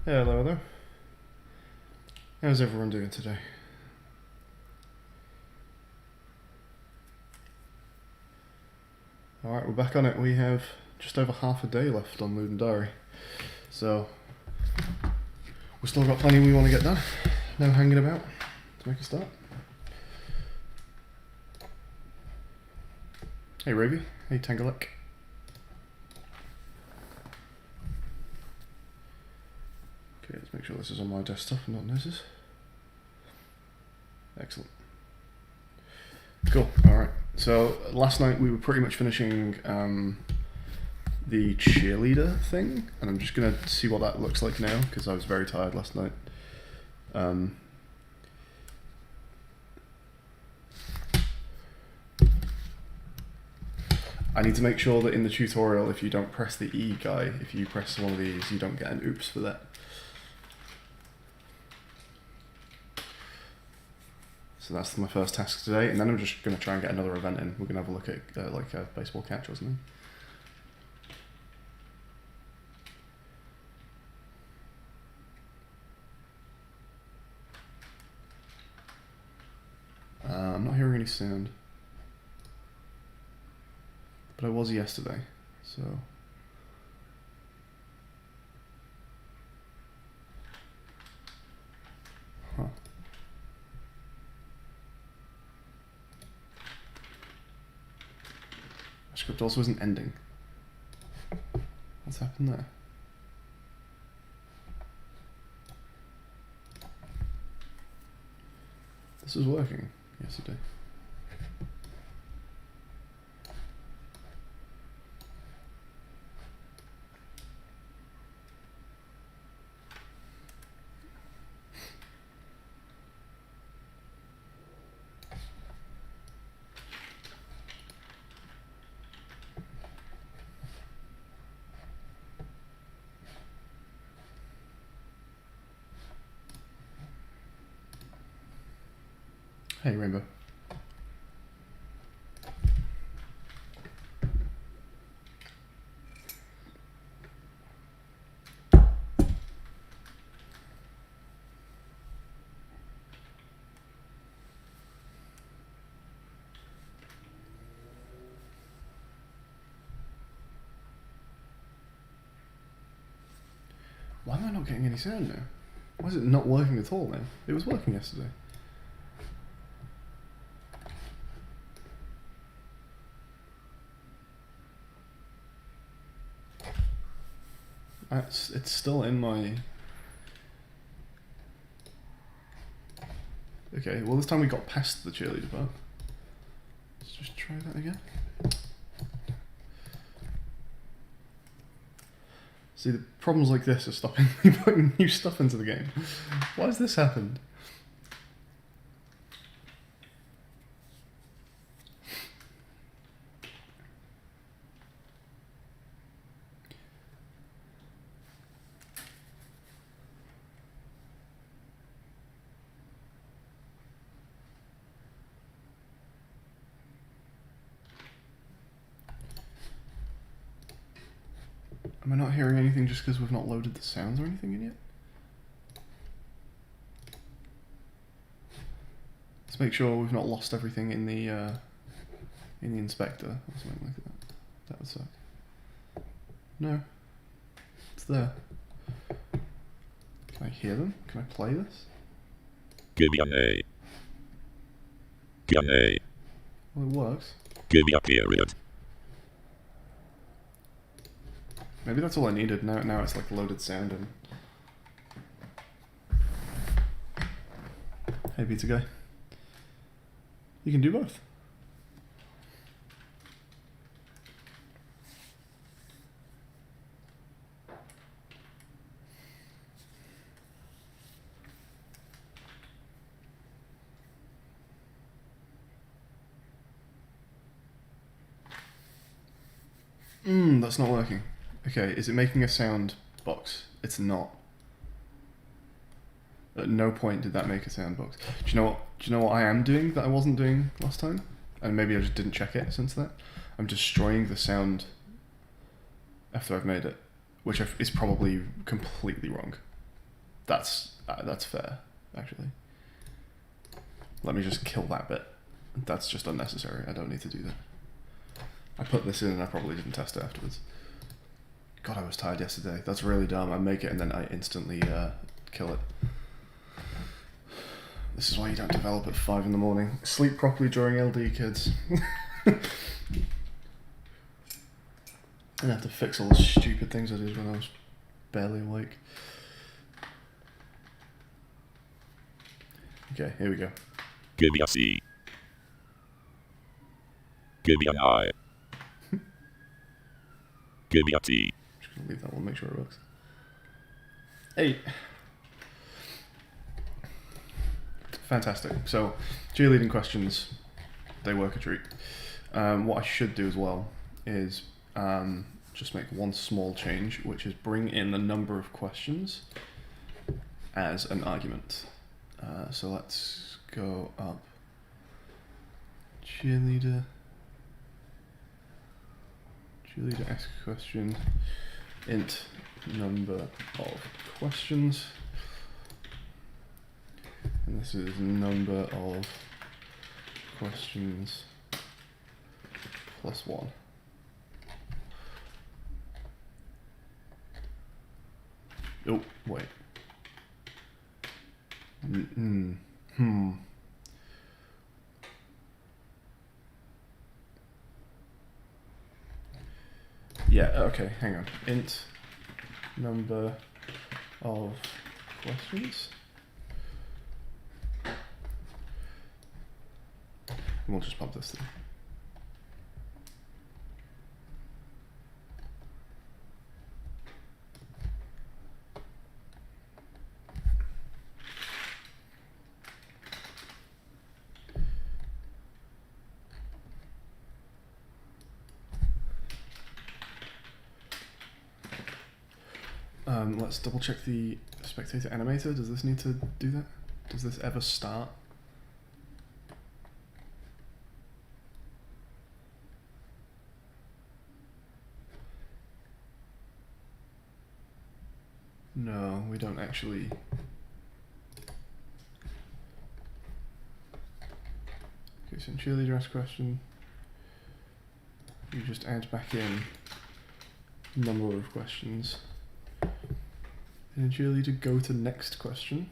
Hello there. How's everyone doing today? Alright, we're back on it. We have just over half a day left on Ludum Dare. So, we've still got plenty we want to get done. No hanging about to make a start. Hey Ravi. Hey Tangalek. Okay, let's make sure this is on my desktop and not Nez's. Excellent. Cool, alright. So last night we were pretty much finishing the cheerleader thing, and I'm just going to see what that looks like now, because I was very tired last night. I need to make sure that in the tutorial, if you don't press the E guy, if you press one of these, you don't get an oops for that. So that's my first task today, and then I'm just going to try and get another event in. We're going to have a look at like a baseball catch or something. I'm not hearing any sound, but I was yesterday, so. Huh. My script also isn't ending. What's happened there? This was working yesterday. Hey Rainbow. Why am I not getting any sound now? Why is it not working at all now? It was working yesterday. It's still in my... Okay, well this time we got past the cheerleader part. Let's just try that again. See, the problems like this are stopping me putting new stuff into the game. Why has this happened? Am I not hearing anything just because we've not loaded the sounds or anything in yet? Let's make sure we've not lost everything in the inspector or something like that. That would suck. No, it's there. Can I hear them? Can I play this? Give me an A. Give an A. Well, it works. Give me a period. Maybe that's all I needed. Now it's like loaded sound and... Hey pizza guy. You can do both. That's not working. Okay, is it making a sound box? It's not. At no point did that make a sound box. Do you know what? Do you know what I am doing that I wasn't doing last time? And maybe I just didn't check it since that. I'm destroying the sound after I've made it, which is probably completely wrong. That's fair, actually. Let me just kill that bit. That's just unnecessary. I don't need to do that. I put this in and I probably didn't test it afterwards. God, I was tired yesterday. That's really dumb. I make it and then I instantly kill it. This is why you don't develop at 5 in the morning. Sleep properly during LD, kids. I have to fix all the stupid things I did when I was barely awake. Okay, here we go. Give me a C. Give me an I. Give me a T. Just gonna leave that one, make sure it works. 8. Fantastic. So, cheerleading questions, they work a treat. What I should do as well is just make one small change, which is bring in the number of questions as an argument. So let's go up. Cheerleader asks a question. Int number of questions. And this is number of questions plus 1. Oh, wait. Yeah, okay, hang on. Int number of questions. And we'll just pump this through. Let's double check the spectator animator. Does this need to do that? Does this ever start? No, we don't actually. Okay, so in cheerleader asks question, you just add back in number of questions. And in cheerleader, go to next question.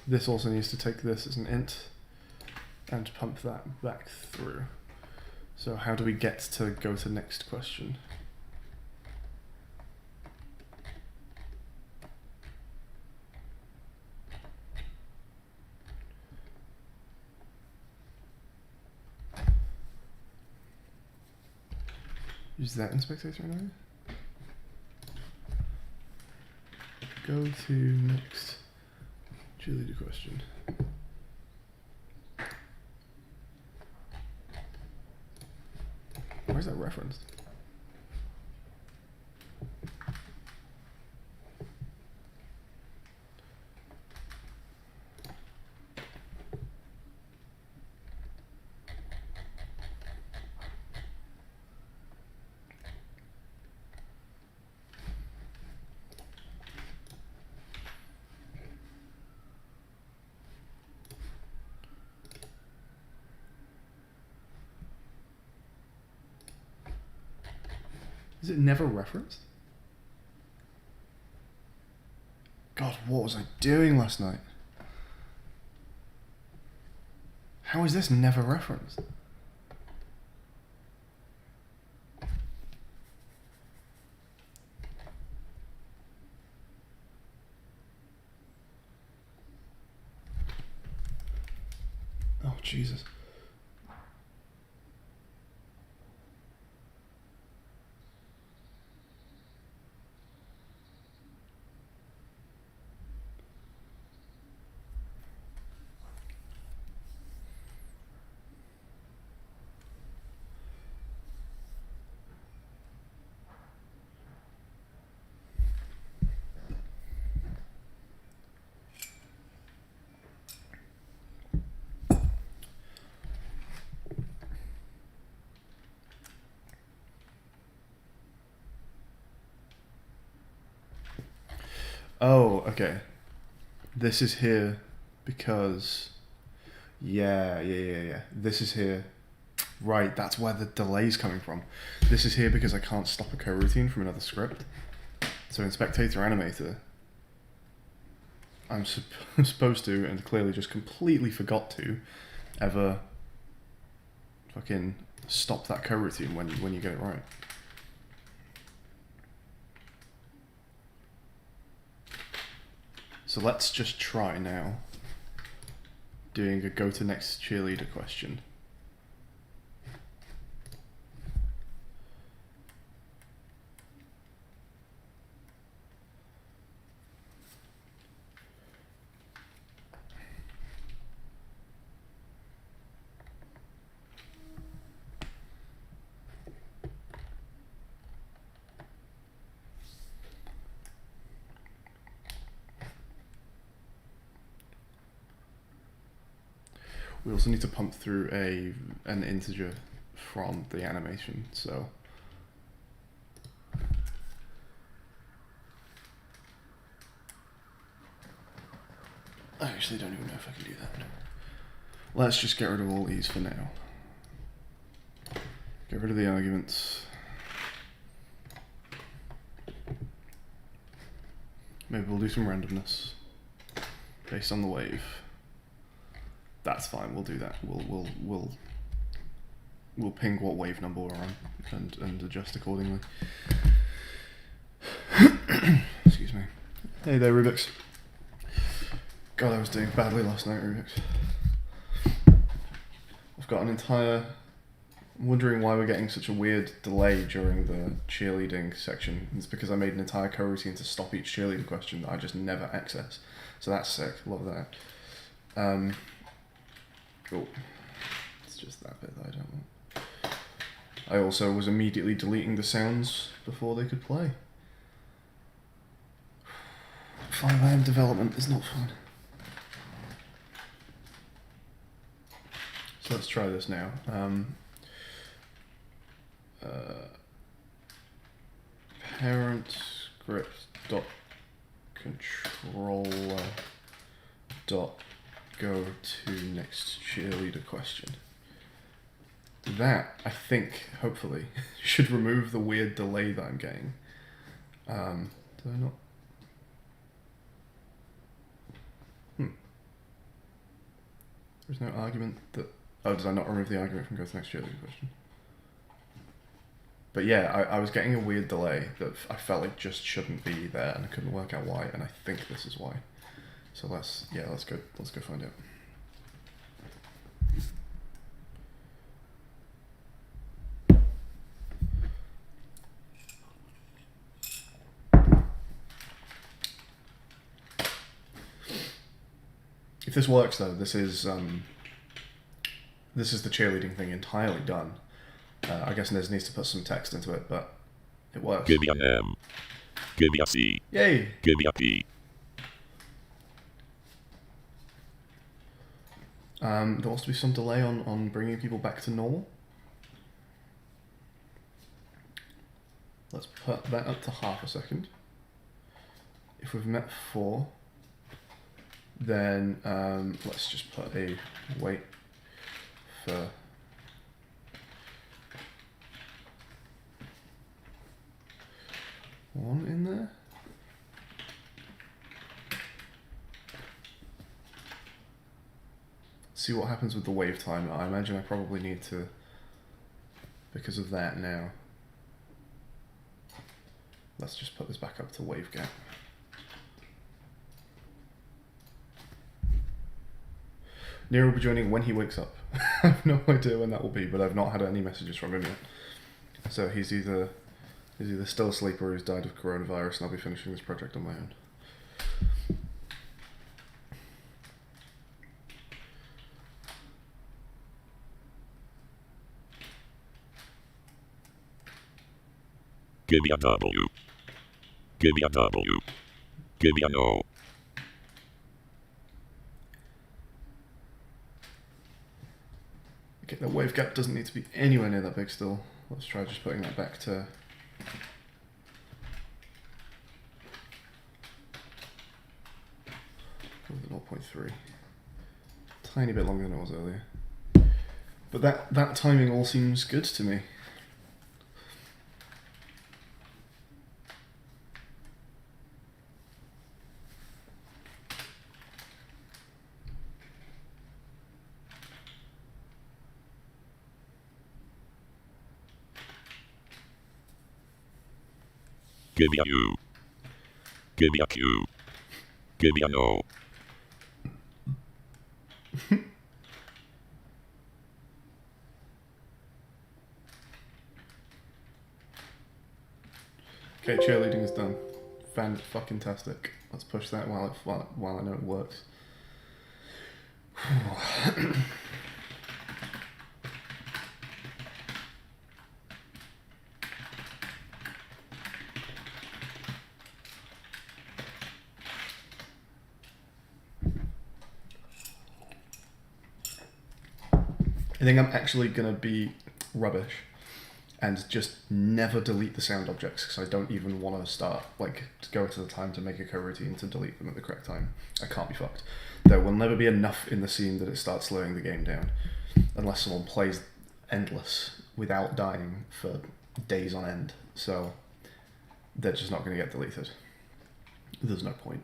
This also needs to take this as an int and pump that back through. So how do we get to go to next question? Use that in spectator now. Go to next cheerleader question. Where is that referenced? Is it never referenced? God, what was I doing last night? How is this never referenced? Oh, Jesus. Oh, okay. This is here because... Yeah. This is here. Right, that's where the delay's coming from. This is here because I can't stop a coroutine from another script. So in Spectator Animator, I'm supposed to, and clearly just completely forgot to, ever fucking stop that coroutine when you get it right. So let's just try now doing a go to next cheerleader question. We also need to pump through an integer from the animation, so I actually don't even know if I can do that. Let's just get rid of all these for now. Get rid of the arguments. Maybe we'll do some randomness based on the wave. That's fine. We'll do that. We'll ping what wave number we're on and adjust accordingly. Excuse me. Hey there, Rubik's. God, I was doing badly last night, Rubik's. I've got an entire... I'm wondering why we're getting such a weird delay during the cheerleading section. It's because I made an entire coroutine to stop each cheerleader question that I just never access. So that's sick. Love that. Oh, it's just that bit that I don't want. I also was immediately deleting the sounds before they could play. 5 AM development is not fun. So let's try this now. Parent script dot controller dot go to next cheerleader question. That, I think, hopefully, should remove the weird delay that I'm getting. Did I not? There's no argument that... Oh, did I not remove the argument from go to next cheerleader question? But yeah, I was getting a weird delay that I felt like just shouldn't be there, and I couldn't work out why, and I think this is why. So let's go find out. If this works though, this is the cheerleading thing entirely done. I guess Niz needs to put some text into it, but it works. Give me an M. Give me a C. Yay! Give me a P. There wants to be some delay on bringing people back to normal. Let's put that up to half a second. If we've met 4, then let's just put a wait for one in there. See what happens with the wave time. I imagine I probably need to, because of that now. Let's just put this back up to wave gap. Niru will be joining when he wakes up. I have no idea when that will be, but I've not had any messages from him yet. So he's either still asleep or he's died of coronavirus, and I'll be finishing this project on my own. Give me a W. Give me a W. Give me an O. Okay, the wave gap doesn't need to be anywhere near that big still. Let's try just putting that back to... 3. Tiny bit longer than it was earlier. But that timing all seems good to me. Give me a U. Give me a Q. Give me a no. Okay, cheerleading is done. Fan-fucking-tastic. Let's push that while I know it works. I think I'm actually going to be rubbish and just never delete the sound objects because I don't even want to start, like, to go to the time to make a coroutine to delete them at the correct time. I can't be fucked. There will never be enough in the scene that it starts slowing the game down unless someone plays endless without dying for days on end. So they're just not going to get deleted. There's no point.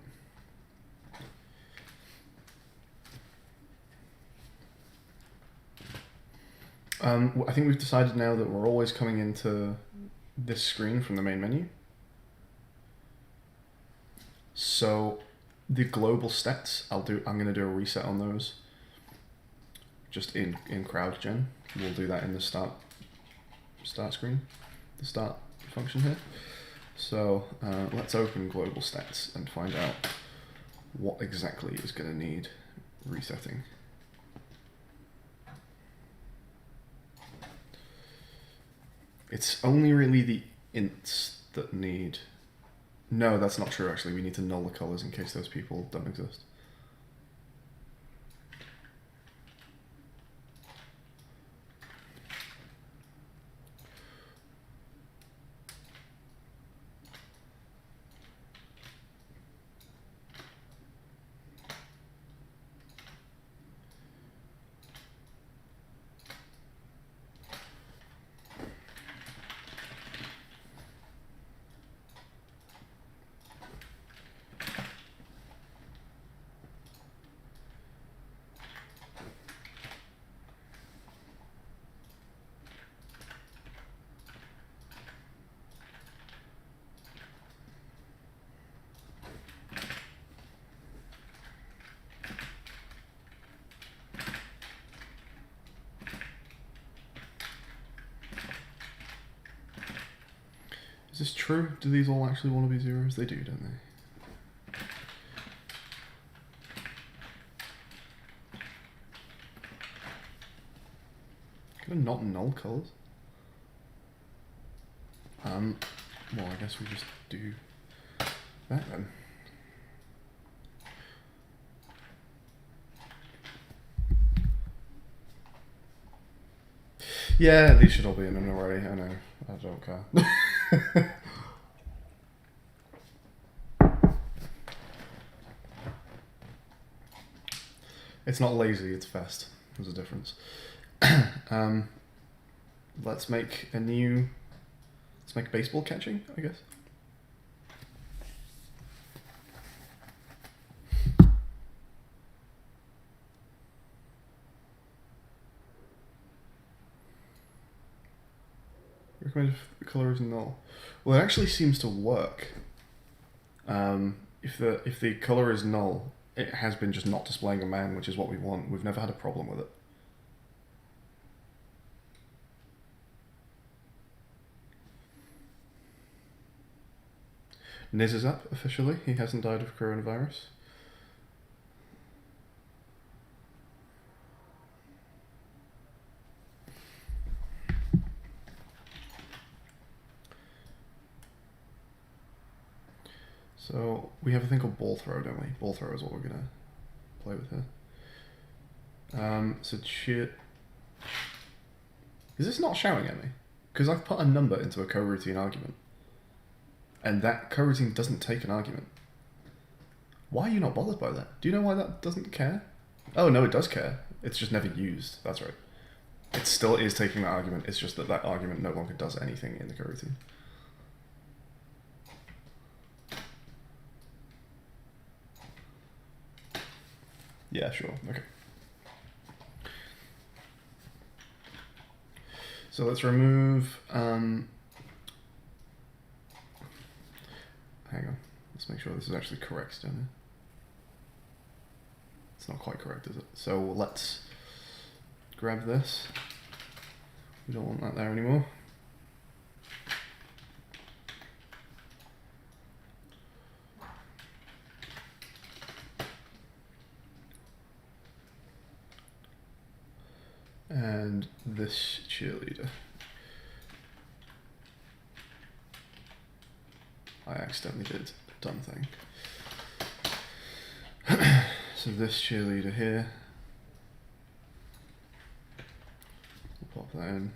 I think we've decided now that we're always coming into this screen from the main menu. So the global stats, I'm going to do a reset on those. Just in CrowdGen. We'll do that in the start screen, the start function here. So let's open global stats and find out what exactly is going to need resetting. It's only really the ints that need... No, that's not true actually. We need to null the colors in case those people don't exist. Is this true? Do these all actually want to be zeros? They do, don't they? Can I not null colors? Well, I guess we just do that then. Yeah, these should all be in an array, I know. I don't care. It's not lazy, it's fast. There's a difference. Let's make baseball catching, I guess. Recommended color is null. Well, it actually seems to work. If the color is null, it has been just not displaying a man, which is what we want. We've never had a problem with it. Niz is up officially. He hasn't died of coronavirus. So we have a thing called ball throw, don't we? Ball throw is what we're gonna play with here. So is this not shouting at me? Because I've put a number into a coroutine argument, and that coroutine doesn't take an argument. Why are you not bothered by that? Do you know why that doesn't care? Oh, no, it does care. It's just never used. That's right. It still is taking that argument. It's just that that argument no longer does anything in the coroutine. Yeah, sure. Okay. So let's remove... hang on. Let's make sure this is actually correct, don't it? It's not quite correct, is it? So let's grab this. We don't want that there anymore. And this cheerleader. I accidentally did a done thing. So this cheerleader here, we'll pop that in.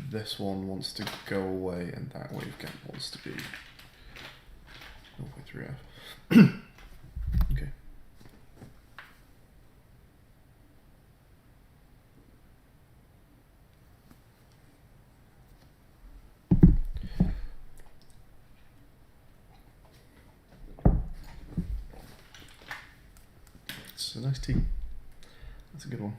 This one wants to go away, and that waveget wants to be 0.3F. Okay. It's a nice tea. That's a good one.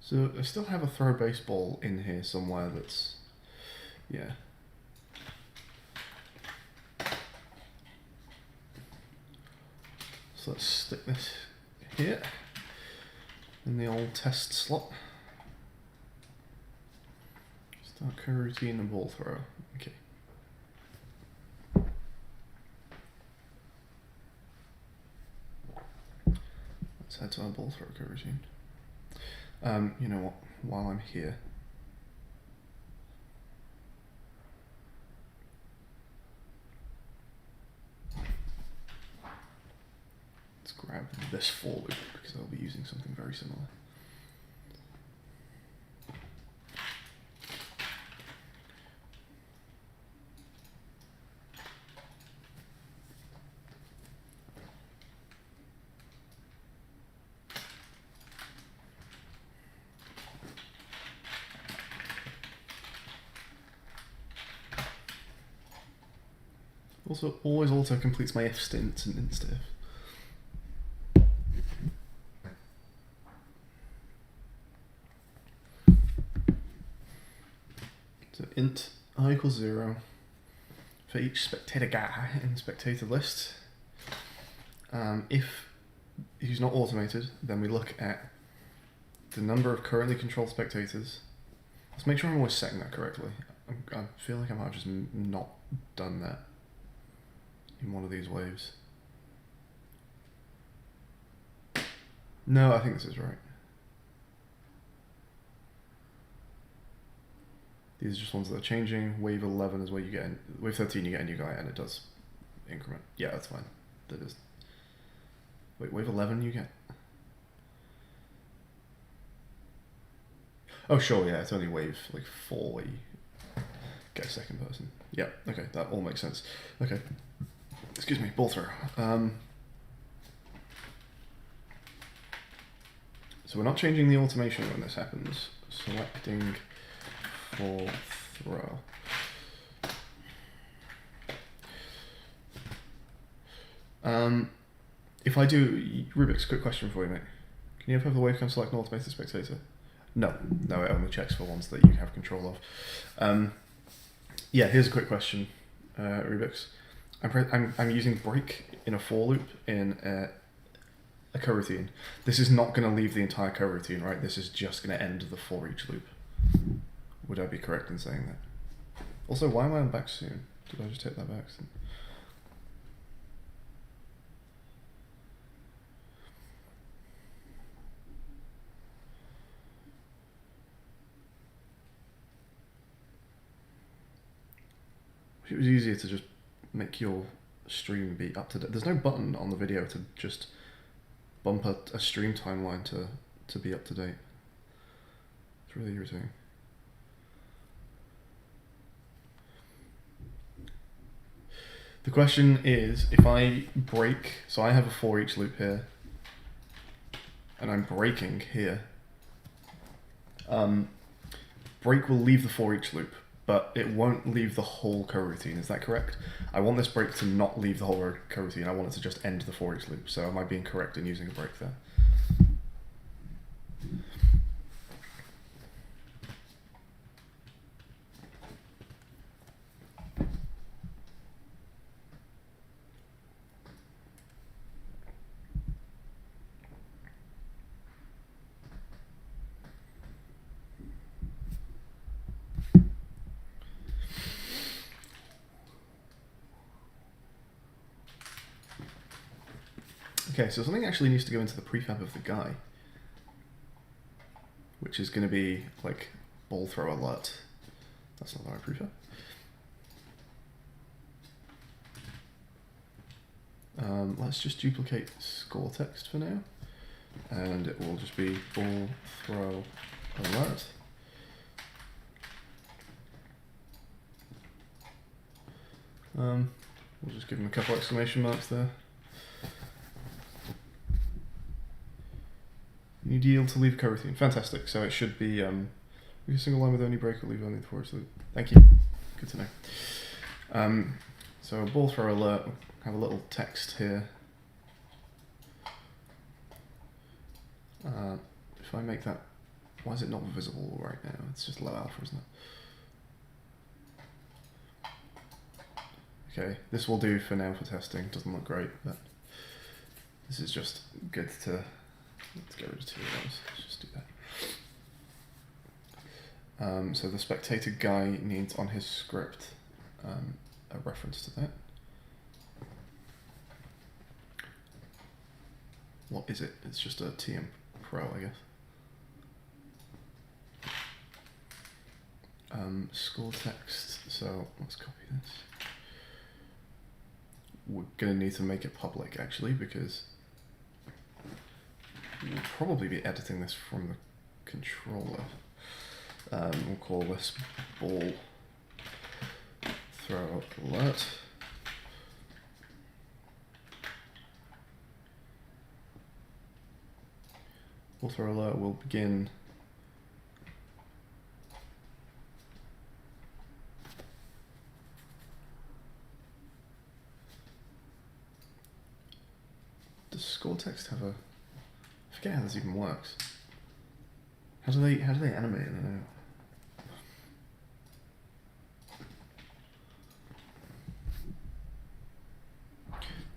So I still have a throw baseball in here somewhere that's, yeah. So let's stick this here in the old test slot. Start coroutine and ball throw. Okay. Let's head to our ball throw coroutine. You know what? While I'm here, let's grab this for loop because I'll be using something very similar. Also, always auto completes my if stints and inst if. So int I equals 0 for each spectator guy in the spectator list. If he's not automated, then we look at the number of currently controlled spectators. Let's make sure I'm always setting that correctly. I feel like I might have just not done that in one of these waves. No, I think this is right. These are just ones that are changing. Wave 11 is where you get in, wave 13 you get a new guy and it does increment. Yeah, that's fine. That is. Wait, wave 11 you get? Oh sure, yeah, it's only wave like 4 where you get a second person. Yeah, okay, that all makes sense. Okay. Excuse me, ball throw. So we're not changing the automation when this happens. Selecting for throw. If I do, Rubik's, quick question for you, mate. Can you ever have the wavecam select an automated spectator? No, it only checks for ones that you have control of. Yeah, here's a quick question, Rubik's. I'm using break in a for loop in a coroutine. This is not going to leave the entire coroutine, right? This is just going to end the for each loop. Would I be correct in saying that? Also, why am I on back soon? Did I just take that back? If it was easier to just make your stream be up to date. There's no button on the video to just bump a stream timeline to be up to date. It's really irritating. The question is, if I break, so I have a for each loop here, and I'm breaking here. Break will leave the for each loop, but it won't leave the whole coroutine. Is that correct? I want this break to not leave the whole coroutine. I want it to just end the for each loop. So am I being correct in using a break there? Okay, so something actually needs to go into the prefab of the guy, which is going to be like ball throw alert. That's not the right prefab. Let's just duplicate score text for now, and it will just be ball throw alert. We'll just give him a couple exclamation marks there. You need yield to leave coroutine. Fantastic. So it should be a single line with only break or leave only the for each loop. Thank you. Good to know. So ball throw alert. Have a little text here. If I make that, why is it not visible right now? It's just low alpha, isn't it? Okay, this will do for now for testing. Doesn't look great, but this is just good to. Let's get rid of two of those. Let's just do that. So the spectator guy needs on his script a reference to that. What is it? It's just a TM Pro, I guess. Score text. So let's copy this. We're going to need to make it public actually, because we'll probably be editing this from the controller. We'll call this ball throw alert. Ball throw alert will begin does score text have a I forget how this even works. How do they animate it? I don't know.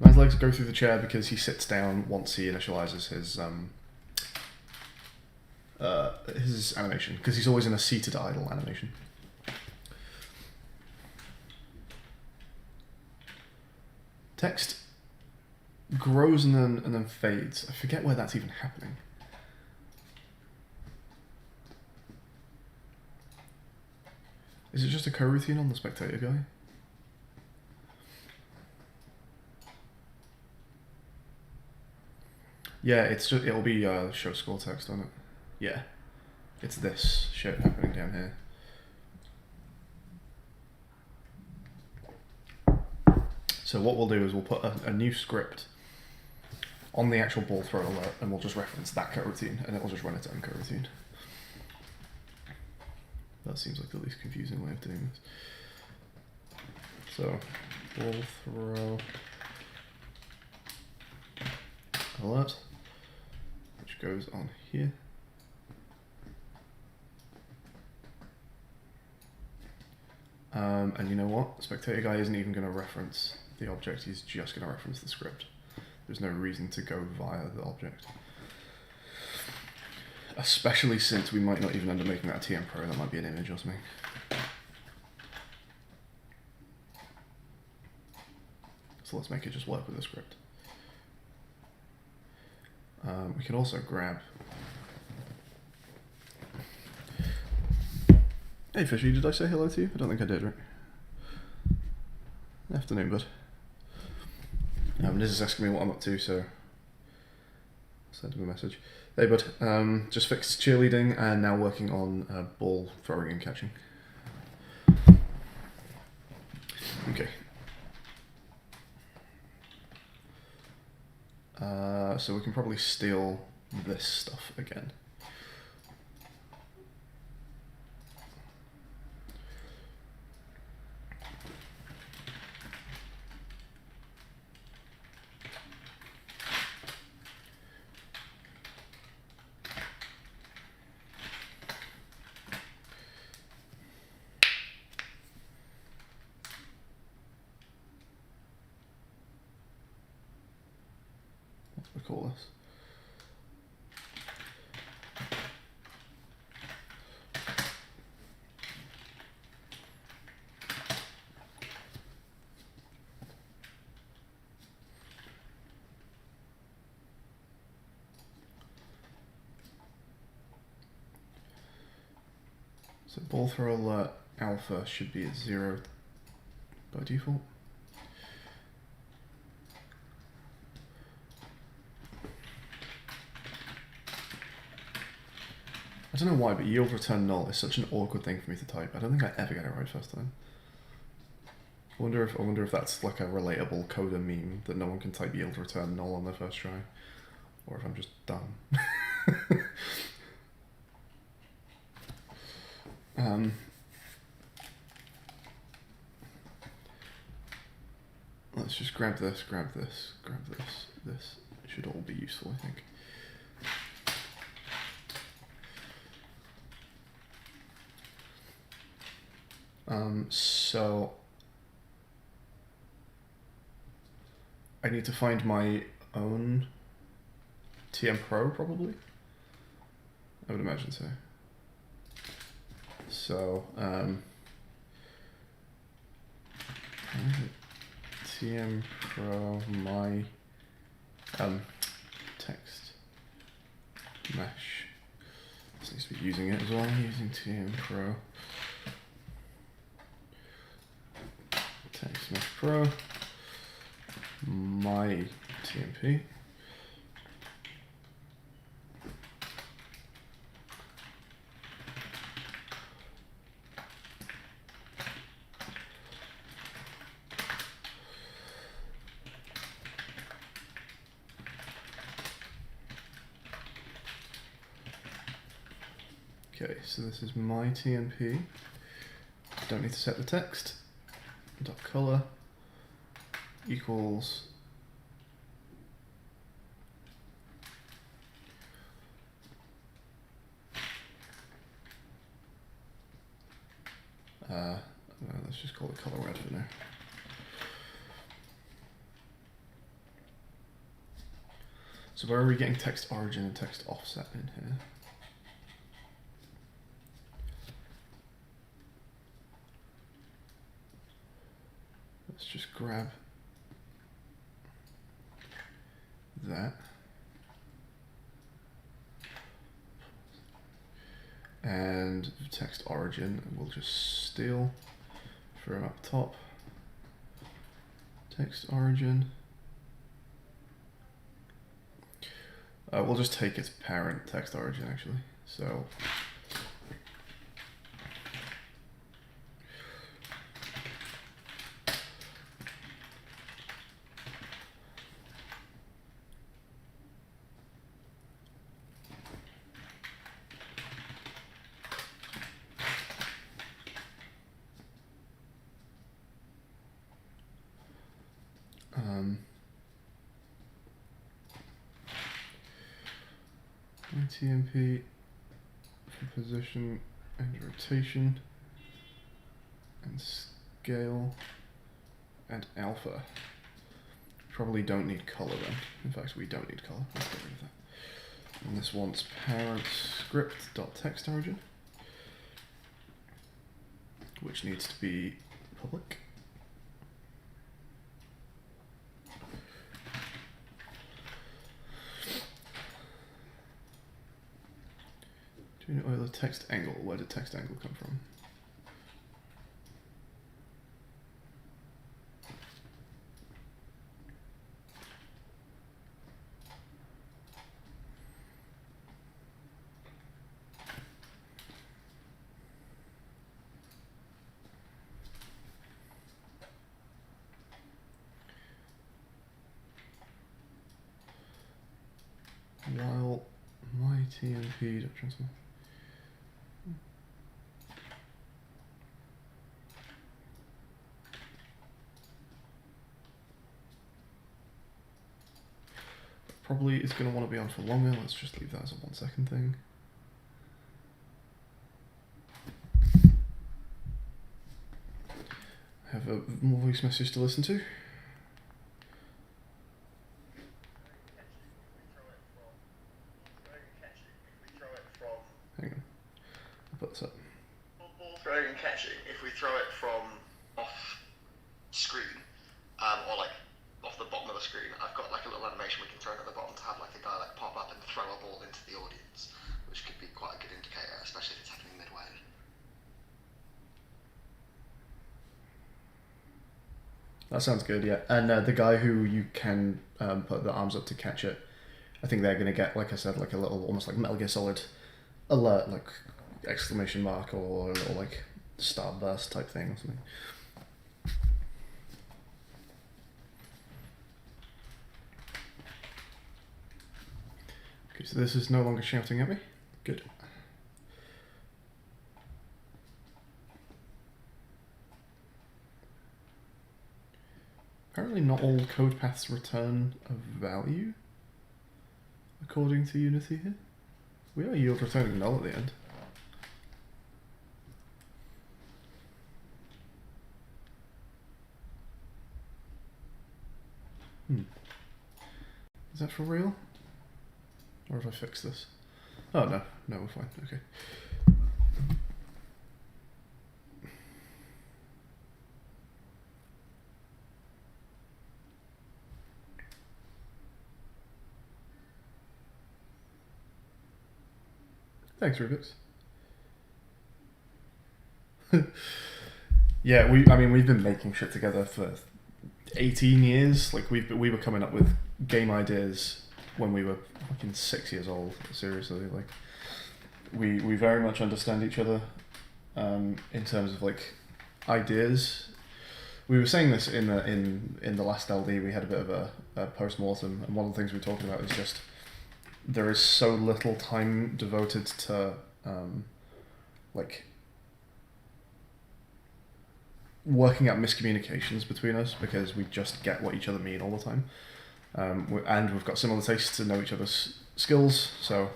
Man's legs go through the chair because he sits down once he initializes his animation, because he's always in a seated idle animation. Text grows and then fades. I forget where that's even happening. Is it just a coroutine on the spectator guy? Yeah, it'll be show score text on it. Yeah, it's this shit happening down here. So what we'll do is we'll put a new script on the actual ball throw alert, and we'll just reference that coroutine, and it will just run its own coroutine. That seems like the least confusing way of doing this. So, ball throw alert, which goes on here. And you know what? The spectator guy isn't even going to reference the object, he's just going to reference the script. There's no reason to go via the object. Especially since we might not even end up making that a TM Pro, that might be an image or something. So let's make it just work with the script. We can also grab... Hey Fishy, did I say hello to you? I don't think I did, right? Afternoon, bud. Liz is asking me what I'm up to, so I'll send him a message. Hey, bud. Just fixed cheerleading and now working on ball throwing and catching. Okay. So we can probably steal this stuff again. What do we call this? So ball throw alert alpha should be at 0 by default. I don't know why, but yield return null is such an awkward thing for me to type. I don't think I ever get it right first time. I wonder if that's like a relatable coder meme that no one can type yield return null on their first try, or if I'm just dumb. Let's just grab this, grab this, grab this. This should all be useful, I think. So I need to find my own TM Pro, probably. I would imagine so. So TM Pro, my text mesh. This needs to be using it as well. Using TM Pro. Text mesh Pro. My TMP. Okay, so this is my TMP. Don't need to set the text. Dot color equals let's just call it color red for now. So where are we getting text origin and text offset in here? Let's just grab that. And text origin, we'll just steal from up top. Text origin. We'll just take its parent text origin actually. So TMP for position and rotation and scale and alpha. Probably don't need color then. In fact, we don't need color. Let's get rid of that. And this wants parent script.text origin, which needs to be public. Do you know the text angle? Where did text angle come from? while my tmp.transform. Probably is going to want to be on for longer. Let's just leave that as a 1 second thing. I have a voice message to listen to. Hang on. I'll put this up. Ball throwing and catching, if we throw it from off screen, or like off the bottom of the screen, I've got like a little animation we can throw at the bottom to have like a guy like pop up and throw a ball into the audience, which could be quite a good indicator, especially if it's happening midway. That sounds good, yeah. And the guy who you can put the arms up to catch it, I think they're going to get, like I said, like a little, almost like Metal Gear Solid alert, like exclamation mark or a little like starburst type thing or something. Okay, so this is no longer shouting at me. Good. Apparently not all code paths return a value, according to Unity here. We are yield returning null at the end. Is that for real? Or have I fixed this? Oh no, no, we're fine, okay. Thanks, Rubix. Yeah, we've been making shit together for 18 years. Like we were coming up with game ideas when we were fucking 6 years old. Seriously, like we very much understand each other in terms of like ideas. We were saying this in the last LD. We had a bit of a post-mortem, and one of the things we were talking about is just there is so little time devoted to like working out miscommunications between us because we just get what each other mean all the time, and we've got similar tastes to know each other's skills. So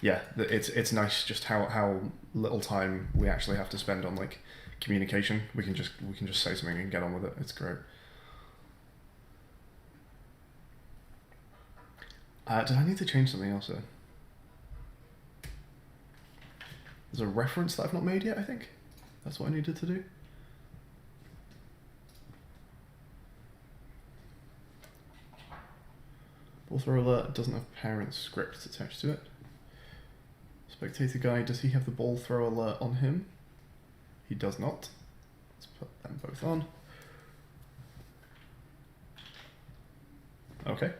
yeah, it's nice just how little time we actually have to spend on like communication. We can just say something and get on with it. It's great. Did I need to change something else there? There's a reference that I've not made yet, I think. That's what I needed to do. Ball throw alert doesn't have parent script attached to it. Spectator guy, does he have the ball throw alert on him? He does not. Let's put them both on. Okay.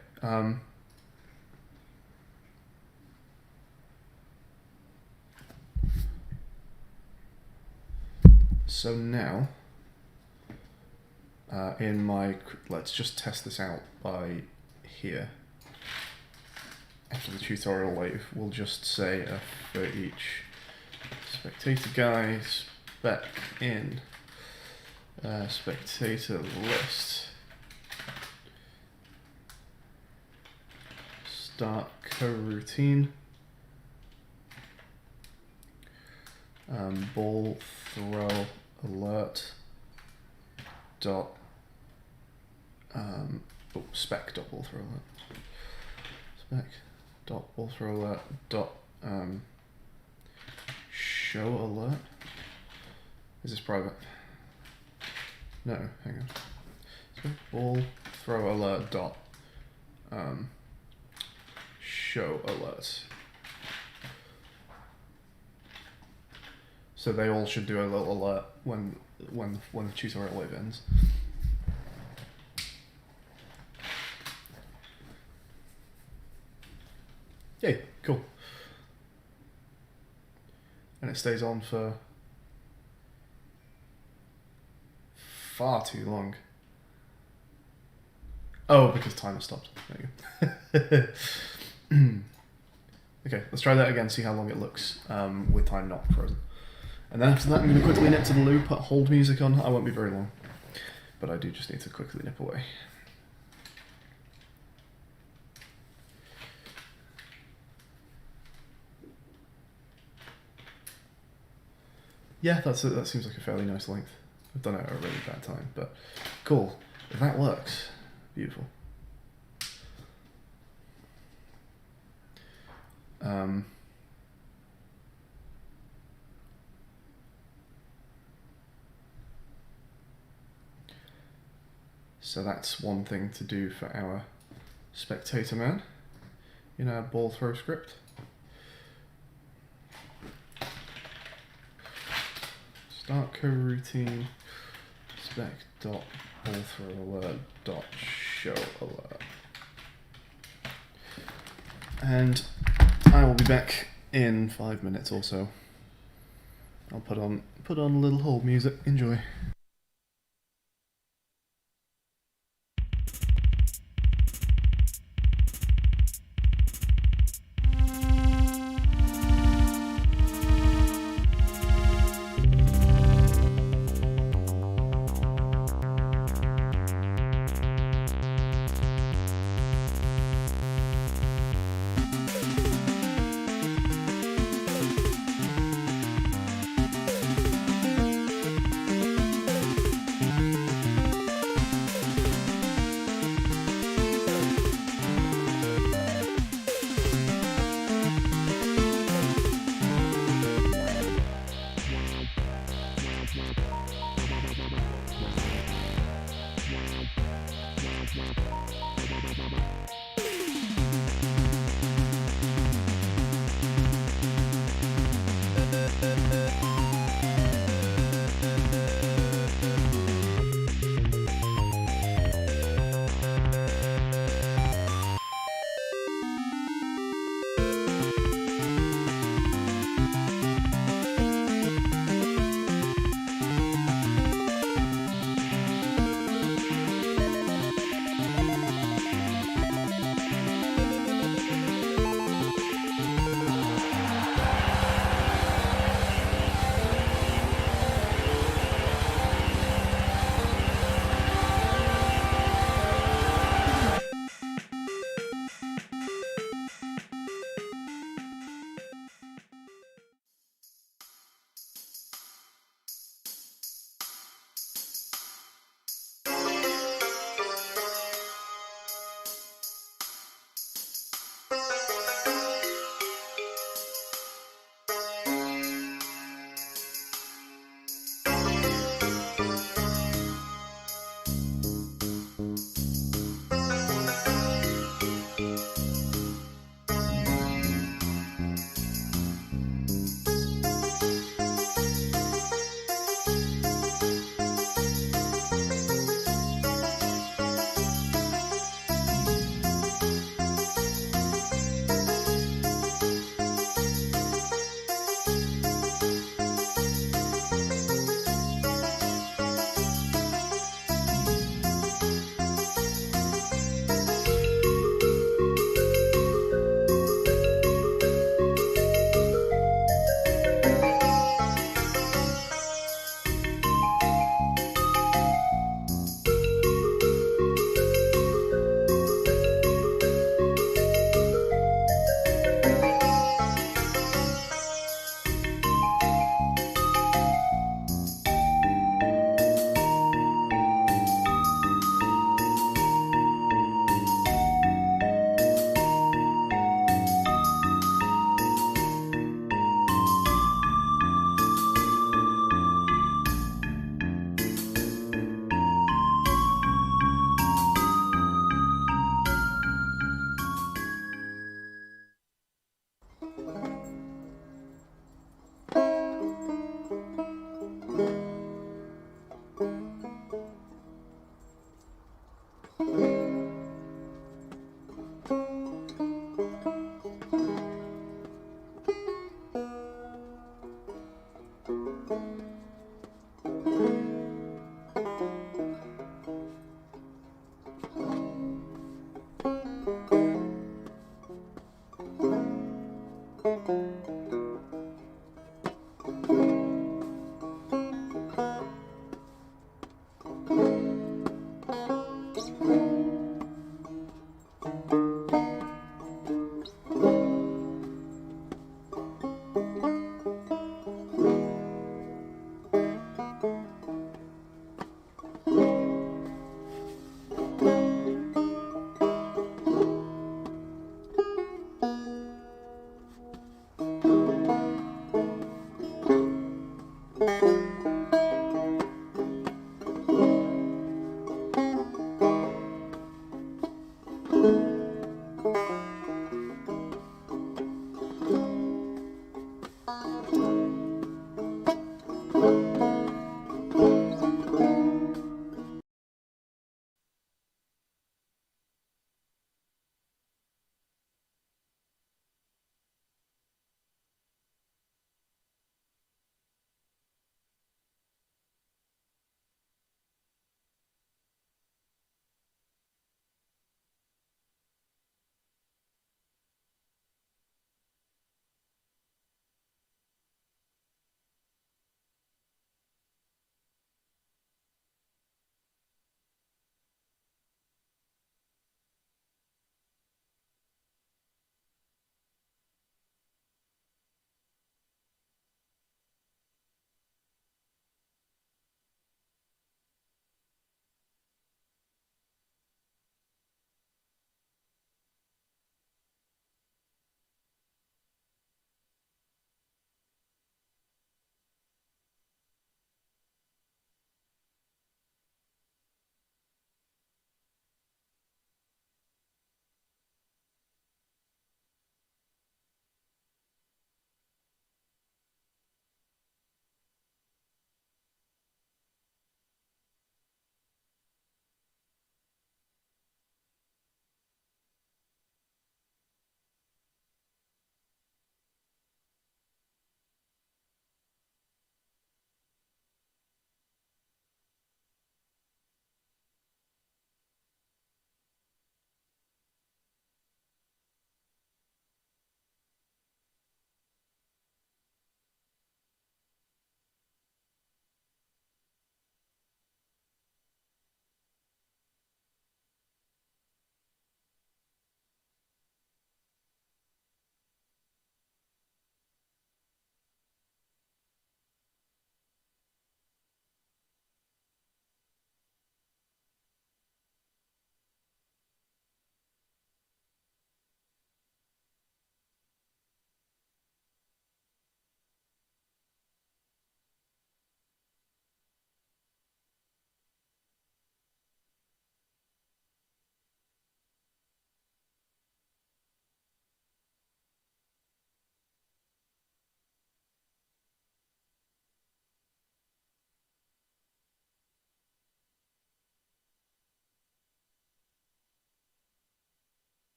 So now, in my, let's just test this out by here. After the tutorial wave, we'll just say for each spectator guy, spec in spectator list, start coroutine, ball throw alert dot spec dot ball throw alert, spec dot ball throw alert dot show alert. Is this private? No, hang on. So ball throw alert dot show alert. So they all should do a little alert when the tutorial wave ends. Yay, cool. And it stays on for far too long. Oh, because timer stopped. There you go. Okay, let's try that again, see how long it looks with time not frozen. And then after that, I'm going to quickly nip to the loo, put hold music on. I won't be very long, but I do just need to quickly nip away. Yeah, that seems like a fairly nice length. I've done it at a really bad time, but cool. If that works, beautiful. So that's one thing to do for our spectator man in our ball throw script. Start coroutine spec.ballthrow_alert.show alert. And I will be back in 5 minutes or so. I'll put on a little hold music. Enjoy.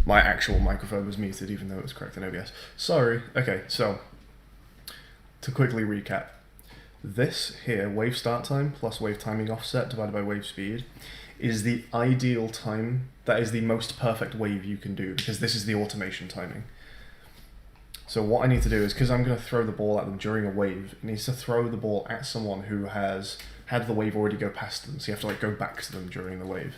My actual microphone was muted even though it was correct in OBS. Sorry. Okay, so to quickly recap, this here, wave start time plus wave timing offset divided by wave speed, is the ideal time. That is the most perfect wave you can do because this is the automation timing. So what I need to do is, because I'm going to throw the ball at them during a wave, it needs to throw the ball at someone who has had the wave already go past them. So you have to like go back to them during the wave.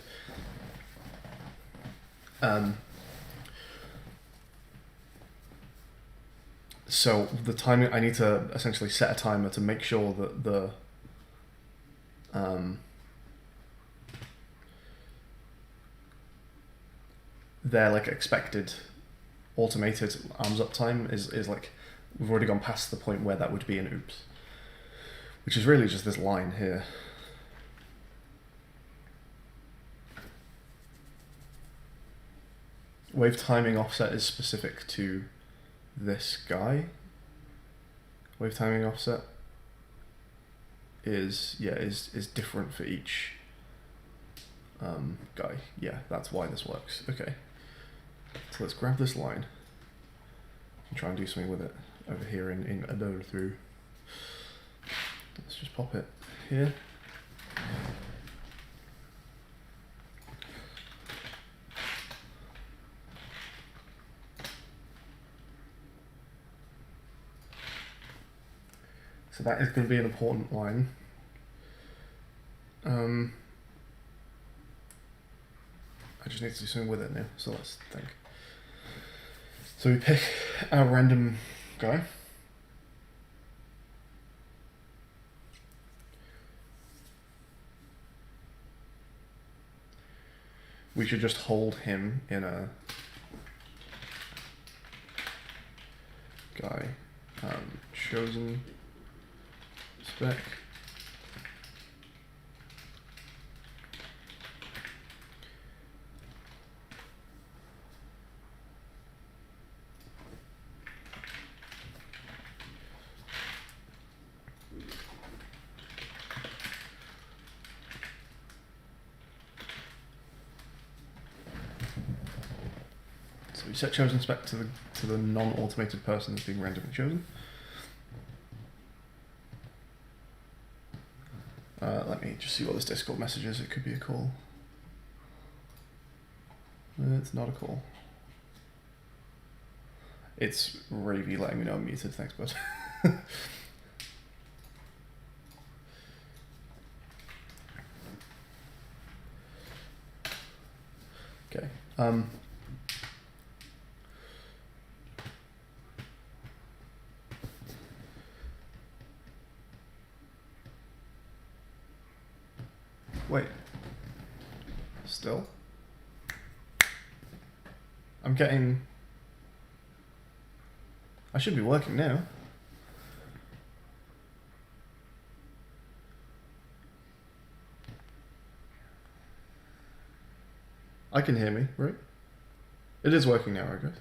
So the timing, I need to essentially set a timer to make sure that the their like expected automated arms up time is like, we've already gone past the point where that would be an oops, which is really just this line here. Wave timing offset is specific to this guy. wave timing offset is different for each guy. Yeah, that's why this works. Okay, so let's grab this line and try and do something with it over here in Adobe through. Let's just pop it here. So that is going to be an important line. I just need to do something with it now, so let's think. So we pick our random guy. We should just hold him in a guy chosen spec. So we set chosen spec to the non-automated person that's being randomly chosen. Let me just see what this Discord message is. It could be a call. It's not a call. It's Ravy letting me know I'm muted. Thanks, bud. Okay. Wait. Still? I'm getting... I should be working now. I can hear me, right? It is working now, I guess.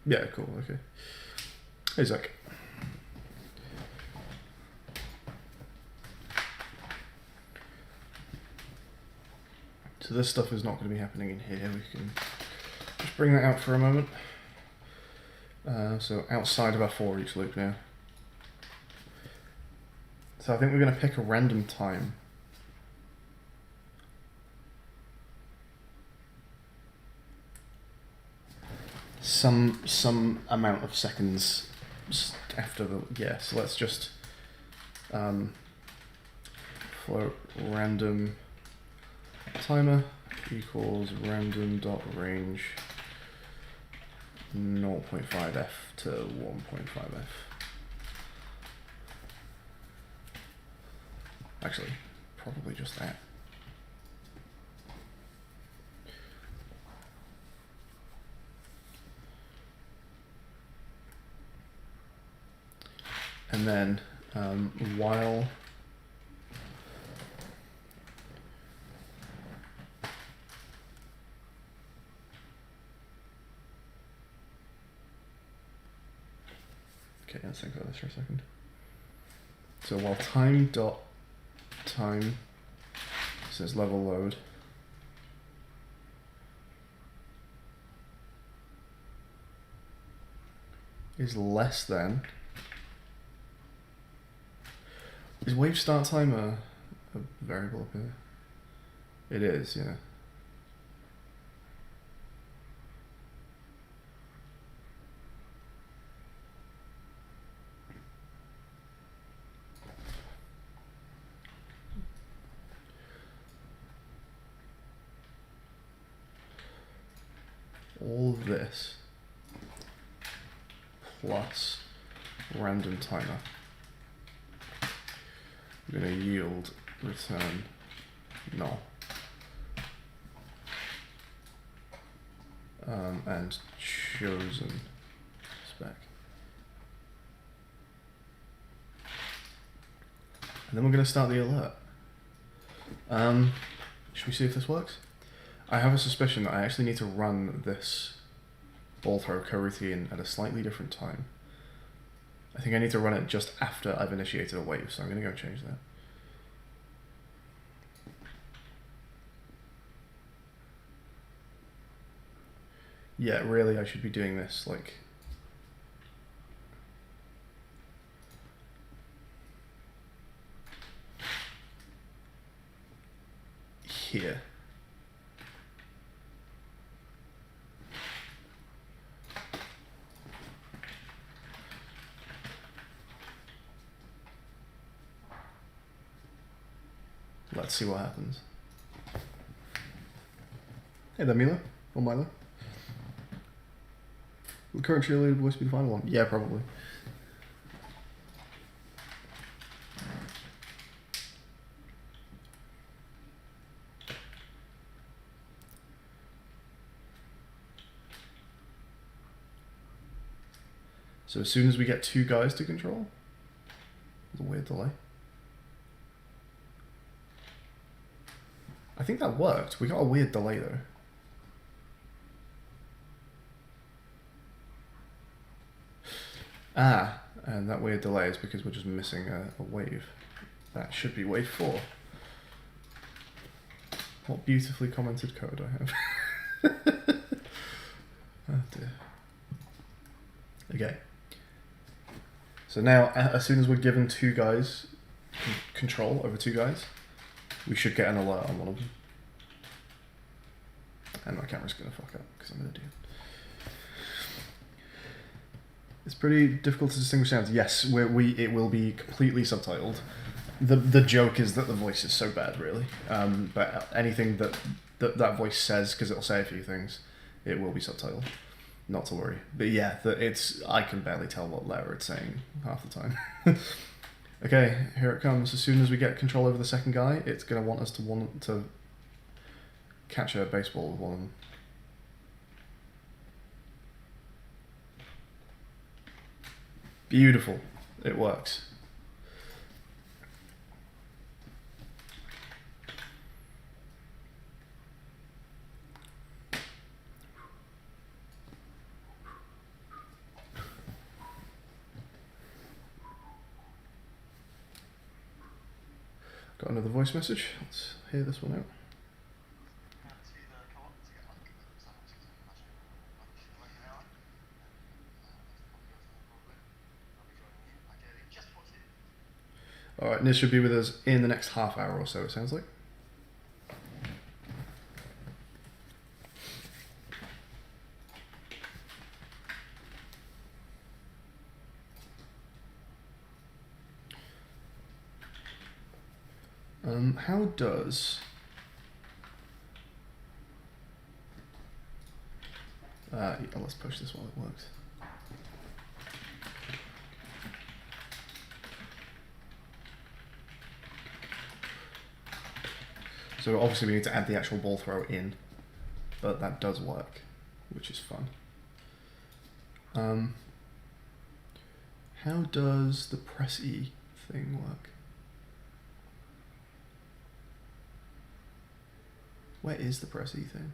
Yeah, cool, okay. Hey, Zach. So this stuff is not going to be happening in here. We can just bring that out for a moment. So outside of our for each loop now. So I think we're going to pick a random time. Some amount of seconds after the, yeah, so let's just float random timer equals random dot range 0.5f to 1.5f. Actually, probably just that. And then while okay, let's think about this for a second. So while time says level load, is less than. Is wave start time a variable up here? It is, yeah. All this plus random timer. We're going to yield return null. and chosen spec. And then we're going to start the alert. Should we see if this works? I have a suspicion that I actually need to run this ball throw coroutine at a slightly different time. I think I need to run it just after I've initiated a wave, so I'm going to go change that. Yeah, really, I should be doing this like here. Let's see what happens. Hey there, Mila. Or Milo. Will the current cheerleader voice be the final one? Yeah, probably. So as soon as we get two guys to control, there's a weird delay. I think that worked. We got a weird delay though. Ah, and that weird delay is because we're just missing a wave. That should be wave 4. What beautifully commented code I have. Oh dear. Okay. So now, as soon as we're given two guys control over two guys, we should get an alert on one of them. And my camera's gonna fuck up because I'm an idiot. It's pretty difficult to distinguish sounds. Yes, it will be completely subtitled. The joke is that the voice is so bad, really. But anything that voice says, because it'll say a few things, it will be subtitled. Not to worry. But yeah, I can barely tell what letter it's saying half the time. Okay, here it comes. As soon as we get control over the second guy, it's going to want us to catch a baseball with one of them. Beautiful. It works. Got another voice message. Let's hear this one out. Alright, Nis should be with us in the next half hour or so, it sounds like. How does... yeah, let's push this while it works. So obviously we need to add the actual ball throw in, but that does work, which is fun. How does the press E thing work? Where is the press E thing?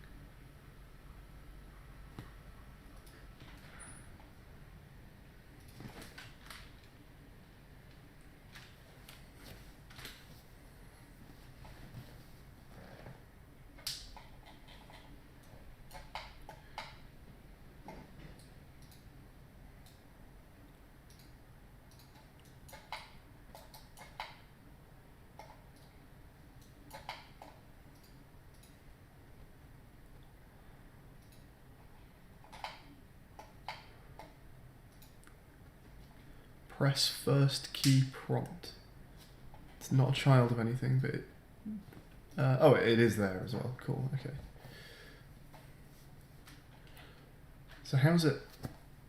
Press first key prompt. It's not a child of anything, but it... oh, it is there as well. Cool, okay. So how's it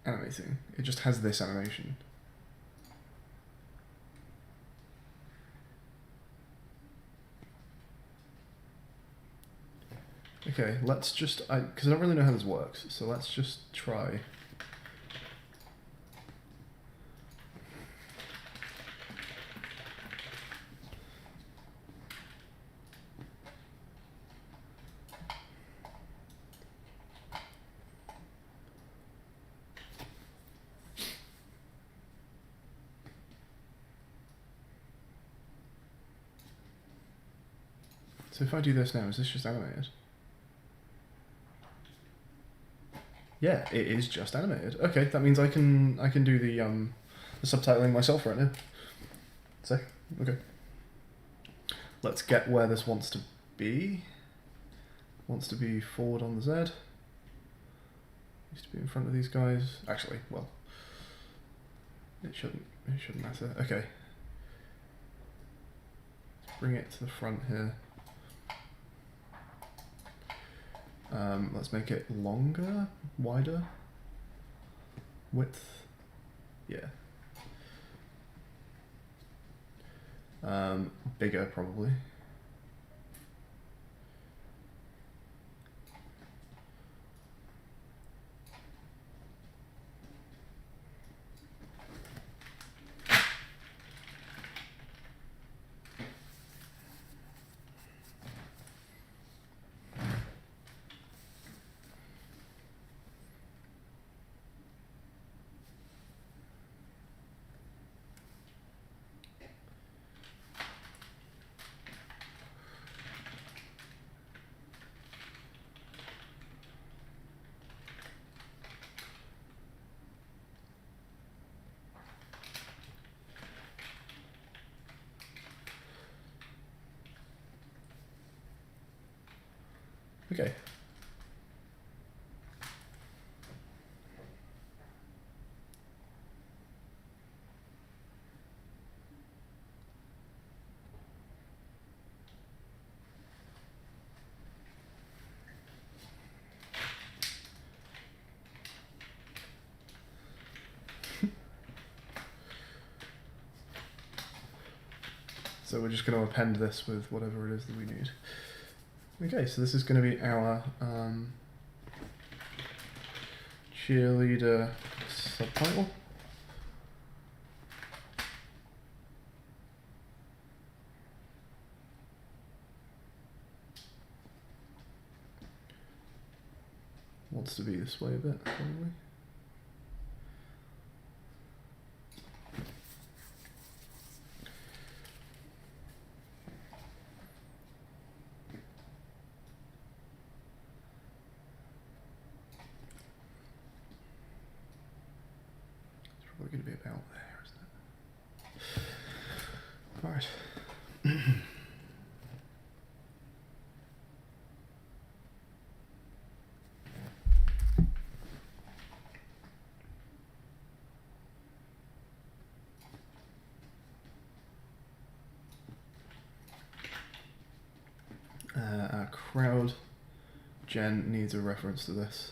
animating? It just has this animation. Okay, let's just, because I don't really know how this works, so let's just try. So if I do this now, is this just animated? Yeah, it is just animated. Okay, that means I can do the subtitling myself right now. So, okay. Let's get where this wants to be. Wants to be forward on the Z. Needs to be in front of these guys. Actually, well, it shouldn't matter. Okay. Let's bring it to the front here. Let's make it longer, wider, width, yeah. Bigger probably. Okay. So we're just going to append this with whatever it is that we need. Okay, so this is going to be our cheerleader subtitle. Wants to be this way a bit, probably. Probably going to be about there, isn't it? All right. Our crowd gen needs a reference to this.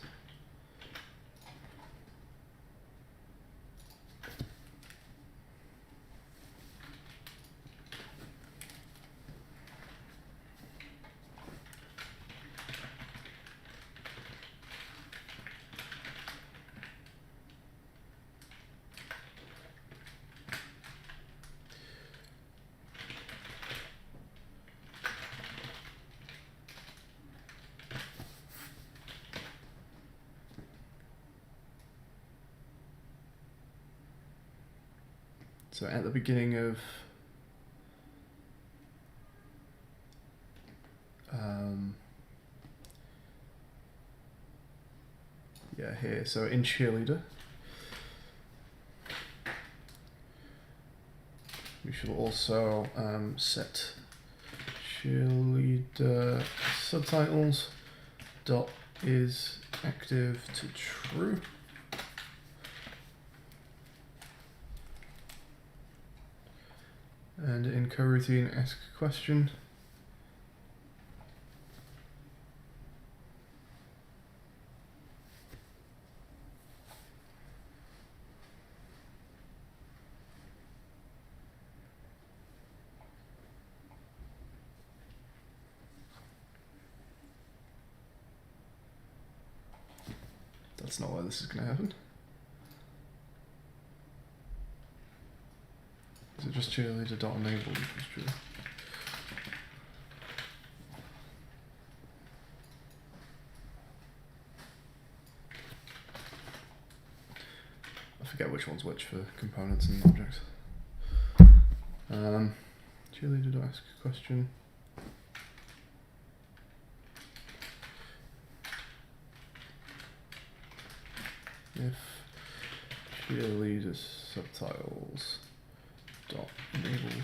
So at the beginning of yeah, here. So in Cheerleader, we should also set Cheerleader subtitles dot is active to true. And in coroutine, ask a question. That's not where this is going to happen. Is it just cheerleader.enable equals true? I forget which one's which for components and objects. Cheerleader.ask a question. If cheerleader subtitles dot enabled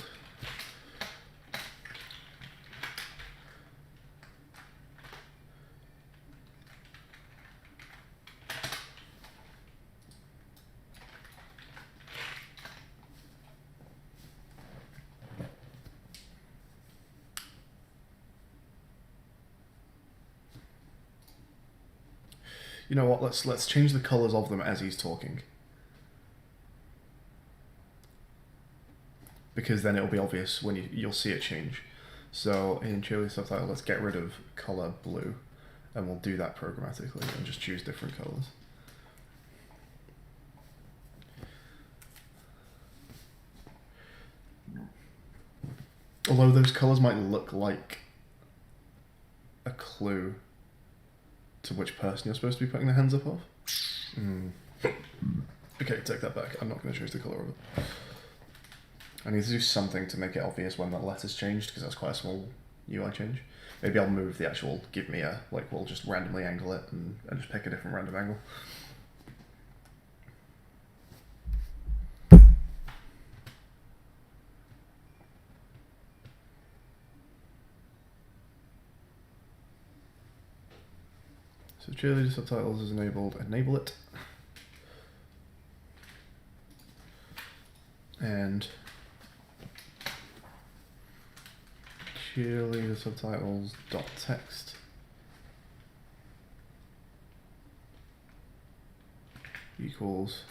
You know what? Let's change the colors of them as he's talking, because then it'll be obvious when you'll see it change. So in Cheerleader subtitle, let's get rid of color blue, and we'll do that programmatically and just choose different colors. Although those colors might look like a clue to which person you're supposed to be putting the hands up of. Okay, take that back. I'm not going to choose the colour of it. I need to do something to make it obvious when that letter's changed, because that's quite a small UI change. Maybe I'll move the actual give me a, like we'll just randomly angle it and just pick a different random angle. So cheerleader subtitles is enabled, enable it. And cheerleader subtitles dot text equals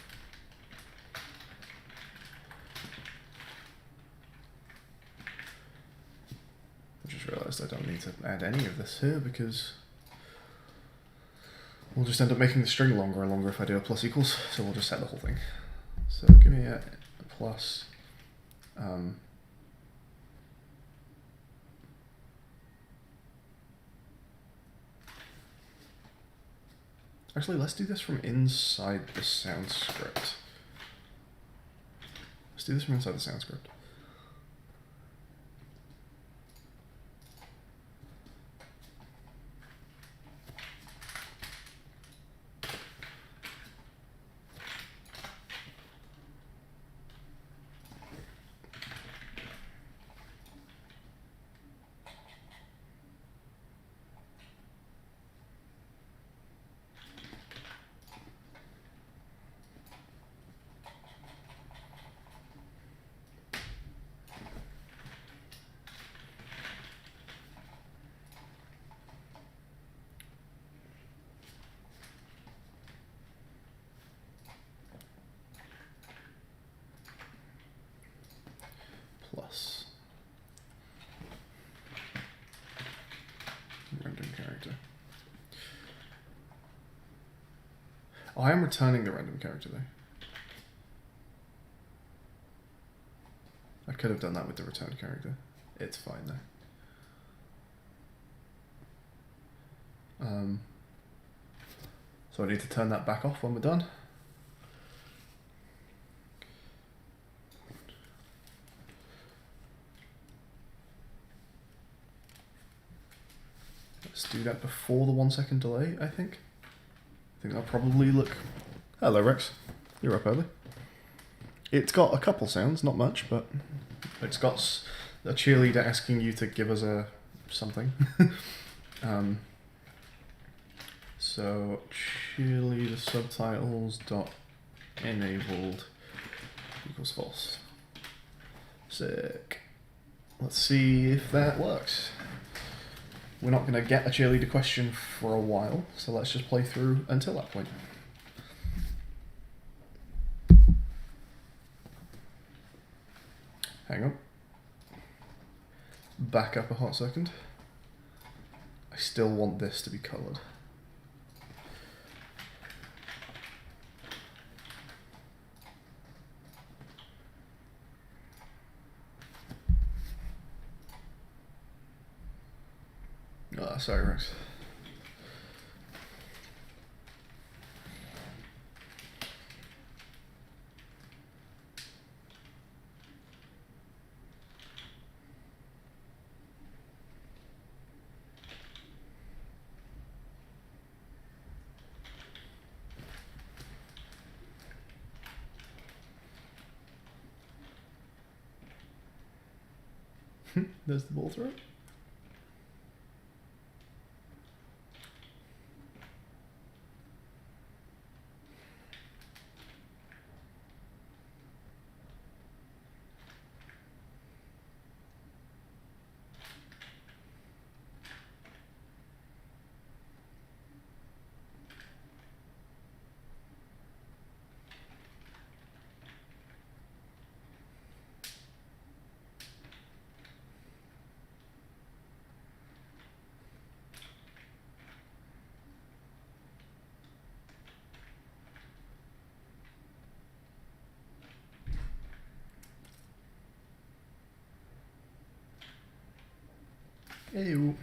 I just realized I don't need to add any of this here because we'll just end up making the string longer and longer if I do a plus equals, so we'll just set the whole thing. So give me a plus actually, let's do this from inside the sound script. Let's do this from inside the sound script. Plus random character. Oh, I am returning the random character though. I could have done that with the return character. It's fine though. So I need to turn that back off when we're done. Let's do that before the 1 second delay, I think. I think that'll probably look... Hello Rex, you're up early. It's got a couple sounds, not much, but it's got a cheerleader asking you to give us a something. So cheerleader subtitles dot enabled equals false. Sick. Let's see if that works. We're not going to get a cheerleader question for a while, so let's just play through until that point. Hang on. Back up a hot second. I still want this to be coloured. Sorry, Rex. There's the ball through. Ew.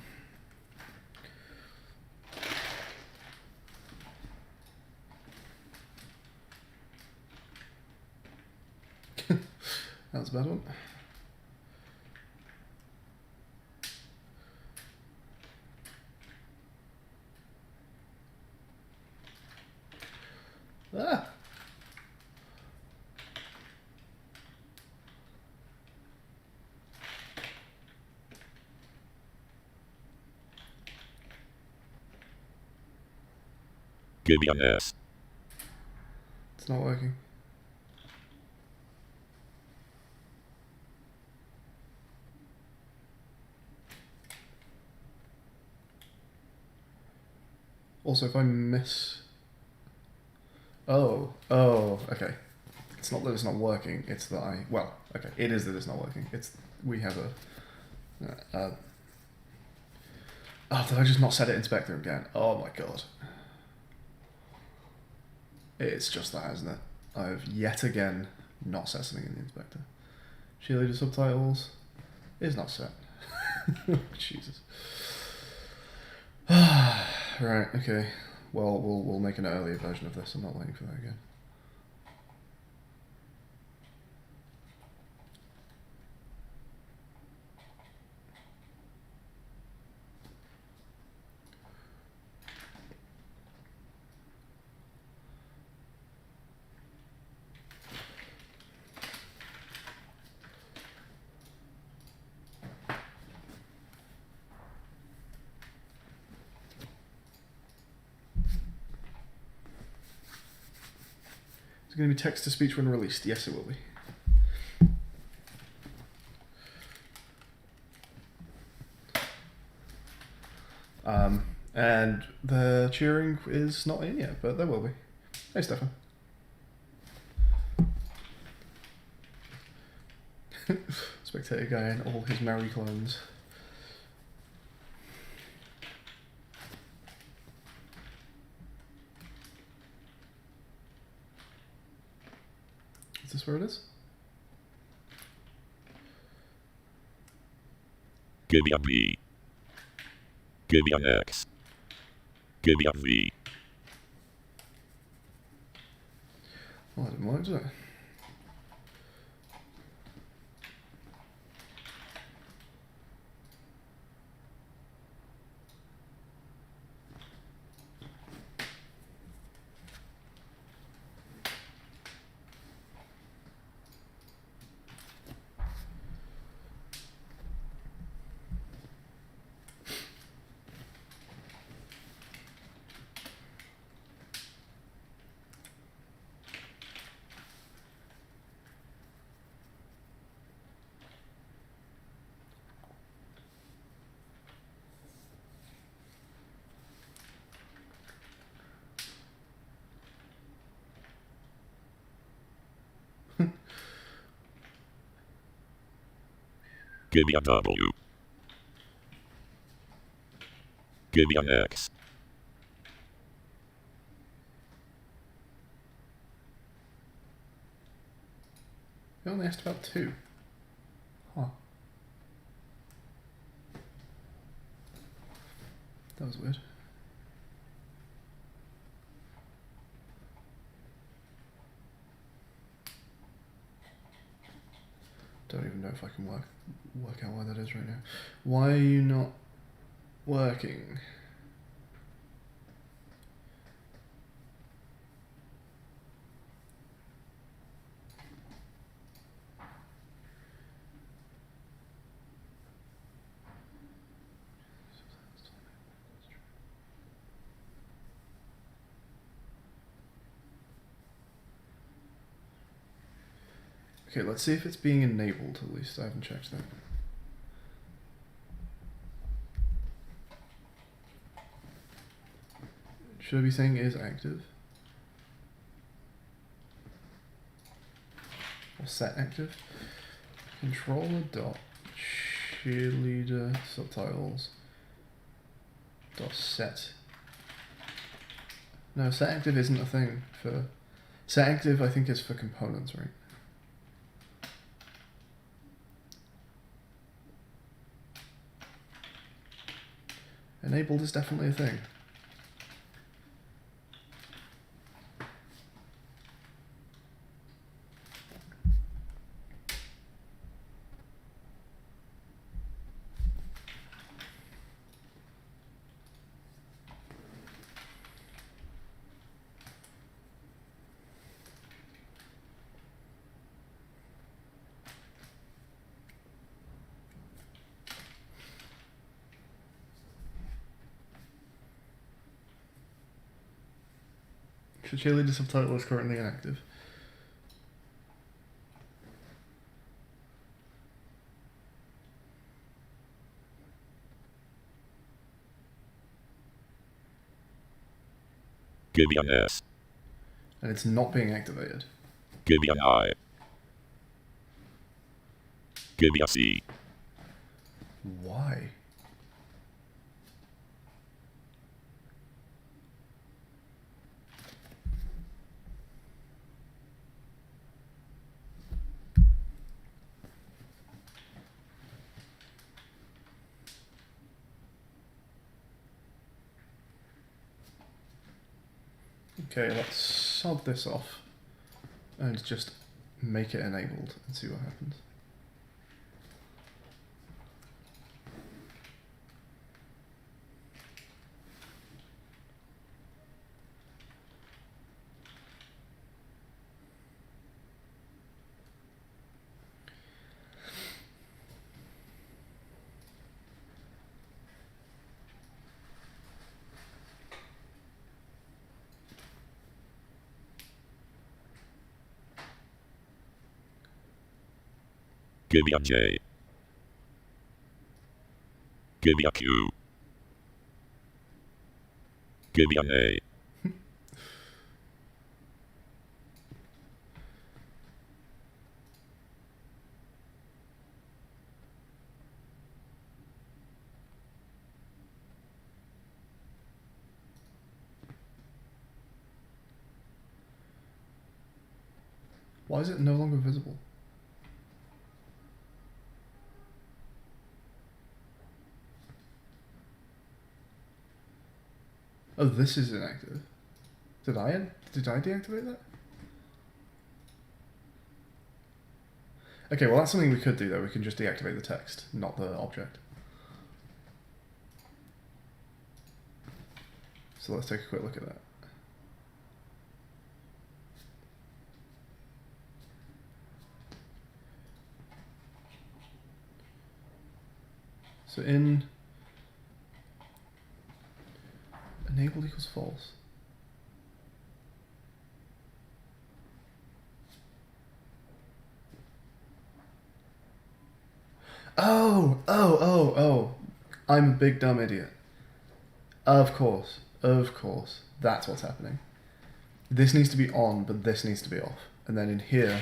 That was a bad one. Ah! Give me an S. It's not working. Also, if I miss... Oh, okay. It's not that it's not working, it's that I... Well, okay, it is that it's not working. It's... We have a... Oh, did I just not set it inspector again? Oh my god. It's just that, isn't it? I've yet again not set something in the inspector. Cheerleader subtitles is not set. Jesus. Right, okay. Well, we'll make an earlier version of this. I'm not waiting for that again. Is it going to be text to speech when released? Yes, it will be. And the cheering is not in yet, but there will be. Hey, Stefan. Spectator guy and all his merry clones. Is this where it is? Give me a B. Give me an X. Give me a V. Well, that didn't work, did it? Give me a W. Give me an X. You only asked about 2. Huh. That was weird. Don't even know if I can work out why that is right now. Why are you not working? Okay, let's see if it's being enabled at least. I haven't checked that. Should I be saying is active? Or set active? Controller dot cheerleader subtitles dot set. No, set active isn't a thing for set active. I think is for components, right? Enabled is definitely a thing. So Cheerleader subtitle is currently inactive. Give me an S. And it's not being activated. Give me an I. Give me a C. Why? Okay, let's sod this off and just make it enabled and see what happens. Give me a J. Give me a Q. Give me an A. Why is it no longer visible? Oh, this is inactive. Did I deactivate that? Okay, well that's something we could do though. We can just deactivate the text, not the object. So let's take a quick look at that. So in enabled equals false. Oh. I'm a big dumb idiot. Of course. That's what's happening. This needs to be on, but this needs to be off. And then in here,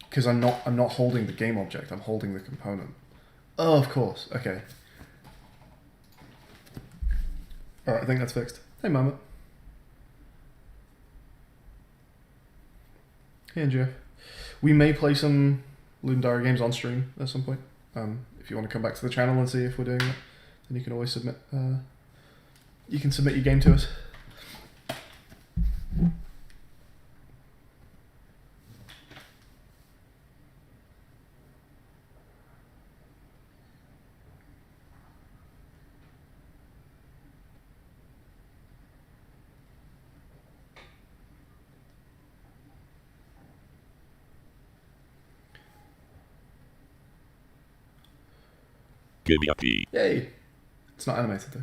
because I'm not holding the game object, I'm holding the component. Oh, of course. Okay. Alright, I think that's fixed. Hey, Mama. Hey, and Jeff. We may play some Ludum Dare games on stream at some point. If you want to come back to the channel and see if we're doing that, then you can always submit you can submit your game to us. Give me a P. Yay! It's not animated though.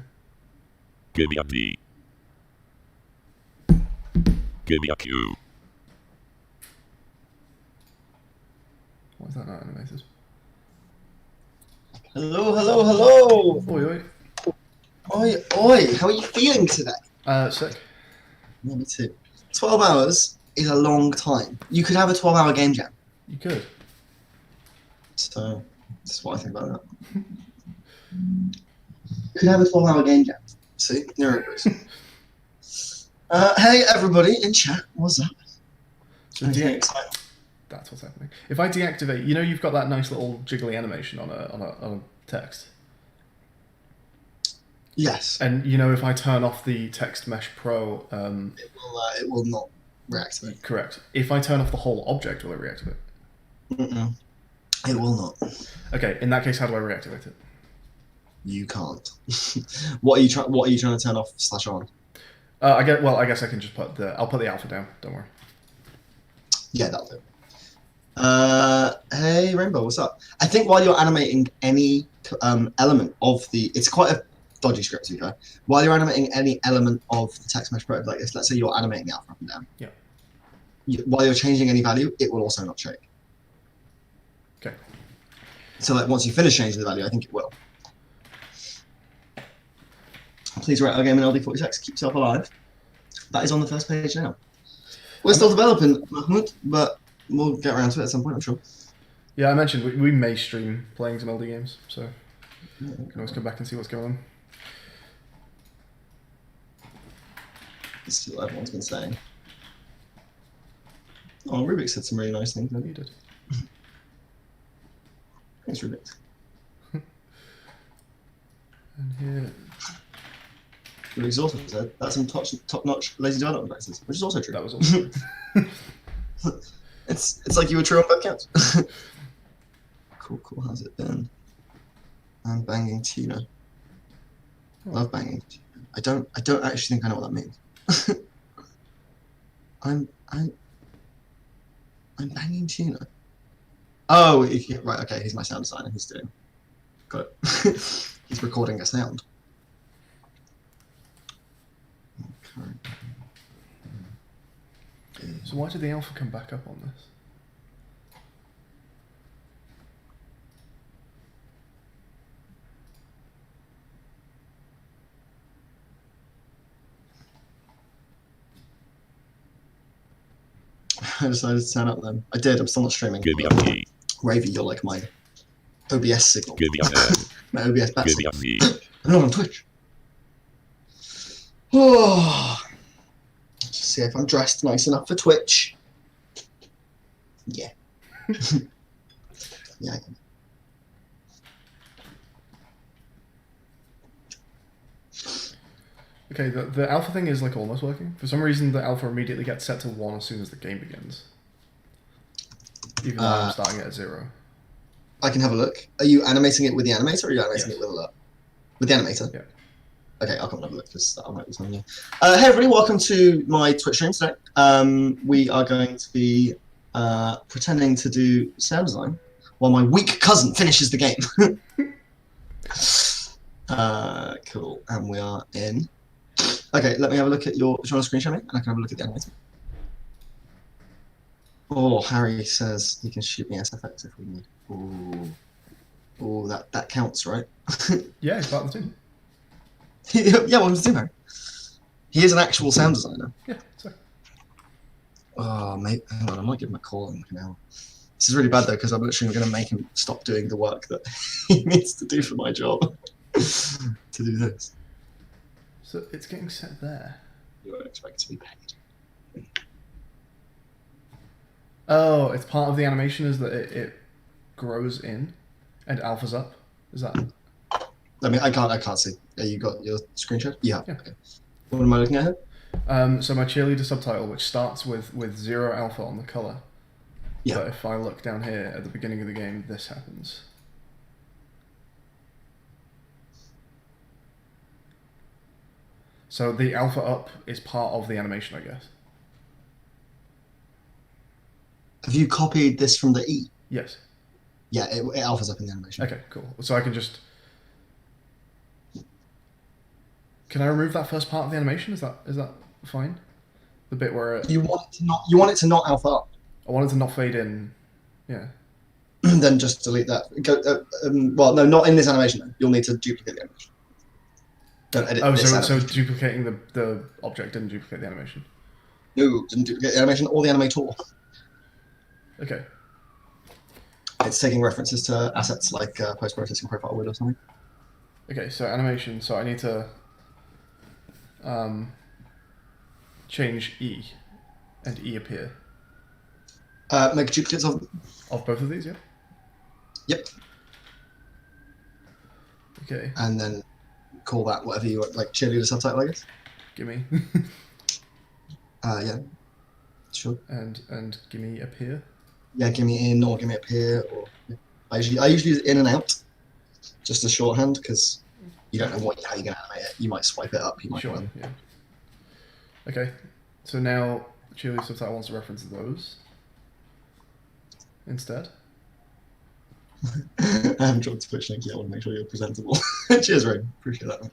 Give me a D. Give me a Q. Why is that not animated? Hello, hello, hello! Oi, oi. Oi, oi, how are you feeling today? Sick. Yeah, me too. 12 hours is a long time. You could have a 12-hour game jam. You could. So, that's what I think about that. You could have a 12-hour game jam. See? Niru agrees. Hey, everybody in chat, what's up? So Anything exciting? that's what's happening. If I deactivate, you know, you've got that nice little jiggly animation on a text, Yes. and you know, if I turn off the Text Mesh Pro, It will not reactivate. correct. If I turn off the whole object, will it reactivate? Mm-mm. It will not. Okay, in that case, how do I reactivate it? You can't. What are you trying to turn off / on? I guess I can just I'll put the alpha down. Don't worry. Yeah, that'll do. Hey Rainbow, what's up? I think while you're animating any element of it's quite a dodgy script, okay? While you're animating any element of the text mesh pro, like let's say you're animating the alpha up and down. Yeah. While you're changing any value, it will also not shake. Okay. So like once you finish changing the value, I think it will. Please rate our game in LD46. Keep yourself alive. That is on the first page now. We're still developing, Mahmoud, but we'll get around to it at some point, I'm sure. Yeah, I mentioned we may stream playing some LD games, so you can always come back and see what's going on. Let's see what everyone's been saying. Oh, Rubik said some really nice things. You did. Thanks, Rubik. And here, Rubik's also said that's some top-notch lazy development practices, which is also true. that was also true. It's like you were true on both counts. Cool. How's it been? I'm banging tuna. Love banging tuna. I don't actually think I know what that means. I'm banging tuna. Oh, right. Okay, he's my sound designer. He's doing. Got it. He's recording a sound. Okay. So why did the alpha come back up on this? I decided to turn up then. I did. I'm still not streaming. Give me a P. Ravy, you're like my OBS signal. Give me a N. My OBS bat Give me signal. a V. I'm not on Twitch. Oh. Let's see if I'm dressed nice enough for Twitch. Yeah. Yeah, I am. Okay, the alpha thing is like almost working. For some reason, the alpha immediately gets set to 1 as soon as the game begins. Even though I'm starting it at 0. I can have a look. Are you animating it with the animator or are you animating it with alert? With the animator? Yeah. Okay, I'll come and have a look because I might be telling you. Hey everybody, welcome to my Twitch stream today. We are going to be pretending to do sound design while my weak cousin finishes the game. Cool, and we are in. Okay, let me have a look at your. Do you want to screen share me? And I can have a look at the animator. Oh, Harry says he can shoot me SFX if we need. Ooh. Oh, that counts, right? Yeah, it's part of the team. Yeah, well, it's Harry. He is an actual sound designer. Yeah, so. Oh, mate, hang on, I might give him a call in like an hour. This is really bad though, because I'm literally going to make him stop doing the work that he needs to do for my job to do this. So it's getting set there. You won't expect to be paid. Oh, it's part of the animation is that it grows in and alphas up. Is that? I mean, I can't see. You got your screenshot? Yeah. Yeah. Okay. What am I looking at here? So my cheerleader subtitle, which starts with 0 alpha on the color. Yeah. But if I look down here at the beginning of the game, this happens. So the alpha up is part of the animation, I guess. Have you copied this from the E? Yes. Yeah, it alphas up in the animation. Okay, cool. So I can just... Can I remove that first part of the animation? Is that fine? The bit where You want it to not alpha up. I want it to not fade in. Yeah. Then just delete that. Well, no, not in this animation. Then. You'll need to duplicate the animation. Don't edit this so animation. duplicating the object didn't duplicate the animation. No, didn't duplicate the animation or the animator. Okay. It's taking references to assets like post-processing profile word or something. Okay, so animation. So I need to change E and E appear. Make duplicates of. Of both of these, yeah? Yep. Okay. And then call that whatever you want, like cheerleader subtitle, I guess. Gimme. Yeah. Sure. and gimme appear. Yeah, give me in or give me up here. Or yeah. I usually use in and out, just as shorthand because you don't know how you're gonna animate it. You might swipe it up. You might. Sure. Yeah. Okay. So now cheerleader subtitle wants to reference those instead. I haven't tried to push link yet. I want to make sure you're presentable. Cheers, Ray. Appreciate that.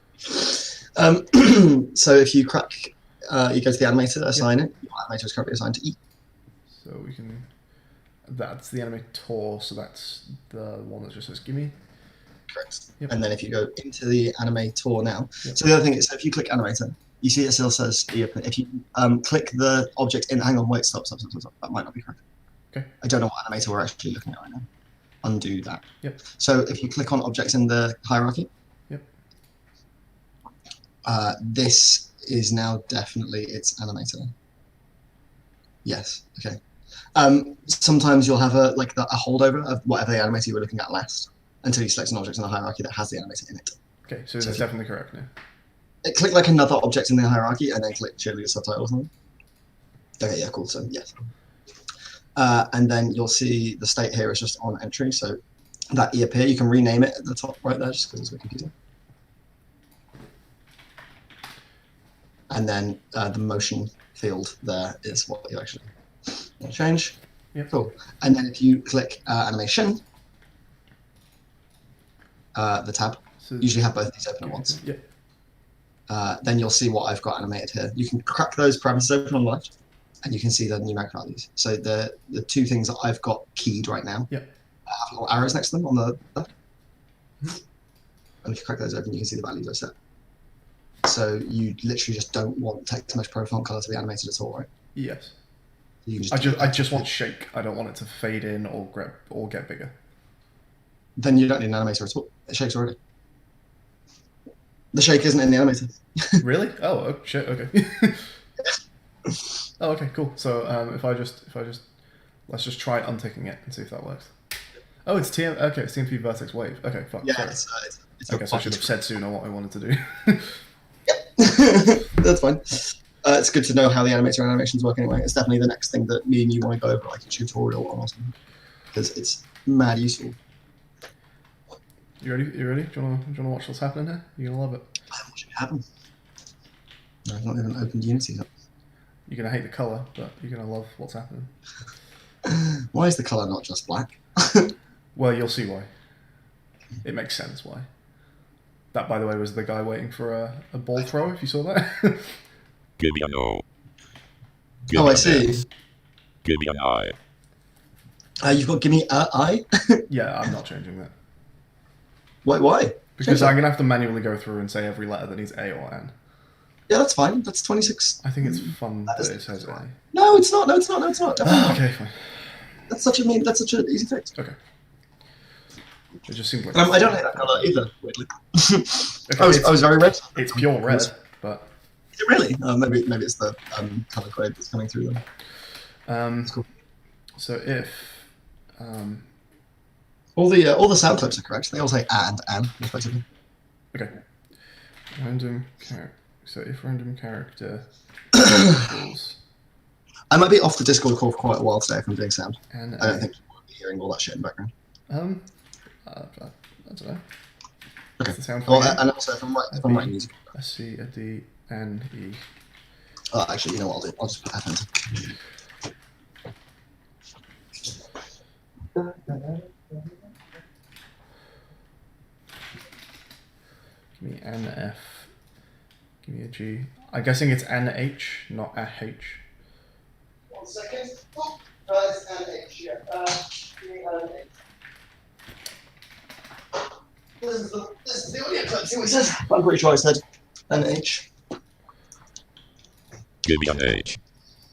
So if you crack, you go to the animator, assign it. Your animator is currently assigned to E. So we can. That's the animator. So that's the one that just says gimme. Correct. Yep. And then if you go into the animator now, Yep. so the other thing is, so if you click animator, you see it still says E. If you click the object in, hang on, wait, stop. That might not be correct. Okay. I don't know what animator we're actually looking at right now. Undo that. Yep. So if you click on objects in the hierarchy, Yep. This is now definitely its animator. Yes. Okay. Sometimes you'll have a holdover of whatever the animator you were looking at last until you select an object in the hierarchy that has the animator in it. Okay, so that's definitely correct now. Click like another object in the hierarchy and then click cheerleader subtitle or something. Okay, yeah, cool. So yes. And then you'll see the state here is just on entry. So that E appear, you can rename it at the top right there just because it's a bit confusing. And then the motion field there is what you actually want to change. Yep. Cool. And then if you click animation, the tab, So usually have both of these open at once. Yeah. Then you'll see what I've got animated here. You can crack those parameters open on the left, and you can see the numeric values. So the two things that I've got keyed right now Yep. have little arrows next to them on the left. And if you crack those open, you can see the values I set. So you literally just don't want text mesh profile color to be animated at all, right? Yes. You can I just want shake. I don't want it to fade in or get bigger. Then you don't need an animator at all. It shakes already. The shake isn't in the animator. Really? Oh shit. Okay. Oh, okay, cool. So if I just let's just try unticking it and see if that works. Oh, it's it's TMP vertex wave. Okay, fuck. Yeah, sorry. it's I guess I should have said sooner what I wanted to do. That's fine. It's good to know how the animator animations work anyway. It's definitely the next thing that me and you want to go over, like a tutorial on or something, because it's mad useful. You ready? You ready? Do you wanna watch what's happening here? You're gonna love it. I'm watching it happen. No, I've not even opened Unity yet. You're gonna hate the color, but you're gonna love what's happening. Why is the color not just black? Well, you'll see why. It makes sense why. That, by the way, was the guy waiting for a ball throw, if you saw that. Give me an O. Give Oh, me I an see. S. Give me an I. You've got gimme I? Yeah, I'm not changing that. Why? Because Change I'm going to have to manually go through and say every letter that needs A or N. Yeah, that's fine. That's 26. I think it's fun that is- it says A. No, it's not. No, it's not. No, it's not. Definitely not. Okay, fine. That's such an easy fix. Okay. It just seems like... I don't hate that color either, weirdly. Okay, I was very red. it's pure red, but... Is it really? Maybe it's the color grade that's coming through them. That's cool. So if... All the sound clips are correct. They all say and, respectively. Okay. Random character. So if random character equals I might be off the Discord call for quite a while today if I'm doing sound. NA. I don't think you will be hearing all that shit in the background. I don't know. Okay. What's the sound for Well, you? and also if I'm writing music. A C, a D, N, E. Oh, actually, you know what I'll do? I'll just put F enter. Give me NF. Give me a G. I'm guessing it's NH, not AH. 1 second. Oh, it's NH, yeah. Give me NH. This is the audio clip, see what it says? I'm pretty sure I said NH. Give me an H.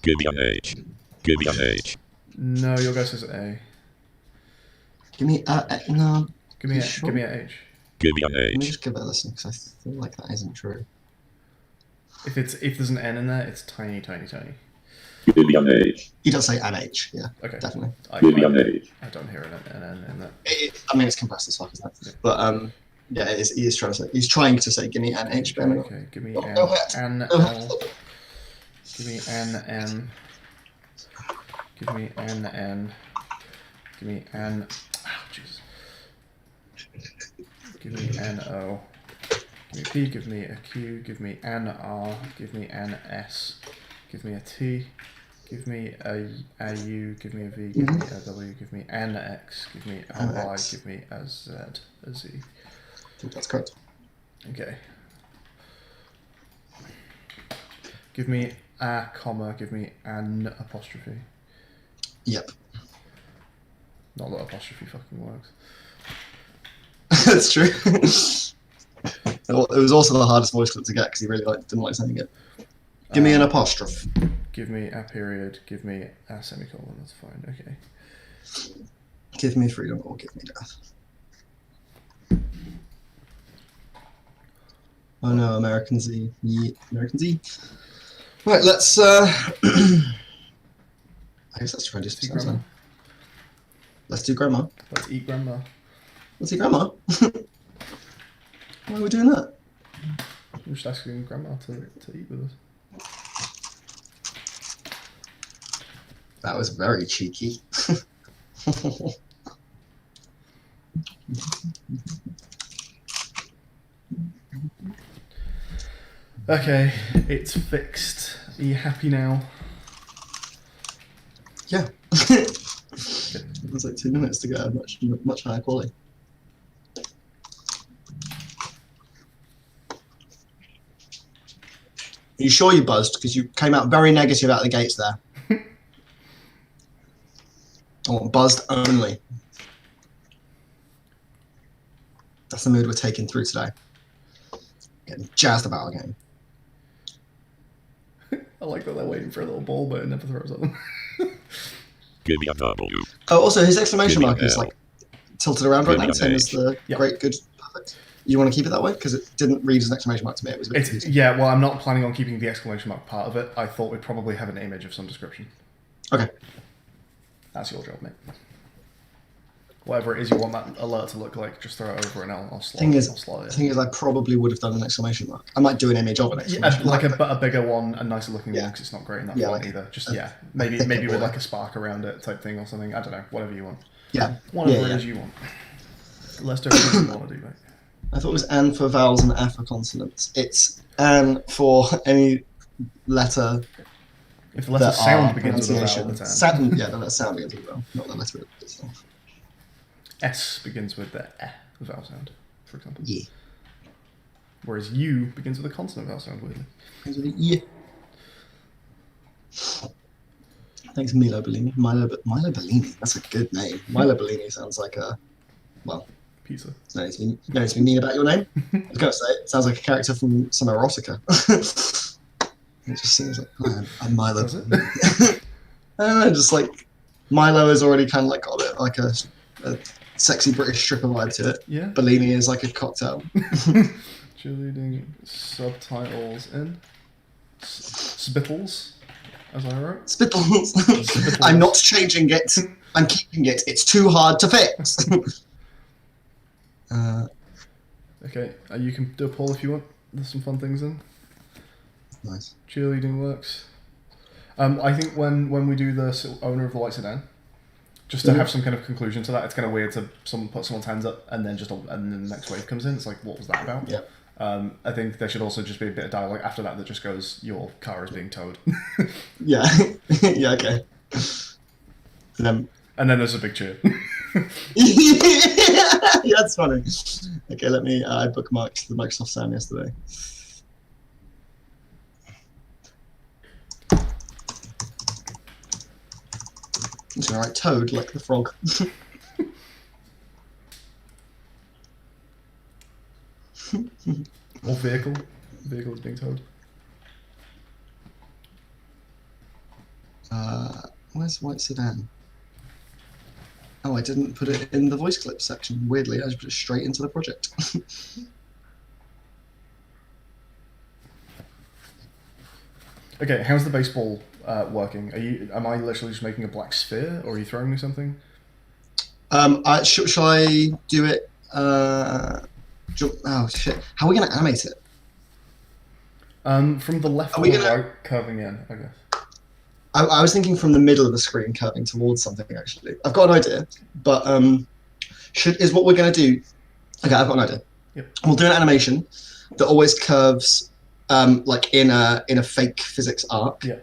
Give me an H. Give me an H. No, your guess is A. Give me no. Give me a, sure? give me a H. Give me an Let me H. just give it a listen because I feel like that isn't true. If there's an N in there, it's tiny, tiny, tiny. Give me an H. He does say NH, yeah, Okay. definitely. Give me an H. I don't hear an N in that. I mean, it's compressed as fuck, isn't it? Yeah. But yeah, he is trying to say. He's trying to say, give me NH. Okay, okay. Give me Oh, N, no hat. N, No L. hat. Give me N, N. Give me N, N. Give me N. Oh, Jesus. Give me N, O. Give me P, give me a Q, give me N, R, give me N, S. Give me a T. Give me a U, give me a V, give me a W, give me an X, give me a Y, NX. give me a Z, a Z. I think that's correct. Okay. Give me a comma, give me an apostrophe. Yep. Not that apostrophe fucking works. That's true. It was also the hardest voice clip to get because he really didn't like saying it. Give me an apostrophe. Give me a period, give me a semicolon, that's fine, okay. Give me freedom or give me death. Oh no, American Z. American Z. Right, let's I guess let's try and do Let's eat some sounds grandma. now. Let's do grandma. Let's eat grandma. Let's see grandma. Why are we doing that? I'm just asking grandma to eat with us. That was very cheeky. Okay, it's fixed. Are you happy now? Yeah. It was like 2 minutes to get a much higher quality. Are you sure you buzzed? Because you came out very negative out of the gates there. I want buzzed only. That's the mood we're taking through today. Getting jazzed about our game. I like that they're waiting for a little ball, but it never throws at them. Give me a W. Oh, also his exclamation Give me mark an is L. like tilted around right Give me now, an same as H. the Yep. great, good, perfect. You want to keep it that way? Because it didn't read as an exclamation mark to me. It was a bit It's, confusing. yeah, well, I'm not planning on keeping the exclamation mark part of it. I thought we'd probably have an image of some description. Okay. That's your job, mate. Whatever it is you want that alert to look like, just throw it over and I'll slot Thing it. is, I'll slot The it. thing is, I probably would have done an exclamation mark. I might do an image of an Yeah, exclamation like mark. a bigger one, a nicer looking Yeah. one, because it's not great in that Yeah, font like either. Just, a- yeah, maybe thicker with border. like a spark around it type thing or something. I don't know, whatever you want. Yeah. Whatever Yeah, it is you want. Let's do whatever you want to do, mate. I thought it was N for vowels and F for consonants. It's N for any letter If the letter that sound are begins with a vowel, pronunciation. it's N. Sound, yeah, the letter sound begins with a vowel, not the letter itself. S begins with the the vowel sound, for example. Yeah. Whereas U begins with a consonant vowel sound, weirdly. Begins with a yeah. Thanks, Milo Bellini. Milo Bellini. That's a good name. Milo Bellini sounds like a, well, Pizza. no need to be mean about your name. I was going to say, it sounds like a character from some erotica. It just seems like, oh, I'm Milo. Does it? I don't know, just like, Milo has already kind of like got it, like a sexy British stripper vibe to it. Yeah. Bellini is like a cocktail. Cheerleading subtitles in Spittles, as I wrote. Spittles. Spittles. I'm not changing it. I'm keeping it. It's too hard to fix. Okay, you can do a poll if you want. There's some fun things in. Nice. Cheerleading works. I think when we do the owner of the white sedan, just to have some kind of conclusion to that, it's kind of weird to put someone's hands up and then and then the next wave comes in. It's like, what was that about? Yeah. I think there should also just be a bit of dialogue after that just goes, your car is being towed. Yeah. Yeah. Okay. And then there's a big cheer. Yeah, that's funny. Okay, let me. I bookmarked the Microsoft sound yesterday. It's alright, Toad like the frog. Or vehicle. Vehicle is being towed. Where's white sedan? Oh, I didn't put it in the voice clip section. Weirdly, I just put it straight into the project. Okay, how's the baseball working? Am I literally just making a black sphere, or are you throwing me something? Shall I do it? Oh shit! How are we gonna animate it? From the left Are or we the gonna- right, curving in, I guess. I was thinking from the middle of the screen curving towards something. Actually, I've got an idea, but is what we're gonna do? Okay, I've got an idea. Yep. We'll do an animation that always curves, like in a fake physics arc. Yeah.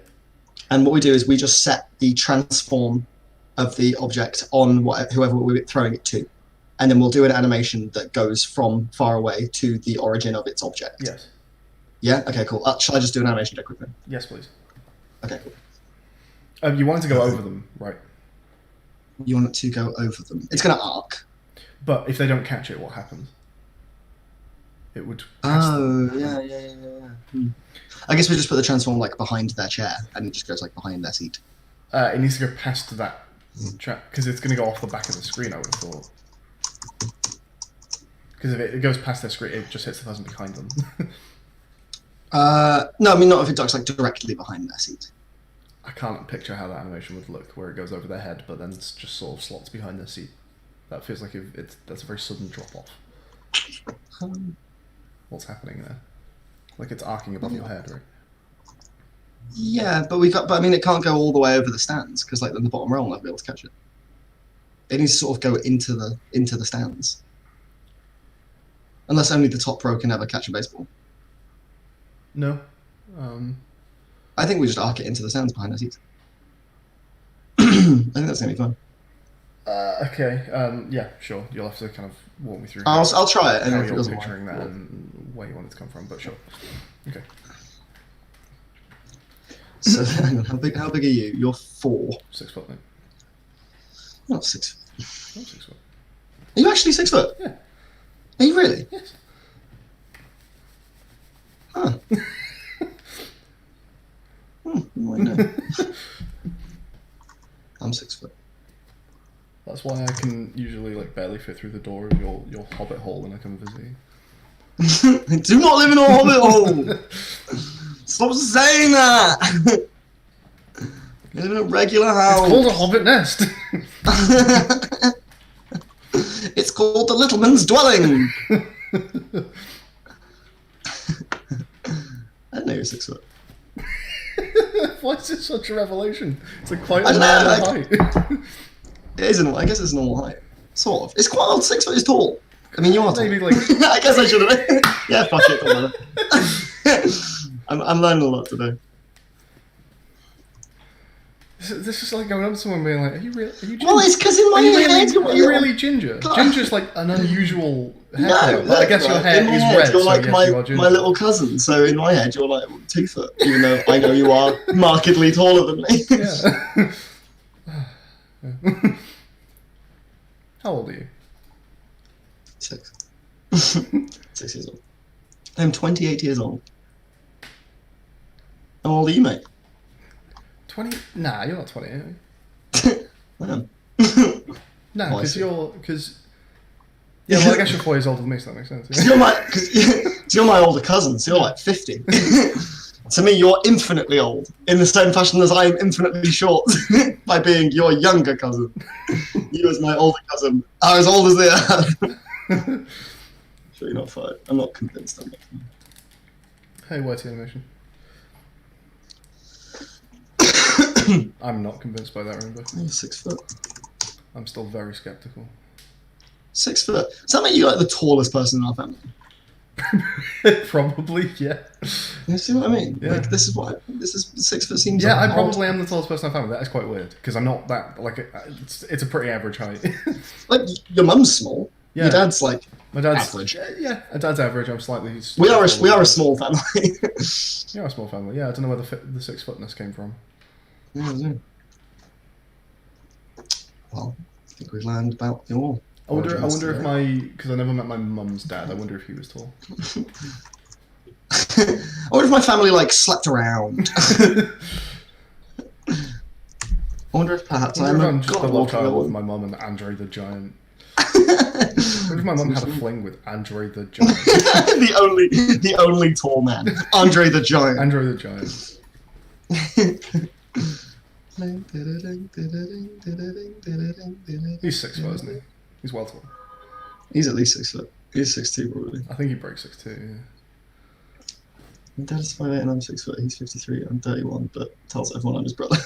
And what we do is we just set the transform of the object on whoever we're throwing it to, and then we'll do an animation that goes from far away to the origin of its object. Yes. Yeah. Okay. Cool. Shall I just do an animation deck quickly? Yes, please. Okay. Cool. You wanted to go over them, right? You want it to go over them. It's gonna arc. But if they don't catch it, what happens? It would. Pass them. Oh, yeah. I guess we just put the transform like behind their chair, and it just goes like behind their seat. It needs to go past that track because it's going to go off the back of the screen. I would have thought. Because if it goes past their screen, it just hits the person behind them. No, I mean not if it ducks like directly behind their seat. I can't picture how that animation would look, where it goes over their head, but then it's just sort of slots behind their seat. That feels like that's a very sudden drop off. What's happening there? Like it's arcing above your head, right? Yeah, but I mean, it can't go all the way over the stands because, like, then the bottom row will never be able to catch it. It needs to sort of go into the stands, unless only the top row can ever catch a baseball. No. I think we just arc it into the stands behind our seats. I think that's gonna be fun. Okay. Yeah. Sure. You'll have to kind of walk me through. I'll try it. And how if it you're doesn't picturing work, that and where you want it to come from, but sure. Okay. So hang on, how big are you? You're 4. 6 foot, mate. Not 6. I'm 6 foot. Are you actually 6 foot? Yeah. Are you really? Yes. Huh. I know. I'm 6 foot. That's why I can usually like barely fit through the door of your hobbit hole when I come visit you. Do not live in a hobbit hole! Stop saying that! You live in a regular house. It's called a hobbit nest. It's called the Littleman's Dwelling. I didn't know you were 6 foot. Why is it such a revelation? It's like quite I a don't know, normal height. It isn't. I guess it's normal height. Sort of. It's quite old. 6 foot is tall. I mean, you are tall. Maybe like I guess I should have. Yeah, fuck it. Don't matter. I'm learning a lot today. this is like going up to someone being like, "Are you really? Are you ginger? Well, it's because in my Are you head, really, are you really ginger? Ginger's like an unusual hair color. No, I guess your right. hair In my is head, red, You're so like yes, my, you are ginger. my little cousin, so in my head you're like 2 foot, even though I know you are markedly taller than me. Yeah. How old are you? 6. 6 years old. I'm 28 years old. How old are you, mate? 20? Nah, you're not 20, are you? I am. Nah, Oh, I because see. because... Yeah, well, I guess you're 4 years older than me, so that makes sense. Cause you're my older cousin, so you're like 50. To me, you're infinitely old, in the same fashion as I am infinitely short, by being your younger cousin. You as my older cousin are as old as they are. Sure, you're not fired. I'm not convinced. I'm not. Hey, YT animation. I'm not convinced by that, remember? You're 6 foot. I'm still very skeptical. 6 foot. Does that make you like the tallest person in our family? Probably, yeah. You see what I mean? Yeah. Like this is 6 foot seems. Yeah, like I probably am the tallest person in our family. That is quite weird because I'm not that like it's a pretty average height. Like your mum's small. Yeah. Your dad's like My dad's average. Yeah, my dad's average. I'm slightly. We are a small family. We are a small family. Yeah, I don't know where the 6 footness came from. Yeah, I do. Well, I think we've learned about your. I wonder if today. because I never met my mum's dad. I wonder if he was tall. I wonder if my family like slept around. I wonder if perhaps I wonder if I'm I'm just a love child with my mum and Andre the Giant. I wonder if my mum had a fling with Andre the Giant. the only tall man, Andre the Giant. Andre the Giant. He's 6 foot, isn't he? He's well tall. He's at least 6 foot. He's 6'2" probably. I think he breaks 6'2", yeah. My dad's 5'8" and I'm 6 foot. He's 53. I'm 31, but tells everyone I'm his brother.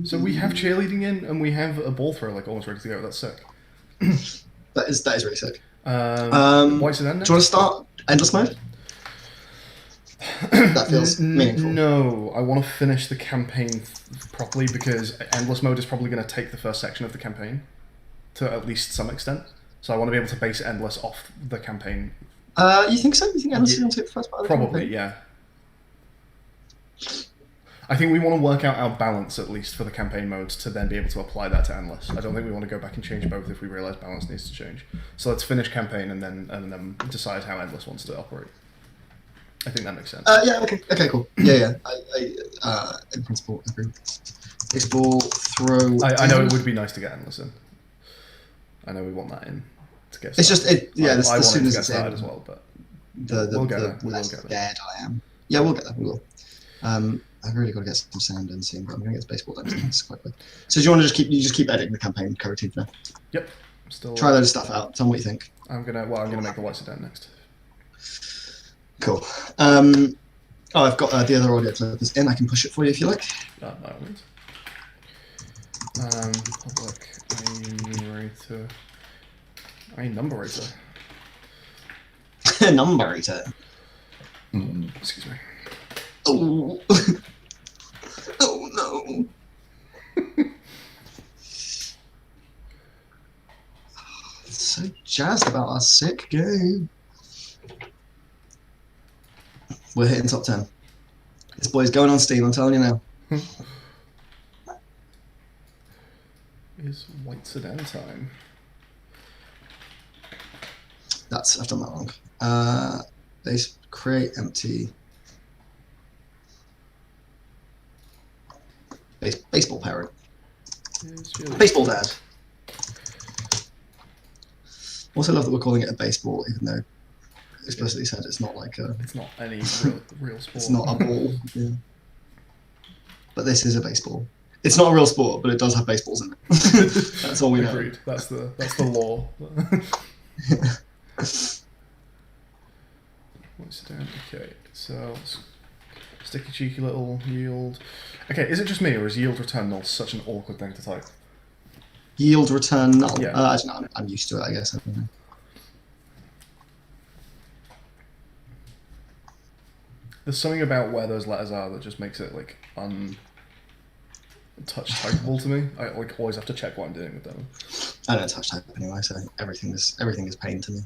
So we have cheerleading in, and we have a ball throw like almost ready to go. That's sick. That is really sick. White sedan next? Do you want to start endless mode? That feels meaningful. No, I want to finish the campaign properly because endless mode is probably going to take the first section of the campaign to at least some extent. So I want to be able to base endless off the campaign. You think so? You think endless is going to take the first part of the Probably, campaign? yeah. I think we want to work out our balance at least for the campaign modes to then be able to apply that to endless. I don't think we want to go back and change both if we realise balance needs to change. So let's finish campaign and then decide how endless wants to operate. I think that makes sense. Yeah. Okay. Cool. Yeah. I in principle agree. Baseball throw. I know it would be nice to get endless in. I know we want that in to get started. It's just it. Yeah. I As want it soon to as get it's started in, as well, but we'll get there. We will less get there. scared I am. Yeah, we'll get there. We will. I've really got to get some sound in soon, but I'm going to get the baseball done quite quick. So do you want to just keep editing the campaign code now? Yep. Still. Try a load of stuff out. Tell me what you think. I'm gonna make the white sedan next. Cool. I've got the other audio clip is in. I can push it for you if you like. By all means. Public enumerator. Numberator. Numberator. Excuse me. Oh. Oh no. So jazzed about our sick game. We're hitting top 10. This boy's going on Steam, I'm telling you now. Is white sedan time. I've done that wrong. Base create empty. Baseball parent. Baseball dad. Also love that we're calling it a baseball, even though explicitly said it's not like a. It's not any real sport. It's not a ball. Yeah. But this is a baseball. It's not a real sport, but it does have baseballs in it. That's all we know. Agreed. That's the law. What's it down? Okay, so sticky cheeky little yield. Okay, is it just me or is yield return null such an awkward thing to type? Yield return null. Yeah. I don't know. I'm used to it, I guess. I don't know. There's something about where those letters are that just makes it like touch typeable to me. I like always have to check what I'm doing with them. I don't touch type anyway, so everything is pain to me.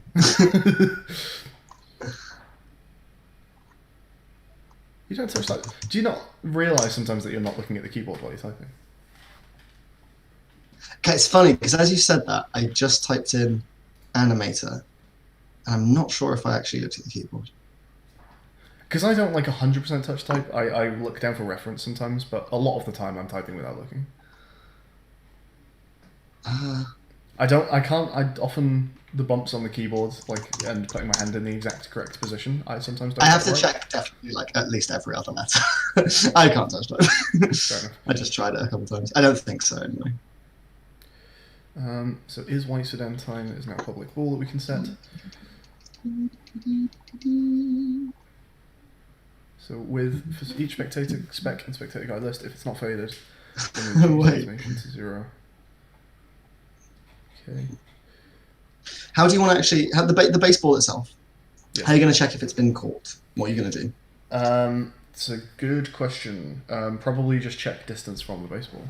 You don't touch type. Do you not realise sometimes that you're not looking at the keyboard while you're typing? Okay, it's funny because as you said that, I just typed in animator, and I'm not sure if I actually looked at the keyboard. Because I don't like 100% touch type. I look down for reference sometimes, but a lot of the time I'm typing without looking. I often the bumps on the keyboard, like, and putting my hand in the exact correct position, I sometimes don't. I have to check definitely like at least every other letter. I can't touch that. Fair enough. I just tried it a couple times. I don't think so anyway. So is white sedan time is now a public ball that we can set. So with for each spectator spec and spectator guide list, if it's not faded, then we change the Wait. animation to 0. Okay. How do you want to actually have the baseball itself? Yeah. How are you going to check if it's been caught? What are you going to do? It's a good question. Probably just check distance from the baseball.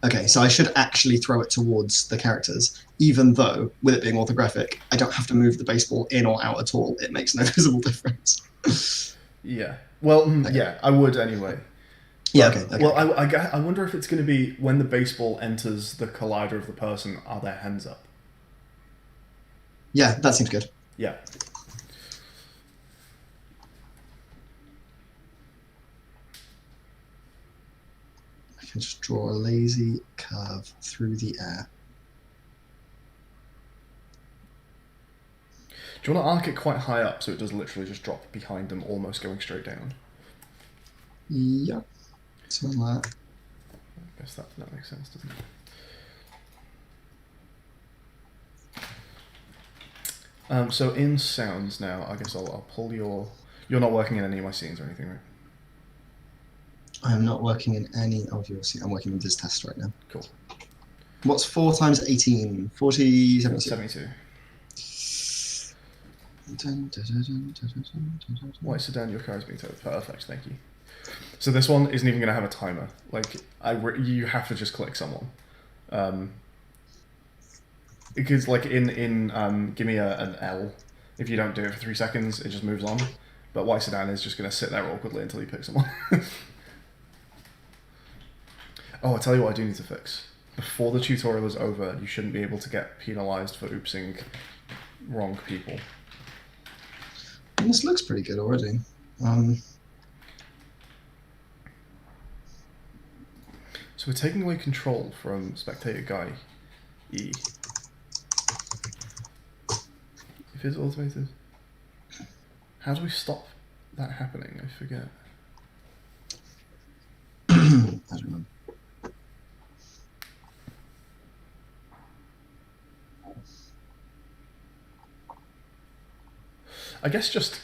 Okay, so I should actually throw it towards the characters, even though, with it being orthographic, I don't have to move the baseball in or out at all. It makes no visible difference. Yeah. Well, Okay. yeah, I would anyway. Yeah, okay. Well, I wonder if it's going to be when the baseball enters the collider of the person, are their hands up? Yeah, that seems good. Yeah. I can just draw a lazy curve through the air. Do you want to arc it quite high up so it does literally just drop behind them, almost going straight down? Yeah, something like that. I guess that makes sense, doesn't it? So in sounds now, I guess I'll pull your... You're not working in any of my scenes or anything, right? I am not working in any of your scenes. I'm working with this test right now. Cool. What's 4 times 18? 40, 72. 72. White sedan, your car is being towed. Perfect, thank you. So this one isn't even going to have a timer. Like, you have to just click someone. Because, like, give me an L. If you don't do it for 3 seconds, it just moves on. But white sedan is just going to sit there awkwardly until you pick someone. Oh, I'll tell you what I do need to fix. Before the tutorial is over, you shouldn't be able to get penalised for oopsing wrong people. This looks pretty good already. So we're taking away control from spectator guy E. If it's automated, how do we stop that happening? I forget. I don't know. I guess just...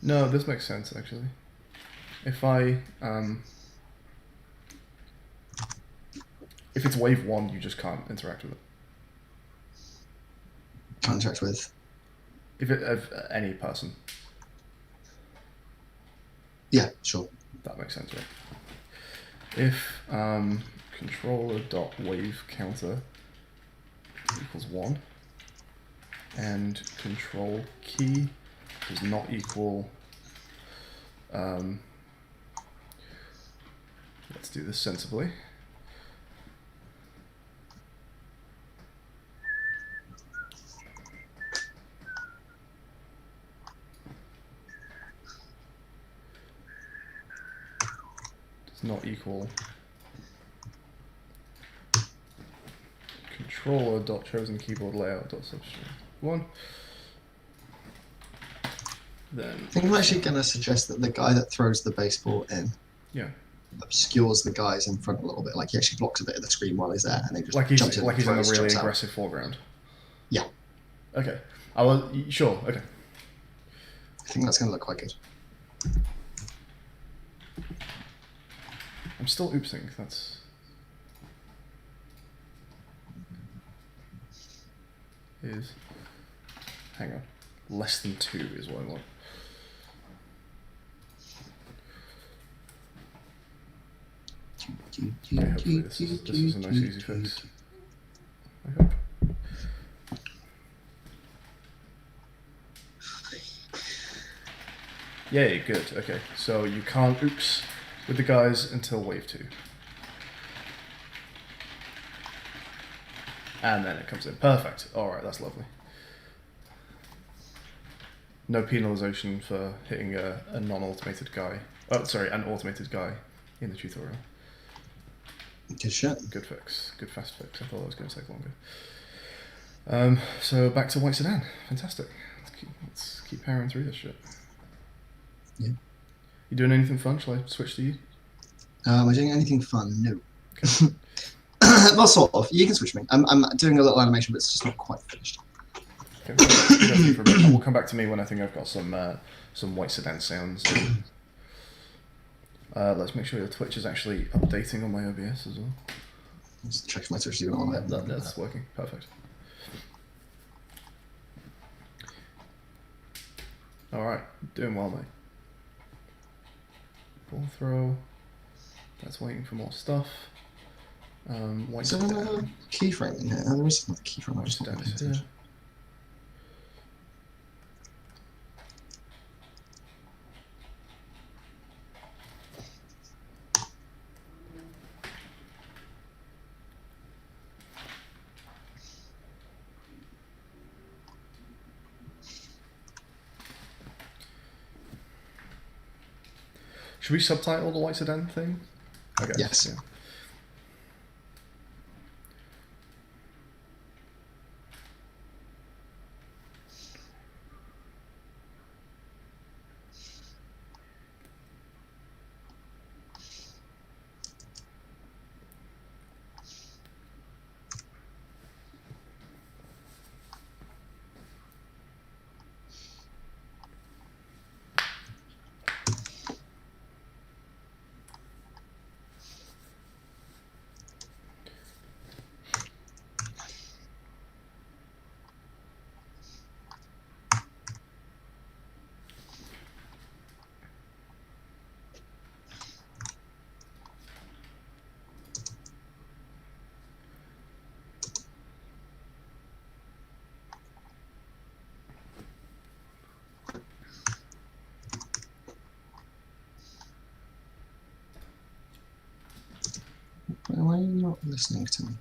No, this makes sense actually. If I... If it's wave 1, you just can't interact with it. Can't interact with. Of any person. Yeah, sure. That makes sense, right? If controller.wave counter equals 1 and control key does not equal let's do this sensibly. Does not equal controller.chosen keyboard layout.substring 1. Then I think I'm actually going to suggest that the guy that throws the baseball in obscures the guys in front a little bit. Like he actually blocks a bit of the screen while he's there, and then just jumps in. Like he's in a throws, really jumps out. aggressive foreground. Yeah. Okay. Sure. Okay. I think that's going to look quite good. I'm still oopsing. That's... Hang on. Less than 2 is what I want. Okay, hopefully this is a nice easy fix. I hope. Yay, good. Okay, so you can't oops with the guys until wave 2. And then it comes in. Perfect. Alright, that's lovely. No penalization for hitting a non-automated guy. Oh, sorry, an automated guy in the tutorial. Good shit. Good fix. Good fast fix. I thought that was going to take longer. So back to white sedan. Fantastic. Let's keep powering through this shit. Yeah. You doing anything fun? Shall I switch to you? Am I doing anything fun? No. Well, sort of. You can switch me. I'm doing a little animation, but it's just not quite finished. Okay, we'll go through for a bit. We'll come back to me when I think I've got some white sedan sounds. Let's make sure your Twitch is actually updating on my OBS as well. Just check my Twitch even on there. That's working. Perfect. All right, doing well, mate. Ball throw. That's waiting for more stuff. White Is there another keyframe in here? Oh, there is another keyframe. I just sedan not is here. Should we subtitle the white sedan thing? I guess. Yes. Yeah. Why are you not listening to me?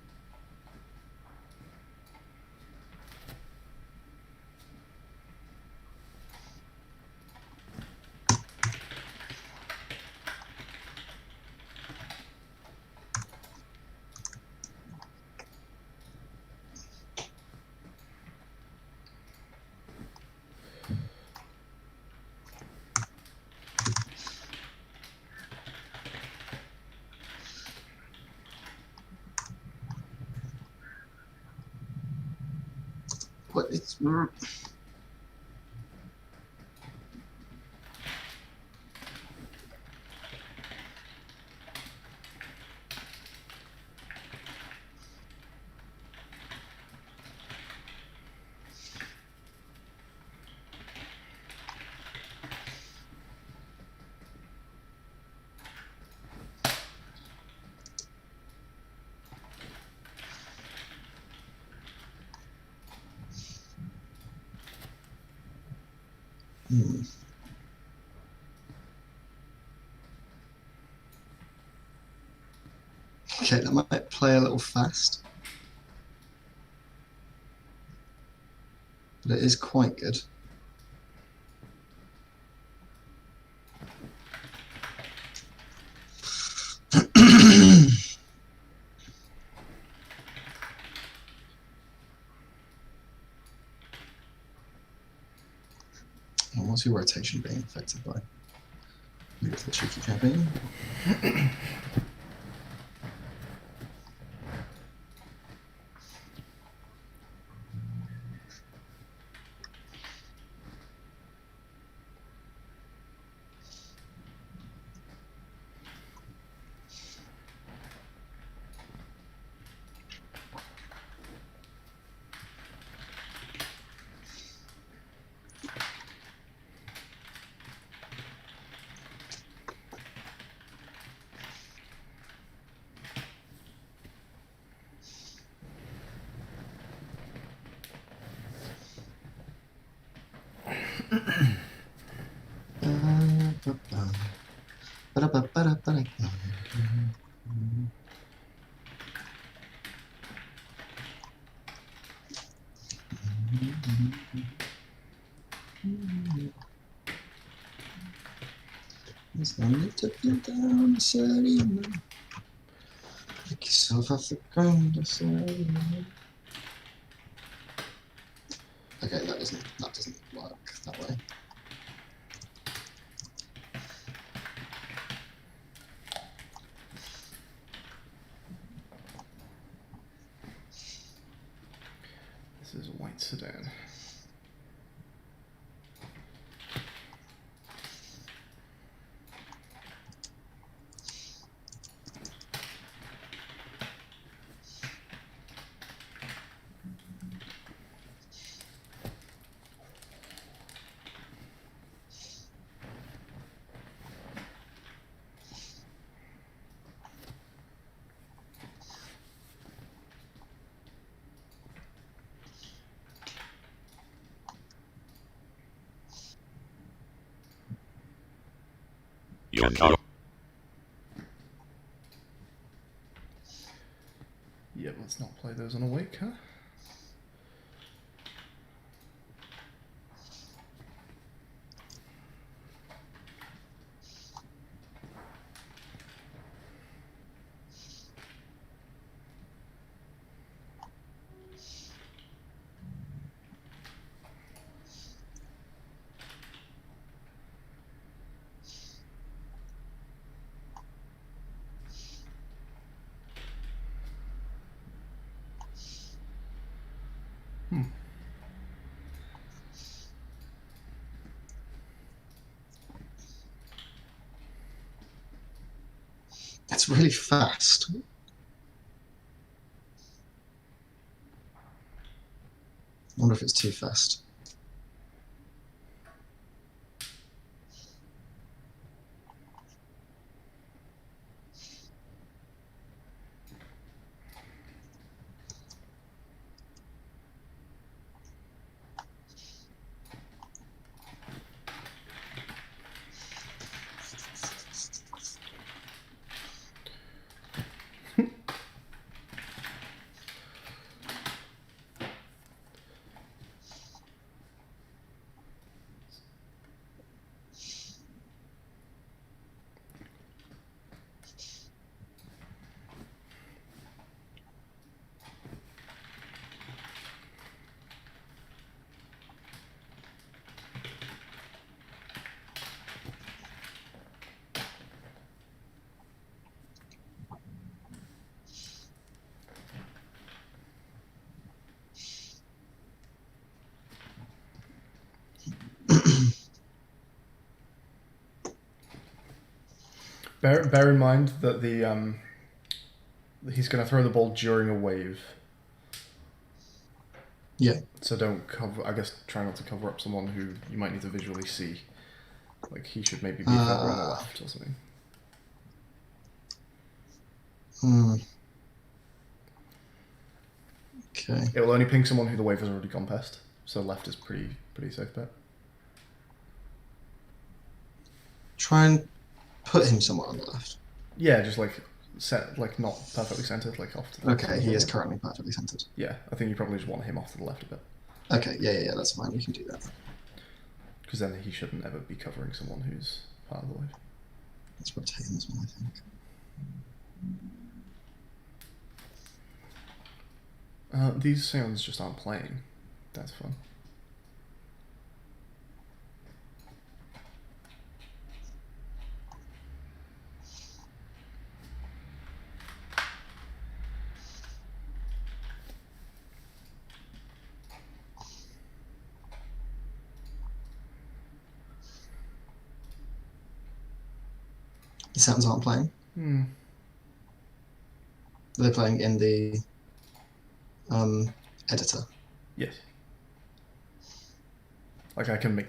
What? It's. Okay, that might play a little fast. But it is quite good. And what's your rotation being affected by? Maybe it's the cheeky cabin. It's only took you down, said you pick yourself off the ground, I said. Okay, that doesn't work that way. This is a white sedan. Your car. Yep, let's not play those on Awake, huh? It's really fast. I wonder if it's too fast. Bear in mind that he's going to throw the ball during a wave. Yeah. So don't cover. I guess try not to cover up someone who you might need to visually see. Like he should maybe be further on the left or something. Okay. It will only ping someone who the wave has already gone past. So left is pretty safe bet. Try and put him somewhere on the left. Yeah, just like set like not perfectly centered, like off to the left. Okay, he is currently perfectly centered. Yeah, I think you probably just want him off to the left a bit. Okay, yeah, that's fine. We can do that. Because then he shouldn't ever be covering someone who's part of the wave. Let's rotate him as well, I think. These sounds just aren't playing. That's fun. The sounds aren't playing. They're playing in the editor. Yes. Like I can make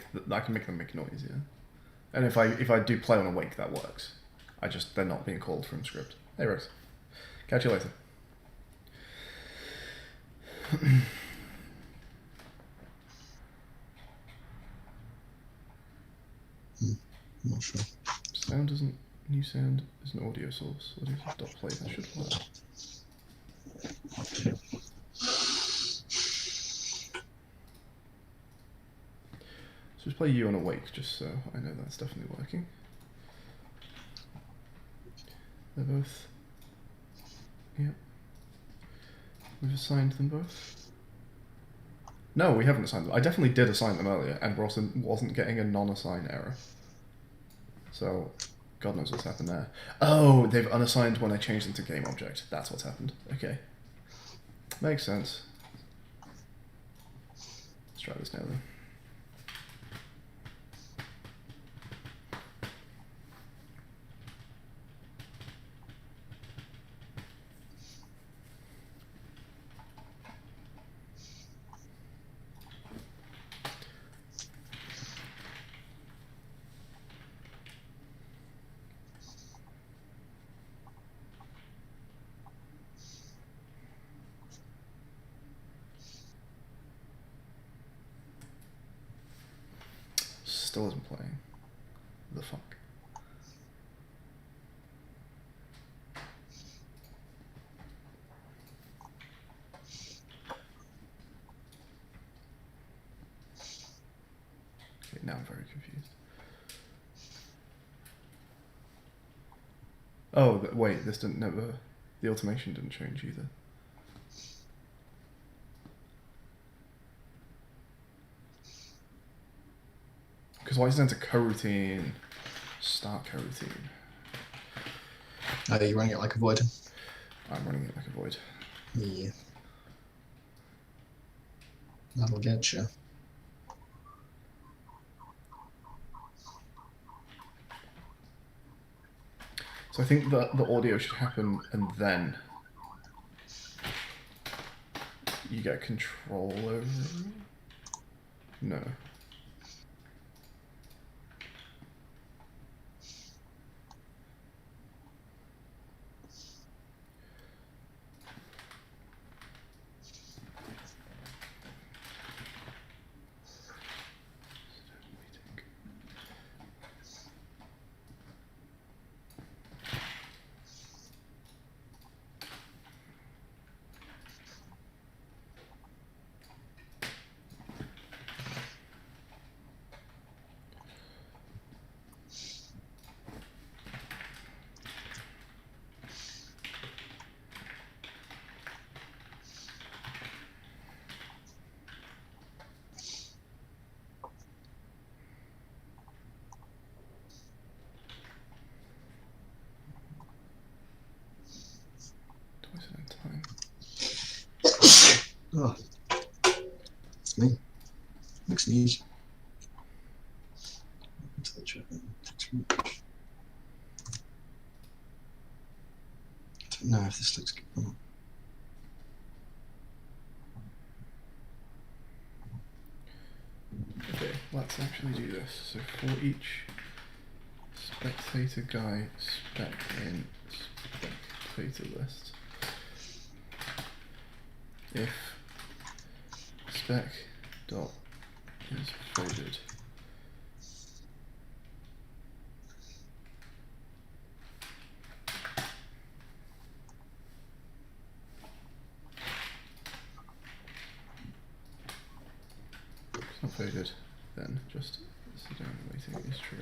them make noise, yeah. And if I do play on Awake, that works. They're not being called from script. Hey Rose, catch you later. I'm not sure. Sound isn't new sound is an audio source. Audio source dot play. That should work. So just play you on Awake, just so I know that's definitely working. They're both. Yeah. We've assigned them both. No, we haven't assigned them. I definitely did assign them earlier, and wasn't getting a non-assign error. So, God knows what's happened there. Oh, they've unassigned when I changed them to game object. That's what's happened. Okay. Makes sense. try this now then. Still isn't playing. The fuck? Okay, now I'm very confused. Oh, wait, this didn't never... The automation didn't change either. Because why isn't it a coroutine? Start coroutine. Are you running it like a void? I'm running it like a void. Yeah. That'll get you. So I think that the audio should happen and then you get control over it? No. Twice at a time. Oh, it's me. Looks neat. I don't know if this looks good or not. Okay, let's actually do this. So for each spectator guy spec in spectator list, if spec dot is faded, it's not faded, then just sedan waiting is true.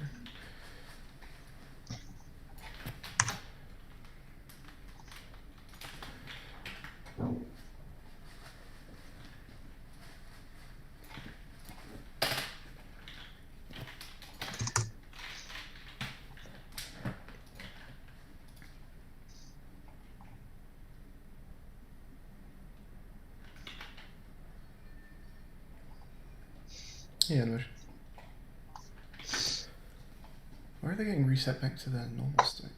Yeah, no. Why are they getting reset back to their normal state?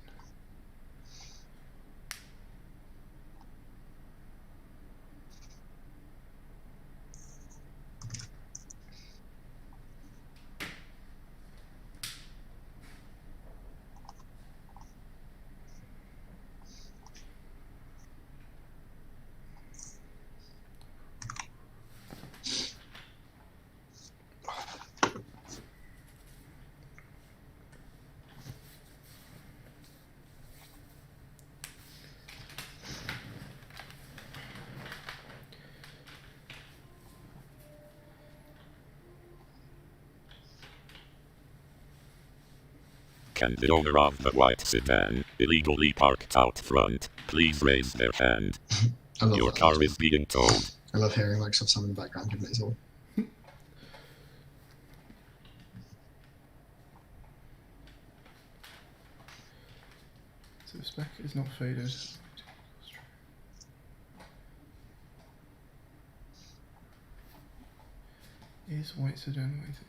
Can the owner of the white sedan, illegally parked out front, please raise their hand? I love Your that. car is being towed. I love hearing like someone in the background giving it all. So the spec is not faded. is white sedan waiting?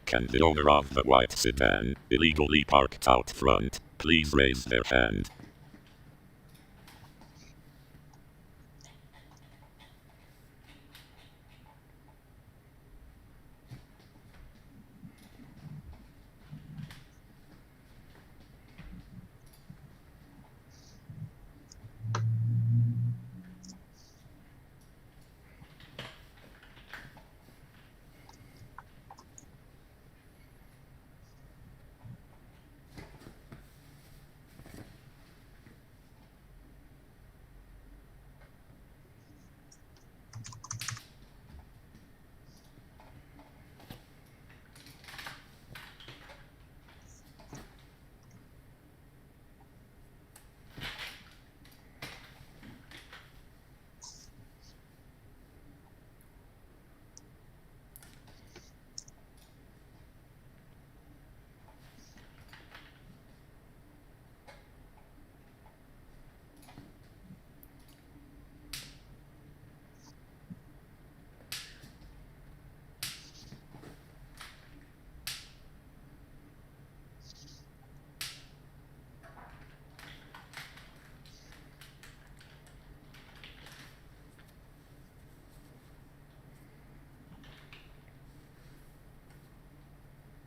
Can the owner of the white sedan, illegally parked out front, please raise their hand?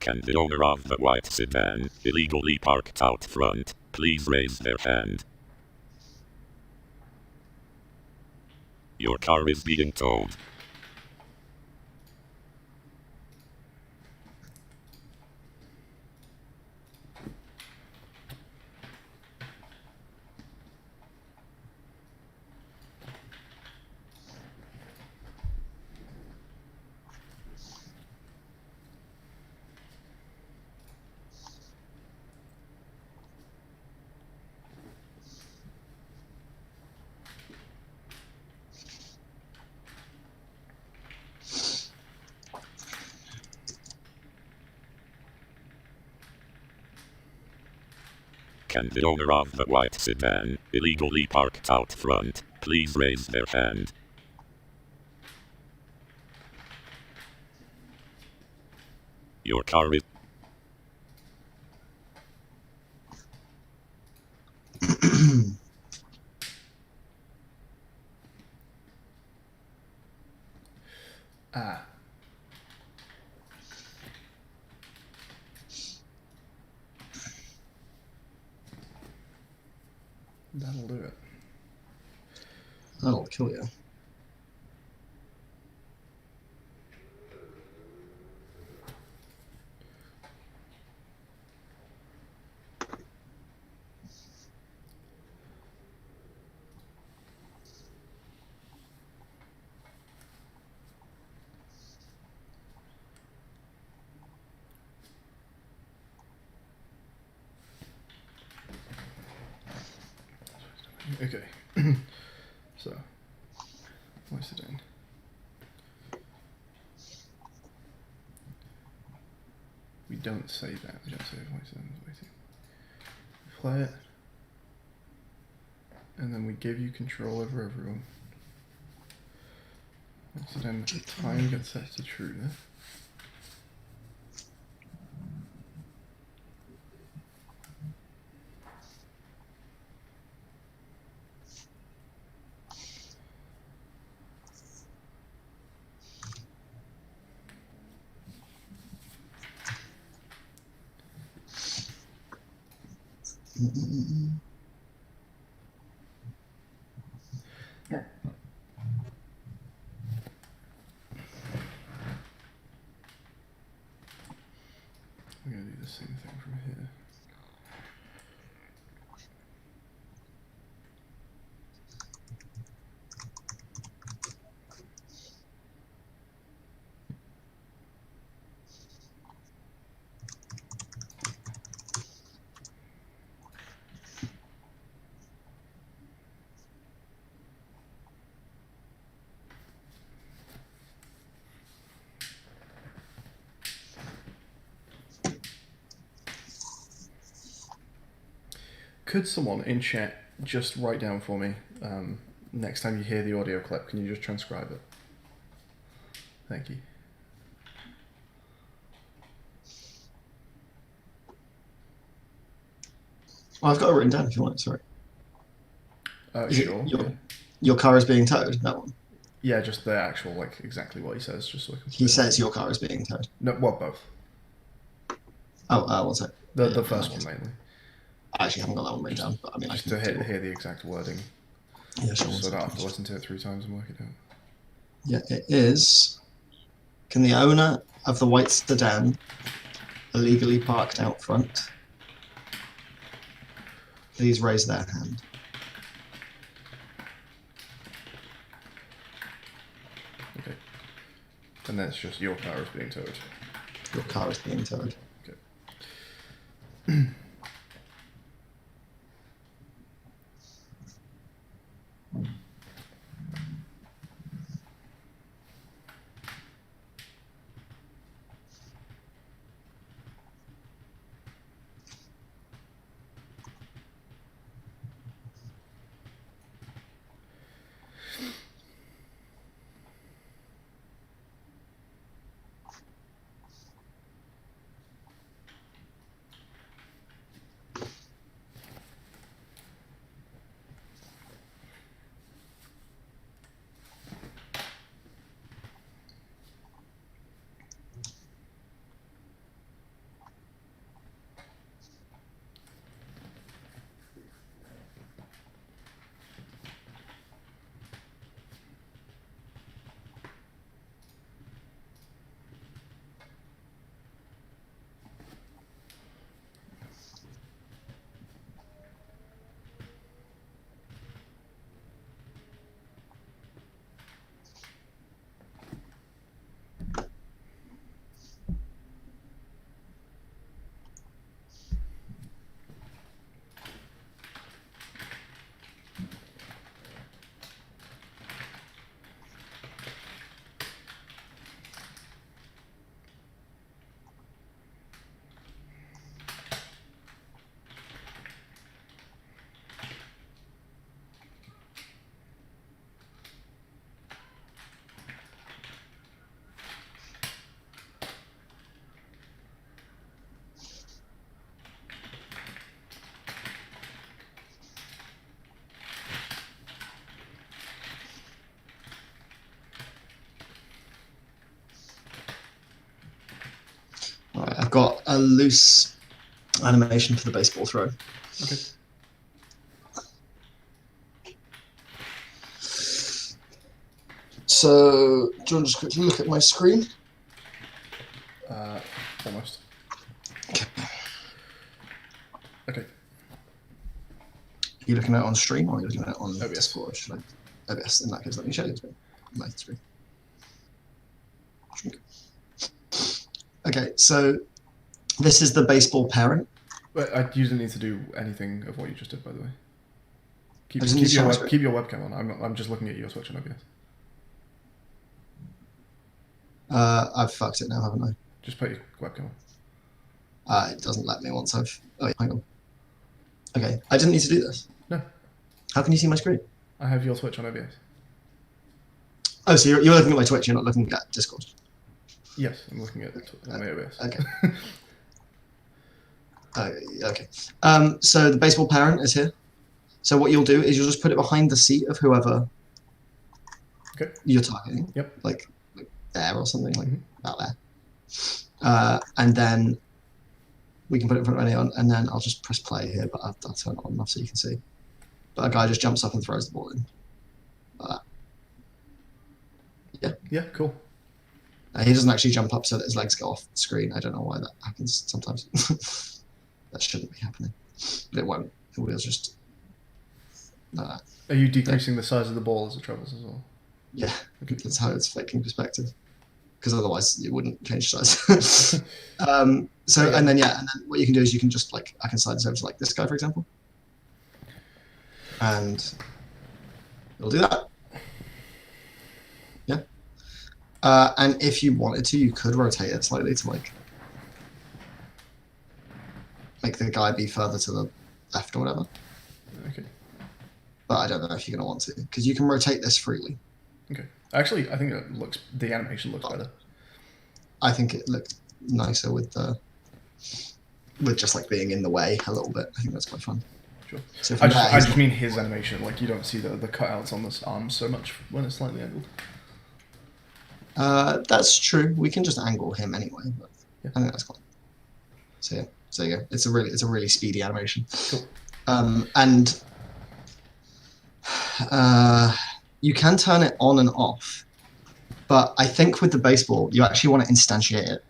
Can the owner of the white sedan, illegally parked out front, please raise their hand? Your car is being towed. Can the owner of the white sedan, illegally parked out front, please raise their hand? Your car is... Ah. That'll do it. That'll kill you. Okay. So, what's it in? We don't say that. We don't say what's in waiting. We play it, and then we give you control over everyone. So then time gets set to true. same thing from here. Could someone in chat just write down for me, next time you hear the audio clip, can you just transcribe it? Thank you. Oh, I've got it written down if you want it, sorry. Sure. Your car is being towed, that one? Yeah, just the actual, like, exactly what he says, just so I can... He says your car is being towed. No, well, both. Oh, what's that? The first one, mainly. I actually haven't got that one written down, but I mean, Just I can to hear the exact wording. Yeah, sure. So I don't have to listen to it 3 times and work it out. Yeah, it is. Can the owner of the white sedan illegally parked out front please raise their hand? Okay. And then it's just your car is being towed. Your car is being towed. Okay. Alright, I've got a loose animation for the baseball throw. Okay. So, do you want to just quickly look at my screen? Almost. Okay. Are you looking at it on stream or are you looking at it on OBS. Discord? OBS, in that case, let me show you my screen. Okay, so this is the baseball parent. But you didn't need to do anything of what you just did, by the way. Keep I just need to show my screen. your webcam on. I'm just looking at your Switch on OBS. I've fucked it now, haven't I? Just put your webcam on. It doesn't let me once I've... Oh, yeah, hang on. Okay, I didn't need to do this. No. How can you see my screen? I have your Switch on OBS. Oh, so you're looking at my Twitch, you're not looking at Discord? Yes, I'm looking at my OBS. Okay. Okay. So the baseball parent is here. So what you'll do is you'll just put it behind the seat of whoever you're targeting. Yep. Like there or something, like about there. And then we can put it in front of anyone, and then I'll just press play here, but I'll turn it on enough so you can see. But a guy just jumps up and throws the ball in. Like that. Yeah. Yeah, cool. He doesn't actually jump up so that his legs go off the screen. I don't know why that happens sometimes. That shouldn't be happening, but it won't. The wheels just like that. Are you decreasing the size of the ball as it travels as well? Yeah, Okay. that's how it's faking perspective. Because otherwise it wouldn't change size. So Okay. and then what you can do is you can just like, I can slide this over to like this guy, for example, and it'll do that. Yeah. And if you wanted to, you could rotate it slightly to like make the guy be further to the left or whatever. Okay. But I don't know if you're gonna want to, because you can rotate this freely. Okay. Actually, I think the animation looks better. I think it looked nicer with just like being in the way a little bit. I think that's quite fun. Sure. So I just mean his animation. Like, you don't see the cutouts on the arms so much when it's slightly angled. that's true. We can just angle him anyway, but Yeah. I think that's cool. So yeah, so yeah, it's a really speedy animation. Cool. And you can turn it on and off, but I think with the baseball, you actually want to instantiate it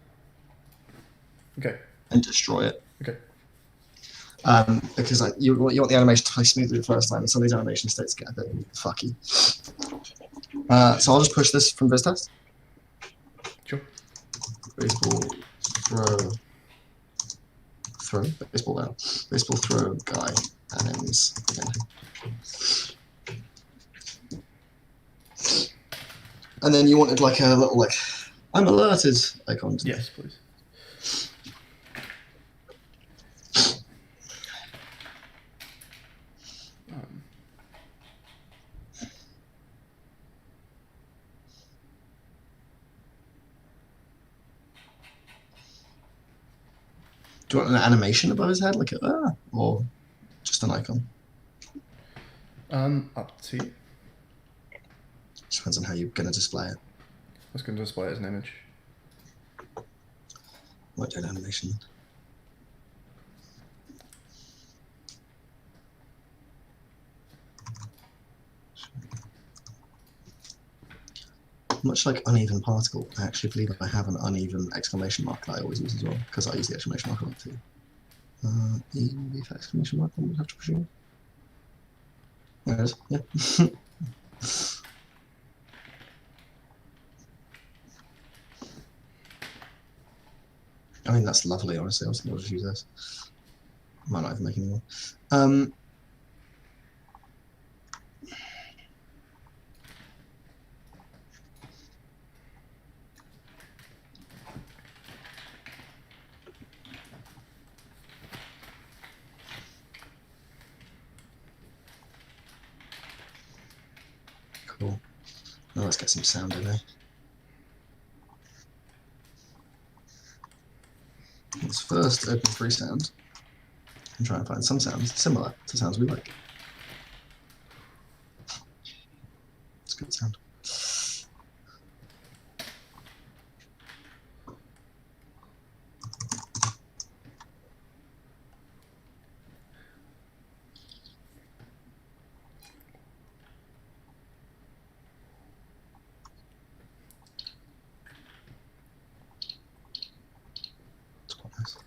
Okay. and destroy it. Okay. Because you want the animation to play smoothly the first time, and some of these animation states get a bit fucky. So I'll just push this from viz test. Sure. Baseball throw, baseball down, baseball throw guy, and ends again. And then you wanted like a little like, I'm alerted icon. Yes, please. Do you want an animation above his head, like or just an icon? Up to you. Depends on how you're going to display it. I was going to display it as an image. Might do an animation. Much like uneven particle, I actually believe I have an uneven exclamation mark that I always use as well, because I use the exclamation mark a lot too. E for exclamation mark, I would have to presume. There it is, yeah. I mean, that's lovely, honestly. I was going to just use this. Might not even make any more. Cool. Now let's get some sound in there. Let's first open free sound and try and find some sounds similar to sounds we like. It's good sound. It's quite nice.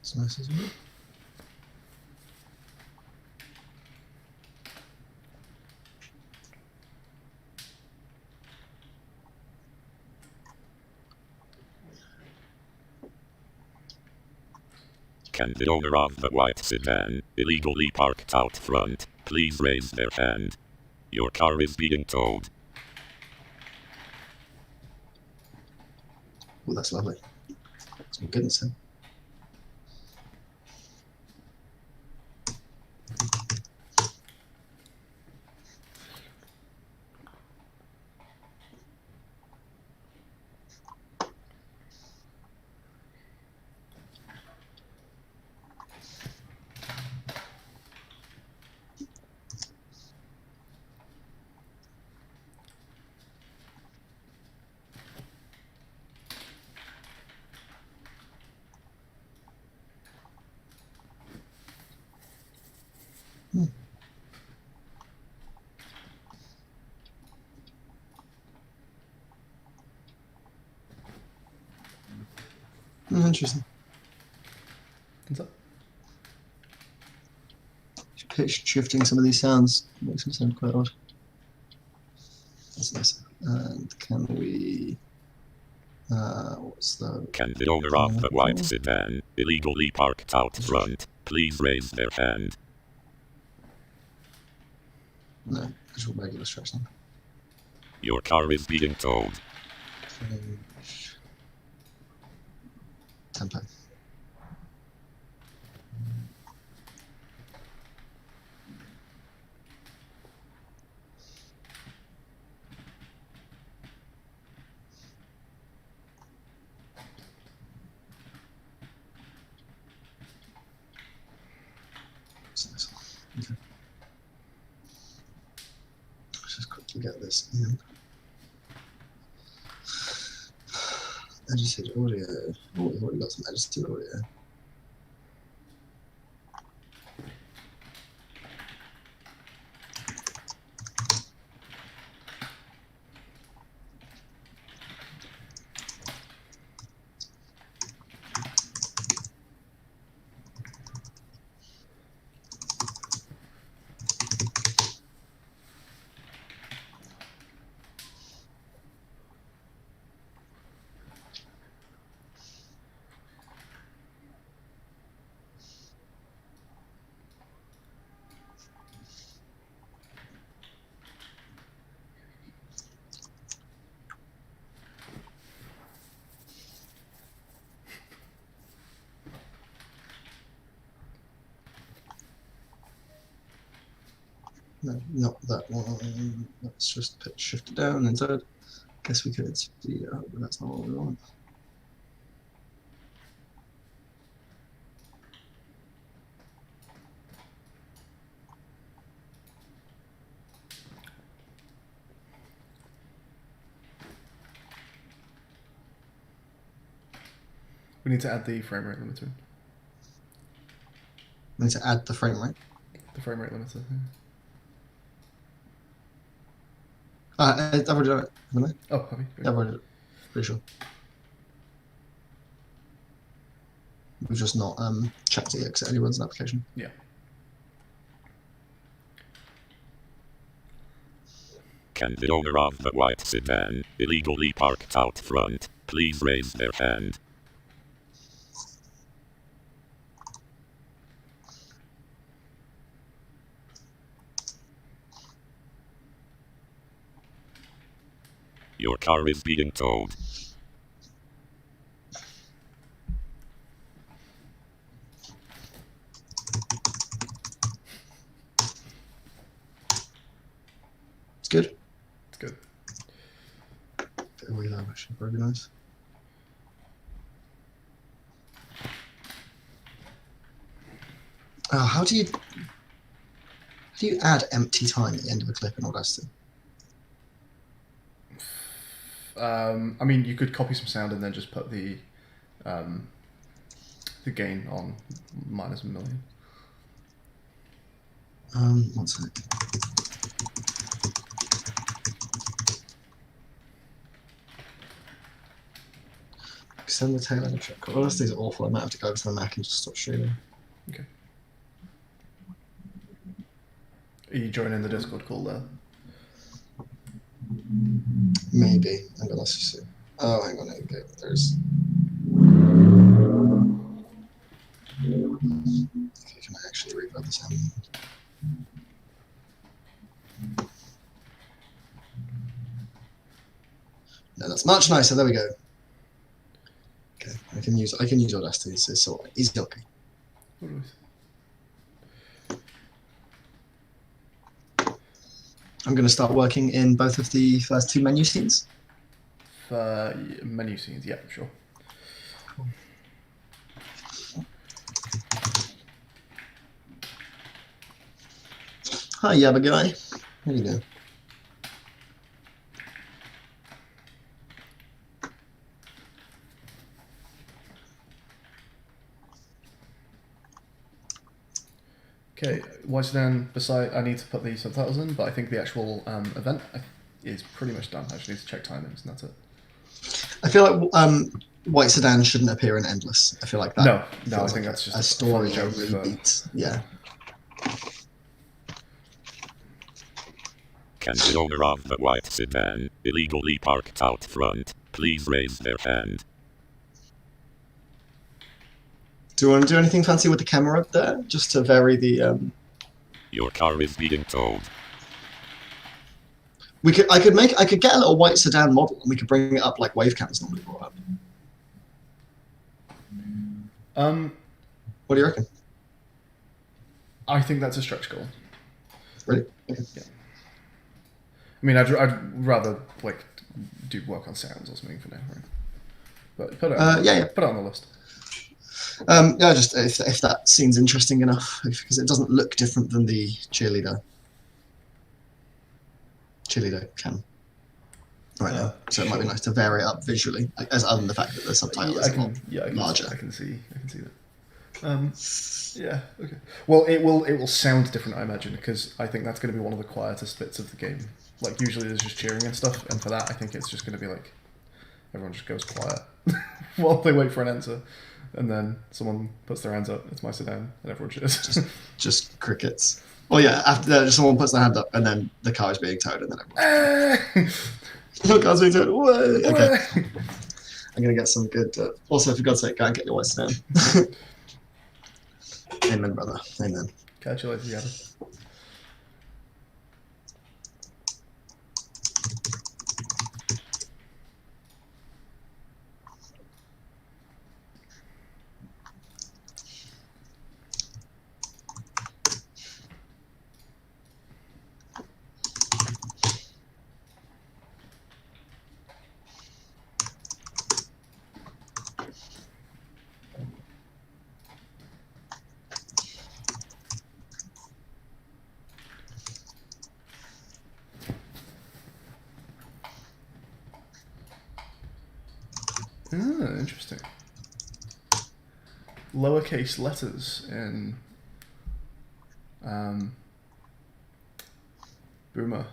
It's nice as well. Can the owner of the white sedan, illegally parked out front, please raise their hand? Your car is being towed. Oh, that's lovely. Some goodness, huh? Interesting. What's that? Pitch shifting some of these sounds makes them sound quite odd. That's nice. And can we? What's the? Can the owner of the white sedan illegally parked out front please raise their hand? No, visual regular stretching. Your car is being towed. Change tempo. Okay. Let's just quickly get this in. Edited audio. Oh, we've already got some edited audio. No, not that one. Let's just pitch shift it down instead. Guess we could speed it up, but that's not what we want. We need to add the frame rate limiter. We need to add the frame rate. The frame rate limiter. I've already done it, haven't I? Oh, have you? Yeah, I've already done it. Pretty sure. We've just not checked it yet because it only runs an application. Yeah. Can the owner of the white sedan illegally parked out front please raise their hand? Your car is being towed. It's good. It's good. Bit of reload, actually, very nice. Oh, how do you add empty time at the end of a clip in Audacity? I mean, you could copy some sound and then just put the gain on minus a million. One sec. Extend the tail end of track. Audacity is awful. I might have to go over to the Mac and just stop streaming. Okay. Are you joining the Discord call there? Maybe. Hang on, let's just see. Oh, hang on. Okay, there's. Okay, can I actually reverb the sound? No, that's much nicer. There we go. Okay, I can use Audacity. It's all right. Easy, okay. What do I'm going to start working in both of the first two menu scenes. Menu scenes, yeah, sure. Hi, Yabba guy. How you doing? Okay, why sedan? Beside, I need to put the subtitles in, but I think the actual event is pretty much done. I just need to check timings, and that's it. I feel like white sedan shouldn't appear in endless. I feel like that. No, I feels think like that's just a a story fun joke. that really beats. Yeah. Can the owner of the white sedan illegally parked out front please raise their hand? Do you want to do anything fancy with the camera up there, just to vary the? Your car is being towed. I could get a little white sedan model, and we could bring it up like wavecams normally brought up. What do you reckon? I think that's a stretch goal. Really? Okay. Yeah. I mean, I'd rather like do work on sounds or something for now, right? But put it on, put it on the list. Yeah, just if that seems interesting enough, because it doesn't look different than the cheerleader cam right now, so it might be nice to vary it up visually, as other than the fact that the subtitle is larger. I can see that. Yeah. Okay. Well, it will sound different, I imagine, because I think that's going to be one of the quietest bits of the game. Like usually there's just cheering and stuff, and for that I think it's just going to be like everyone just goes quiet while they wait for an answer, and then someone puts their hands up. It's my sedan, and everyone cheers. just crickets. Well, yeah. After that, someone puts their hand up, and then the car is being towed, and then everyone. The car's being towed. Whoa. Okay. I'm gonna get some good. Also, for God's sake, go and get your white sedan. Amen, brother. Amen. Catch you later, Gavin. Interesting. Lowercase letters in Boomer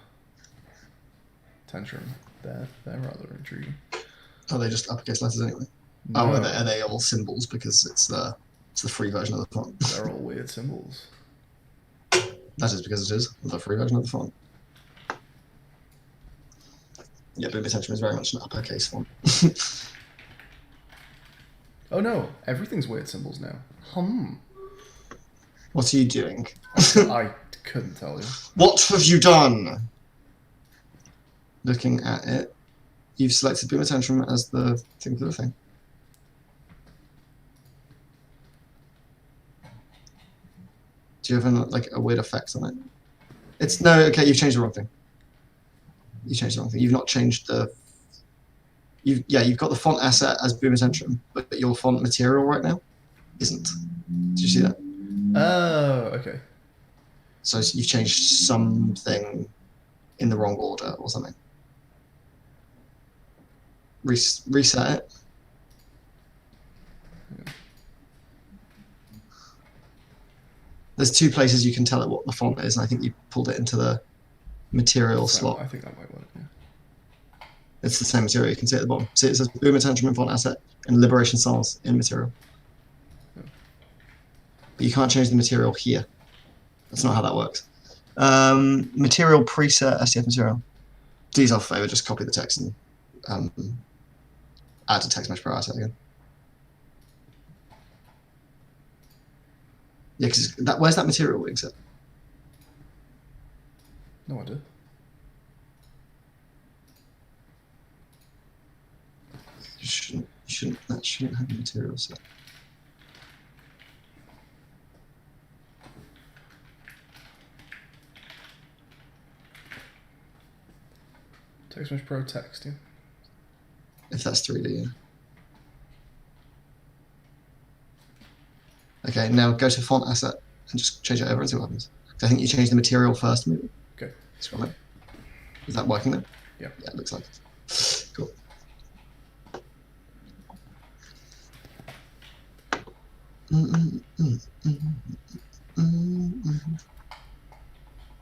Tantrum. They're rather intriguing. Are they just uppercase letters anyway? No. Oh, are they all symbols because it's the free version of the font? They're all weird symbols. That is because it is the free version of the font. Yeah, Boomer Tantrum is very much an uppercase font. Oh no, everything's weird symbols now. What are you doing? I couldn't tell you. What have you done? Looking at it, you've selected Boomer Tantrum as the thing for the thing. Do you have a weird effect on it? It's no, okay, you've changed the wrong thing. You changed the wrong thing. You've not changed the... You've got the font asset as Boomer Tantrum, but your font material right now isn't. Did you see that? Oh, okay. So you've changed something in the wrong order or something. Reset it. There's two places you can tell it what the font is, and I think you pulled it into the material slot. I think that might work, yeah. It's the same material. You can see it at the bottom. See, it says Boomer Tantrum in font asset and Liberation Styles in material. Yeah. But you can't change the material here. That's not how that works. Material preset STF material. Do yourself a favor, just copy the text and add to text mesh pro asset again. Yeah, because where's that material being set? No idea. That shouldn't have the material set. Text Mesh Pro text, yeah. If that's 3D, yeah. Okay, now go to font asset and just change it over and see what happens. I think you changed the material first, maybe. Okay. Scroll up. Is that working then? Yeah. Yeah, it looks like it. Cool.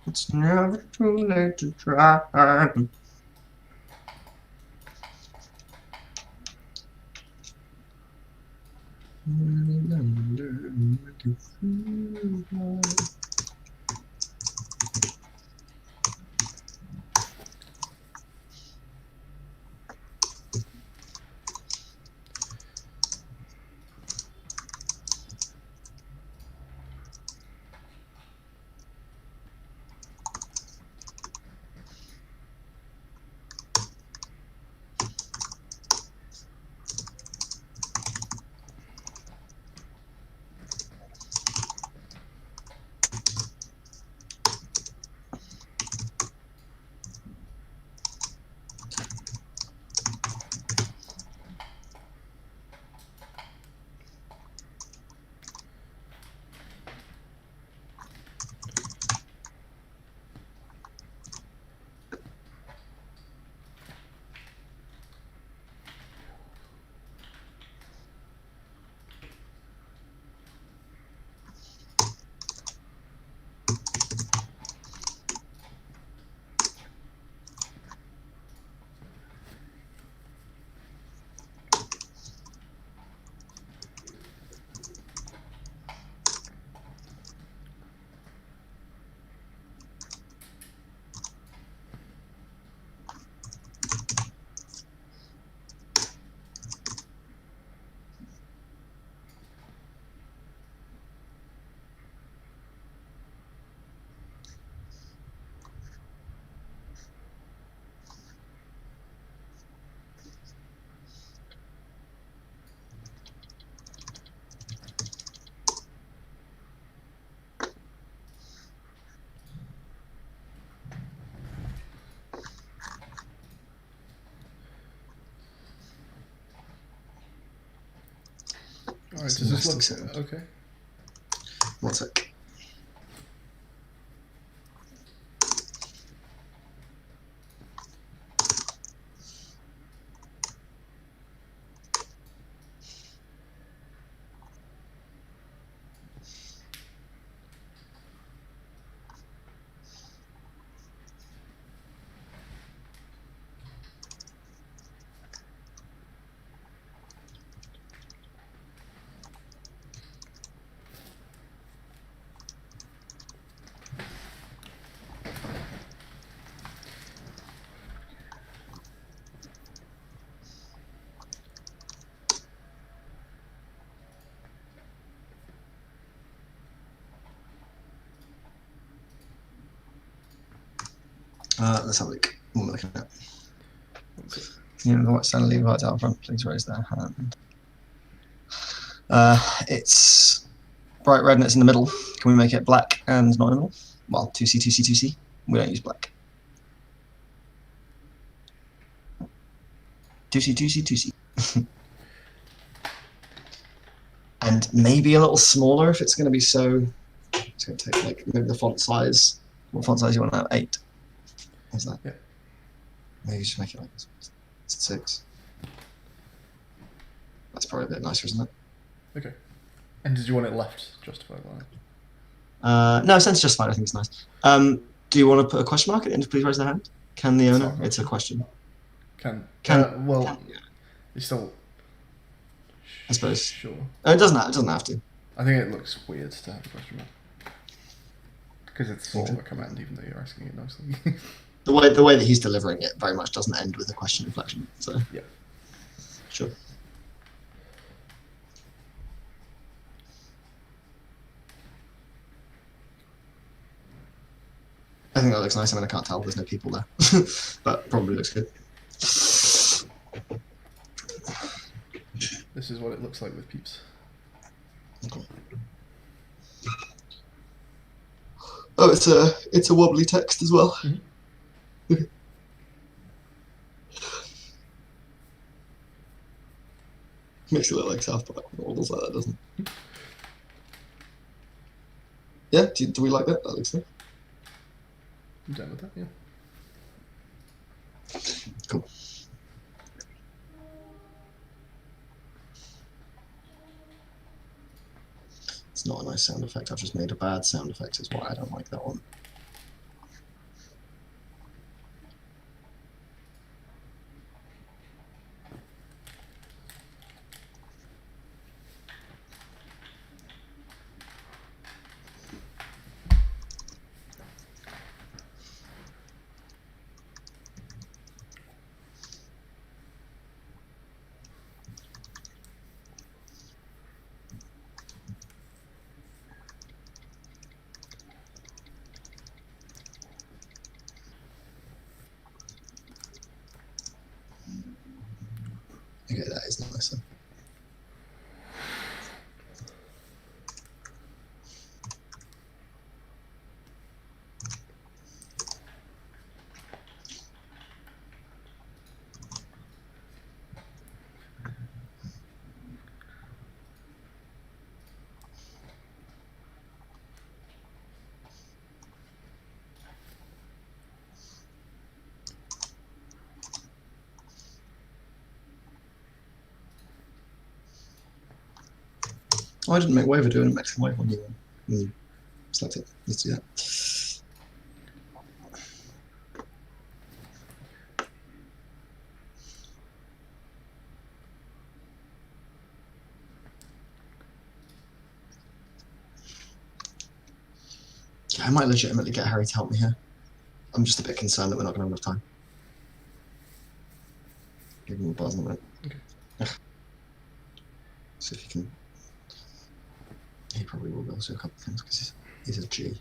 It's never too late to try. All right, does this look Sound. okay? One sec. Let's have a look. What am I looking at? You know what Stanley right out front, please raise their hand. It's bright red and it's in the middle. Can we make it black and not in the middle? Well, 2C, 2C, 2C. We don't use black. 2C, 2C, 2C. And maybe a little smaller if it's going to be so. It's going to take like maybe the font size. What font size you want to have? 8. Is that? Yeah. Maybe just make it like this. It's 6. That's probably a bit nicer, isn't it? Okay. And did you want it left justified by? No, sense just fine. I think it's nice. Do you want to put a question mark at the end? Please raise their hand. Can the owner? It's a question. Well, you still. I suppose. Sure. It doesn't have to. I think it looks weird to have a question mark because it's sort of a command, even though you're asking it nicely. The way that he's delivering it very much doesn't end with a question inflection. So yeah. Sure. I think that looks nice. I mean, I can't tell. There's no people there, but probably looks good. This is what it looks like with peeps. Okay. Oh, it's a wobbly text as well. Mm-hmm. Okay. Makes it look like South Park when it wobbles like that, doesn't it? Yeah. Do we like that? That looks nice. I'm done with that. Yeah. Cool. Let's It's not a nice sound effect. I've just made a bad sound effect. Is why I don't like that one. Okay, that is nicer. Oh, I didn't make WAVER doing a Mexican wave on you. Select it. Let's do that. Yeah, I might legitimately get Harry to help me here. I'm just a bit concerned that we're not going to have enough time. Give him a buzz in a minute. Okay. See if he can. He probably will be able to do a couple of things because he's a G.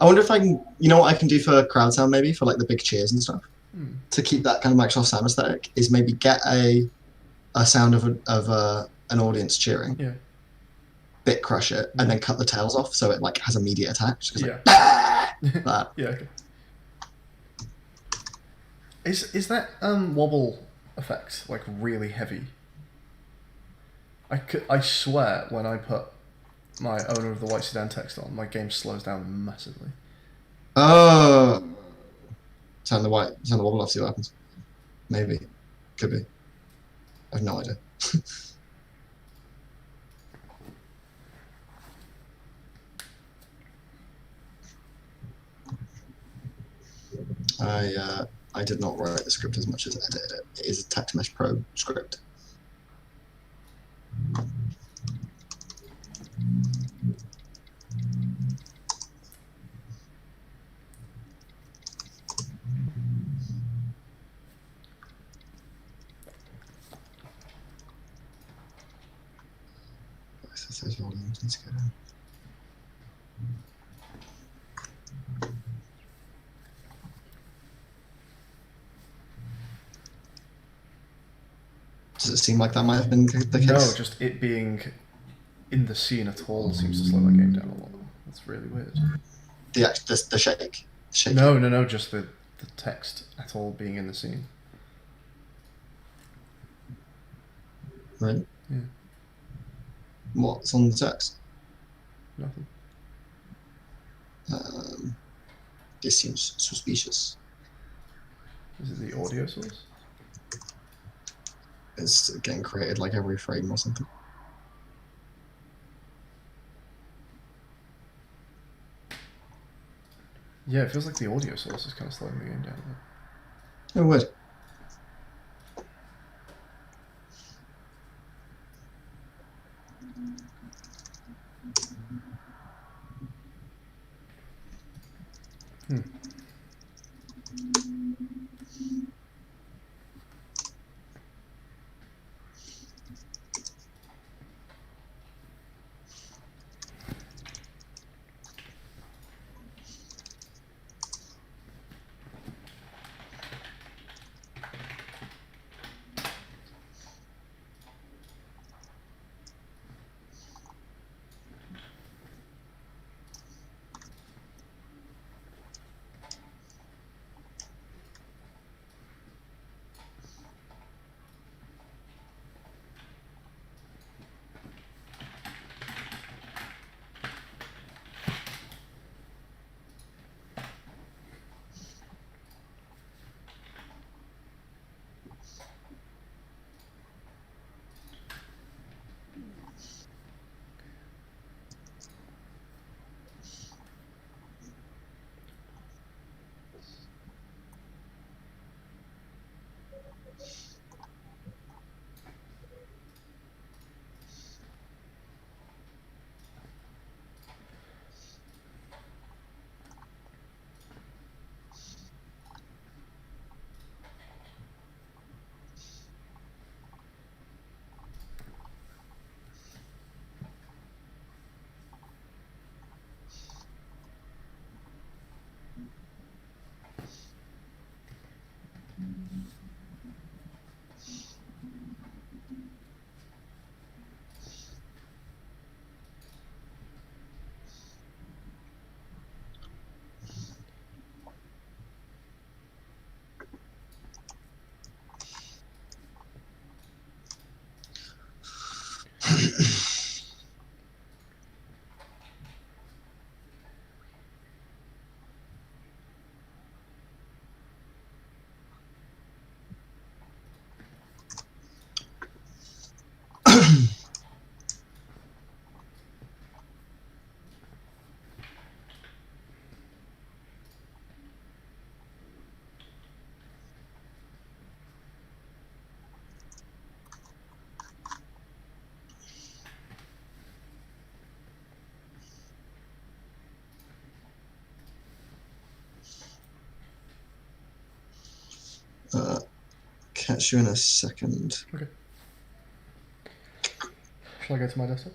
I wonder if I can, you know what I can do for crowd sound maybe, for like the big cheers and stuff, to keep that kind of Microsoft sound aesthetic, is maybe get a sound of an audience cheering, Yeah. bit crush it, and then cut the tails off so it like has immediate attack. Just Yeah. like, that. Yeah. Okay. Is that wobble effect like really heavy? I swear when I put my owner of the white sedan text on, my game slows down massively. Oh, turn the wobble off, see what happens. Maybe, could be. I have no idea. I did not write the script as much as edited it. It is a TactMesh Pro script. Those volumes need to go down. Does it seem like that might have been the case? No, just it being in the scene at all seems to slow that game down a lot. That's really weird. The shake. No, just the text at all being in the scene. Right. Yeah. What's on the text? Nothing. This seems suspicious. Is it the audio source? It's getting created like every frame or something. Yeah, it feels like the audio source is kind of slowing the game down a bit. Oh, weird. Catch you in a second. Okay. Shall I go to my desktop?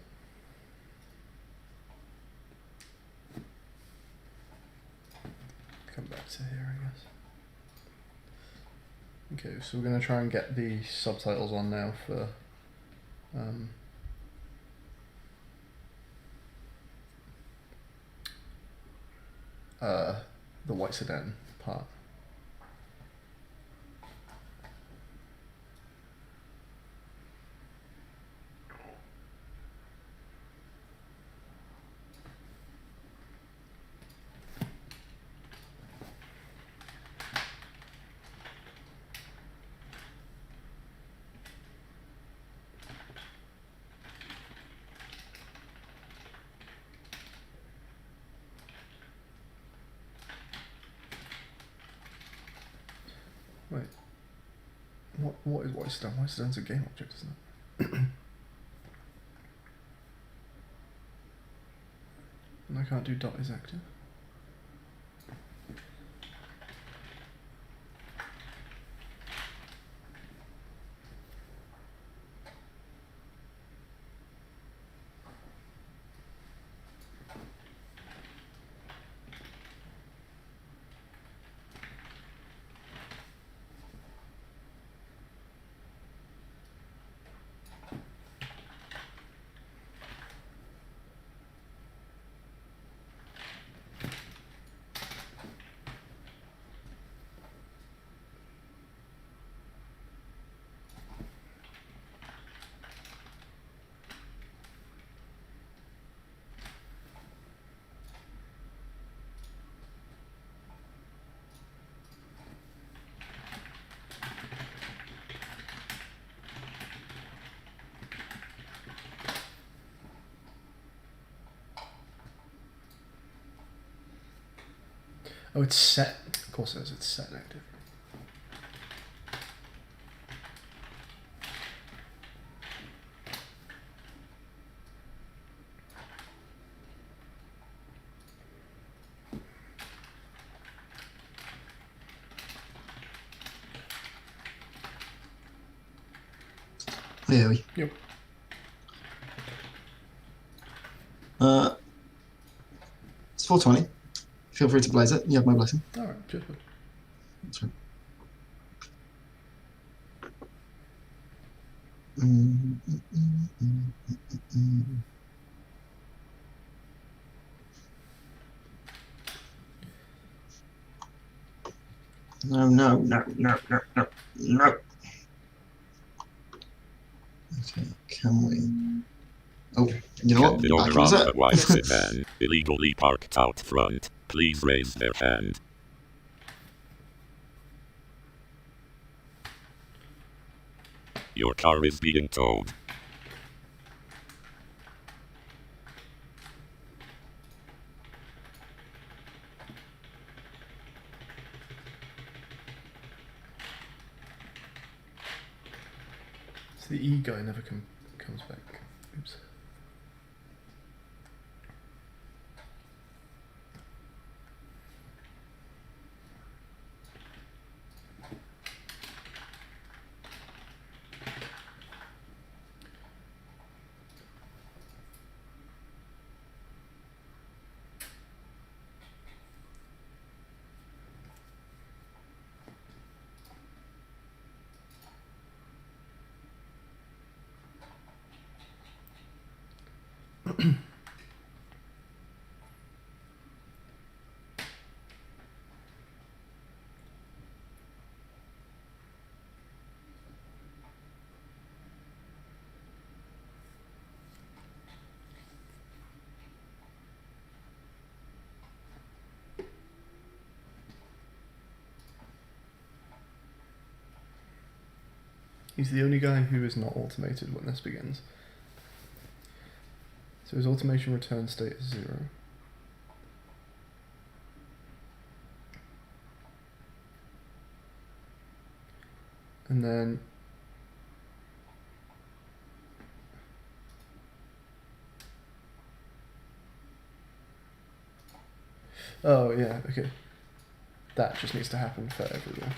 Come back to here, I guess. Okay, so we're going to try and get the subtitles on now for the white sedan part. Wait. What is white sedan? White sedan's a game object, isn't it? And I can't do dot is active. Oh, it's set. Of course it is. It's set and active. Here we. Yep. It's 4:20. Feel free to blaze it. You have my blessing. All right. Cheers. Bud. That's right. Mm, mm, mm, mm, mm, mm. No, no, no, no, no, no, no. Okay, can we? Oh, you know Can what? the Back owner in a of sec. the white sedan illegally parked out front please raise their hand? Your car is being towed. So the E guy never comes back. Oops. He's the only guy who is not automated when this begins. So his automation return state is 0. And then oh yeah, okay. That just needs to happen for everyone.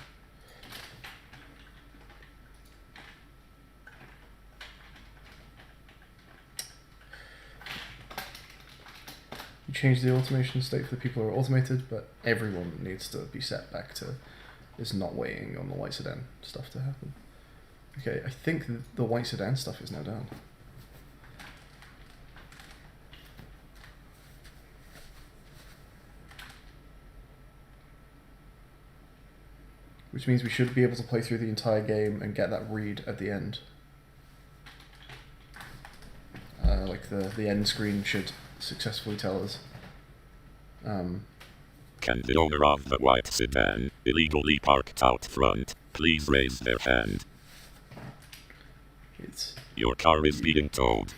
You change the automation state for the people who are automated, but everyone needs to be set back to is not waiting on the white sedan stuff to happen. Okay, I think the white sedan stuff is now down. Which means we should be able to play through the entire game and get that read at the end. Like the end screen should successfully tell us. Can the owner of the white sedan illegally parked out front please raise their hand? Your car is being towed.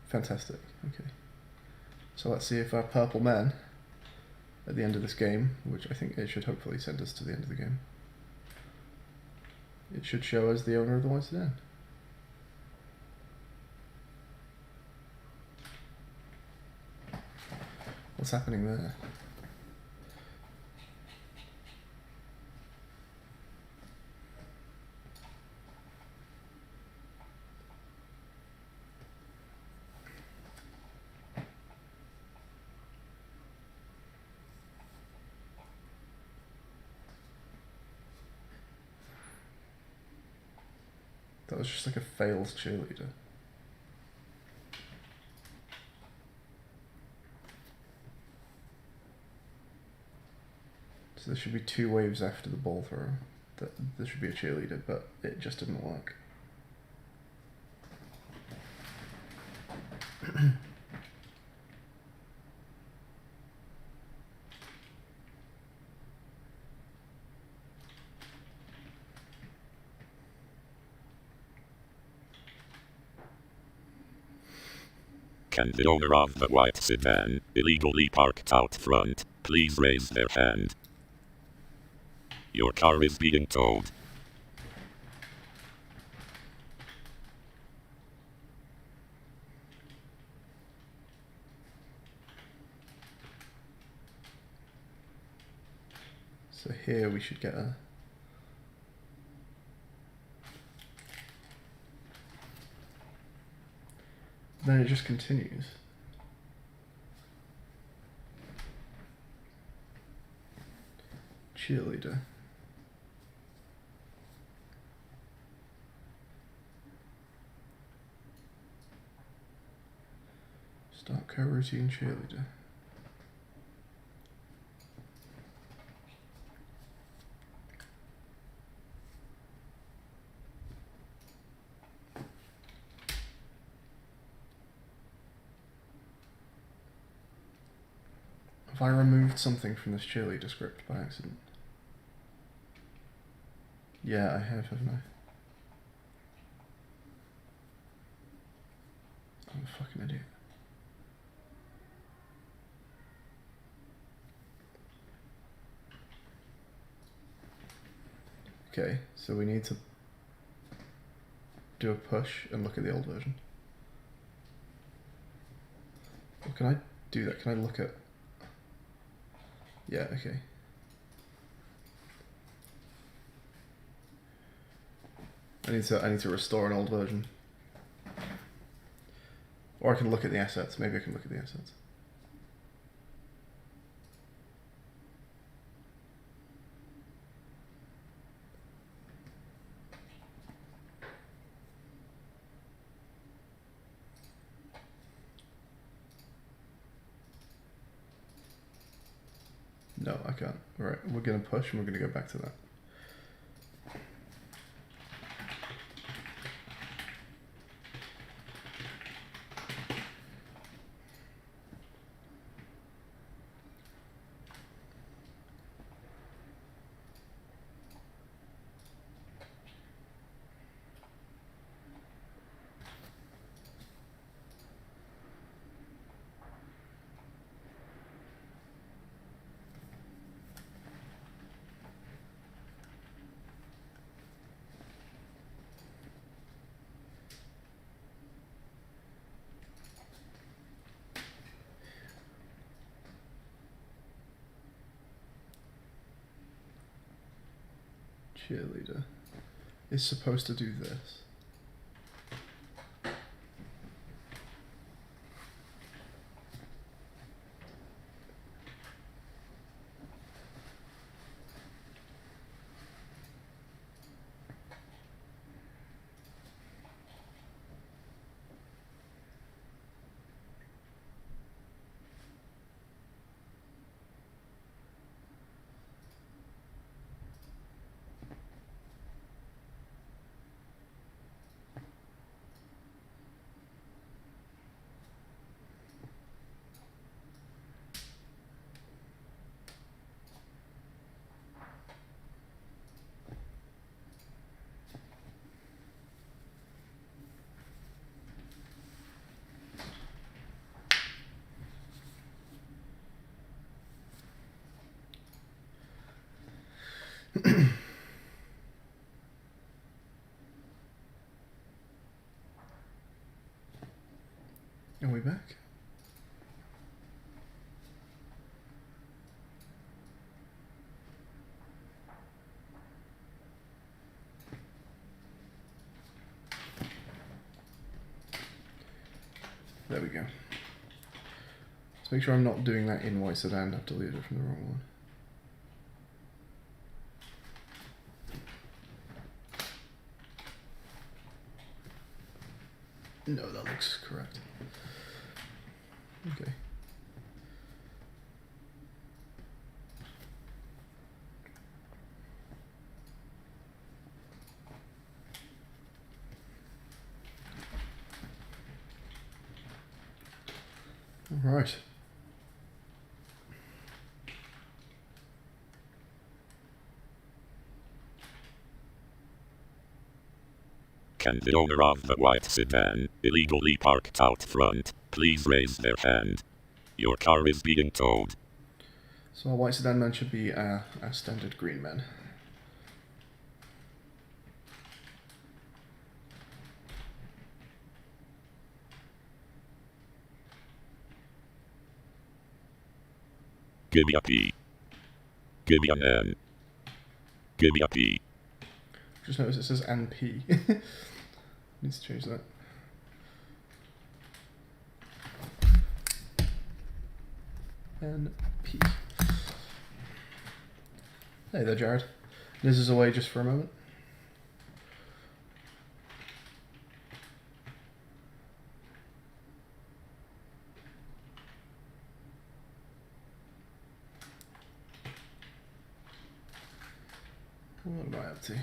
Fantastic. Okay. So let's see if our purple man at the end of this game, which I think it should hopefully send us to the end of the game, it should show us the owner of the white sedan. What's happening there? That was just like a failed cheerleader. So there should be 2 waves after the ball throw. There should be a cheerleader, but it just didn't work. Can the owner of the white sedan illegally parked out front please raise their hand? Your car is being towed. So here we should get a Then it just continues. Cheerleader. Start coroutine cheerleader. Have I removed something from this cheerleader script by accident? Yeah, I have, haven't I? I'm a fucking idiot. Okay, so we need to do a push and look at the old version. Or can I do that? Can I look at... Yeah, okay. I need to restore an old version. Or I can look at the assets. Maybe I can look at the assets. No, I can't. Alright, we're going to push and we're going to go back to that. Cheerleader is supposed to do this. Are we back? There we go. Let's make sure I'm not doing that in white sedan. I've deleted it from the wrong one. No, that looks correct. Okay. All right. Can the owner of the white sedan, illegally parked out front, please raise their hand? Your car is being towed. So our white sedan man should be our standard green man. Give me a P. Give me an N. Give me a P. Just notice it says NP. Needs to change that. NP. Hey there, Jared. Liz is away just for a moment. What am I up to?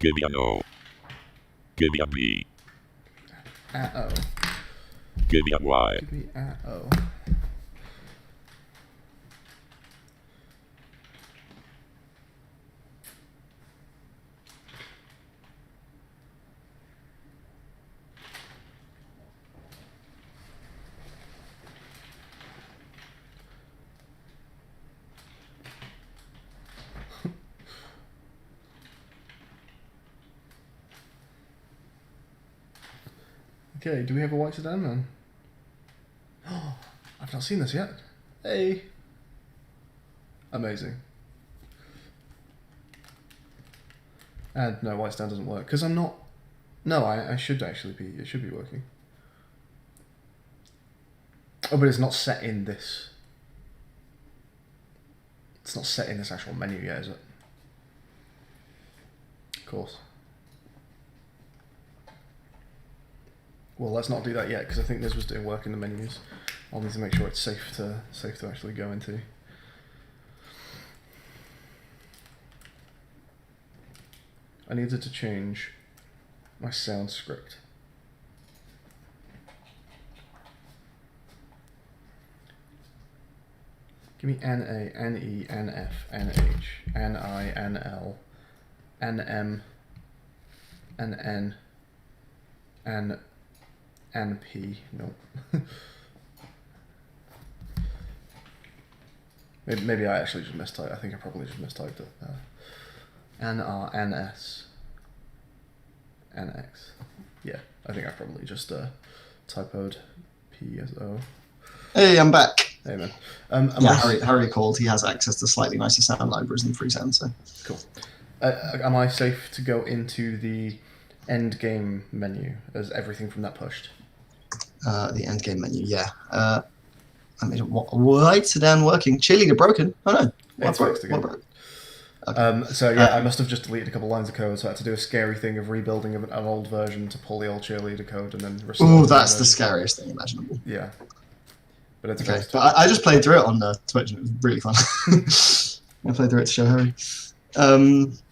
Give me an O. Give me a B. O. Give me a Y. Give me O. Okay, do we have a white sedan man? Oh, I've not seen this yet. Hey. Amazing. And no, white sedan doesn't work because I'm not. No, I should actually be. It should be working. Oh, but it's not set in this. It's not set in this actual menu yet, is it? Of course. Well, let's not do that yet because I think this was doing work in the menus. I'll need to make sure it's safe to actually go into. I needed to change my sound script. Give me NA, NE, NF, NH, NI, NL, NM, NN, NP. No. Maybe I actually just mistyped. I think I probably just mistyped it. NR, NS, NX. Yeah, I think I probably just typoed P as O. Hey, I'm back. Hey man. Harry called. He has access to slightly nicer sound libraries than FreeSound, so. Cool. Am I safe to go into the end game menu as everything from that pushed? The end game menu, yeah. I made a white sedan working. Cheerleader broken. Oh no. It's fixed again. Okay. So yeah, I must have just deleted a couple lines of code, so I had to do a scary thing of rebuilding an old version to pull the old Cheerleader code and then restore. Oh, that's the scariest thing imaginable. Yeah. But it's okay. fixed. But I just played through it on Twitch and it was really fun. I played through it to show Harry.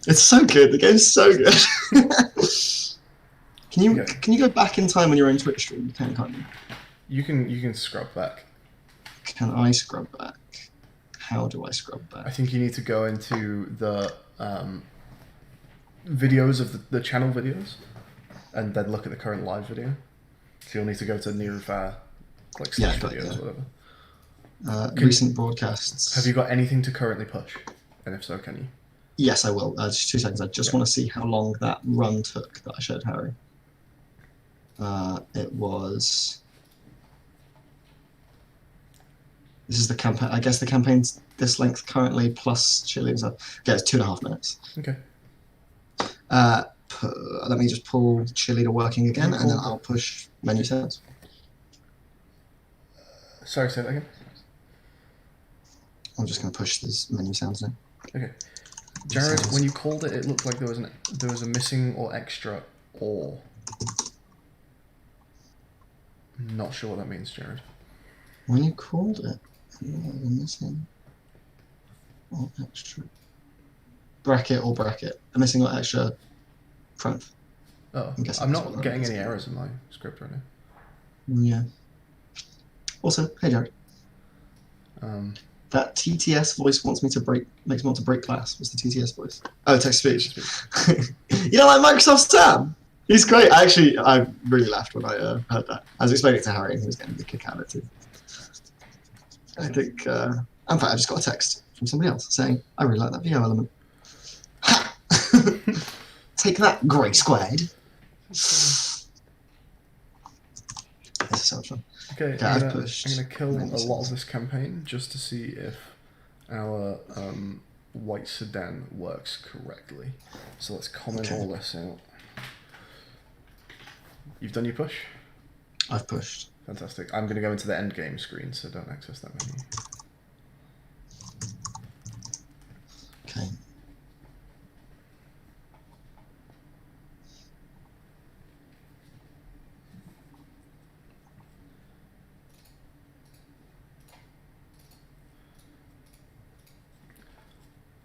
It's so good. The game's so good. Can you go back in time on your own Twitch stream? You can, can't you? You can scrub back. Can I scrub back? How do I scrub back? I think you need to go into the videos of the channel videos, and then look at the current live video. So you'll need to go to Niru like slash videos or whatever. Recent broadcasts. Have you got anything to currently push? And if so, can you? Yes, I will. Just 2 seconds. I just want to see how long that run took that I showed Harry. It was. This is the campaign. I guess the campaign's this length currently plus Cheerleader. Yeah, it's 2.5 minutes. Okay. Let me just pull Cheerleader working again, and then I'll push menu sounds. Sorry, say that again. I'm just going to push this menu sounds now. Okay. Jared, when you called it, it looked like there was a missing or extra or. Not sure what that means, Jared. When you called it, missing or extra bracket or bracket, a missing or extra front. Oh, I'm guessing I'm that's what not that getting means. any errors in my script right now. Yeah. Also, hey Jared, Um, that TTS voice makes me want to break class. What's the TTS voice? Oh, text speech. You know, like Microsoft Sam. He's great. I really laughed when I heard that. I was explaining it to Harry, and he was getting the kick out of it too. I think. In fact, I just got a text from somebody else saying, "I really like that VO element." Ha! Take that, Grey Squared. This is so much fun. Okay, Okay, I'm I've gonna pushed kill many a lot of things. this campaign just to see if our white sedan works correctly. So let's comment Okay. all this out. You've done your push? I've pushed. Fantastic. I'm gonna go into the end game screen, so don't access that menu. Okay.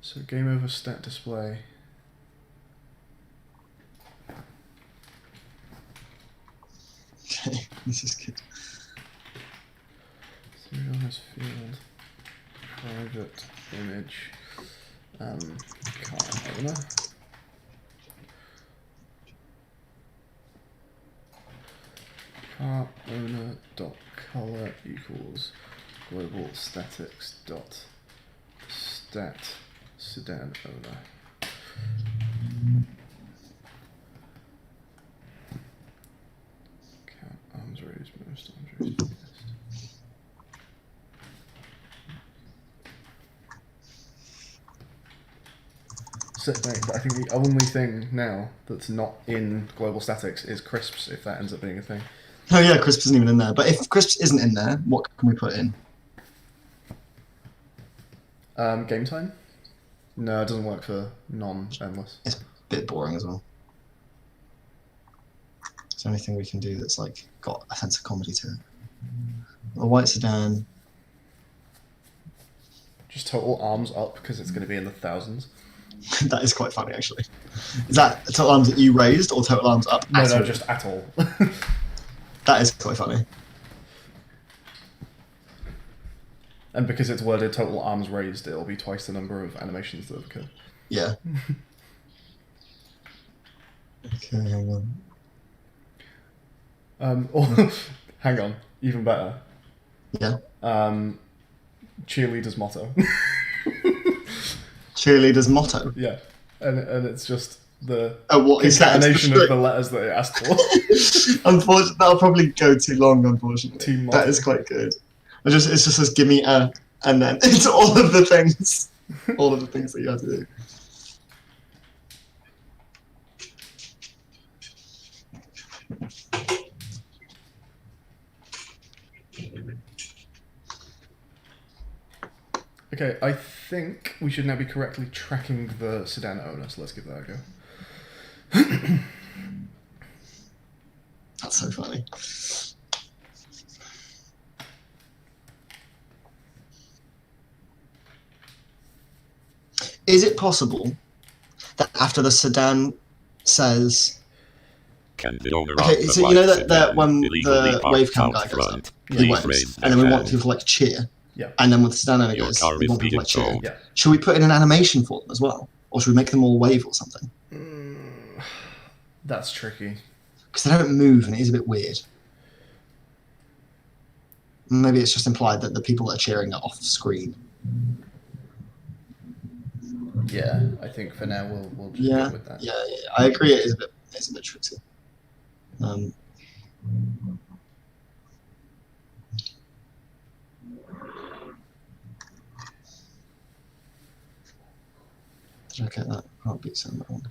So game over stat display. Okay, this is good. Serialized field. Private image. Car owner. Car owner dot color equals global statics dot stat sedan owner. Count arms raised, most arms raised, biggest. So, I think the only thing now that's not in global statics is crisps, if that ends up being a thing. Oh yeah, crisps isn't even in there. But if crisps isn't in there, what can we put in? Game time? No, it doesn't work for non-endless. It's a bit boring as well. Is there anything we can do that's like got a sense of comedy to it? A white sedan. Just total arms up, because it's going to be in the thousands. That is quite funny, actually. Is that total arms that you raised or total arms up? No, at no, all? just at all. That is quite funny. And because it's worded total arms raised, it'll be twice the number of animations that have occurred. Yeah. Okay, hang on. Or, hang on, even better. Yeah. Cheerleader's motto. Cheerleader's motto. Yeah, and it's just the What he said, concatenation the of the letters that it asked for. Unfortunately, that'll probably go too long. Unfortunately, Team that motto. is quite good. It just says "give me a," and then it's all of the things, all of the things that you have to do. Okay, I think we should now be correctly tracking the sedan owner, so let's give that a go. That's so funny. Is it possible that after the sedan says, Can the owner okay, of the so you white know that sedan when illegally the parked wave cam out guy goes up, front, Yeah. he please waves, raise and their then we want hand. people to like cheer, Yeah. and then when the sedan owner Your goes, car we is want people to being like cheer. towed. Yeah. Should we put in an animation for them as well, or should we make them all wave or something? That's tricky. Because they don't move, and it is a bit weird. Maybe it's just implied that the people that are cheering are off screen. Yeah, I think for now we'll just Yeah, go with that. yeah, I agree. It's a bit tricky. Did I get that? Heartbeat sound that one.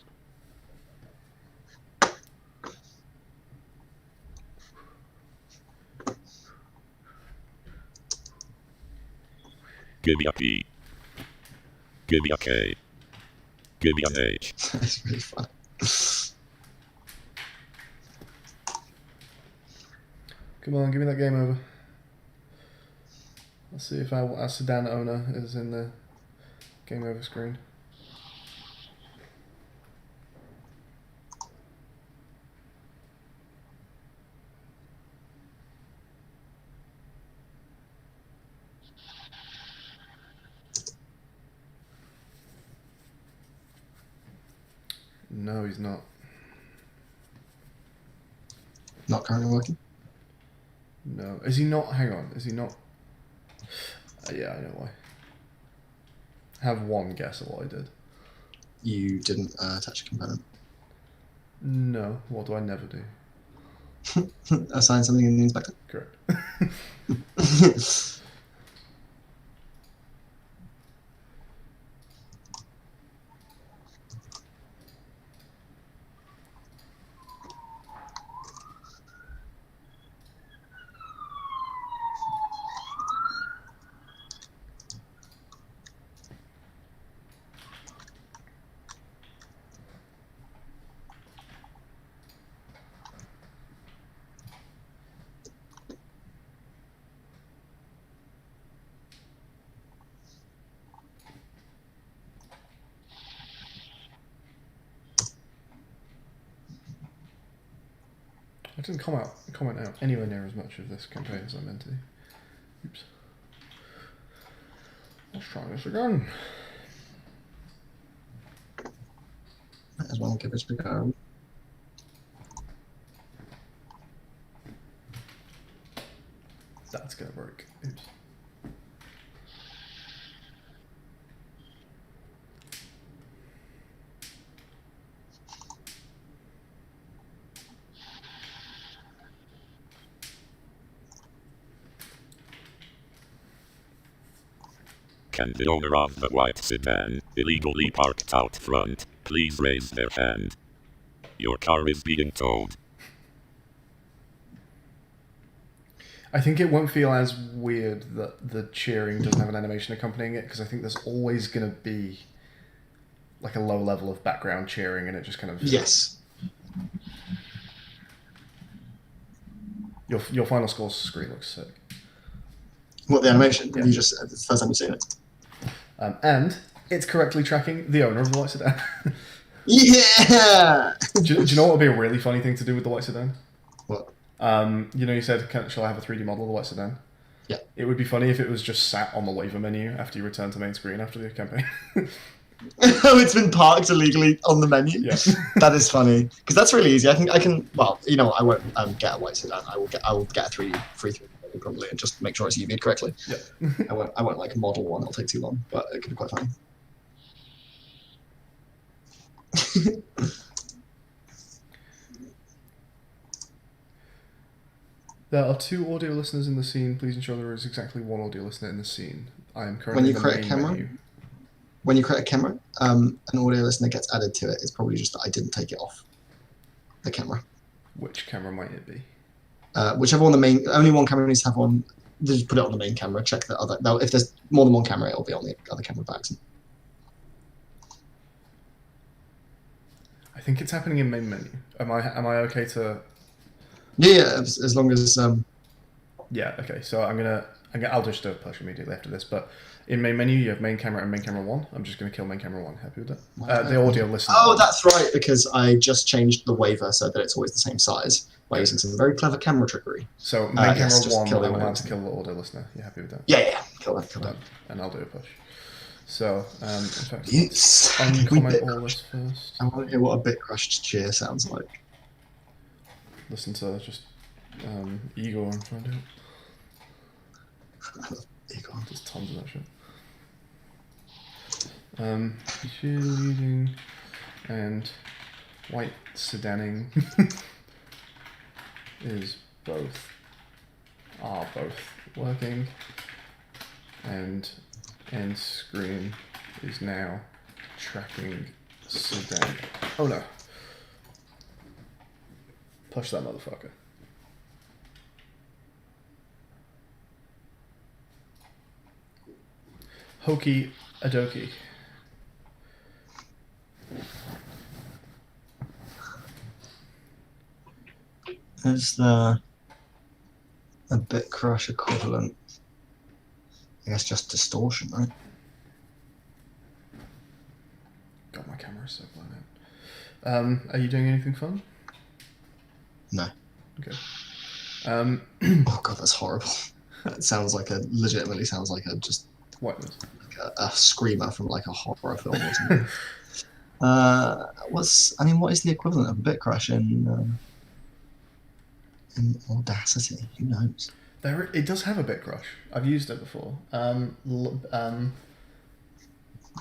Give me a P. Give me a K. Give me an H. That's really fun. Come on, give me that game over. Let's see if our sedan owner is in the game over screen. No, he's not. Not currently working. No. Is he not? Hang on. Is he not? Yeah, I know why. Have one guess at what I did. You didn't attach a component. No. What do I never do? Assign something in the inspector. Correct. I didn't comment out anywhere near as much of this campaign as I meant to. Oops. Let's try this again. Might as well give it a go. That's gonna break. Oops. Can the owner of the white sedan, illegally parked out front, please raise their hand? Your car is being towed. I think it won't feel as weird that the cheering doesn't have an animation accompanying it, because I think there's always going to be like a low level of background cheering, and it just kind of... Yes. Your final score screen looks sick. What, the animation? Yeah. You just, it's the first time you've seen it. And it's correctly tracking the owner of the white sedan. Yeah! do you know what would be a really funny thing to do with the white sedan? What? You know, you said, shall I have a 3D model of the white sedan? Yeah. It would be funny if it was just sat on the WAVER menu after you return to main screen after the campaign. Oh, it's been parked illegally on the menu. Yeah. That is funny because that's really easy. I can. Well, you know, I won't get a white sedan. I will get a 3D probably and just make sure it's UV'd correctly. Yeah. I won't like model one. It'll take too long, but it could be quite funny. There are 2 audio listeners in the scene. Please ensure there is exactly 1 audio listener in the scene. I am currently When you in the create a main camera? menu. When you create a camera, an audio listener gets added to it. It's probably just that I didn't take it off the camera. Which camera might it be? Whichever one the main. Only one camera needs to have on. Just put it on the main camera. Check the other. Now, if there's more than one camera, it'll be on the other camera by accident. I think it's happening in main menu. Am I okay to? Yeah, as long as Yeah. Okay. So I'll just do a push immediately after this. But in main menu, you have main camera and main camera 1. I'm just going to kill main camera 1. Happy with that? The audio listener. Oh, that's right, because I just changed the WAVER so that it's always the same size by using some very clever camera trickery. So main camera yes, just 1, kill the I'm allowed audio to kill the audio listener. You happy with that? Yeah, kill that. Done. And I'll do a push. So, in fact, Yes. let's uncomment all this first. I want to hear what a bit crushed cheer sounds like. Listen to just Igor and find out. Igor. There's tons of that shit. Cheerleading and white sedaning are both working, and end screen is now tracking sedan. Oh no. Push that motherfucker. Hokey adokie. Is the a bit crush equivalent? I guess just distortion, right? God, my camera is so blown out. Are you doing anything fun? No. Okay. Oh god, that's horrible. That legitimately sounds like a White noise. like a screamer from like a horror film or something. What is the equivalent of a bit crash in Audacity? Who knows? It does have a bit crush. I've used it before. I'm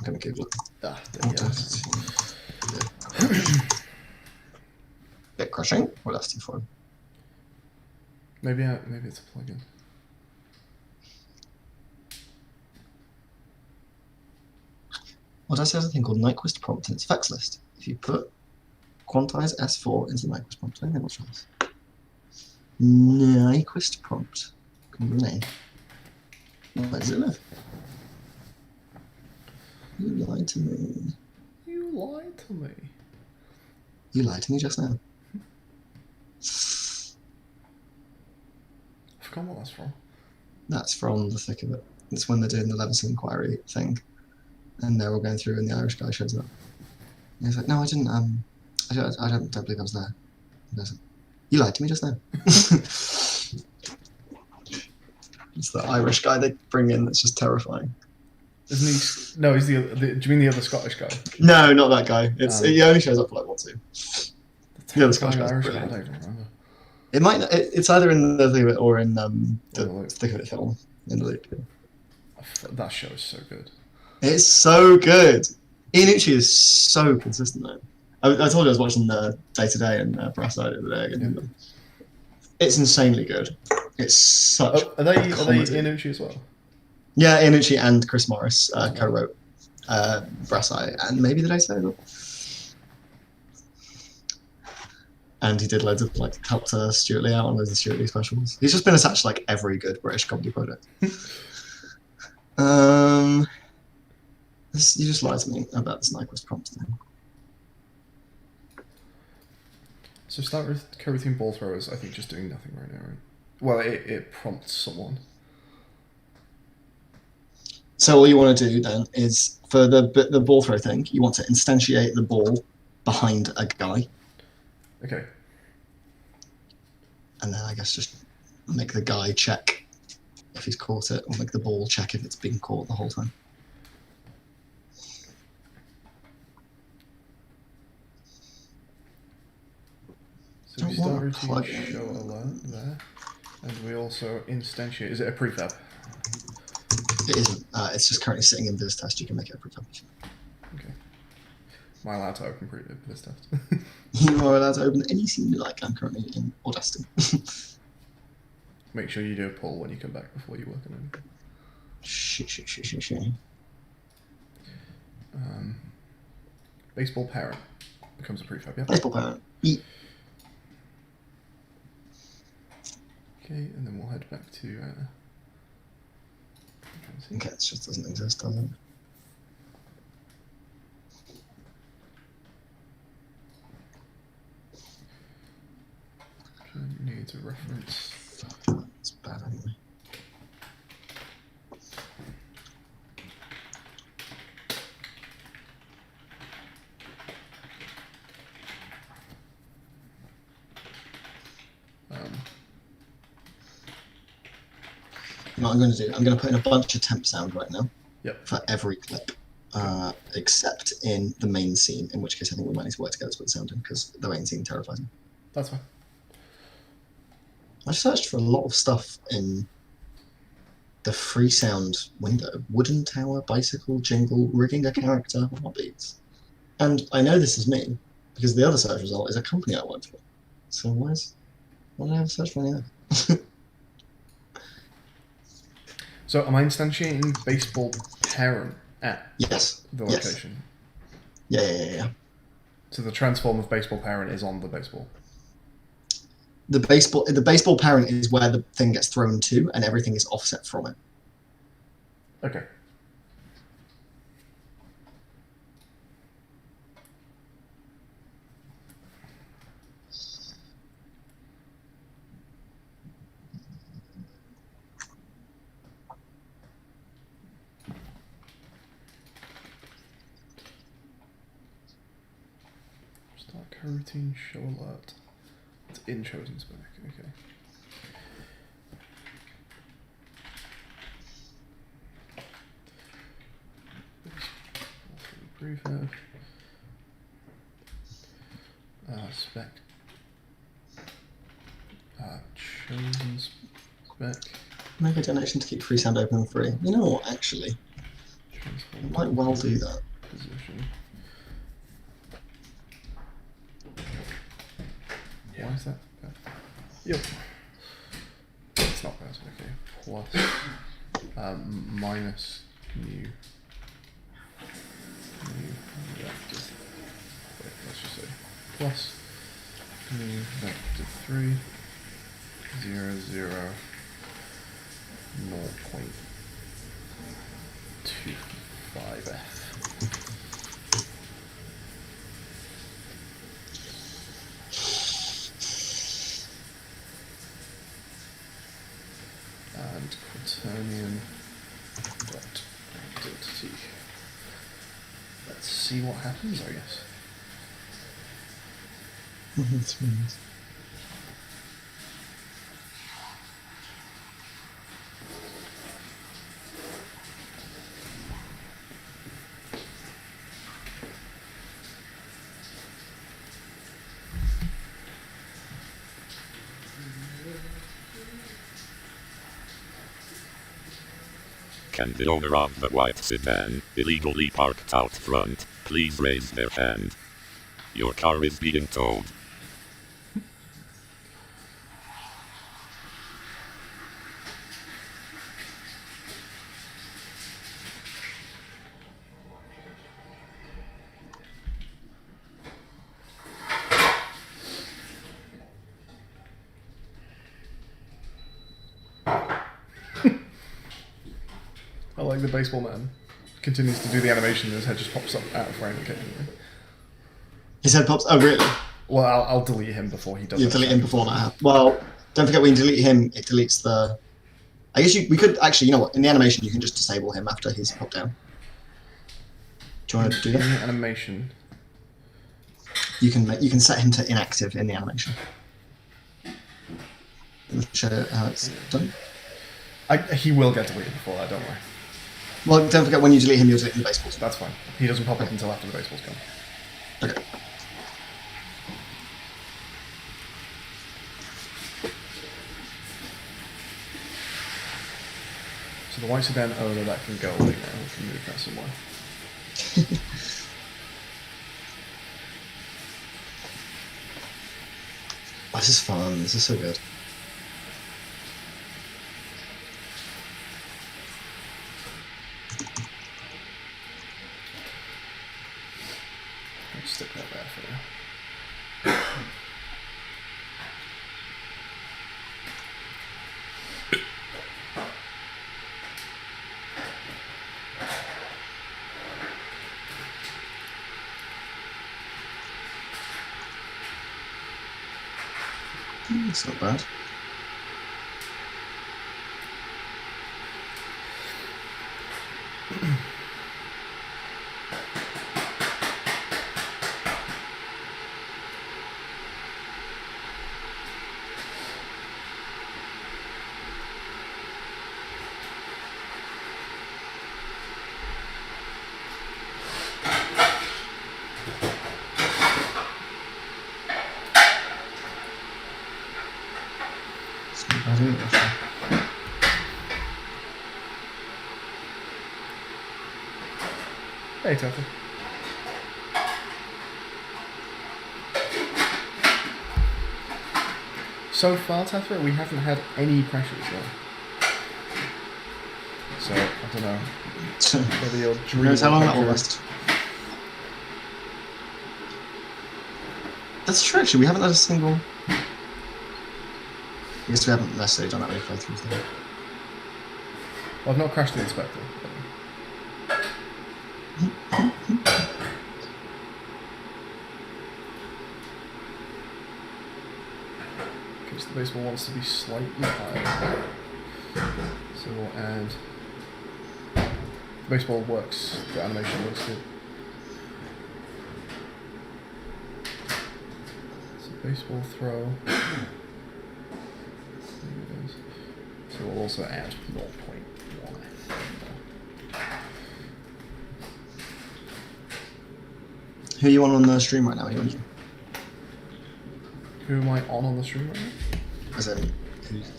gonna Google it. There you go. Audacity. Bit crash. Bit crushing. Audacity for. Maybe it's a plugin. Audacity has a thing called Nyquist prompt in its effects list. If you put quantize S4 into the Nyquist prompt, then what's this? Nyquist prompt. Can you name? Where does it live? You lied to me. You lied to me. You lied to me just now. I forgot what that's from. That's from the thick of it. It's when they're doing the Leveson inquiry thing, and they're all going through, and the Irish guy shows up. And he's like, "No, I didn't. I don't believe I was there." And goes, "You lied to me just now." It's the Irish guy they bring in that's just terrifying. Isn't he? No, he's the. Do you mean the other Scottish guy? No, not that guy. He only shows up for like 1, 2. The other Scottish guy's Irish guy. I brilliant. don't even remember. It might. It's either in the thick of it or in the thick of it film in the loop. That show is so good. It's so good. Iannucci is so consistent though. I told you I was watching Day to Day and Brass Eye the other day. Yeah. It's insanely good. It's such. Oh, are they comedy. Iannucci as well? Yeah, Iannucci and Chris Morris co-wrote Brass Eye and maybe the Day to Day as well. And he did loads of helped Stuart Lee out on loads of Stuart Lee specials. He's just been attached to every good British comedy project. You just lied to me about this Nyquist prompt thing. So start with coroutine ball throwers. I think just doing nothing right now, right? Well, it prompts someone. So all you want to do then is for the ball throw thing, you want to instantiate the ball behind a guy. Okay. And then I guess just make the guy check if he's caught it, or make the ball check if it's been caught the whole time. So we start routine show alert there, and we also instantiate. Is it a prefab? It isn't. It's just currently sitting in this test. You can make it a prefab. Okay. Am I allowed to open this test? You are allowed to open any scene you like. I'm currently in Audacity. Make sure you do a pull when you come back before you work on anything. Shit. Baseball parent becomes a prefab, yeah? Baseball parent. Okay, and then we'll head back to... Okay, it just doesn't exist, does it? Needs a reference. It's bad anyway. What I'm going to do, I'm going to put in a bunch of temp sound right now. Yep. For every clip, except in the main scene, in which case I think we might need to work together to put the sound in, because the main scene terrifies me. That's fine. I searched for a lot of stuff in the free sound window. Wooden tower, bicycle, jingle, rigging a character, heartbeats. And I know this is me, because the other search result is a company I worked for. So why did I have a search for any of that? So am I instantiating baseball parent at Yes. the location? Yes. Yeah. So the transform of baseball parent is on the baseball? The baseball parent is where the thing gets thrown to, and everything is offset from it. Okay. Start coroutine show alert. It's in chosen spec. Okay. Prefab. spec. Chosen spec. Make a donation to keep freesound open and free. You know what, actually? I might well do that. Position. Why is that? Yep. It's not bad. Okay. Plus minus new. Wait, let's just say plus new vector 3 0 0 0.25f. And quaternion dot identity. Let's see what happens, I guess. That's really nice. Can the owner of the white sedan, illegally parked out front, please raise their hand? Your car is being towed. I like the baseball man. Continues to do the animation and his head just pops up out of frame occasionally. His head pops. Oh, really? Well, I'll delete him before he does You that delete him second before time. that happens. Well, don't forget when you delete him, it deletes the. I guess we could actually. You know what? In the animation, you can just disable him after he's popped down. Do you want to do In that? the animation. You can set him to inactive in the animation. Let me show how it's done. He will get deleted before that, don't worry. Well, don't forget when you delete him, you're deleting the baseballs. That's fine. He doesn't pop up until after the baseball's gone. Okay. So the white sedan owner, that can go away now. We can move that somewhere. This is fun. This is so good. Let's stick that there for now. It's not bad. It's not bad either, actually. Hey, Tucker. So far, Teffer, we haven't had any crashes though. So, I don't know whether your Who dream knows how long will that come will true. last. That's true, actually. We haven't had a single. I guess we haven't necessarily done that many playthroughs though. Well, I've not crashed the inspector. Because the baseball wants to be slightly higher. So we'll add. The baseball works, the animation looks good. So baseball throw. There it is. So we'll also add 0.1. Who are you on the stream right now? Are you on you? Who am I on the stream right now? As in,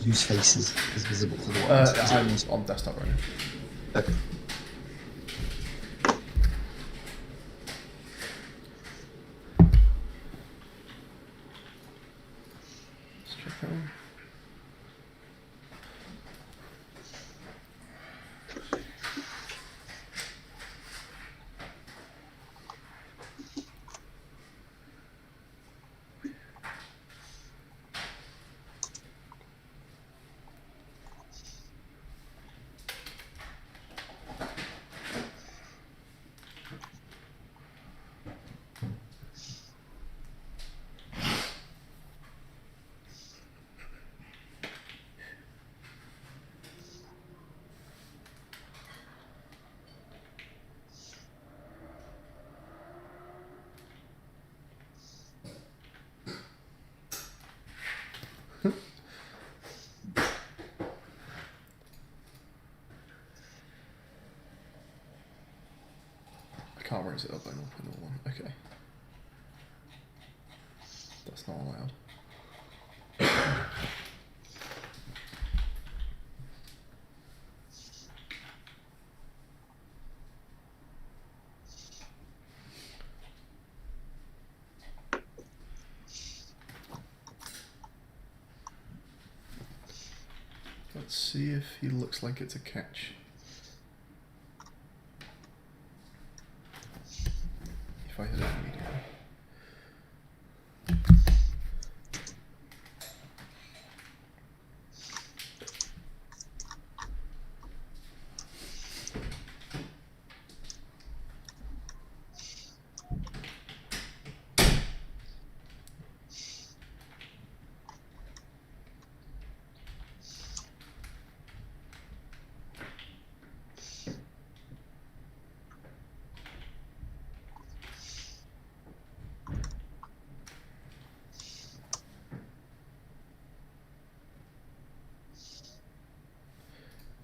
whose face is visible for the audience? I'm on desktop right now. Okay. Let's check that one. I can't raise it up by 0.01. Okay. That's not allowed. Let's see if he looks like it's a catch. If I hit it immediately.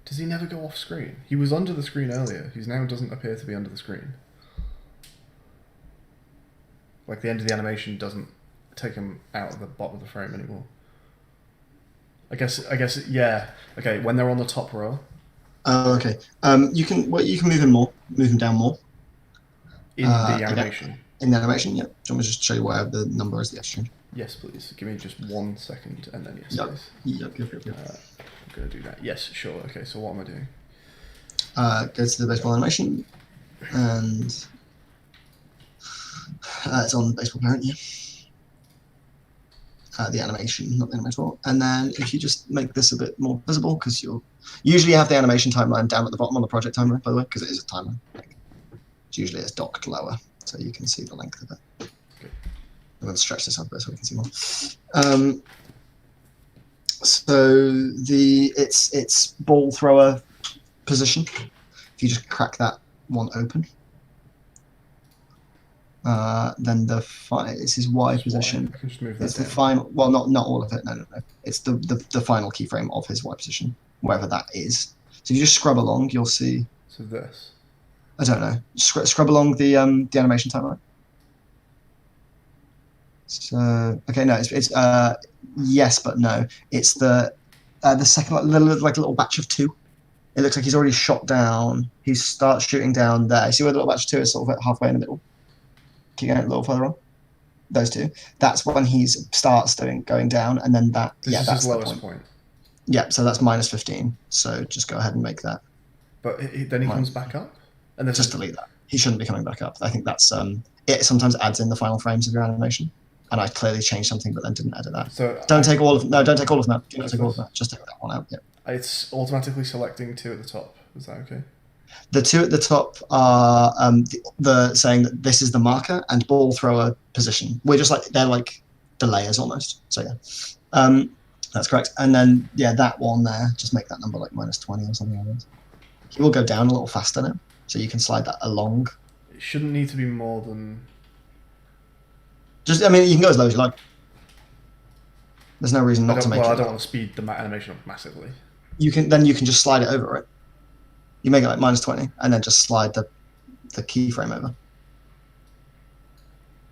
Does he never go off screen? He was under the screen earlier. He now doesn't appear to be under the screen. Like the end of the animation doesn't take him out of the bottom of the frame anymore. I guess, yeah. Okay, when they're on the top row. Oh, okay. You can move him down more. In the animation. In the animation, yeah. Do you want me to just show you where the number is? Yes, sure. Yes, please. Give me just 1 second, and then yes, Yep. please. Yep. I'm gonna do that. Yes, sure. Okay, so what am I doing? Go to the baseball animation, and it's on baseball parent, yeah. The animation, not the animator. And then if you just make this a bit more visible, because you'll usually have the animation timeline down at the bottom on the project timeline, by the way, because it is a timeline. Usually it's docked lower, so you can see the length of it. Okay. I'm going to stretch this up a bit so we can see more. So it's ball thrower position. If you just crack that one open, then it's his Y position. I can just move that It's the down. final. Well, not all of it. No. It's the final keyframe of his Y position, wherever that is. So if you just scrub along, you'll see. So this. I don't know. Scrub along the animation timeline. So okay, no, it's yes, but no. It's the second like little batch of 2. It looks like he's already shot down. He starts shooting down there. See where the little batch of 2 is sort of halfway in the middle. Keep going a little further on. Those 2. That's when he starts going down, and then that. This is that's his the lowest point. Yeah, so that's -15. So just go ahead and make that. But then he comes back up, and then Just delete that. He shouldn't be coming back up. I think that's it. Sometimes adds in the final frames of your animation, and I clearly changed something, but then didn't edit that. So Don't take all of that. Do not take all of that. Just take that one out. Yeah. It's automatically selecting 2 at the top. Is that okay? The 2 at the top are the saying that this is the marker and ball thrower position. We're just like they're like the layers almost. So yeah, that's correct. And then yeah, that one there, just make that number like -20 or something like that. He will go down a little faster now, so you can slide that along. It shouldn't need to be more than. You can go as low as you like. There's no reason not to make it. I don't want to speed the animation up massively. You can just slide it over it. You make it like -20, and then just slide the keyframe over.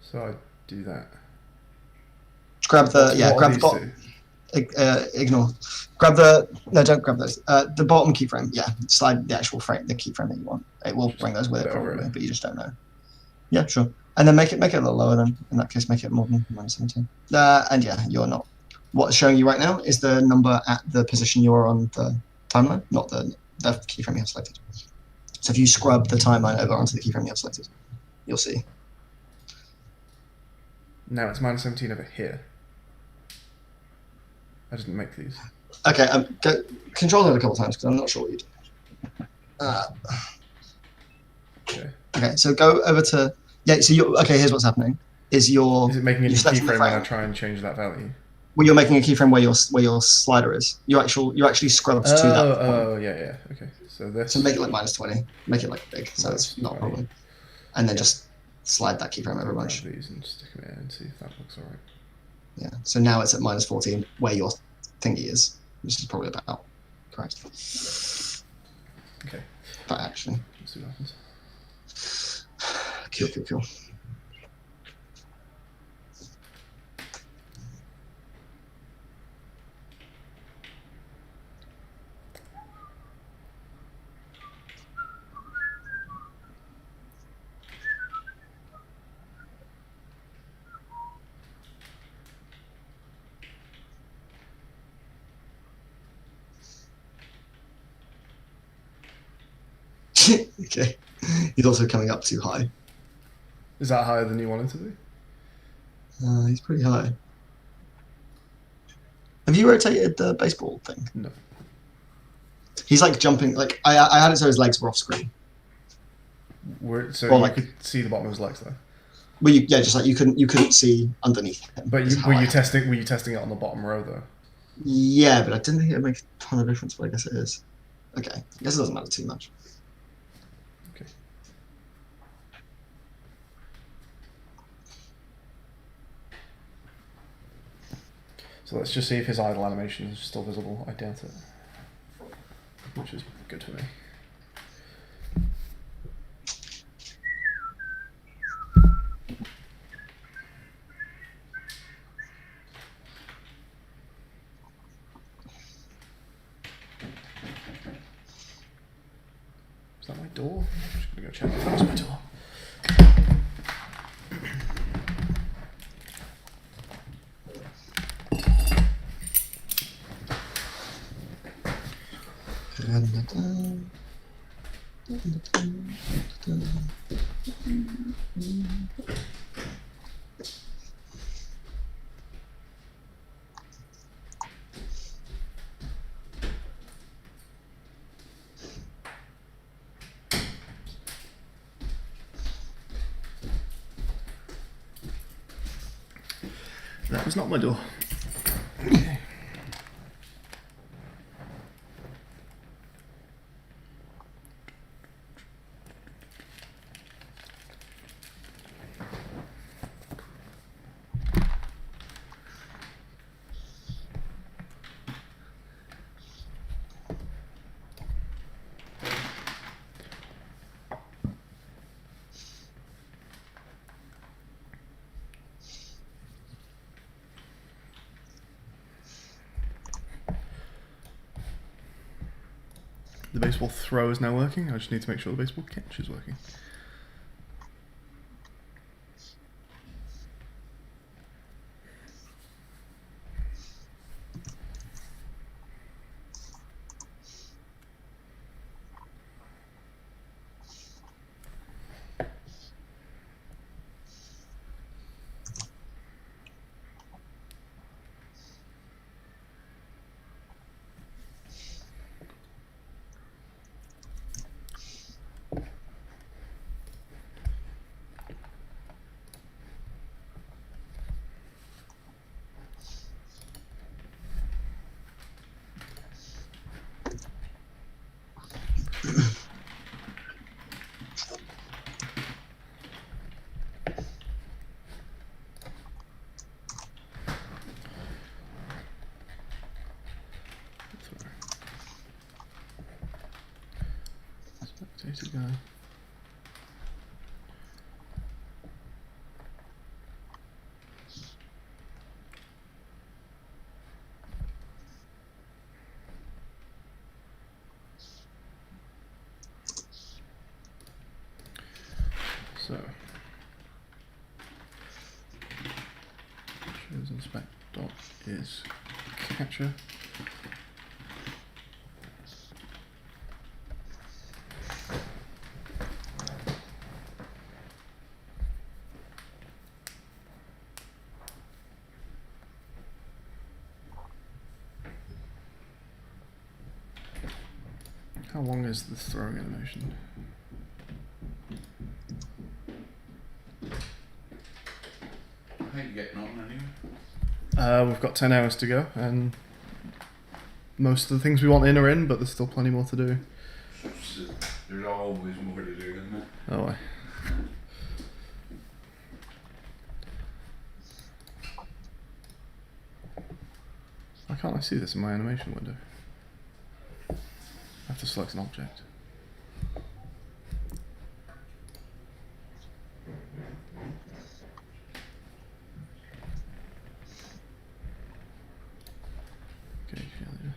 So I do that. grab the What grab are the these bottom. two? Ignore. Grab the no, don't grab those. The bottom keyframe. Yeah, slide the actual frame, the keyframe that you want. It will bring those with put it it over probably, it. but you just don't know. Yeah, sure. And then make it a little lower then. In that case, make it more than -17. And yeah, you're not. What's showing you right now is the number at the position you're on the timeline, not the keyframe you have selected. So if you scrub the timeline over onto the keyframe you have selected, you'll see. Now it's -17 over here. I didn't make these. Okay, control it a couple times because I'm not sure what you do. Okay. Okay, so go over to So you here's what's happening. Is it making a new selecting the keyframe when I frame. try and change that value? Well, you're making a keyframe where your slider is. You actually scrubbed to that point. Oh, yeah. Okay. So this. So make it like -20. Make it like big, so it's not a problem. And then just slide that keyframe over a bunch. Grab these and stick them in and see if that looks alright. Yeah. So now it's at -14 where your thingy is, which is probably about correct. Okay. But actually. Let's see what happens. Cool. Okay. He's also coming up too high. Is that higher than you wanted to be? He's pretty high. Have you rotated the baseball thing? No. He's like jumping. Like I had it so his legs were off screen. So Or you like- could see the bottom of his legs there. Well, just like you couldn't see underneath him. But is how were I you had it. testing? Were you testing it on the bottom row though? Yeah, but I didn't think it would make a ton of difference. But I guess it is. Okay, I guess it doesn't matter too much. Okay. So let's just see if his idle animation is still visible. I doubt it. Which is good for me. Is that my door? I'm just gonna go check if that's my door. That was not my door. Okay. The baseball throw is now working. I just need to make sure the baseball catch is working. Spectator guy. So shows inspect dot is catcher. How long is the throwing animation? How are you getting on anyway? We've got 10 hours to go, and most of the things we want in are in, but there's still plenty more to do. There's always more to do, isn't there? Oh, I. Why can't I see this in my animation window? I have to select an object. Okay, Cheerleader.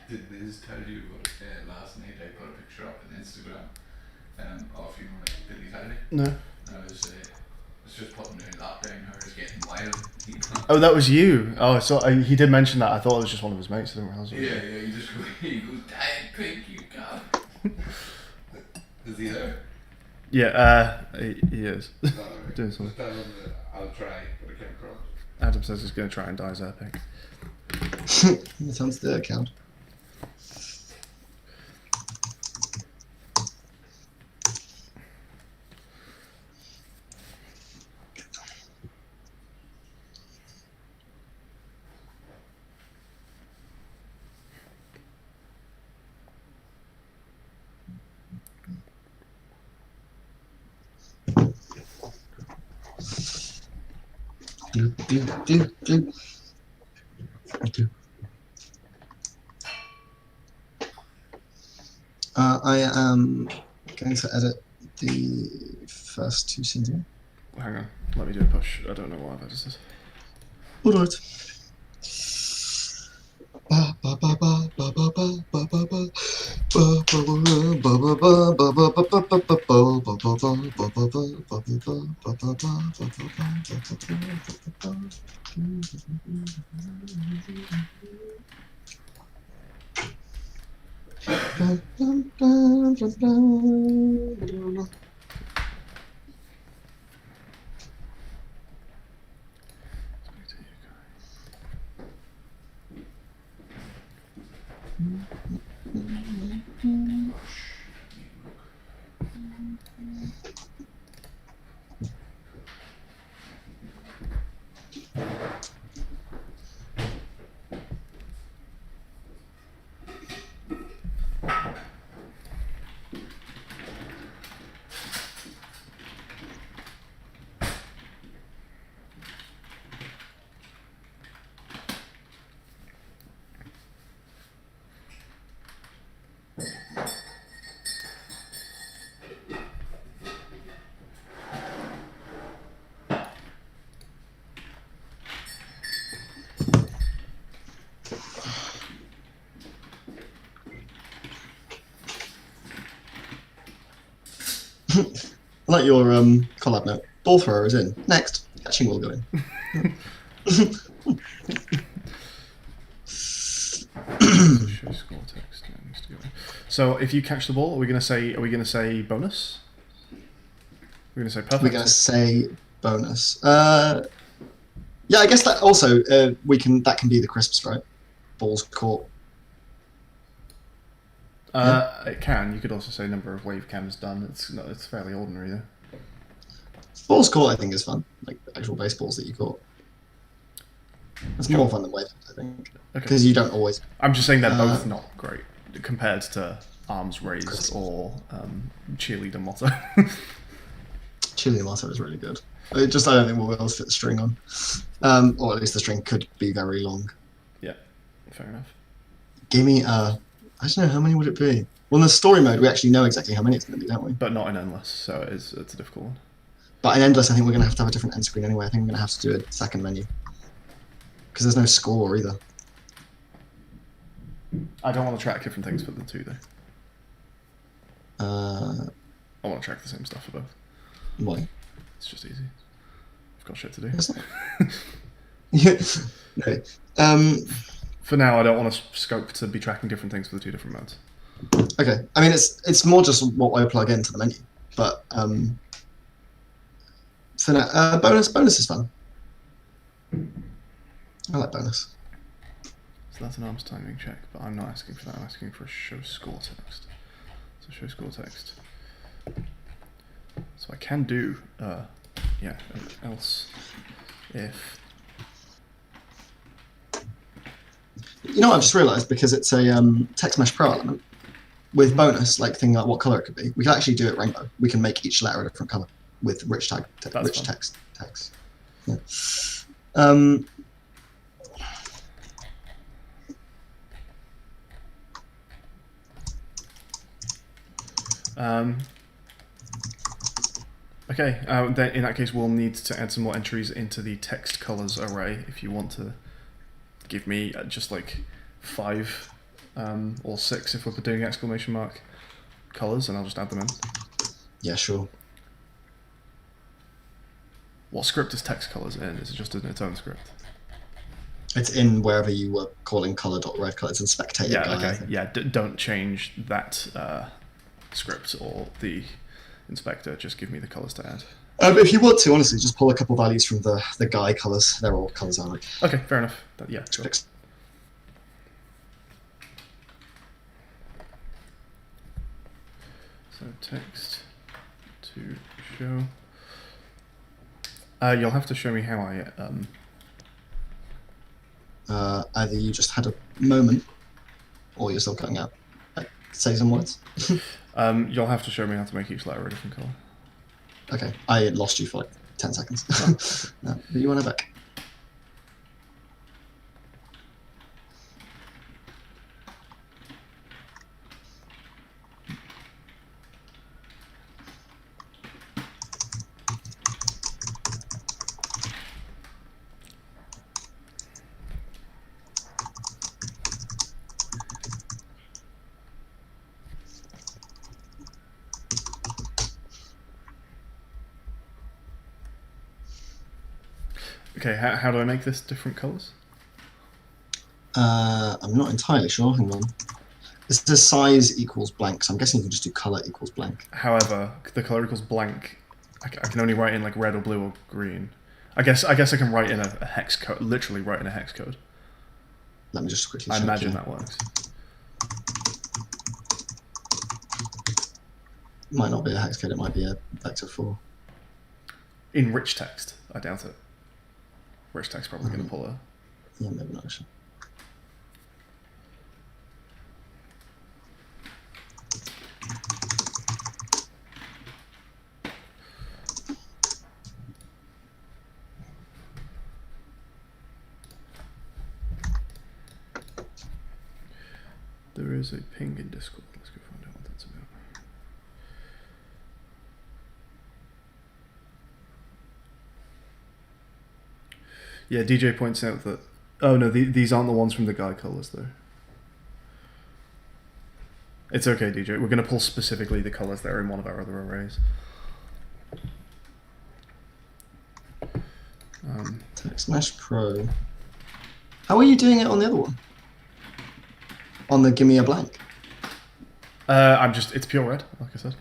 Did Liz tell you last night I put a picture up on Instagram of you like Billy Tiley? No. I was just putting down lockdown, her is getting wild. Oh, that was you. Oh, so he did mention that. I thought it was just one of his mates. I didn't realize it was you. Yeah, he goes, Diet Pink, you go. Is he there? Yeah, he is. No, Doing something. just tell him that I'll try, but I can't cross. Adam says he's going to try and dye his hair pink. It sounds their account. Okay. I am going to edit the first two scenes here. Hang on, let me do a push. I don't know why that is this. Alright. Like your collab note. Ball thrower is in. Next, catching will go in. Show score text. Yeah, needs to go in. So if you catch the ball, are we going to say bonus? We're going to say perfect. We're going to say bonus. Yeah, I guess that also that can be the crisps, right? Balls caught. It can. You could also say number of wave cams done. It's fairly ordinary though. Balls caught, I think, is fun. Like actual baseballs that you caught. It's more fun than wave, I think, because you don't always. I'm just saying they're both not great compared to arms raised or cheerleader motto. Cheerleader motto is really good. I don't think we'll be able to fit the string on, or at least the string could be very long. Yeah, fair enough. Give me I don't know, how many would it be? Well, in the story mode, we actually know exactly how many it's going to be, don't we? But not in endless, so it's a difficult one. But in endless, I think we're going to have a different end screen anyway. I think we're going to have to do a second menu. Because there's no score either. I don't want to track different things for the two, though. I want to track the same stuff for both. Why? It's just easy. I've got shit to do. Yeah. No. For now, I don't want to scope to be tracking different things for the two different modes. Okay. I mean, it's more just what I plug into the menu. But for now, bonus is fun. I like bonus. So that's an arms timing check, but I'm not asking for that. I'm asking for a show score text. So show score text. So I can do, else if. You know what I've just realised, because it's a text mesh pro element with bonus, like thing like what colour it could be. We can actually do it rainbow. We can make each letter a different colour with rich text. Yeah. Okay, then in that case we'll need to add some more entries into the text colors array if you want to give me just like 5 or 6 if we're doing exclamation mark colors, and I'll just add them in. Yeah, sure. What script is text colors in? Is it just in its own script? It's in wherever you were calling color.red color. It's in spectator. Yeah, okay. Yeah, don't change that script or the inspector. Just give me the colors to add. If you want to, honestly, just pull a couple values from the Guy colors. They're all colors I like. Okay, fair enough. Yeah, sure. So text to show. You'll have to show me how I. Either you just had a moment, or you're still cutting out. Like, say some words. You'll have to show me how to make each letter a different color. Okay, I lost you for like 10 seconds. No, but you want it back. Okay, how do I make this different colors? I'm not entirely sure. Hang on. This says size equals blank, so I'm guessing you can just do color equals blank. However, the color equals blank. I can only write in like red or blue or green. I guess I can write in a hex code. Literally write in a hex code. Let me just quickly I check. imagine that works. Might not be a hex code. It might be a vector 4. In rich text, I doubt it. Rich text probably going to pull a. Yeah, maybe not actually. There is a ping in Discord. Let's go find out what that's about. Yeah, DJ points out that. Oh no, these aren't the ones from the Guy colors though. It's okay, DJ. We're going to pull specifically the colours that are in one of our other arrays. Text Mesh Pro. How are you doing it on the other one? On the Give Me a Blank? It's pure red, like I said.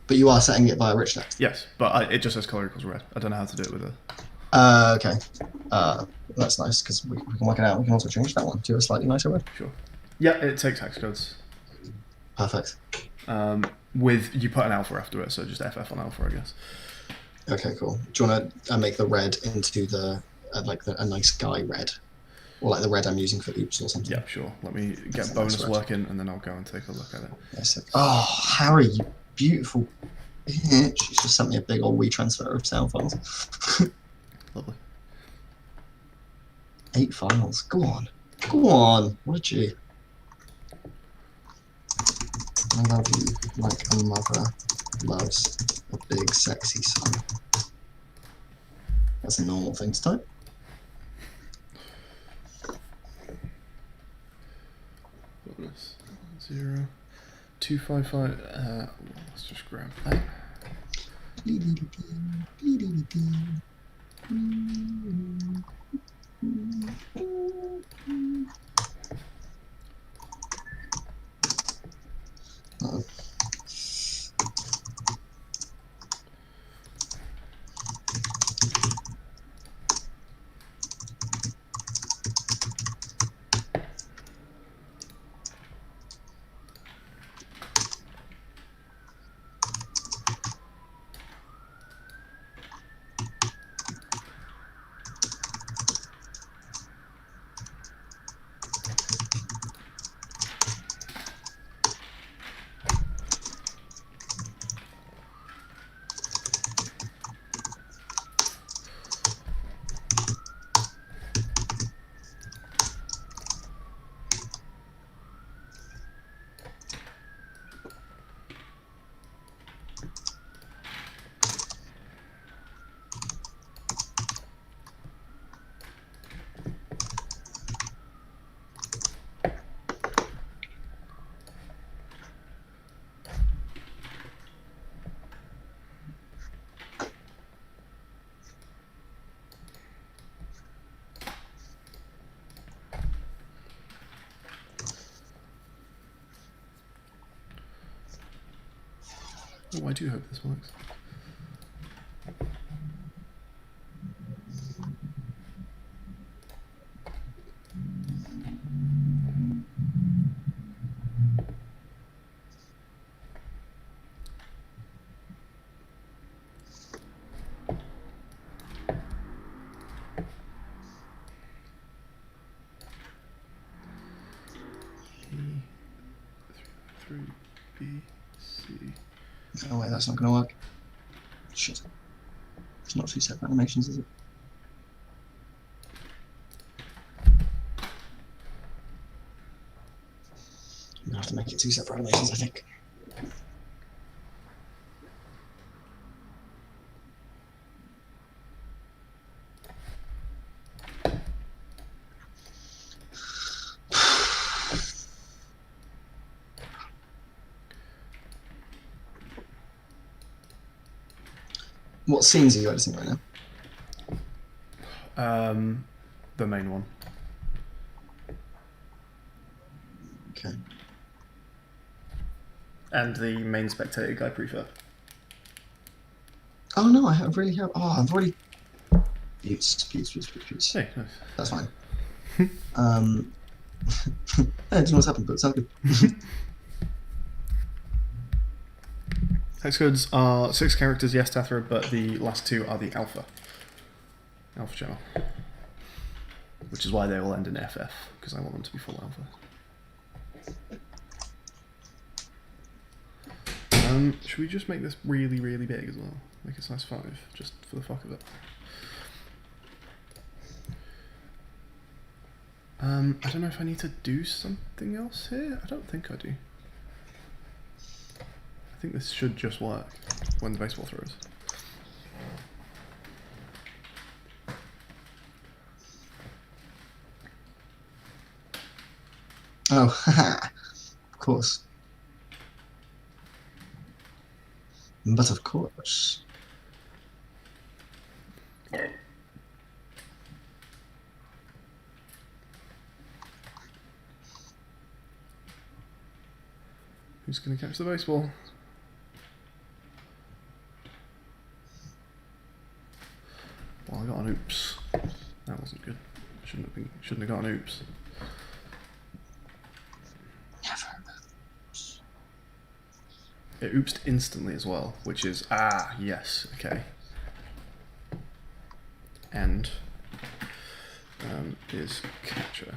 But you are setting it via rich text? Yes, but it just says colour equals red. I don't know how to do it with it. Okay. That's nice, because we can work it out. We can also change that one to a slightly nicer red. Sure. Yeah, it takes hex codes. Perfect. You put an alpha after it, so just FF on alpha, I guess. Okay, cool. Do you want to make the red into the a nice Skye red? Or like the red I'm using for oops or something? Yeah, sure. Let me get That's bonus nice red. working, and then I'll go and take a look at it. Yes. Oh, Harry, you beautiful bitch. She's just sent me a big old WeTransfer of sound files. Lovely. 8 files. Go on. Go on. What a G. I love you like a mother loves a big sexy son. That's a normal thing to type. Bonus 0 255. Let's just grab that. Uh-oh. Oh, I do hope this works. E 3 B C. Oh wait, that's not going to work. Shit. It's not 2 separate animations, is it? I'm going to have to make it 2 separate animations, I think. What scenes are you editing right now? The main one. Okay. And the main spectator guy prefab. Oh no, I really have. Oh, I've already. Buttes. Hey, nice. That's fine. I don't know what's happened, but it sounds good. Hex codes are 6 characters, yes, Tathra, but the last 2 are the alpha. Alpha channel. Which is why they all end in FF, because I want them to be full alpha. Should we just make this really, really big as well? Make it size 5, just for the fuck of it. I don't know if I need to do something else here. I don't think I do. I think this should just work when the baseball throws. Oh, haha. Of course. But of course. Who's going to catch the baseball? Well, I got an oops. That wasn't good. Shouldn't have got an oops. It oopsed instantly as well, which is yes, okay. And is catcher.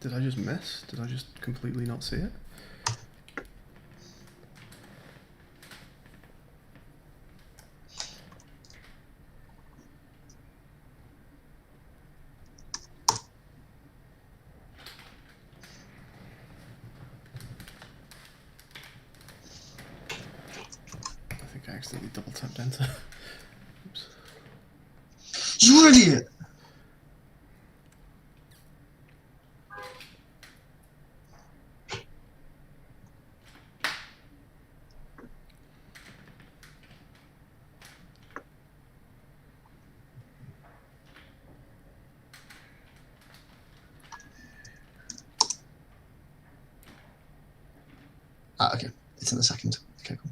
Did I just miss? Did I just completely not see it? I think I accidentally double tapped enter. Oops. You idiot! Okay. It's in the second. Okay, cool.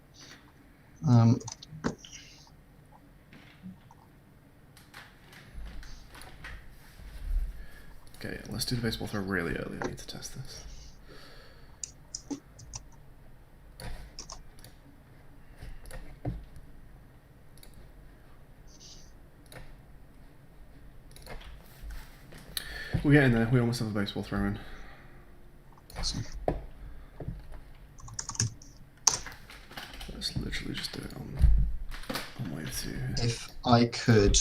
Okay, let's do the baseball throw really early. I need to test this. We're getting there. We almost have a baseball throw in. Awesome. Let's literally just do it on wave 2. If I could,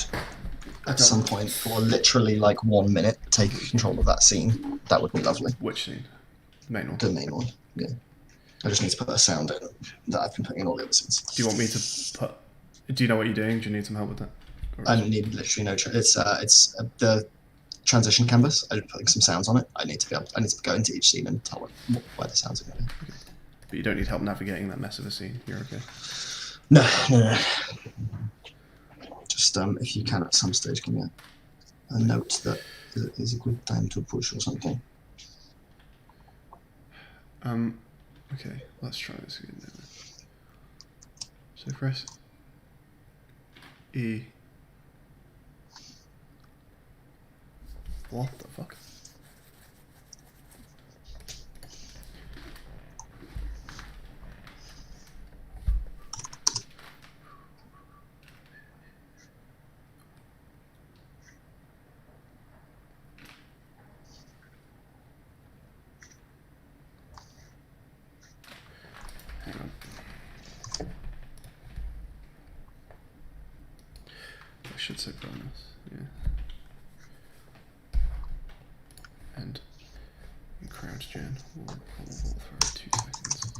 at some point, for literally like 1 minute, take control of that scene, that would be lovely. Which scene? Main one. The main one, yeah. I just need to put a sound in that I've been putting in all the other scenes. Do you want me to put... Do you know what you're doing? Do you need some help with that? I need literally no... it's the transition canvas. I'm putting some sounds on it. I need to go into each scene and tell it where the sounds are going to be. Okay. But you don't need help navigating that mess of a scene. You're okay. No. Just if you can at some stage give me a note that is a good time to push or something. Okay, let's try this again now. So press E. What the fuck? Hang on. I should say bonus, yeah. And crouch gen. We'll hold for 2 seconds.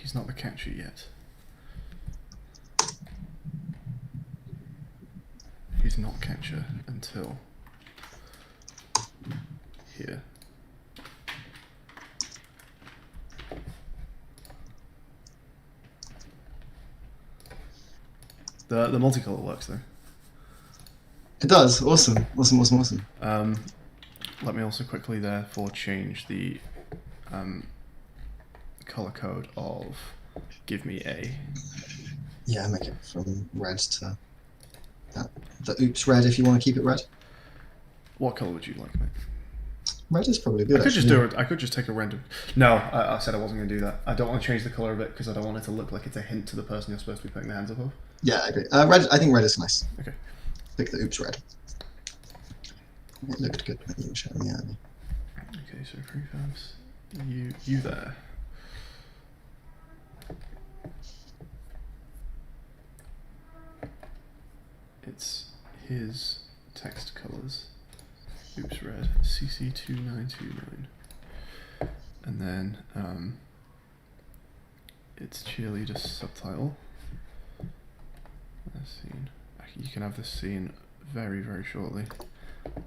He's not the catcher yet. is not catcher until here. The multicolor works though. It does. Awesome. Awesome. Awesome. Awesome. Let me also quickly therefore change the color code of give me a. Yeah, make it from red to that. The oops red if you want to keep it red. What color would you like, mate? Red is probably good. I could just do it. I could just take a random. No, I said I wasn't going to do that. I don't want to change the color of it because I don't want it to look like it's a hint to the person you're supposed to be putting the hands up of. Yeah, I agree. Red. I think red is nice. Okay. Pick the oops red. It looked good when you were showing me earlier. Okay, so prefabs. You there. It's his text colors. Oops, red. CC2929. And then it's cheerleader subtitle. Scene. You can have this scene very, very shortly.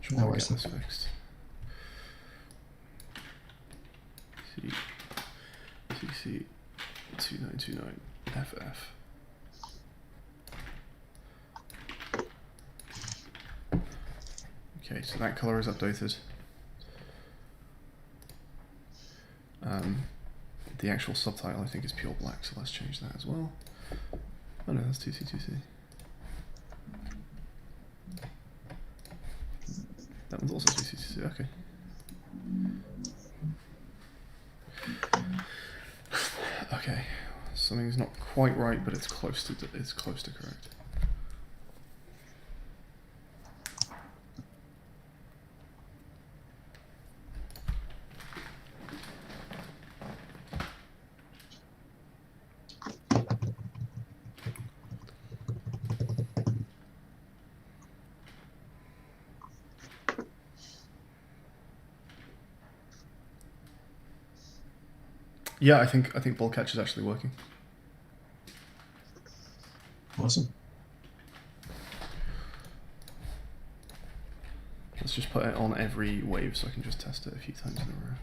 Just want to get this fixed. CC2929 FF. Okay, so that color is updated. The actual subtitle I think is pure black, so let's change that as well. Oh no, that's 2C2C. That one's also 2C2C, okay. Okay, something's not quite right, but it's close to correct. Yeah, I think ball catch is actually working. Awesome. Let's just put it on every wave so I can just test it a few times in a row.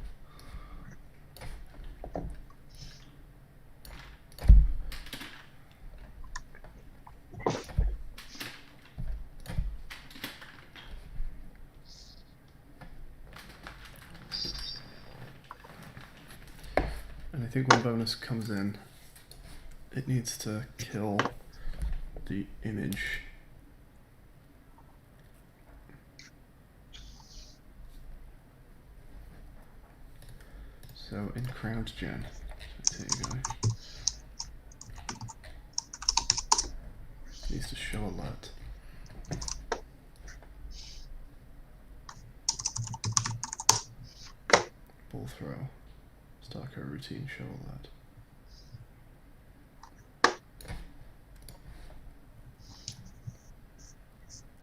And I think when bonus comes in, it needs to kill the image. So in crowd gen, there you go. It needs to show alert. Ball throw. Start code routine, show alert.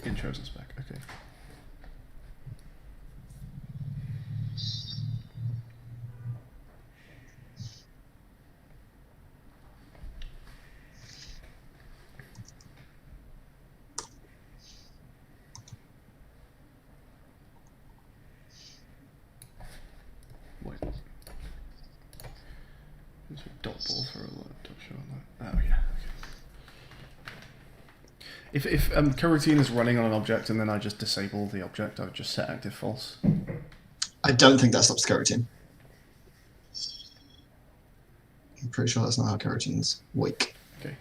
In chosen spec, okay. Wait. There's a dot ball for alert, dot show alert. Oh yeah, okay. If coroutine is running on an object and then I just disable the object, I would just set active false. I don't think that stops coroutine. I'm pretty sure that's not how coroutines wake. Okay.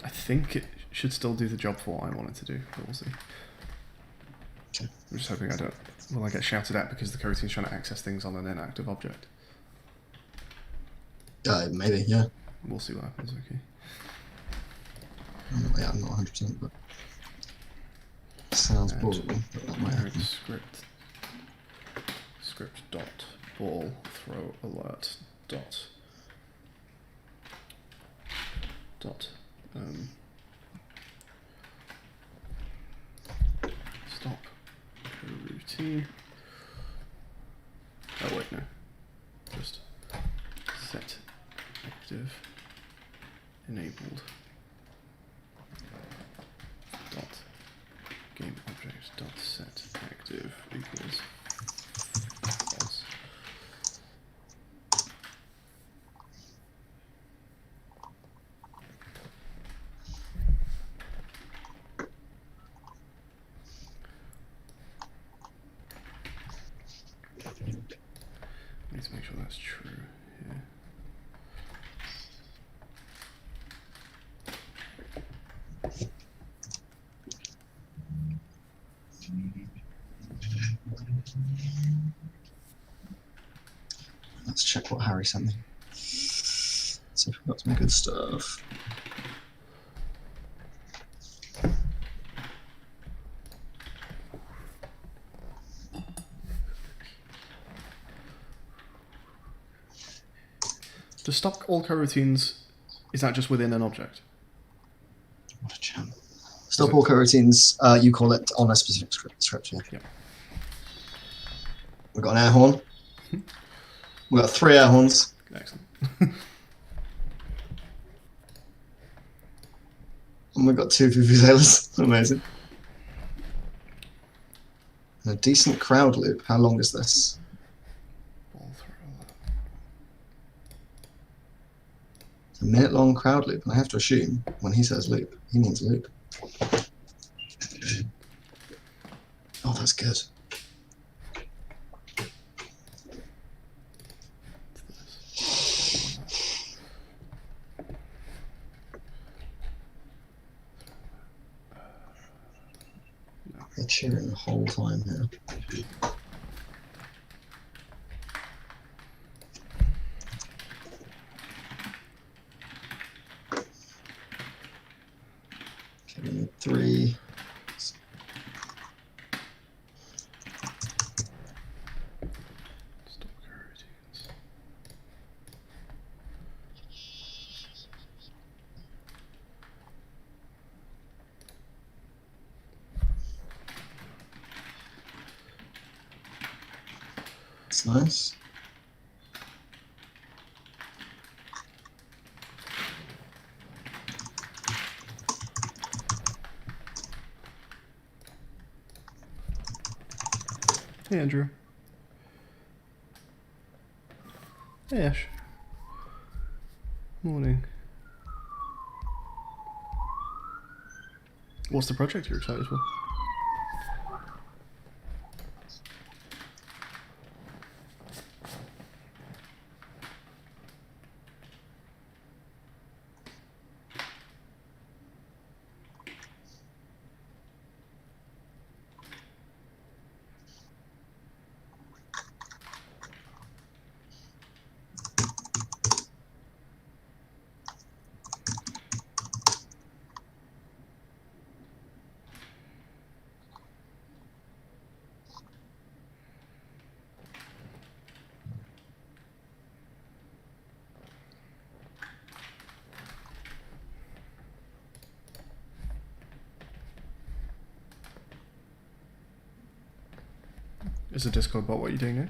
I think it should still do the job for what I want it to do, but we'll see. Okay. I'm just hoping I don't. Will I get shouted at because the coroutine's trying to access things on an inactive object? Maybe, yeah. We'll see what happens, okay. I'm not 100%, but sounds And plausible that that might happen. Script dot ball throw alert dot stop routine. Oh wait, no. Just set active enabled dot Let's check what Harry sent me. See if we've got some good stuff. To stop all coroutines, is that just within an object? What a champ. Stop all coroutines, you call it on a specific script, yeah. Yep. We've got an air horn. We've got 3 air horns. Excellent. And we've got 2 vuvuzelas. Amazing. And a decent crowd loop. How long is this? Ball throw. It's a minute-long crowd loop, and I have to assume when he says loop, he means loop. Oh, that's good. They're cheering the whole time here. Okay, we need 3. Stop coroutines. That's nice. Hey, Andrew. Hey, Ash. Morning. What's the project you're excited for? Is the Discord bot what you're doing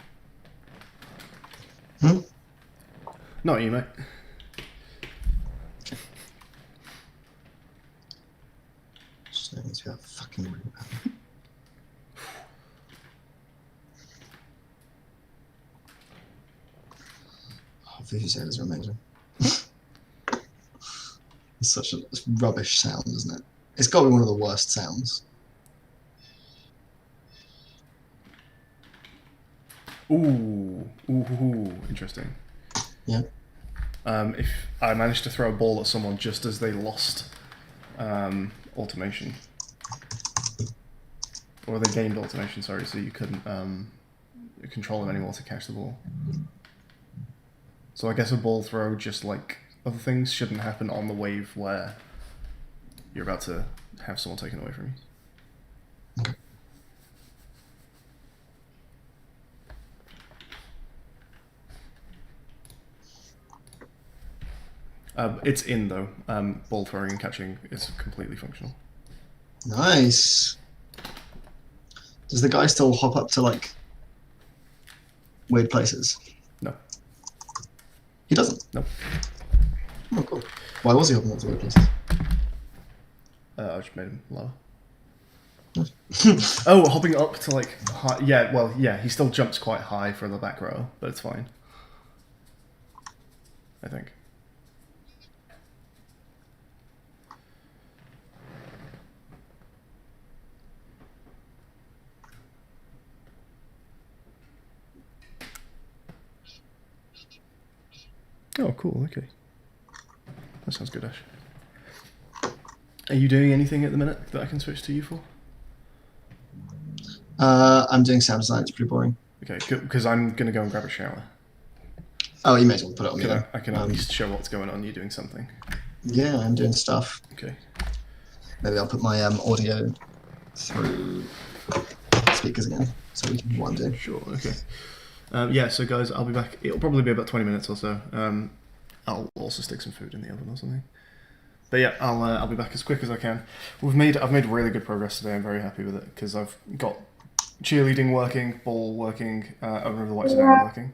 now? Hmm? Not you, mate. Just needs to be a fucking rebound. Oh, vuvuzelas are amazing. It's such a rubbish sound, isn't it? It's got to be one of the worst sounds. Ooh, interesting. Yeah. If I managed to throw a ball at someone just as they lost automation, or they gained automation, sorry, so you couldn't control them anymore to catch the ball. So I guess a ball throw, just like other things, shouldn't happen on the wave where you're about to have someone taken away from you. Okay. It's in though. Ball throwing and catching is completely functional. Nice. Does the guy still hop up to like weird places? No. He doesn't? No. Oh, cool. Why was he hopping up to weird places? I just made him lower. Oh, hopping up to like high. Yeah, well, yeah, he still jumps quite high for the back row, but it's fine. I think. Oh, cool. Okay. That sounds good, Ash. Are you doing anything at the minute that I can switch to you for? I'm doing sound design. It's pretty boring. Okay, because I'm gonna go and grab a shower. Oh, you may as well put it on me. I can at least show what's going on. You're doing something. Yeah, I'm doing stuff. Okay. Maybe I'll put my audio through speakers again, so we can hear what I'm doing. Sure. Okay. Yeah. So guys, I'll be back. It'll probably be about 20 minutes or so. I'll also stick some food in the oven or something. But yeah, I'll be back as quick as I can. I've made really good progress today. I'm very happy with it because I've got cheerleading working, ball working, owner of the white sedan working.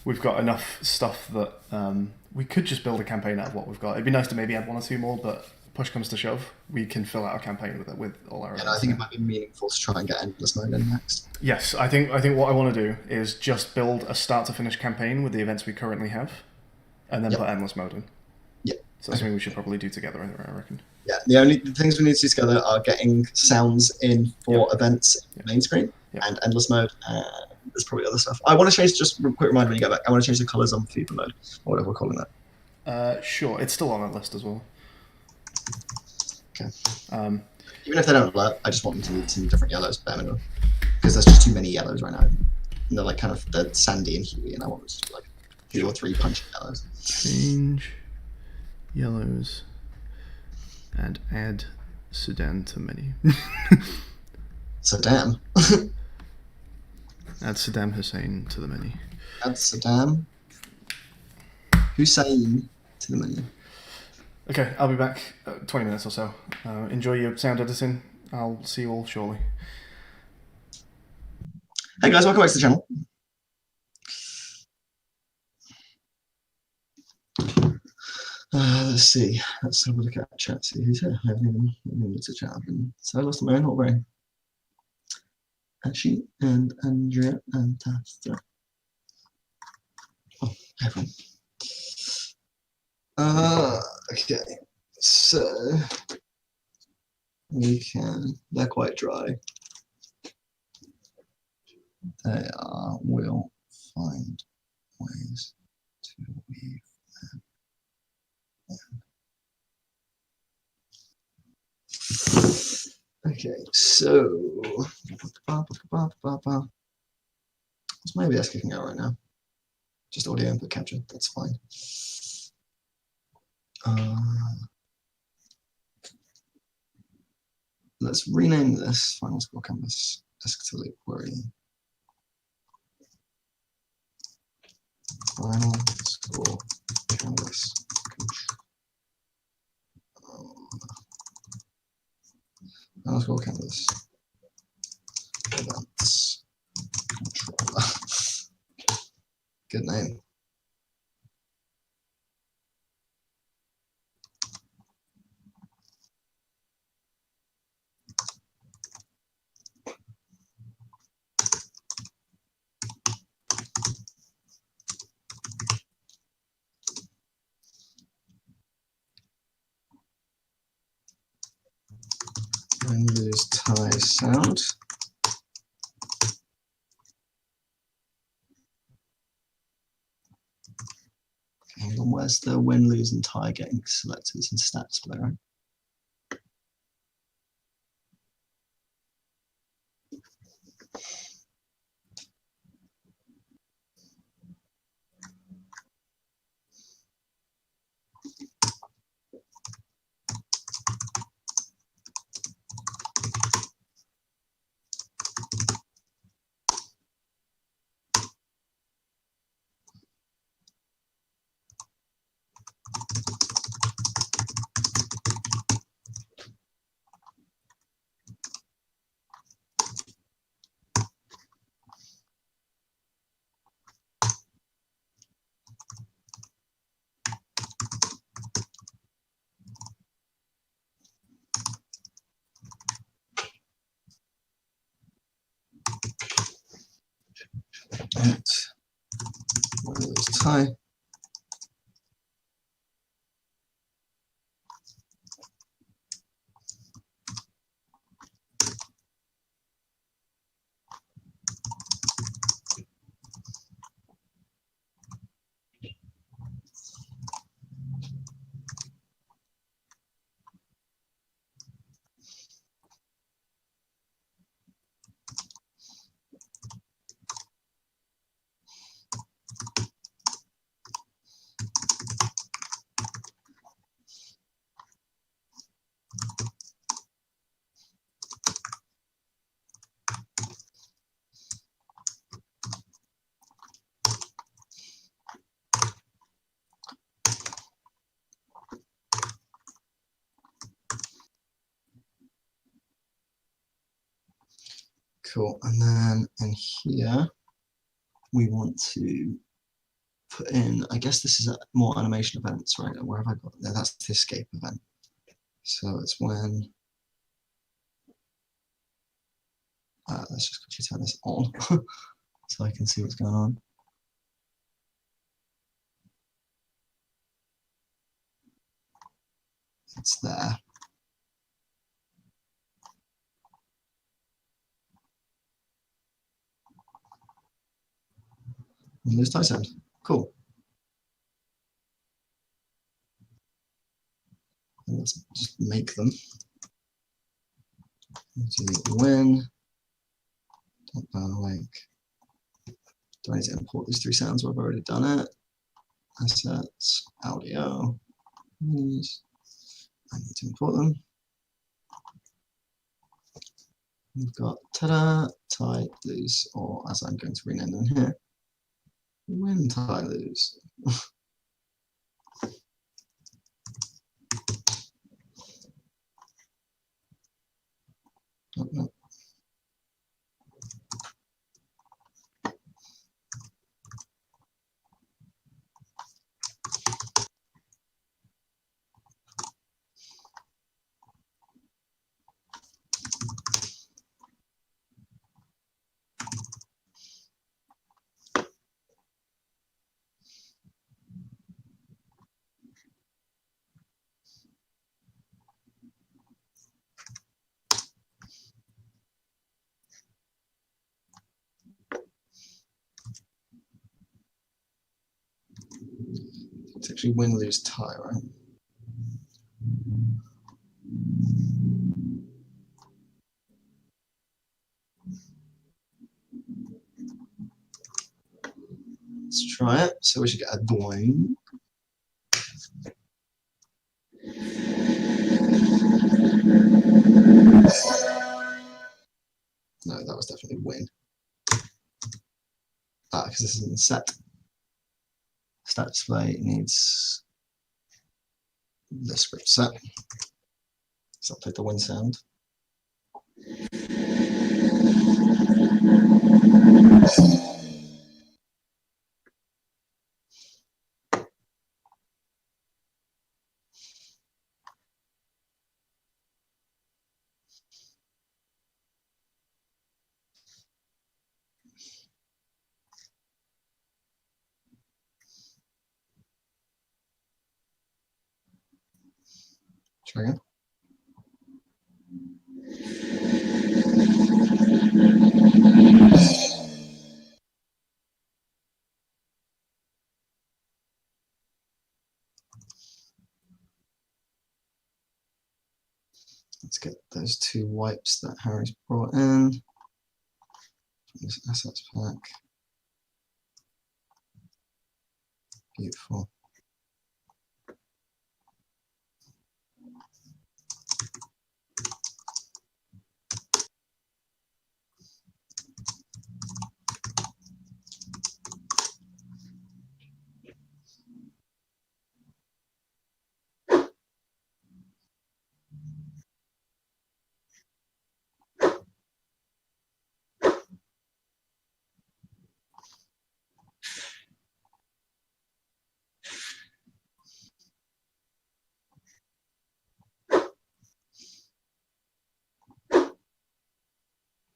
We've got enough stuff that we could just build a campaign out of what we've got. It'd be nice to maybe add one or two more, but push comes to shove, we can fill out a campaign with it with all our. And I think it might be meaningful to try and get endless mode in next. Yes, I think what I want to do is just build a start to finish campaign with the events we currently have, and then put endless mode in. Yep. So that's something we should probably do together, I reckon. Yeah, the things we need to do together are getting sounds in for events in main screen and endless mode. There's probably other stuff. I want to change, just a quick reminder when you go back, I want to change the colours on FIFA mode, or whatever we're calling that. Sure, it's still on that list as well. Okay. Even if they don't alert, I just want them to be some different yellows, bare minimum. Because there's just too many yellows right now. And they're like kind of they're sandy and huey, and I want them to be like 2 or 3 punching yellows. Change yellows and add sedan to menu. Saddam. Add Saddam Hussein to the menu. Add Saddam Hussein to the menu. Okay, I'll be back 20 minutes or so. Enjoy your sound editing. I'll see you all shortly. Hey guys, welcome back to the channel. Let's see. Let's have a look at chat. See who's here. I haven't even looked at chat. So I lost my own whole brain. Ashley and Andrea and Tasta. Oh, everyone. Okay. So we can. They're quite dry. They are. We'll find ways to weave them in. Okay, so what's my OBS kicking out right now? Just audio input capture. That's fine. Let's rename this final score canvas escalate query. Final score canvas final score canvas events controller. Good name. And lose tie sound. Hang on, where's the win, lose, and tie getting selected? It's in stats display, right? Right. Win, lose, tie. Cool. And then in here, we want to put in, I guess this is more animation events, right? Where have I got there? That's the escape event. So it's when, let's just quickly turn this on so I can see what's going on. It's there. And there's tie sound. Cool. And let's just make them. When, like, do I need to import these 3 sounds? I've already done it. Assets, audio. I need to import them. We've got ta-da, tie, lose, or as I'm going to rename them here, when tie, lose. Oh, no. It's actually win, lose, tie, right? Let's try it. So we should get a doing. No, that was definitely win. Because this isn't set. Stat display needs the script set. So I'll take the win sound. Try again. Let's get those 2 wipes that Harry's brought in. This assets pack. Beautiful.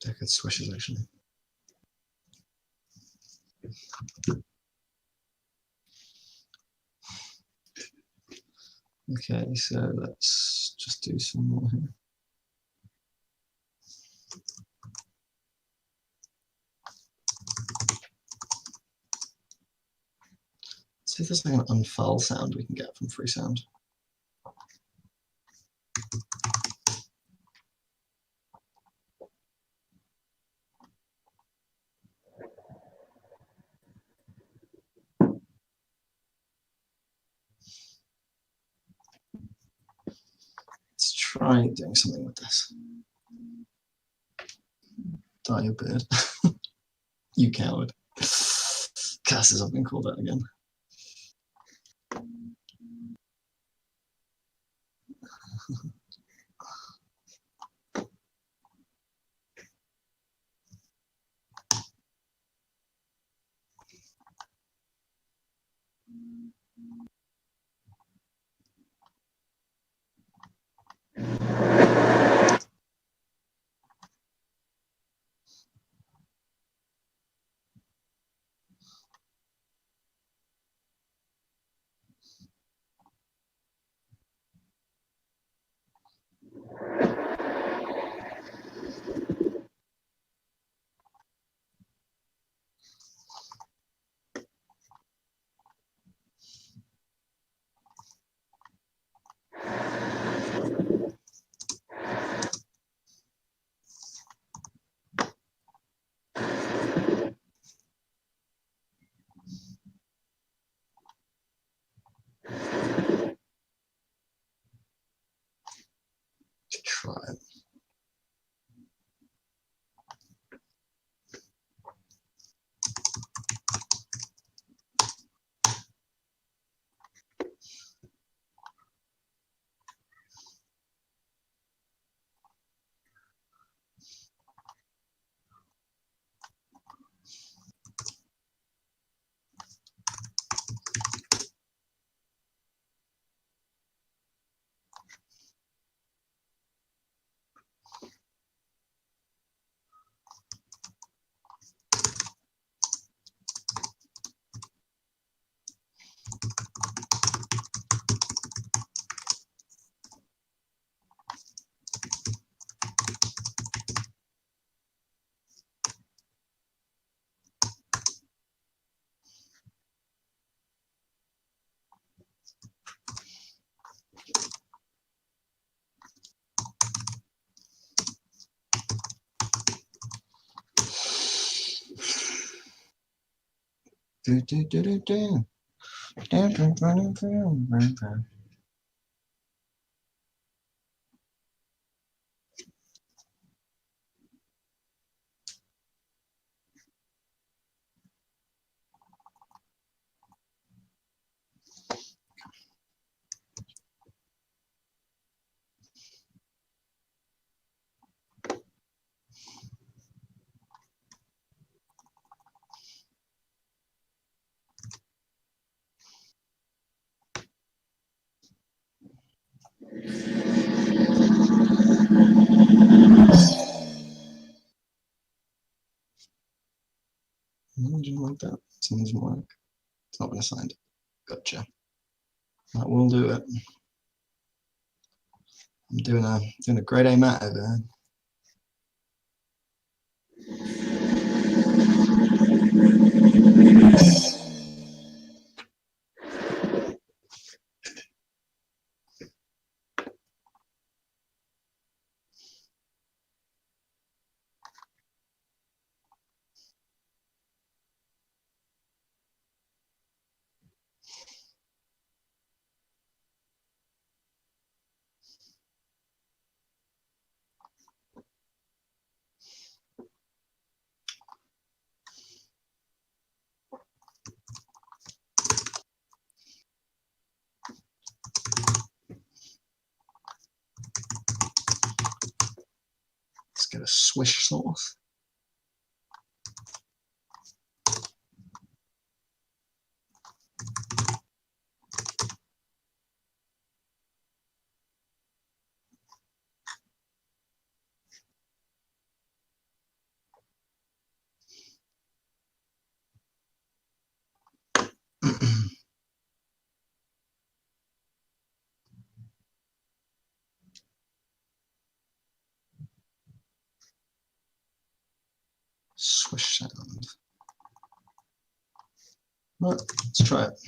They're good swishes, actually. Okay, so let's just do some more here. See if there's like an unfurl sound we can get from FreeSound. Let's try doing something with this. Die, you bird. You coward. Curses, I've been called out again. Didn't like that. Something doesn't work. It's not been assigned. Gotcha. That will do it. I'm doing a grade A mat over there. Let's get a swish sauce. Swish sound. Right, let's try it.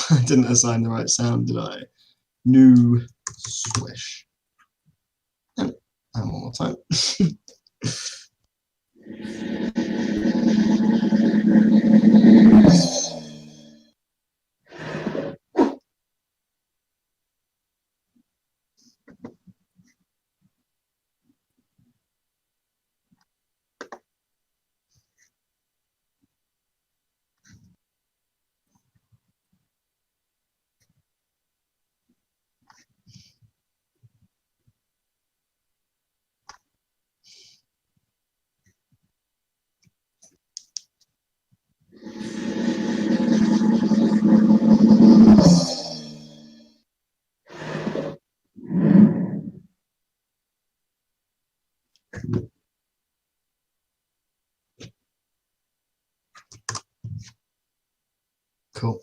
I didn't assign the right sound, did I? New swish. And one more time. Cool.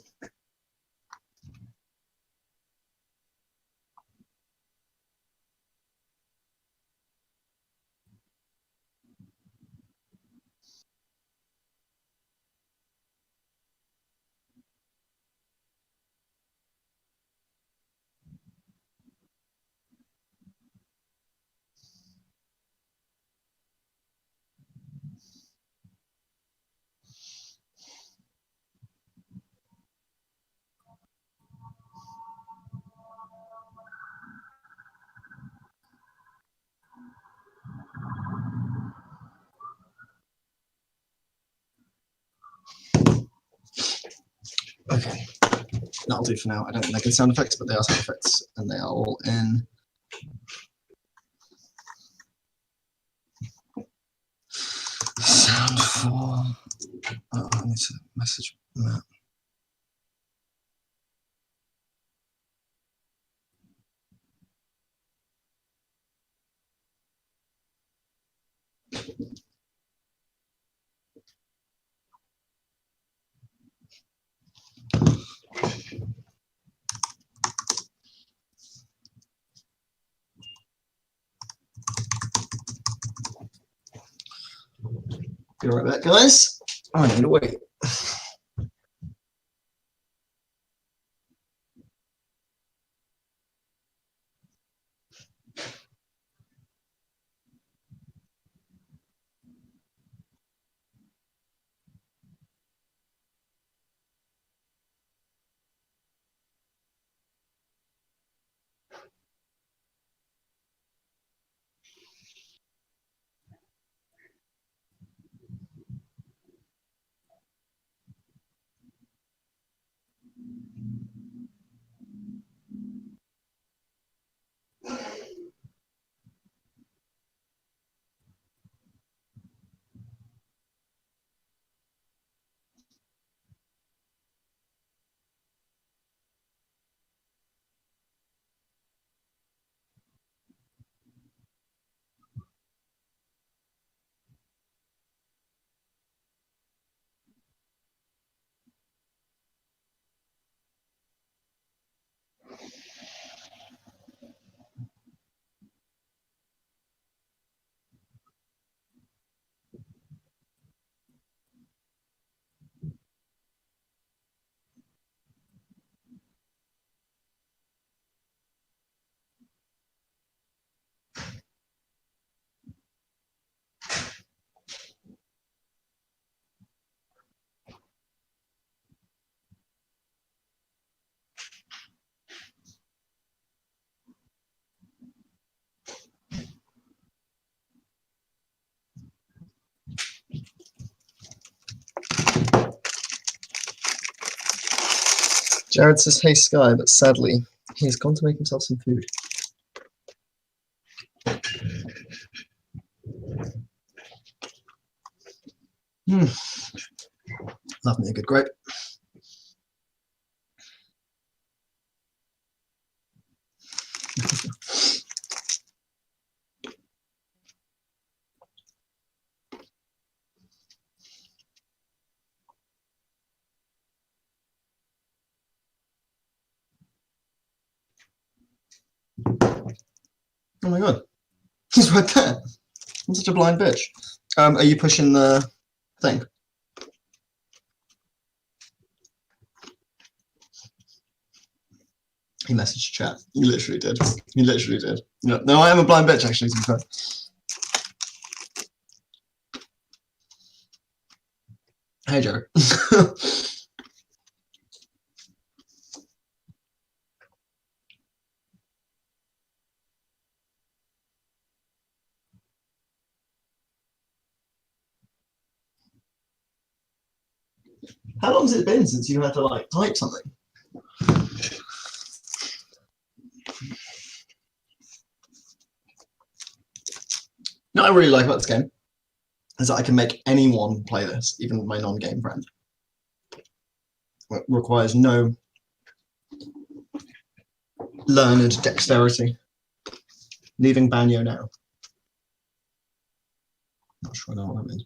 Okay, that'll do for now. I don't think they're good sound effects, but they are sound effects, and they are all in sound for. Oh, I need to message Matt. Be right back, guys. I need to wait. Jared says, "Hey Skye," but sadly, he's gone to make himself some food. Love me a good grape. Oh my god, he's right there. I'm such a blind bitch. Are you pushing the thing? He messaged chat. He literally did. He literally did. No, I am a blind bitch, actually, to be fair. Hey, Joe. How long has it been since you had to, like, type something? No, I really like about this game is that I can make anyone play this, even my non-game friend. It requires no learned dexterity. Leaving Banyo now. Not sure I know what that means.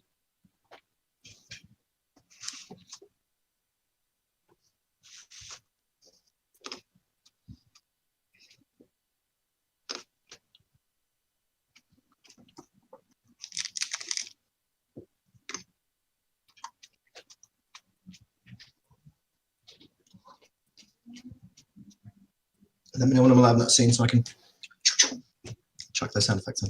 Let me know when I'm allowed in that scene so I can chuck those sound effects in.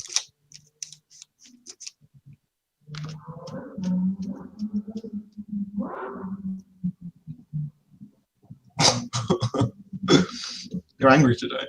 You're angry today.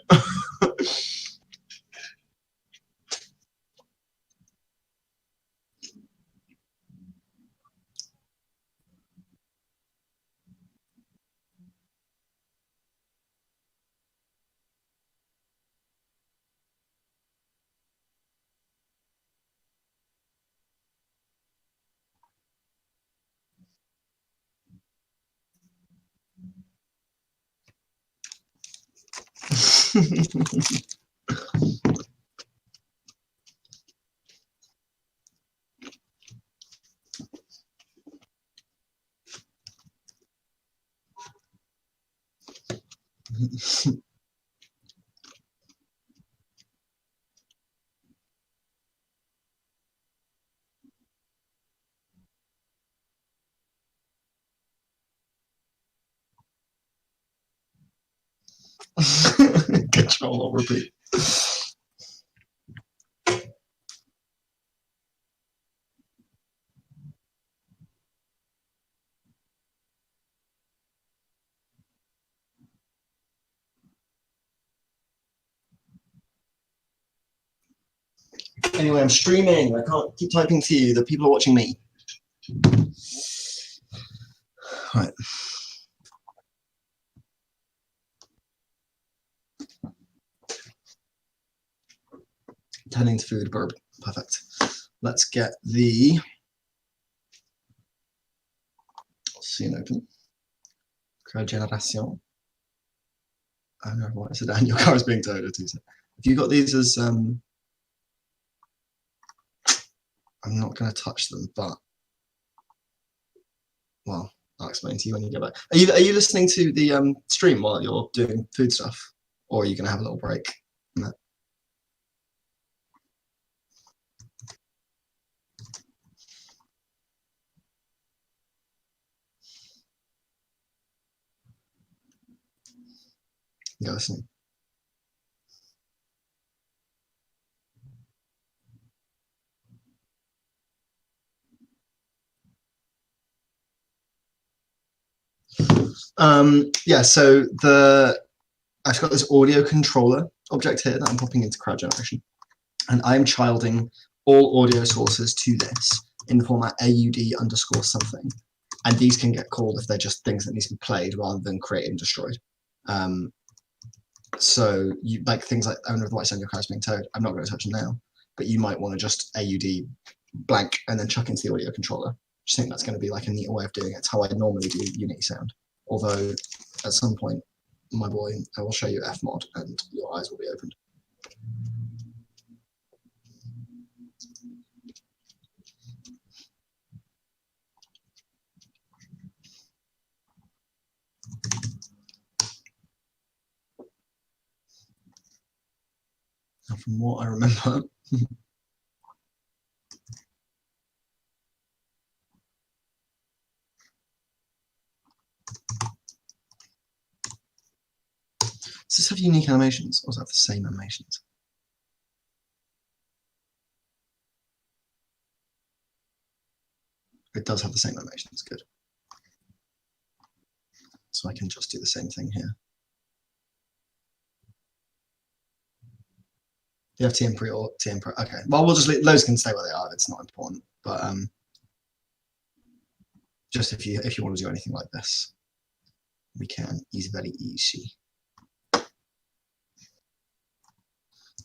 Control or repeat. Anyway, I'm streaming. I can't keep typing to you. The people are watching me. Right. Turning to food, burp. Perfect. Let's get the scene open. Cogeneration. I don't know what I said. And your car is being towed. Have you got these as I'm not going to touch them, but well, I'll explain to you when you get back. Are you listening to the stream while you're doing food stuff, or are you going to have a little break? No. You're listening. Yeah, so I've got this audio controller object here that I'm popping into crowd generation, and I'm childing all audio sources to this in the format AUD underscore something. and these can get called if they're just things that need to be played rather than created and destroyed. So you like things like owner of the white sand, your car is being towed. I'm not going to touch them now, but you might want to just AUD blank and then chuck into the audio controller. I just think that's going to be like a neat way of doing it. It's how I normally do Unity sound. Although at some point, my boy, I will show you Fmod and your eyes will be opened. Now, from what I remember, does this have unique animations or does it have the same animations? It does have the same animations, good. So I can just do the same thing here. Do you have TM pre or TM pro? Okay, well, we'll just those can stay where they are. It's not important, but just if you want to do anything like this, we can. Easy, very easy.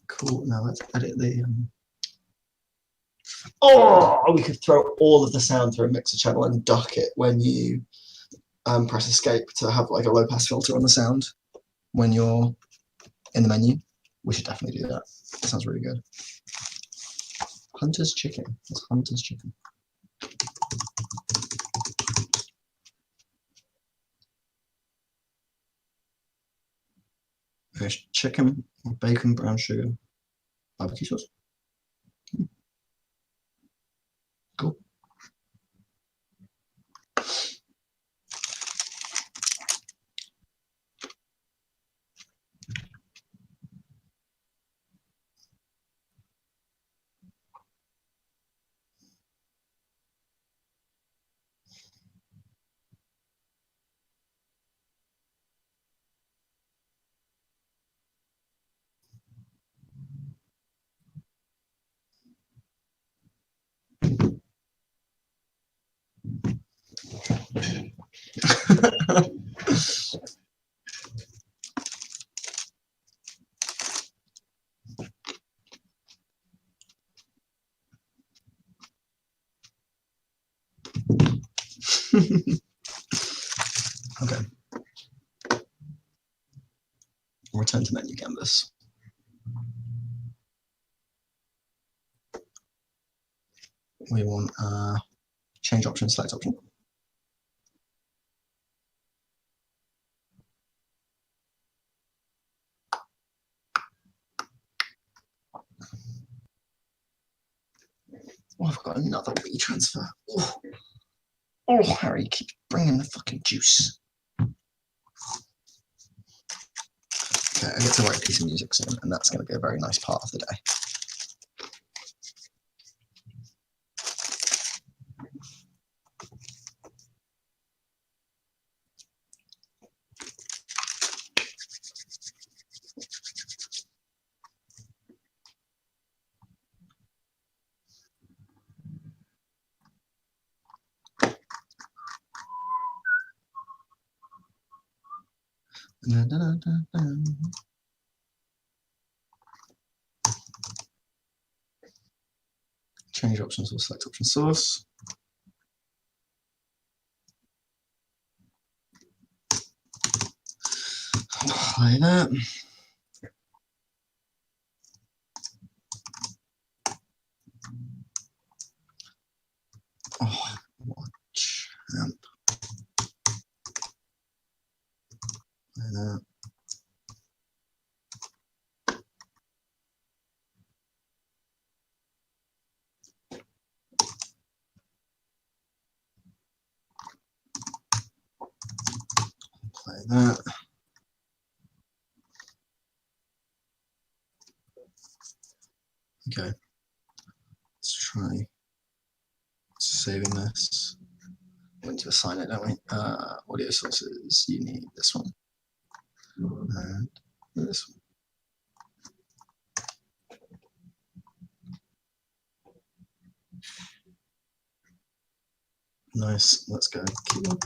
Cool. Now let's edit the. Oh, we could throw all of the sound through a mixer channel and duck it when you press escape to have like a low pass filter on the sound when you're in the menu. We should definitely do that. That sounds really good. Hunter's chicken. What's Hunter's chicken? There's chicken, bacon, brown sugar, barbecue sauce. Cool. Okay. Return to menu canvas. We want change option, select option. Oh, I've got another retransfer. Oh, Harry, keep bringing the fucking juice. Okay, I get to write a piece of music soon, and that's going to be a very nice part of the day. Da, da, da, da. Change options or select option source. Play that. Oh, what a champ. Play that. Play that. Okay. Let's try saving this. We need to assign it, don't we? Audio sources, you need this one. And this one. Nice. Let's go. Keyboard.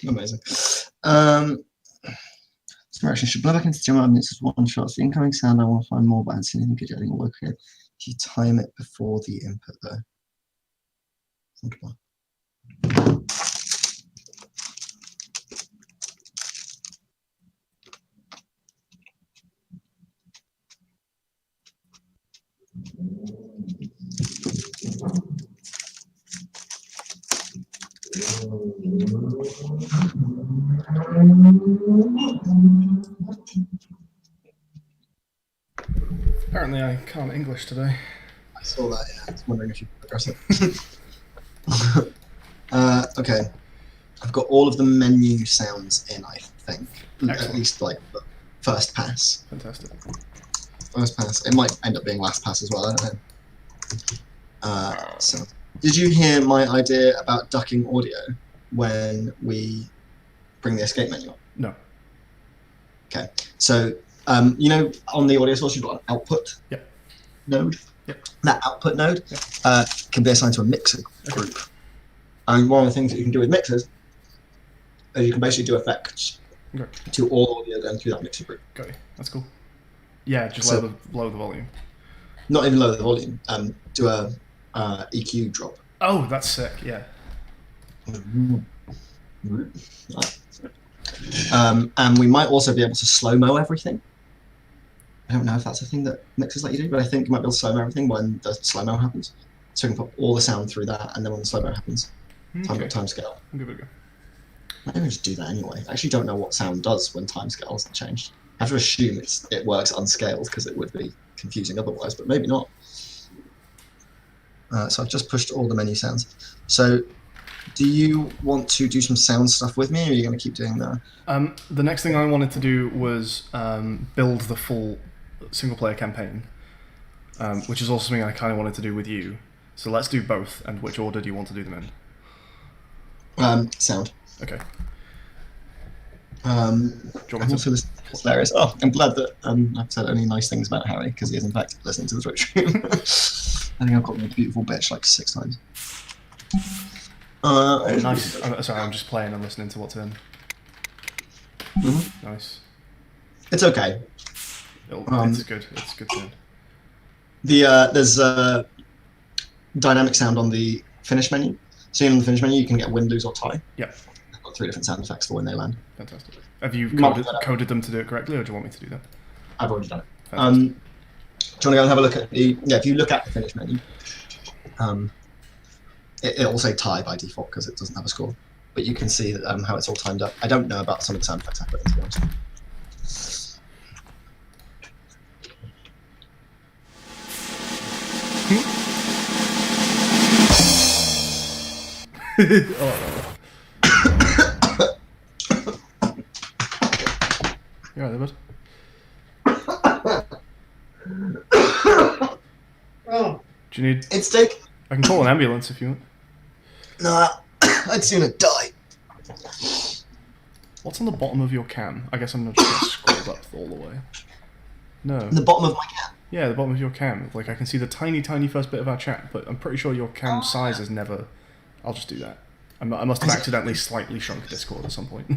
Amazing. Direction should blow back into the minutes as one shot. It's the incoming sound. I want to find more, but I haven't seen anything good yet. I think it'll work here. If you time it before the input, though. Apparently I can't English today. I saw that, yeah. I was wondering if you could progress it. Okay. I've got all of the menu sounds in, I think. Excellent. At least, like, the first pass. Fantastic. First pass. It might end up being last pass as well, I don't know. So, did you hear my idea about ducking audio when we bring the escape menu up? No. Okay. So, you know, on the audio source, you've got an output node. Yep. That output node can be assigned to a mixer group. And one of the things that you can do with mixers is you can basically do effects to all audio going through that mixer group. Got you. That's cool. Yeah, just So- lower the volume. Not even lower the volume. Do a EQ drop. Oh, that's sick. Yeah. And we might also be able to slow-mo everything. I don't know if that's a thing that mixers let you do, but I think you might be able to slow-mo everything when the slow-mo happens. So we can put all the sound through that, and then when the slow-mo happens, time scale. I'll give it a go. Maybe we just do that anyway. I actually don't know what sound does when time scale isn't changed. I have to assume it works unscaled because it would be confusing otherwise, but maybe not. So I've just pushed all the menu sounds. So do you want to do some sound stuff with me, or are you going to keep doing that? The next thing I wanted to do was build the full single-player campaign, which is also something I kind of wanted to do with you. So let's do both, and which order do you want to do them in? Sound. Okay. I'm Do you want me also listening to hilarious. Oh, I'm glad that I've said only nice things about Harry, because he is in fact listening to the Twitch stream. I think I've called him a beautiful bitch like 6 times. Nice. Sorry, I'm just playing and listening to what's in. Mhm. Nice. It's okay. It's good. It's good sound. There's dynamic sound on the finish menu. So on the finish menu, you can get win, lose, or tie. Yep. I've got 3 different sound effects for when they land. Fantastic. Have you Mark coded them to do it correctly, or do you want me to do that? I've already done it. Fantastic. Do you want to go and have a look at the? Yeah, if you look at the finish menu, it'll say tie by default because it doesn't have a score. But you can see that, how it's all timed up. I don't know about some of the sound effects I put in, to be honest. You alright there, bud? Oh, Do you need... it's taken. I can call an ambulance if you want. Nah, I'd sooner die. What's on the bottom of your cam? I guess I'm not just going to scroll up all the way. No. The bottom of my cam. Yeah, the bottom of your cam. Like, I can see the tiny, tiny first bit of our chat, but I'm pretty sure your cam size is never... I'll just do that. I must have accidentally slightly shrunk Discord at some point.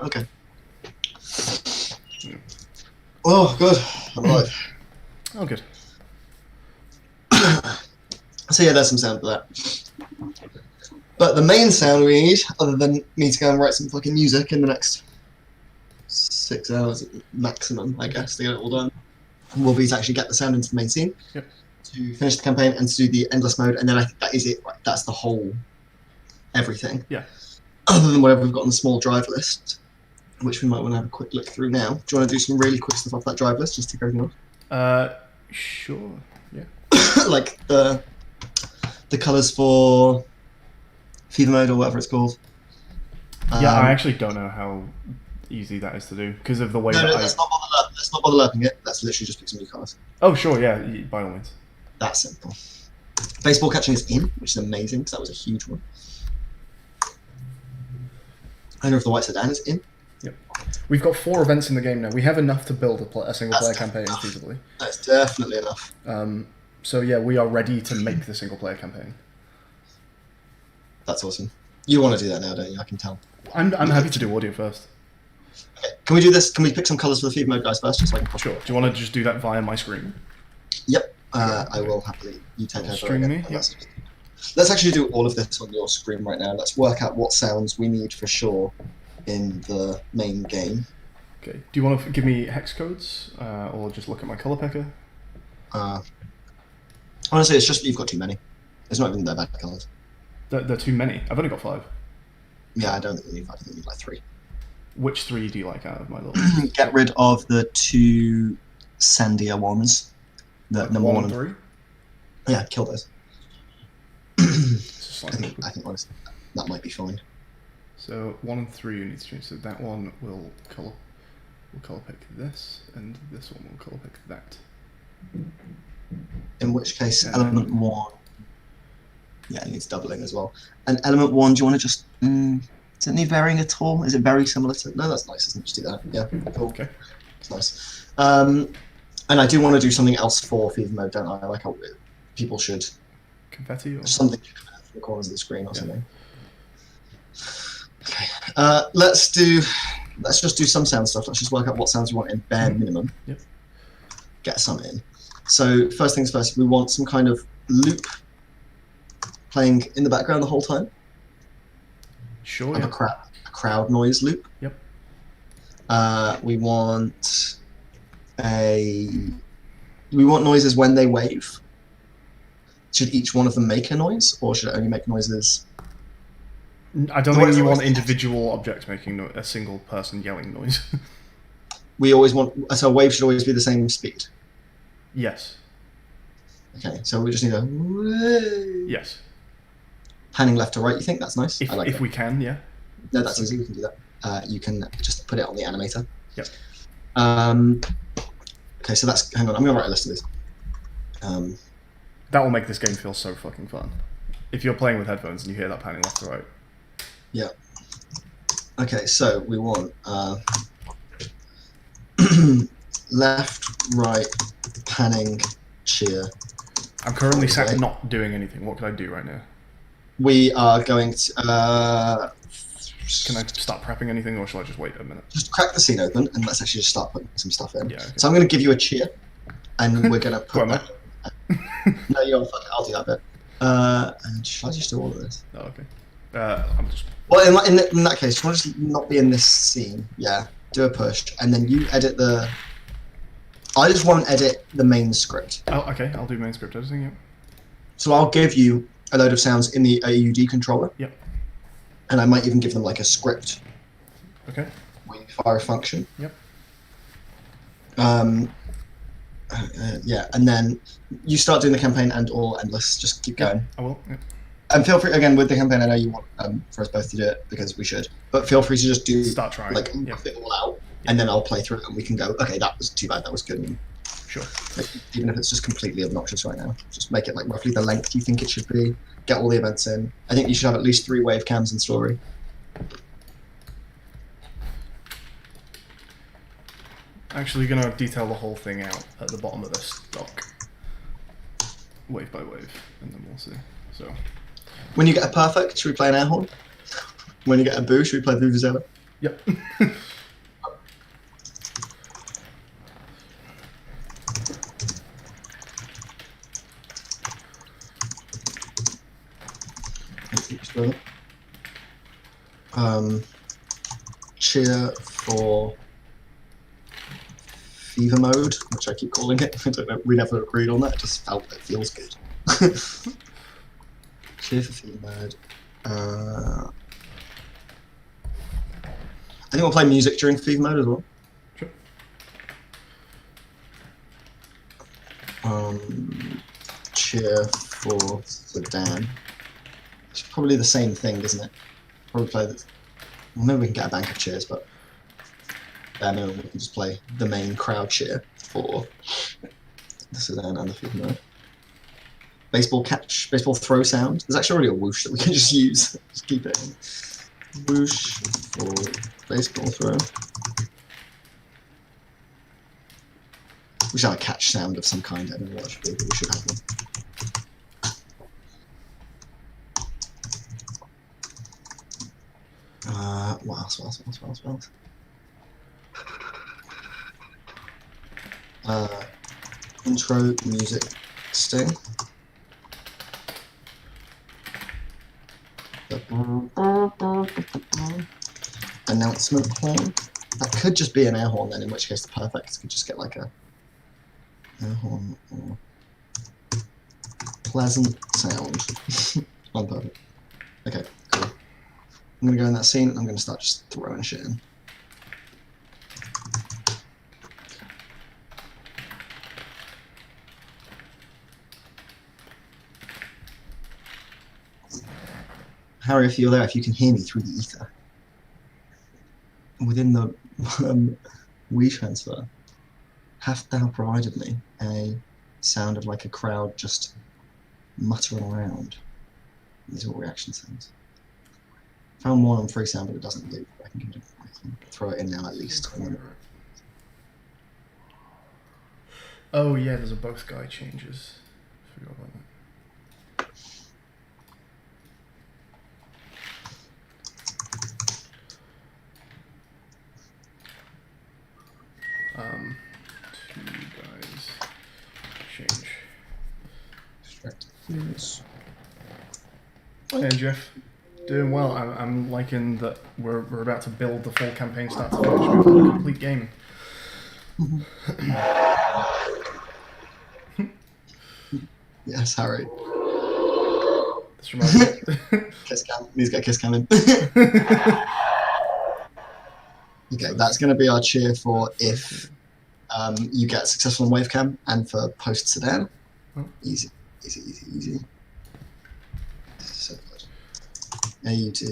Okay. Oh, good. I'm alive. Oh, good. So yeah, there's some sound for that. But the main sound we need, other than me to go and write some fucking music in the next 6 hours maximum, I guess, to get it all done, will be to actually get the sound into the main scene. Yep. to finish the campaign and to do the endless mode, and then I think that is it. Right? That's the whole everything. Yeah. Other than whatever we've got on the small drive list, which we might want to have a quick look through now. Do you want to do some really quick stuff off that drive list? Just tick everything off. Sure. Yeah. Like the colours for Fever Mode or whatever it's called. Yeah, I actually don't know how easy that is to do because of the way No, that let's not bother lerping it. Let's literally just pick some new colours. Oh, sure, yeah, by all means. That's simple. Baseball catching is in, which is amazing because that was a huge one. Owner of the White Sedan is in. Yep. We've got 4 events in the game now. We have enough to build a single-player campaign enough. feasibly. That's definitely enough. So yeah, we are ready to make the single-player campaign. That's awesome. You want to do that now, don't you? I can tell. I'm happy to do audio first. Okay. Can we do this? Can we pick some colours for the Fever Mode guys first, just so I can Sure. Do you want to just do that via my screen? Yep. I will happily. You take over. Stream again. me. Yep. Let's actually do all of this on your screen right now. Let's work out what sounds we need for sure in the main game. Okay. Do you want to give me hex codes, or just look at my color picker? Honestly, it's just that you've got too many. It's not even that bad colours. They're too many. I've only got 5. Yeah, I don't think we need 5. I think we need like 3. Which 3 do you like out of my little? Get rid of the 2 sandier ones. The number 1 1 and 3. Yeah, kill those. It's just I think honestly, that might be fine. So 1 and 3 you need to change. So that one will color pick this, and this one will color pick that. In which case, And element 1. Yeah, it needs doubling as well. And element 1, do you want to just? Does it need varying at all? Is it very similar to? No, that's nice, isn't it? Just do that. Yeah, cool. Okay. It's nice. And I do want to do something else for Fever Mode, don't I? Like how people should Confetti or something from the corners of the screen or something. Okay. Let's just do some sound stuff. Let's just work out what sounds we want in bare minimum. Yep. Get some in. So first things first, we want some kind of loop playing in the background the whole time. Sure. Like Yeah. a crowd noise loop. Yep. We want noises when they wave. Should each one of them make a noise, or should it only make noises? I don't think you want individual objects making a single person yelling noise. We always want, so a wave should always be the same speed. Yes. Okay, so we just need a Yes. panning left to right. You think that's nice? If I like that. we can, yeah. No, that's easy. We can do that. You can just put it on the animator. Yep. Okay, so that's. Hang on, I'm gonna write a list of these. That will make this game feel so fucking fun. If you're playing with headphones and you hear that panning left to right. Yeah. Okay, so we want left, right, panning, cheer. I'm currently Okay. sat not doing anything. What could I do right now? We are going to Can I start prepping anything, or shall I just wait a minute? just crack the scene open and let's actually just start putting some stuff in. Yeah. Okay. So I'm going to give you a cheer, and we're going to Go put on, that. No, you're fuck it, I'll do that bit. And should I just do all of this? Oh, okay. I'm just. Well, in that case, do you want to just not be in this scene? Yeah, do a push, and then you edit the. I just won't edit the main script. Oh, okay. I'll do main script editing. Yep. So I'll give you a load of sounds in the AUD controller. Yep. And I might even give them like a script. Okay. Fire function. Yep. Yeah, and then you start doing the campaign and or endless. Just keep going. I will. Yep. And feel free again with the campaign. I know you want for us both to do it because we should, but feel free to just do Start trying. like Yep. rough it all out, and then I'll play through it and we can go. Okay, that was too bad. That was good. And, Sure. like, even if it's just completely obnoxious right now, just make it like roughly the length you think it should be. Get all the events in. I think you should have at least 3 wave cams in story. Actually, gonna detail the whole thing out at the bottom of this doc, wave by wave, and then we'll see. So. When you get a perfect, should we play an air horn? When you get a boo, should we play Vuvuzela? Yep. Cheer for fever mode, which I keep calling it. I don't know. We never agreed on that. It just felt it feels good. Cheer for fever mode. I think we'll play music during fever mode as well. Sure. Cheer for sedan. It's probably the same thing, isn't it? Probably play this. Well, maybe we can get a bank of cheers, but bare minimum we can just play the main crowd cheer for the sedan and the fever mode. Baseball catch, baseball throw sound. There's actually already a whoosh that we can just use. Just keep it in. Whoosh for baseball throw. We should have a catch sound of some kind. I don't know what it should be, but we should have one. What else? Intro music sting. Announcement horn. That could just be an air horn then, in which case the perfect could just get like a air horn or pleasant sound on perfect. Okay, cool. I'm gonna go in that scene and I'm gonna start just throwing shit in. Harry, if you're there, if you can hear me through the ether. Within the Wii transfer, hast thou provided me a sound of like a crowd just muttering around? These are all reaction sounds. Found one on free sound, but it doesn't loop. I can throw it in now at least. Oh yeah, there's a both Skye changes. Forgot about that. Two guys change. Yes. Hey Jeff, doing well. I'm liking that we're about to build the full campaign start to finish. We've got a complete game. Yes, Harry. This reminds me. Kiss cam. Needs to get a kiss cam in. Okay, that's going to be our cheer for if you get successful on wavecam and for post sedan. Oh. Easy. So good. AUT.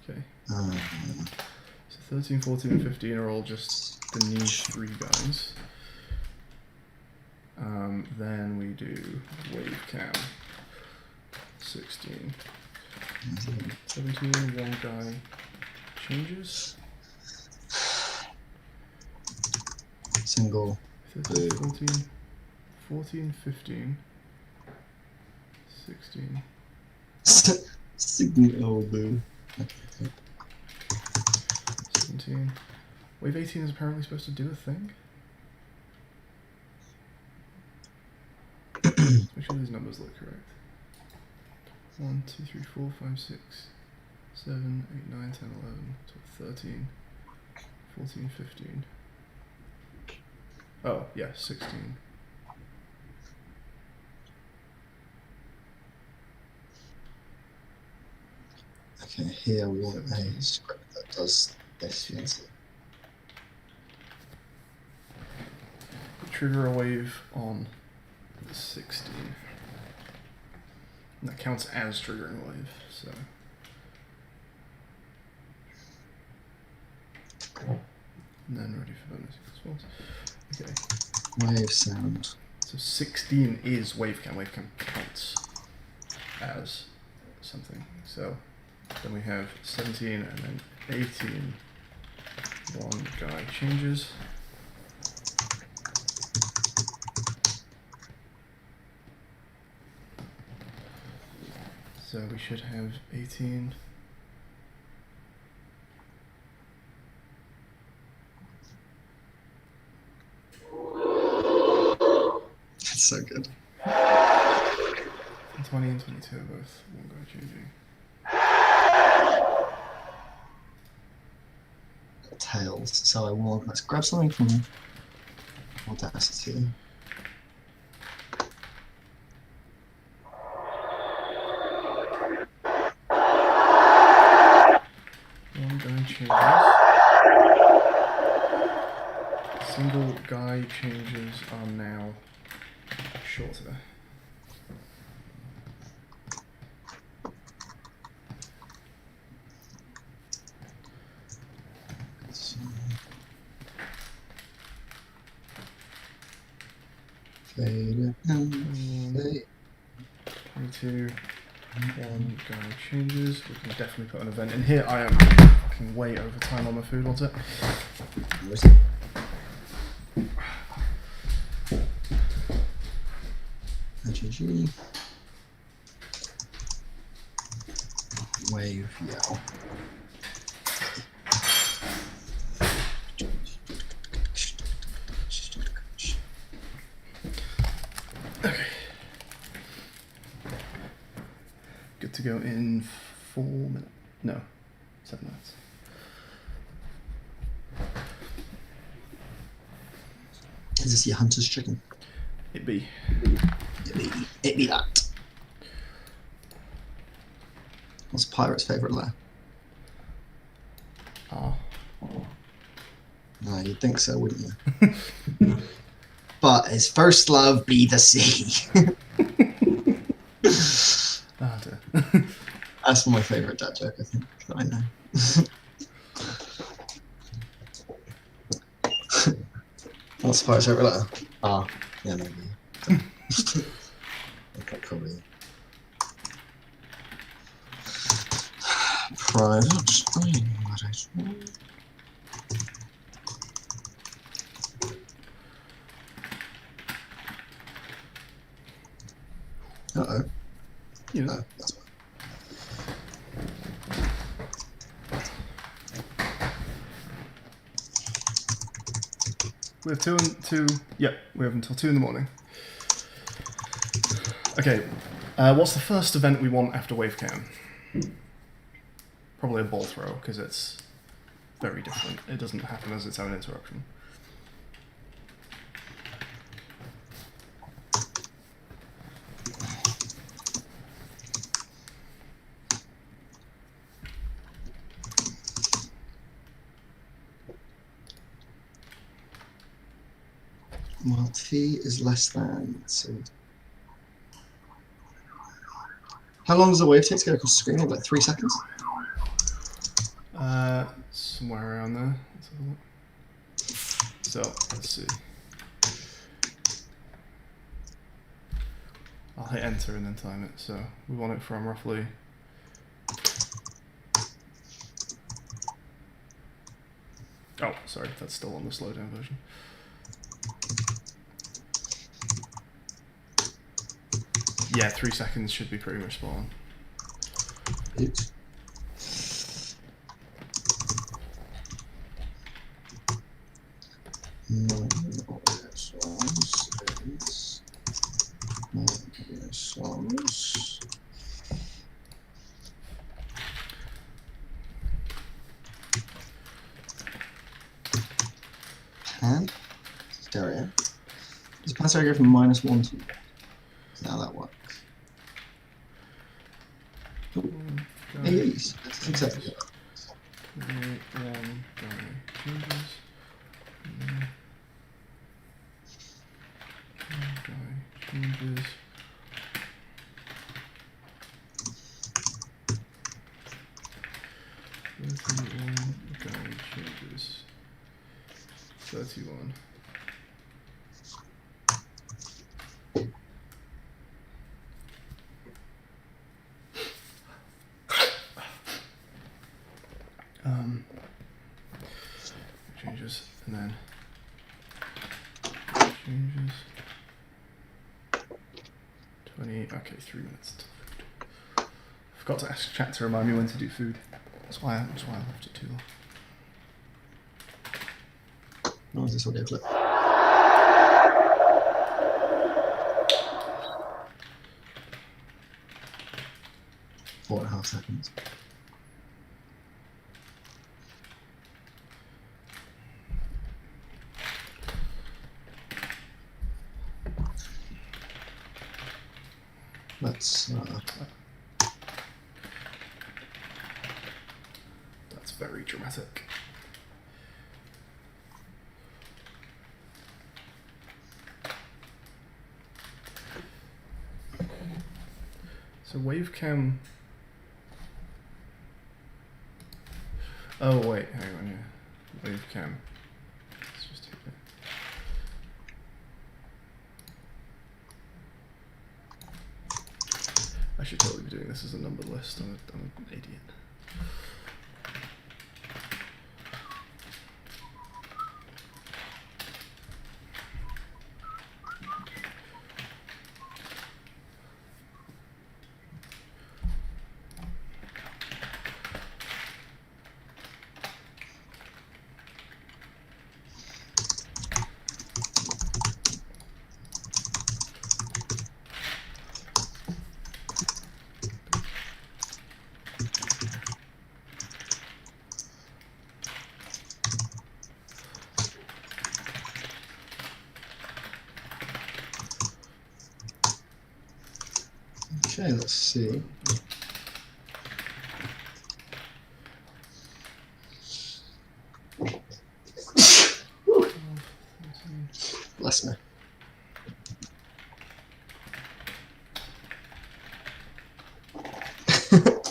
Okay. So 13, 14, and 15 are all just the new three guys. Then we do wavecam. 16. 17, one guy changes. Single. 13, 14, 15, 16. Signal boo. 17. Wave 18 is apparently supposed to do a thing. Make sure these numbers look correct. 1, 2, 3, 4, 5, 6, 7, 8, 9, 10, 11, 12, 13, 14, 15. Oh, yeah, 16. Okay, here we want a script that does this. Trigger a wave on 16. And that counts as triggering a wave, so. And then ready for bonus response. Okay. Wave sound. So 16 is wavecam. Wavecam counts as something. So then we have 17 and then 18. One guy changes. So we should have 18. It's so good. 20 and 22 are both one guy changing. tails. So I will, let's grab something from Audacity. One guy changes. Single guy changes are now shorter. Fade it in, fade. 22. One guy changes. We can definitely put an event in here. I am fucking way over time on my food. What's it? GG. Wave yell. Okay. Good to go in 4 minutes. No, 7 minutes. Is this your hunter's chicken? It be. It be that. What's a pirate's favourite lair? Ah. No, you'd think so, wouldn't you? But his first love be the sea. Ah, dear. That's my favourite dad joke, I think, that I know. What's the pirate's favourite letter? Ah, yeah, maybe. Okay, probably. Private. Uh-oh. Yeah. No, that's fine. We have two. Yep, we have until 2 in the morning. Okay, what's the first event we want after WaveCam? Probably a ball throw, because it's very different. It doesn't happen as its own interruption. Well, T is less than, so... How long does a wave take to get across the screen? Like 3 seconds? Somewhere around there. Let's have a look. So, let's see. I'll hit enter and then time it. So, we want it from roughly... Oh, sorry, that's still on the slowdown version. Yeah, 3 seconds should be pretty much spot on. Oops. And stereo. Does pan stereo go from -1 to 1? Now that works. Yes, that's exactly it. 1 guy changes. One guy changes. One guy changes. 31. Changes and then changes 20. Okay, 3 minutes till food. Forgot to ask chat to remind me when to do food. That's why I left it too long. No, is this audio clip? 4.5 seconds. very dramatic. So wavecam. Oh wait, hang on, yeah. Wavecam. Let's just take that. I should totally be doing this as a numbered list. I'm an idiot. Okay, let's see. Bless me.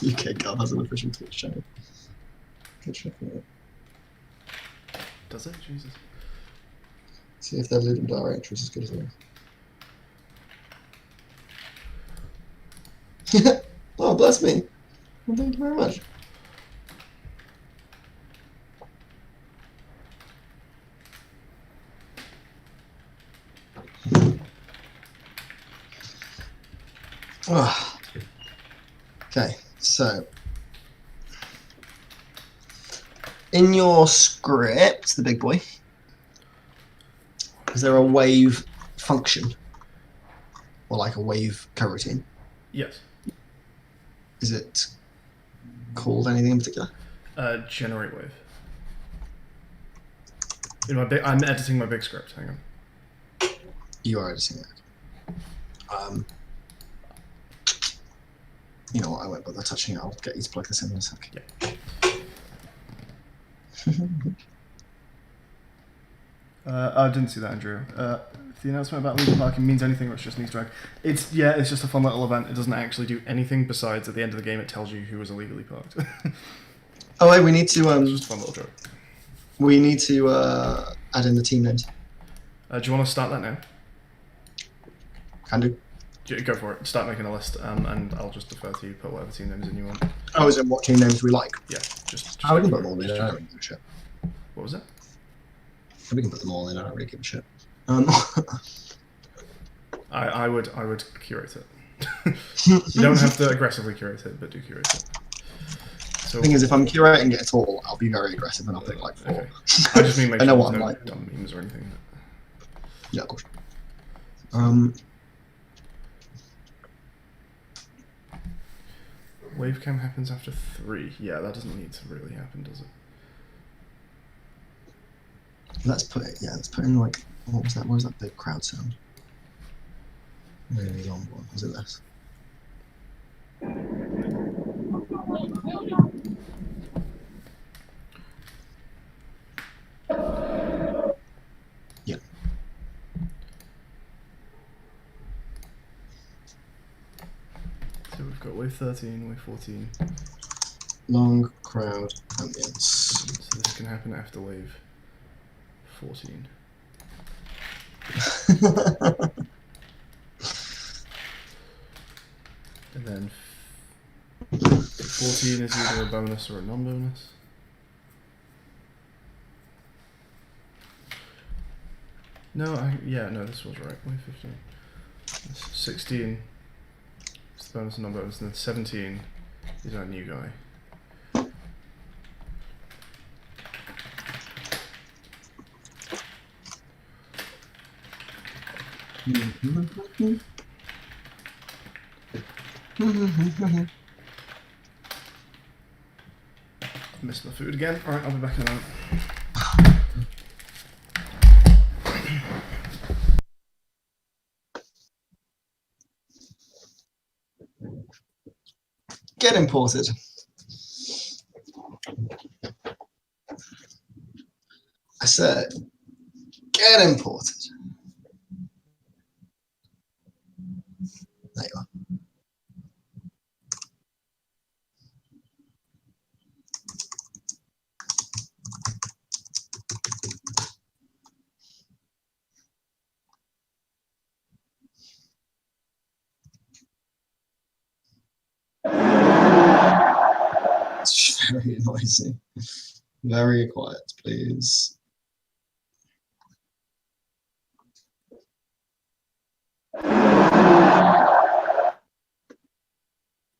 UK Gov has an official Twitch channel. Good check it out. Does it? Jesus. See if their Ludum Dare entry is as good as ours. Oh, bless me. Well, thank you very much. Okay, so in your script, the big boy, is there a wave function or like a wave coroutine? Yes. Is it called anything in particular? Generate wave. In my I'm editing my big script. Hang on. You are editing that. You know what? I won't bother touching it. I'll get you to plug this in a sec. Yeah. I didn't see that, Andrew. If the announcement about legal parking means anything, or it's just an Easter egg. It's just a fun little event. It doesn't actually do anything besides at the end of the game it tells you who was illegally parked. Oh wait, we need to It's just a fun little joke. we need to add in the team names. Do you want to start that now? Can do. Go for it. Start making a list, and I'll just defer to you. Put whatever team names in you want. Oh, is it what team names we like? Yeah, just Oh, we can go put for them all it. in. Just I go don't for really give a shit. it. What was it? We can put them all in. I don't really give a shit. I would curate it. You don't have to aggressively curate it, but do curate it. So, The thing is, if I'm curating it at all, I'll be very aggressive and I'll pick like 4. okay. I just mean make I sure know there's what I'm no like. dumb memes or anything. Yeah, of course. Wavecam happens after 3. Yeah, that doesn't need to really happen, does it? Let's put it. Yeah, let's put in like what was that? What was that big crowd sound? Really long one. Was it this? Yeah. So we've got wave 13, wave 14. Long crowd ambience. So this can happen after wave 14. And then 14 is either a bonus or a non-bonus. No, no, this was right. Wave 15. 16 is the bonus and non-bonus, and then 17 is our new guy. Missed my food again. Alright, I'll be back in a moment. Get imported. say, get imported. There you are. It's very noisy. Very quiet, please.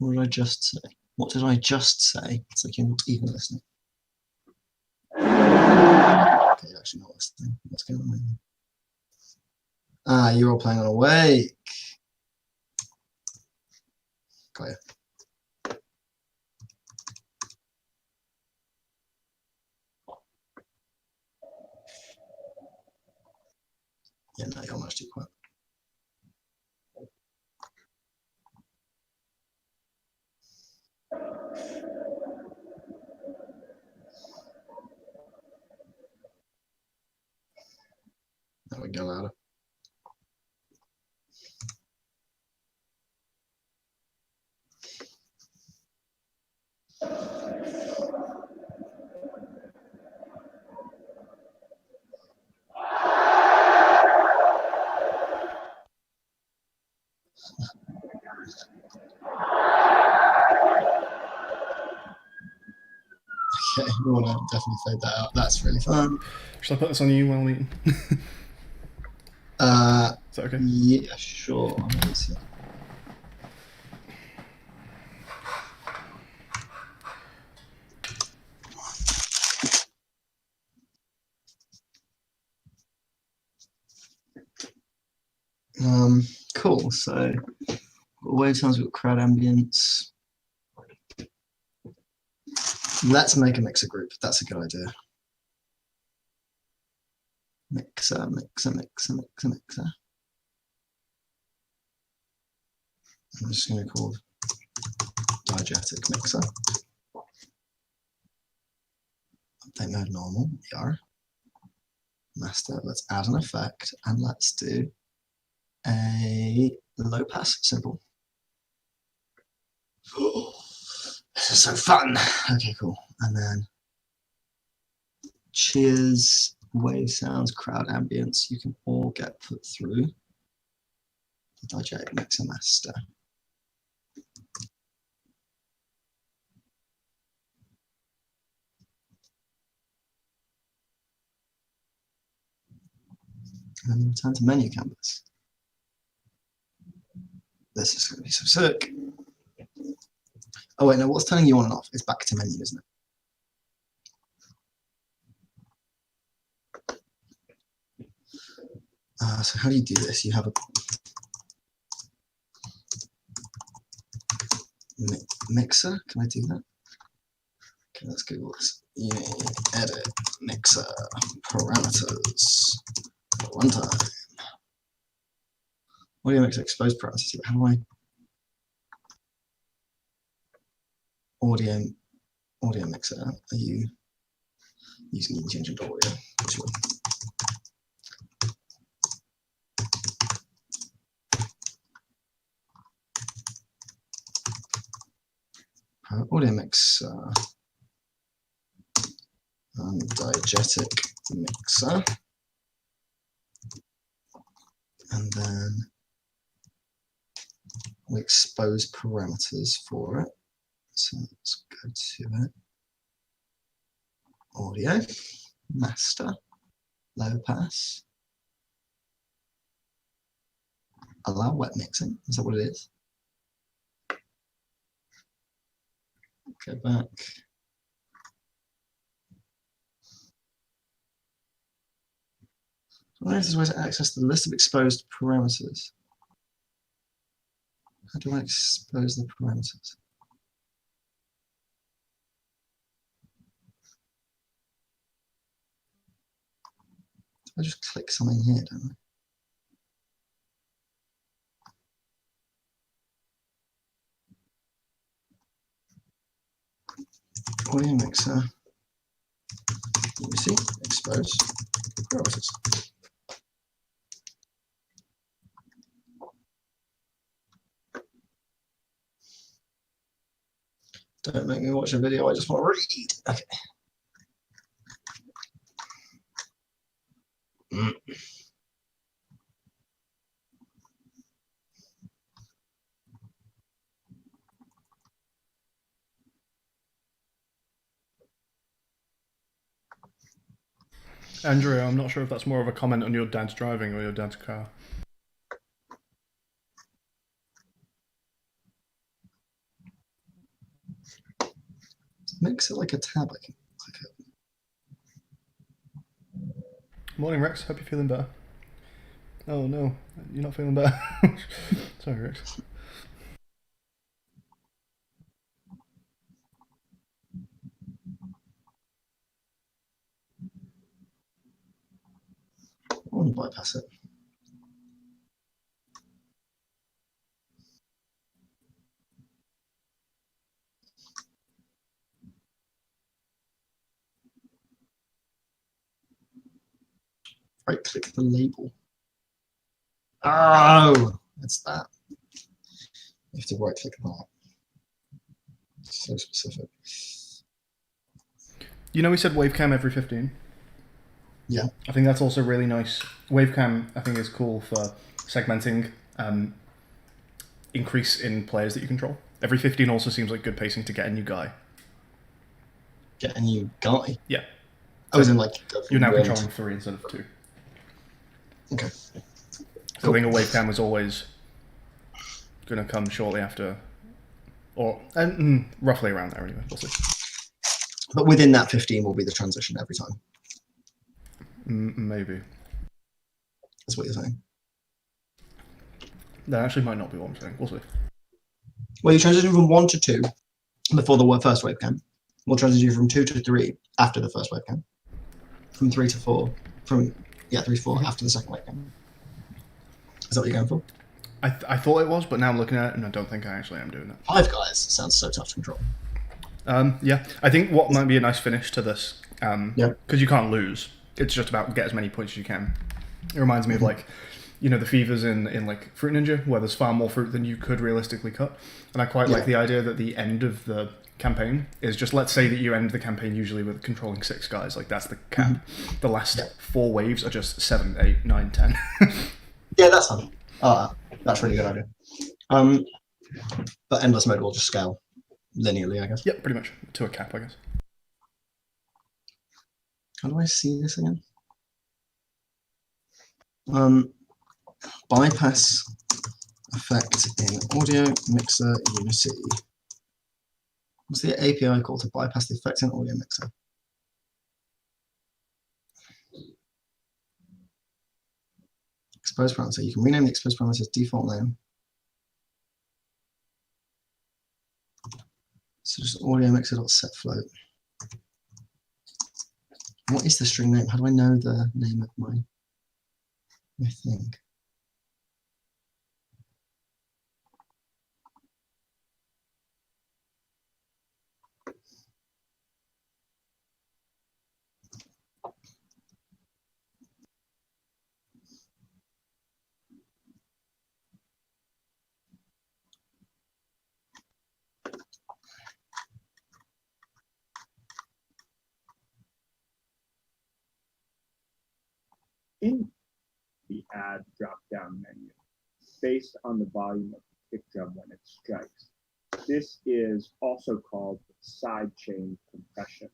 What did I just say? What did I just say? It's like you're not even listening. Okay, you're actually not listening. What's going on here? Ah, you're all playing on Awake. Got you. Yeah, no, you're much too quiet. That would go louder. Okay, we want to definitely fade that out. That's really fun. Should I put this on you while eating? Is that okay? Yeah, sure. Let's see. Cool. So, wave sounds, we've got crowd ambience. Let's make a mixer group. That's a good idea. Mixer, mixer, mixer, mixer, mixer. I'm just going to call diegetic mixer. Update mode normal. ER. Master. Let's add an effect and let's do a low pass simple. This is so fun. Okay, cool. And then cheers, wave sounds, crowd ambience. You can all get put through the diegetic mixer master. And then return to menu canvas. This is going to be so sick. Oh wait, no, what's turning you on and off? It's back to menu, isn't it? So how do you do this? You have a mixer. Can I do that? Okay, let's Google this. Edit mixer parameters runtime. Audio mixer expose parameters. How do I audio mixer? Are you using engine audio? Sure. Audio mixer and diegetic mixer, and then we expose parameters for it. So let's go to it. Audio, master, low pass, allow wet mixing. Is that what it is? Go back. This is where to access the list of exposed parameters. How do I expose the parameters? I just click something here, don't I? Audio mixer. Let me see. Expose. Priorities. Don't make me watch a video, I just want to read. Okay. Andrea, I'm not sure if that's more of a comment on your dad's driving or your dad's car. Makes it like a tab. I can click it. Morning, Rex. Hope you're feeling better. Oh no, you're not feeling better. Sorry, Rex. I want to bypass it. Right click the label. Oh, it's that. You have to right click that. It's so specific. You know we said wavecam every 15? Yeah. I think that's also really nice. Wavecam, I think, is cool for segmenting increase in players that you control. Every 15 also seems like good pacing to get a new guy. Get a new guy? Yeah. I was in like... You're now controlling 3 instead of 2. Okay. So I think a wavecam was always going to come shortly after, or roughly around there anyway. We'll see. But within that 15 will be the transition every time. Maybe. That's what you're saying. That actually might not be what I'm saying. We'll see. Well, you transition from 1 to 2 before the first wavecam. We'll transition from 2 to 3 after the first wavecam. From 3 to 4. From 3 to 4 after the second wavecam. Is that what you're going for? I thought it was, but now I'm looking at it and I don't think I actually am doing that. 5 guys sounds so tough to control. Yeah, I think what might be a nice finish to this, because you can't lose. It's just about get as many points as you can. It reminds me of like, you know, the fevers in like Fruit Ninja, where there's far more fruit than you could realistically cut. And I quite like the idea that the end of the campaign is just, let's say that you end the campaign usually with controlling 6 guys, like that's the cap. The last 4 waves are just 7, 8, 9, 10. Yeah, that's fine. That's a really good idea. But endless mode will just scale linearly, I guess. Yeah, pretty much to a cap, I guess. How do I see this again? Bypass effect in audio mixer Unity. What's the API called to bypass the effect in audio mixer? Expose parameter. You can rename the expose parameter's default name. So just audio mixer.set float. What is the string name? How do I know the name of my thing? In the add drop-down menu based on the volume of the kick drum when it strikes. This is also called sidechain compression.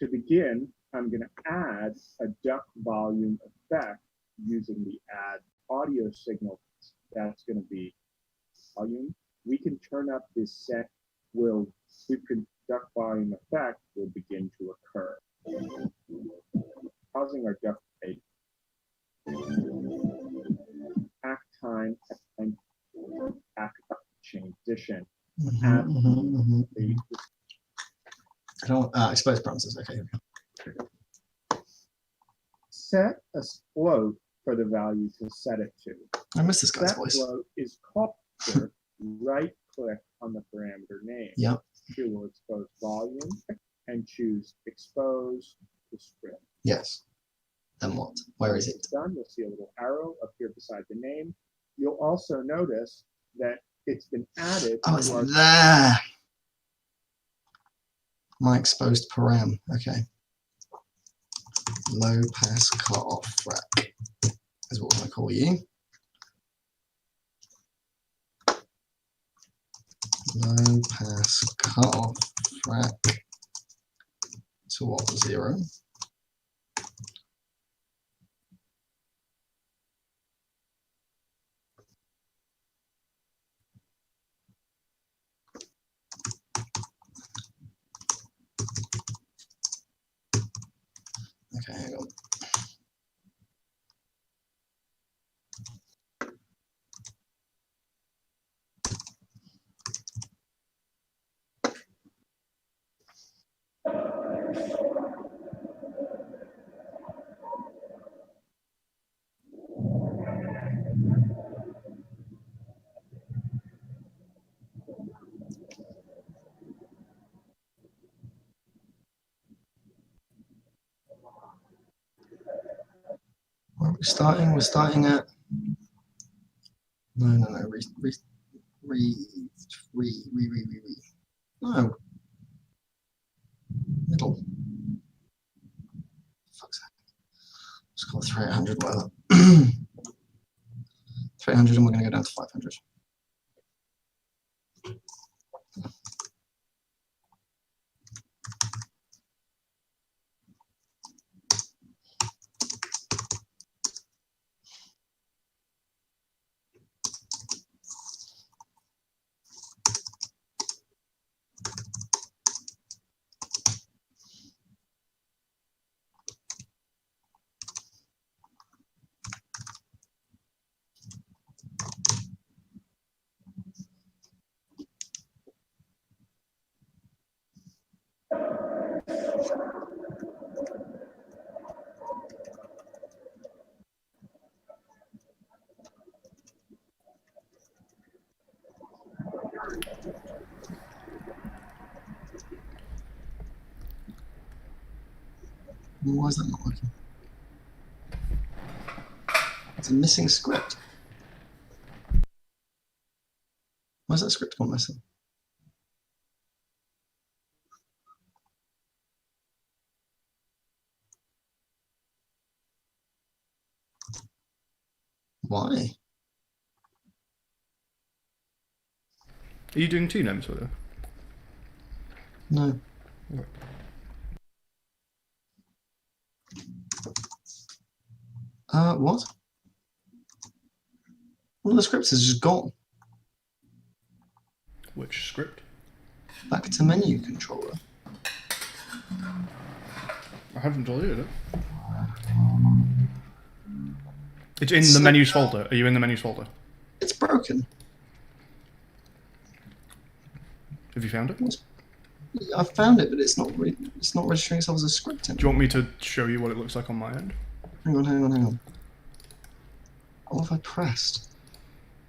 To begin, I'm going to add a duck volume effect using the add audio signal. That's going to be volume. We can turn up this set. Duck volume effect will begin to occur, causing our duck rate. Act time and act transition. I don't expose parameters. Okay, here we go. Set a float for the value to set it to. I missed this guy's Set voice. float is called right click on the parameter name. Yep. You will expose volume and choose expose to script. Yes. Then what? Where is it? Done. You'll see a little arrow up here beside the name. You'll also notice that it's been added. Oh, it's to our there. My exposed param. Okay. Low pass cutoff rack is what we're going to call you. Low pass cutoff rack to what? 0. Okay, hang on. Where are we starting? We're starting at no. No. Middle. Fuck's sake. Let's call it 300, whatever. 300, and we're going to go down to 500. Why is that not working? It's a missing script. Why is that script gone missing? Why? Are you doing 2 names with it? No. Okay. What? One of the scripts is just gone. Which script? Back to menu controller. I haven't deleted it. It's in the menus folder. Are you in the menus folder? It's broken. Have you found it? I found it, but it's not registering itself as a script anymore. Do you want me to show you what it looks like on my end? Hang on. What have I pressed?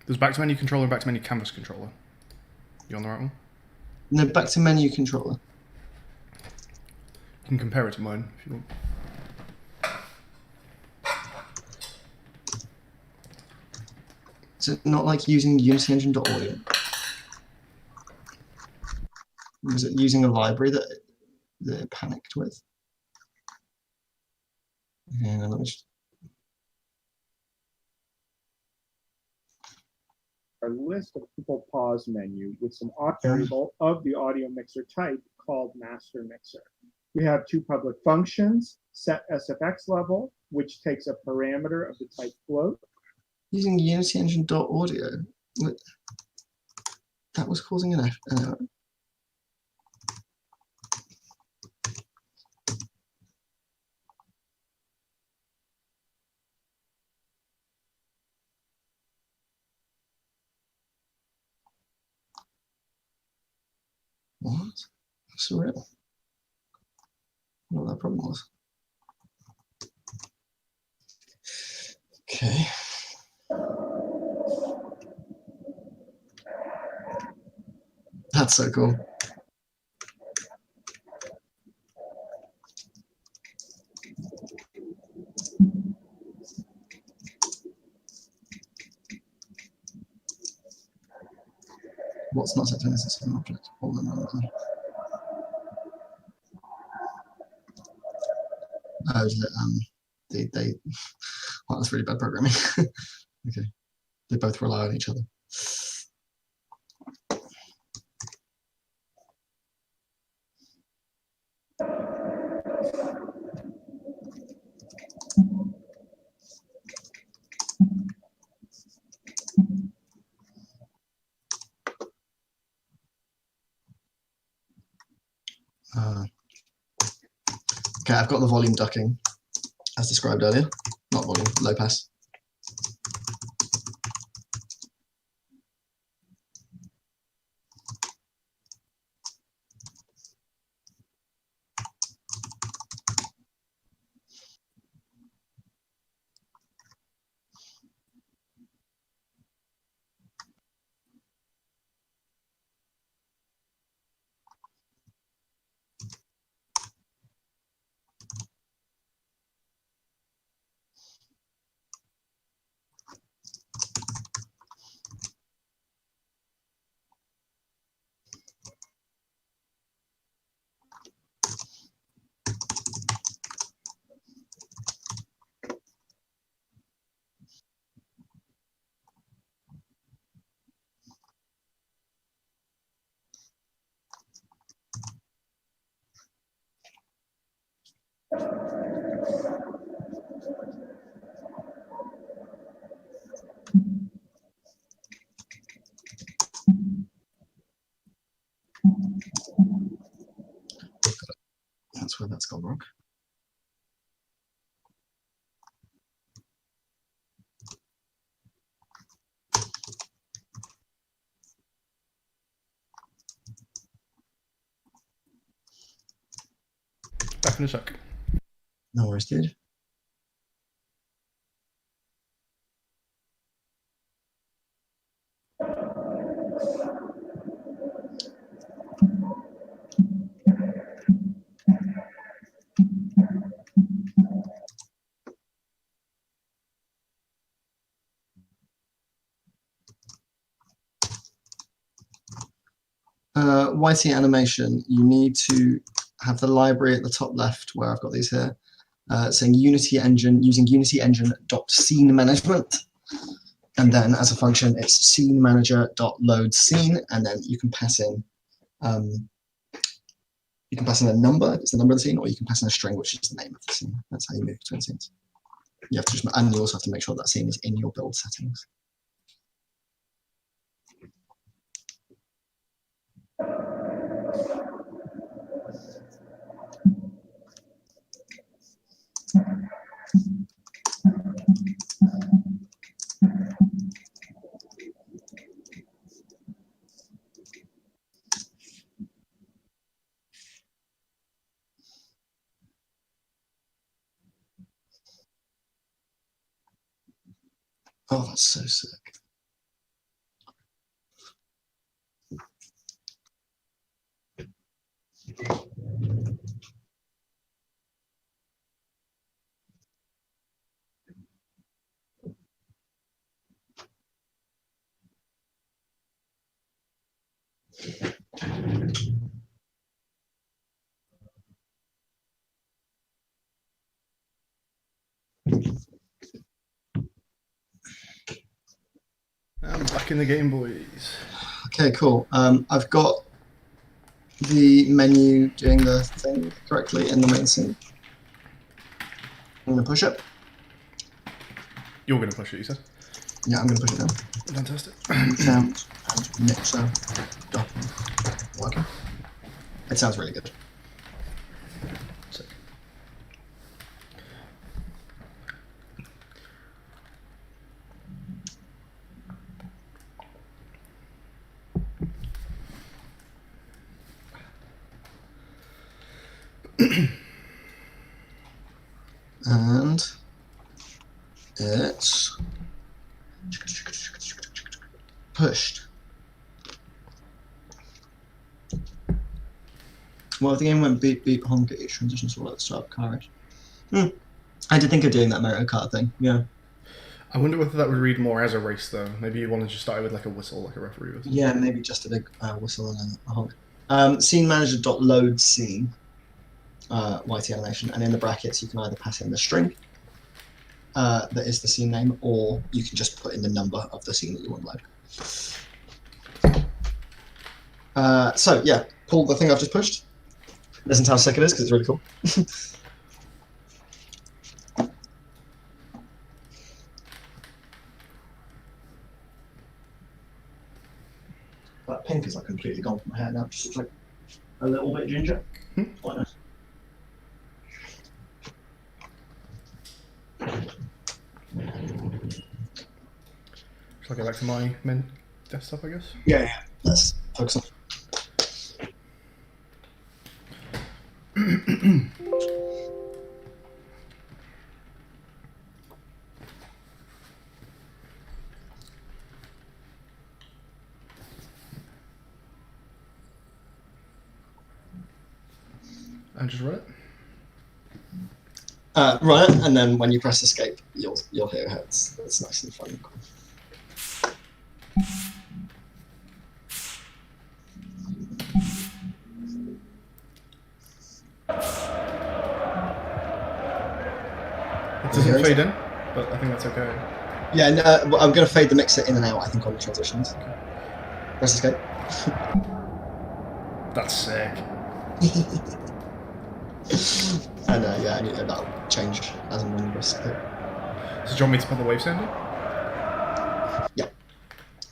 There's back to menu controller and back to menu canvas controller. You on the right one? No, back to menu controller. You can compare it to mine if you want. Is it not like using Unity Engine.audio? Was it using a library that it panicked with? Yeah, let me just... Our list of triple pause menu with some auth variable of the audio mixer type called master mixer. We have 2 public functions, set SFX level, which takes a parameter of the type float. Using Unity Engine.audio? That was causing an error. What? That's surreal. I don't know what that problem was. Okay. That's so cool. It's not set to an instance of an object. They well, that's really bad programming. Okay, they both rely on each other. Okay, I've got the volume ducking as described earlier. Not volume, low pass. That's where that's gone wrong. Back in a sec. No worries, dude. YT animation, you need to have the library at the top left where I've got these here, saying Unity Engine, using Unity Engine .scene management. And then as a function, it's scene manager .load scene, and then you can pass in a number, it's the number of the scene, or you can pass in a string, which is the name of the scene. That's how you move between scenes. You have to just, and you also have to make sure that scene is in your build settings. Oh, that's so sick. I'm back in the game, boys. Okay, cool. I've got the menu doing the thing correctly in the main scene. I'm going to push it. You're going to push it, you said? Yeah, I'm going to push it down. Fantastic. Sound and mixer working. It sounds really good. Sick. And it's pushed. Well, if the game went beep beep honk at each transition, so let's start car race. I did think of doing that Mario Kart thing, yeah. I wonder whether that would read more as a race, though. Maybe you want to just start with like a whistle, like a referee or something. Yeah, maybe just a big whistle and a honk. Scene manager .load scene, YT animation, and in the brackets you can either pass in the string that is the scene name, or you can just put in the number of the scene that you want to load. So yeah, pull the thing I've just pushed. Listen to how sick it is because it's really cool. That pink is like completely gone from my hair now. It just looks like a little bit ginger. Quite nice. Shall I go back to my main desktop, I guess? Yeah. Let's focus on. And just run it. Run it, and then when you press escape, you'll hear how it's nice and fun and cool. It doesn't fade in, but I think that's okay. Yeah, no, I'm going to fade the mixer in and out, I think, on the transitions. Okay. Press escape. That's sick. And yeah, and that'll change as and when you press escape. So do you want me to put the wave sound in? Yeah.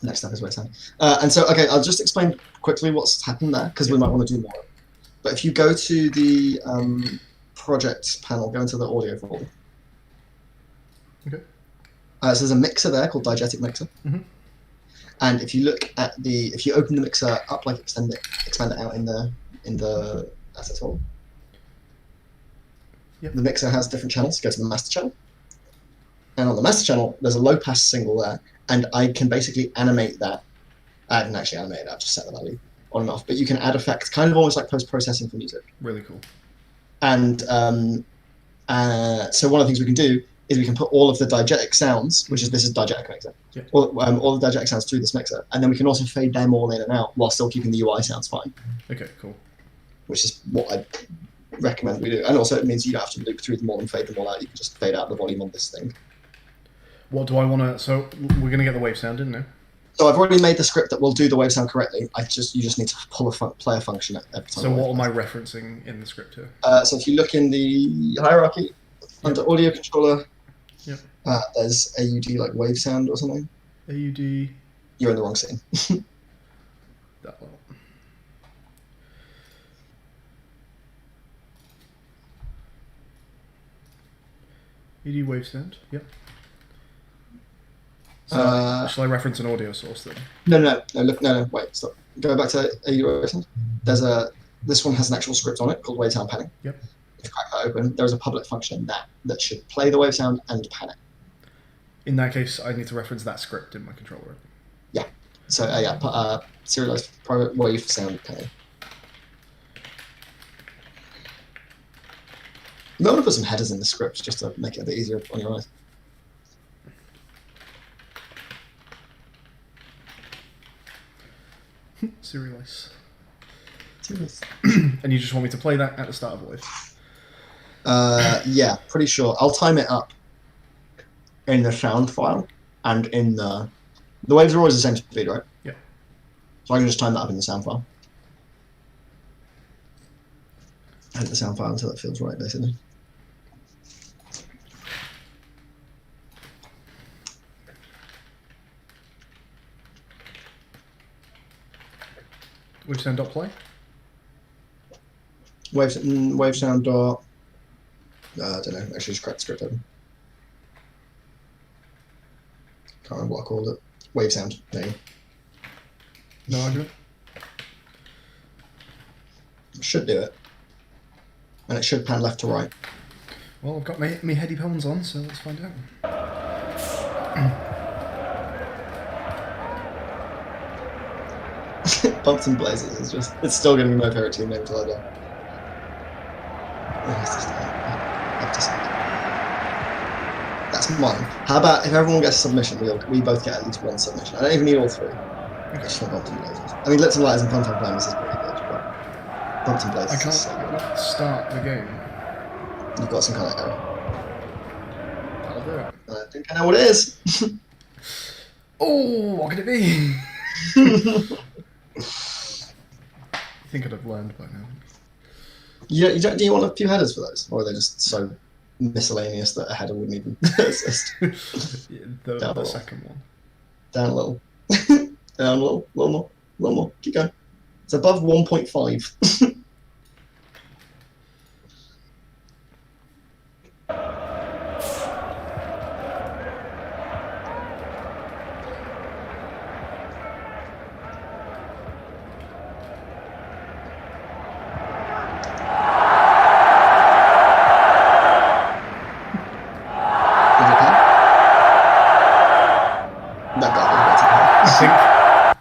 Next step is wave sound. And so, okay, I'll just explain quickly what's happened there, because we might want to do more. But if you go to the project panel, go into the audio folder. Okay. So there's a mixer there called Diegetic Mixer. Mm-hmm. And if you look at if you open the mixer up, like expand it out in the assets folder. Yep. The mixer has different channels. Go to the master channel. And on the master channel, there's a low pass single there, and I can basically animate that. I haven't actually animated it, I've just set the value on and off. But you can add effects, kind of almost like post-processing for music. Really cool. And so one of the things we can do is we can put all of the diegetic sounds, this is diegetic mixer, yeah. all the diegetic sounds through this mixer, and then we can also fade them all in and out while still keeping the UI sounds fine. Okay, cool. Which is what I recommend we do. And also it means you don't have to loop through them all and fade them all out. You can just fade out the volume on this thing. What do I want to... So we're going to get the wave sound in now? So I've already made the script that will do the wave sound correctly. You just need to pull a player function every time. So what am I referencing in the script here? So if you look in the hierarchy, under audio controller, yep. There's AUD like wave sound or something. AUD... You're in the wrong scene. That one. AUD wave sound, yep. So shall I reference an audio source then? No, wait, stop. Go back to AUD wave sound. This one has an actual script on it called wave sound panning. Yep. If you crack that open, there's a public function that should play the wave sound and pan it. In that case, I need to reference that script in my controller. Yeah. So serialized private wave sound panning. You might want to put some headers in the script just to make it a bit easier on your eyes. Serialize. Serious. And you just want me to play that at the start of wave? Yeah, pretty sure. I'll time it up in the sound file and in the waves are always the same speed, right? Yeah. So I can just time that up in the sound file. Edit the sound file until it feels right, basically. Wavesound.play? Wavesound dot... I don't know, actually just crack the script open. Can't remember what I called it. Wavesound, there you go. No argument? Should do it. And it should pan left to right. Well, I've got my headphones on, so let's find out. Bumps and Blazers is just... It's still going to be my favourite team name until I die. It has to start. Have to start. That's mine. How about if everyone gets a submission, we both get at least one submission. I don't even need all three. I just want Bumped and Blazers. I mean, Lips and Lighters and Fun Time Climbers is pretty good, but Bumped and Blazers I is can't so good. start the game. You've got some kind of error. I'll do it. I think I know what it is. Oh, what could it be? I think I'd have learned by now. You don't, do you want a few headers for those? Or are they just so miscellaneous that a header wouldn't even assist? The second one. Down a little. Down a little more. A little more. Keep going. It's above 1.5.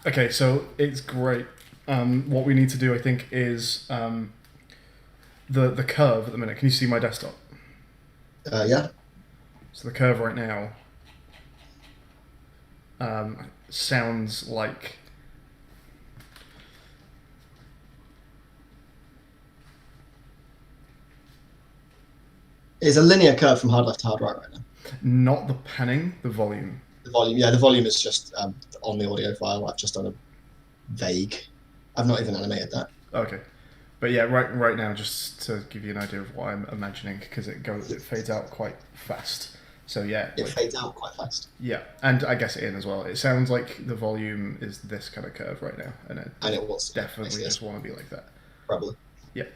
Okay, so it's great. What we need to do, I think, is the curve at the minute. Can you see my desktop? Yeah. So the curve right now sounds like It's a linear curve from hard left to hard right now. not the panning, the volume. The volume, yeah, the volume is just on the audio file. I've just done a vague. I've not even animated that. Okay, but yeah, right now, just to give you an idea of what I'm imagining, because it fades out quite fast. So yeah, It fades out quite fast. yeah, and I guess in as well. It sounds like the volume is this kind of curve right now, and it was definitely just want to be like that. Probably. Yeah.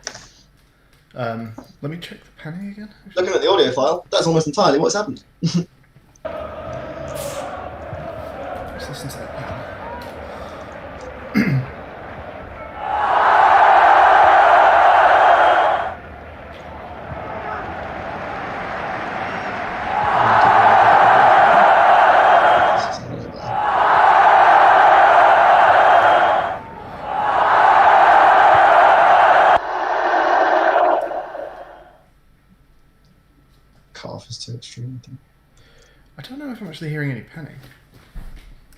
Let me check the panning again. Actually. Looking at the audio file, that's almost entirely what's happened. Let's listen to that pan. Cough is too extreme. I don't know if I'm actually hearing any panning.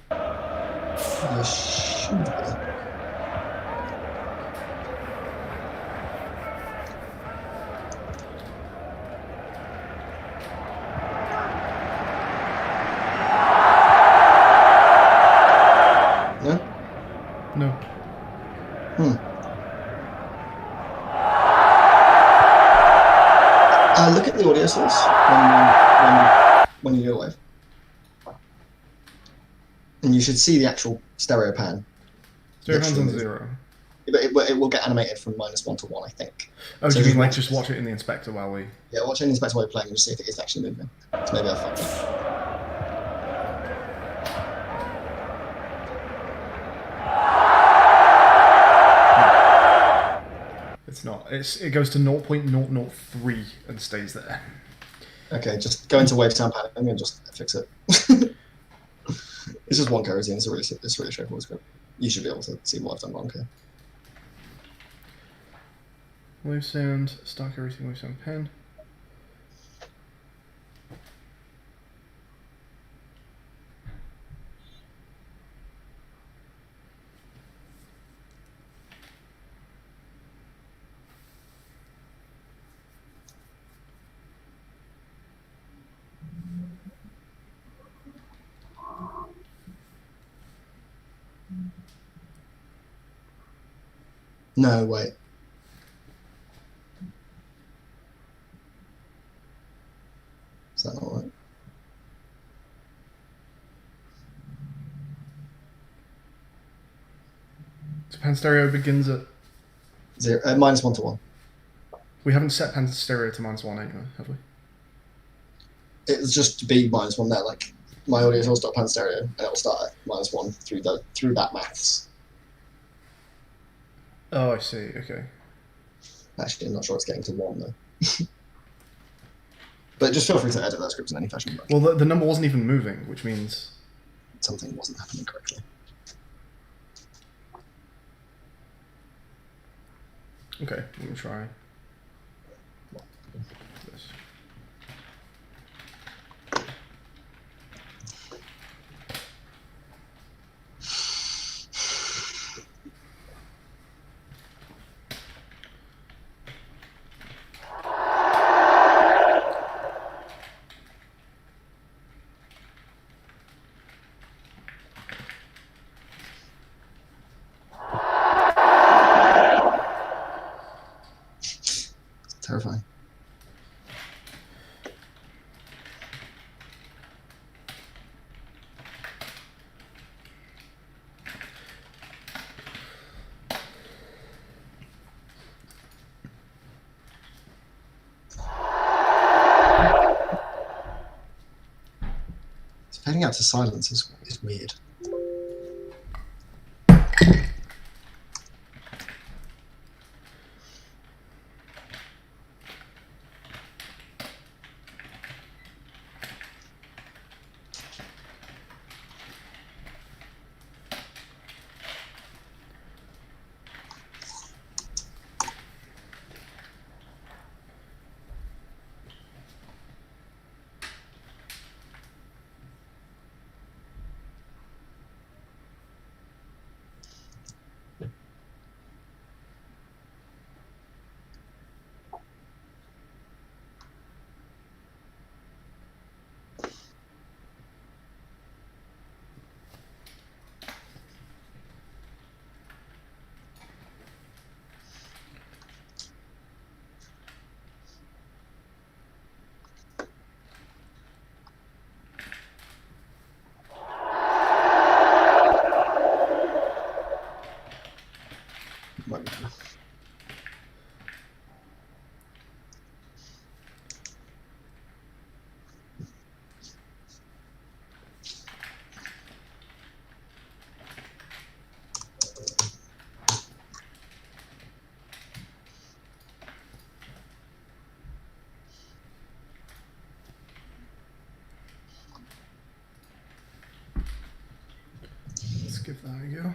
You should be. No? No. Look at the audio source when you do a wave. And you should see the actual stereo pan. Stereo pan's on 0. But it will get animated from -1 to 1, I think. Oh, So do you mean just like watch just this. watch it in the inspector while we... Yeah, watch any inspector while you're playing and just see if it is actually moving. So maybe I fucked it. It's not. It goes to 0.003 and stays there. Okay, just go into wave sound padding and just fix it. It's just one code routine. It's really straightforward script. You should be able to see what I've done wrong here. Wave sound, start everything, wave sound pen. No, wait. Is that not right? So pan stereo begins at... -1 to 1. We haven't set pan stereo to -1 anyway, have we? It'll just be -1 there. Like my audio will stop pan stereo, and it will start at -1 through that maths. Oh, I see. Okay. Actually, I'm not sure it's getting to 1 though. But just feel free to edit that script in any fashion. Well, the number wasn't even moving, which means... Something wasn't happening correctly. Okay, let me try this. Terrifying. Fading out to silence is weird. Let's give that a go.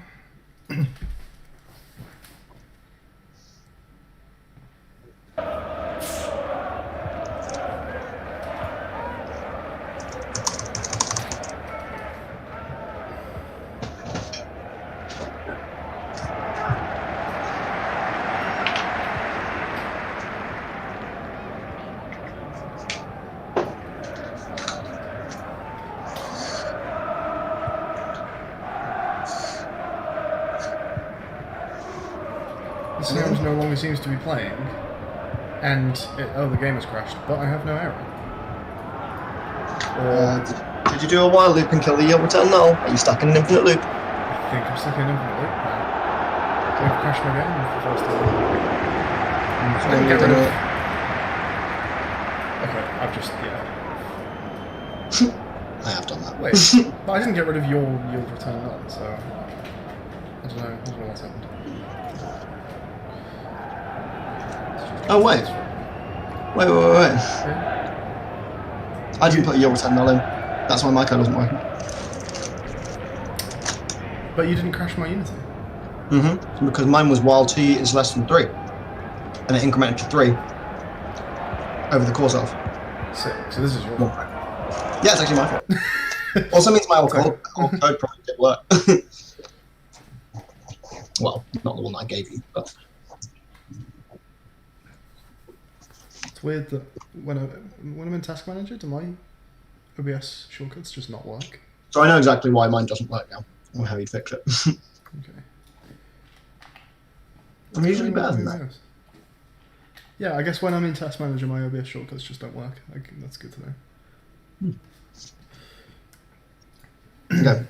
The sound no longer seems to be playing, and the game has crashed, but I have no error. Did you do a while loop and kill the yield return null? Are you stuck in an infinite loop? I think I'm stuck in an infinite loop now. I've crashed my game for the first time. I didn't get rid of... Okay, I've just, I have done that. Wait, but I didn't get rid of your yield return null, so... I don't know what's happened. Oh, wait. Wait. Yeah. I didn't put a yield return null in. That's why my code wasn't working. But you didn't crash my Unity. Mm-hmm. Because mine was while t is less than 3. And it incremented to 3 over the course of. Sick. So this is your fault. Yeah, it's actually my fault. Also means my old code probably did work. Well, not the one I gave you, but... It's weird that when I'm in Task Manager, do my OBS shortcuts just not work? So I know exactly why mine doesn't work now, or how you fix it. Okay. I'm usually better than that. Yeah, I guess when I'm in Task Manager, my OBS shortcuts just don't work. That's good to know. Okay.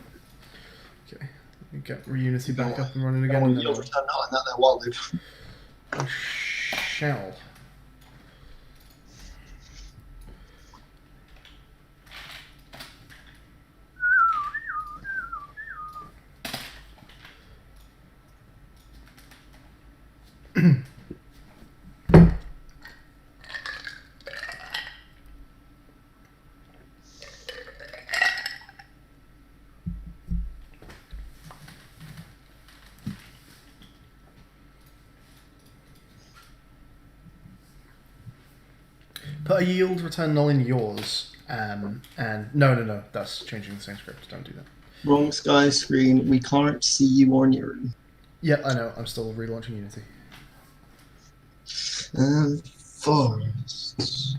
Okay. Let me get Unity back up and running again. And And then then you'll return null in that there while loop. I shall. Put a yield return null in yours, and no, that's changing the same script. Don't do that. Wrong Skye screen. We can't see you or Niru. Yeah, I know. I'm still relaunching Unity. Forests.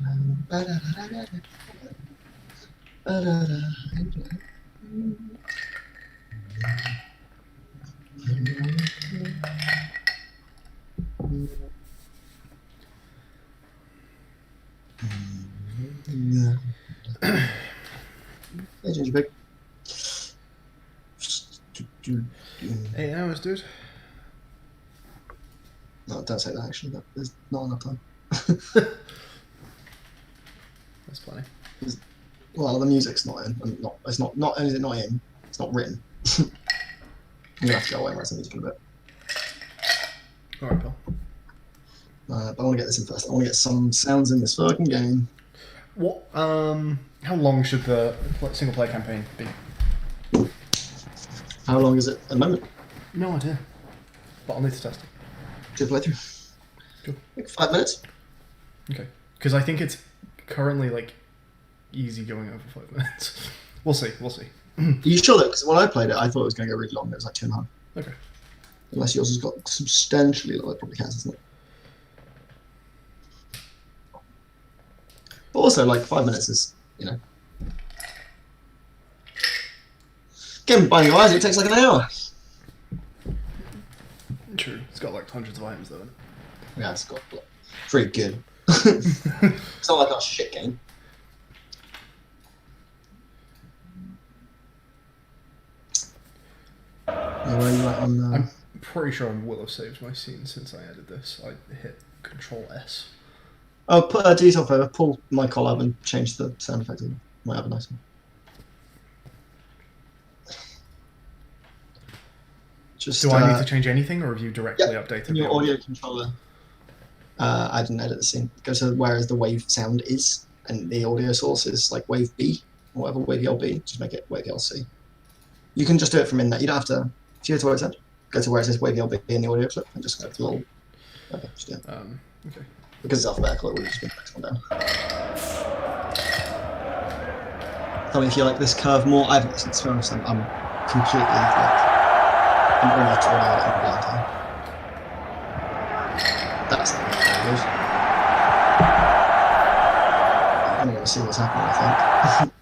Hey, Ginger Pig. 8 hours, dude. No, don't say that. Actually, there's not enough time. That's funny. Well, the music's not in. It's not only is it not in. It's not written. I'm gonna have to go away and write some music in a bit. Alright, Bill. But I want to get this in first. I want to get some sounds in this fucking game. What? How long should the single player campaign be? How long is it at the moment? No idea. But I'll need to test it. To play through? Cool. Like 5 minutes? Okay. Because I think it's currently like easy going over 5 minutes. We'll see. Are you sure though? Because when I played it, I thought it was going to go really long. It was like 2.5. Okay. Unless yours has got substantially longer, it probably has, isn't it? But also, like 5 minutes is, Again, Binding of Isaac, it takes like an hour. True. It's got like hundreds of items though. Yeah, it's got pretty good. It's not like a shit game. Yeah, where are you at on? I'm pretty sure I will have saved my scene since I added this. I hit Control S. Oh, do yourself a favor. Pull my collab and change the sound effect. Might have a nice one. Just, Do I need to change anything, or have you directly updated in your the audio controller? I didn't edit the scene. Go to whereas the wave sound is, and the audio source is like wave B, or whatever, wave LB. Just make it wave LC. You can just do it from in there. You don't have to. If you go to where it said, go to where it says wave LB in the audio clip, and just go to the little. Okay, just do it. Okay. Because it's alphabetical, it would have just been the next one down. Tell me if you like this curve more. I haven't listened to be honest. I'm completely like. I'm almost audio editing the time. That's not good. I'm going to see what's happening, I think.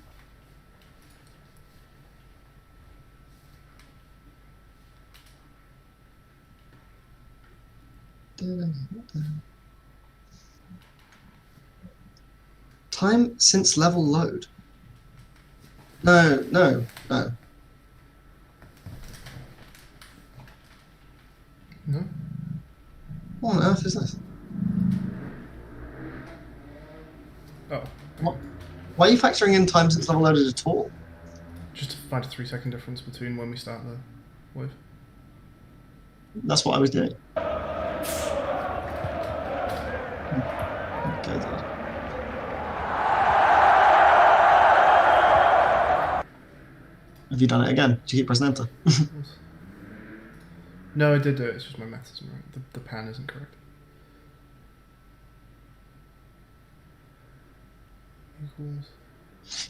Time since level load. No. No. What on earth is this? Oh. What? Why are you factoring in time since level loaded at all? Just to find a 3-second difference between when we start the wave. That's what I was doing. Okay, then. Have you done it again? Do you keep pressing enter? No, I did do it. It's just my math isn't right. The pan isn't correct. Equals.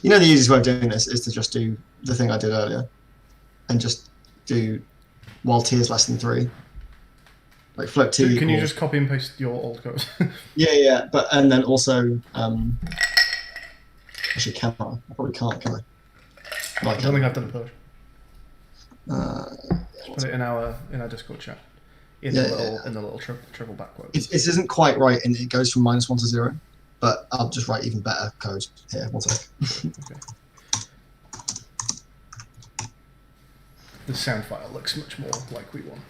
You know the easiest way of doing this is to just do the thing I did earlier, and just do while t is less than 3. Like float t. Can you just copy and paste your old code? Yeah, and then also actually can I? I probably can't, can I? No, I don't think I've done a push. Just put it in our Discord chat. In the little triple backwards. This isn't quite right, and it goes from -1 to 0. But I'll just write even better code here. One sec. Okay. The sound file looks much more like we want.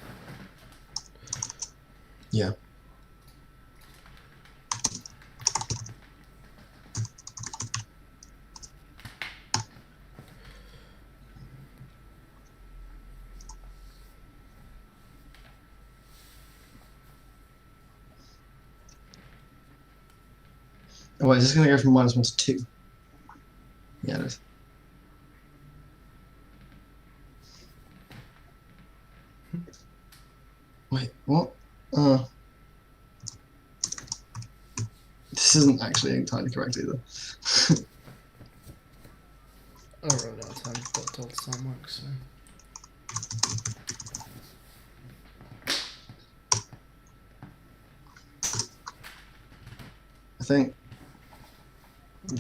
Yeah. Oh, wait, is this going to go from -1 to 2? Yeah, it is. Wait, what? This isn't actually entirely correct either. I wrote out time, but delta time works, so. I think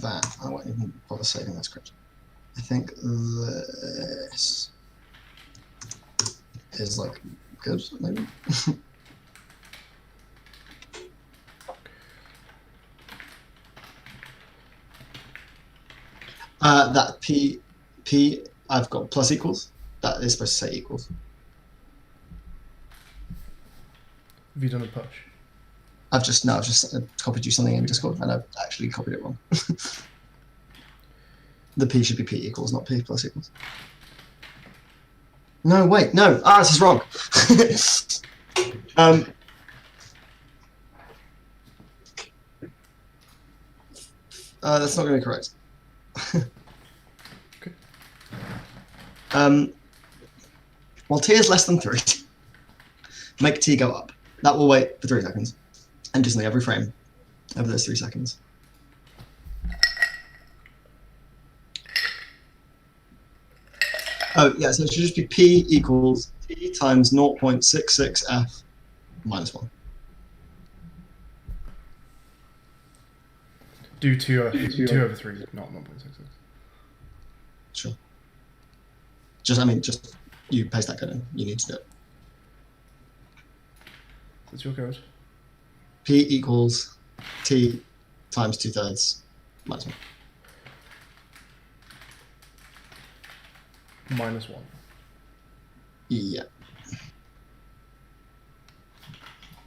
that I won't even bother saving that script. I think this is like good, maybe. That P P, I've got plus equals. That is supposed to say equals. Have you done a push? I've just copied you something in Discord, and I've actually copied it wrong. The P should be P equals, not P plus equals. No, wait, no, this is wrong. That's not going to be correct. Okay. While T is less than 3, make T go up. That will wait for 3 seconds. And just every frame over those 3 seconds. Oh, yeah, so it should just be P equals T times 0.66F minus 1. Do 2 over 3, not 1.66. Sure. Just you paste that code in. You need to do it. What's your code? P equals T times 2/3 minus 1. Minus 1. Yeah.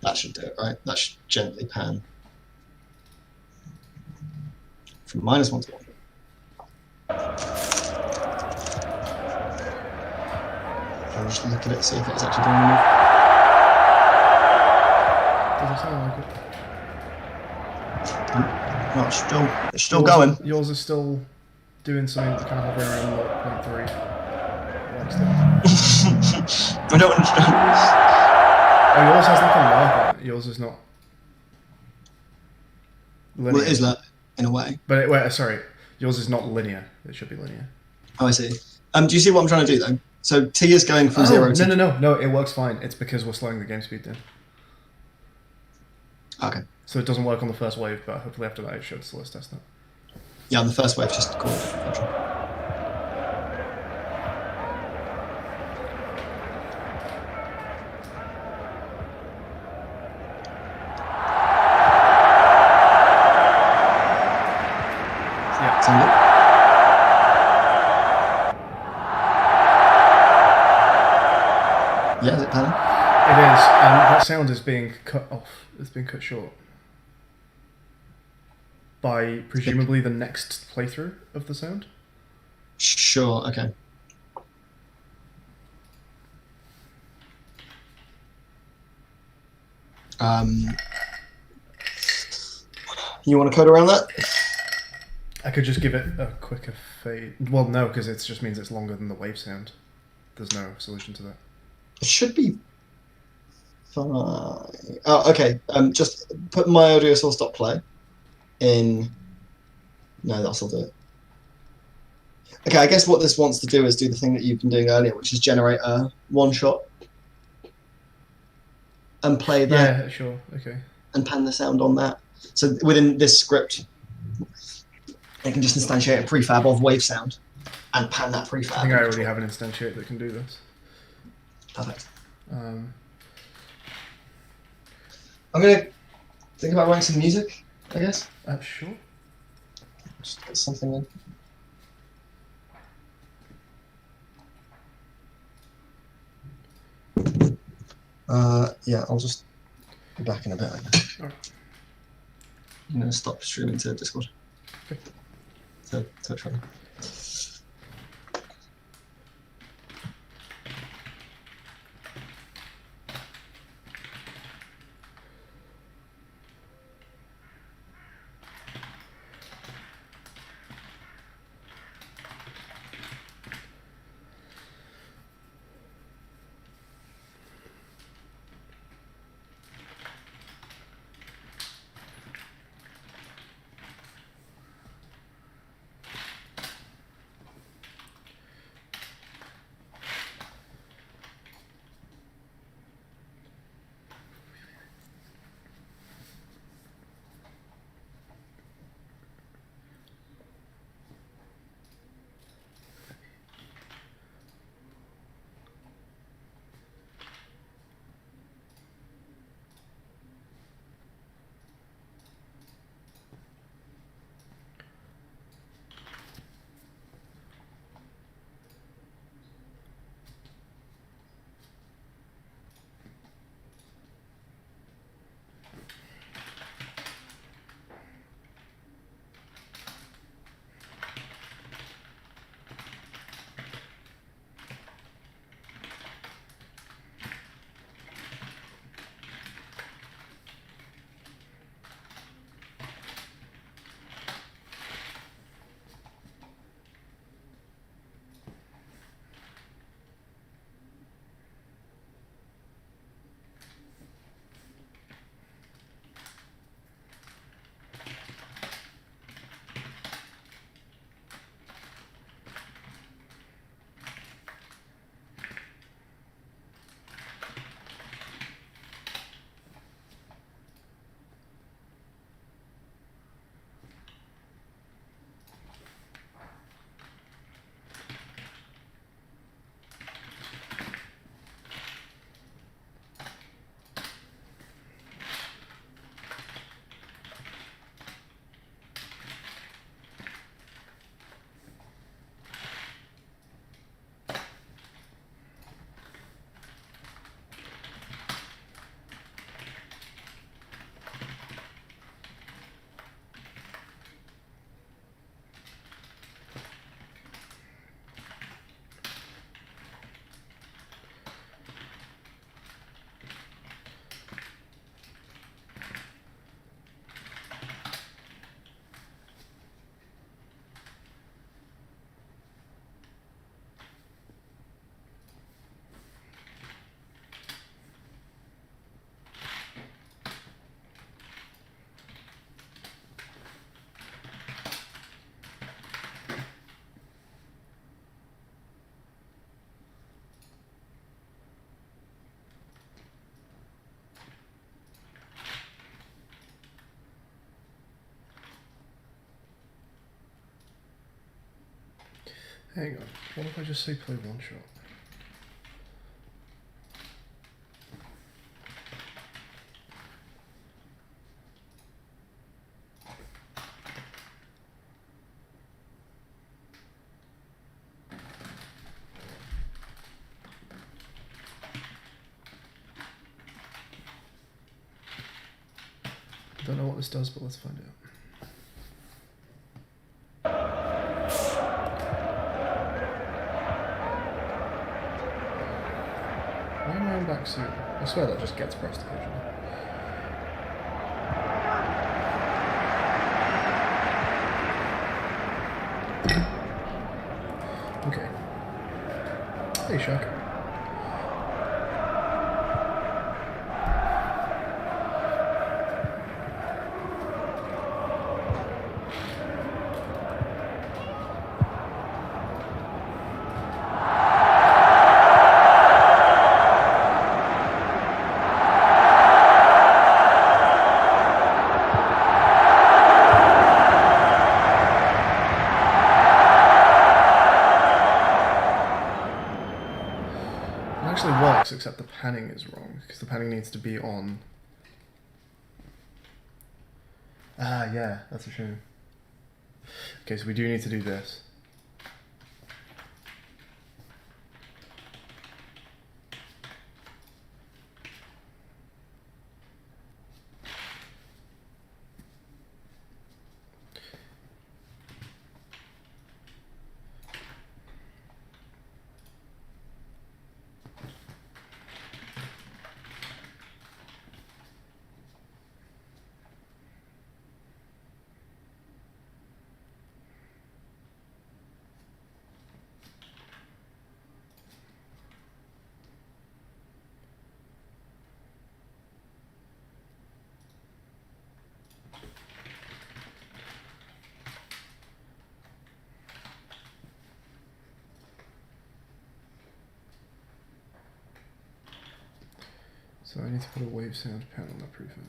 That should do it, right? That should gently pan from -1 to 1. I'll just look at it, see if it's actually doing anything. Does it sound like it? No, it's still going. Yours is still doing something kind of hovering around 0.3. I don't understand. Oh, yours has like a mark on it. Yours is not linear. Well, it is that in a way. But sorry, yours is not linear. It should be linear. Oh, I see. Do you see what I'm trying to do though? So T is going from 0 to... No, it works fine. It's because we're slowing the game speed down. Okay. So it doesn't work on the first wave, but hopefully after that it should, so let's test that. Yeah, on the first wave, just call it. Yeah. Sound good? Yeah, is it panning? It is, and that sound is being cut off. It's being cut short by presumably the next playthrough of the sound. Sure, okay. You want to code around that? I could just give it a quicker fade. Well, no, because it just means it's longer than the wave sound. There's no solution to that. It should be fine. Oh, okay. Just put my audio source dot play in. No, that'll do it. Okay, I guess what this wants to do is do the thing that you've been doing earlier, which is generate a one shot and play that. Yeah, sure. Okay. And pan the sound on that. So within this script, it can just instantiate a prefab of wave sound and pan that prefab. I think I already have an instantiate that can do this. Perfect. Um, I'm gonna think about writing some music, I guess. Sure. Just get something in. Yeah, I'll just be back in a bit, I guess. Alright. I'm gonna stop streaming to Discord. Okay. To Twitch, rather. Hang on. What if I just say play one shot? Don't know what this does, but let's find out. Why am I on back soon? I swear that just gets pressed occasionally. Okay. Hey, Shaka. Except the panning is wrong, because the panning needs to be on... Ah, yeah, that's a shame. Okay, so we do need to do this. So I need to put a wave sound pen on that prefab.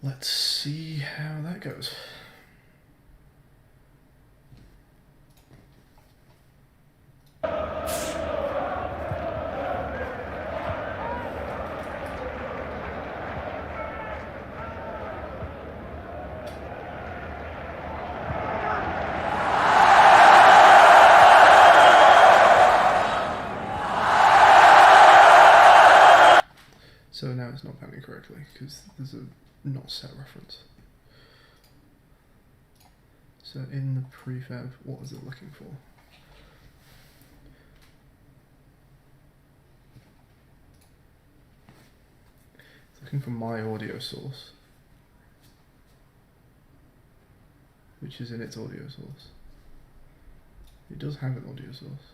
Let's see how that goes. So now it's not panning correctly because there's a not set reference. So in the prefab, what is it looking for? It's looking for my audio source, which is in its audio source. It does have an audio source.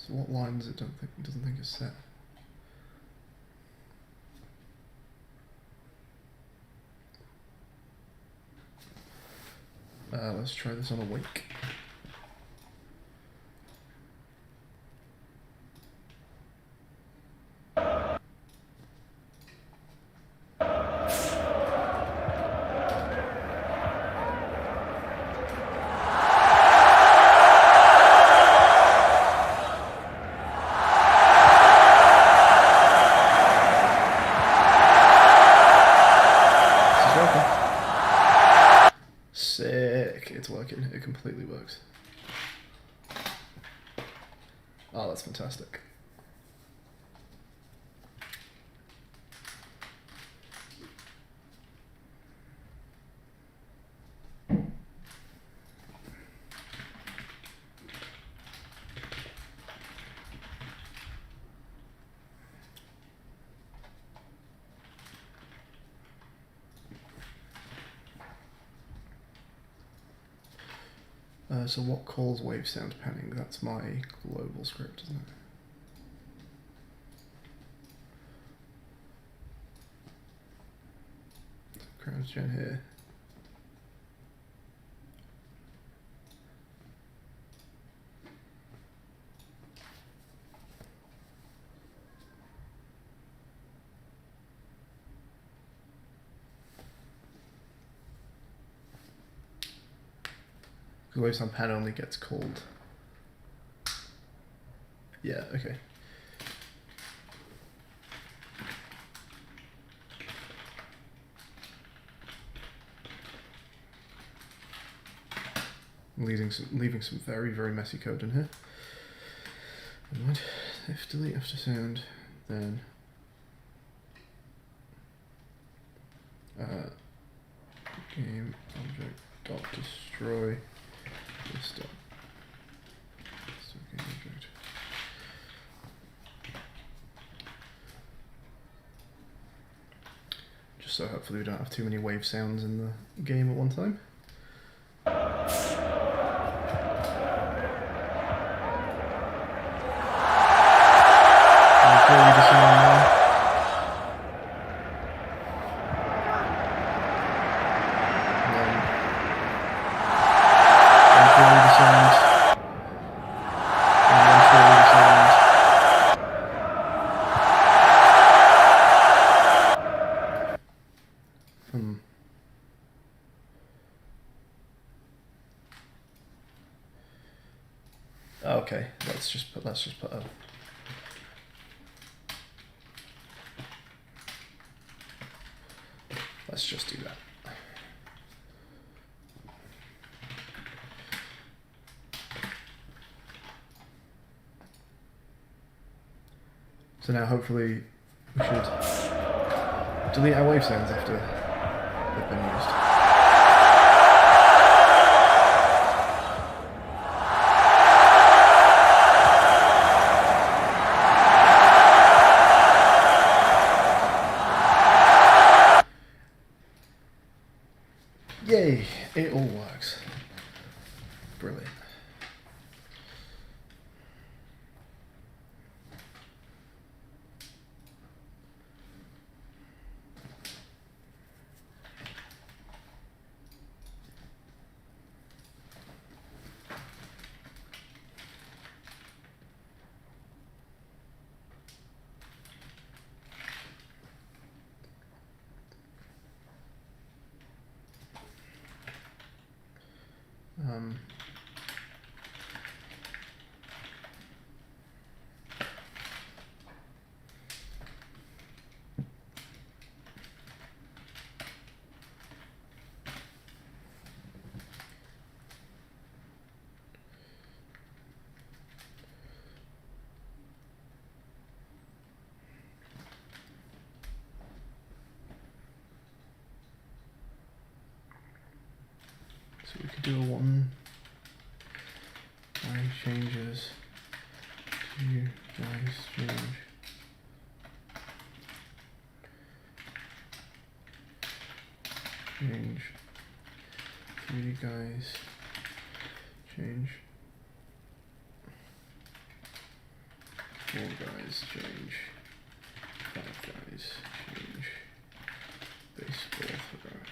So what line does it doesn't think is set? Let's try this on awake. It's working. It completely works. Oh, that's fantastic. So what calls wave sound panning? That's my global script, isn't it? Crowds gen here. Because wave sound pan only gets called. Yeah, okay. I'm leaving some very, very messy code in here. Never mind. If delete after sound, then game object dot destroy this dot game object. Just so hopefully we don't have too many wave sounds in the game at one time. Okay, let's just put a let's just do that. So now hopefully we should delete our wave sounds after they've been used. Yay, it all works. Brilliant. So we could do a one guys changes, two guys change, change, three guys change, four guys change, five guys change, baseball forgot.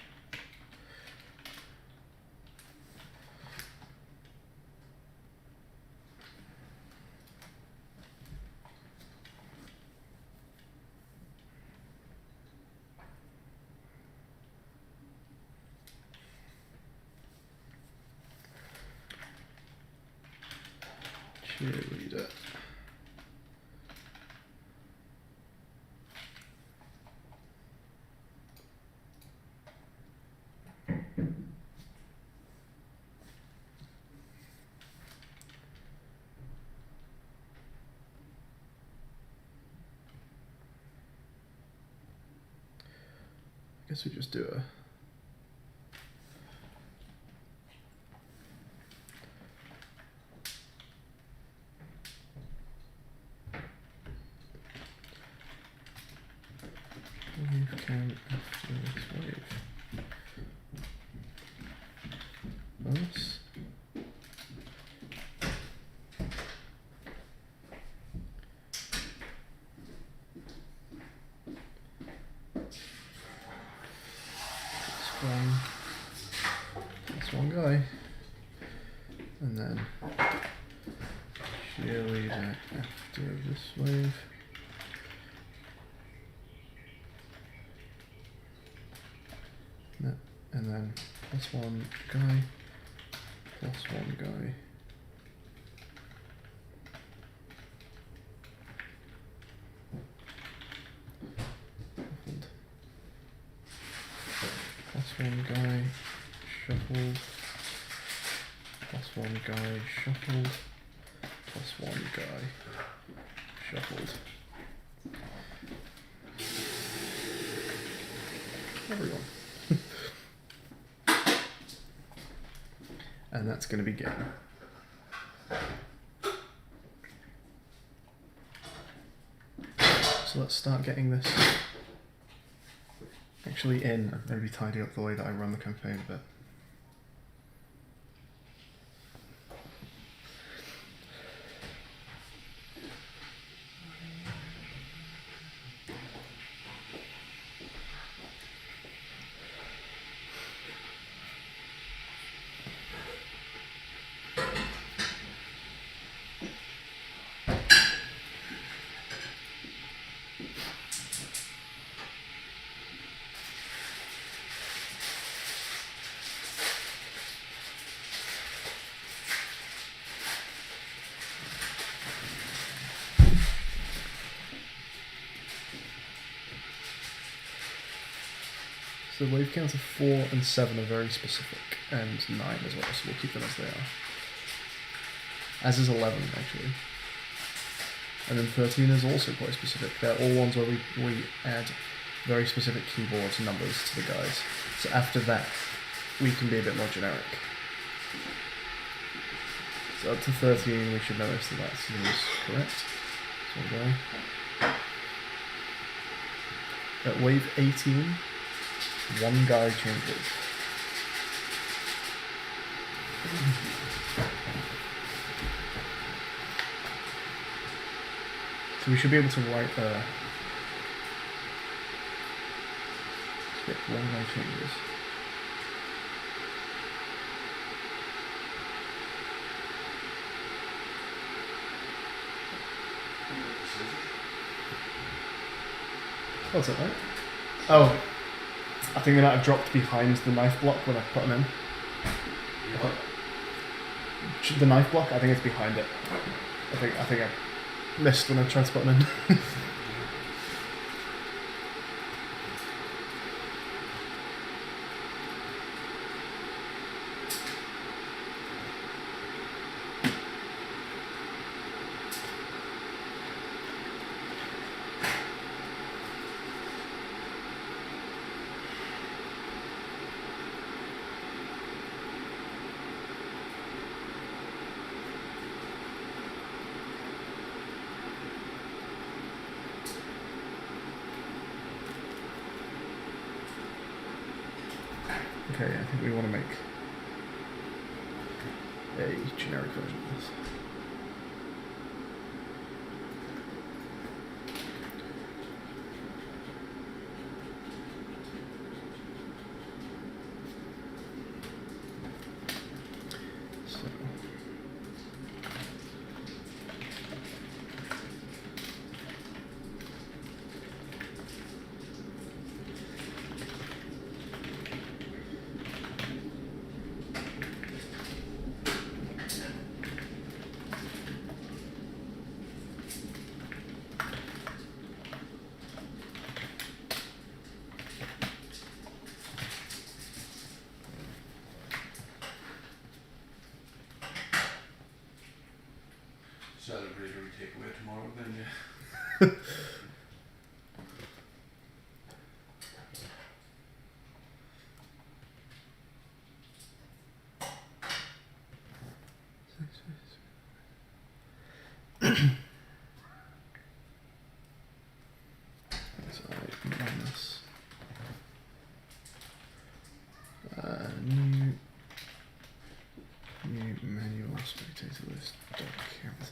Cheerleader. I guess we just do a wave can after this wave. Once one guy, and then cheerleader after this wave. And then plus one guy, plus one guy. Shuffled. Plus one guy, shuffled. Plus one guy, shuffled. Plus one guy, shuffled. Everyone. And that's going to be game. So let's start getting this actually in, and maybe tidy up the way that I run the campaign a bit. So the wave counts of 4 and 7 are very specific, and 9 as well, so we'll keep them as they are. As is 11, actually. And then 13 is also quite specific. They're all ones where we add very specific keyboards numbers to the guys. So after that, we can be a bit more generic. So up to 13, we should notice that that seems correct. So we'll go. At wave 18, one guy changes. So we should be able to write a script, one guy changes. What's it, right? Oh, I think they might have dropped behind the knife block when I put them in. The knife block, I think it's behind it. I think I missed when I tried to put them in. Okay, I think we want to make a generic version of this. Celebrate or take away tomorrow then, yeah. So minus new manual spectator list document.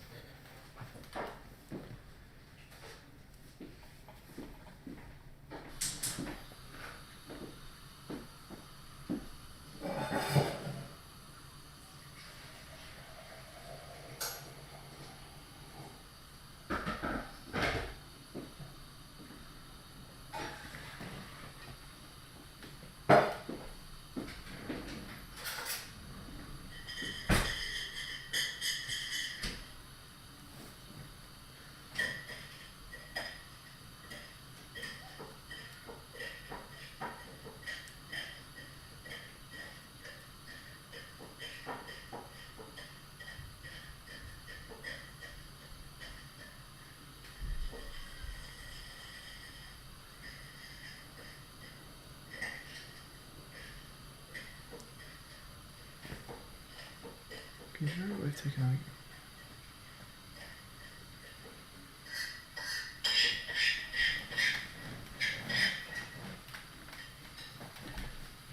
Is there a way of taking out?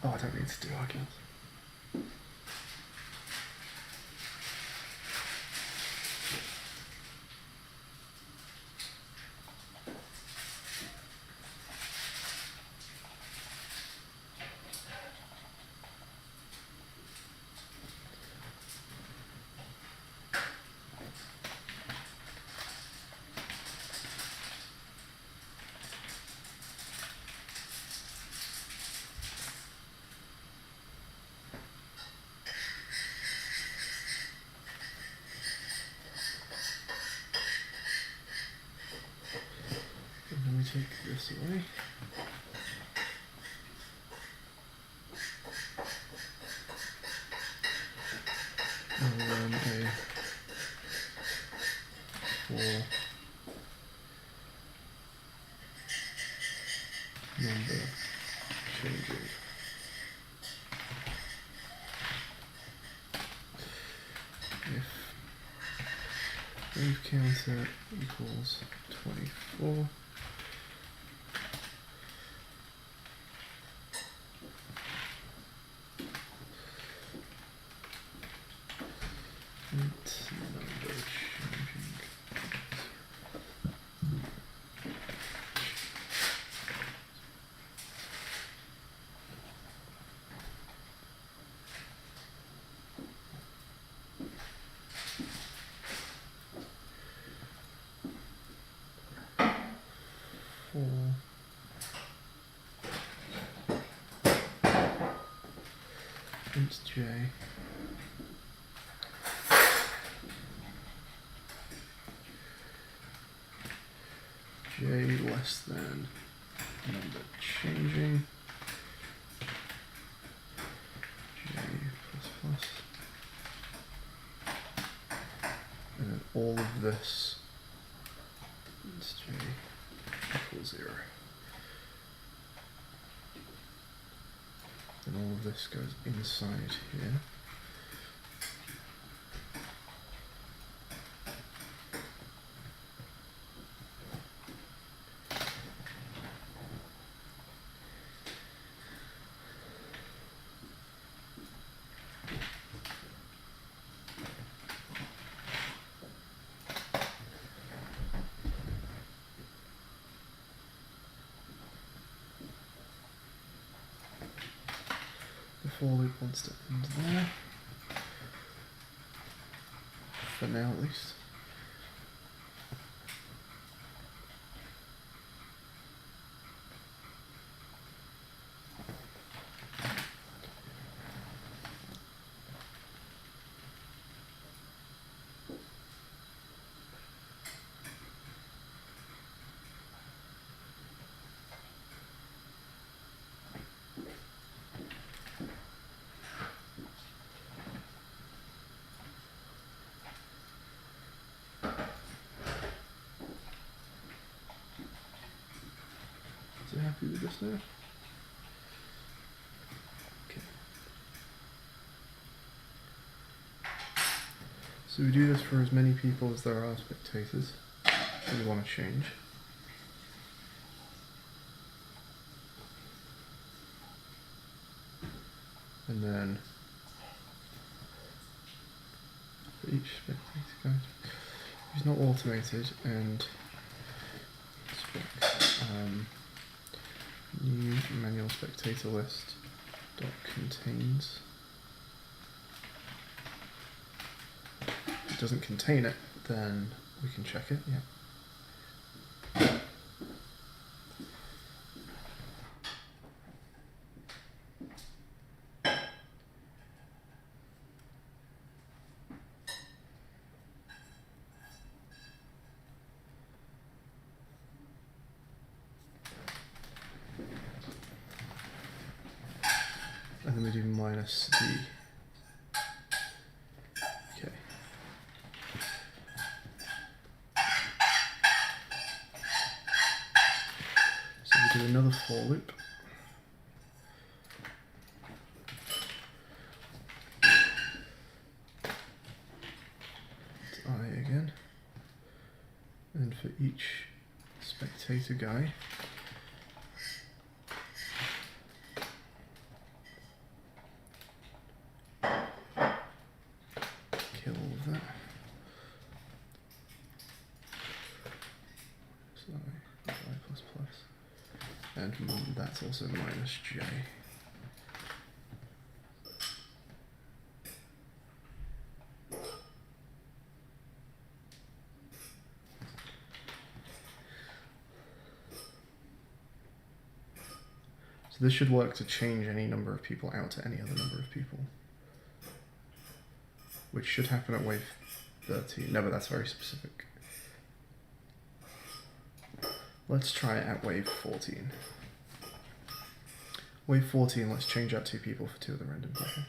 Oh, I don't need to do arguments. And then we take this away. And then a 4 number changing. If wave counter equals 24, int number changing. Int j less than number changing j plus plus, and then all of this int j equals 0. And all of this goes inside here. The for loop wants to end there, for now at least. Is it happy with this now? Okay. So we do this for as many people as there are spectators we want to change. And then for each spectator count, it's not automated, and new manual spectator list dot contains. If it doesn't contain it, then we can check it. Yeah. And then we do minus d. Okay. So we do another for loop. each spectator guy. Kill all of that. So, y plus plus. And that's also minus j. So this should work to change any number of people out to any other number of people. Which should happen at wave 13. No, but that's very specific. Let's try it at wave 14. Wave 14, let's change out 2 people for 2 of the random people.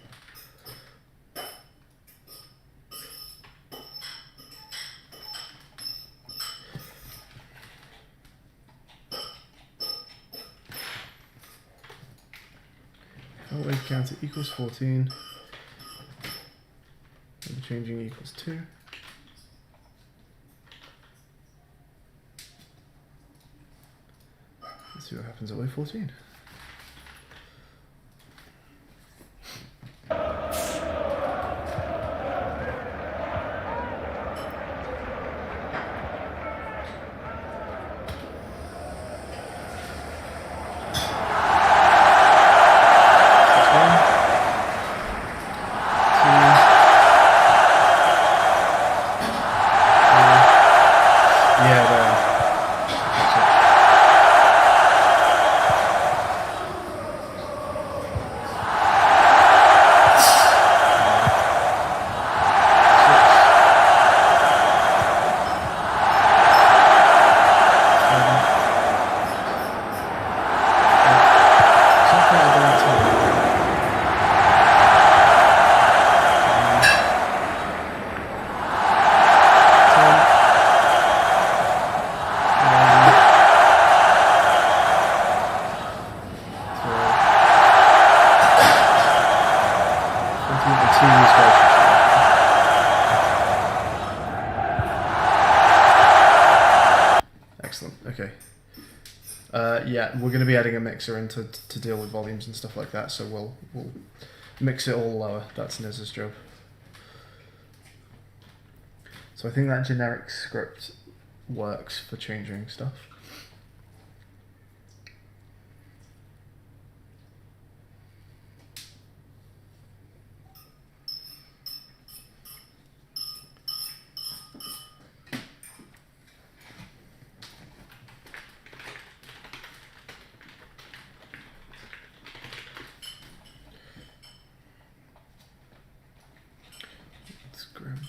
Our wave counter equals 14. And the changing equals 2. Let's see what happens at wave 14. Yeah, we're going to be adding a mixer in to deal with volumes and stuff like that, so we'll mix it all lower. That's Niz's job. So I think that generic script works for changing stuff.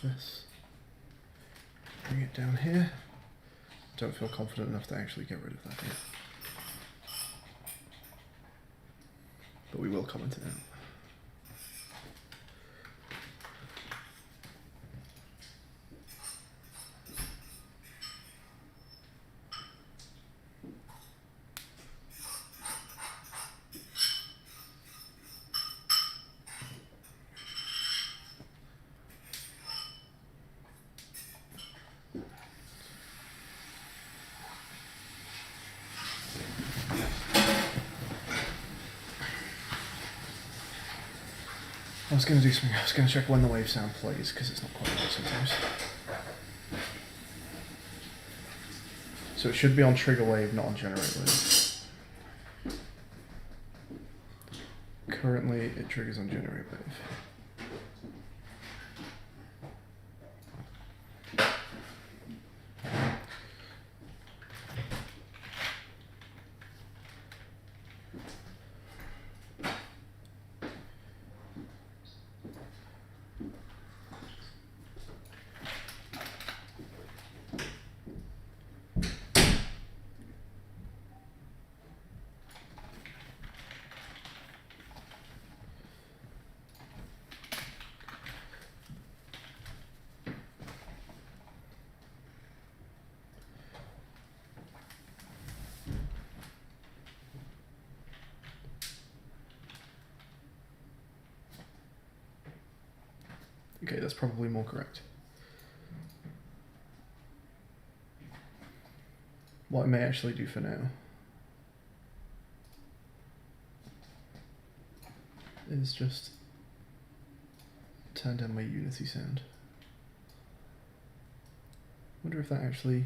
This, bring it down here. Don't feel confident enough to actually get rid of that yet, but we will comment it out. I was going to do something. I was going to check when the wave sound plays, because it's not quite right sometimes. So it should be on trigger wave, not on generate wave. Currently, it triggers on generate wave. Okay, that's probably more correct. what I may actually do for now is just turn down my Unity sound. Wonder if that actually...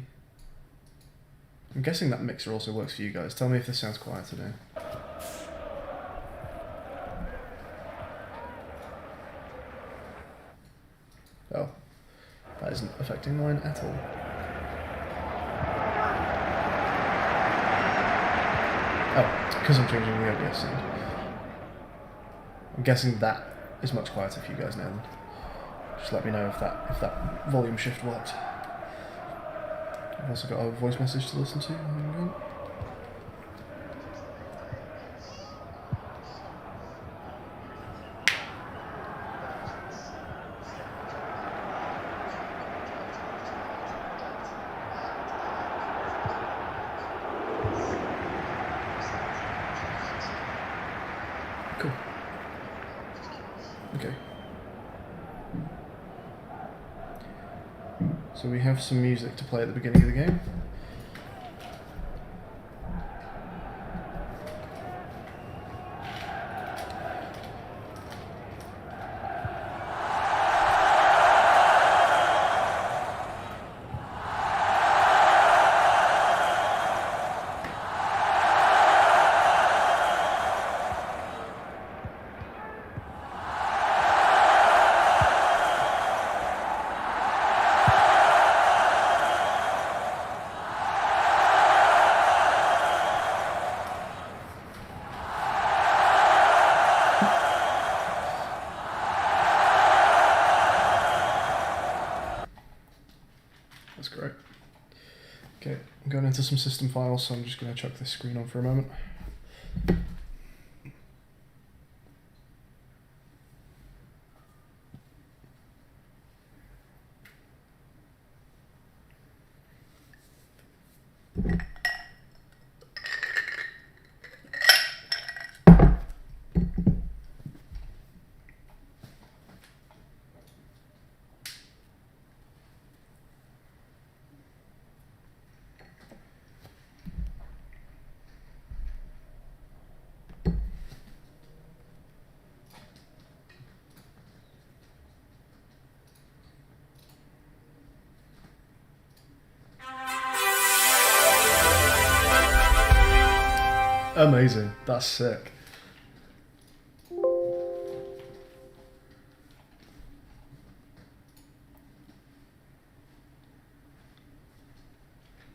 I'm guessing that mixer also works for you guys. Tell me if this sounds quieter now. Oh, that isn't affecting mine at all. Oh, it's because I'm changing the OBS sound. I'm guessing that is much quieter for you guys now then. Just let me know if that volume shift worked. I've also got a voice message to listen to. Hang on. Cool. Okay. So we have some music to play at the beginning of the game. That's great. Okay, I'm going into some system files, so I'm just going to chuck this screen on for a moment. Amazing. That's sick.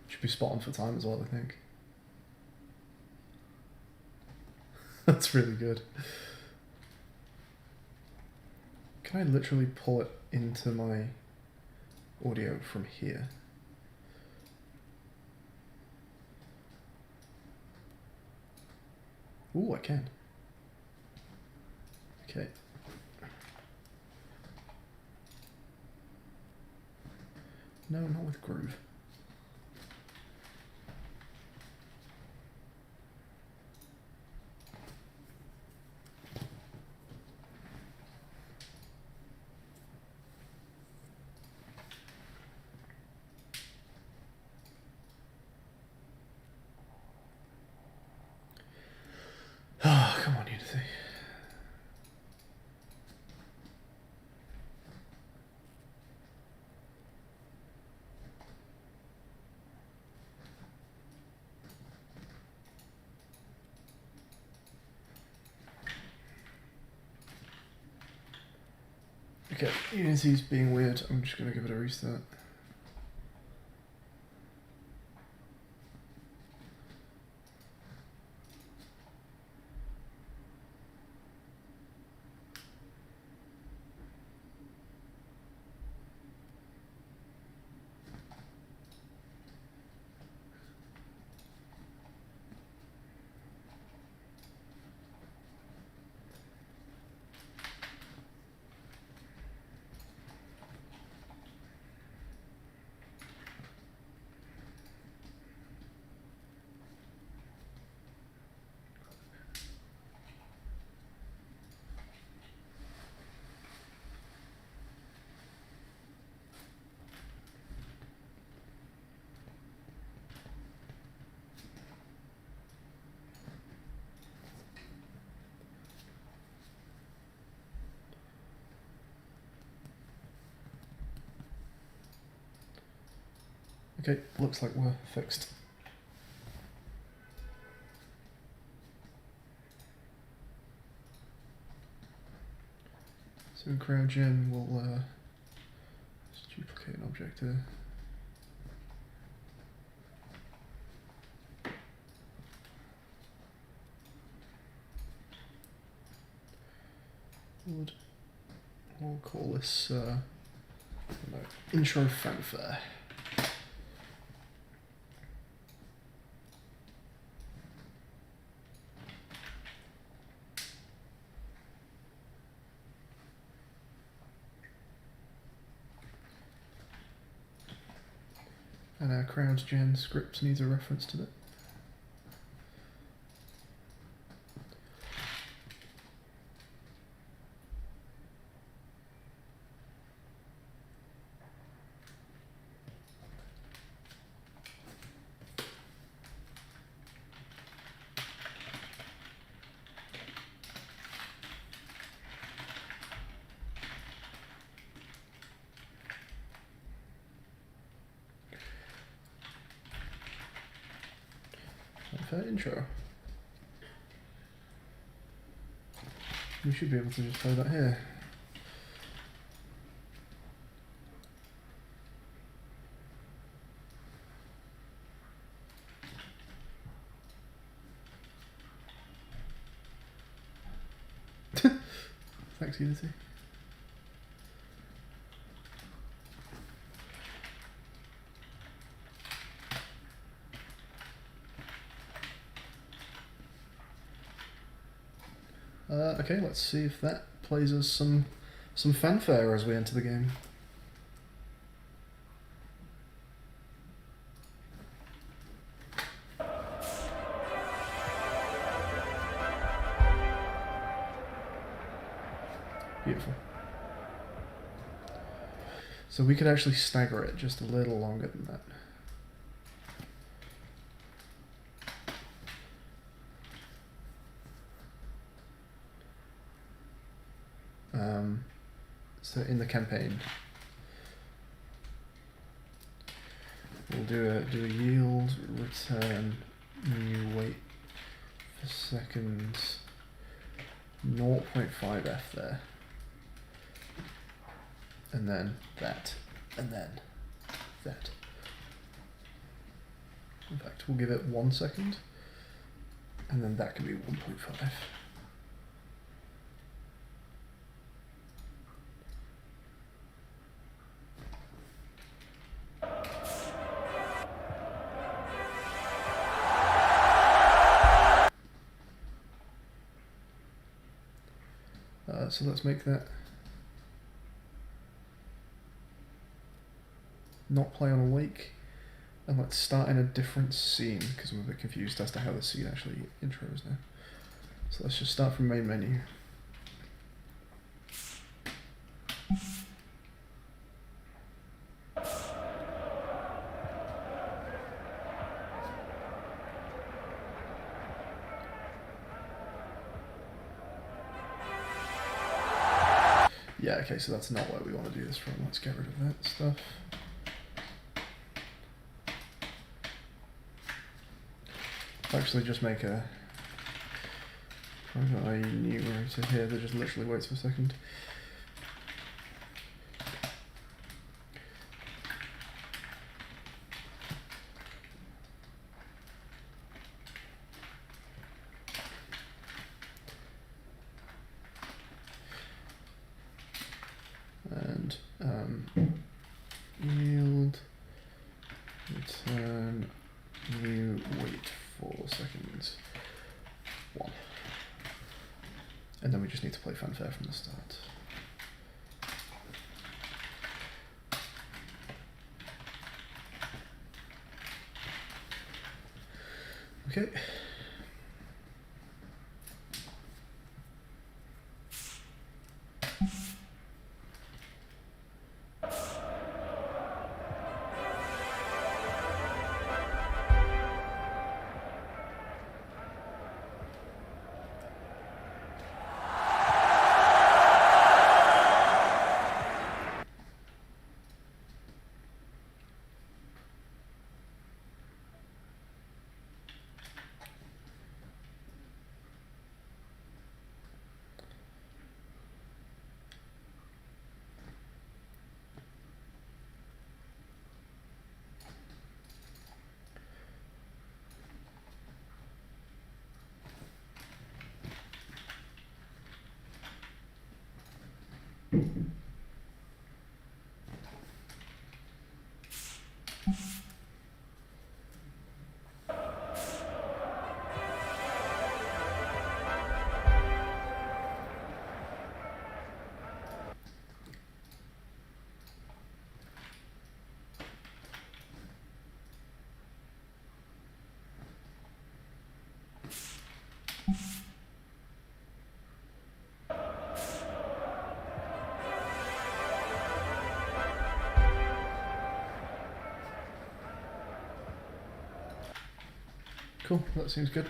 Should be spot on for time as well, I think. That's really good. Can I literally pull it into my audio from here? Ooh, I can. Okay. No, not with Groove. Oh, come on, Unity. Okay, Unity's being weird. I'm just going to give it a restart. Okay, looks like we're fixed. So in CrowdGen, we'll just duplicate an object here. We'll call this intro fanfare. And our CrowdGen script needs a reference to it. Fanfare intro. We should be able to just play that here. Thanks, Unity. Okay, let's see if that plays us some fanfare as we enter the game. Beautiful. So we could actually stagger it just a little longer than that. So in the campaign, we'll do a yield return new wait for seconds 0.5f there, and then that, and then that. In fact, we'll give it 1 second, and then that can be 1.5. So let's make that not play on awake, and let's start in a different scene because I'm a bit confused as to how the scene actually intros now. So let's just start from main menu. Yeah, okay, so that's not where we want to do this from. Let's get rid of that stuff. Actually, just make a new rotor here that just literally waits for a second. And yield return new wait 4 seconds 1, and then we just need to play fanfare from the start. Okay. Cool, that seems good.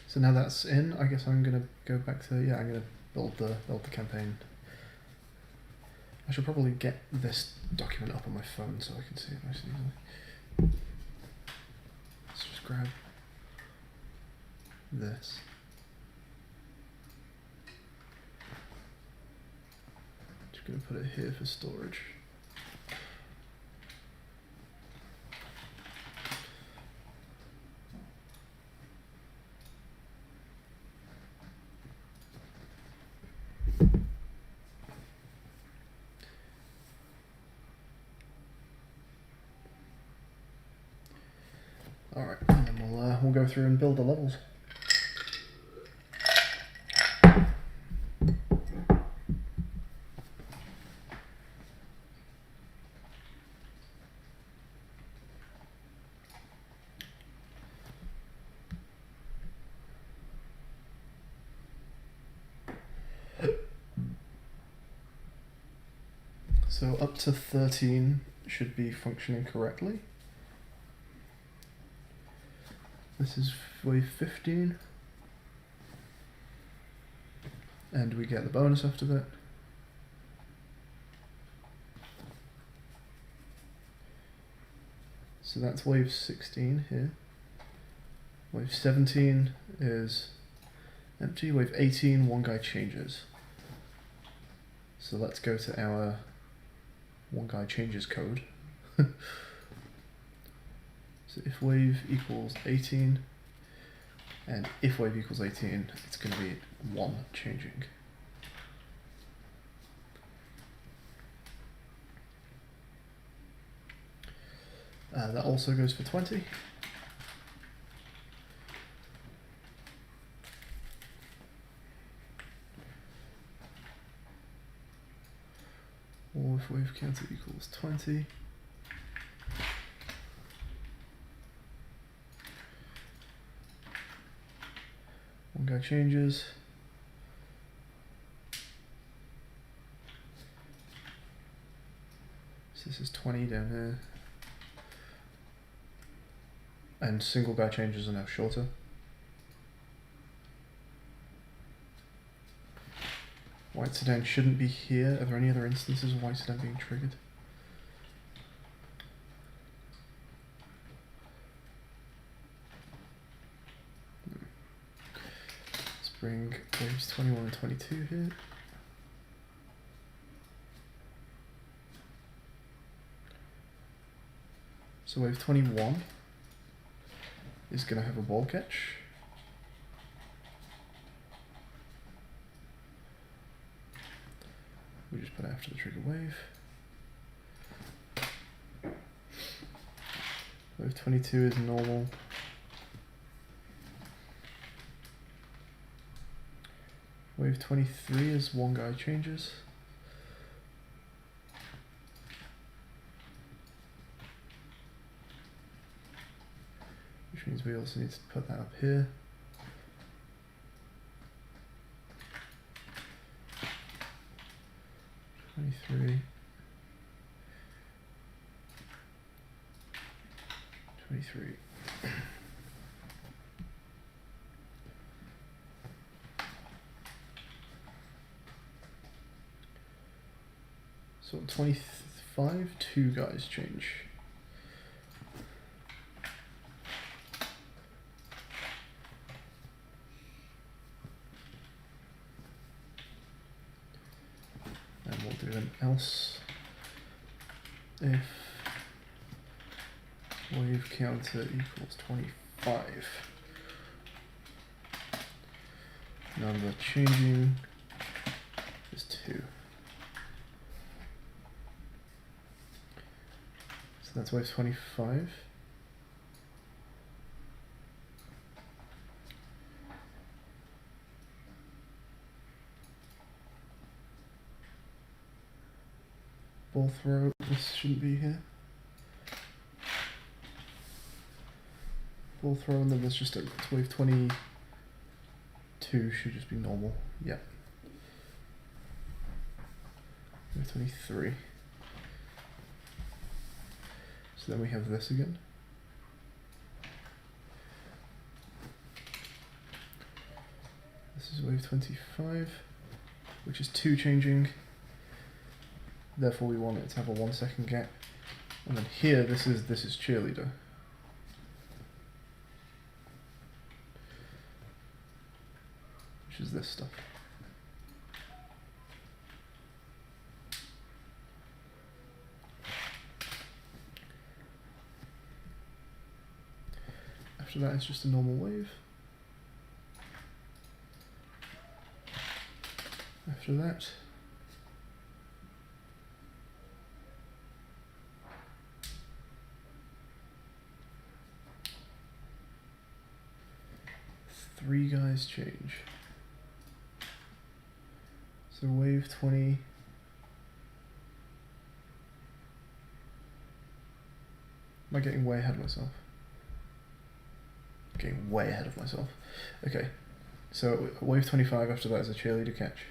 So now that's in, I guess I'm gonna go back to, yeah, I'm gonna build the campaign. I should probably get this document up on my phone so I can see it nice and easily. Let's just grab this. Just gonna put it here for storage. Alright, and then we'll go through and build the levels. So up to 13 should be functioning correctly. This is wave 15. And we get the bonus after that. So that's wave 16 here. Wave 17 is empty. Wave 18, one guy changes. So let's go to our one guy changes code. So if wave equals 18, and if wave equals 18, it's going to be one changing. That also goes for 20. Or if wave counter equals 20. One guy changes. So this is 20 down here. And single guy changes are now shorter. White sedan shouldn't be here. Are there any other instances of white sedan being triggered? Let's bring waves 21 and 22 here. So wave 21 is going to have a ball catch. We just put it after the trigger wave. Wave 22 is normal. Wave 23 is one guy changes. which means we also need to put that up here. $23. So 25, 2 guys change. And we'll do an else if wave counter equals 25. Number changing is 2. So that's wave 25. Both rows, this shouldn't be here. Both row, and then there's just a wave 22 should just be normal. Yeah. Wave 23. So then we have this again. This is wave 25, which is 2 changing. Therefore we want it to have a 1 second gap. And then here, this is cheerleader. Which is this stuff. After that, it's just a normal wave. After that, three guys change. So wave 20. Am I getting way ahead of myself? Getting way ahead of myself. Okay, so wave 25 after that is a cheerleader catch.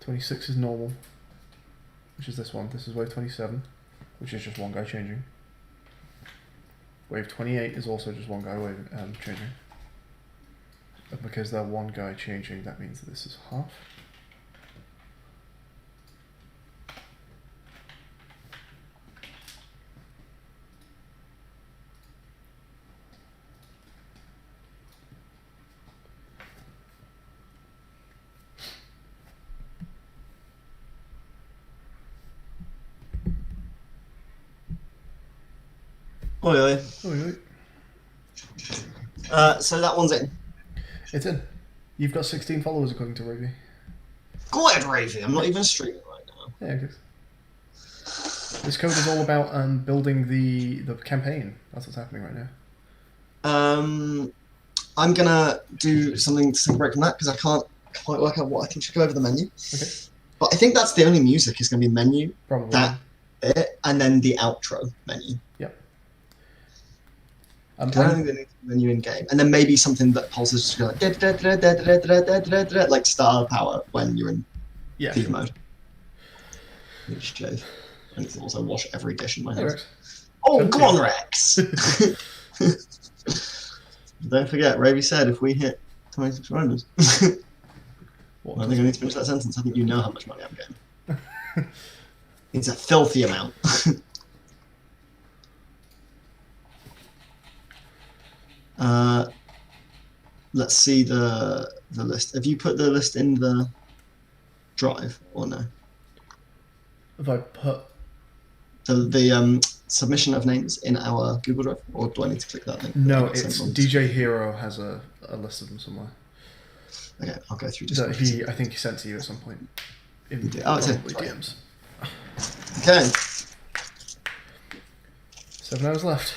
26 is normal, which is this one. This is wave 27, which is just one guy changing. Wave 28 is also just one guy changing. But because they're one guy changing, that means that this is half. Oi, oi. Oi, oi. So that one's in. It's in. You've got 16 followers according to Ravy. Go ahead, Ravy. I'm not even streaming right now. Yeah, I guess. This code is all about building the campaign. That's what's happening right now. I'm gonna do something to take a break from that because I can't quite work out what I think should go over the menu. Okay. But I think that's the only music is going to be menu. Probably. That it, and then the outro menu. Yep. I don't think they need a menu in game, and then maybe something that pulses just like star power when you're in FIFA mode. Shave. I need to also wash every dish in my house. Oh, come on, Rex! Don't forget, Ravy said if we hit 20 subscribers. I think I need to finish that sentence. I think you know how much money I'm getting. It's a filthy amount. Let's see the list. Have you put the list in the drive or no? Have I put the submission of names in our Google Drive, or do I need to click that link? No, it's DJ Hero has a list of them somewhere. Okay, I'll go through That I think he sent to you at some point. In it's in. DMs. Okay. 7 hours left.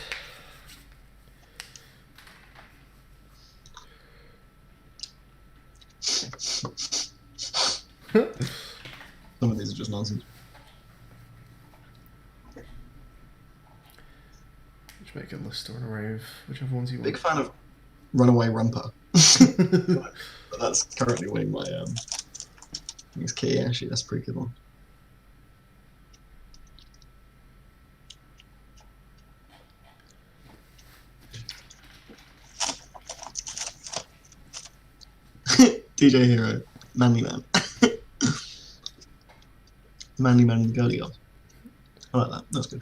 Some of these are just nonsense. Which Just make a list or an array of whichever ones you want. Big fan of Runaway Rumper. But that's currently winning my it's key actually. That's a pretty good one. DJ Hero, Manly Man. Manly Man and Girly Girls. I like that. That's good.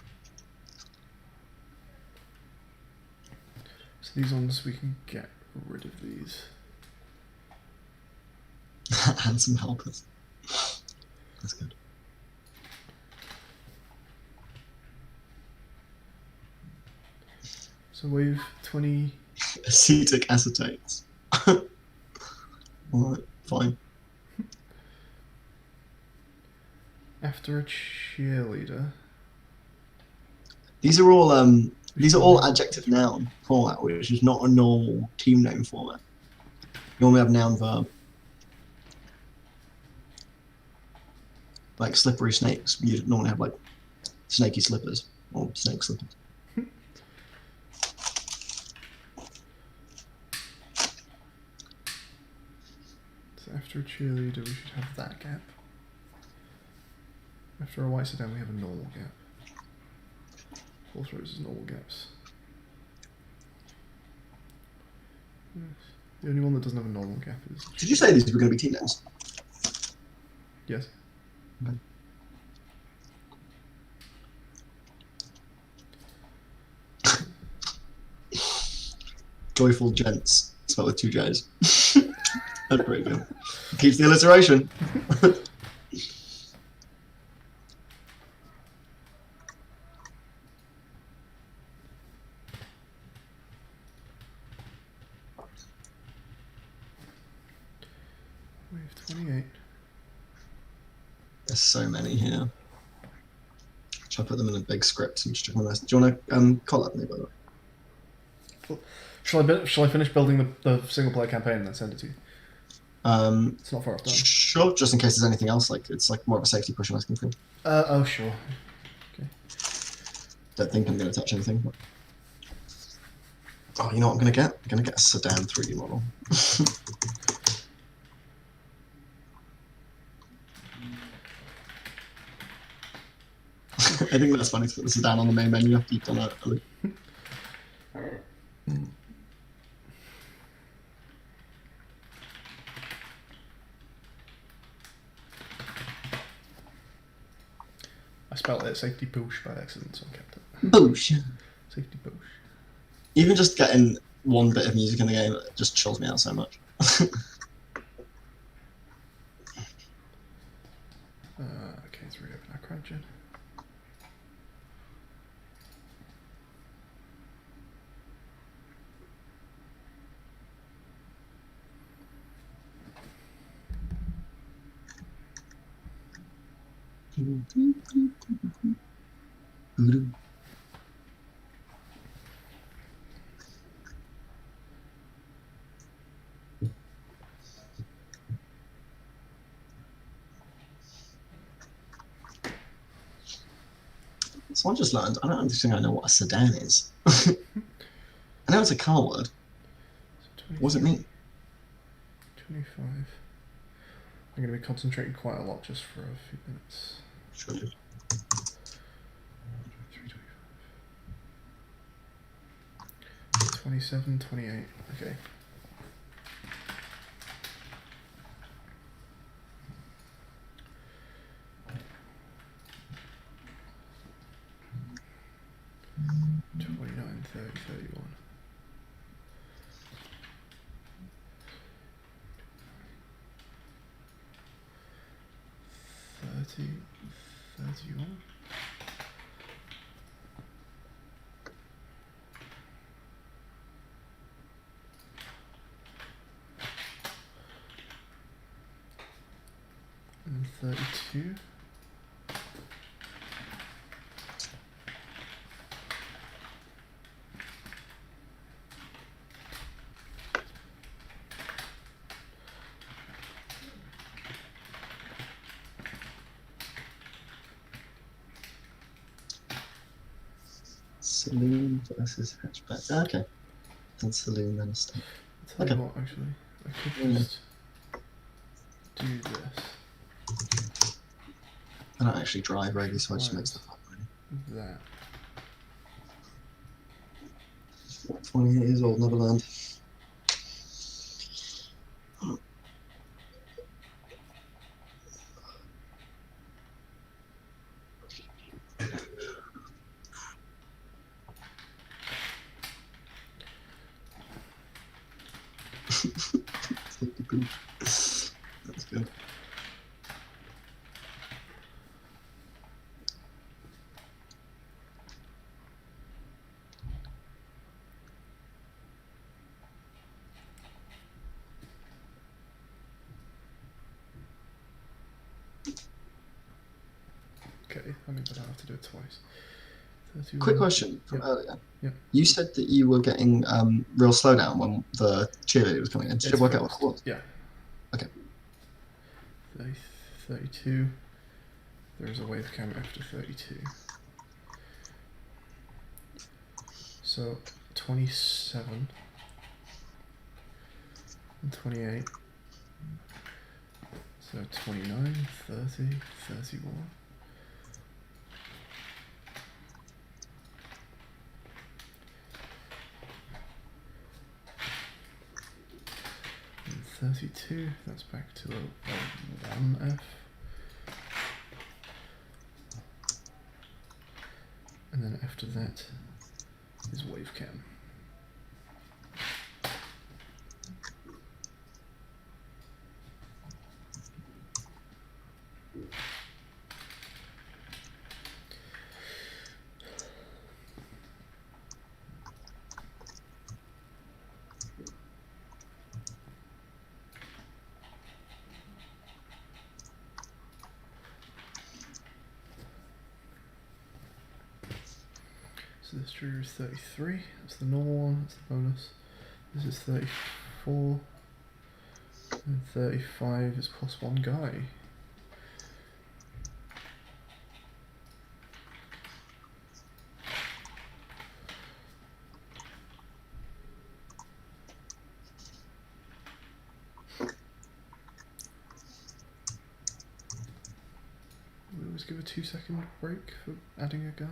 So these ones we can get rid of these. And some helpers. That's good. So wave 20. Acetic acetates. Alright, fine. After a cheerleader. These are all adjective noun format, which is not a normal team name format. You normally have noun verb. Like slippery snakes, you normally have like snaky slippers or snake slippers. So after a cheerleader, we should have that gap. After a white sedan, we have a normal gap. Both rows is normal gaps. Yes. The only one that doesn't have a normal gap is. Did you say these were going to be team names? Yes. Okay. Joyful Gents, spelled with 2 J's. That's pretty good. Keeps the alliteration. Wave 28. There's so many here. Should I put them in a big script and just check on this? Do you want to call up me, by the way? Shall I finish building the single player campaign and then send it to you? It's not far off done. Sure, just in case there's anything else, like it's like more of a safety push I'm asking for. Oh, sure. Okay. Don't think I'm going to touch anything. But... Oh, you know what I'm going to get? I'm going to get a sedan 3D model. I think that's funny to put the sedan on the main menu after you've done a loop. I spelled it safety push by accident, so I kept it. Boosh. Safety push. Even just getting one bit of music in the game just chills me out so much. Okay, let's reopen our CrowdGen. So I just learned, I don't think I know what a sedan is. I know it's a car word. So What does it mean? 25. I'm going to be concentrating quite a lot just for a few minutes. Sure. 27, 28. Okay. $29, $30, $31. $31. And 32. Saloon versus hatchback. Okay. And saloon then estate. I'll tell Okay. you what, actually. I could Yeah. just do this. I don't actually drive regularly, so I just make Wires. stuff up. Really. That. 28 years old, never learned. Safety poop. That's good. Okay, I mean, I don't have to do it twice. 31. Quick question from Yep. earlier. Yep. You said that you were getting real slowdown when the cheerleader was coming in. Did you It's work out what fixed. it was? Yeah. Okay. 30, 32. There is a wave cam after 32. So 27 and 28. So 29, 30, 31. And 32, that's back to a 1F. And then after that is wave cam. So this trigger is 33, that's the normal one, that's the bonus. This is 34, and 35 is plus one guy. We always give a 2-second break for adding a guy.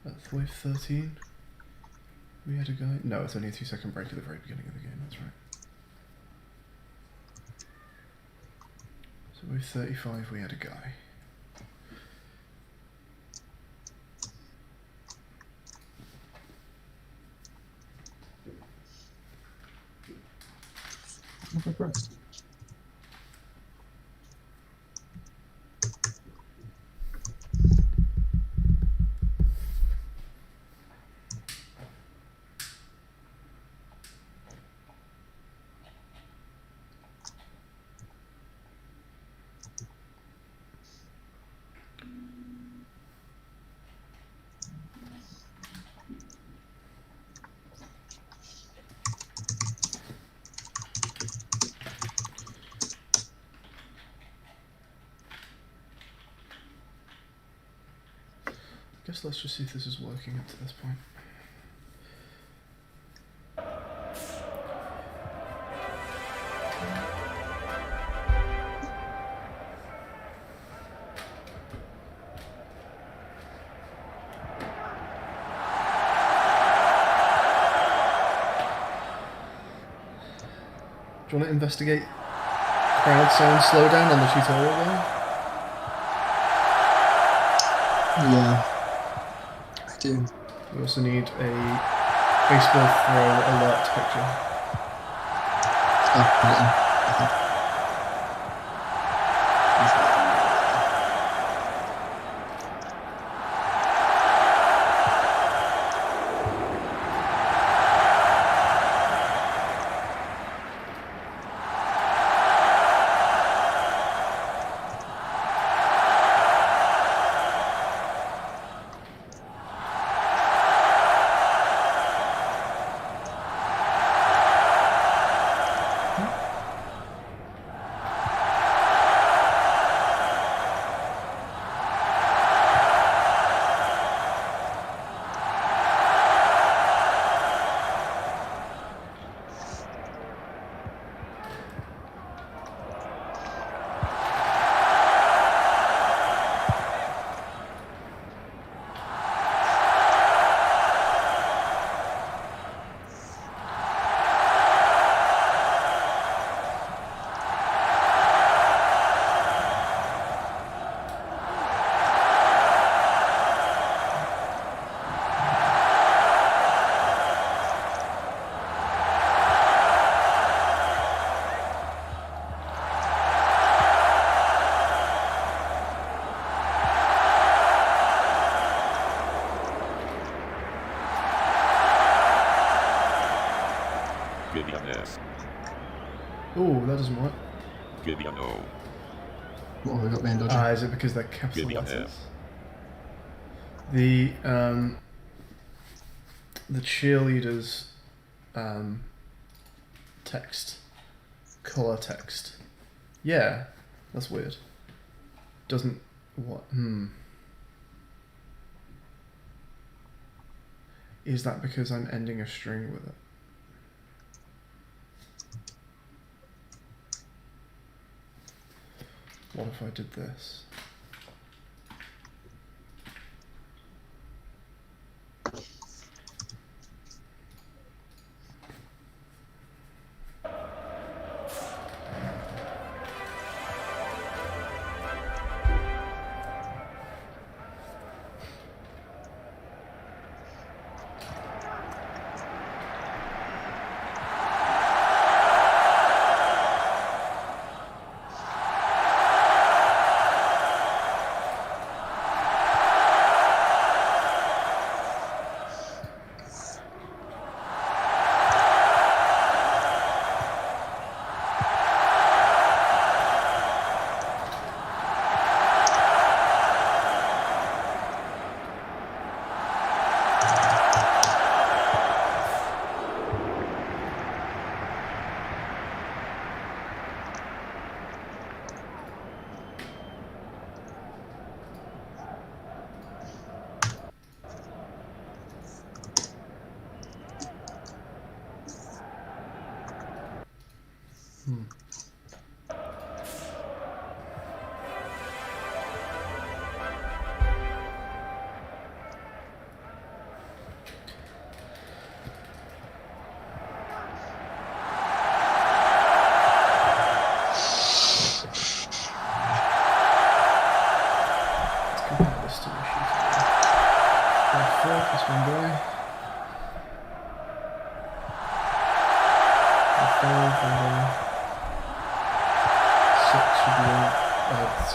That's wave 13. We had a guy. No, it's only a 2-second break at the very beginning of the game, that's right. So wave 35, we had a guy. I'm impressed. I guess let's just see if this is working up to this point. Do you want to investigate crowd sound slowdown on the tutorial there? Yeah. I do. We also need a baseball throw alert picture. Oh, put it in, I think. Oh, that doesn't work. Give me a no. What have we got being dodgy? Is it because they're capital Give me a letters? F. The cheerleaders text, color text. Yeah, that's weird. Doesn't what? Is that because I'm ending a string with it? What if I did this?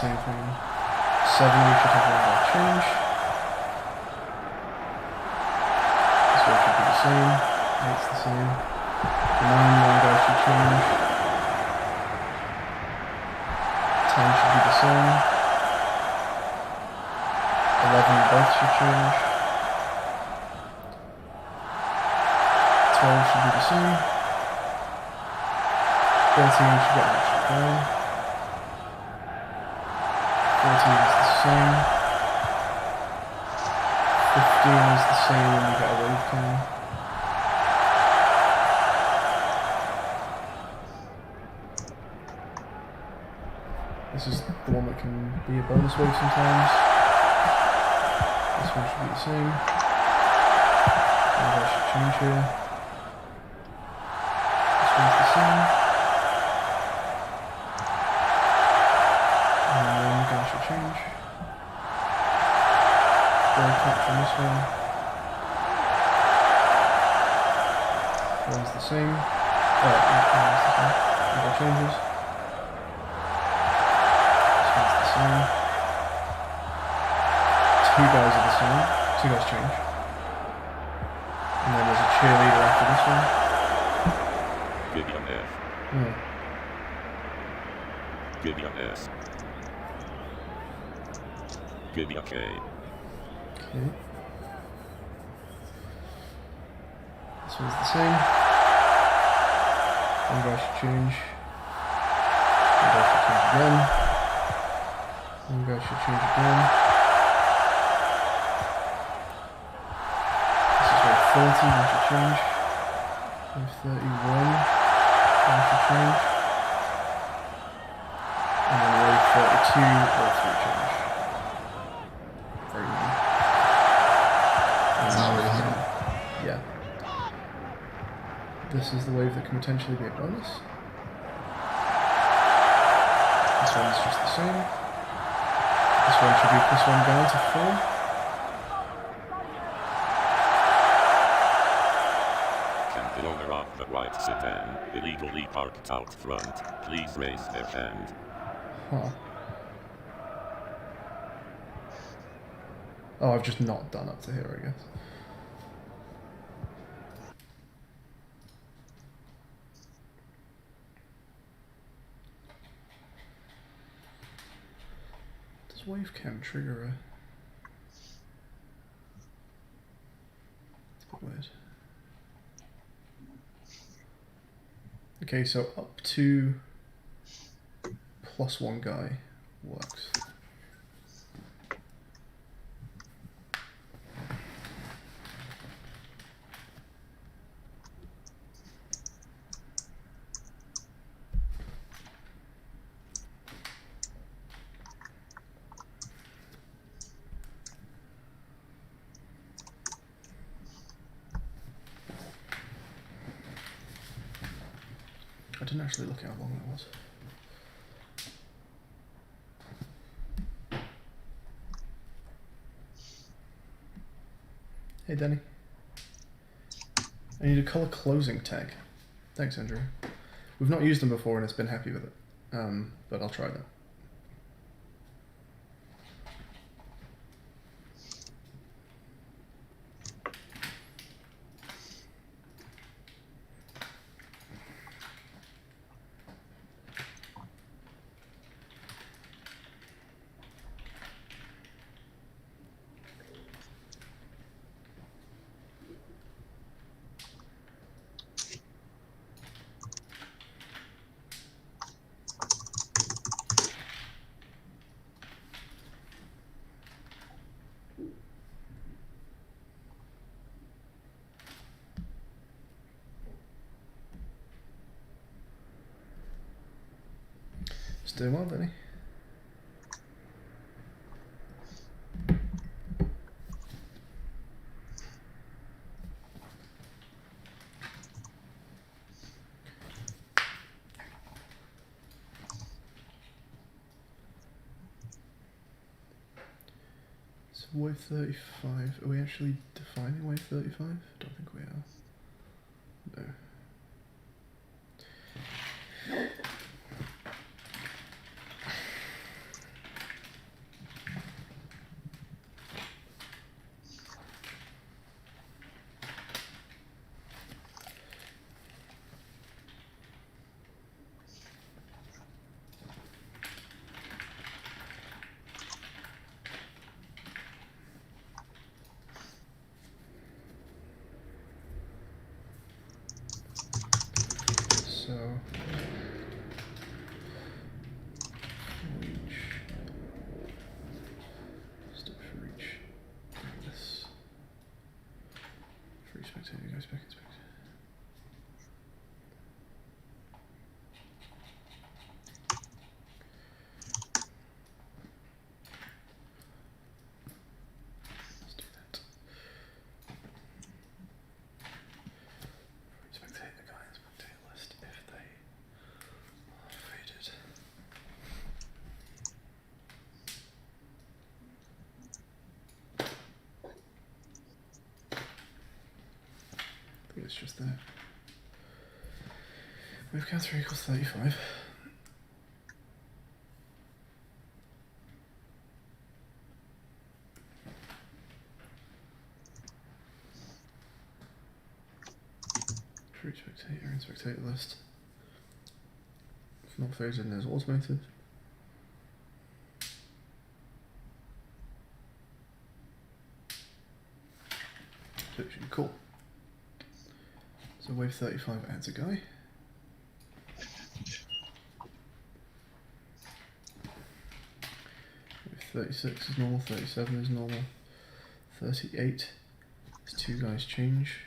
Same thing. 7 we should have one by change. This one should be the same. 8's the same. 9 one guy should change. 10 should be the same. 11 both should change. 12 should be the same. 13 should get an extra guy. 14 is the same. 15 is the same when we get a wave cam. This is the one that can be a bonus wave sometimes. This one should be the same. Maybe I should change here. This one's the same. Should change. Going catch on this one. One's the same. One's the same. No changes. This one's the same. 2 guys are the same. 2 guys change. And then there's a cheerleader after this one. Give me an F. Yeah. Give me an S. Give me a K. Okay. This one's the same. One guy should change. One guy should change again. One guy should change again. This is wave 30, one should change. Wave 31, one should change. And then wave 32, all 3 change. Yeah. This is the wave that can potentially be a bonus. This one's just the same. This one should be +1 guy to 4. Can the owner of the white sedan illegally parked out front please raise their hand? Huh. Oh, I've just not done up to here, I guess. Does wavecam trigger a... It's a bit weird. Okay, so up to +1 guy works. I didn't actually look at how long that was. Hey Danny. I need a color closing tag. Thanks, Andrew. We've not used them before and it's been happy with it. But I'll try that. It's doing well, Danny. So wave 35, are we actually defining wave 35? I don't think we are. No. So reach, step for reach, this, for each spectator goes back in spectator. Let's do that. Spectator guy and spectator list if they are faded. I think it's just there. Wave count 3 equals 35. For each spectator and spectator list. If not faded, then there's automated. So it should be cool. So wave 35 adds a guy. Wave 36 is normal, 37 is normal, 38 is 2 guys change.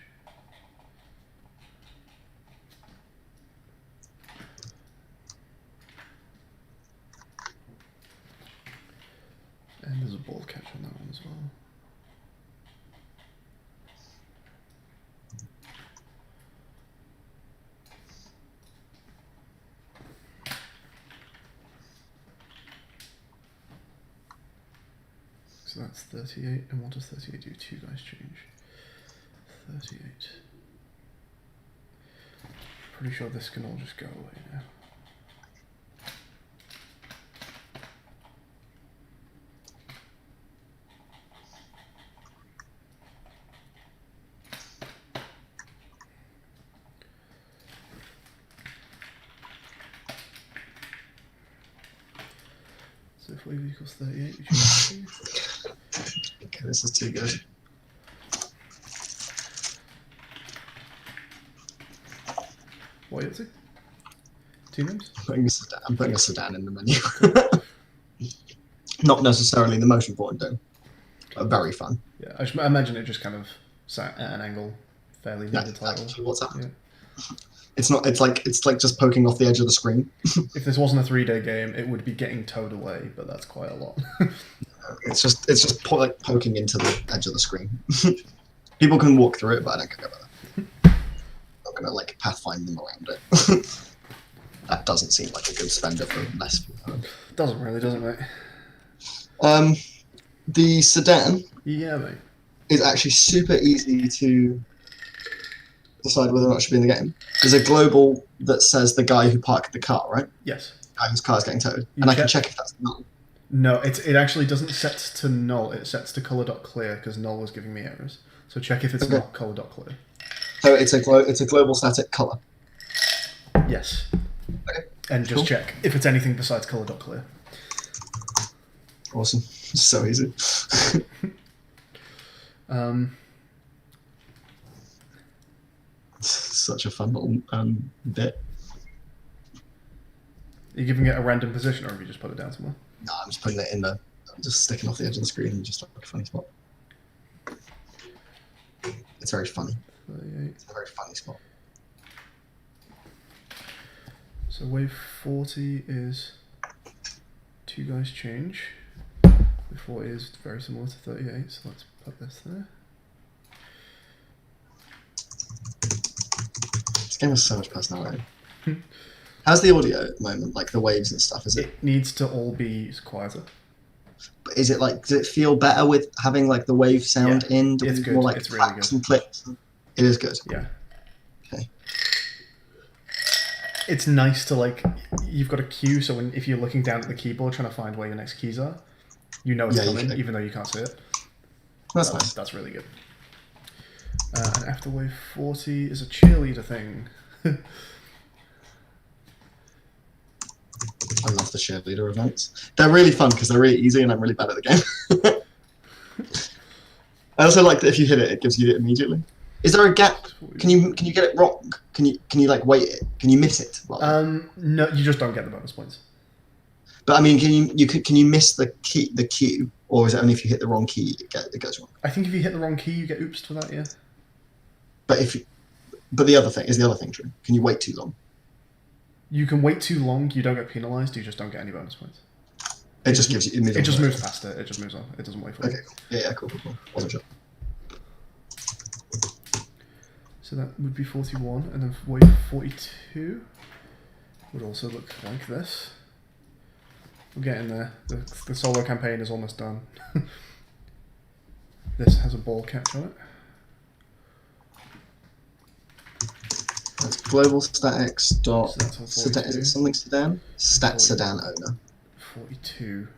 And there's a ball catch on that one as well. So that's 38, and what does 38 do? 2 guys change. 38. Pretty sure this can all just go away now. So if wave equals 38, we should Okay, this is too good. What are you up to? Two names? I'm putting a sedan in the menu. Not necessarily the most important thing, but very fun. Yeah, I imagine it just kind of sat at an angle, fairly near the title. Actually, what's that? Yeah. It's not. It's like just poking off the edge of the screen. If this wasn't a 3-day game, it would be getting towed away, but that's quite a lot. It's just like poking into the edge of the screen. People can walk through it, but I don't care about that. I'm not gonna like pathfind them around it. That doesn't seem like a good spender for less. Doesn't really, does it, mate? The sedan Yeah, mate. is actually super easy to decide whether or not it should be in the game. There's a global that says the guy who parked the car, right? Yes. The guy whose car is getting towed. You And I can check- check if that's null. No, it actually doesn't set to null. It sets to color.clear because null was giving me errors. So check if it's Okay. not color.clear. So it's a global static color. Yes. Okay. And just Cool. check if it's anything besides color.clear. Awesome. So easy. Such a fun little bit. Are you giving it a random position or have you just put it down somewhere? No, I'm just putting it in the. I'm just sticking off the edge of the screen and just like a funny spot. It's very funny. 38. It's a very funny spot. So wave 40 is two guys change. Wave 40 is very similar to 38, so let's put this there. This game has so much personality. How's the audio at the moment? Like the waves and stuff, is it? It needs to all be quieter. Is it like? Does it feel better with having like the wave sound Yeah, in? Do it's we good, more like it's really clacks good. and clicks? It is good. Yeah. Okay. It's nice to like, you've got a cue, so if you're looking down at the keyboard trying to find where your next keys are, you know it's Yeah, you coming, can. even though you can't see it. That's nice. That's really good. And after wave 40 is a cheerleader thing. I love the cheerleader events. They're really fun because they're really easy and I'm really bad at the game. I also like that if you hit it, it gives you it immediately. Is there a gap? Can you get it wrong? Can you like wait it? Can you miss it? Rather? No, you just don't get the bonus points. But I mean, can you miss the cue, or is it only if you hit the wrong key it goes wrong? I think if you hit the wrong key, you get oops for that, yeah. But the other thing true? Can you wait too long? You can wait too long, you don't get penalised, you just don't get any bonus points. It just gives you. It just moves past it, it just moves on. It doesn't wait for Okay, you. cool. Yeah, cool. Wasn't sure. So that would be 41, and then wave 42 would also look like this. We're getting there. The solo campaign is almost done. This has a ball catch on it. That's global statics dot So that's on sedan, is 42. it something sedan? Stat 40. sedan owner. 42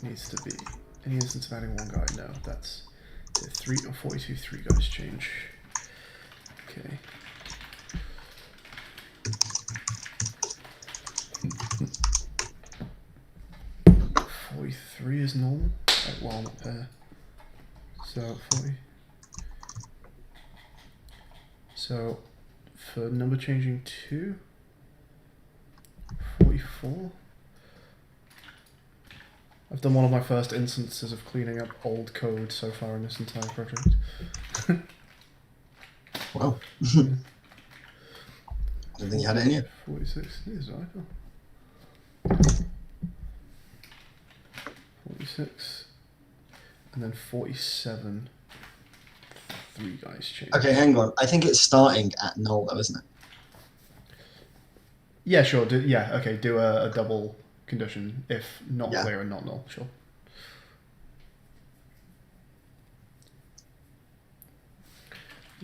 needs to be any instance of adding one guy. No, that's 3 or 42. 3 guys change. Okay. Three is normal. Well, not pair. So 40. So for number changing 2, 44. I've done one of my first instances of cleaning up old code so far in this entire project. Wow. I didn't think you had it in you. 46 is right. 46. And then 47. 3 guys change. Okay, hang on. I think it's starting at null though, isn't it? Yeah, sure. Do a double condition if not Yeah. clear and not null. Sure.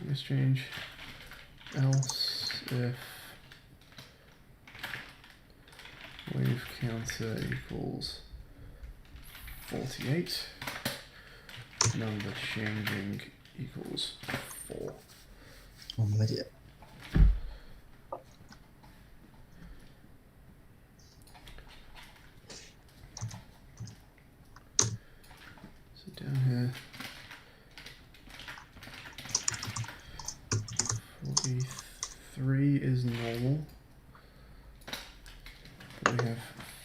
Exchange. Else if wave counter equals 48, number changing equals 4. Oh, I'm an idiot. here. 43 is normal. But we have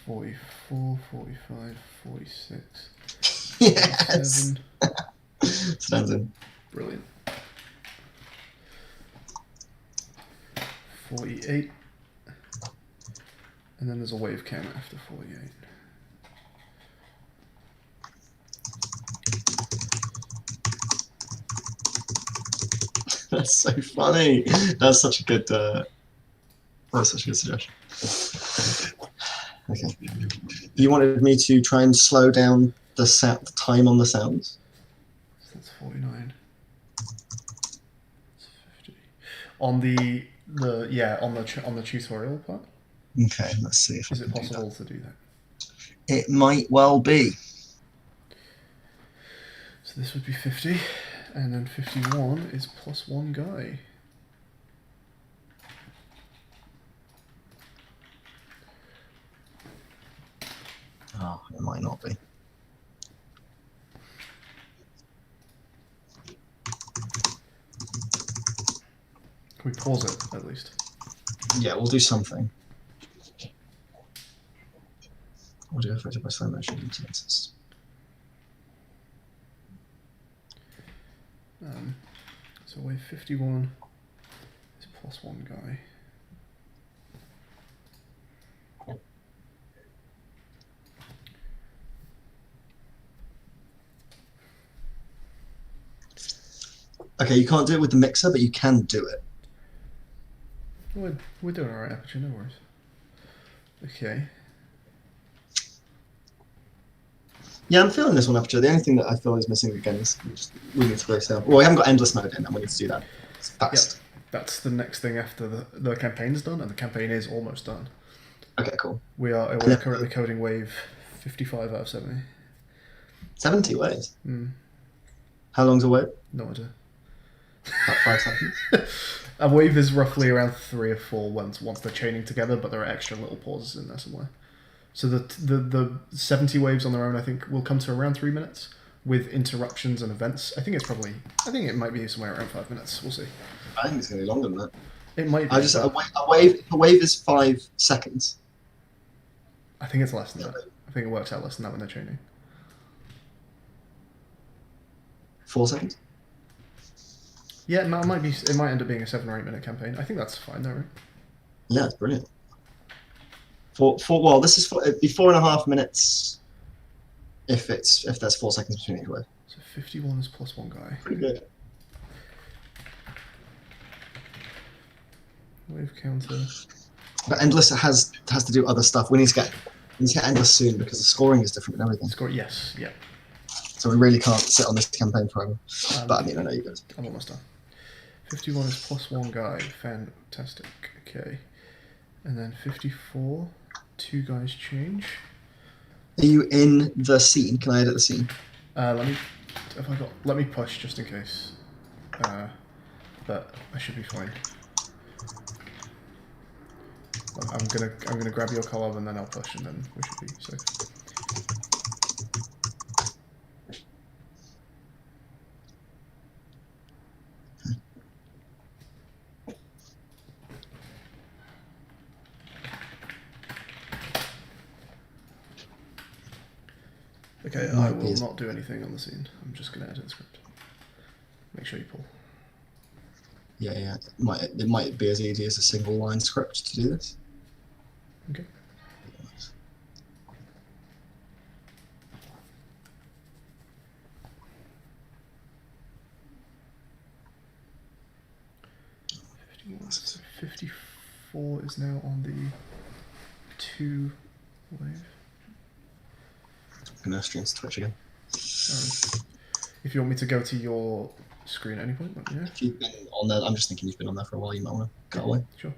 44, 45, 46. Yes. 47. Stands in. Brilliant. 48. And then there's a wave cam after 48. That's so funny. That's such a good. That's such a good suggestion. Okay. You wanted me to try and slow down the time on the sounds. So that's 49. That's 50. On the on the tutorial part. Okay, let's see if Is I it can do possible to do that? that. It might well be. So this would be 50, and then 51 is plus one guy. Oh, it might not be. Can we pause it at least? Yeah, we'll do something. Audio affected by slow motion influences. So wave 51 is plus one guy. Okay, you can't do it with the mixer, but you can do it. We're doing alright, Aperture, no worries. Okay. Yeah, I'm feeling this one, Aperture. The only thing that I feel is missing again is we need to go sell. Well, we haven't got endless mode in, and we need to do that fast. Yep. That's the next thing after the campaign's done, and the campaign is almost done. Okay, cool. We're currently coding wave 55 out of 70. 70 waves. Mm, How long's a wave? no idea. About 5 seconds. A wave is roughly around 3 or 4 once they're chaining together, but there are extra little pauses in there somewhere. So the 70 waves on their own, I think, will come to around 3 minutes with interruptions and events. I think it might be somewhere around 5 minutes. We'll see. I think it's going to be longer than that. It might be. A wave is 5 seconds. I think it's less than that. I think it works out less than that when they're chaining. 4 seconds? Yeah, it might be. It might end up being a 7 or 8 minute campaign. I think that's fine, though, right? Yeah, it's brilliant. Well, this is it'd be 4.5 minutes if there's 4 seconds between each wave. So 51 is plus one guy. Pretty good. Wave counter. But endless has to do other stuff. We need to get endless soon because the scoring is different and everything. Score. Yes. Yeah. So we really can't sit on this campaign forever. But I mean, I know you guys. I'm almost done. 51 is plus one guy. Fantastic. Okay. And then 54, 2 guys change. Are you in the scene? Can I edit the scene? Let me push just in case. But I should be fine. I'm gonna grab your collab and then I'll push and then we should be safe. Okay, I will not do anything on the scene. I'm just going to edit the script. Make sure you pull. Yeah. It might be as easy as a single line script to do this. Okay. So 54 is now on the 2 wave. I'm going to stream to Twitch again. If you want me to go to your screen at any point, let me know. If you've been on there, I'm just thinking you've been on there for a while, you might want to cut away. Sure.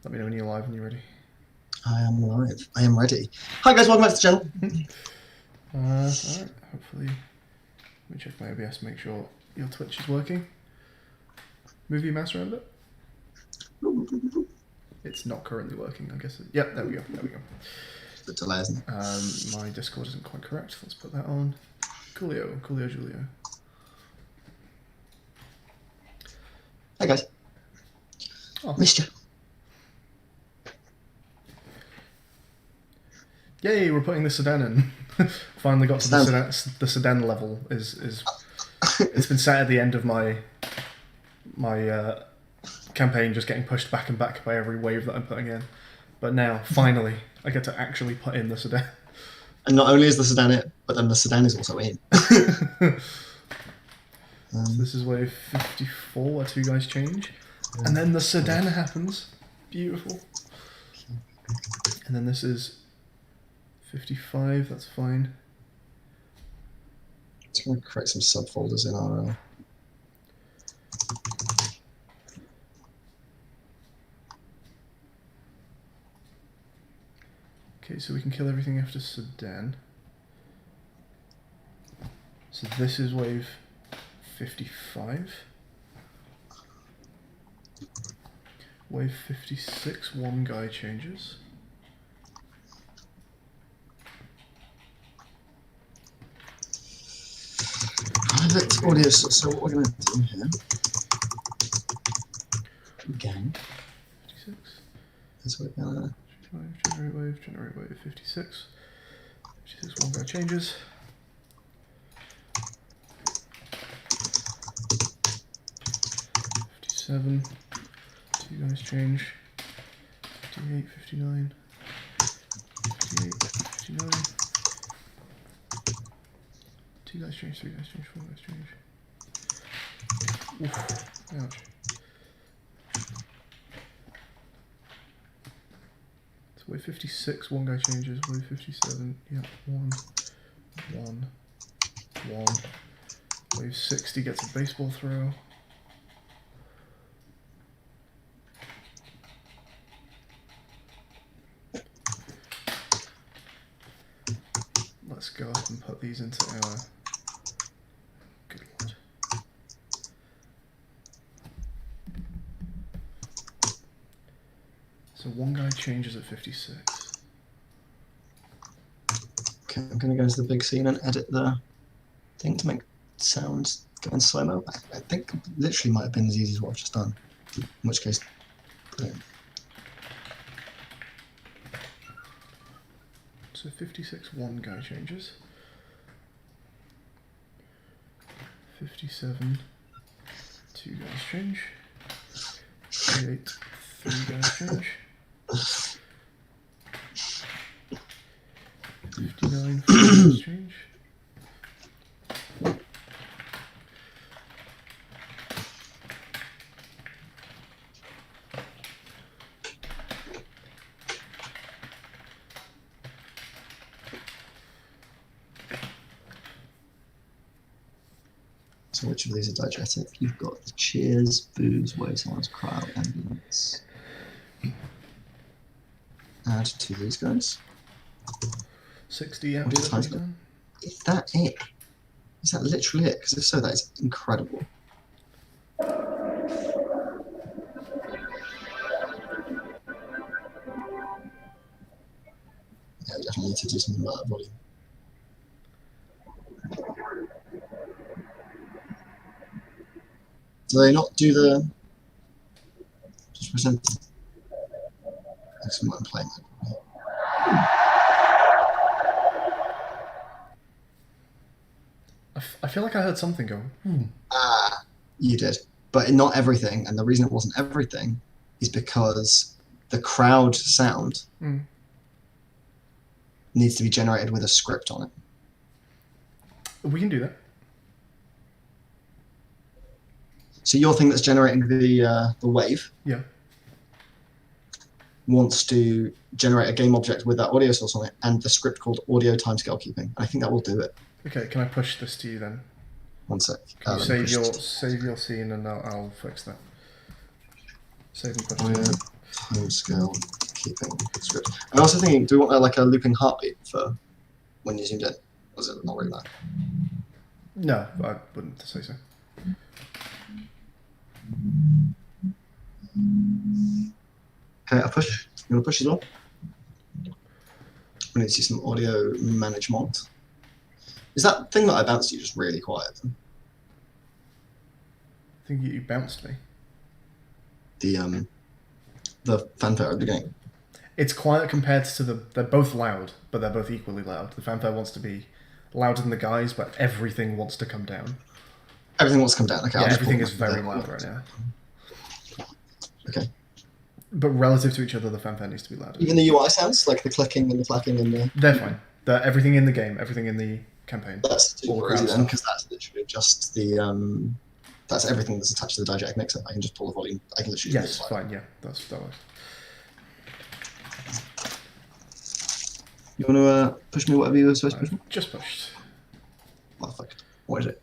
Let me know when you're live and you're ready. I am live. I am ready. Hi guys, welcome back to the channel. Alright, hopefully. Let me check my OBS, make sure your Twitch is working. Move your mouse around a bit. It's not currently working, I guess. Yep, there we go. The delay, isn't it? My Discord isn't quite correct. Let's put that on. Coolio, Julio. Hi guys. Oh. Missed you. Yay, we're putting the sedan in. Finally got to the sedan level. Is it's been sat at the end of my campaign, just getting pushed back and back by every wave that I'm putting in. But now, finally, I get to actually put in the sedan. And not only is the sedan it, but then the sedan is also in. So this is wave 54, where 2 guys change. And then the sedan happens. Beautiful. And then this is 55, that's fine. Just going to create some subfolders in our... Okay, so we can kill everything after sedan. So this is wave 55. Wave 56, 1 guy changes. Private audio, so what we're going to do here... Again. 56. Is we're going to... Generate wave 56. 56, 1 guy changes. 57, 2 guys change. 58, 59. 58, 59. 2 guys change, 3 guys change, 4 guys change. Oof, ouch. So wave 56, 1 guy changes. Wave 57, yeah, 1, 1, 1. Wave 60 gets a baseball throw. Let's go up and put these into our... Good lord. So 1 guy changes at 56. Okay, I'm going to go into the big scene and edit the thing to make sounds go in slow-mo. I think literally might have been as easy as what I've just done. In which case, brilliant. So 56, 1 guy changes. 57, 2 guys change. 58, 3 guys change. 59, 4 guys change. So which of these are diegetic? You've got the cheers, boos, wave sounds, crowd, ambience. Add to these guys. 60 out What of is time? 59. Is that it? Is that literally it? Because if so, that is incredible. Yeah, we definitely need to do something about that volume. Do they not do the... Just present... Excellent, I'm playing that. I feel like I heard something go. Ah, you did. But not everything, and the reason it wasn't everything is because the crowd sound needs to be generated with a script on it. We can do that. So your thing that's generating the wave wants to generate a game object with that audio source on it and the script called audio timescale keeping. I think that will do it. Okay, can I push this to you then? 1 sec. Can you save your scene and I'll fix that. Save and push. Audio timescale keeping script. I'm also thinking, do we want like a looping heartbeat for when you zoomed in? Or is it not really that? No, I wouldn't say so. Okay, I push. You want to push as well? We need to see some audio management. Is that thing that I bounced you just really quiet? Then? I think you bounced me. The fanfare at the beginning. It's quiet compared to the. They're both loud, but they're both equally loud. The fanfare wants to be louder than the guys, but everything wants to come down. Everything wants to come down. Okay, Yeah, I'll just everything pull is it very down. loud right now. Okay. But relative to each other, the fanfare needs to be louder. Even the UI sounds, like the clicking and the clacking and the... They're fine. Everything in the game, everything in the campaign. That's all the super easy crowd then, stuff. because that's literally just the... That's everything that's attached to the diegetic mixer. I can just pull the volume. I can literally... Yes, fine, yeah. That works. You want to push me whatever you were supposed to push me? Just pushed. Motherfucker. What is it?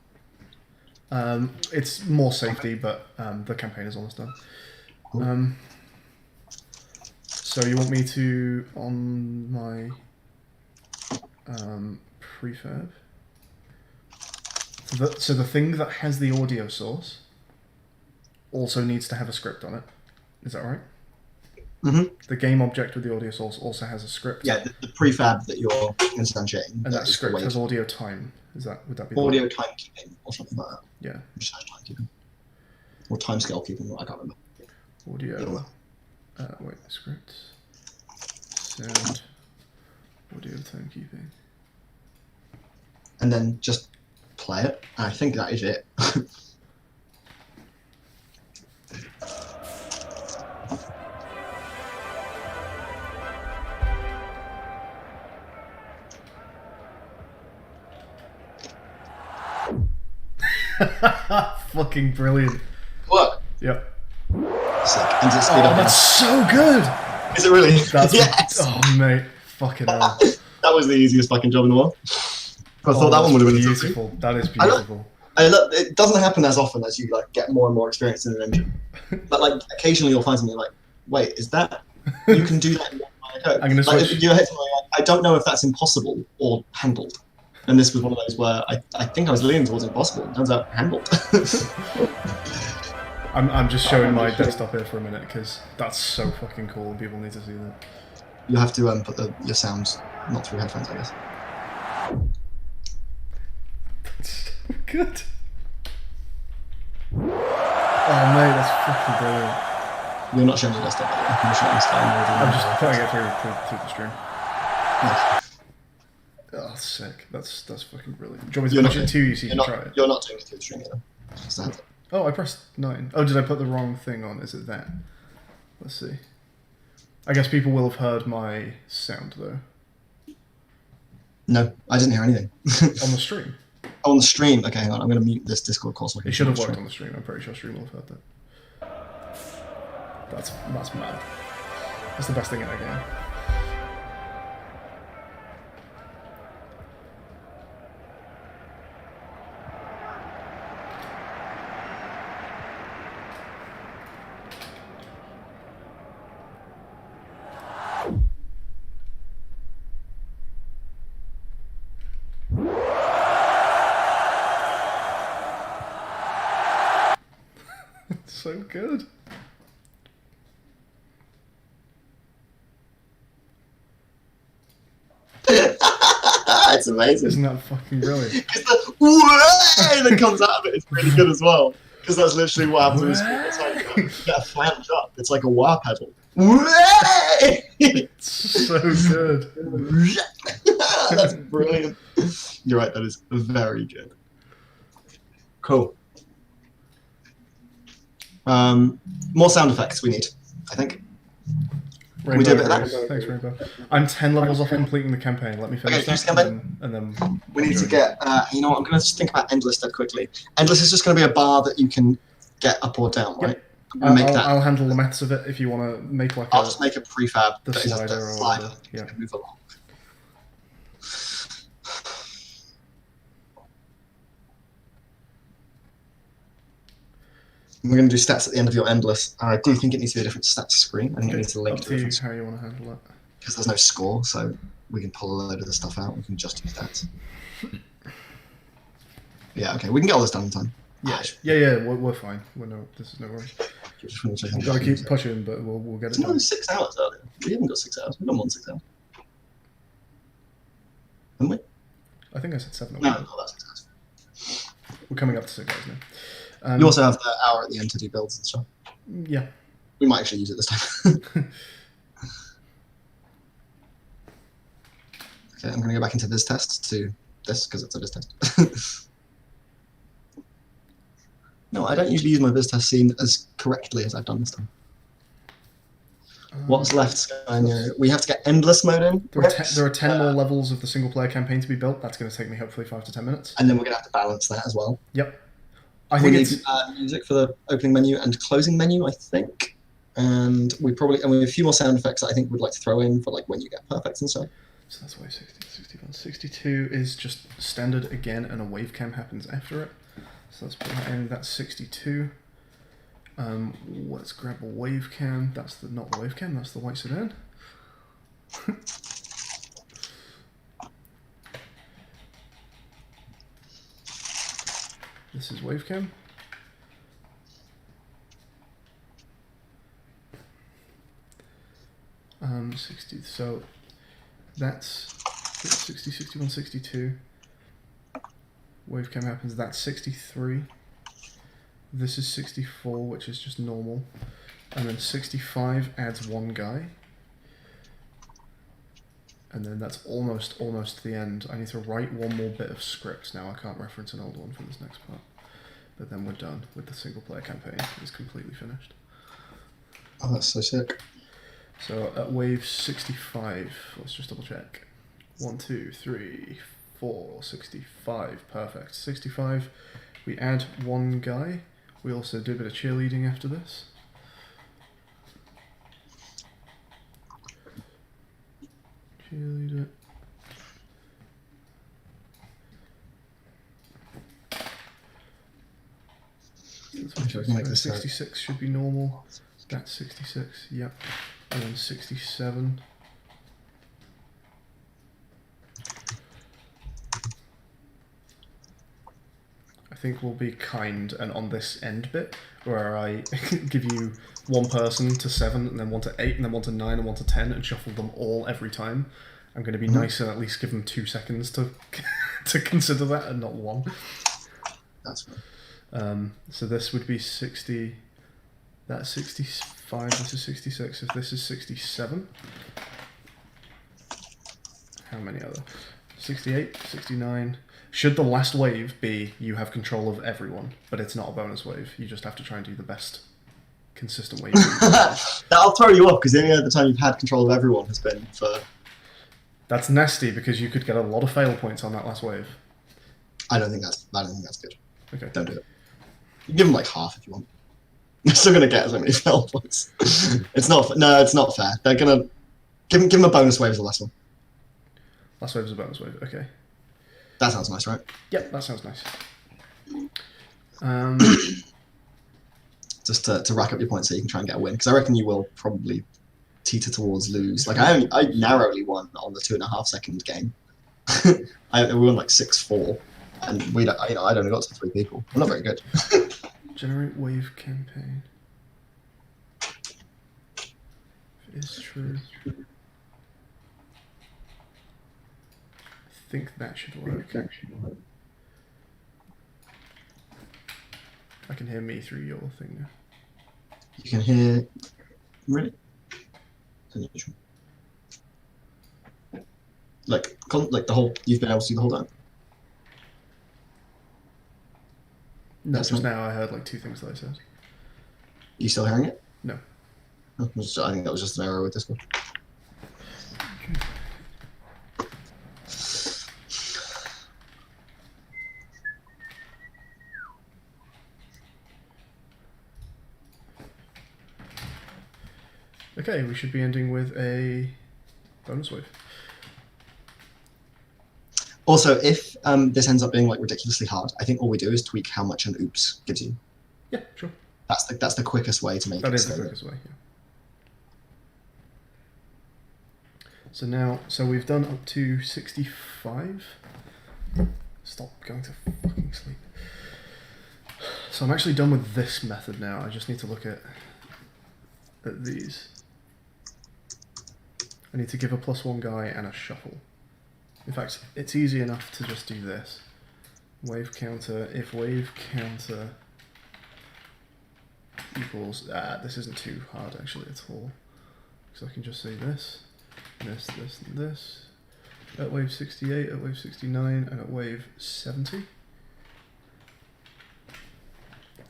It's more safety, but the campaign is almost done. Cool. So you want me to, on my prefab, so the thing that has the audio source also needs to have a script on it. Is that right? Mm-hmm. The game object with the audio source also has a script. Yeah, the prefab that you're instantiating. And that is the script way has audio time. Would that be the audio way? timekeeping or something like that. Yeah. Just has timekeeping. Or timescale keeping, I can't remember. Audio. Wait, script. Sound. Audio timekeeping. And then just play it. I think that is it. Fucking brilliant. Look. Yep. Sick. And does it speed Oh, up? that's so good! Is it really? That's yes! Oh, mate. Fucking hell. That was the easiest fucking job in the world. I thought that one would have been beautiful. That is beautiful. Look, it doesn't happen as often as you like get more and more experience in an engine. But like occasionally you'll find something like, wait, is that you can do that in one line of code? I'm gonna switch. Like, you hit something like, I don't know if that's impossible or handled. And this was one of those where I think I was leaning towards impossible. It turns out handled. I'm just showing my desktop here for a minute because that's so fucking cool and people need to see that. You'll have to put your sounds not through headphones, I guess. That's so good. Oh mate, that's fucking brilliant. You're not showing your desktop, by the way. You're showing Skye. I'm just putting it through the stream. Nice. Oh, sick. That's fucking brilliant. Do you want me to push it to you so you can try it? You're not doing it through the string either. Just that. Oh, I pressed 9. Oh, did I put the wrong thing on? Is it that? Let's see. I guess people will have heard my sound, though. No, I didn't hear anything. On the stream? On the stream? Okay, hang on. I'm going to mute this Discord call so I can It should have stream. worked on the stream. I'm pretty sure stream will have heard that. That's mad. That's the best thing in that game. So good. It's amazing. Isn't that fucking brilliant? Because the "Wah!" that comes out of it is really good as well. Because that's literally what happens when you speak. It's like you get flamed up. It's like a wah pedal. Wah! So good. That's brilliant. You're right. That is very good. Cool. More sound effects we need, I think. Rainbow, We do a bit of that. Thanks, Rainbow. I'm 10 levels off completing the campaign. Let me finish Okay, that, campaign. and then We need to get, you know what, I'm going to just think about Endless dead quickly. Endless is just going to be a bar that you can get up or down, right? I'm going to make that. I'll handle the maths of it if you want to make like I'll just make a prefab the that is a slider or slider whatever, you yeah. can move along. We're going to do stats at the end of your Endless. I do think it needs to be a different stats screen. I think it needs to link up to to a you different how you want to handle it. because there's no score, so we can pull a load of the stuff out. We can just do stats. Yeah, okay, we can get all this done in time. Yeah, we're fine. This is no worries. Just want to check Gotta keep pushing, but we'll get it No, done. 6 hours earlier. We haven't got 6 hours. We've done more than 6 hours. Haven't we? I think I said 7 or No, 1. no, that's successful. We're coming up to 6 hours now. You also have the hour at the end to do builds and stuff. Yeah. We might actually use it this time. Okay, I'm going to go back into this test to this because it's a viz test. No, I don't usually use my viz test scene as correctly as I've done this time. What's left, Skye and Niru? We have to get endless mode in. There are 10 more levels of the single player campaign to be built. That's going to take me hopefully 5 to 10 minutes. And then we're going to have to balance that as well. Yep. I think it's music for the opening menu and closing menu, I think. And we have a few more sound effects that I think we'd like to throw in for like when you get perfects and stuff. So that's wave 60, 61, 62 is just standard again, and a wave cam happens after it. So let's put that in. That's 62. Let's grab a wave cam. That's not the wave cam. That's the white sedan. This is wave cam. Um, 60. So that's 60, 61, 62. Wave cam happens. That's 63. This is 64, which is just normal. And then 65 adds one guy. And then that's almost to the end. I need to write one more bit of script now. I can't reference an old one for this next part. But then we're done with the single player campaign. It's completely finished. Oh, that's so sick. So at wave 65, let's just double check. 1, 2, 3, 4, 65. Perfect. 65. We add one guy. We also do a bit of cheerleading after this. Cheerleader. So 66 should be normal. That's 66, yep. And then 67. I think we'll be kind, and on this end bit, where I give you one person to 7, and then one to 8, and then one to 9, and one to 10, and shuffle them all every time. I'm going to be nice and at least give them 2 seconds to to consider that, and not 1. That's fine. So this would be 60. That's 65. This is 66. If this is 67, how many other? 68, 69. Should the last wave be you have control of everyone, but it's not a bonus wave. You just have to try and do the best consistent wave. That'll throw you off because the only other time you've had control of everyone has been for. That's nasty because you could get a lot of fail points on that last wave. I don't think that's good. Okay. Don't do it. You give them like half if you want. You're still gonna get so many fail points. It's not. No, it's not fair. They're gonna give them a bonus wave as the last one. Last wave is a bonus wave. Okay. That sounds nice, right? Yep, that sounds nice. Just to rack up your points so you can try and get a win, because I reckon you will probably teeter towards lose. Like I narrowly won on the 2.5 second game. We won like 6-4, and I'd only got to 3 people. I'm not very good. Generate wave campaign. If it is true. I think that should work. I can hear me through your thing now. You can hear. Really? Like the whole. You've been able to see the whole time. No, just now I heard like 2 things that I said. You still hearing it? No. I think that was just an error with Discord. Okay, we should be ending with a bonus wave. Also, if this ends up being like ridiculously hard, I think all we do is tweak how much an oops gives you. Yeah, sure. That's the quickest way to make it. That is the quickest way, yeah. So we've done up to 65. Stop going to fucking sleep. So I'm actually done with this method now. I just need to look at these. I need to give a +1 guy and a shuffle. In fact, it's easy enough to just do this. Wave counter, if wave counter equals, this isn't too hard actually at all. Because I can just say this, this, this, and this. At wave 68, at wave 69, and at wave 70.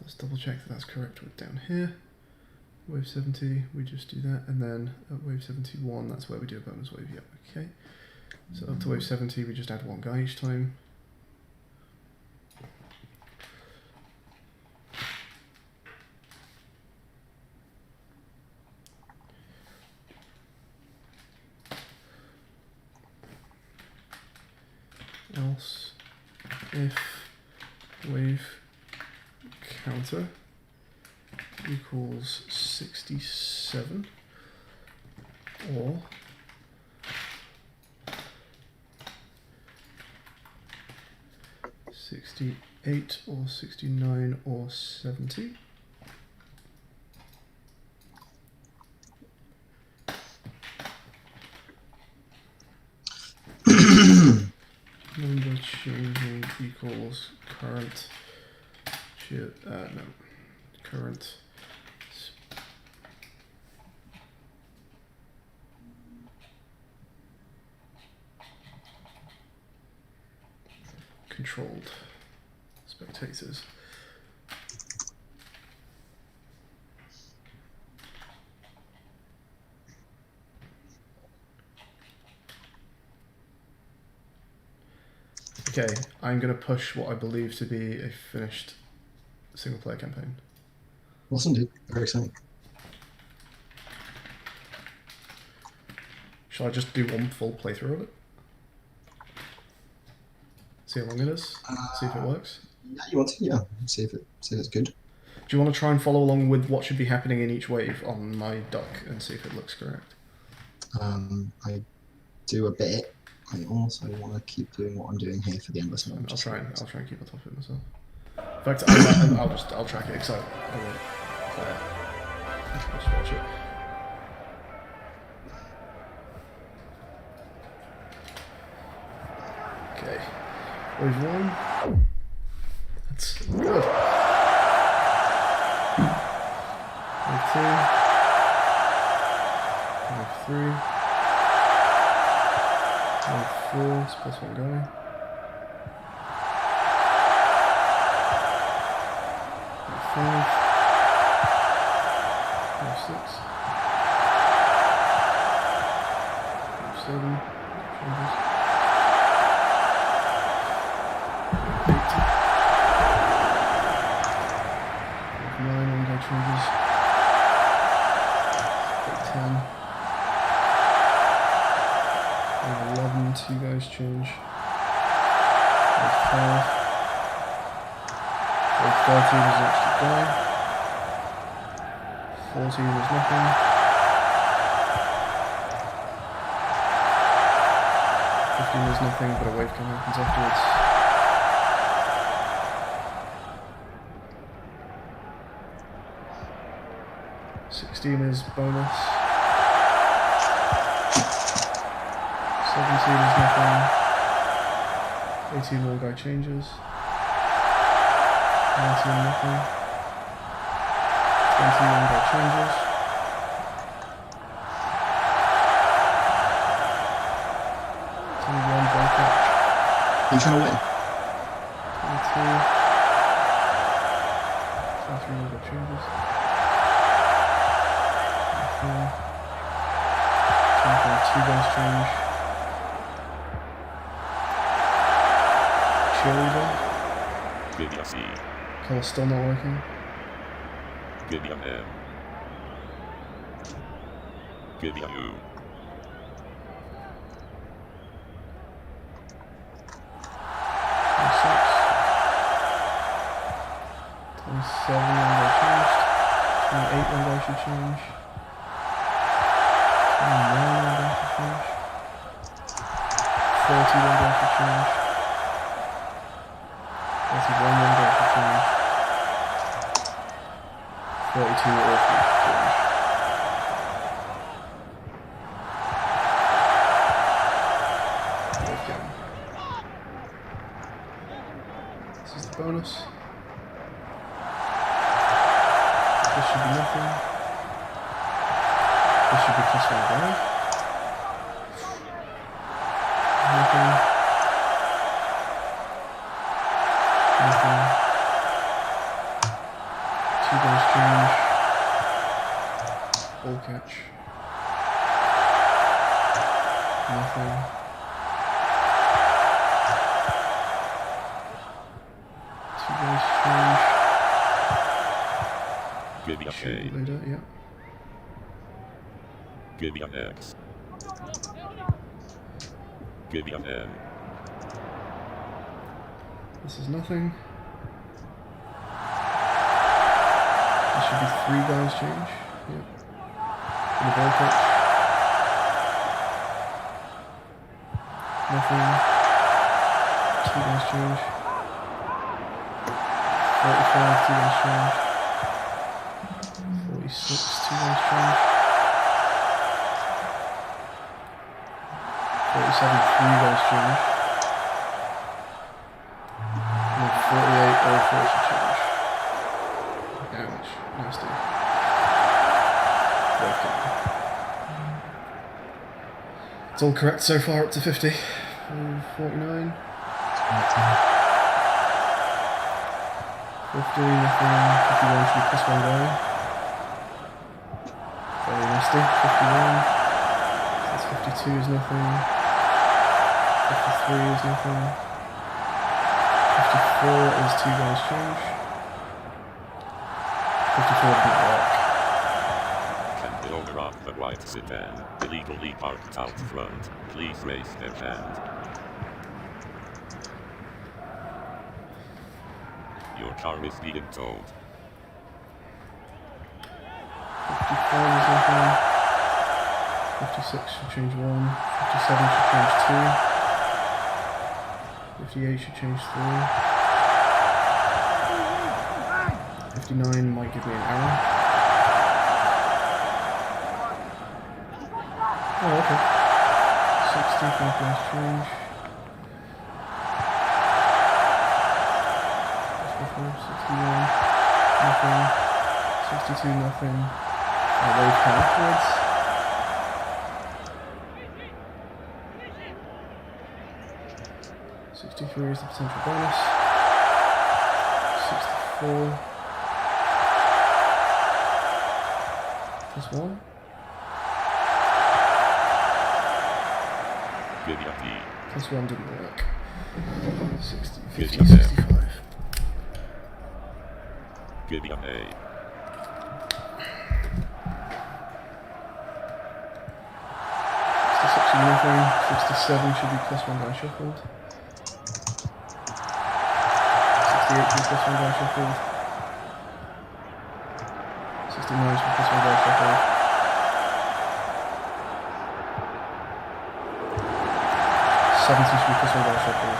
Let's double check that that's correct with down here. Wave 70, we just do that, and then at wave 71, that's where we do a bonus wave, yep, okay. So up to wave 70, we just add one guy each time. Else, if wave counter equals 67 or 68 or 69 or 70. Number changing equals current current controlled spectators. Okay, I'm going to push what I believe to be a finished single player campaign. Awesome, dude. Very exciting. Shall I just do one full playthrough of it? See how long it is? See if it works? Yeah, you want to? Yeah. See if it's good. Do you want to try and follow along with what should be happening in each wave on my duck and see if it looks correct? I do a bit. I also want to keep doing what I'm doing here for the endless mode. I'll try and keep on top of it myself. In fact, I'll track it because I won't play it. I'll just watch it. Okay, wave 1. That's good. Wave 2. Wave 3. Wave 4, it's plus one guy. Wave 5. Wave 6. Wave 7. Changes. Wave 8. Wave 9, one guy changes. Wave 10. Wave 11, two guys change. Wave 12. Wave 13 is an extra guy. 14 is nothing. 15 is nothing, but a wave can happens afterwards. 16 is bonus. 17 is nothing. 18 one guy changes. 19 nothing. 20 one guy changes. 21 ball catch. Are you trying to win? 22. 23 one guy changes. 24. 25 two guys change. Cheerleader. Video C. Color still not working. Video M. Video U. 27 one guy changed. 28 one guy should change. 29 one guy should change. 30 one guy should change. 31 one guy should change. 32 all three should change. Wave game. should be nothing. This should be plus 1 guy. Nothing. Nothing. 2 guys change. Ball catch. Nothing. Change. Give me a Cheerleader, yeah. Give me an X. Give me an M. This is nothing. This should be 3 guys change. Yeah. And the ball catch. Nothing. 2 guys change. 45, 2 guys change. 46, 2 guys change. 47, 3 guys change. And then 48, all 4 should change. Ouch, nasty. Working. It's all correct so far, up to 50. 49. 50, nothing. 51 should be plus 1 guy. Very nasty. 51. That's 52 is nothing. 53 is nothing. 54 is 2 guys change. 54 didn't work. Can the owner of the white sedan illegally parked out front please raise their hand? Your car is being towed. 55 is nothing. 56 should change 1. 57 should change 2. 58 should change 3. 59 might give me an error. Oh, okay. 60, 5 guys change. 61, nothing. 62, nothing. Wave count afterwards. 63 is the potential bonus. 64 plus 1. Give me a P. Plus 1 didn't work. 60, Give 50, me a 65. Give me an A. 66 should be nothing. 67 should be plus 1 guy shuffled. 68 should be plus 1 guy shuffled. 69 should be plus 1 guy shuffled. 70 should be plus 1 guy shuffled.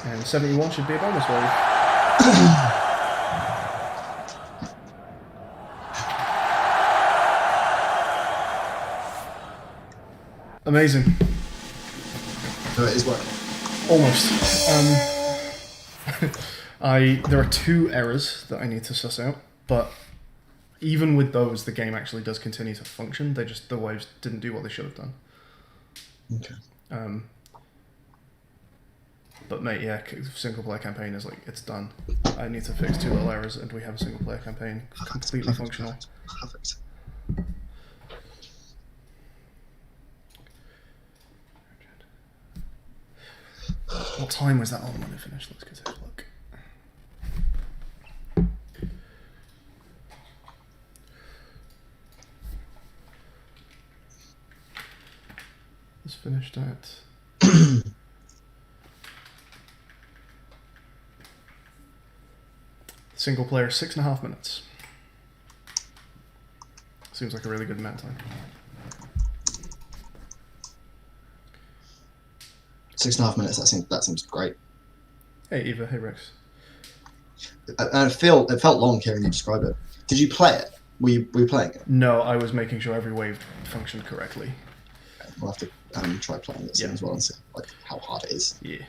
And 71 should be a bonus wave. Amazing. So it is working. Almost. There are 2 errors that I need to suss out, but even with those, the game actually does continue to function. The waves didn't do what they should have done. Okay. But mate, yeah, single player campaign is like, it's done. I need to fix 2 little errors, and we have a single player campaign completely functional. Perfect. What time was that on when it finished? Let's go take a look. It's finished at single player 6.5 minutes. Seems like a really good amount of time. 6.5 minutes. That seems great. Hey Eva, hey Rex. And it felt long hearing you describe it. Did you play it? Were you playing it? No, I was making sure every wave functioned correctly. Okay, we'll have to try playing it soon as well and see like how hard it is. Yeah.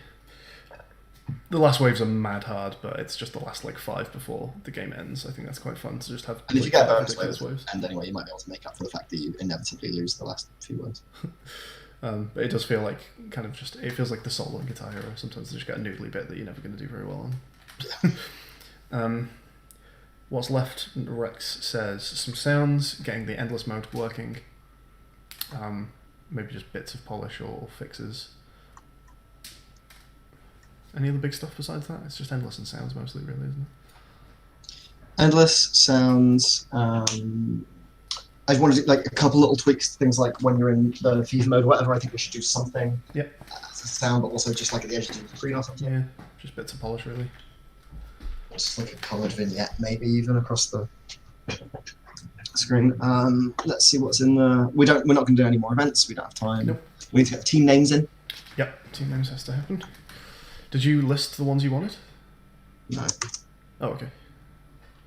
The last waves are mad hard, but it's just the last like 5 before the game ends. I think that's quite fun to just have. And if you like, get bonus ridiculous waves, and anyway, you might be able to make up for the fact that you inevitably lose the last few waves. But it does feel like kind of just, it feels like the solo and Guitar Hero. Sometimes you just get a noodly bit that you're never going to do very well on. What's left, Rex says, some sounds, getting the endless mode working. Maybe just bits of polish or fixes. Any other big stuff besides that? It's just endless and sounds mostly, really, isn't it? Endless sounds. I just wanted to do like a couple little tweaks, things like when you're in the FIFA mode or whatever, I think we should do something as a sound, but also just like at the edges of the screen or something. Yeah, just bits of polish, really. Just like a coloured vignette, maybe even across the screen. Let's see what's in the. We're not going to do any more events. We don't have time. Nope. We need to get team names in. Yep, team names has to happen. Did you list the ones you wanted? No, Oh, okay.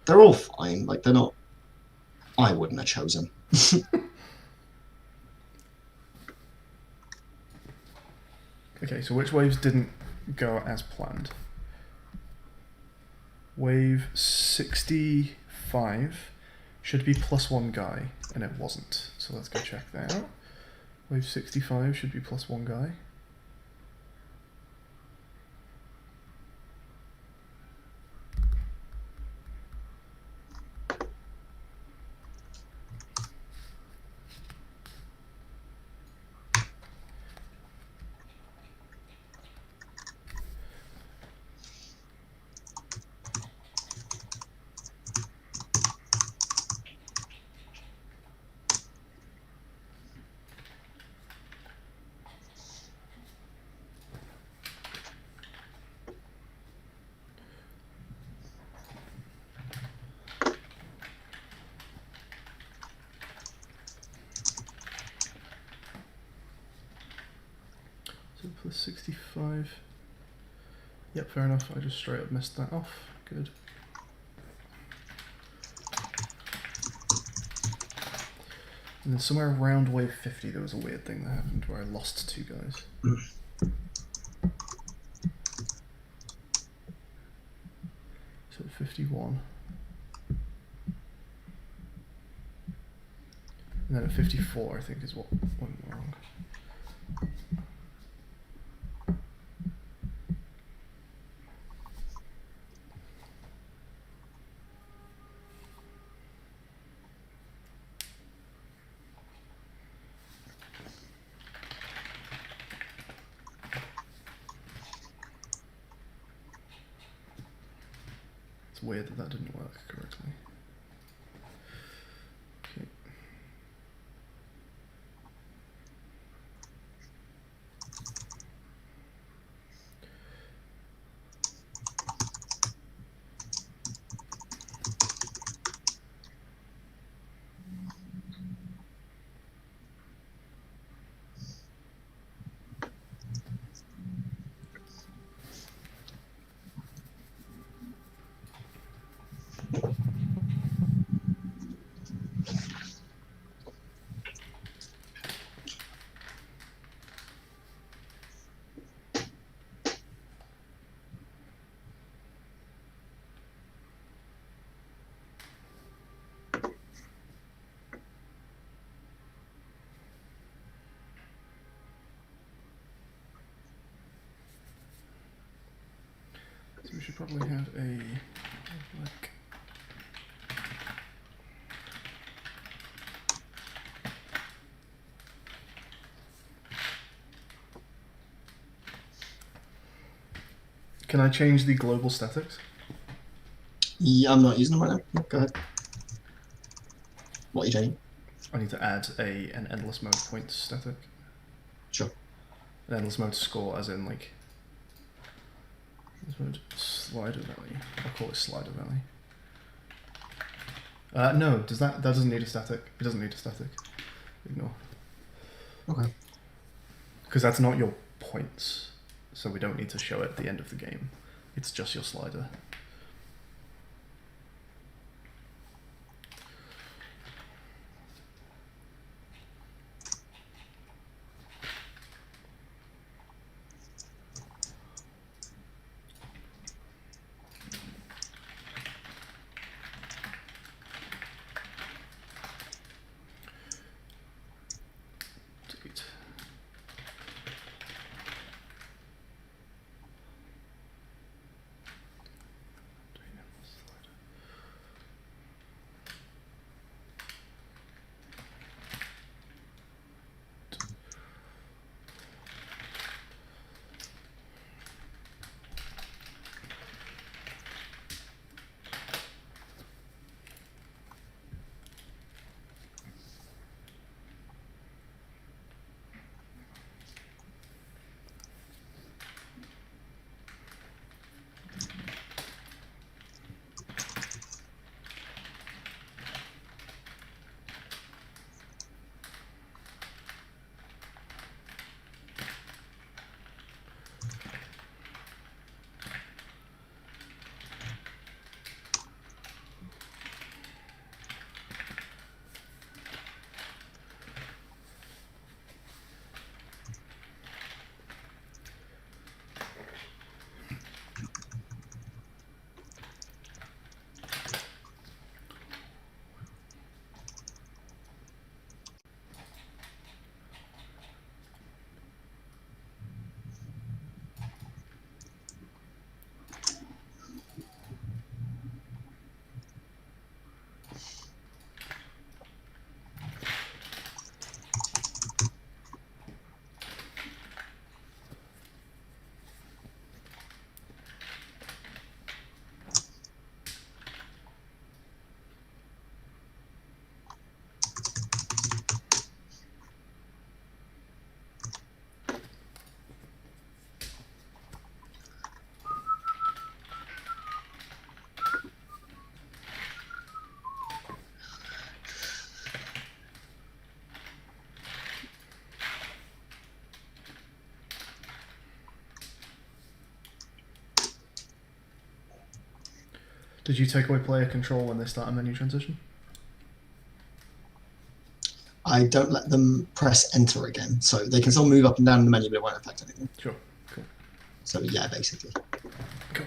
they're all fine. Like they're not. I wouldn't have chosen. Okay, so which waves didn't go as planned? Wave 65 should be +1 guy, and it wasn't. So let's go check that out. Wave 65 should be +1 guy. So +65. Yep, fair enough. I just straight up missed that off. Good. And then somewhere around wave 50 there was a weird thing that happened where I lost 2 guys. So 51. And then at 54 I think is what went wrong. It's weird that that didn't work correctly. Okay. So we should probably have a like Can I change the global statics? Yeah, I'm not using them right now. Go ahead. What are you doing? I need to add an endless mode point static. Sure. An endless mode score, as in like endless mode slider value. I'll call it slider value. No, that doesn't need a static. It doesn't need a static. Ignore. Okay. Because that's not your points, so we don't need to show it at the end of the game. It's just your slider. Did you take away player control when they start a menu transition? I don't let them press enter again, so they can still move up and down in the menu, but it won't affect anything. Sure. Cool. So yeah, basically. Cool.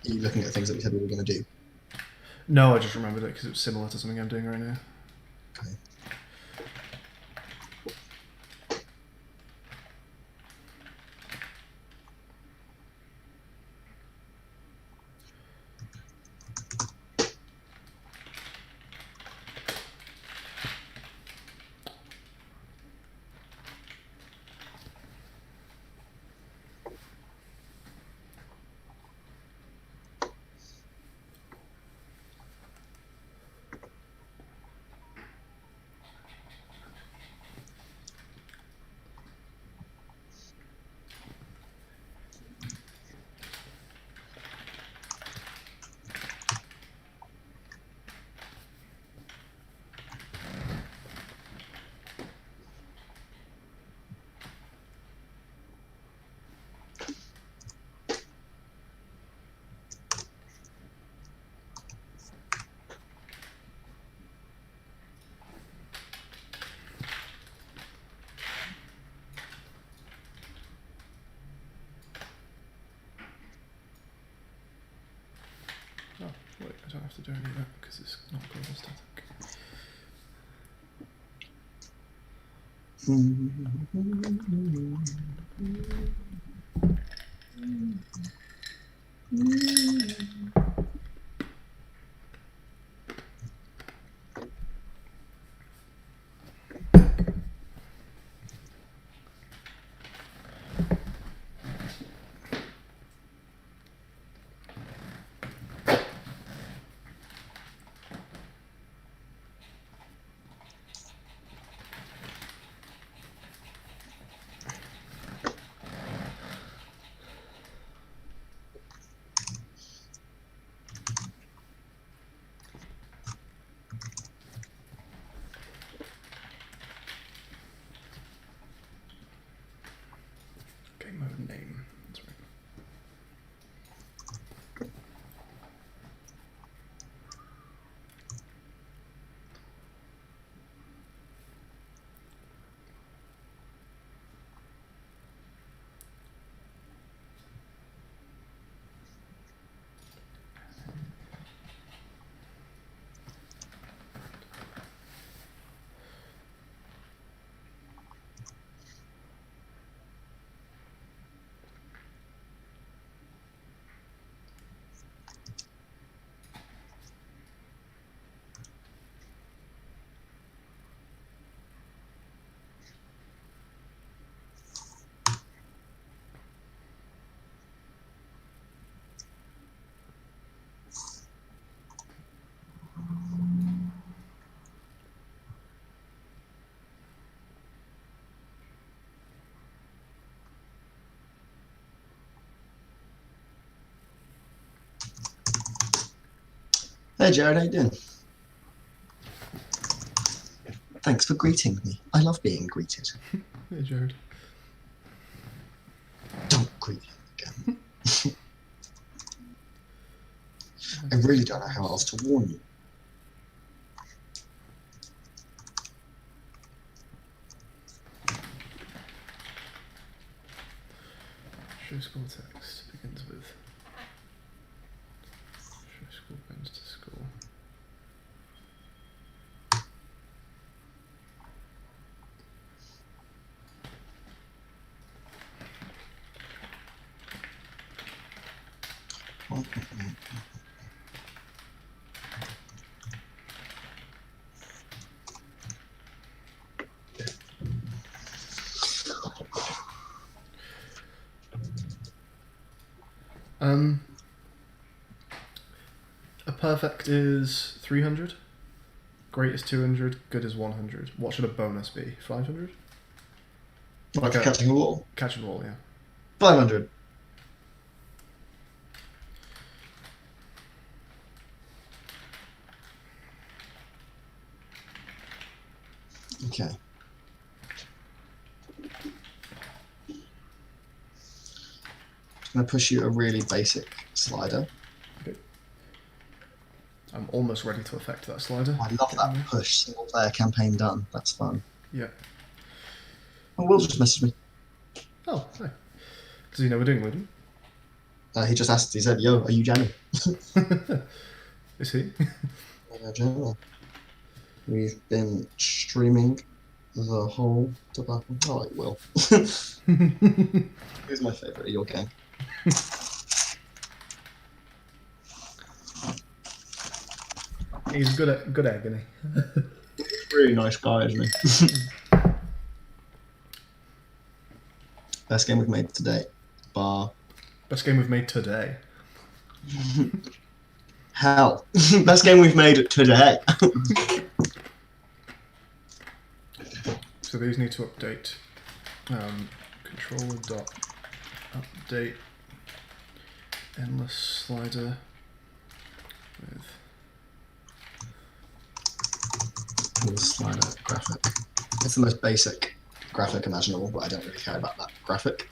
Are you looking at things that we said we were going to do? No, I just remembered it because it was similar to something I'm doing right now. Okay. Oh, wait, I don't have to do any of that because it's not global static. Game mode name. That's right. Hey Jared, how you doing? Thanks for greeting me. I love being greeted. Hey, Jared. Don't greet me again. I really don't know how else to warn you. Show school text begins with show school goes to school. A perfect is 300, great is 200, good is 100. What should a bonus be? 500? Like Okay. catching a wall? Catch and roll, yeah. 500. Okay. going to push you a really basic slider. Okay. I'm almost ready to affect that slider. I love that push. Single player campaign done. That's fun. Yeah. Oh, Will just messaged me. Oh, hi. Does he know we're doing Ludum? He just asked. He said, "Yo, are you jamming?" Is he? Jamming. We've been streaming the whole debacle. I like Will. Who's my favourite of your gang? He's good egg, isn't he? Really nice guy, isn't he? Best game we've made today. Bar. Best game we've made today. Hell. Best game we've made today. So these need to update. Controller dot update endless slider with Slider graphic. It's the most basic graphic imaginable, but I don't really care about that graphic.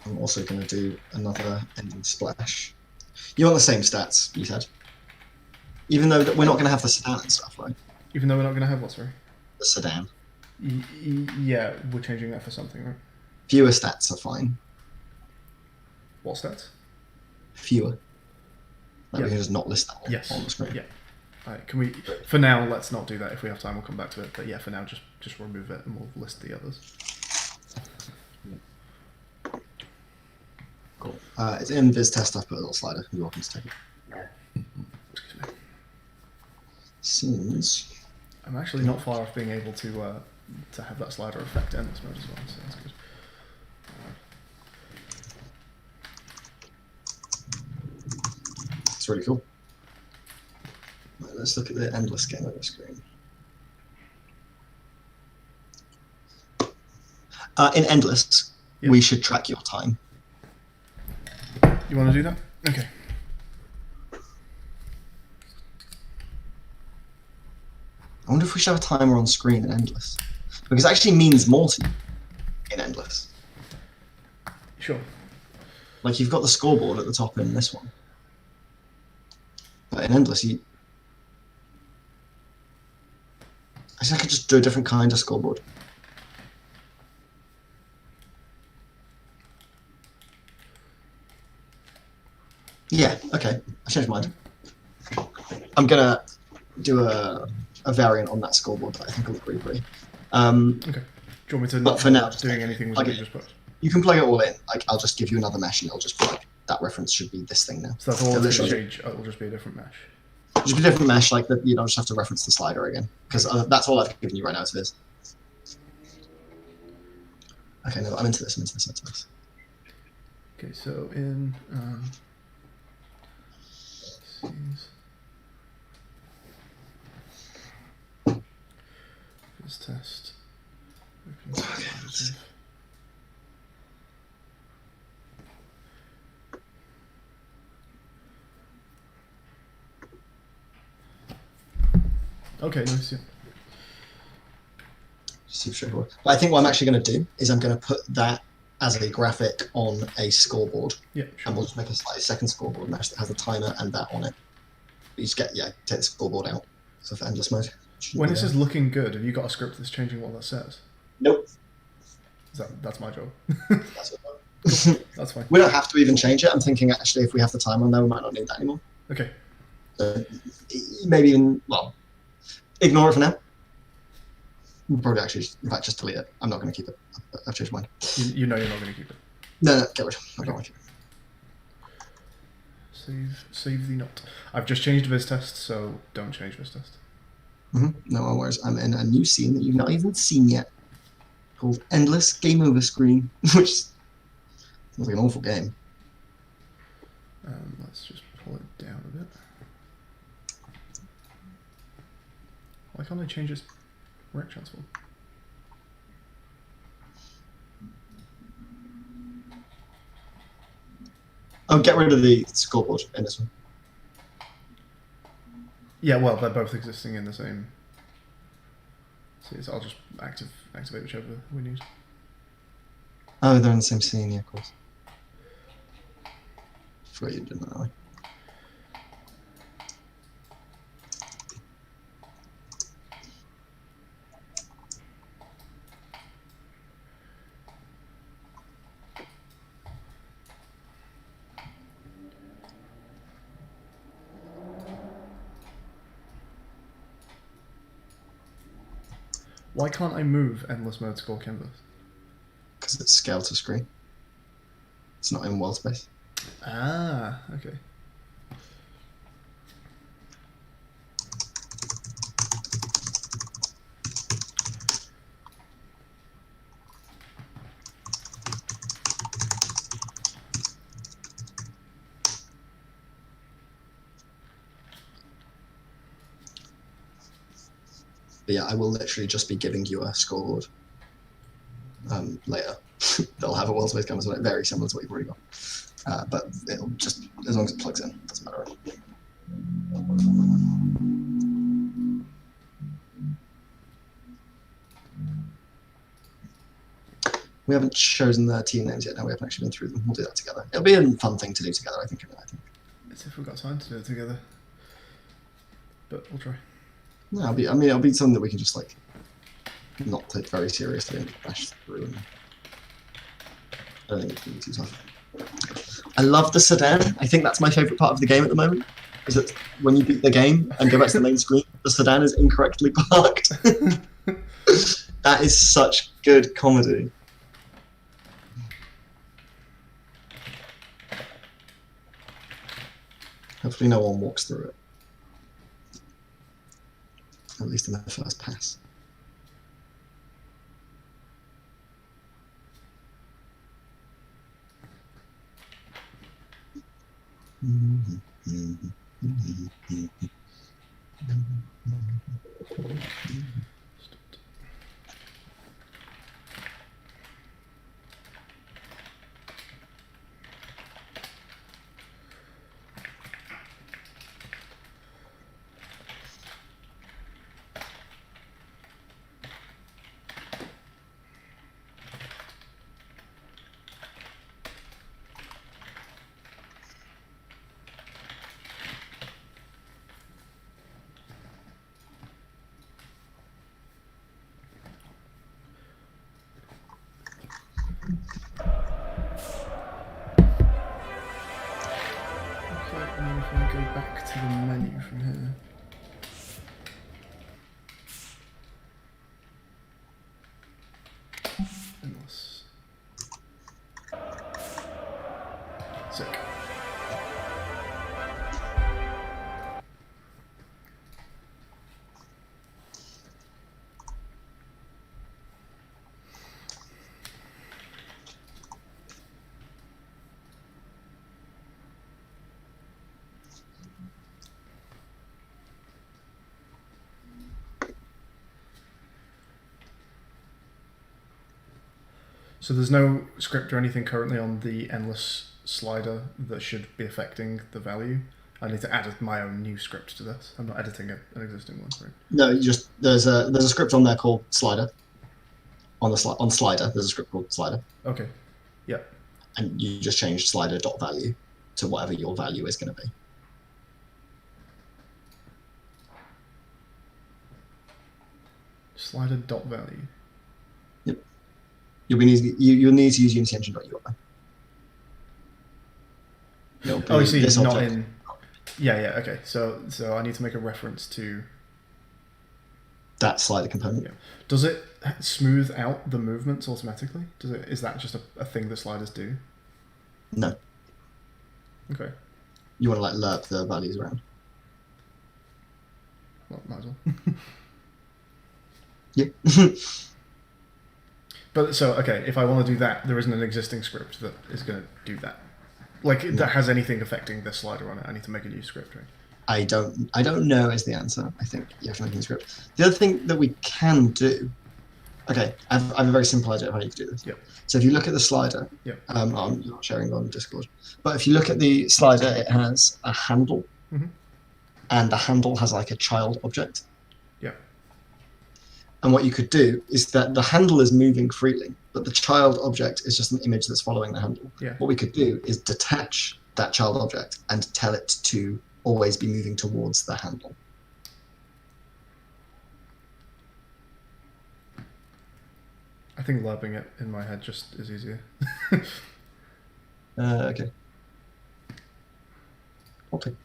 I'm also going to do another ending splash. You want the same stats, you said? Even though we're not going to have the sedan and stuff, right? Even though we're not going to have what, sorry? The sedan. Yeah, we're changing that for something, right? Fewer stats are fine. What stats? Fewer. Like Yeah. we can just not list that one Yes. on the screen. Yeah. Alright, can we? For now, let's not do that. If we have time, we'll come back to it. But yeah, for now, just remove it, and we'll list the others. Cool. It's in Viz test. I've put a little slider. You're welcome to take it. Excuse me. Seems. I'm actually not far off being able to have that slider affect endless mode as well. So that's good. It's really cool. Right, let's look at the endless game over screen. In endless, Yep. we should track your time. You want to do that? Okay. I wonder if we should have a timer on screen in endless, because it actually means more to you in endless. Sure. Like you've got the scoreboard at the top in this one, but in endless, I could just do a different kind of scoreboard. Yeah, okay. I changed my mind. I'm gonna do a variant on that scoreboard that I think will look really pretty. Okay. Do you want me to But not for now, doing anything with plug what it you just put? You can plug it all in. Like I'll just give you another mesh, and it'll just be like that reference should be this thing now. So that's all It'll the literally change. It'll just be a different mesh. just be a different mesh. Like that, you don't just have to reference the slider again because that's all I've given you right now. It is. Okay, no, I'm into this. I'm into this. I'm into this. Okay, so in scenes. This test. Open collaborative. Okay, nice. Yeah. Super straightforward. But I think what I'm actually going to do is I'm going to put that as a graphic on a scoreboard, Yeah, sure. and we'll just make a slightly second scoreboard mesh that has a timer and that on it. You just take the scoreboard out. So for endless mode. When it says looking good, have you got a script that's changing what that says? Nope. That's my job. That's what That's fine. we don't have to even change it. I'm thinking actually if we have the timer on there, we might not need that anymore. Okay. Maybe even, well, ignore it for now. We'll probably actually, in fact, just delete it. I'm not going to keep it. I've changed my mind. You know you're not going to keep it. No, get rid. I don't want to keep it. Save the note. I've just changed viz test, so don't change viz test. No worries. I'm in a new scene that you've not even seen yet, called Endless Game Over Screen, which sounds like an awful game. Let's just pull it down a bit. Why can't I change its rect transform? Oh, get rid of the scoreboard in this one. Yeah, well, they're both existing in the same. So I'll just activate whichever we need. Oh, they're in the same scene, yeah, of course. forgot you did that way. Why can't I move endless mode score canvas? Because it's scaled to screen. It's not in world space. Ah, okay. But yeah, I will literally just be giving you a scoreboard later. They'll have a world space canvas on it, very similar to what you've already got. But it'll just, as long as it plugs in, doesn't matter. We haven't chosen the team names yet. No, we haven't actually been through them. We'll do that together. It'll be a fun thing to do together, I think. As if we've got time to do it together. But we'll try. No, it'll be something that we can just like not take very seriously and bash through. And I don't think it's going to be too tough. I love the sedan. I think that's my favourite part of the game at the moment. Is that when you beat the game and go back to the main screen, the sedan is incorrectly parked. That is such good comedy. Hopefully no one walks through it. At least in the first pass. And then if I go back to the menu from here. Endless. Sick. So there's no script or anything currently on the endless slider that should be affecting the value. I need to add my own new script to this. I'm not editing an existing one, right? No, you just there's a script on there called slider. On slider, there's a script called slider. Okay. Yep. And you just change slider.value to whatever your value is going to be. Slider dot value. Yep. You'll need to use UnityEngine.ui. Oh, you see, it's not in. Yeah. Okay. So I need to make a reference to that slider component. Yeah. Does it smooth out the movements automatically? Is that just a thing that sliders do? No. Okay. You want to like lerp the values around. Well, might as well. Yeah. But so okay, if I want to do that, there isn't an existing script that is going to do that. Like that has anything affecting the slider on it. I need to make a new script, right? I don't know is the answer. I think you have to make a new script. The other thing that we can do. Okay, I have a very simple idea of how you can do this. Yep. So if you look at the slider, yep. I'm not sharing on Discord, but if you look at the slider, it has a handle, and the handle has like a child object. Yeah. And what you could do is that the handle is moving freely, but the child object is just an image that's following the handle. Yeah. What we could do is detach that child object and tell it to always be moving towards the handle. I think labbing it in my head just is easier. Okay. Okay.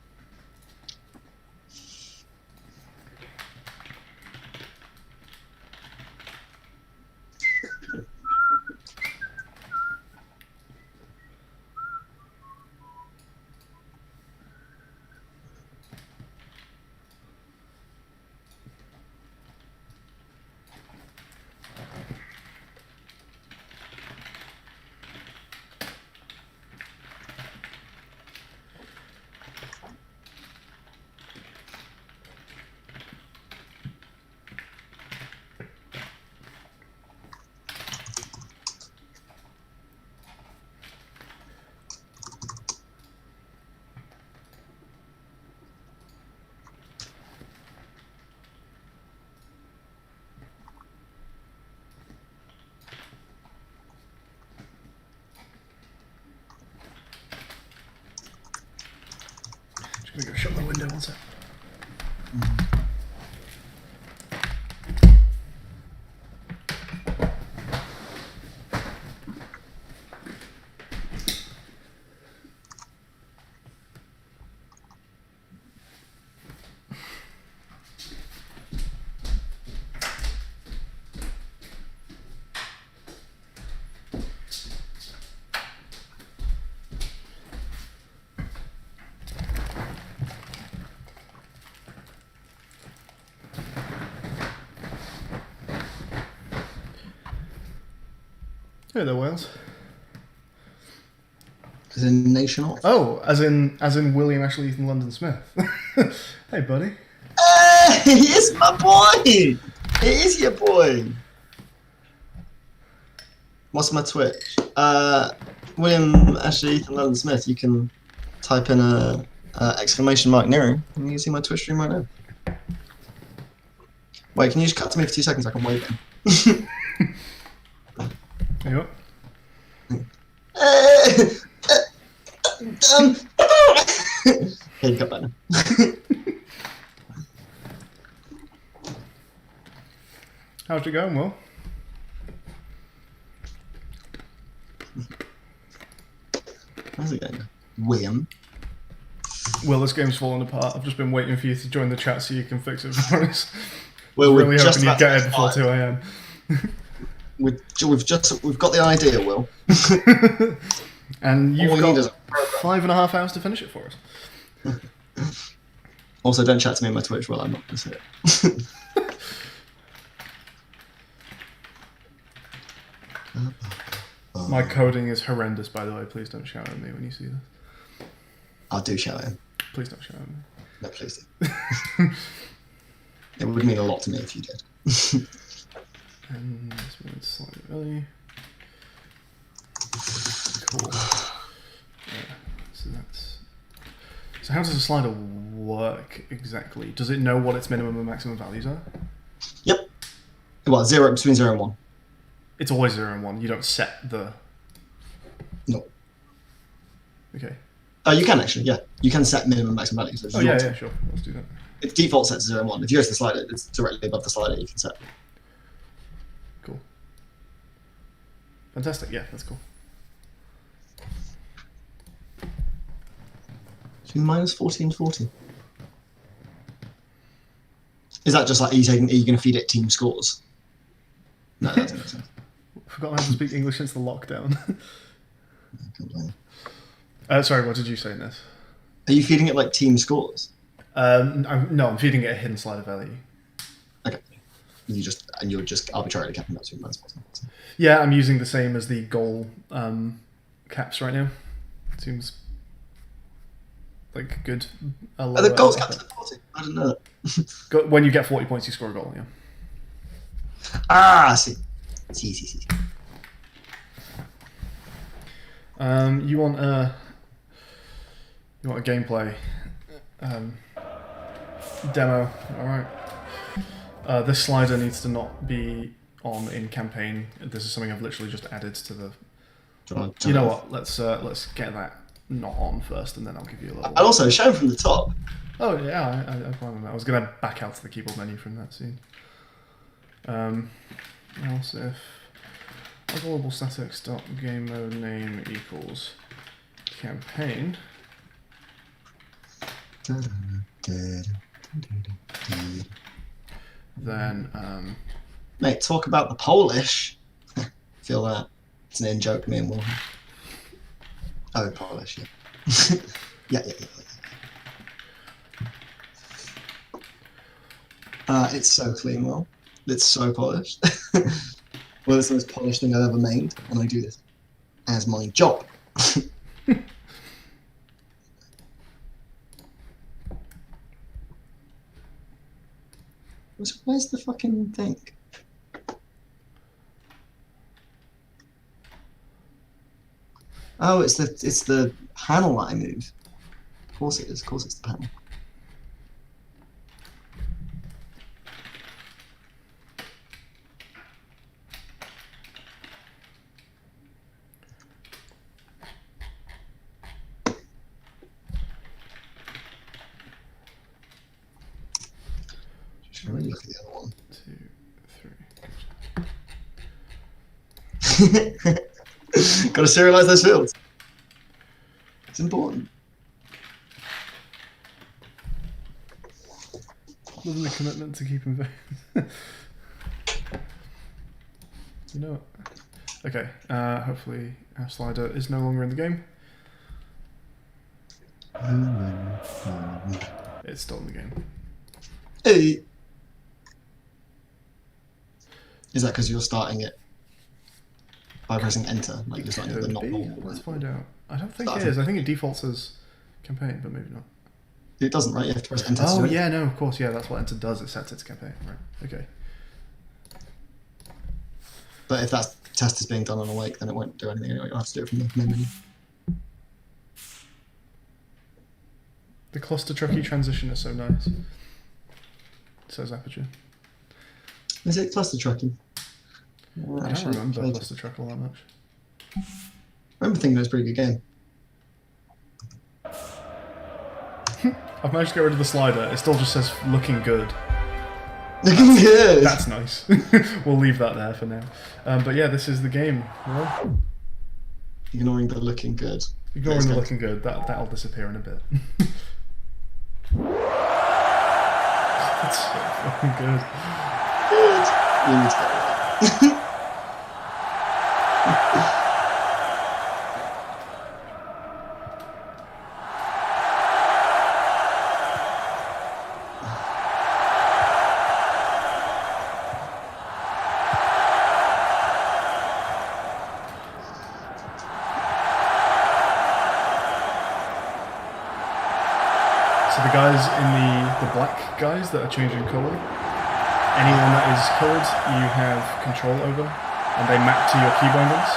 Just gonna go shut the window one sec. Hey there, Wales. As in Nation Off. Oh, as in William Ashley Ethan London Smith. Hey, buddy. Hey, it's my boy! It is your boy! What's my Twitch? William Ashley Ethan London Smith. You can type in a exclamation mark Niru, and you can see my Twitch stream right now. Wait, can you just cut to me for 2 seconds? I can wave in. There you Okay, cut that now. How's it going, Will? How's it going? William. Will, this game's falling apart. I've just been waiting for you to join the chat so you can fix it for us. Well, really we're hoping just you'd about get to it before start. 2 a.m. We've got the idea, Will. And you've All we need got is a program. 5.5 hours to finish it for us. Also, don't chat to me on my Twitch. Well, I'm not going to say it. My coding is horrendous, by the way. Please don't shout at me when you see this. I'll do shout in. Please don't shout at me. No, please do. It would mean a lot to me if you did. And this one's slightly early. Cool. Yeah, so that's. So how does a slider work exactly? Does it know what its minimum and maximum values are? Yep. Well, between 0 and 1. It's always 0 and 1. You don't set the. No. Okay. You can actually, yeah. You can set minimum and maximum values. Oh yeah, yeah, sure. Let's do that. It default sets 0 and 1. If you go to the slider, it's directly above the slider. You can set. Cool. Fantastic. Yeah, that's cool. Between minus 40 and 40. Is that just like, are you going to feed it team scores? No, that doesn't make sense. Forgotten how to speak English since the lockdown. I can't blame Sorry, what did you say in this? you. Are you feeding it like team scores? No, I'm feeding it a hidden slider value. Okay. You're just arbitrarily capping that between minus 40 and 40. Yeah, I'm using the same as the goal caps right now. Seems like good. Are the goals capped at 40? I didn't know that. When you get 40 points, you score a goal, yeah. Ah, I see. See. You want a gameplay demo, alright. This slider needs to not be on in campaign. This is something I've literally just added to the... You know what, let's get that not on first, and then I'll give you a little. And also, show them from the top. Oh yeah, I plan on that. I was gonna back out to the keyboard menu from that scene. Else if global statics dot game mode name equals campaign. Then Mate, talk about the Polish. Feel that. It's an in-joke, me and Will. Oh, Polish, yeah. yeah. It's so clean, Will. It's so polished. Well, it's the most polished thing I've ever made, and I do this as my job. Where's the fucking thing? Oh, it's the panel that I move. Of course it is. Of course it's the panel. Just really look at the other one. 2, 3. Got to serialize those fields. It's important. Lovely commitment to keeping vague. You know what? Okay, hopefully our slider is no longer in the game. It's still in the game. Hey. Is that because you're starting it by pressing enter? Like you're starting at the not normal? Let's find out. I don't think Start it is. I think it defaults as campaign, but maybe not. It doesn't, right? You have to press enter. Oh yeah, no, of course, yeah. That's what enter does. It sets its campaign, right? Okay. But if that test is being done on awake, then it won't do anything anyway. You'll have to do it from the main menu. The cluster trucky transition is so nice. Says Aperture. Is it cluster tracking? I don't remember cluster truck all that much. I remember thinking it was a pretty good game. I've managed to get rid of the slider. It still just says looking good. Looking good! That's nice. We'll leave that there for now. But yeah, this is the game. Well, Ignoring the looking good. ignoring the looking good, that'll disappear in a bit. That's so fucking good. Good. You need to get rid of it. So the guys in the black guys that are changing colour, anyone that is coloured you have control over, and they map to your key bindings.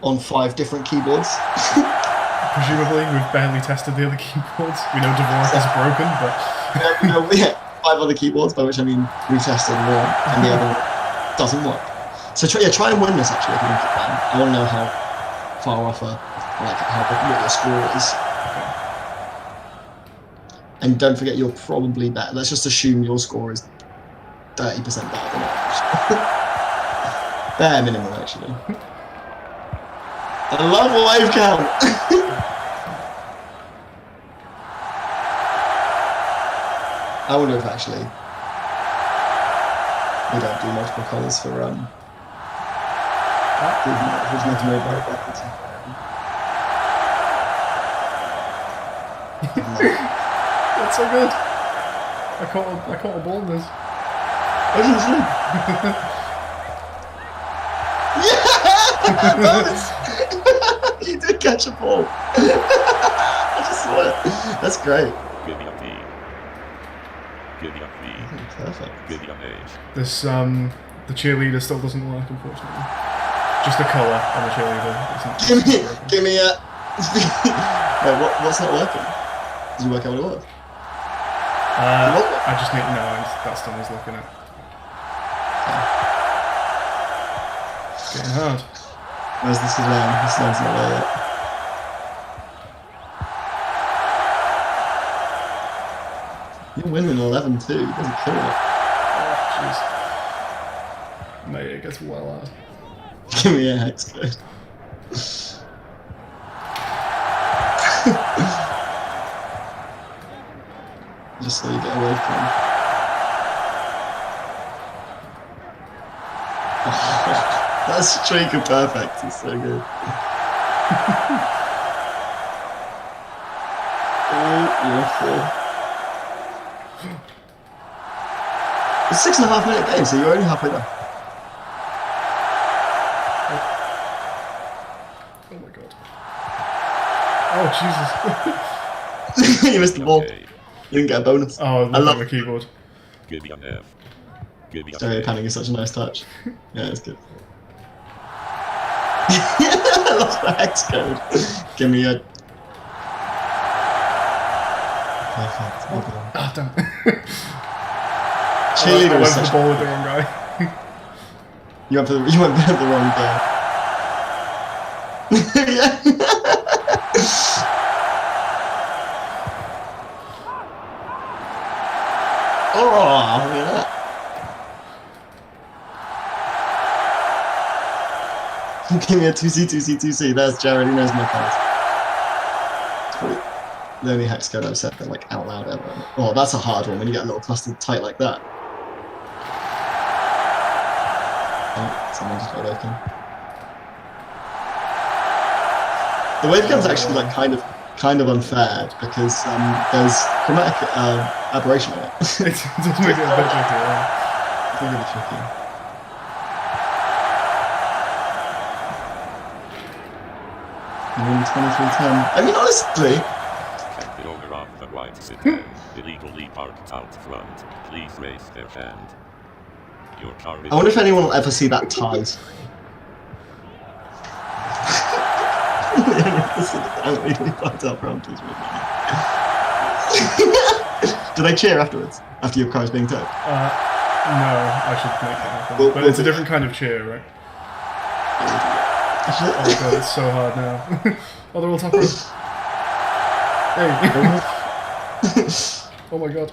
On 5 different keyboards. Presumably, we've barely tested the other keyboards. We know Dvorak is broken, but... No, yeah, 5 other keyboards, by which I mean we tested one, and the other one doesn't work. So try and win this actually if you think you can. I want to know how far off what your score is. And don't forget, you're probably better. Let's just assume your score is 30% better than ours. Bare minimum, actually. I love wave count. I wonder if actually we don't do multiple colours for who's meant to move very backwards. That's so good. I caught a ball in this. Yeah! You did catch a ball. I just saw it. That's great. Give me a V. Give me a V. Perfect. Give me an H. This the cheerleader still doesn't work, unfortunately. Just the colour on the cheerleader isn't. Give me a. Wait, what's not working? Did you work out what it was? I just need that's done. He's looking at. It's getting hard. Where's the sedan? The sedan's not there yet. You're winning 11-2. He doesn't kill it. Oh, jeez. Mate, it gets well out. Give me a hex code. Just so you get away from him. Oh, that streak of perfect is so good. Oh, you're full. It's a 6.5 minute game, so you're only halfway there. Oh my god. Oh, Jesus. You missed the ball. Okay. You didn't get a bonus. Oh, I love the keyboard. Give me an F. Give me a Stereo F. panning is such a nice touch. Yeah, it's good. I love the hex code. Give me a. Perfect. Well done. Ah, damn. Cheerleader I is went for such the ball with the wrong guy. You went for the wrong guy. Yeah. Oh, look at that. Give me a 2C, 2C, 2C. There's Jared, he knows my cards. It's probably the only hex code I've said that like out loud ever. Oh, that's a hard one when you get a little clustered tight like that. Oh, someone just got open. The wave gun's actually like kind of unfair because there's chromatic aberration in it. It does make it a bit tricky, yeah. It's really tricky. And then 2310. I mean, honestly, The owner of the white sedan, illegally parked out front. Please raise their hand. Your car is... I wonder if anyone will ever see that tied. I'm really fucked up front. Do they cheer afterwards? After your car's being towed? No, I should make it happen. Well, But it's a different kind of cheer, right? Oh my god, it's so hard now. Oh, they're all top row. Hey. Oh my god.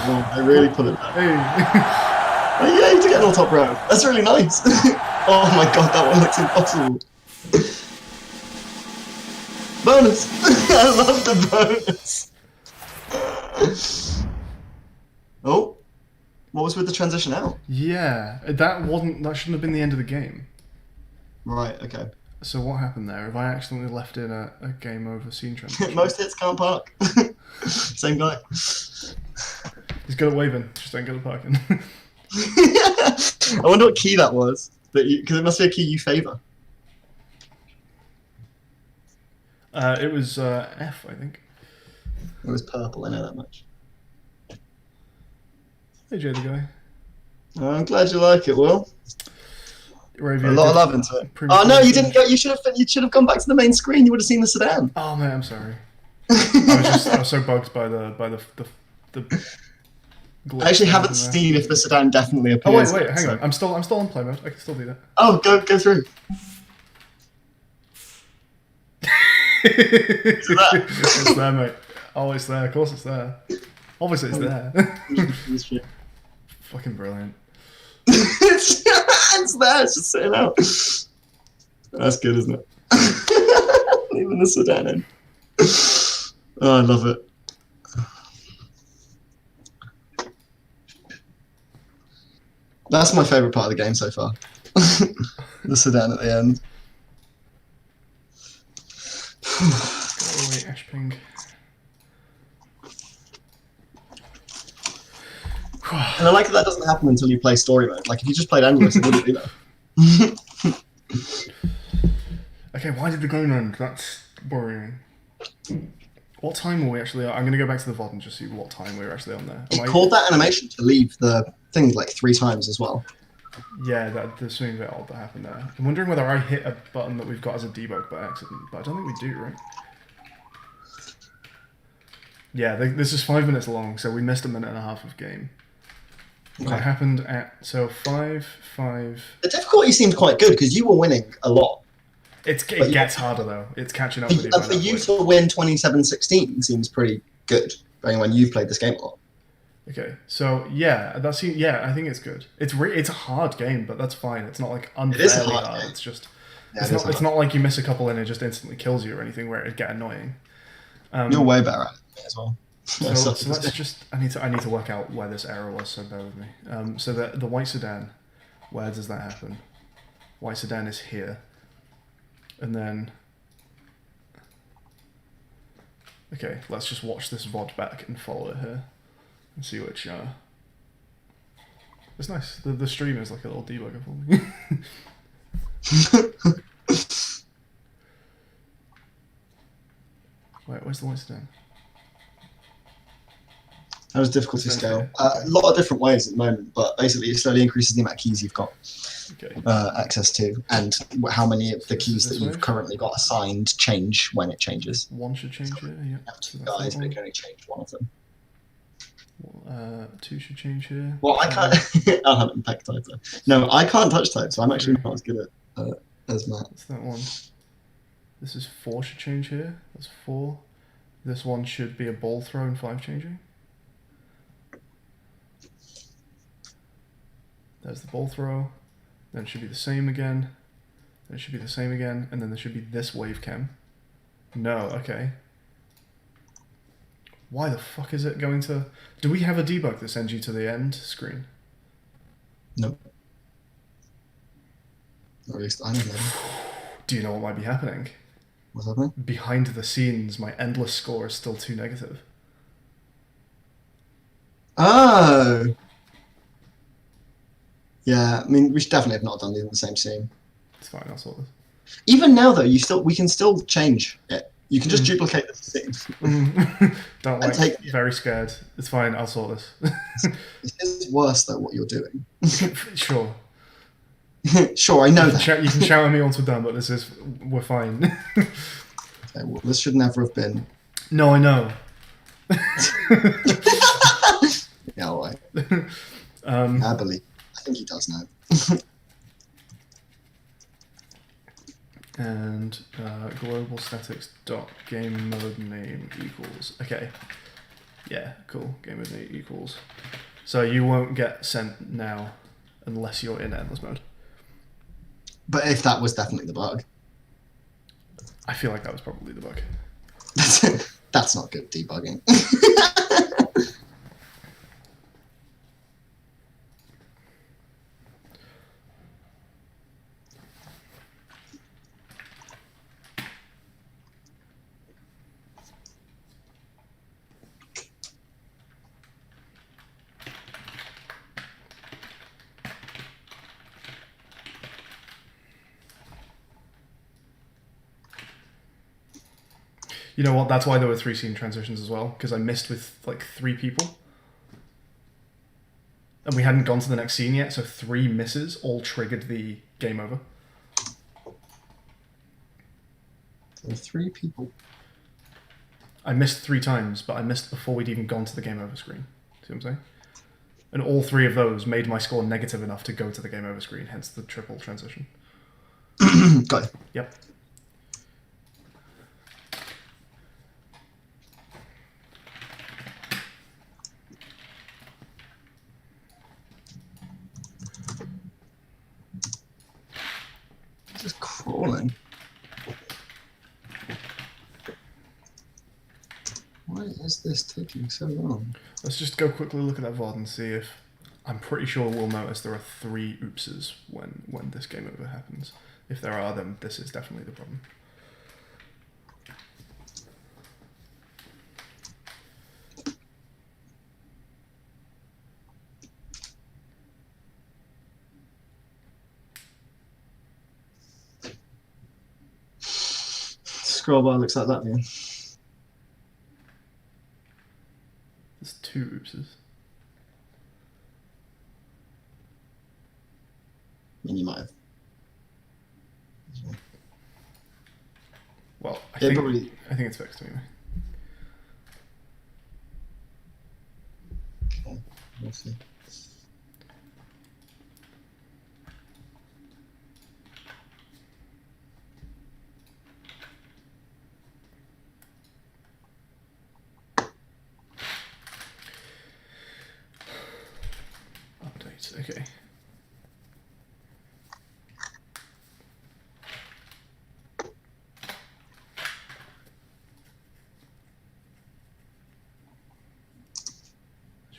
Oh, they really put it back. Hey. Oh, yeah, you did get on top row. That's really nice. Oh my god, that one looks impossible. Bonus! I love the bonus. Oh, what was with the transition out? Yeah, that shouldn't have been the end of the game. Right, okay. So what happened there? Have I accidentally left in a game over scene transition? Most hits can't park. Same guy. He's good at waving, just ain't good at parking. I wonder what key that was. Because it must be a key you favour. It was F, I think. It was purple, I know that much. Hey, Jay the guy. Oh, I'm glad you like it, Will. Ravia A lot of did love into it. pretty Oh no, cool you things. didn't go. You should have gone back to the main screen. You would have seen the sedan. Oh man, I'm sorry. I was so bugged by the glitch I actually that haven't was in seen if the sedan definitely there. appears. Oh wait, hang so- on. I'm still on play mode. I can still do that. Oh, go through. It's there, mate. Oh, it's there. Of course, it's there. Obviously, it's there. Fucking brilliant. It's there. It's just sitting out. That's good, isn't it? Leaving the sedan in. Oh, I love it. That's my favourite part of the game so far. The sedan at the end. Go away, Ash Ping. And I like that doesn't happen until you play story mode. Like if you just played endless, it wouldn't be there. Okay, why did the game end? That's worrying. What time were we actually on? I'm going to go back to the VOD and just see what time we were actually on there. It called that animation to leave the thing like 3 times as well. Yeah, there's something a bit odd that happened there. I'm wondering whether I hit a button that we've got as a debug by accident, but I don't think we do, right? Yeah, this is 5 minutes long, so we missed a minute and a half of game. Okay. That happened at, so 5. The difficulty seemed quite good because you were winning a lot. It gets harder though. It's catching up with you. And for you to win 27-16 seems pretty good, bearing when you've played this game a lot. Okay, so yeah, I think it's good. It's a hard game, but that's fine. It's not like unfairly hard. It's just it's not like you miss a couple and it just instantly kills you or anything where it get annoying. You're way better at it as well. So let's just I need to work out where this error was. So bear with me. So the white sedan, where does that happen? White sedan is here, and then. Okay, let's just watch this VOD back and follow it here. And see which. It's nice. The stream is like a little debugger for me. Wait, where's the white sedan? How does difficulty scale? A lot of different ways at the moment, but basically it slowly increases the amount of keys you've got access to, and how many of the keys that you've currently got assigned change when it changes. One should change here. Yeah. So guys, but you can only change one of them. Two should change here. Well, I can't. I'll have impact typer. No, I can't touch type, so I'm actually not as good at as Matt. That's that one. This is 4 should change here. That's 4. This one should be a ball throw and 5 changing. There's the ball throw. Then it should be the same again. Then it should be the same again, and then there should be this wave cam. No, okay. Why the fuck is it going to... Do we have a debug that sends you to the end screen? No. Or at least I don't know. Do you know what might be happening? What's happening? Behind the scenes, my endless score is still too negative. Oh! Yeah, I mean, we should definitely have not done these in the same scene. It's fine, I'll sort this. Even now, though, we can still change it. You can just duplicate the scene. Don't like, very scared. It's fine, I'll sort this. It is worse, though, what you're doing. Sure. Sure, I know that. You can shout at me once we're done, but we're fine. Okay, well, this should never have been. No, I know. Yeah, all right. I believe. I think he does know. And global statics dot game mode name equals. Okay. Yeah, cool. Game mode name equals. So you won't get sent now unless you're in endless mode. But if that was definitely the bug. I feel like that was probably the bug. That's not good debugging. You know what? That's why there were 3 scene transitions as well, because I missed with like 3 people. And we hadn't gone to the next scene yet, so 3 misses all triggered the game over. There were 3 people. I missed 3 times, but I missed before we'd even gone to the game over screen. See what I'm saying? And all 3 of those made my score negative enough to go to the game over screen, hence the triple transition. Got it. Yep. Just crawling. Why is this taking so long? Let's just go quickly look at that VOD and see if... I'm pretty sure we'll notice there are 3 oopses when this game over happens. If there are, then this is definitely the problem. Scroll bar looks like that, yeah. There's 2 oopses. I mean, you might have. Well, I Yeah, think probably. I think it's fixed anyway. Okay, we'll see.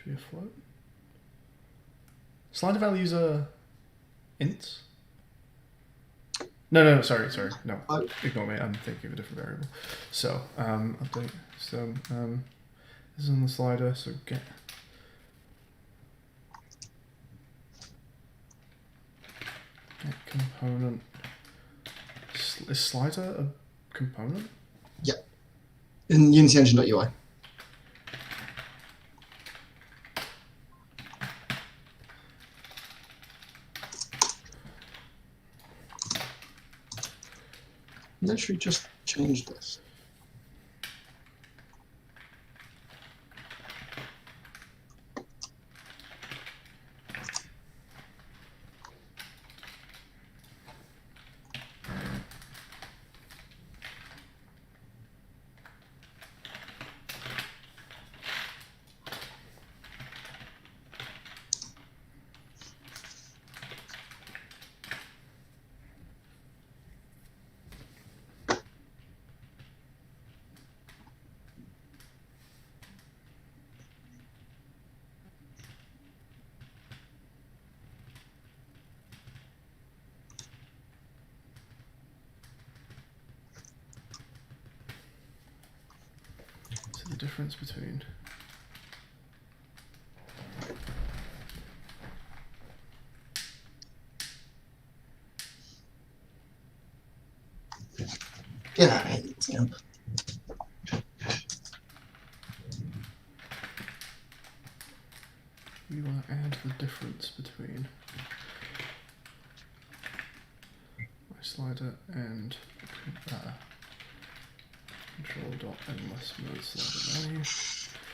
Should be a float. Slider values are ints? No, sorry, no. Ignore me, I'm thinking of a different variable. So, update. So, this is on the slider, so get component. Is slider a component? Yeah. In Unity Engine.ui. Let's just change this. So the difference between Yeah. we want to add the difference between my slider and control.endless mode slider value.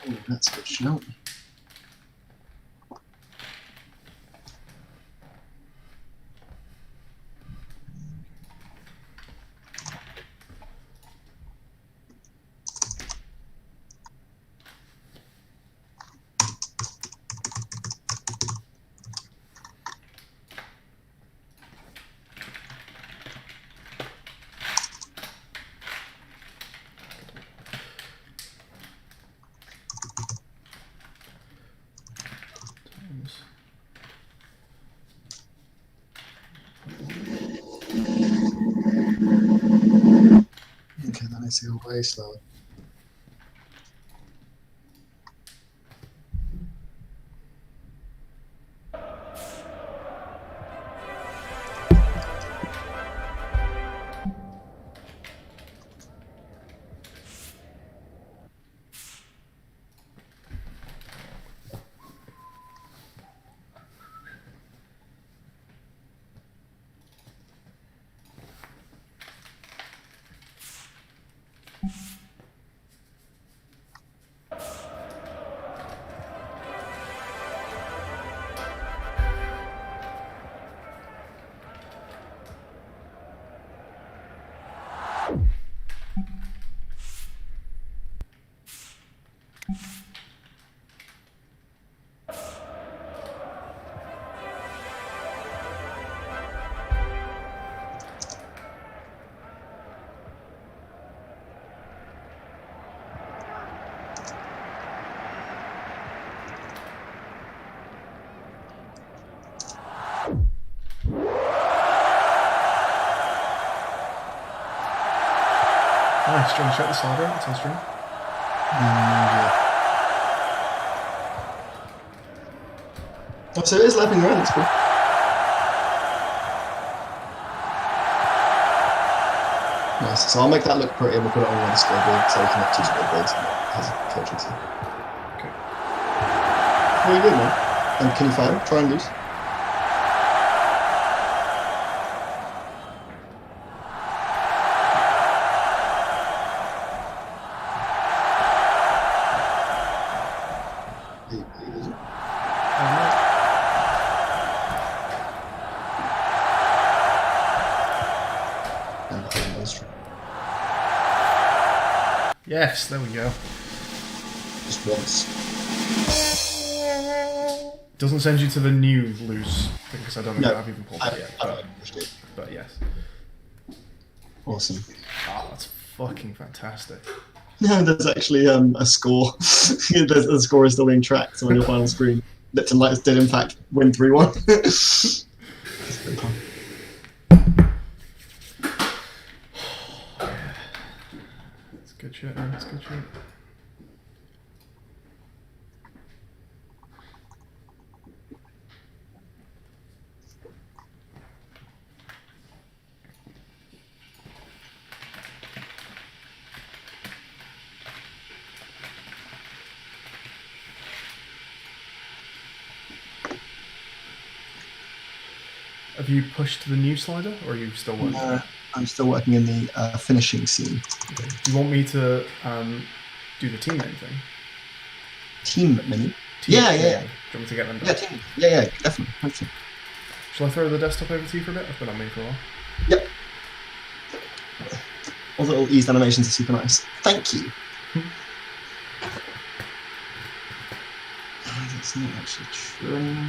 Oh, that's good to know. Okay, that makes it go way slower. Nice, do you want to check the slider out? It's on stream. Yeah. Oh, so it is lapping around, that's cool. Nice, so I'll make that look pretty and we'll put it on one scoreboard so we can have two scoreboards and it has a coaching. Okay. Very good, man. And can you fire? Try and lose. Yes, there we go. Just once. Doesn't send you to the new lose because I don't think I've even pulled that yet. But yes. Awesome. Oh, that's fucking fantastic. No, there's actually a score. The score is still being tracked on your final screen. Lipton Lights did in fact win 3-1. It's very fun. It's good shit, man. It's good shit. Have you pushed to the new slider, or are you still working? I'm still working in the finishing scene. Okay. Do you want me to do the team name thing? Team menu? Team Yeah. Do you want me to get them done? Yeah, team. Yeah, definitely. 100%. Shall I throw the desktop over to you for a bit? I've been on me for a while. Yep. All the little eased animations are super nice. Thank you. That's not actually true.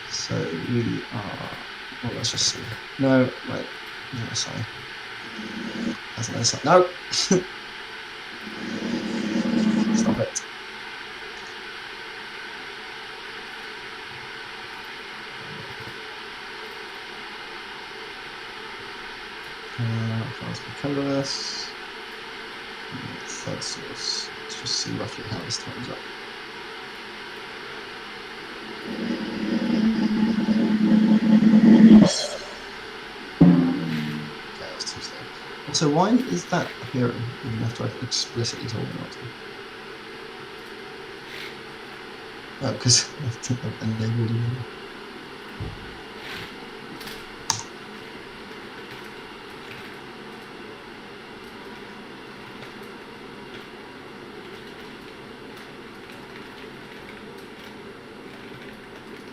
So we are. Well, let's just see. No, wait. No, sorry. That's another side. No. Stop it. Files for canvas. Third source. Let's just see roughly how this times up. So why is that appearing even after I've explicitly told it not to? Oh, because I've enabled it.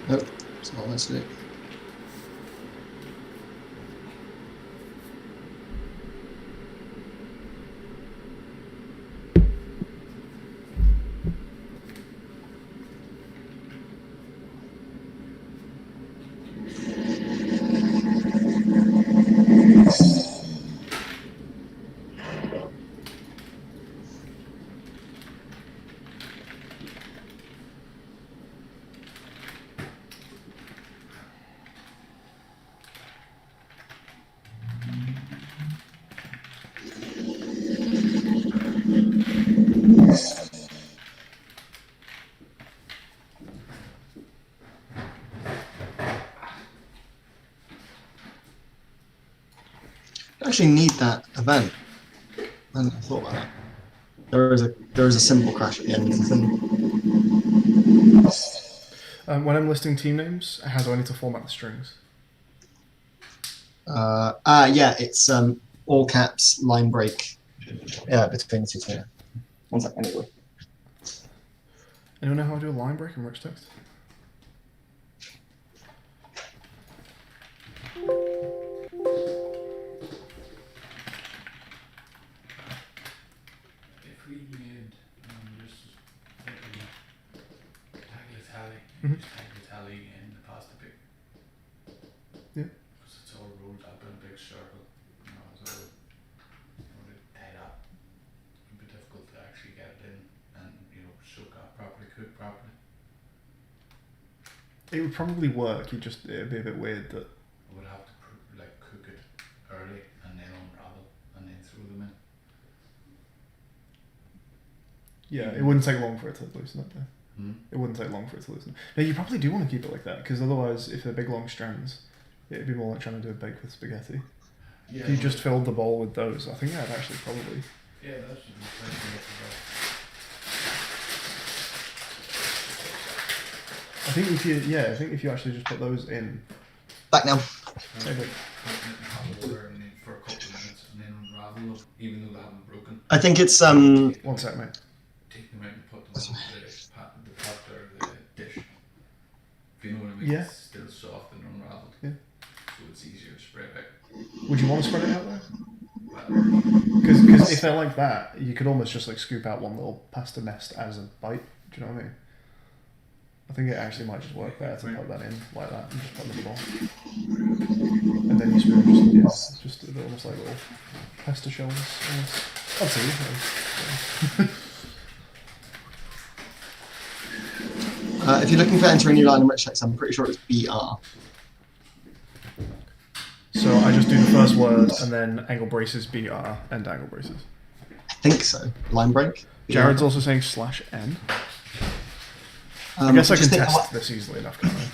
Nope, it's not let's do it. I actually need that event. I hadn't thought about that. There is a symbol crash at the end of the thing. When I'm listing team names, how do I need to format the strings? Yeah, it's all caps, line break, between the two together. One sec, anyway. Anyone know how to do a line break in rich text? If we made just tag Mhm. Italic in the pasta pick. Yeah. Because it's all rolled up in a big circle. So to tie up, it'd be difficult to actually get it in and soak up properly, cook properly. It would probably work. It'd be a bit weird that. I would have to cook it early and then unravel and then throw them in. Yeah, it wouldn't take long for it to loosen up there. Hmm? It wouldn't take long for it to loosen. No, you probably do want to keep it like that, because otherwise, if they're big long strands, it'd be more like trying to do a bake with spaghetti. Yeah, If you just filled the bowl with those, I think that'd actually probably. Yeah, that should be plenty of I think if you actually just put those in. Back now. Say that. hot water and then for a couple of minutes and then unravel them, even though they haven't broken. I think it's 1 sec, mate. Take them out and put them on the pot or the dish. If you know what I mean? Yeah. It's still soft and unraveled. Yeah. So it's easier to spread out. Would you want to spread it out there? Well, Because if they're like that, you could almost just like scoop out one little pasta nest as a bite. Do you know what I mean? I think it actually might just work better to put that in like that and just put them in the bowl. And menu spoon, just almost like little pasta shells. I'd say. If you're looking for enter a new line in rich text, I'm pretty sure it's BR. So I just do the first word and then angle braces BR and angle braces. I think so. Line break. BR. Jared's also saying /n. I guess I can test this easily enough, can't I?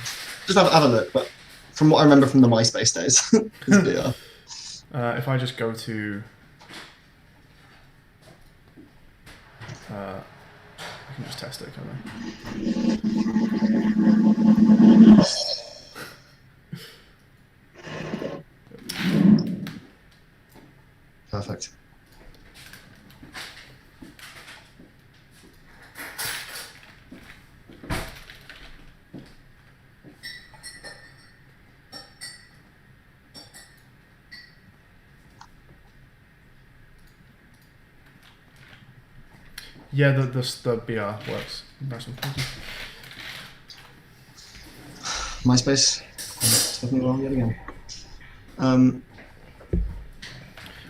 Just have a look, but from what I remember from the MySpace days, it's BR. If I just go to... I can just test it, can't I? Perfect. Yeah, the BR works. Nice one, thank you. MySpace. Took me long yet again.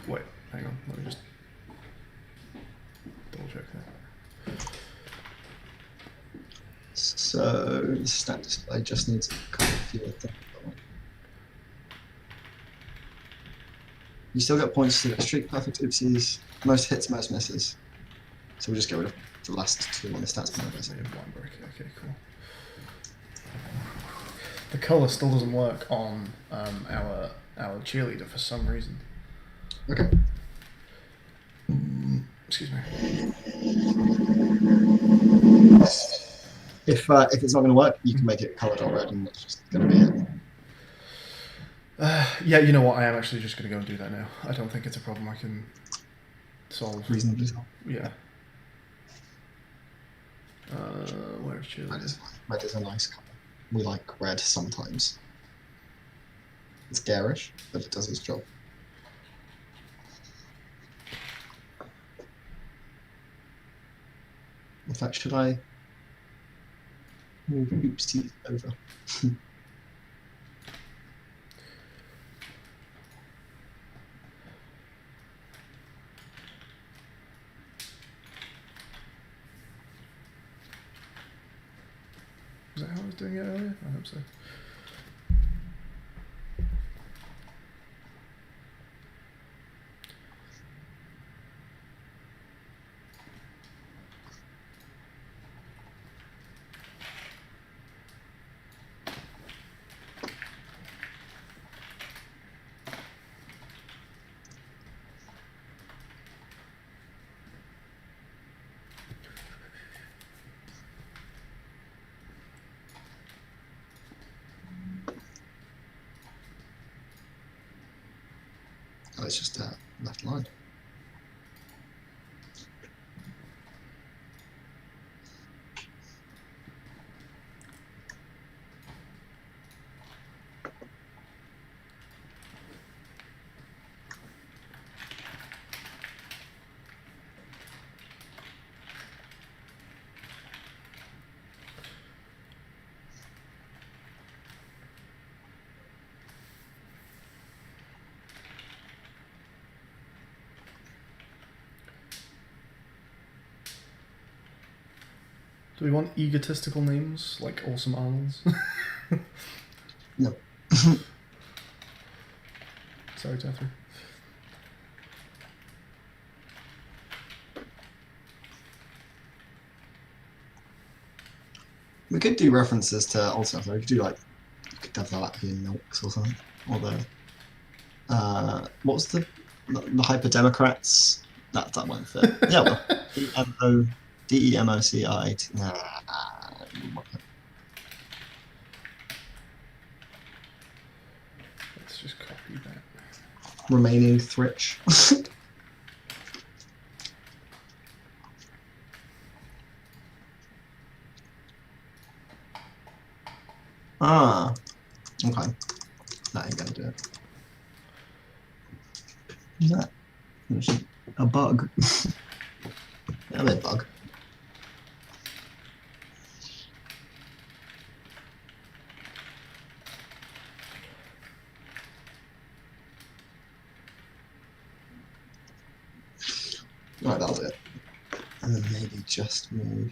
Wait, hang on. Let me just double check that. So the stat display just needs a couple of fewer things. You still get points to the streak, perfect oopsies, most hits, most misses. So we'll just get rid of the last two on the stats panel. Okay, cool. The colour still doesn't work on our cheerleader for some reason. Okay. Excuse me. If it's not going to work, you can make it coloured or red, and that's just going to be it. Yeah, you know what? I am actually just going to go and do that now. I don't think it's a problem I can solve. Reasonably so. Yeah. Where's cheerleader? Red is a nice colour. We like red sometimes. It's garish, but it does its job. In fact, should I move oopsies over? Is that how I was doing it earlier? I hope so. Oh, it's just a left line. Do we want egotistical names like Awesome Arnolds? No. Sorry, Jeffrey. We could do references to old stuff. We could do like, you could have the Latvian milks or something, or the what was the Hyper Democrats? That won't fit. Yeah, well, DEMOCI. Let's just copy that. Remaining Thrich. Ah, okay. That ain't gonna do it. What's that? It's a bug. Yeah, a bug. Right, that'll do it. And then maybe just move.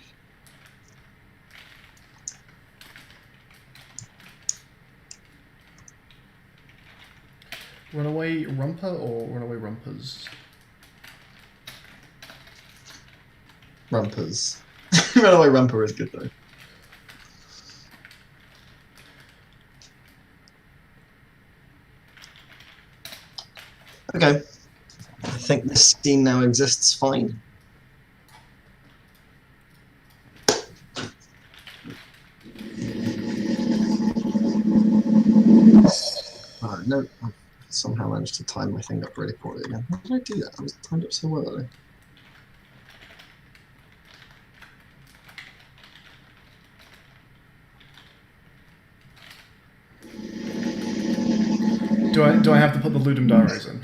Runaway rumper or runaway rumpers? Rumpers. Runaway rumper is good though. Okay. I think this scene now exists fine. No, I've somehow managed to time my thing up really poorly again. How did I do that? I was timed up so well earlier. Do I have to put the Ludum Dares in?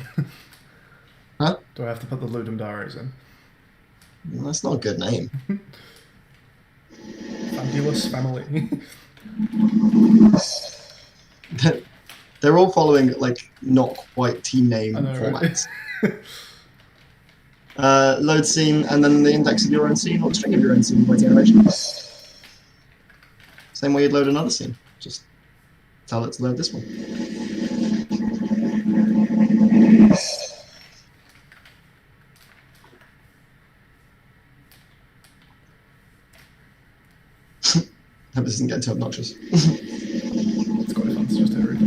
Huh? Do I have to put the Ludum Dares in? That's not a good name. Fabulous family. They're all following like not quite team name I know, formats. right? Load scene and then the index of your own scene or the string of your own scene waiting animation. Same way you'd load another scene. Just tell it to load this one. Hope this isn't getting too obnoxious. It's quite fun to just hear it.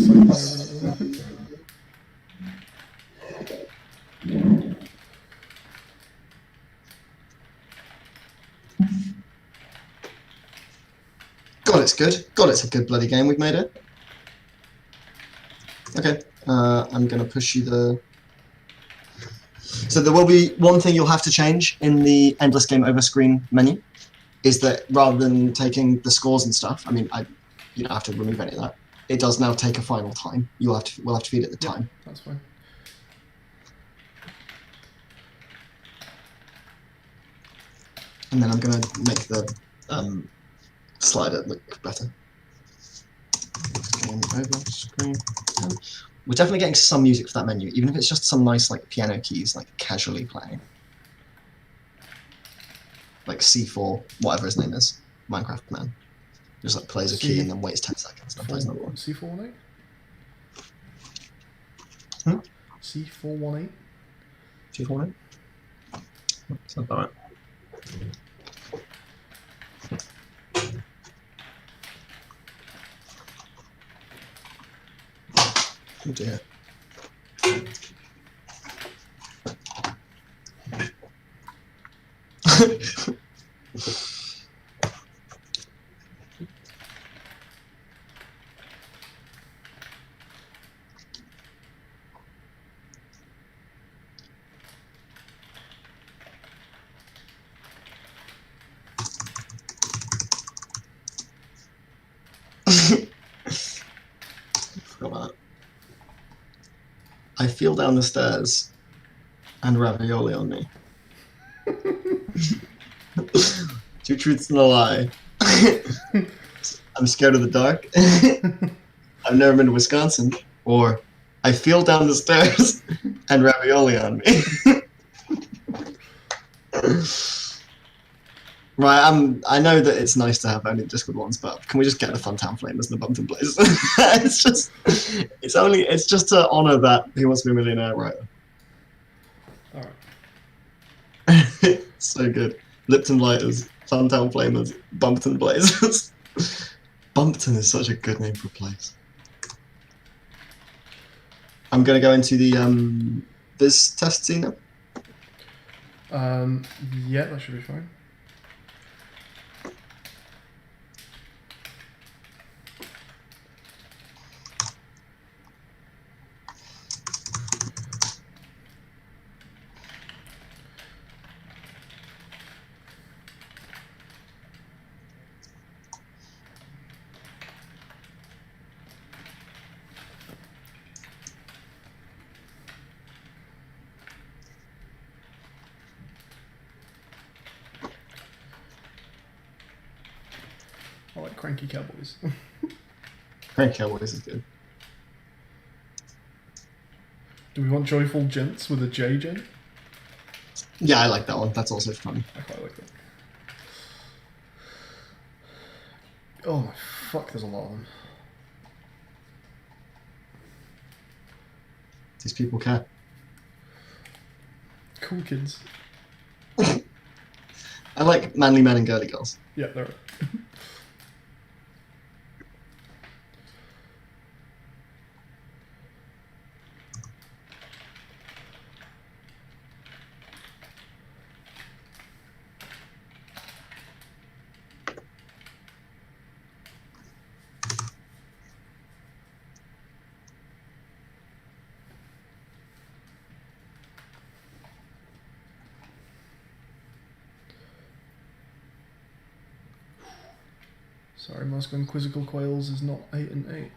Cycling over and over. God, it's good. God, it's a good bloody game. We've made it. Okay, I'm going to push you the... So there will be one thing you'll have to change in the Endless Game Over screen menu, is that rather than taking the scores and stuff, I mean, you don't have to remove any of that. It does now take a final time. We'll have to feed it the time. That's fine. And then I'm going to make the slider look better. Game over screen. We're definitely getting some music for that menu, even if it's just some nice like piano keys, like casually playing. Like C4, whatever his name is, Minecraft man. Just like plays a key and then waits 10 seconds and plays another one. C418? Hmm? C418? C418? Sounds about right. Oh dear. Forgot about that. I feel down the stairs and ravioli on me. Two truths and a lie. I'm scared of the dark. I've never been to Wisconsin. Or I feel down the stairs and ravioli on me. Right, I know that it's nice to have only Discord ones, but can we just get the Funtown Flamers and the Bumpton Blaze? it's just to honour that He Wants to Be a Millionaire writer. Alright. So good. Lipton Lighters, Funtown Flamers, Bumpton Blazers. Bumpton is such a good name for a place. I'm going to go into the Viz test scene now. Yeah, that should be fine. I like Cranky Cowboys. Cranky Cowboys is good. Do we want Joyful Gents with a J, Jen? Yeah, I like that one. That's also fun. I quite like that. Oh my fuck, there's a lot of them. These people care. Cool kids. I like manly men and girly girls. Yeah, they're right. Sorry, Mask on Quizzical Quails is not 8 and 8.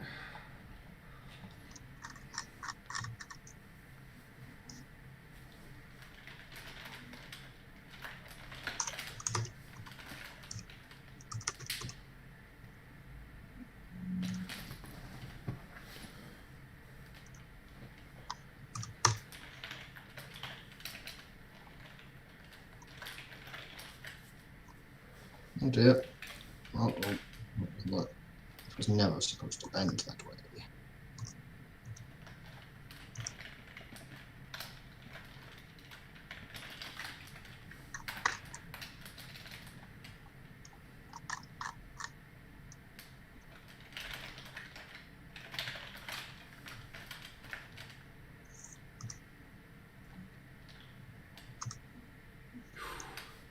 Oh dear. Oh, look. It was never supposed to bend that way.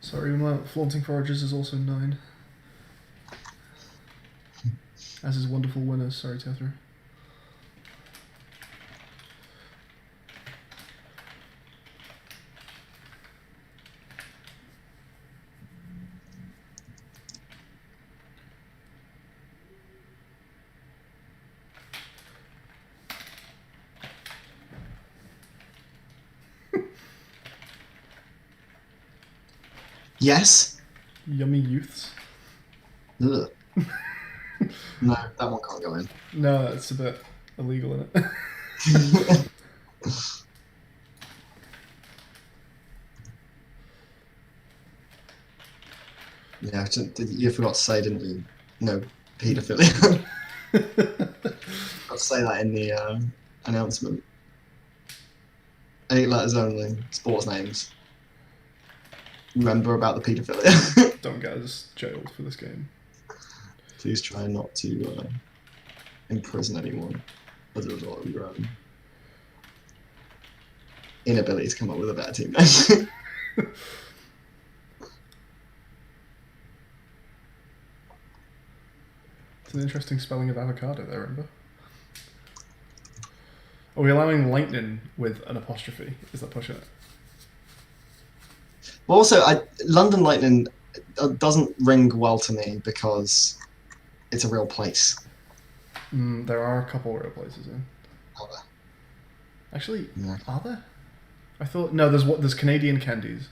Sorry, my Flaunting Foragers is also 9. As is Wonderful Winners. Sorry, Tethra. Yes? Yummy Youths. Ugh. No, that one can't go in. No, it's a bit illegal, isn't it? Yeah, you forgot to say, didn't you? No, paedophilia. Got to say that in the announcement. 8 letters only, sports names. Remember about the paedophilia. Don't get us jailed for this game. Please try not to imprison anyone as a result of your own inability to come up with a better team name. It's an interesting spelling of avocado there, remember? Are we allowing lightning with an apostrophe? Is that pushing it? Well, also, London Lightning doesn't ring well to me because it's a real place. There are a couple real places in. Are there? Actually, Yeah. are there? I thought no. There's Canadian Candies.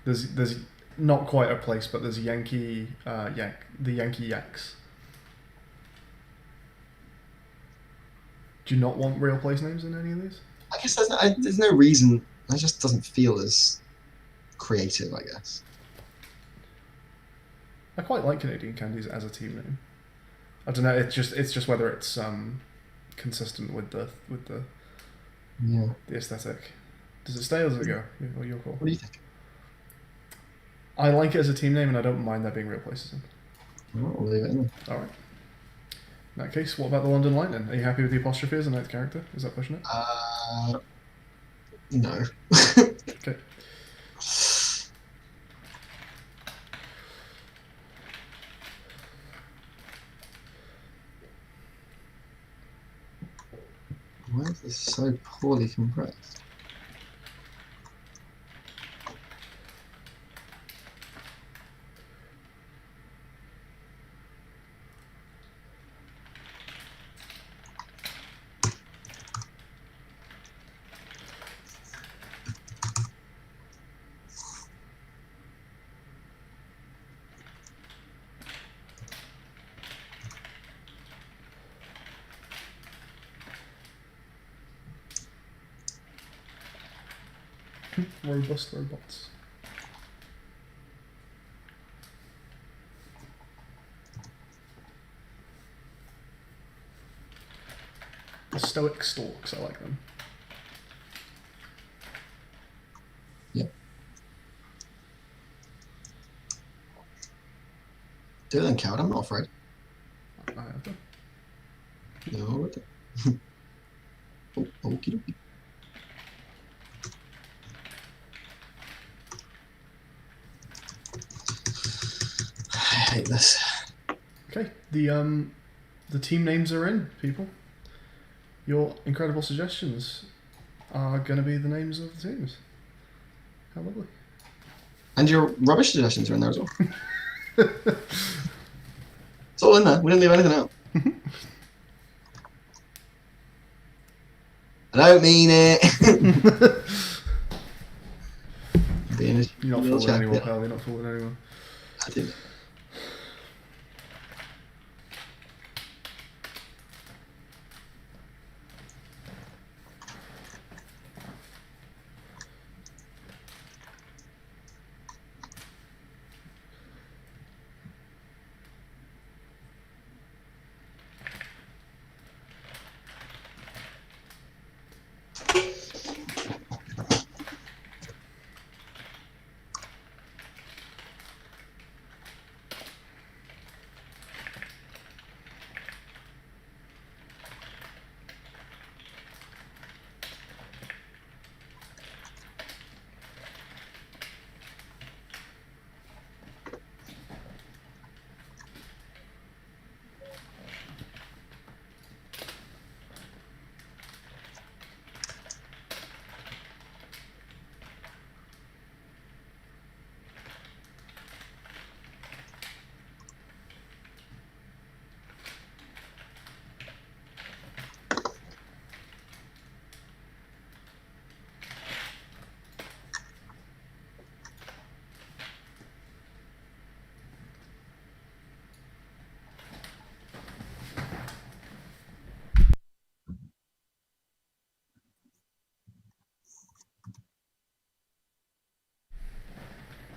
There's not quite a place, but there's Yankee the Yankee Yaks. Do you not want real place names in any of these? I guess there's no reason. It just doesn't feel as creative, I guess. I quite like Canadian Candies as a team name. I don't know. It's just whether it's consistent with the Yeah. the aesthetic. Does it stay or does it go? Or your call. What do you think? I like it as a team name, and I don't mind there being real places in. Well, we'll leave it in. All right. In that case, what about the London Lightning? Are you happy with the apostrophe as a ninth character? Is that pushing it? No. Okay. Why is this so poorly compressed? Robust robots. Stoic storks, I like them. Yep. Do then, coward. I'm not afraid. I have them. No. Oh, okie dokie. I hate this. Okay, the team names are in, people. Your incredible suggestions are going to be the names of the teams. How lovely. And your rubbish suggestions are in there as well. It's all in there. We didn't leave anything out. I don't mean it. You're not fooling anyone, pal. You're not fooling anyone. I did.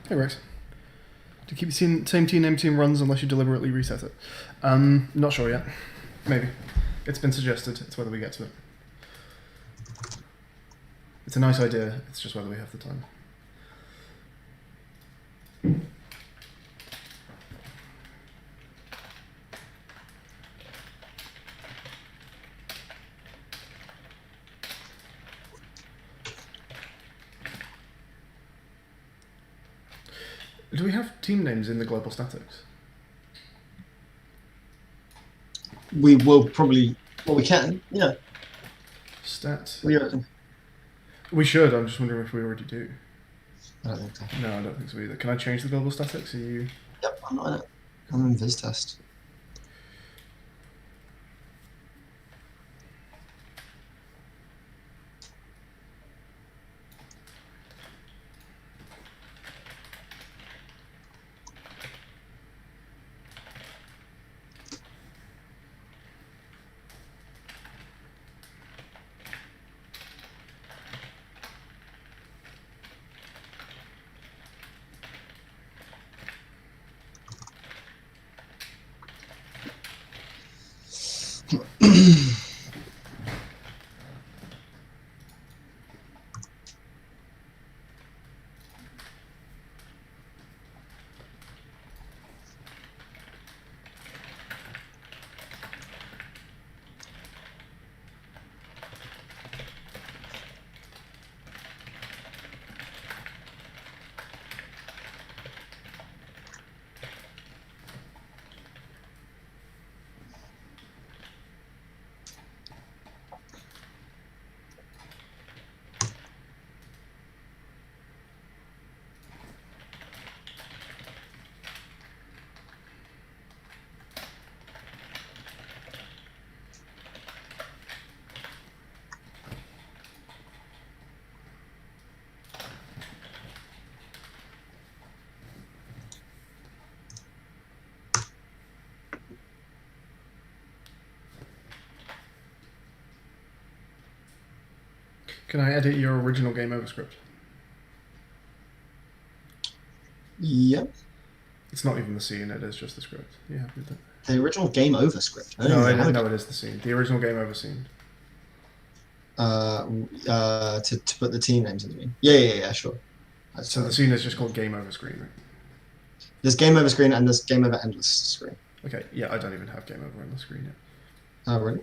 Hey, Rex. Do you keep the same team name team runs unless you deliberately reset it? Not sure yet. Maybe. It's been suggested. It's whether we get to it. It's a nice idea. It's just whether we have the time. Do we have team names in the global statics? We will probably. Well, we can. Yeah. Stat. What do you reckon? We should. I'm just wondering if we already do. I don't think so. No, I don't think so either. Can I change the global statics? Are you? Yep, I'm not in it. I'm in Viz test. Can I edit your original game over script? Yep. It's not even the scene, it is just the script. You happy with that? The original game over script. No, it is the scene. The original game over scene. To put the team names in, you mean? Yeah, sure. So the scene is just called game over screen, right? There's game over screen and there's game over endless screen. Okay, yeah, I don't even have game over on the screen yet. Oh, really?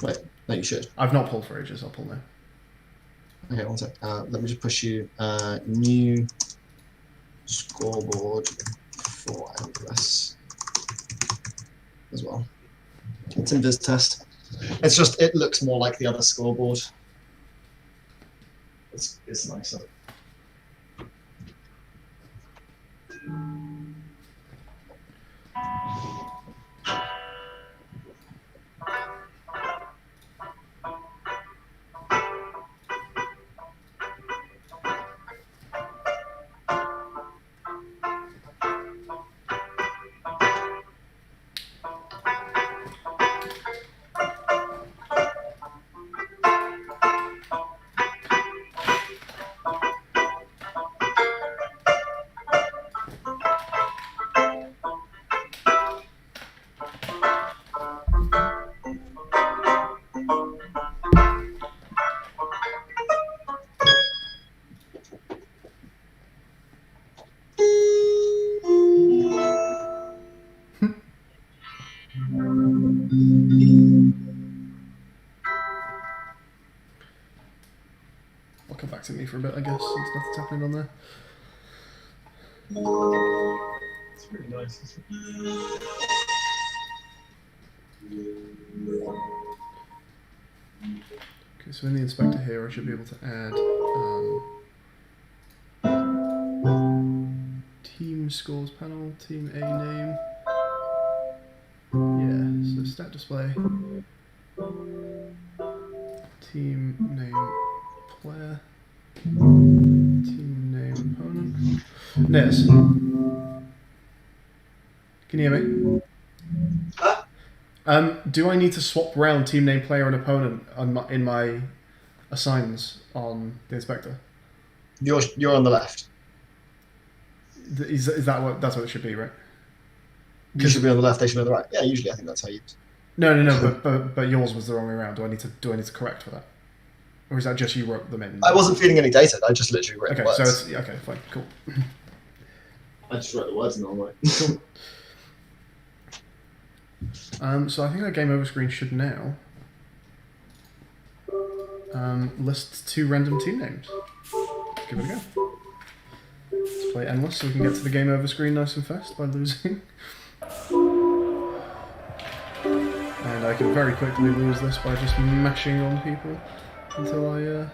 Wait, no, you should. I've not pulled for ages, I'll pull now. Okay, one sec. Let me just push you new scoreboard for endless as well. It's in Viz test. It's just, it looks more like the other scoreboard. It's nicer. I'll come back to me for a bit, I guess, since nothing's happening on there. It's really nice. Okay, so in the inspector here, I should be able to add team scores panel, team A name. Yeah, so stat display, team name player, team name opponent. Nez, can you hear me? Do I need to swap around team name player and opponent in my assigns on the inspector? You're on the left. Is that that's what it should be, right? You should be on the left. They should be on the right. Yeah, usually I think that's how you. No. But yours was the wrong way around. Do I need to correct for that, or is that just you wrote them in? I wasn't feeding any data. I just literally wrote Okay, words. so it's okay, fine, cool. I just wrote the words in the wrong way. Cool. So I think our game over screen should now list 2 random team names. Let's give it a go. Let's play endless so we can get to the game over screen nice and fast by losing. And I can very quickly lose this by just mashing on people until I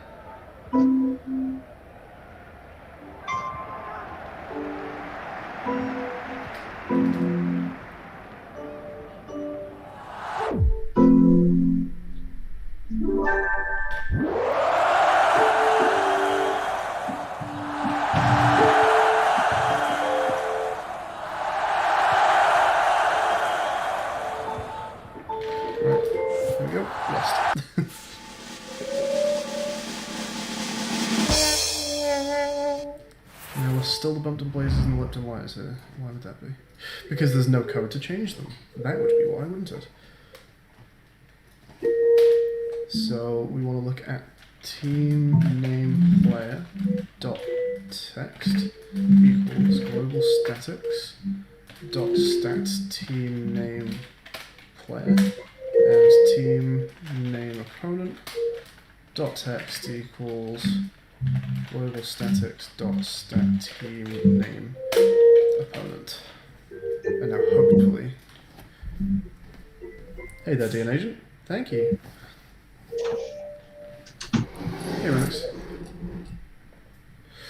still the Bumped Blazes and the Lipton Wires here. Why would that be? Because there's no code to change them. That would be why, wouldn't it? So we want to look at team name player dot text equals global statics dot stat team name player and team name opponent dot text equals global statics dot stat team name opponent. And now hopefully, hey there, DN agent. Thank you. Here it is.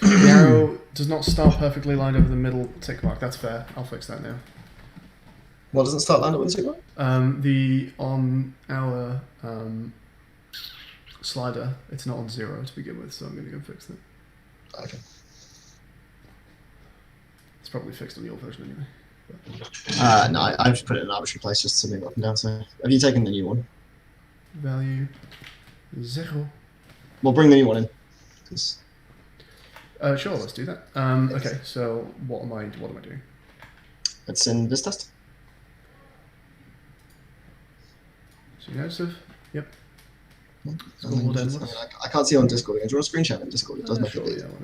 The arrow does not start perfectly lined over the middle tick mark. That's fair. I'll fix that now. What doesn't start lined up with the tick mark? On our slider, it's not on 0 to begin with, so I'm going to go fix that. Okay. It's probably fixed on your version anyway. No, I've just put it in an arbitrary place just to move up and down. So, have you taken the new one? Value 0. We'll bring the new one in. Sure, let's do that. Okay, so what am I doing? It's in this test. So notice. Yep. And Scoreboard then you just- endless. I can't see on Discord. Do you want to screen share in Discord? It does make Sure, it yeah, easy. why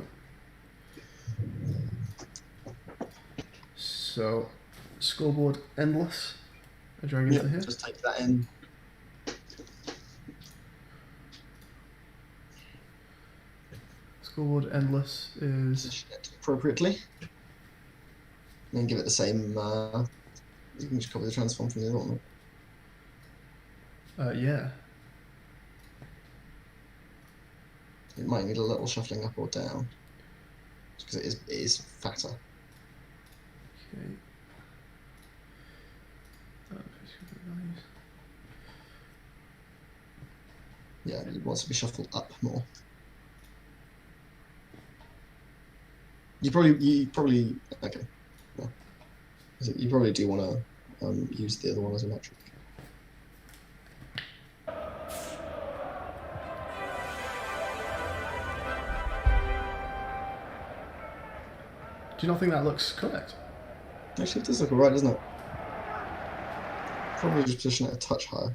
not? So, scoreboard endless. I drag into Yeah, here. just type that in. Scoreboard endless is. Position it appropriately. And then give it the same. You can just copy the transform from the other one. Yeah. It might need a little shuffling up or down, because it is fatter. Okay. Yeah, it wants to be shuffled up more. You probably okay. Yeah. You probably do want to use the other one as a metric. Do you not think that looks correct? Actually, it does look alright, doesn't it? Probably just position it a touch higher.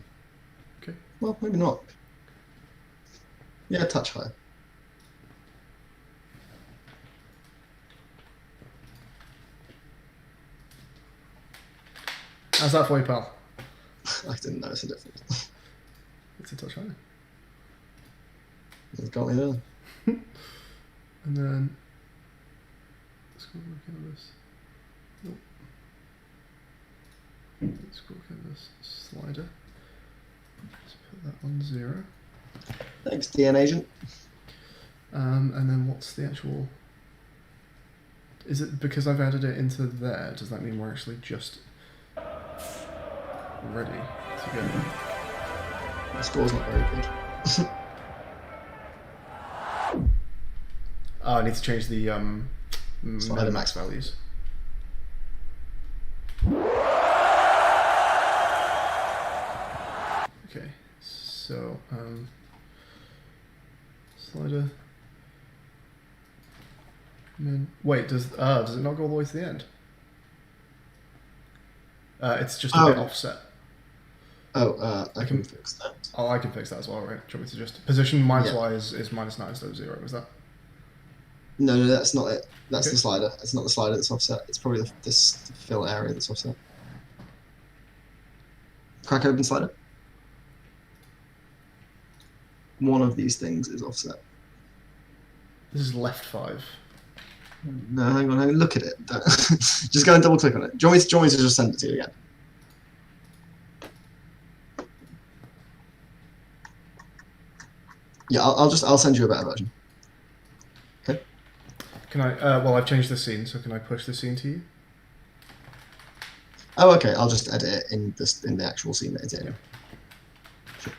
Okay. Well, maybe not. Yeah, a touch higher. How's that for you, pal? I didn't notice a difference. It's a touch higher. It's got me there. And then scoreboard canvas. Nope. Scoreboard canvas slider. Let's put that on 0. Thanks, DN agent. And then what's the actual? Is it because I've added it into there? Does that mean we're actually just ready to go? The score's not very good. Oh, I need to change the Slider max values. Okay, so slider. Min. Wait, does it not go all the way to the end? It's just a bit offset. Oh, I can fix that. Oh, I can fix that as well, right? Do you want me to just position minus Yeah. y is -9 instead of 0? Is that? No, that's not it. That's Okay. the slider. It's not the slider that's offset. It's probably this fill area that's offset. Crack open slider. One of these things is offset. This is left 5. No, hang on. Look at it. Just go and double click on it. Do you want me to just send it to you again? Yeah, I'll send you a better version. Okay. Can I? Well, I've changed the scene, so can I push the scene to you? Oh, okay. I'll just edit it in the actual scene that it's in. Yeah. Sure.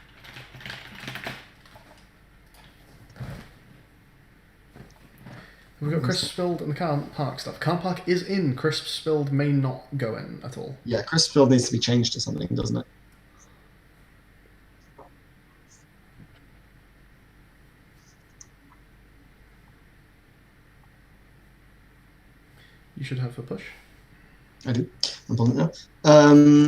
We've got crisp spilled and the car park stuff. Car park is in. Crisp spilled may not go in at all. Yeah, crisp field needs to be changed to something, doesn't it? You should have a push. I do. I'm pulling it now.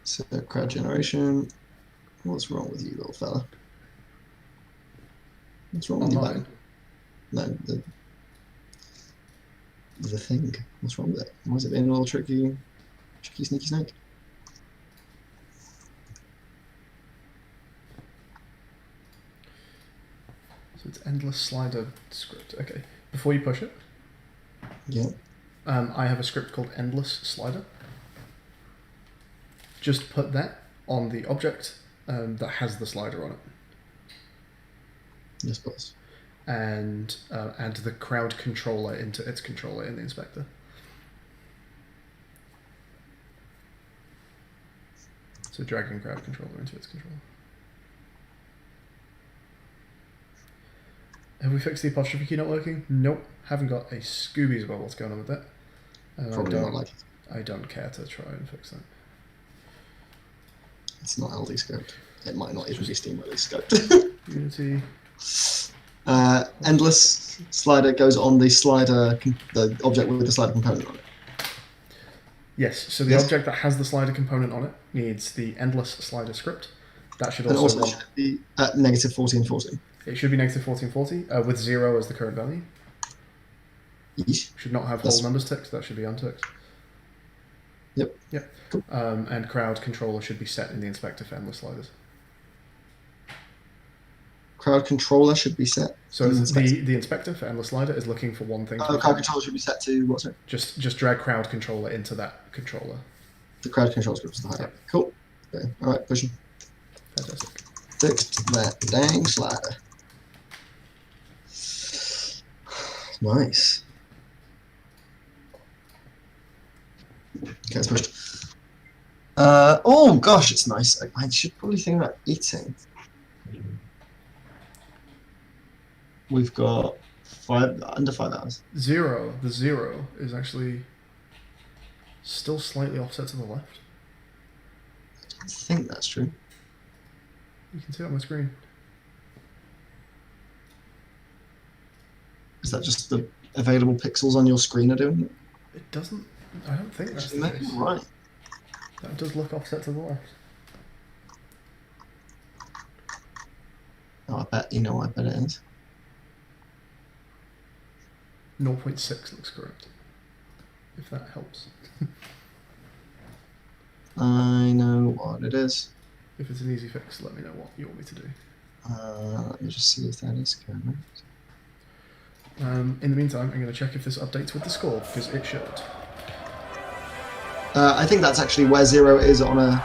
So crowd generation. What's wrong with you, little fella? What's wrong with you, Online. buddy? No, the thing. What's wrong with it? Why is it being a little tricky, sneaky snake? So it's endless slider script. Okay. Before you push it, Yeah. I have a script called endless slider. Just put that on the object that has the slider on it, Yes, boss. and add the crowd controller into its controller in the inspector. So dragging crowd controller into its controller. Have we fixed the apostrophe key not working? Nope. Haven't got a Scooby's about what's going on with that. And Probably not like I don't care to try and fix that. it's not LD scoped. It might not even be Steam release scoped. Unity. Endless slider goes on the slider, the object with the slider component on it. Yes, so the object that has the slider component on it needs the endless slider script. That should And also, also should be at negative 14, 14. It should be negative 1440 with 0 as the current value. Yeesh. Should not have whole numbers ticked. That should be unticked. Yep. Cool. And crowd controller should be set in the inspector for endless sliders. Crowd controller should be set. So the inspector for endless slider is looking for one thing. Crowd controller should be set to what's it? Just drag crowd controller into that controller. The crowd control script is the highlight. Cool. Okay. All right, pushing. Fantastic. Fixed that dang slider. Nice. Okay, it's pushed. Oh gosh, it's nice. I should probably think about eating. We've got under 5 hours. The 0 is actually still slightly offset to the left. I think that's true. You can see it on my screen. Is that just the available pixels on your screen are doing it? It doesn't. I don't think that's the Maybe case. right. That does look offset to the left. Oh, I bet it is. 0.6 looks correct. If that helps. I know what it is. If it's an easy fix, let me know what you want me to do. Let me just see if that is correct. In the meantime, I'm going to check if this updates with the score, because it should. I think that's actually where 0 is on a...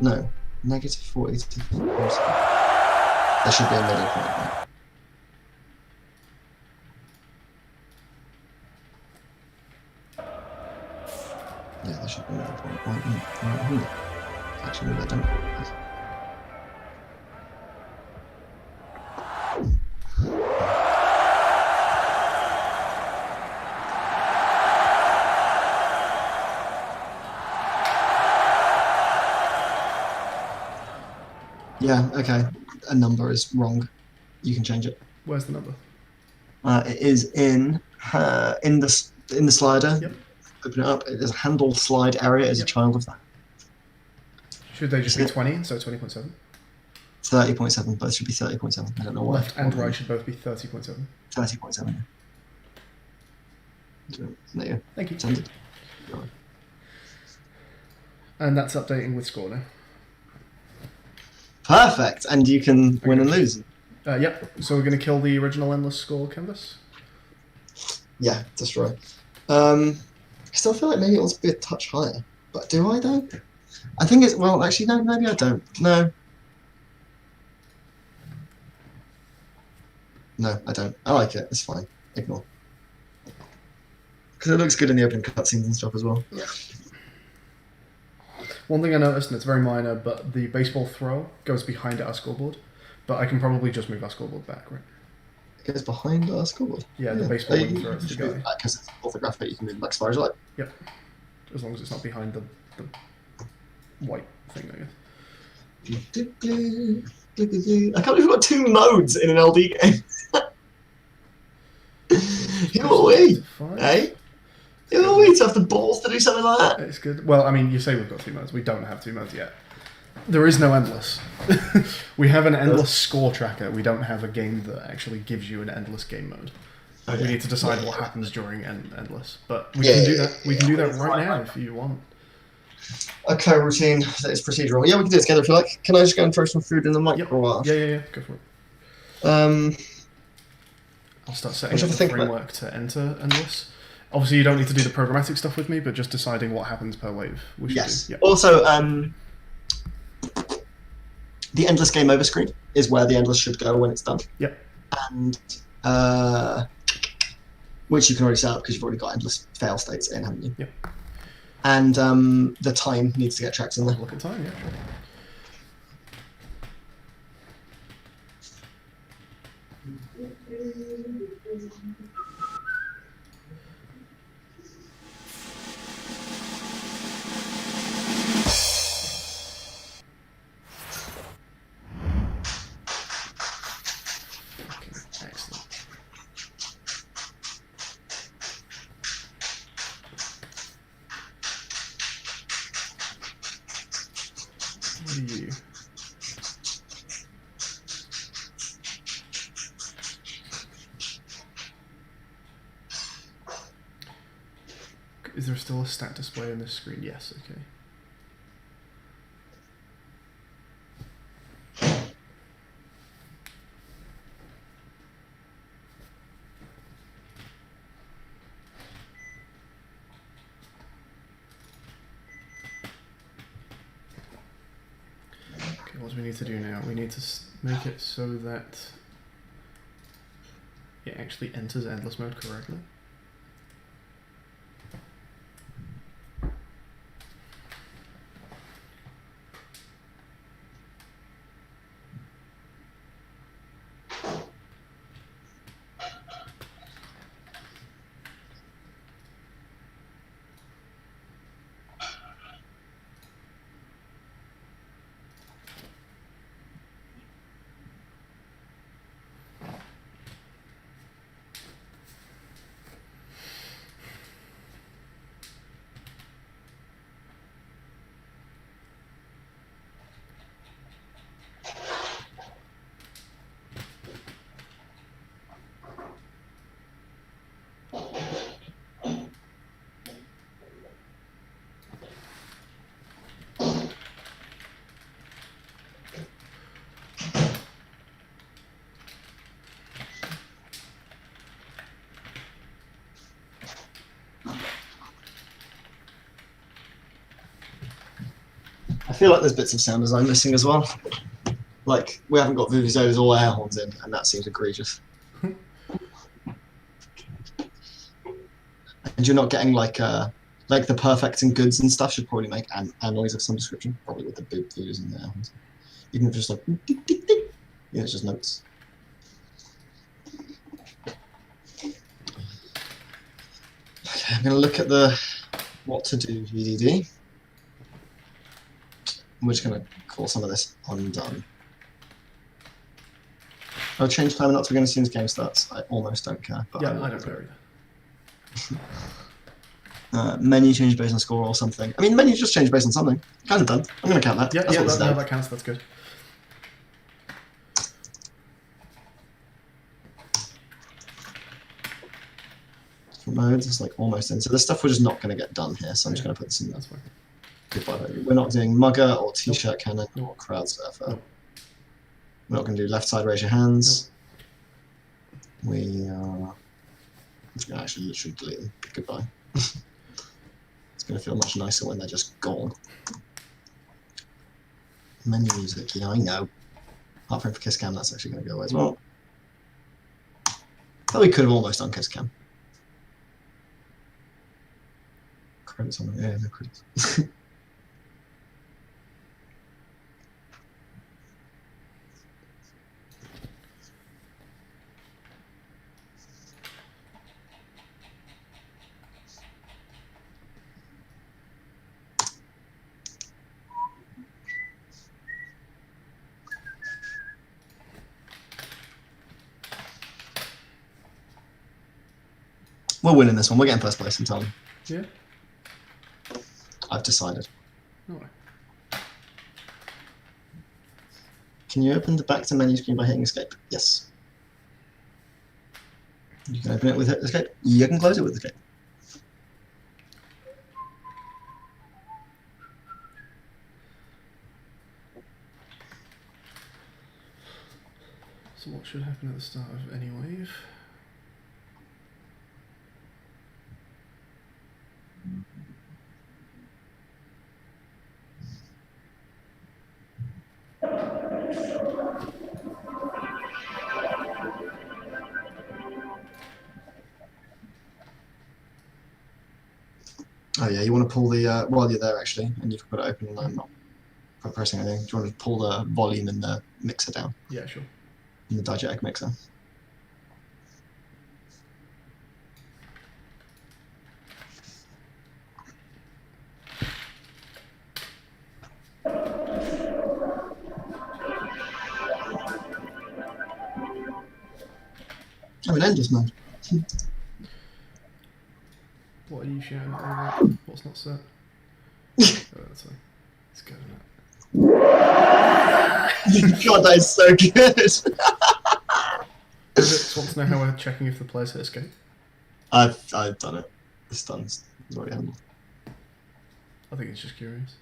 No. Negative 40 to... There should be a middle point there. Yeah, there should be a middle point. Actually, maybe I don't. Yeah, okay. A number is wrong. You can change it. Where's the number? It is in the slider. Yep. Open it up. There's a handle slide area as a child of that. Should they just be 20, so 20.7? 30.7. Both should be 30.7. I don't know why. Left and right should both be 30.7. 30.7. There you go. Thank you. Send it. And that's updating with score now. Perfect, and you can win and lose. Yep. So we're going to kill the original endless score canvas. Yeah, destroy. I still feel like maybe it wants to be a touch higher, but do I though? I think it's actually no, maybe I don't. No, I don't. I like it. It's fine. Ignore. Because it looks good in the opening cutscenes and stuff as well. Yeah. One thing I noticed, and it's very minor, but the baseball throw goes behind our scoreboard. But I can probably just move our scoreboard back, right? It goes behind our scoreboard. Yeah, the baseball wouldn't throw it to the guy. Because it's orthographic, you can move back as far as you like. Yep. As long as it's not behind the white thing, I guess. I can't believe we've got 2 modes in an LD game. Who are we? Eh? Who are we to have the balls to do something like that? It's good. Well, I mean, you say we've got 2 modes. We don't have 2 modes yet. There is no endless. We have an endless score tracker. We don't have a game that actually gives you an endless game mode. Okay. We need to decide what happens during endless. But we can do that. We can do that right now if you want. Okay, routine that is procedural. Yeah, we can do it together if you like. Can I just go and throw some food in the microwave? Yeah. Go for it. I'll start setting up the framework to enter endless. Obviously, you don't need to do the programmatic stuff with me, but just deciding what happens per wave. We should do. Yep. Also, the endless game over screen is where the endless should go when it's done. Yep. And which you can already set up because you've already got endless fail states in, haven't you? Yep. And the time needs to get tracked in there. Look at time, yeah. Sure. Is there still a stat display on this screen? Yes, okay. Okay, what do we need to do now? We need to make it so that it actually enters endless mode correctly. I feel like there's bits of sound design missing as well. Like, we haven't got vuvuzelas or air horns in, and that seems egregious. And you're not getting like the perfect and goods and stuff should probably make a noise of some description, probably with the big views and the air horns. Even if it's just like, tick, tick, tick. Yeah, it's just notes. Okay, I'm gonna look at the what to do VDD. We're just going to call some of this undone. I'll change timer not to begin as soon as game starts. I almost don't care. But Yeah, I don't care either. Menu change based on score or something. I mean, menu just changed based on something. Kind of done. I'm going to count that. Yeah, That's yeah, what this is that counts. That's good. Modes is like almost in. So the stuff we're just not going to get done here. So I'm just going to put this in. That's fine. Goodbye. We're not doing mugger or t-shirt cannon or crowd surfer. Nope. We're not going to do left side raise your hands. Nope. We are. Actually, literally delete them. Goodbye. It's going to feel much nicer when they're just gone. Menu music, yeah, I know. Heart frame for kiss cam, that's actually going to go away as well. Thought we could have almost done kiss cam. Credits on it, yeah, no credits. We're winning this one. We're getting first place in time. Yeah. I've decided. No way. Can you open the back to menu screen by hitting escape? Yes. You can open it with escape. You can close it with escape. So what should happen at the start of any wave? Oh yeah, you want to pull the while you're there actually, and you've got it open and I'm not pressing anything. Do you want to pull the volume in the mixer down? Yeah, sure. In the diegetic mixer. I'm in endless mode. What are you shouting at over? What's not set? Oh, that's fine. It's good, isn't it? God, that is so good. Just wants to know how we're checking if the player's hit escape. I've done it. It's done. Is what we handle. I think it's just curious.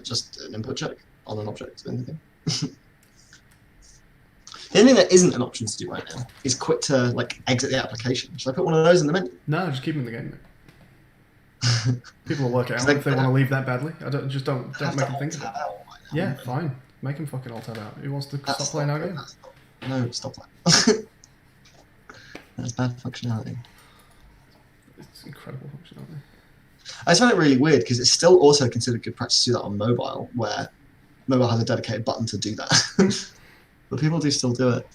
Just an input check on an object. Anything. The only thing that isn't an option to do right now is quit to like exit the application. Should I put one of those in the menu? No, just keep them in the game. Mate. People will work it out Like, if they want to leave that badly. I don't don't Have make to them think alt of it. tab out right now. Yeah, fine. Make him fucking alt tab out. Who wants to That's stop playing our not- game? that's not- No, stop that. That's bad functionality. It's incredible functionality. I just find it really weird because it's still also considered good practice to do that on mobile, where mobile has a dedicated button to do that. But people do still do it.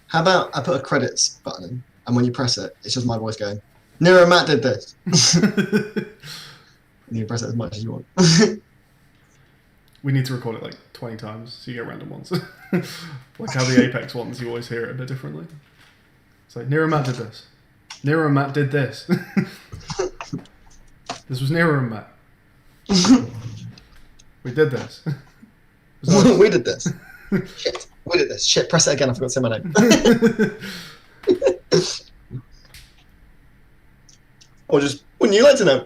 How about I put a credits button in, and when you press it, it's just my voice going, Niru and Matt did this. And you press it as much as you want. We need to record it like 20 times so you get random ones. Like how the Apex ones, you always hear it a bit differently. It's like, Niru and Matt did this. Niru and Matt did this. This was Niru and Matt. We did this. We did this. Shit. We did this. Shit, press it again. I forgot to say my name. Or just, wouldn't you like to know?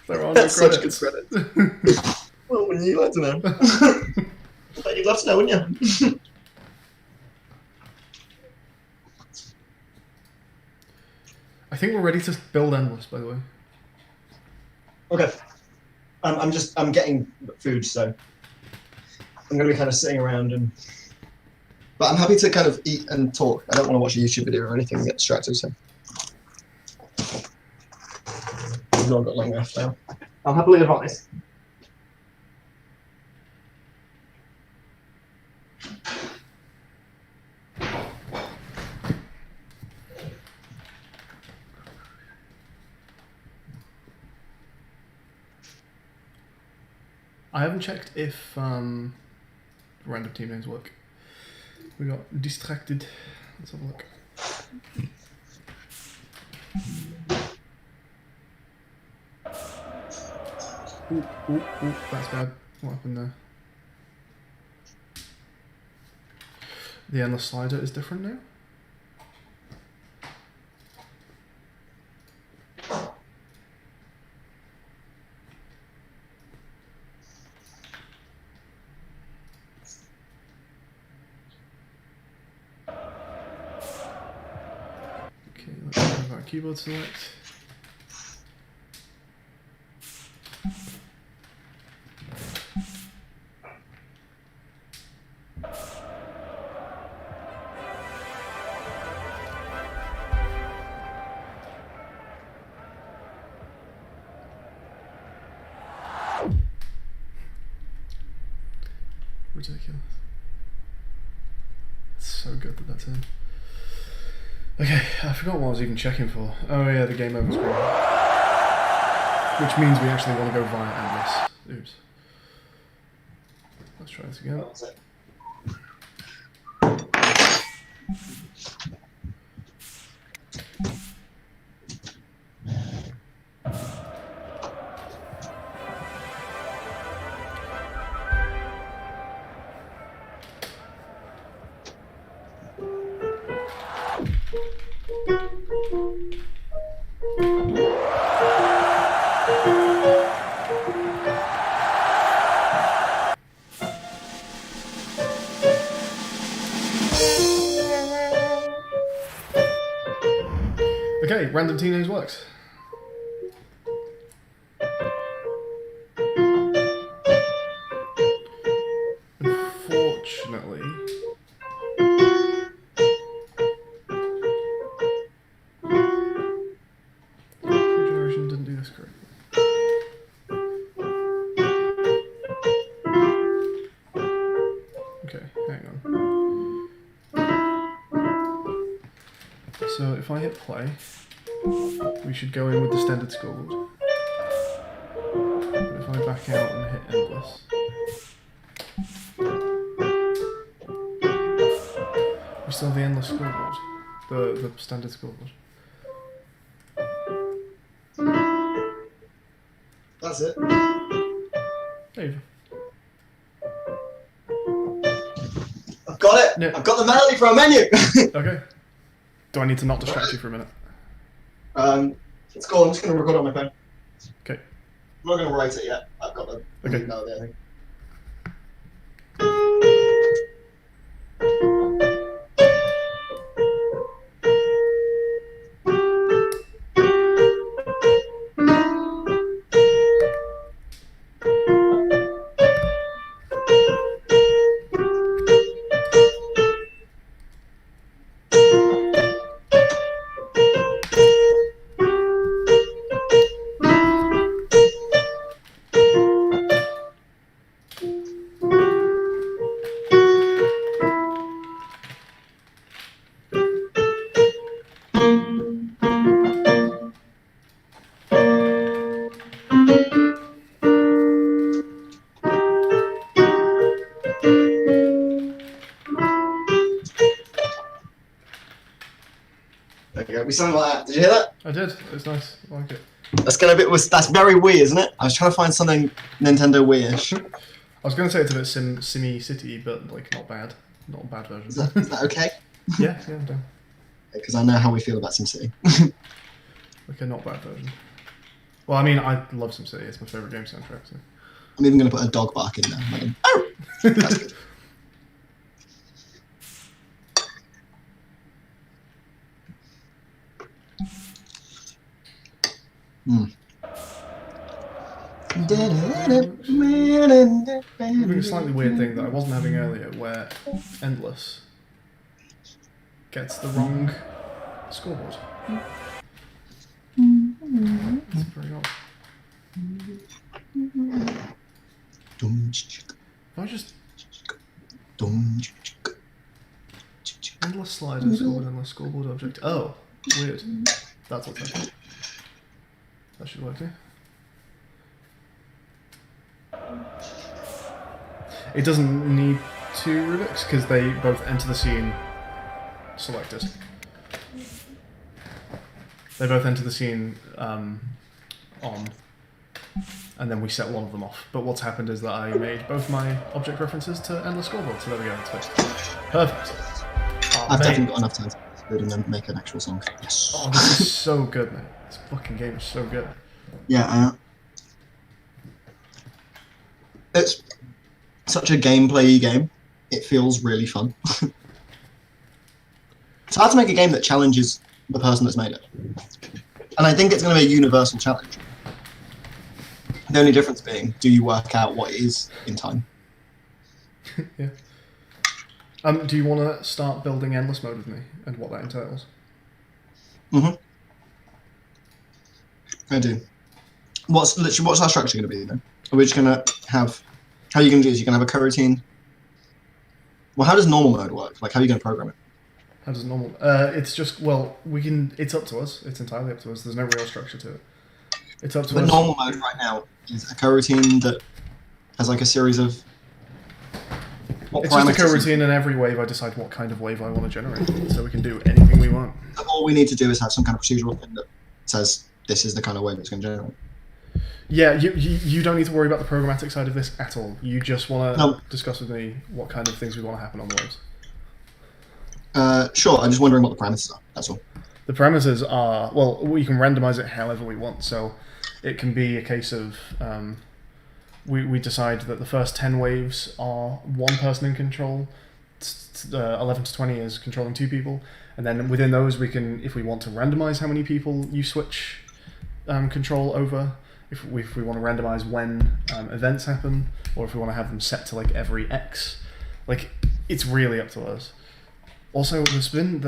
There are no That's such good credits. credits. Well, wouldn't you like to know? I bet you'd love to know, wouldn't you? I think we're ready to build Endless, by the way. Okay. I'm getting food, so I'm going to be kind of sitting around and... But I'm happy to kind of eat and talk. I don't want to watch a YouTube video or anything and get distracted, so... I've not got long left now. I'll happily advise. I haven't checked if random team names work. We got distracted. Let's have a look. Ooh, that's bad. What happened there? The endless slider is different now? Okay, let's have our keyboard select. Ridiculous. It's so good that that's in. Okay, I forgot what I was even checking for. Oh yeah, the game over screen. Which means we actually want to go via Endless. Oops. Let's try this again. Okay, random team names works. Unfortunately, generation didn't do this correctly. Okay, hang on. So if I hit play, we should go in with the standard scoreboard. But if I back out and hit endless, We still have the endless scoreboard. The standard scoreboard. That's it. There you I've got it. Yeah. I've got the melody for a menu. go. Okay. Do I need to not distract you for a minute? It's cool. I'm just going to record it on my phone. Okay. I'm not going to write it yet. I've got the Okay. melody, I think. There you go. We sound like that. Did you hear that? I did. It's nice. I like it. That's very Wii, isn't it? I was trying to find something Nintendo Wii-ish. I was going to say it's a bit Simmy City, but like not bad. Not a bad version. Is that okay? Yeah, I'm down. Because I know how we feel about SimCity. Like a not bad version. Well, I mean, I love SimCity. It's my favourite game soundtrack. So. I'm even going to put a dog bark in there. Like, oh! That's good. Having a slightly weird thing that I wasn't having earlier, where Endless gets the wrong scoreboard. It's very odd. If I just endless slider scoreboard, endless scoreboard object. Oh, weird. That's what's happening. That should work too. It doesn't need two Rubiks because they both enter the scene selected. They both enter the scene on, and then we set one of them off. But what's happened is that I made both my object references to endless scoreboard, so there we go, it's fixed. Perfect. Oh, I've mate. definitely got enough time to do it and then make an actual song. Yes. Oh, this is so good, mate. This fucking game is so good. Yeah, it's such a gameplay game. It feels really fun. It's hard to make a game that challenges the person that's made it. And I think it's going to be a universal challenge. The only difference being, do you work out what it is in time? Yeah. Do you want to start building endless mode with me and what that entails? I do. What's our structure going to be then? Are we just going to have... How are you going to do this? You're going to have a coroutine? Well, how does normal mode work? Like, how are you going to program it? How does normal... it's just, well, we can... It's up to us. It's entirely up to us. There's no real structure to it. It's up to But us. normal mode right now is a coroutine that has like a series of... What It's just a parameters- coroutine, and every wave I decide what kind of wave I want to generate. So we can do anything we want. All we need to do is have some kind of procedural thing that says this is the kind of wave it's going to generate. Yeah, you don't need to worry about the programmatic side of this at all. You just want to No. discuss with me what kind of things we want to happen on the waves. Sure, I'm just wondering what the parameters are, that's all. The parameters are, well, we can randomize it however we want. So it can be a case of we decide that the first 10 waves are one person in control, 11 to 20 is controlling two people, and then within those we can, if we want to randomize how many people you switch control over, if we want to randomize when events happen, or if we want to have them set to like every X, like it's really up to us. Also, something's been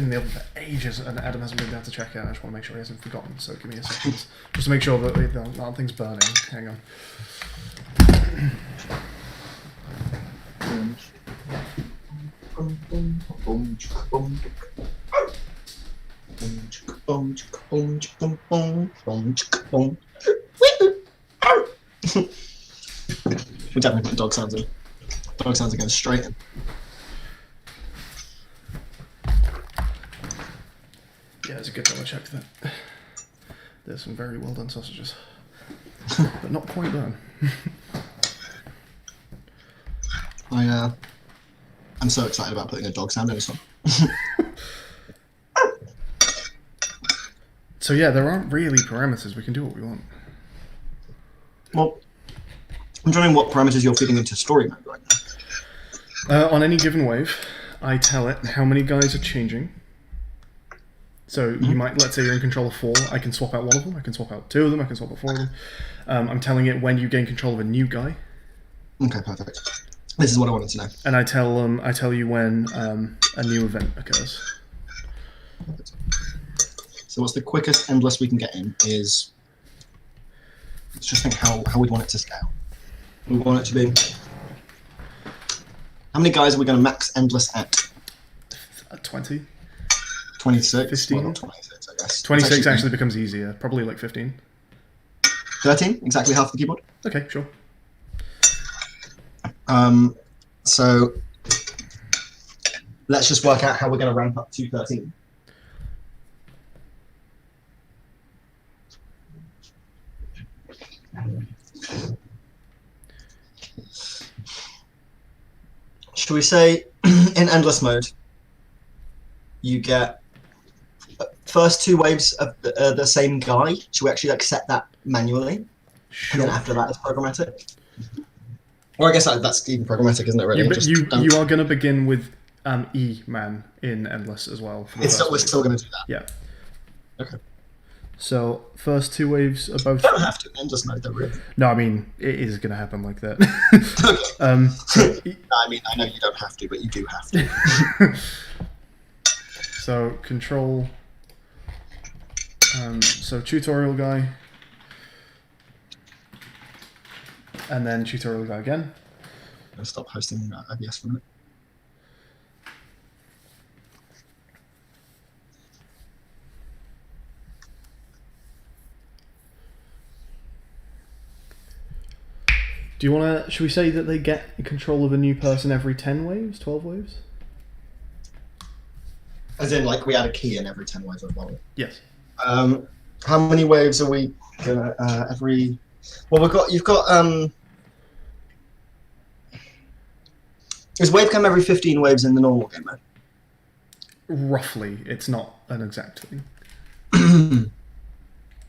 in the oven for ages, and Adam hasn't been able to check it. I just want to make sure he hasn't forgotten. So give me a second, just to make sure that nothing's burning. Hang on. We definitely put dog sounds in. Dog sounds are going straight in. Yeah, it's a good double check that there's some very well done sausages, but not quite done. I'm so excited about putting a dog sound in this one. So yeah, there aren't really parameters. We can do what we want. Well, I'm wondering what parameters you're feeding into story mode right now. On any given wave, I tell it how many guys are changing. So you might, let's say you're in control of 4, I can swap out one of them, I can swap out 2 of them, I can swap out 4 of them. I'm telling it when you gain control of a new guy. Okay, perfect. This is what I wanted to know. And I tell you when a new event occurs. Perfect. So what's the quickest endless we can get in is, let's just think how we'd want it to scale. We want it to be, how many guys are we going to max endless at? 20. 26? 15? Well, not 26, I guess. 26 actually becomes easier, probably like 15. 13? Exactly half the keyboard? Okay, sure. So let's just work out how we're going to ramp up to 13. Should we say in endless mode, you get first 2 waves of the same guy? Should we actually like set that manually? Sure. And then after that, it's programmatic. Or I guess that's even programmatic, isn't it? Really? You are going to begin with E man in endless as well. For the We're still going to do that. Yeah. Okay. So first 2 waves are both. Don't have to in endless mode, though, really. No, I mean it is going to happen like that. Okay. I mean, I know you don't have to, but you do have to. So control. So tutorial guy. And then tutorial guy again. I'll stop hosting IBS for a minute. Do you want to? Should we say that they get control of a new person every 10 waves, 12 waves? As in, like, we add a key in every 10 waves of one. Yes. How many waves are we gonna every? Well, you've got is wavecam every 15 waves in the normal game mode? Roughly, it's not an exact thing.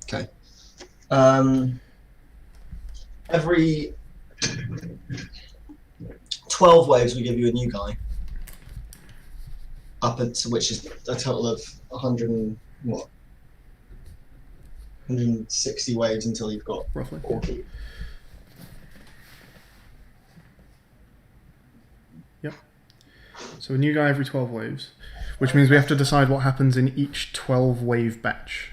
Okay. Every 12 waves, we give you a new guy. Up until which is a total of 100 and what? 160 waves until you've got Roughly. 4 keys. Yep. So a new guy every 12 waves, which means we have to decide what happens in each 12 wave batch.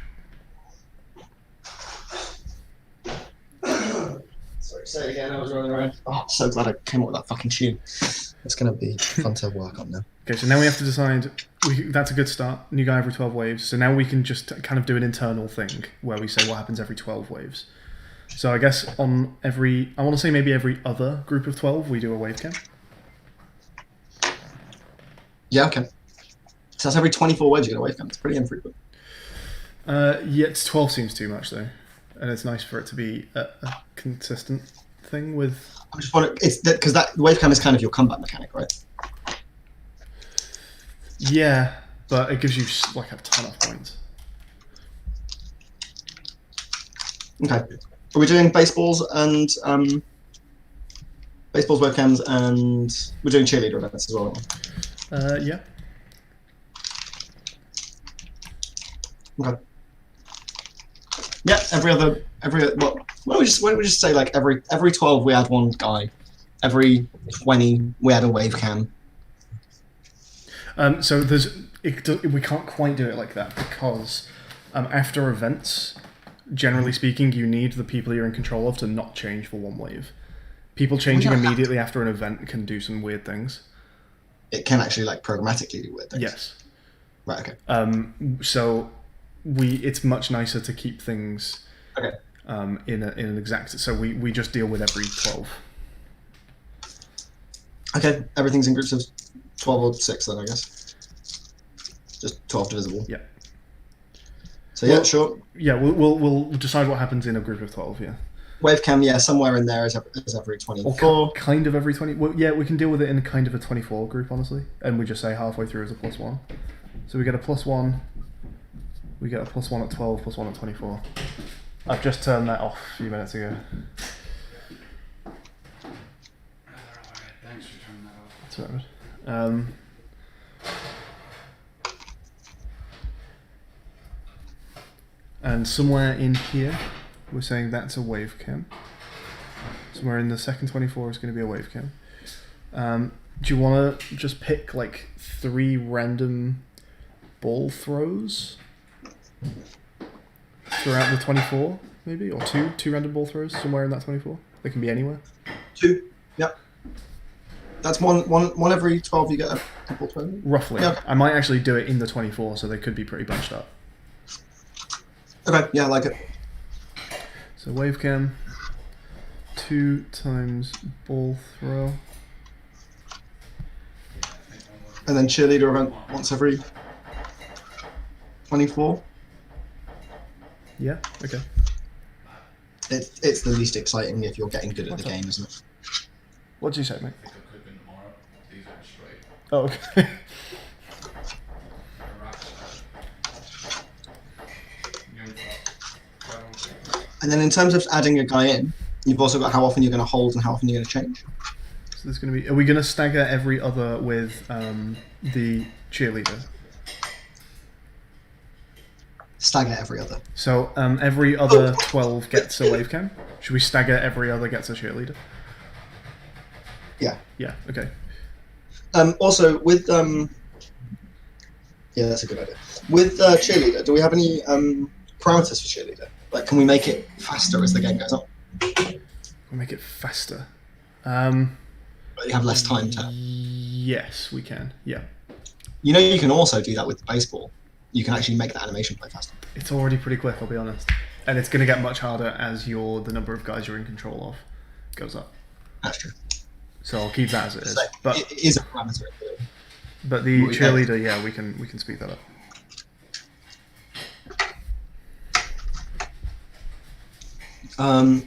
Sorry, say it again. I was running around. Oh, I'm so glad I came up with that fucking tune. It's going to be fun to work on now. Okay, so now we have to decide. That's a good start. New guy every 12 waves. So now we can just kind of do an internal thing where we say what happens every 12 waves. So I guess on every, I want to say maybe every other group of 12, we do a wave cam. Yeah, okay. So that's every 24 waves you get a wavecam. It's pretty infrequent. Yeah, 12 seems too much though, and it's nice for it to be a consistent thing with. I just want to, it's because that wavecam is kind of your comeback mechanic, right? Yeah, but it gives you like a ton of points. Okay. Are we doing baseballs and baseballs, webcams, and we're doing cheerleader events as well? Yeah. Okay. Yeah. Why don't we just say like every 12 we add one guy, every 20 we add a wavecam. So we can't quite do it like that because after events, generally speaking, you need the people you're in control of to not change for one wave. People changing immediately after an event can do some weird things. It can actually like programmatically do weird things. Yes. Right. Okay. So it's much nicer to keep things okay. In an exact. So we just deal with every 12. Okay. Everything's in groups of 12 or 6 then, I guess. Just 12 divisible. Yeah. So yeah, Well- sure. Yeah, we'll decide what happens in a group of 12. Yeah, Wavecam, yeah, somewhere in there is every or 24. kind of every 20. Well, yeah, we can deal with it in kind of a 24 group, honestly, and we just say halfway through is a +1. So we get a +1. We get a +1 at 12, +1 at 24. I've just turned that off a few minutes ago. Alright, thanks for turning that off. That's all right. And somewhere in here, we're saying that's a wavecam. Somewhere in the second 24 is going to be a wavecam. Do you want to just pick like 3 random ball throws throughout the 24, maybe, or two random ball throws somewhere in that 24? They can be anywhere. 2. Yep. That's one every 12 you get a ball throw. Roughly. Yeah. I might actually do it in the 24, so they could be pretty bunched up. Okay, yeah, I like it. So wavecam, 2 times ball throw. And then cheerleader event once every 24. Yeah. Okay. It's the least exciting if you're getting good at the game, isn't it? What did you say, mate? I think there could have been more. These are straight. Oh, okay. They're rock solid. Uniform. And then in terms of adding a guy in, you've also got how often you're going to hold and how often you're going to change. So there's going to be. Are we going to stagger every other with the cheerleader? Stagger every other. So every other 12 gets a wavecam. Should we stagger every other gets a cheerleader? Yeah. Yeah. Okay. Also, with yeah, that's a good idea. With cheerleader, do we have any parameters for cheerleader? Like, can we make it faster as the game goes on? We'll make it faster. But you have less time to. Yes, we can. Yeah. You know, you can also do that with the baseball. You can actually make the animation play faster. It's already pretty quick, I'll be honest. And it's going to get much harder as the number of guys you're in control of goes up. That's true. So I'll keep that as it is. So But it is a parameter. but the we cheerleader, yeah, we can speed that up.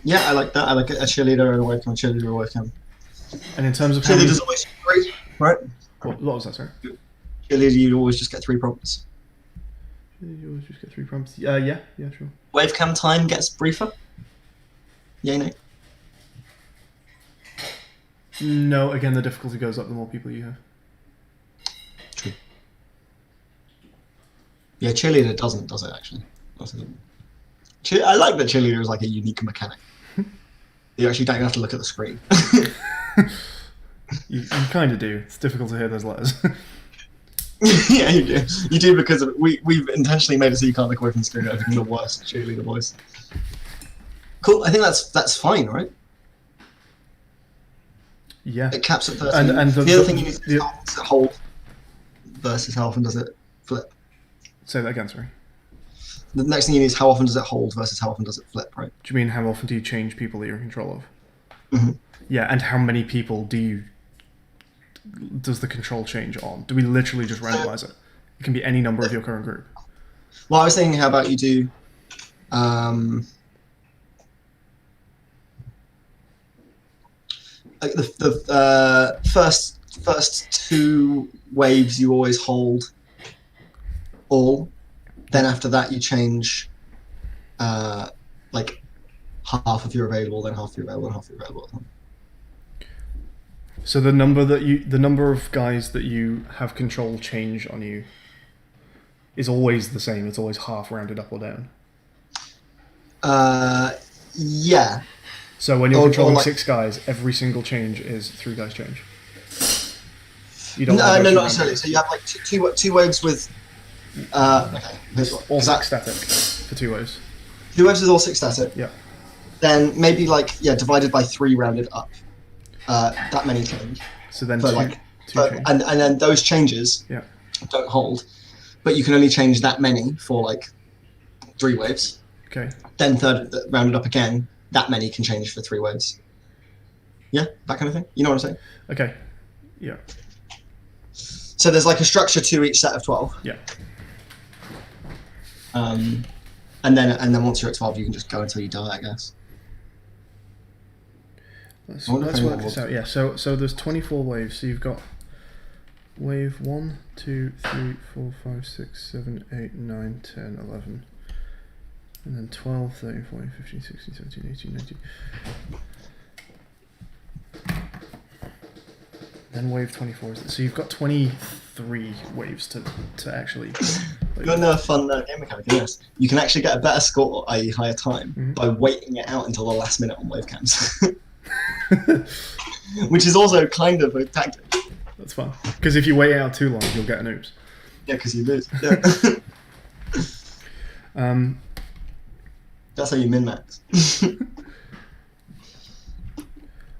Yeah, I like that. I like a cheerleader and a webcam, cheerleader and a webcam. And in terms of how many, Cheerleader's always great, right? what was that, sorry? Cheerleader, you always just get 3 prompts. You always just get 3 prompts. Yeah, sure. Wavecam time gets briefer. Yay, no. No, again, the difficulty goes up the more people you have. True. Yeah, cheerleader doesn't, does it actually? I like that cheerleader is like a unique mechanic. You actually don't have to look at the screen. You kind of do. It's difficult to hear those letters. Yeah, you do. You do because we've intentionally made it so you can't look away from the screen. Everything the worst cheerleader voice. Cool. I think that's fine, right? Yeah. It caps at 13. And the other thing you need to do is hold versus how often does it flip. Say that again, sorry. The next thing you need is how often does it hold versus how often does it flip, right? Do you mean how often do you change people that you're in control of? Mm-hmm. Yeah, and how many people does the control change on? Do we literally just randomize it? It can be any number of your current group. Well, I was thinking, how about you do like the first 2 waves you always hold all, then after that you change like half of your available, then half of your available, and half of your available. So the number of guys that you have control change on you is always the same. It's always half rounded up or down. Yeah. So when you're Or controlling like- 6 guys, every single change is 3 guys change. You don't No, want no, to not necessarily. So you have like two waves with. Okay. Here's what. all Is that 6 static for 2 waves. 2 waves with all 6 static? Yeah. Then maybe like divided by 3 rounded up. That many change. So then But 2 like, change. and then those changes Yeah. don't hold, but you can only change that many for like 3 waves. Okay. Then third rounded up again, that many can change for 3 waves. Yeah, that kind of thing. You know what I'm saying? Okay. Yeah. So there's like a structure to each set of 12. Yeah. And then once you're at 12, you can just go until you die, I guess. Let's I wonder if work anyone this will- out. Yeah, so there's 24 waves. So you've got wave 1, 2, 3, 4, 5, 6, 7, 8, 9, 10, 11. And then 12, 13, 14, 15, 16, 17, 18, 19. Then wave 24 is so you've got 23 waves to actually. You want to know a fun game mechanic in this? You can actually get a better score, i.e. higher time, by waiting it out until the last minute on wave cams. Which is also kind of a tactic. That's fun. Because if you wait out too long, you'll get an oops. Yeah, because you lose. Yeah. That's how you min-max.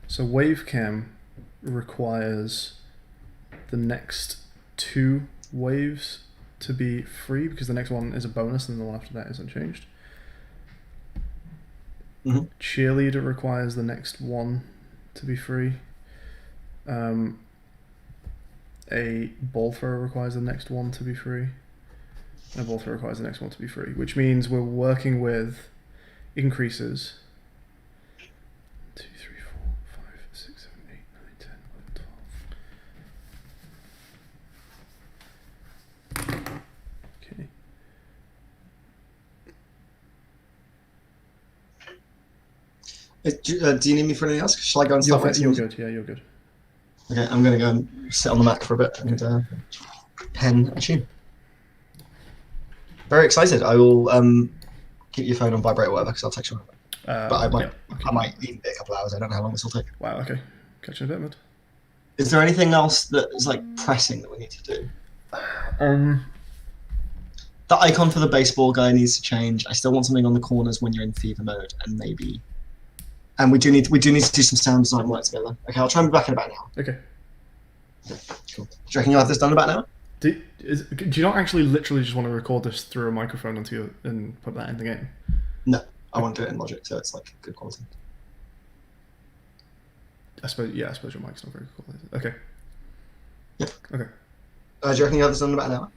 So wavecam requires the next 2 waves to be free because the next one is a bonus and the one after that is unchanged. Cheerleader requires the next one to be free. A ball thrower requires the next one to be free. And a ball thrower requires the next one to be free, which means we're working with increases. 2, 3, 4, 5, 6, 7, 8, 9, 10, 11, 12. Okay. Do you need me for anything else? Shall I go and start writing? You're good. Yeah, you're good. Okay, I'm going to go and sit on the mat for a bit and pen a tune. Very excited. I will keep your phone on vibrate or whatever because I'll text you. But I might, I might even be a couple of hours. I don't know how long this will take. Wow. Okay. Catch you in a bit, mate. Is there anything else that is like pressing that we need to do? The icon for the baseball guy needs to change. I still want something on the corners when you're in fever mode, and maybe. And we do need to do some sound design work together. Okay, I'll try and be back in about an hour. Okay. Cool. Do you reckon you'll have this done in about an hour? Do you not actually literally just want to record this through a microphone onto you and put that in the game? No, I want to do it in Logic, so it's like good quality. I suppose your mic's not very cool. Is it? Okay. Yep. Okay. Do you reckon you'll have this done in about an hour?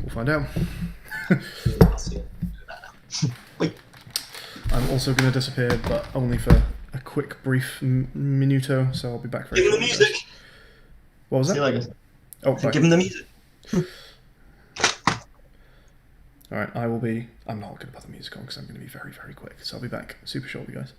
We'll find out. I'll see you in about an hour. Wait. I'm also going to disappear, but only for a quick, brief minuto, so I'll be back very Give him the shortly, music. guys. What was that? See you later. Oh, right. Give him the music. Alright, I'm not going to put the music on because I'm going to be very, very quick, so I'll be back super shortly, guys.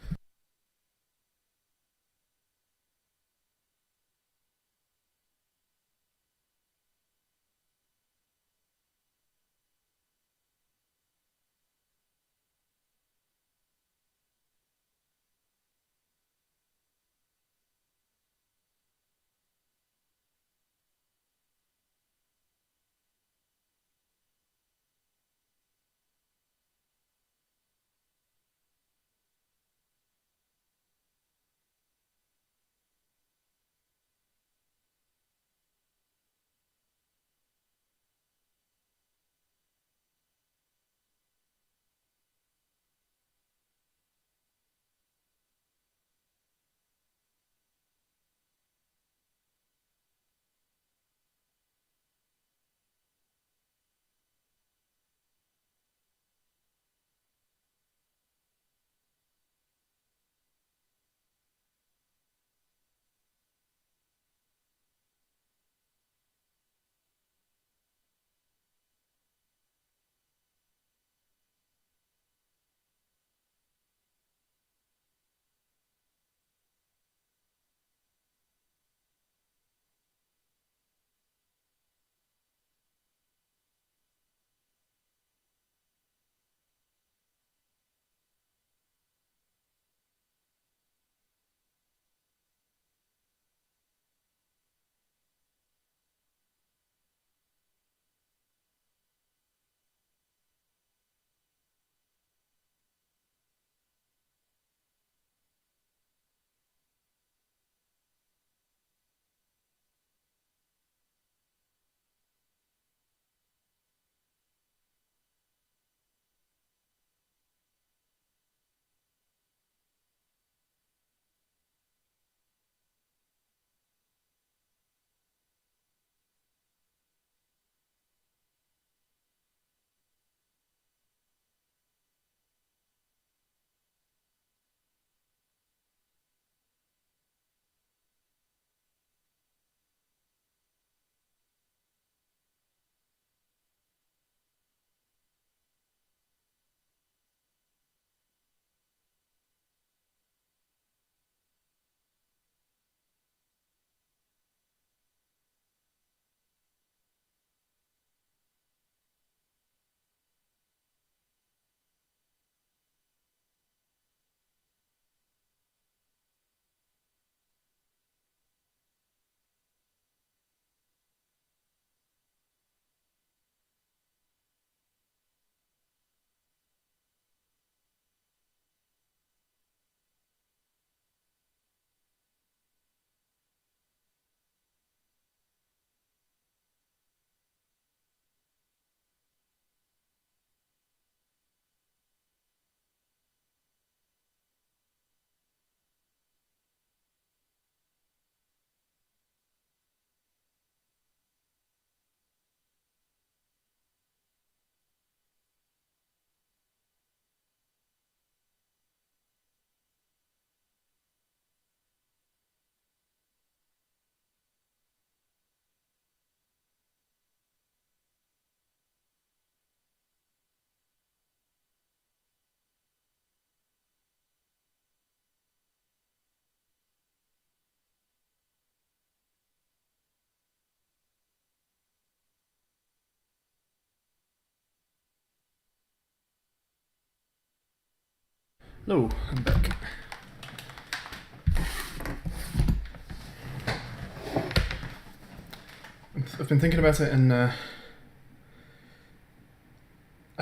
Hello, I'm back. I've been thinking about it, and I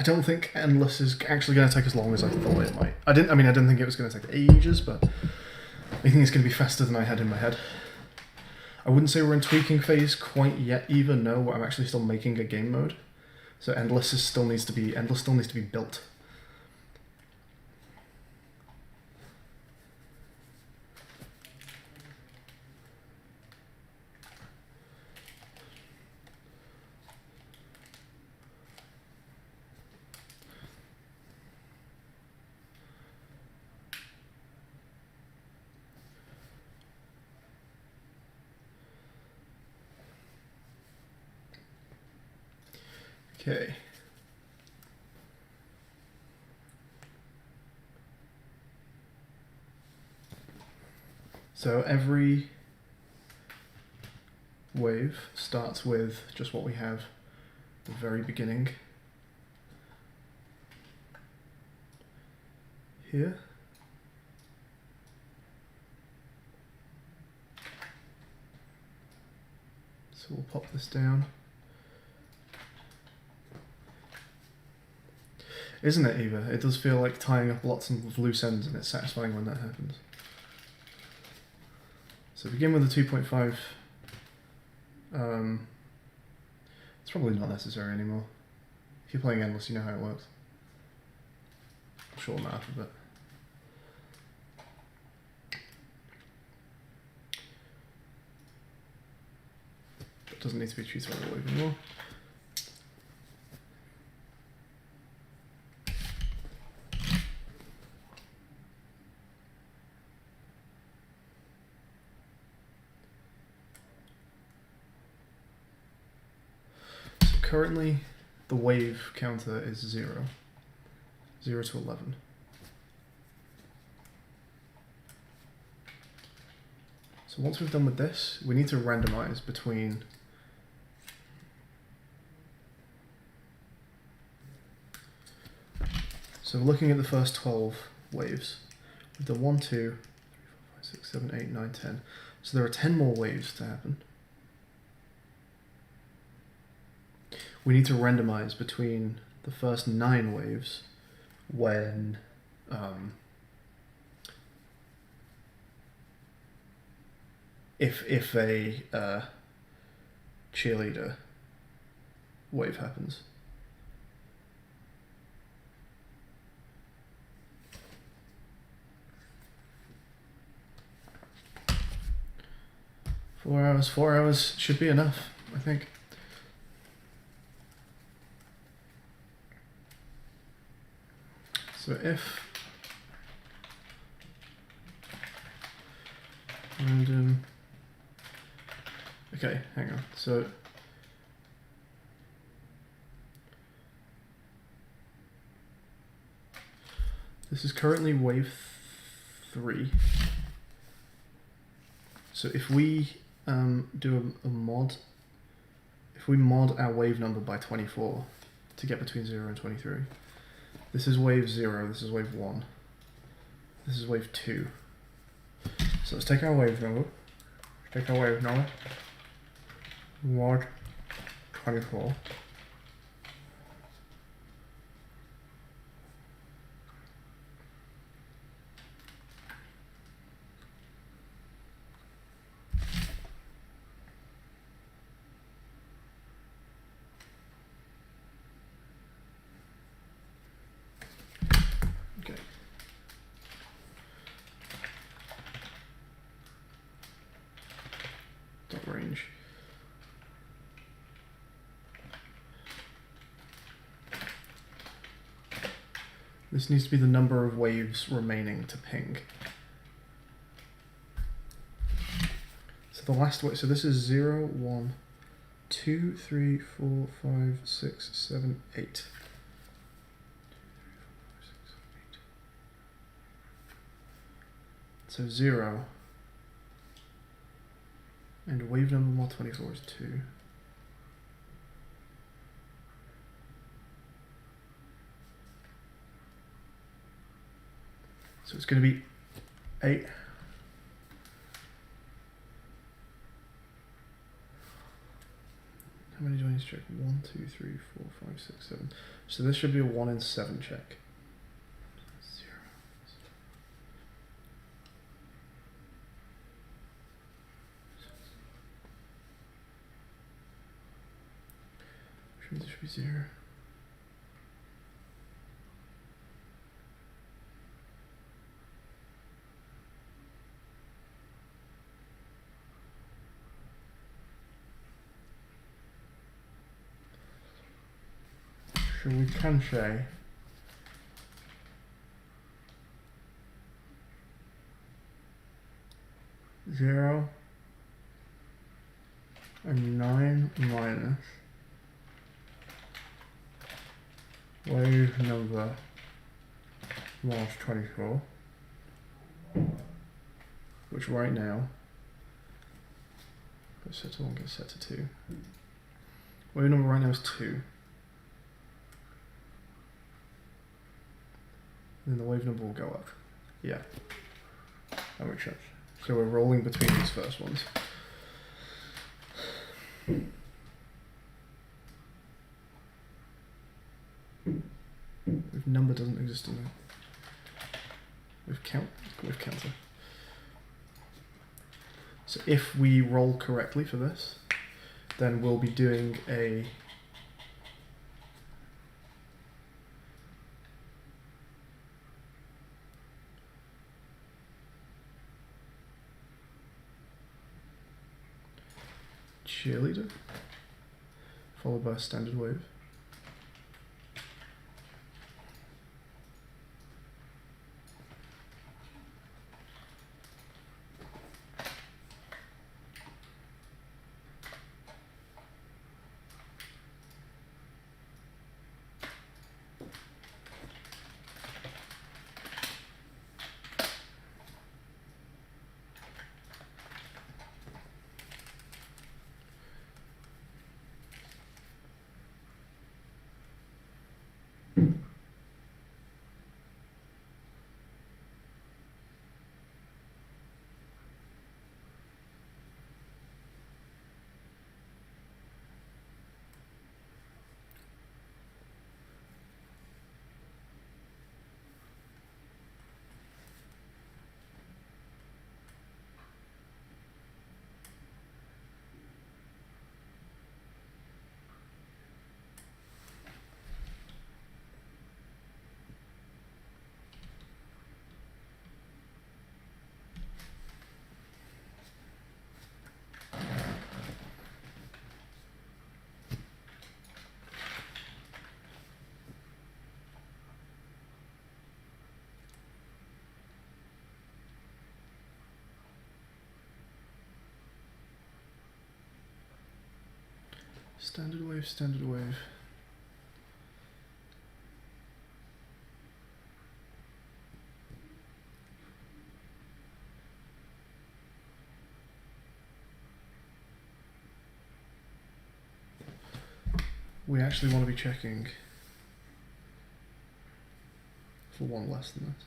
don't think Endless is actually going to take as long as I thought it might. I didn't think it was going to take ages, but I think it's going to be faster than I had in my head. I wouldn't say we're in tweaking phase quite yet either. No, I'm actually still making a game mode, so Endless still needs to be built. Okay. So every wave starts with just what we have at the very beginning here. So we'll pop this down. Isn't it, Eva? It does feel like tying up lots of loose ends, and it's satisfying when that happens. So begin with the 2.5. It's probably not necessary anymore. If you're playing Endless, you know how it works. Shorten that up a bit. It doesn't need to be treated all the way anymore. Currently, the wave counter is 0. 0 to 11. So once we've done with this, we need to randomize between so looking at the first 12 waves, we've done 1, 2, 3, 4, 5, 6, 7, 8, 9, 10. So there are 10 more waves to happen. We need to randomize between the first 9 waves when if a cheerleader wave happens. Four hours should be enough, I think. So if random, okay, hang on. So this is currently wave 3. So if we do a mod, if we mod our wave number by 24 to get between 0 and 23. This is wave 0, this is wave 1, this is wave 2. So let's take our wave number, mod 24. Range. This needs to be the number of waves remaining to ping. So the last wave, so this is 0, 1, 2, 3, 4, 5, 6, 7, 8. So 0. And wave number mod 24 is 2. So it's going to be 8. How many do I need to check? 1, 2, 3, 4, 5, 6, 7. So this should be a 1 in 7 check. 0. Which means it should be 0. So we can say zero and 9 minus wave number minus 24, which right now gets set to 1, gets set to 2. Wave number right now is 2. Then the wave number will go up. Yeah, that makes sense. So we're rolling between these first ones. Wave number doesn't exist in there. Wave counter. So if we roll correctly for this, then we'll be doing a cheerleader followed by a standard wave. Standard wave, standard wave. We actually want to be checking for 1 less than that.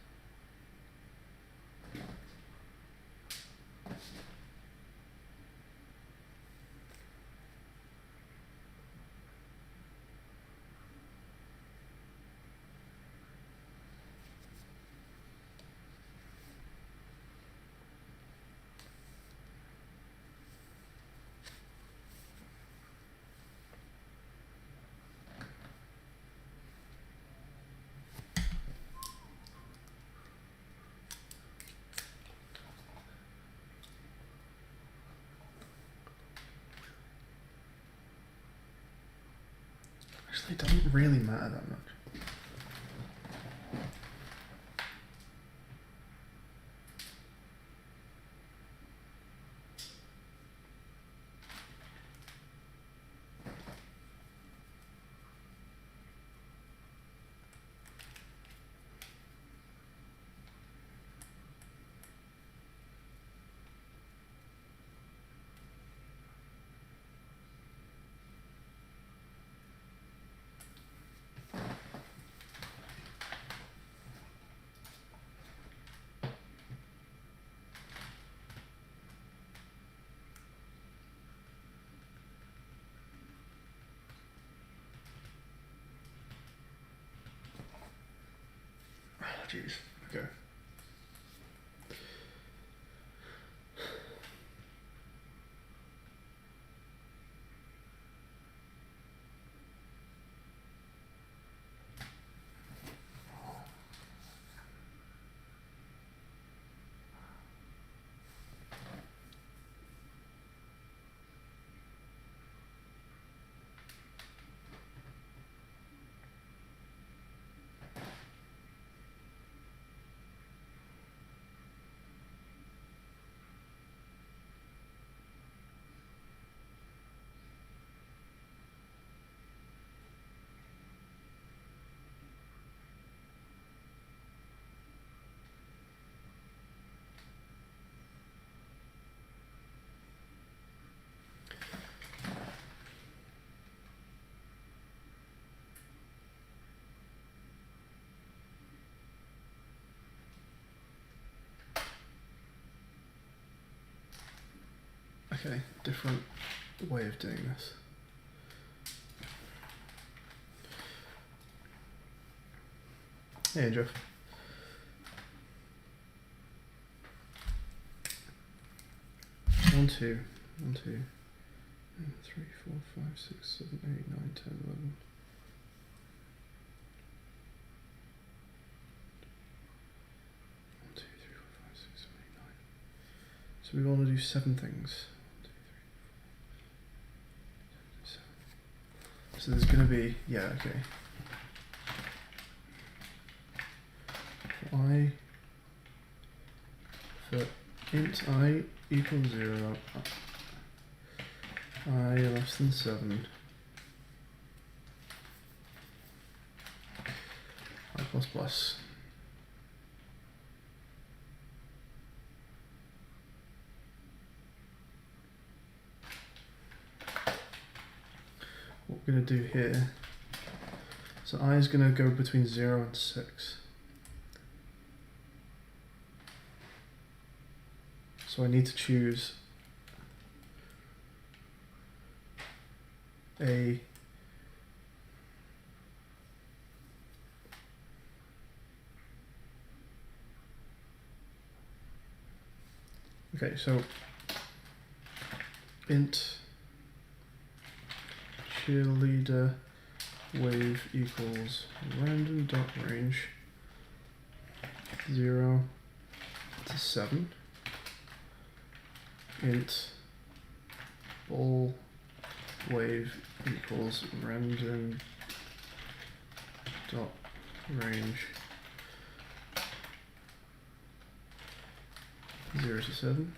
Actually, it doesn't really matter that much. jeez. Okay. Okay, different way of doing this. Hey, Jeff. One, two, 3, 4, 5, 6, 7, 8, 9, 10, 11. So we want to do 7 things. 1, 2, 3, 4, 5, 6, 7. So there's going to be, yeah, okay. For int I equals 0, I less than 7, I plus plus. What we're going to do here, so I is going to go between 0 and 6. So I need to choose a okay, so int cheerleader wave equals random dot range 0 to 7. Int ball wave equals random dot range 0 to 7.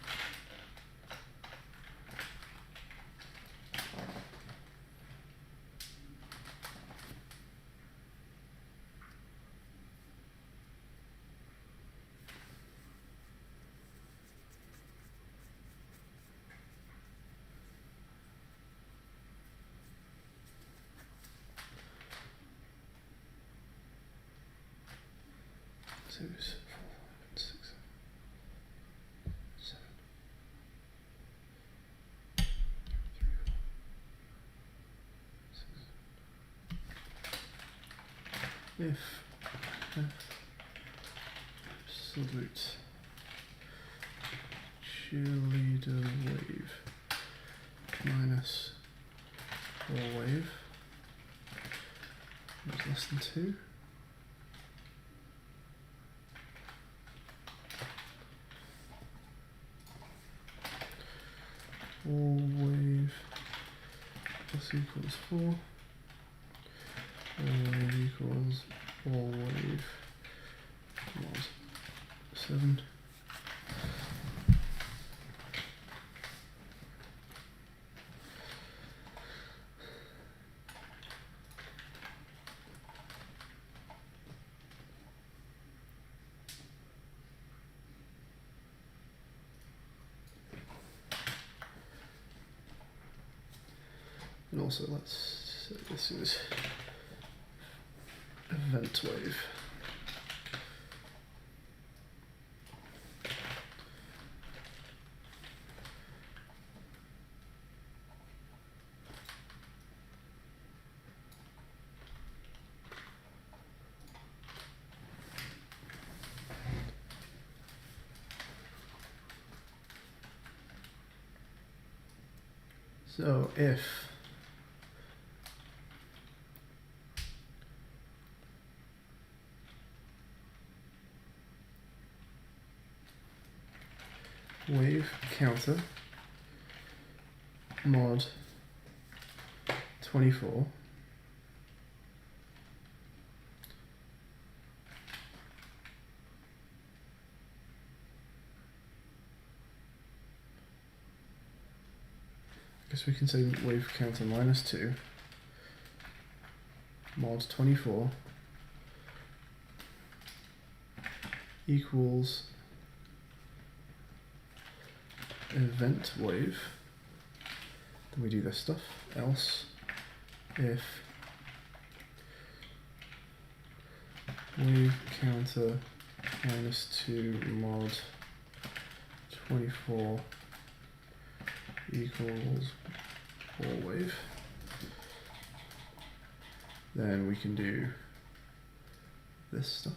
Two, 4, 5, 6, 7. 3, 4, 6. If absolute cheerleader wave minus ball wave is less than 2. Ball wave plus equals 4. Ball wave equals ball wave was 7. And also let's say this is event wave. So if wave counter mod 24 I guess we can say wave counter -2 mod 24 equals event wave. Then we do this stuff. Else if wave counter -2 mod 24 equals ball wave, then we can do this stuff.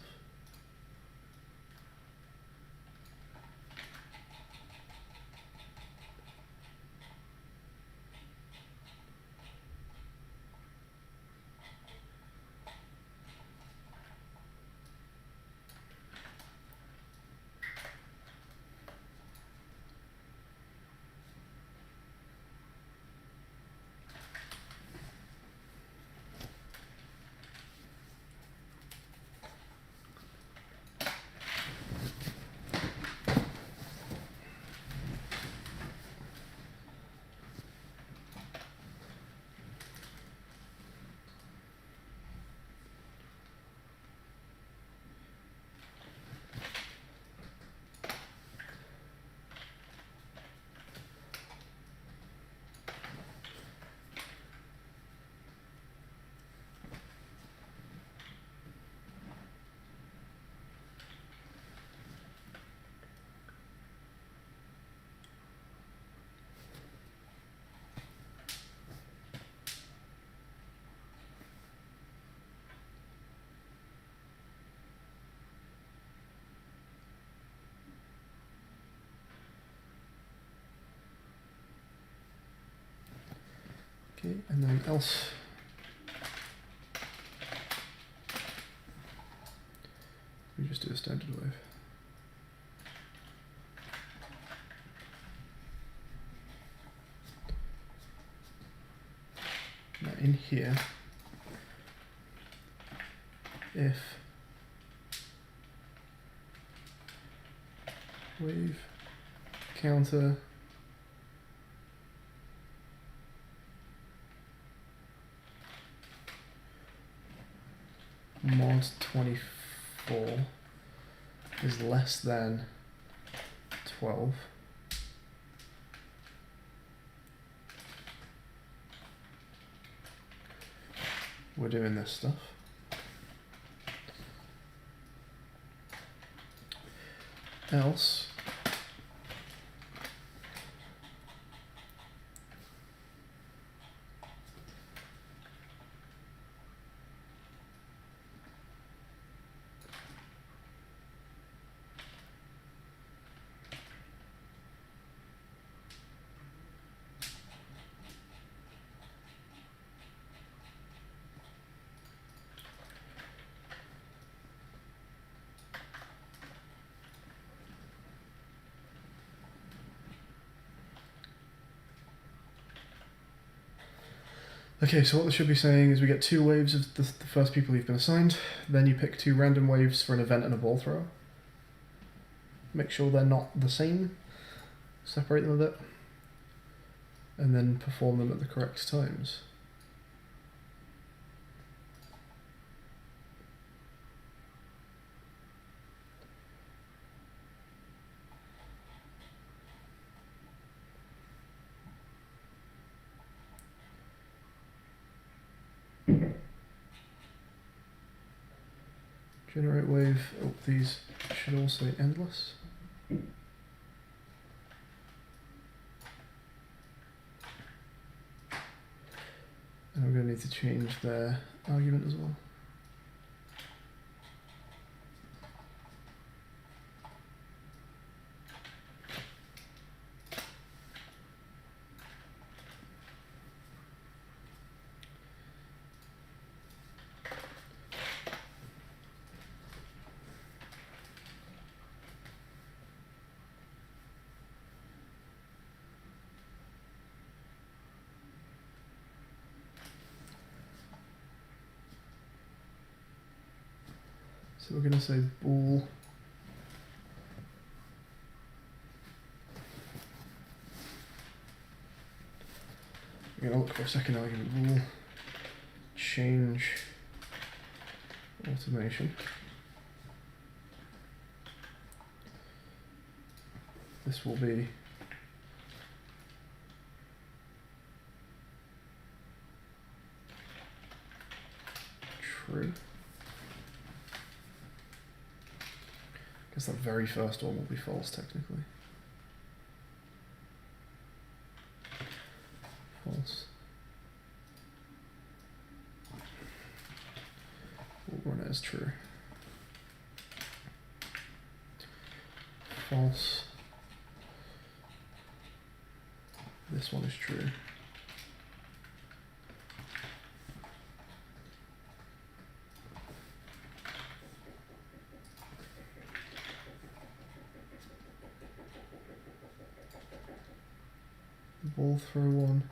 Okay, and then else we just do a standard wave. Now in here, if wave counter mod 24 is less than 12, we're doing this stuff. Else okay, so what this should be saying is we get 2 waves of the first people who've been assigned, then you pick 2 random waves for an event and a ball thrower. Make sure they're not the same, separate them a bit, and then perform them at the correct times. Generate wave, oh, these should all say endless. And I'm going to need to change their argument as well. So we're going to say bool. We're going to look for a second argument. Bool change automation. This will be true. I guess that very first one will be false technically. False. We'll run it as true. False. This one is true. Ball throw one.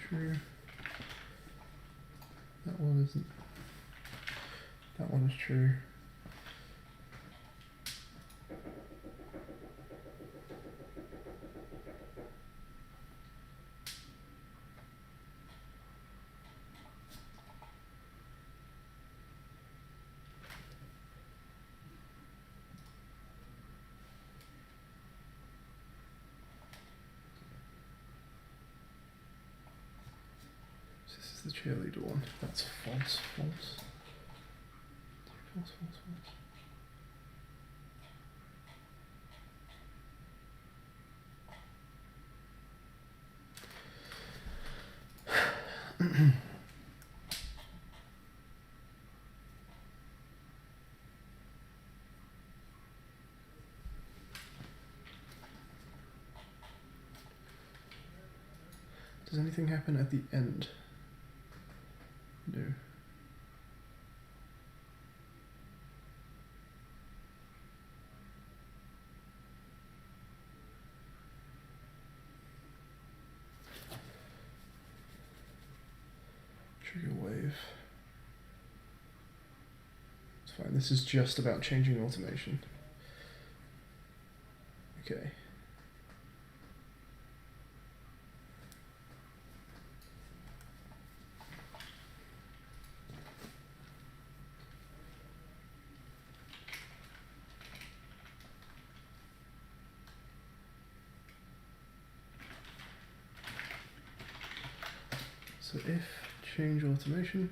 True. That one isn't. That one is true. This is the cheerleader one. That's false, false. False, false, false. Does anything happen at the end? No. Trigger wave. It's fine. This is just about changing automation. Okay. So if change automation,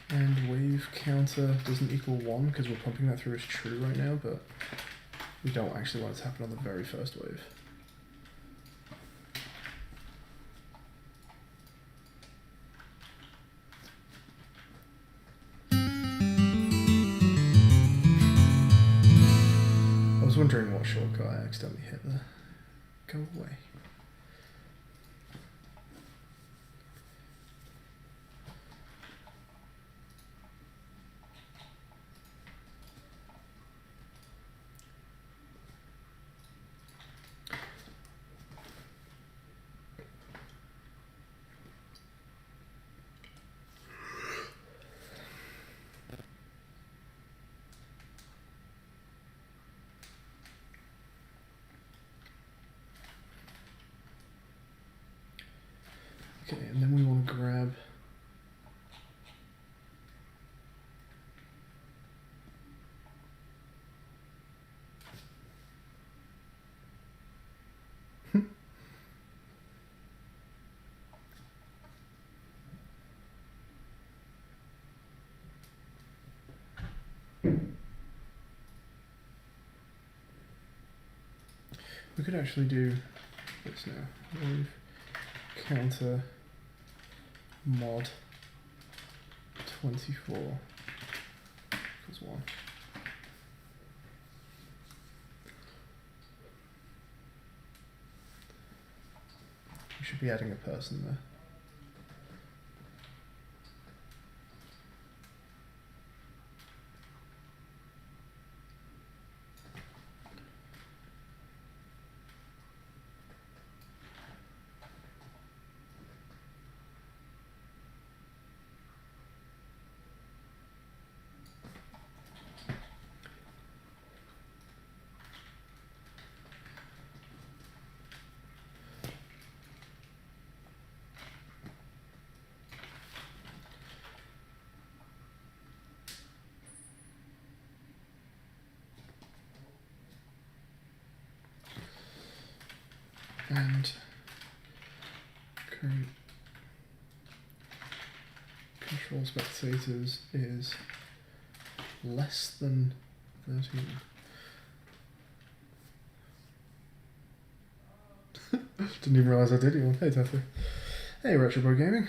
and wave counter doesn't equal 1 because we're pumping that through as true right now, but we don't actually want it to happen on the very first wave. I was wondering what shortcut I accidentally hit there. Go away. Okay, and then we want to grab we could actually do this now. Wave counter mod 24 equals 1. We should be adding a person there. And current control spectators is less than 13. Didn't even realise I did you. Hey Taffy. Hey Retrobro Gaming.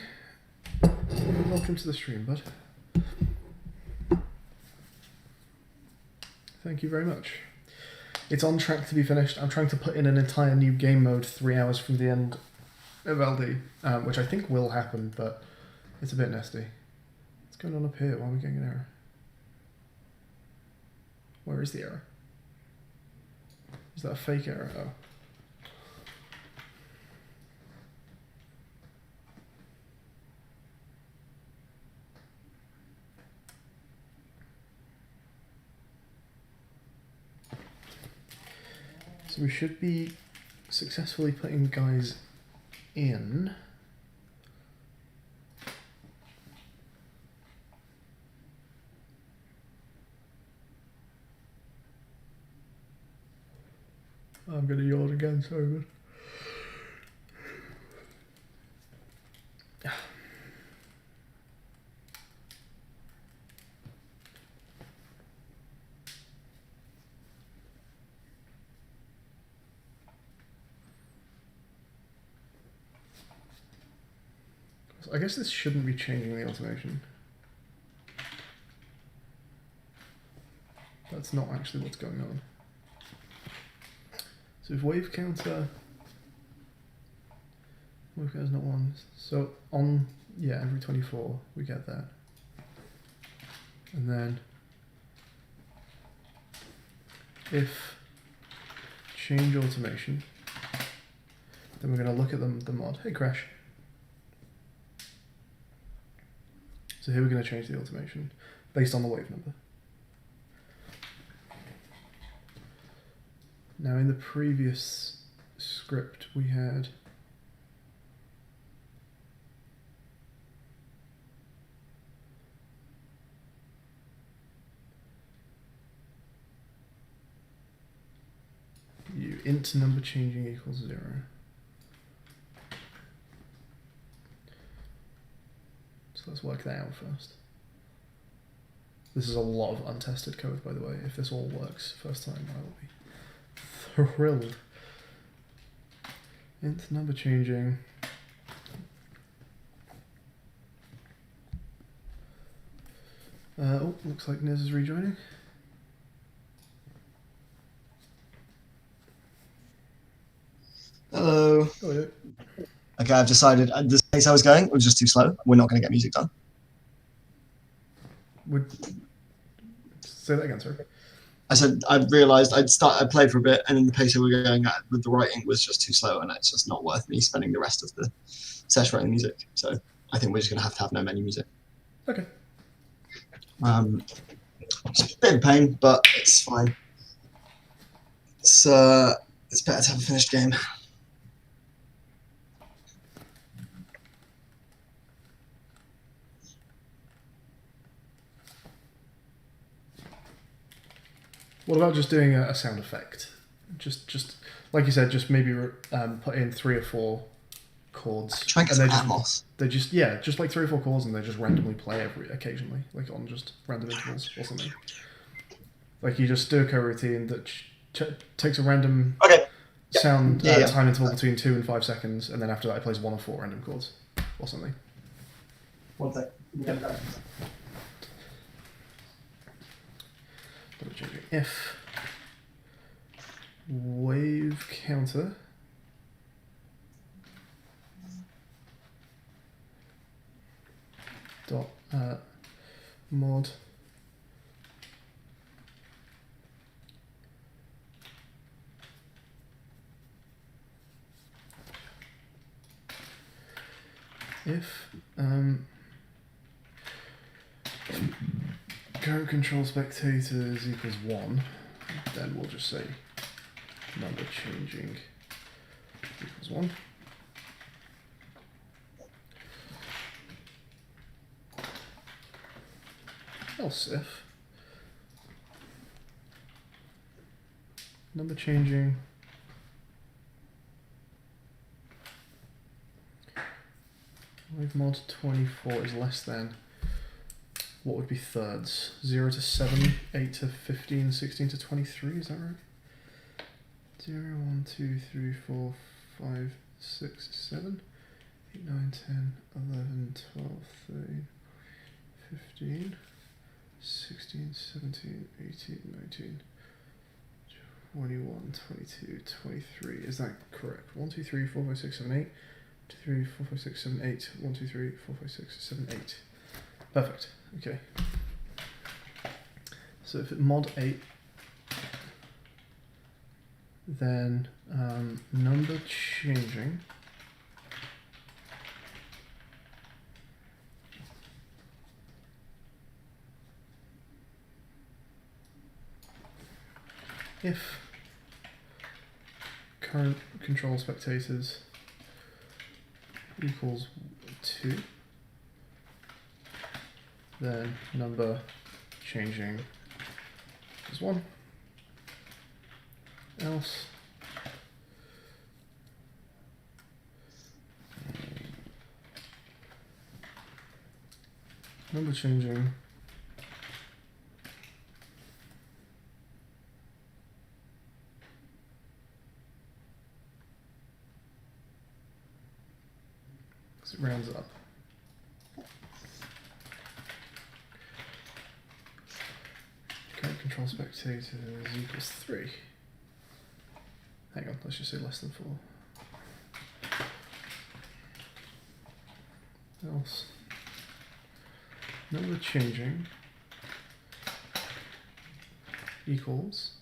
Welcome to the stream, bud. Thank you very much. It's on track to be finished. I'm trying to put in an entire new game mode 3 hours from the end of LD, which I think will happen, but it's a bit nasty. What's going on up here? Why are we getting an error? Where is the error? Is that a fake error? Oh. So we should be successfully putting guys in. I'm going to yawn again, sorry, but. I guess this shouldn't be changing the automation. That's not actually what's going on. So if wave counter's not 1, so on, yeah, every 24 we get that. And then if change automation, then we're going to look at the mod. Hey Crash. So here we're going to change the automation based on the wave number. Now in the previous script we had int number changing equals 0. So let's work that out first. This is a lot of untested code, by the way. If this all works first time, I will be thrilled. Int number changing. Oh, looks like Niz is rejoining. Hello. Hello. Okay, I've decided the pace I was going was just too slow. We're not going to get music done. Say that again, sorry. I said I realised I played for a bit, and then the pace we were going at with the writing was just too slow, and it's just not worth me spending the rest of the session writing music. So I think we're just going to have no menu music. Okay. It's a bit of a pain, but it's fine. It's better to have a finished game. What about just doing a sound effect? Just like you said, just maybe put in 3 or 4 chords. Try and get some Atmos. They just just like 3 or 4 chords, and they just randomly play occasionally, like on just random intervals or something. Like you just do a coroutine that takes a random sound time interval between 2 and 5 seconds, and then after that it plays 1 or 4 random chords or something. 1 sec. Yeah. Number changing. If wave counter dot mod if current control spectators equals 1, then we'll just say number changing equals 1. Else if number changing wave mod 24 is less than, what would be thirds? 0 to 7, 8 to 15, 16 to 23, is that right? 0, 1, 2, 3, 4, 5, 6, 7, 8, 9, 10, 11, 12, 13, 15, 16, 17, 18, 19, 21, 22, 23. Is that correct? 1, 2, 3, 4, 5, 6, 7, 8. 2, 3, 4, 5, 6, 7, 8. 1, 2, 3, 4, 5, 6, 7, 8. Perfect. Okay. So if it mod 8, then number changing if current control spectators equals 2, then number changing is 1. Else number changing because it rounds up. Current control spectators equals 3. Hang on, let's just say less than 4. Else number changing equals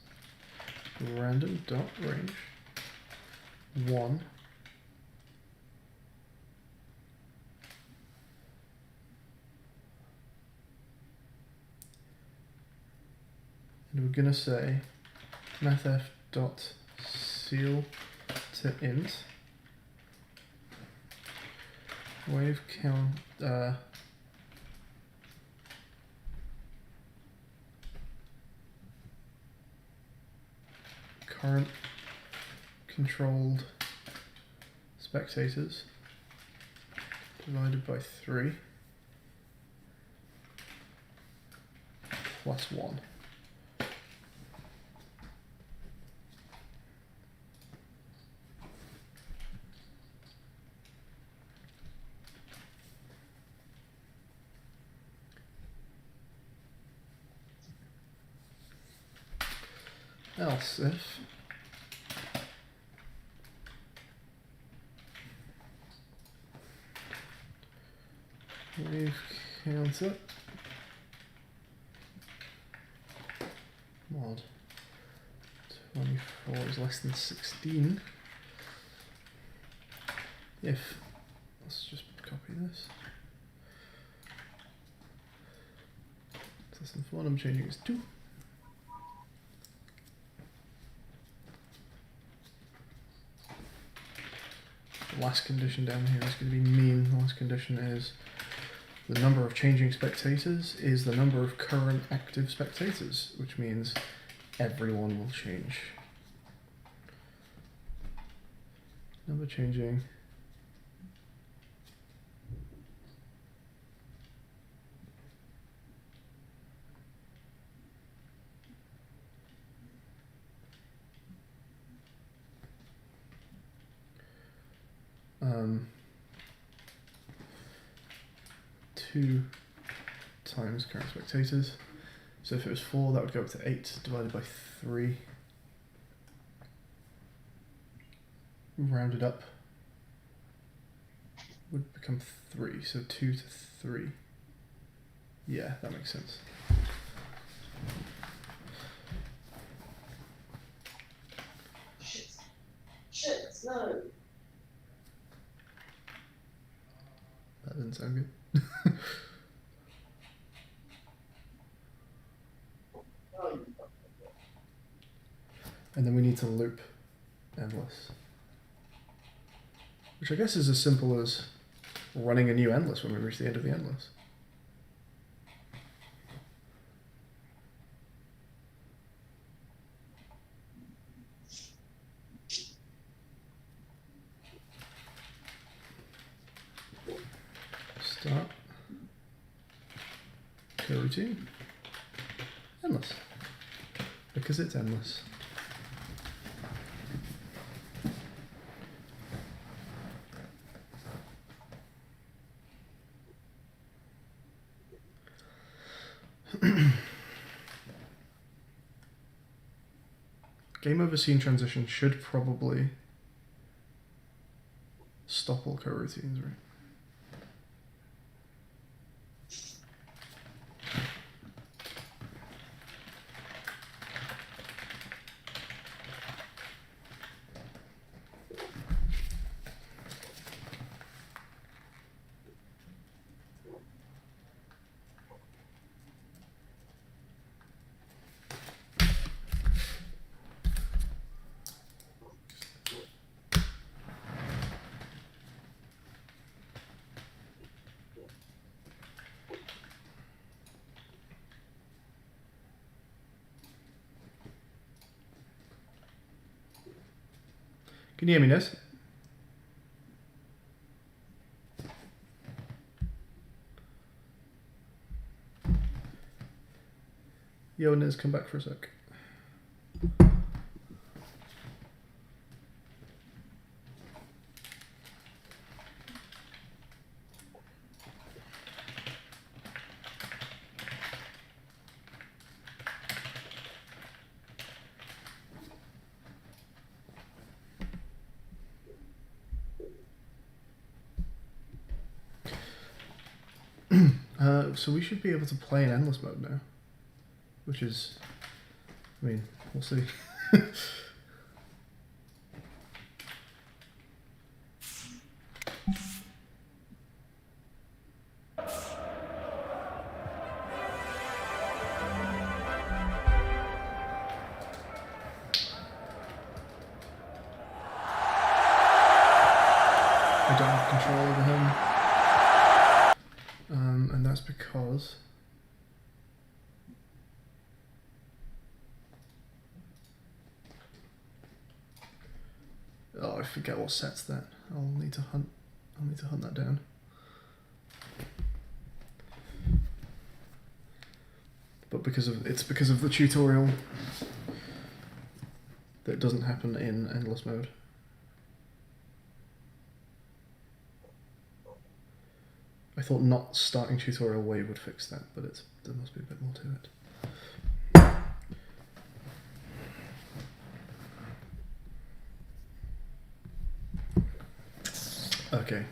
random dot range 1 and we're gonna say mathf dot seal to int wave count current controlled spectators divided by 3 plus 1. Else if wave counter mod 24 is less than 16, if, let's just copy this, it's less than 4, I'm changing it to 2. The last condition down here is going to be mean. The last condition is the number of changing spectators is the number of current active spectators, which means everyone will change. Number changing two times current spectators. So So if it was 4, that would go up to 8 divided by 3. Rounded up would become 3. So 2 to 3. Yeah, that makes sense. Shit, no. That didn't sound good. And then we need to loop endless. Which I guess is as simple as running a new endless when we reach the end of the endless. Start. Coroutine. Endless. Because it's endless. Game over scene transition should probably stop all coroutines, right? Can you hear me, Nez? Yo, Nez, come back for a sec. So we should be able to play in endless mode now, which is, I mean, we'll see. I don't have control over him. And that's because I forget what sets that. I'll need to hunt that down. But because of the tutorial that doesn't happen in endless mode. I thought not starting tutorial wave would fix that, but there must be a bit more to it. Okay.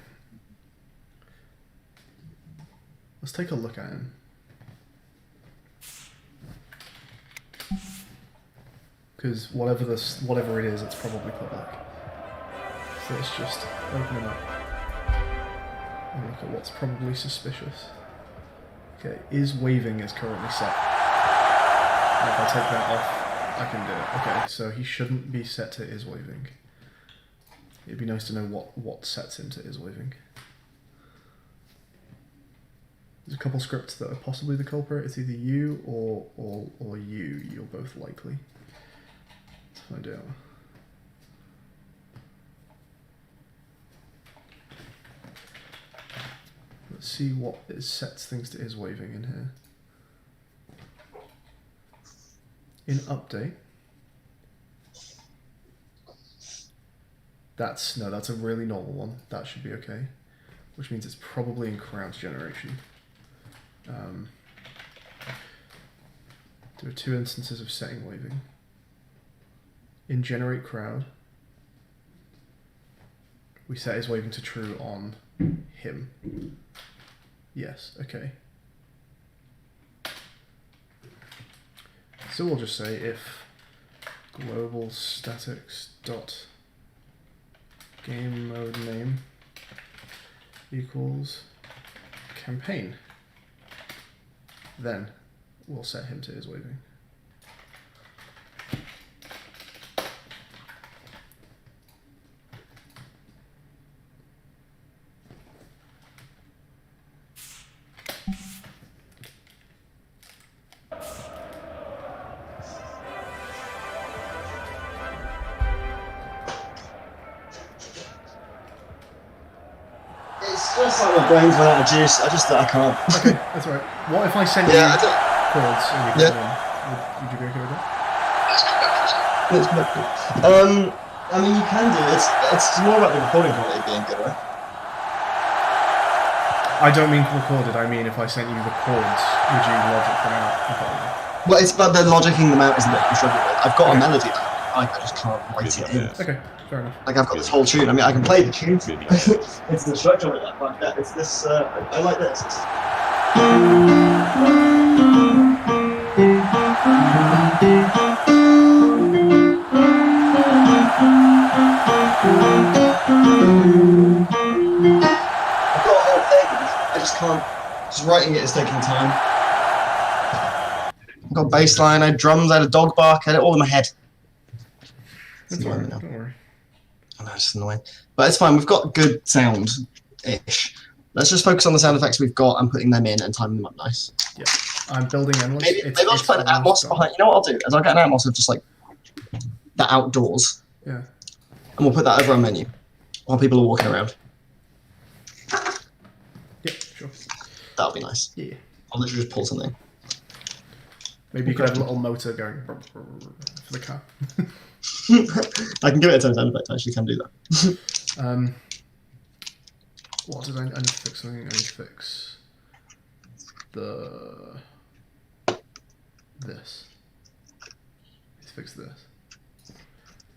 Let's take a look at him. Because whatever it is, it's probably public. So let's just open him up. And look at what's probably suspicious. Okay, waving is currently set. And if I take that off, I can do it. Okay, so he shouldn't be set to waving. It'd be nice to know what sets him to waving. There's a couple scripts that are possibly the culprit. It's either you or you. You're both likely. Let's find out. Let's see what it sets things to waving in here. In update. That's a really normal one. That should be okay. Which means it's probably in crowd generation. There are 2 instances of setting waving. In generate crowd, we set his waving to true on him. Yes, okay. So we'll just say if global statics dot game mode name equals campaign, then we'll set him to his waving. It's just like my brain's run out of juice. I just thought I can't. Okay, that's all right. What if I send you Yeah, I don't. chords and you Yeah. get them? Would you be okay with that? It's quite cool. I mean, you can do it. It's more about the recording quality being good, right? I don't mean recorded, I mean if I sent you the chords, would you logic them out? Well, it's about the logicking them out, isn't it? I'm struggling with. I've got a melody that I just can't write it in. Okay, fair enough. Like I've got this whole tune. I mean, I can play the tune. It's the structure of it like that. It's this. I like this. I've got a whole thing. I just can't. Just writing it is taking time. I've got bass line, I had drums, I had a dog bark, I had it all in my head. That's annoying alright, now. don't worry. I know, it's annoying. But it's fine, we've got good sound-ish. Let's just focus on the sound effects we've got and putting them in and timing them up nice. Yeah, I'm building endless. Maybe I'll just put an Atmos behind. You know what I'll do? Is I'll get an Atmos of just like the outdoors. Yeah. And we'll put that over our menu while people are walking around. Yeah, sure. That'll be nice. Yeah. I'll literally just pull something. Maybe you could have a little motor going for the car. I can give it a sound effect. I actually can do that. What did I need to fix something? I need to fix this. I need to fix this.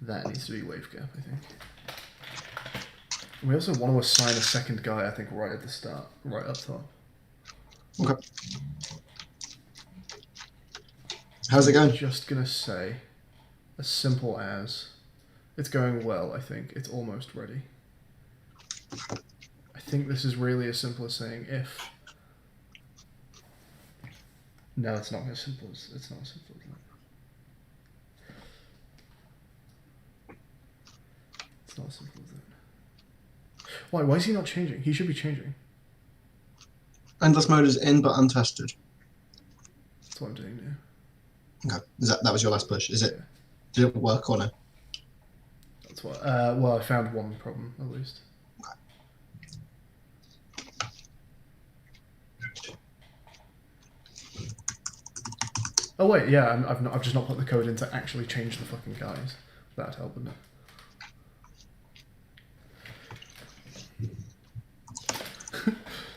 That needs to be wave gap, I think. And we also want to assign a second guy, I think, right at the start, right up top. Okay. How's it going? I'm just gonna say, as simple as, it's going well, I think. It's almost ready. I think this is really as simple as saying if. No, it's not as simple as that. It's not as simple as that. Why is he not changing? He should be changing. Endless mode is in but untested. That's what I'm doing now. Okay. Is that was your last push? Is it? Yeah. Did it work or no? That's what. Well, I found one problem at least. Oh wait, yeah, I've just not put the code in to actually change the fucking guys. That'd help, wouldn't it?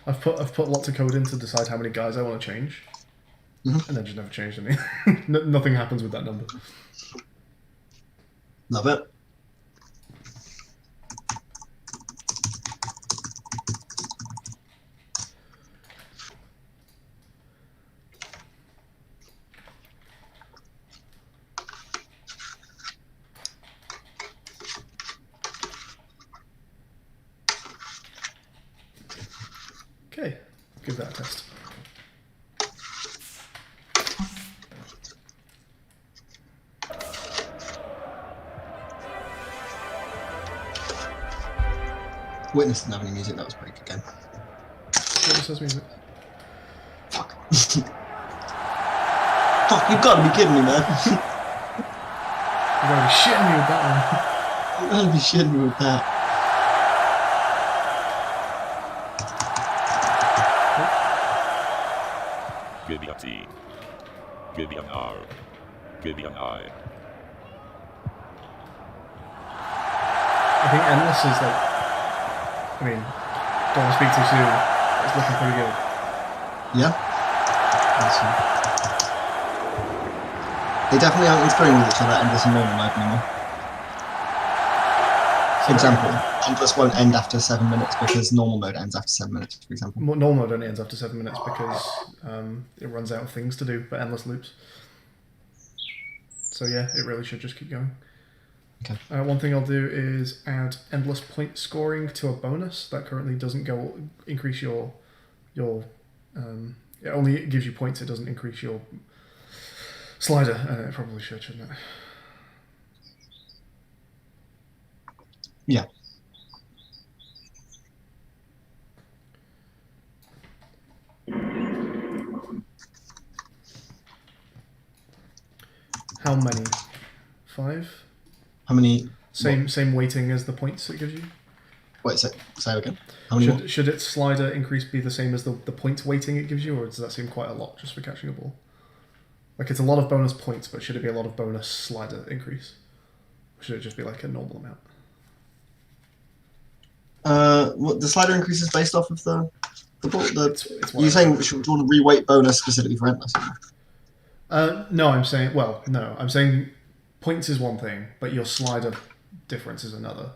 I've put lots of code in to decide how many guys I want to change, and then just never changed any. Nothing happens with that number. Love it. Okay, give that a test. Witness didn't have any music. That was pretty good game. Witness has music. Fuck. Fuck, you've got to be kidding me, man. You're gonna be shitting me with that one. You've got to be shitting me with that. Give me a T. Give me an R. Give me an I. I think endless is like. I mean, don't want to speak too soon. It's looking pretty good. Yeah. Awesome. They definitely aren't interfering with each other endless and normal mode anymore. For example, endless won't end after 7 minutes because normal mode ends after 7 minutes, for example. Normal mode only ends after 7 minutes because it runs out of things to do, but endless loops. So yeah, it really should just keep going. Okay. One thing I'll do is add endless point scoring to a bonus that currently doesn't increase your it only gives you points. It doesn't increase your slider, and it probably should, shouldn't it? Yeah. How many? 5? How many? Same weighting as the points it gives you? Wait, say it again. How many more? Should its slider increase be the same as the points weighting it gives you, or does that seem quite a lot just for catching a ball? Like, it's a lot of bonus points, but should it be a lot of bonus slider increase? Or should it just be like a normal amount? What the slider increase is based off of the ball. It's You're saying do you want to reweight bonus specifically for endless? No, I'm saying points is one thing, but your slider difference is another.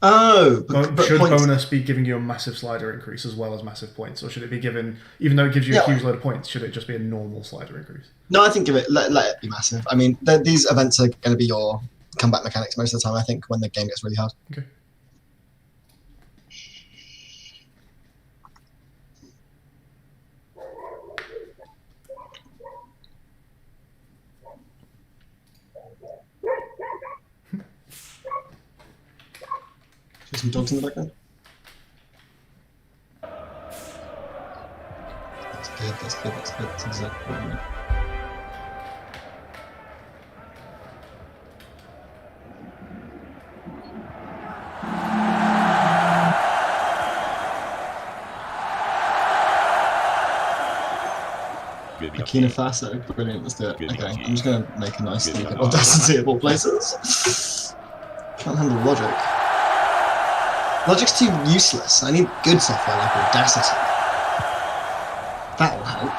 Oh, Should points... bonus be giving you a massive slider increase as well as massive points, or should it be given, even though it gives you a huge load of points, should it just be a normal slider increase? No, I think let it be massive. I mean, these events are going to be your comeback mechanics most of the time, I think, when the game gets really hard. Okay. There's some dogs in the background. That's good, that's good, that's good. That's exactly what we need. Burkina Faso, brilliant, let's do it. Okay, I'm just going to make a nice thing of Audacity of all places. Can't handle logic. Logic's too useless. I need good software like Audacity. That'll help.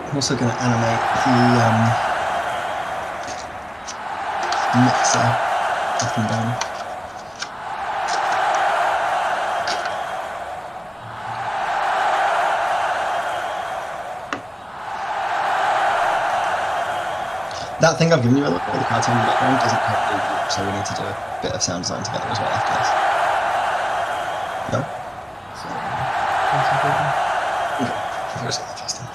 I'm also going to animate the mixer up and down. That thing I've given you, the cartoon in the background, doesn't currently loop, so we need to do a bit of sound design together as well after this. No? Okay, I'll go something first then.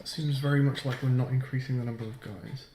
Seems seems very much like we're not increasing the number of guys.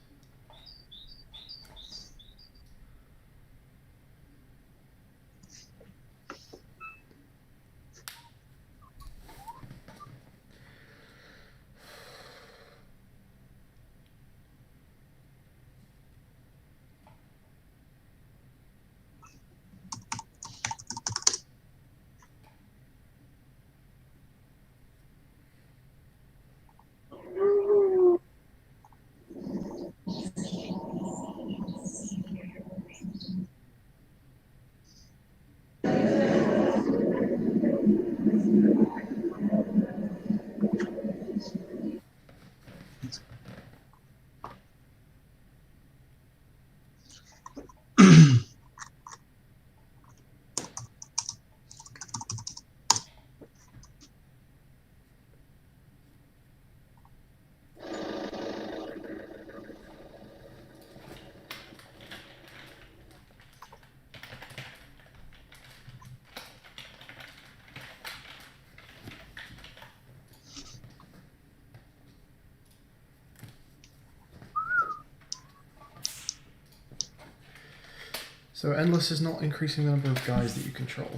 So endless is not increasing the number of guys that you control.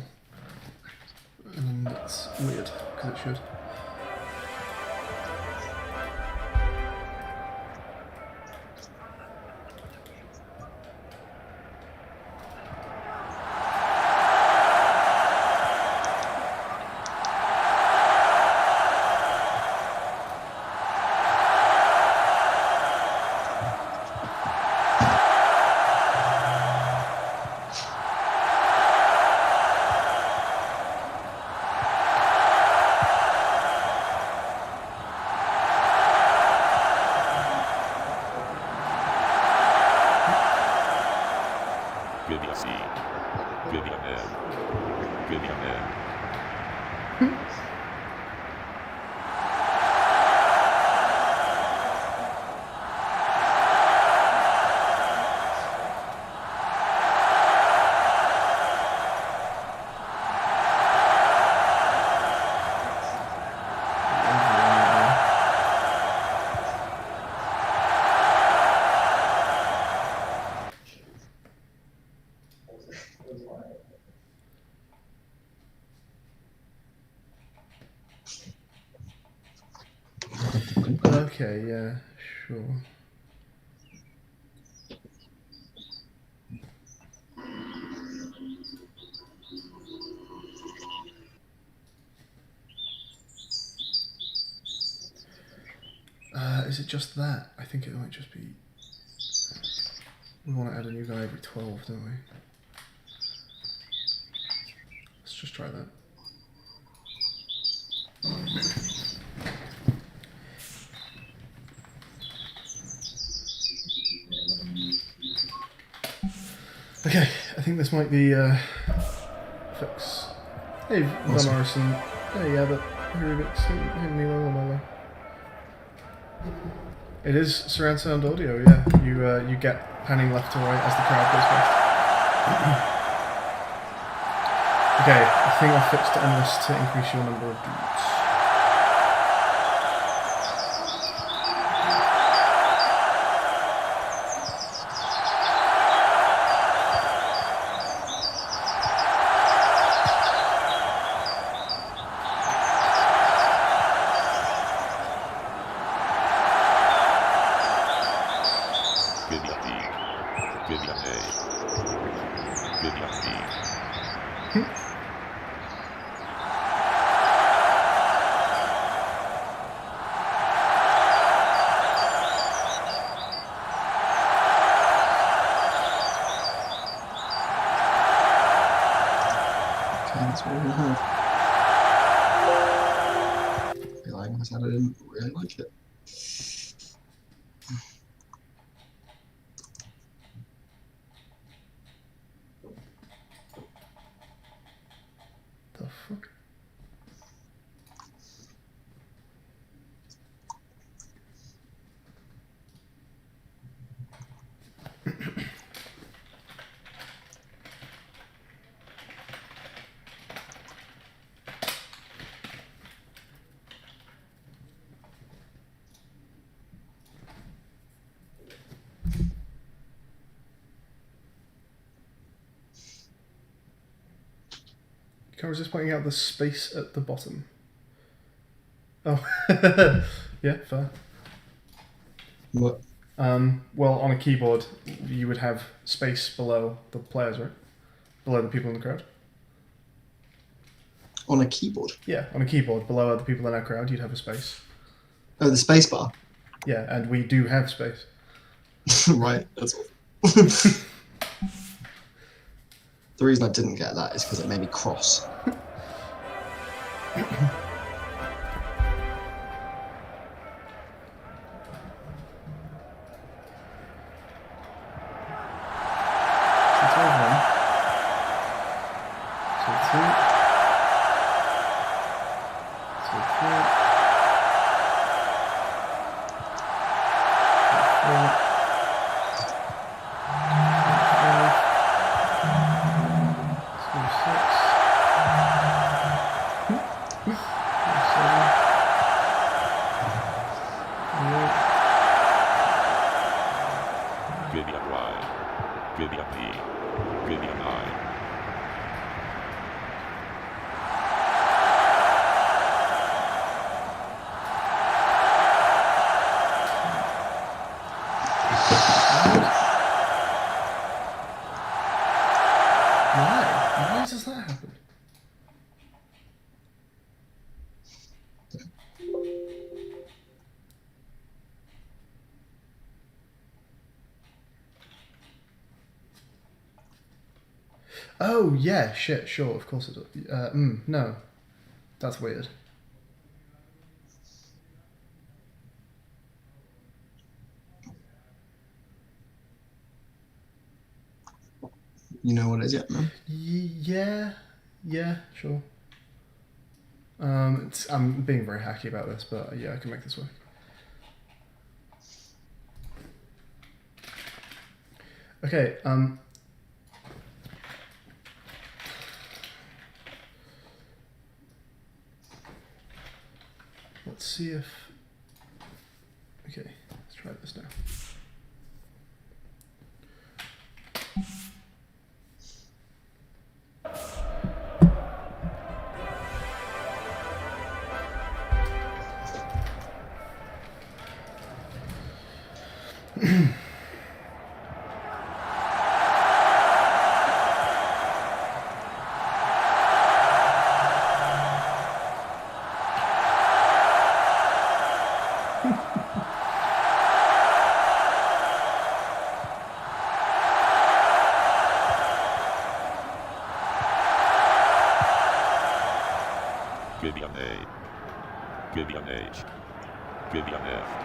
And that's weird, because it should. Give me a C. Give me an M. Give me an M. Okay, yeah, sure. Is it just that? I think it might just be... We want to add a new guy every 12, don't we? Let's just try that. Okay, I think this might be fix. Hey, Van Morrison. Hey, yeah, but Rubik's hitting me well, Milo. It is surround sound audio, yeah. You get panning left to right as the crowd goes past. Okay, I think I fixed endless to increase your number of dudes. That's what we have. I feel like I said I didn't really like it. The fuck? camera's just pointing out the space at the bottom. Oh, yeah, fair. What? Well, on a keyboard, you would have space below the players, right? Below the people in the crowd. On a keyboard? Yeah, on a keyboard, below other people in our crowd, you'd have a space. Oh, the space bar. Yeah, and we do have space. Right, that's all. The reason I didn't get that is because it made me cross. So 12-1. So 2. So 3. So 4. So 6. So 7. Vivian Y. Vivian E. Vivian I. Why? Why does that happen? Oh, yeah, shit, sure, of course it does. No. That's weird. You know what it is yet, man? Yeah, sure. I'm being very hacky about this, but yeah, I can make this work. Okay, let's see if... Okay, let's try this now. Vivian A. Vivian H. Vivian F.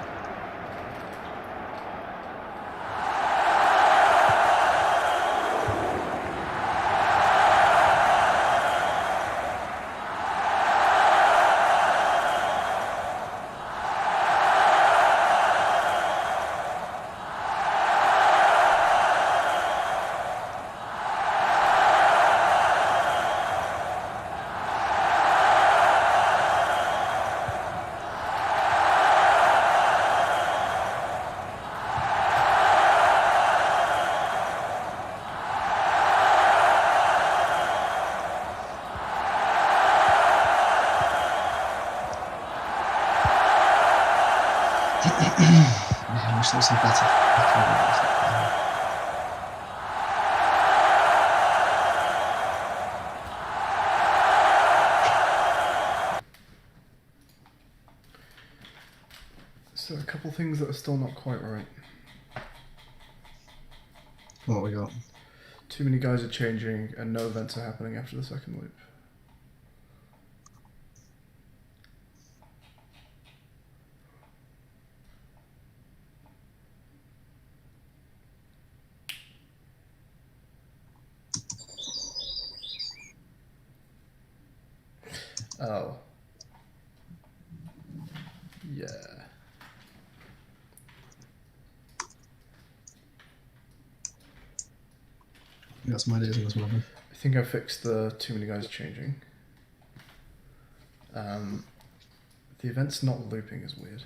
I wish there was some better. So a couple things that are still not quite right. What we got? Too many guys are changing and no events are happening after the second loop. Oh. Yeah. You got some ideas on this one? I think I fixed the too many guys changing. The event's not looping is weird.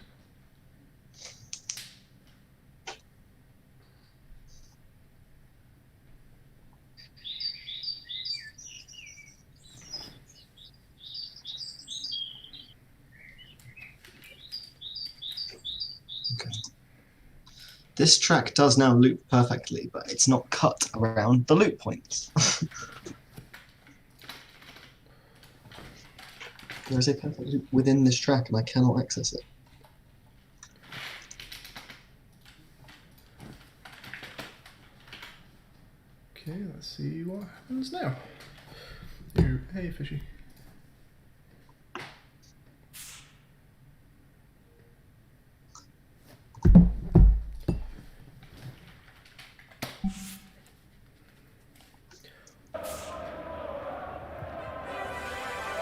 This track does now loop perfectly, but it's not cut around the loop points. There is a perfect loop within this track, and I cannot access it. Okay, let's see what happens now. Hey, fishy.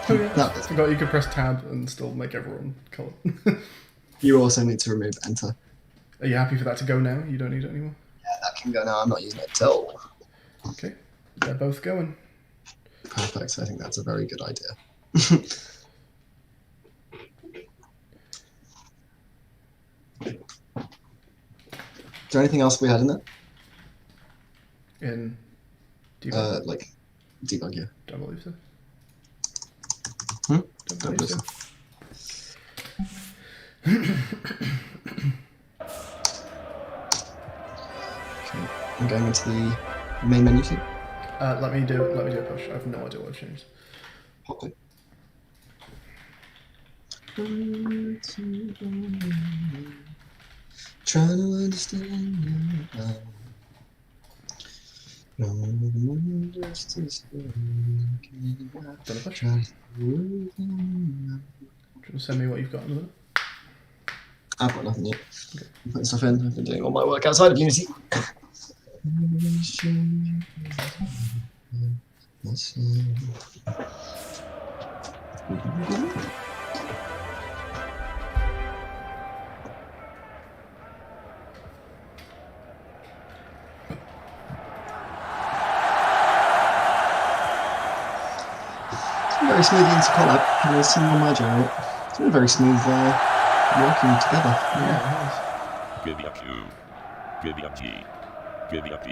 Oh yeah, No. I forgot you could press tab and still make everyone colour. You also need to remove enter. Are you happy for that to go now? You don't need it anymore? Yeah, that can go now. I'm not using it till. Okay, they're both going. Perfect. I think that's a very good idea. Is there anything else we had in there? In debug? Like debug, yeah. Don't believe so. Hmm? Don't Don't believe so. Okay, I'm going into the main menu too. Let me do a push. I have no idea what I've changed. Okay. Trying to understand you. Done a push. Do you want to send me what you've got in a minute? I've got nothing yet. Okay. I'm putting stuff in. I've been doing all my work outside of Unity. Very smooth into collab. Having a single merger on it. It's been very smooth working together. Yeah, Give me a Q. Give me a G. Give me a P.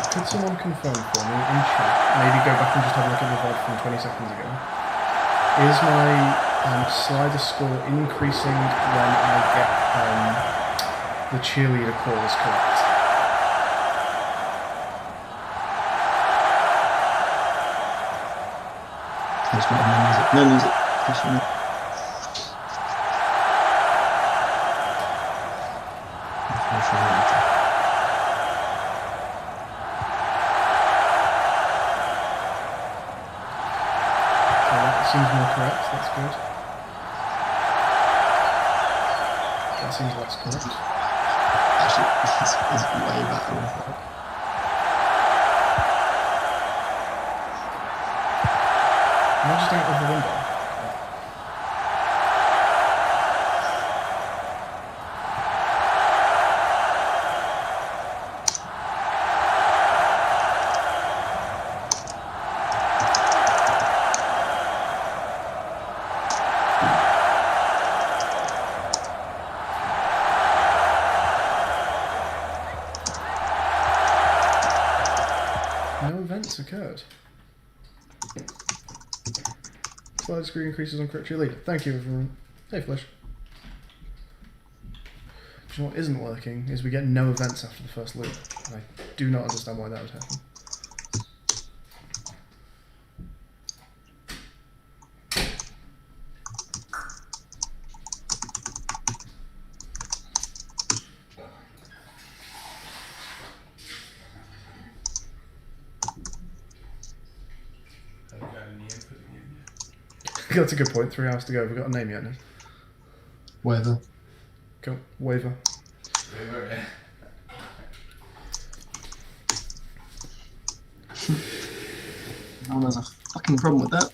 Could someone confirm for me in chat, maybe go back and just have a look at the VOD from 20 seconds ago? Is my slider score increasing when I get the cheerleader calls correct? There's no music. No music. Pushing it. Seems more correct, that's good. That seems less correct. Actually, this is way better than I thought. Am I just out of the window? No events occurred. Slide screen increases on correct cheerleader. Thank you, everyone. Hey, Flesh. Do you know what isn't working is we get no events after the first loop. And I do not understand why that would happen. Have you got any input again? That's a good point. 3 hours to go. Have we got a name yet? No? WAVER. Go. WAVER. WAVER, yeah. No one has a fucking problem with that.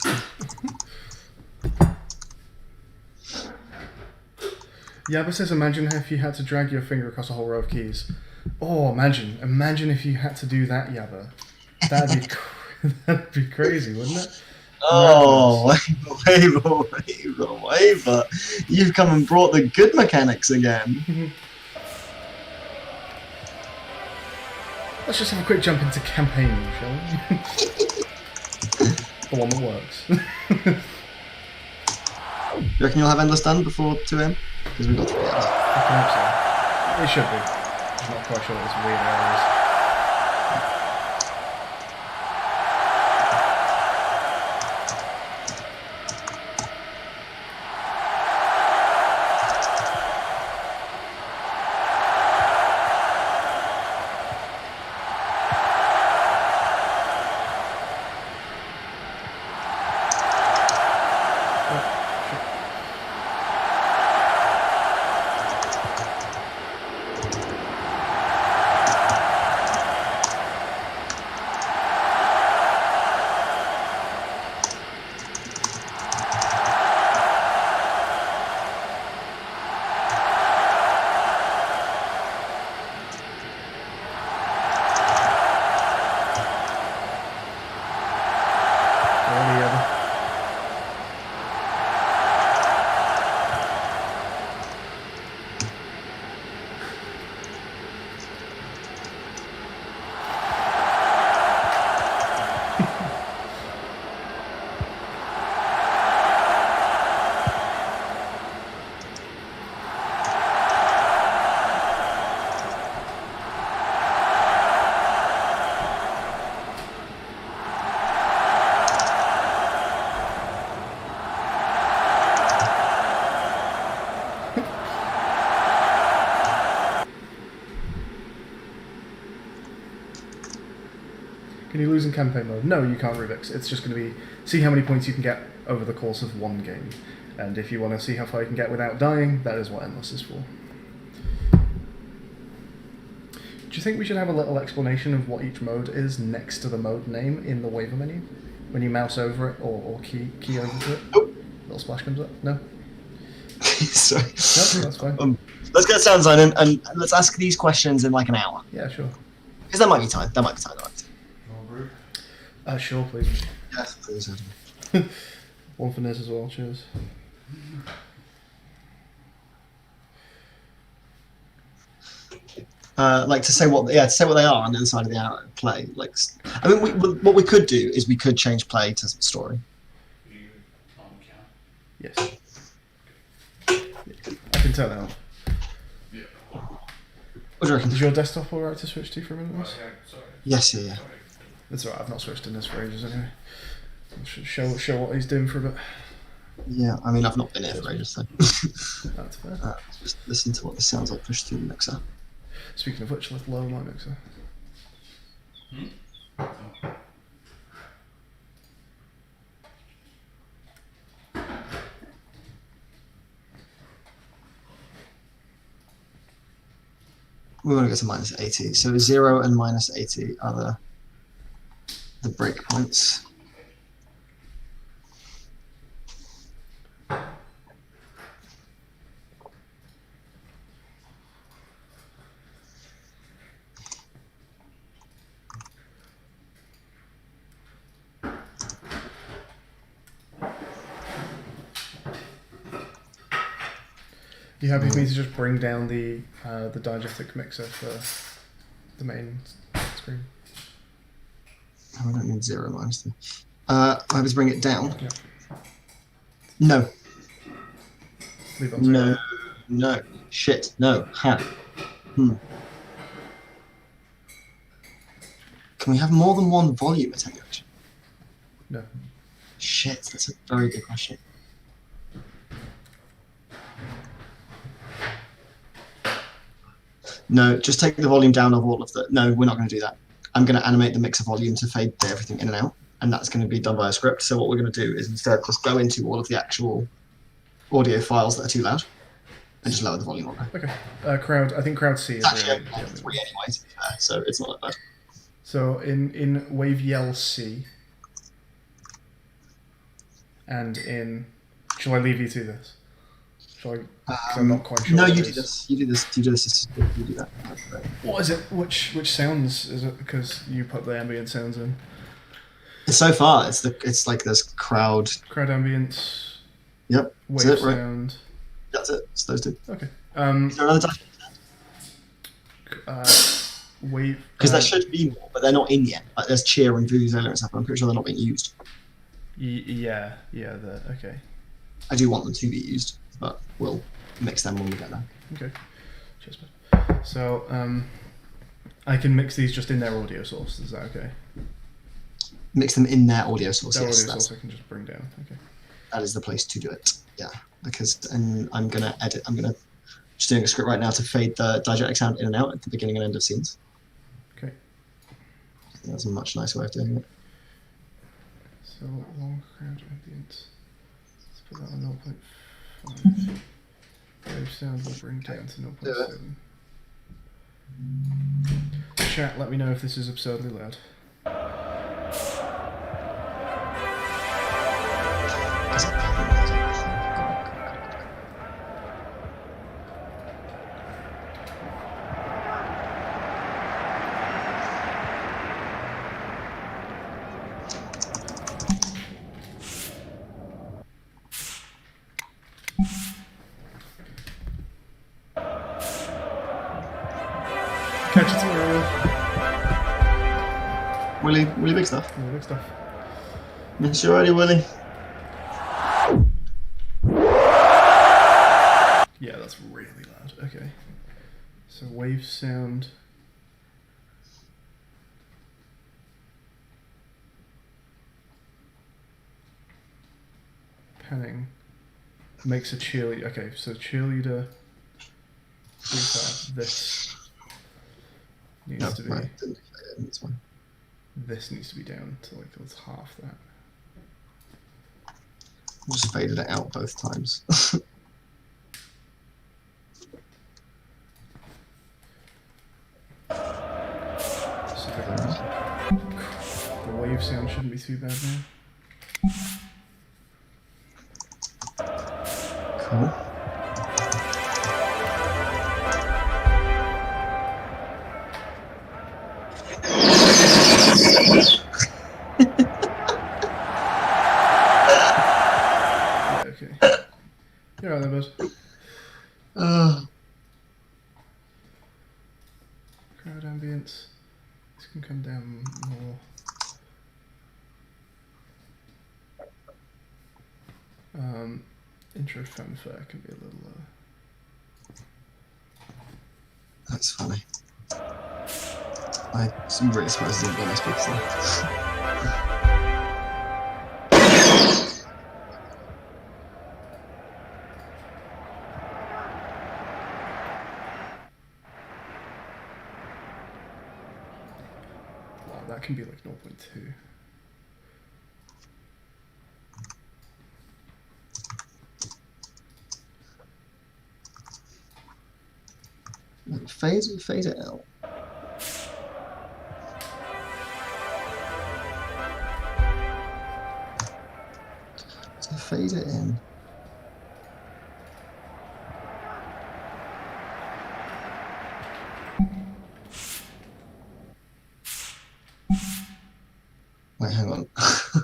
Yabba says, imagine if you had to drag your finger across a whole row of keys. Oh, imagine if you had to do that, Yabba. That'd be crazy, wouldn't it? Oh, WAVER. You've come and brought the good mechanics again. Let's just have a quick jump into campaign, shall we? the one that works. You reckon you'll have Endless done before 2 a.m? Because we've got 3 hours. I can hope so. It should be. I'm not quite sure there's weird areas. Can you lose in campaign mode? No, you can't, Rubik's. It's just going to be see how many points you can get over the course of one game. And if you want to see how far you can get without dying, that is what Endless is for. Do you think we should have a little explanation of what each mode is next to the mode name in the WAVER menu? When you mouse over it or key over to it? Nope. Little splash comes up? No? Sorry. No, that's fine. Let's get sound design and let's ask these questions in like an hour. Yeah, sure. Because there might be time. Sure, please. Yes, please. One for Niz as well, cheers. Like to say what they are on the other side of the hour play. Like, I mean, what we could do is we could change play to story. Yes. I can turn it on. What do you reckon? Is your desktop alright to switch to for a minute, Miss? Yes, yeah. It's alright, I've not switched in this for ages anyway. Show what he's doing for a bit. Yeah, I mean, I've not been here for ages, so. That's fair. Just listen to what this sounds like pushed through the mixer. Speaking of which, let's lower my mixer. We want to go to minus 80. So 0 and minus 80 are the breakpoints. You happy for me to just bring down the diegetic mixer for the main screen? Oh, I don't need 0 minus 3. I have to bring it down. Yeah. No. Leave it on screen. No. Shit. No. Ha. Can we have more than one volume attenuation? No. Shit, that's a very good question. No, just take the volume down of all of the... No, we're not going to do that. I'm going to animate the mixer volume to fade everything in and out, and that's going to be done by a script. So what we're going to do is instead just go into all of the actual audio files that are too loud, and just lower the volume on there. Okay. Crowd. I think crowd C is It's actually really... 3 anyway, to be fair, so it's not that bad. So in Wave Yell C, and in... Shall I leave you to this? Shall I? Because I'm not quite sure. No, what you it do is. this. You do this. You do this. You do that. What is it? Which sounds is it? Because you put the ambient sounds in. So far, it's like this crowd. Crowd ambience. Yep. Wave That's it, right? sound. That's it. It's those two. Okay. Is there another Wave. Because there should be more, but they're not in yet. Like there's cheer and vuvuzela and stuff. But I'm pretty sure they're not being used. Yeah. Okay. I do want them to be used, but we'll mix them when we get there. Okay. Cheers, bud. So I can mix these just in their audio source. Is that okay? Mix them in their audio source. Their Yes, audio that's, source I can just bring down. Okay. that is the place to do it. Yeah, because and I'm gonna edit. I'm gonna just doing a script right now to fade the diegetic sound in and out at the beginning and end of scenes. Okay. That's a much nicer way of doing it. So long crowd ambience. Let's put that on 0.5. Wave sound will bring down to 0.7. Chat, let me know if this is absurdly loud. Catch you tomorrow. Willie, big stuff. Yeah, big stuff. Miss you already, Willie. Yeah, that's really loud. Okay. So wave sound. Panning makes a cheerleader. Okay, so cheerleader. This needs No, to be. right, didn't fade it, it's fine. This needs to be down to like it's half that. Just faded it out both times. So the wave sound shouldn't be too bad now. Cool. Yeah, okay. You're right there, bud. Crowd ambience. This can come down more. Intro fanfare can be a little lower. That's funny. I'm really surprised I didn't get my speakers there. Wow, that can be like 0.2. Fade it out. So fade it in. Wait, hang on.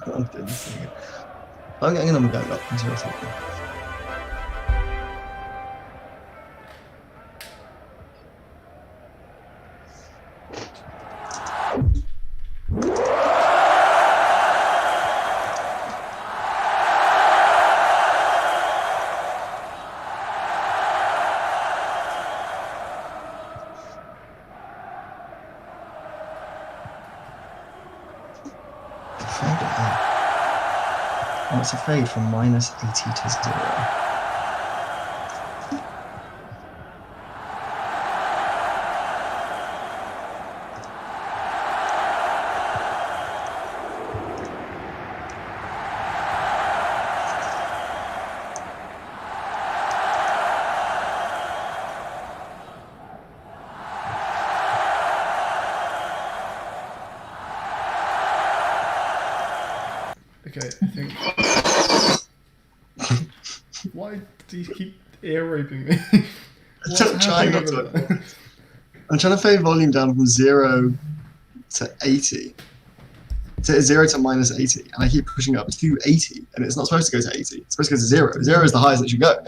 I'm doing this thing again. I'm going up. Seriously. Oh, it's a fade from -80 to 0. Okay, I think. Why do you keep ear raping me? I'm trying not to. I'm trying to fade volume down from 0 to 80. To 0 to -80, and I keep pushing up to 80, and it's not supposed to go to 80. It's supposed to go to 0. 0 is the highest it should go.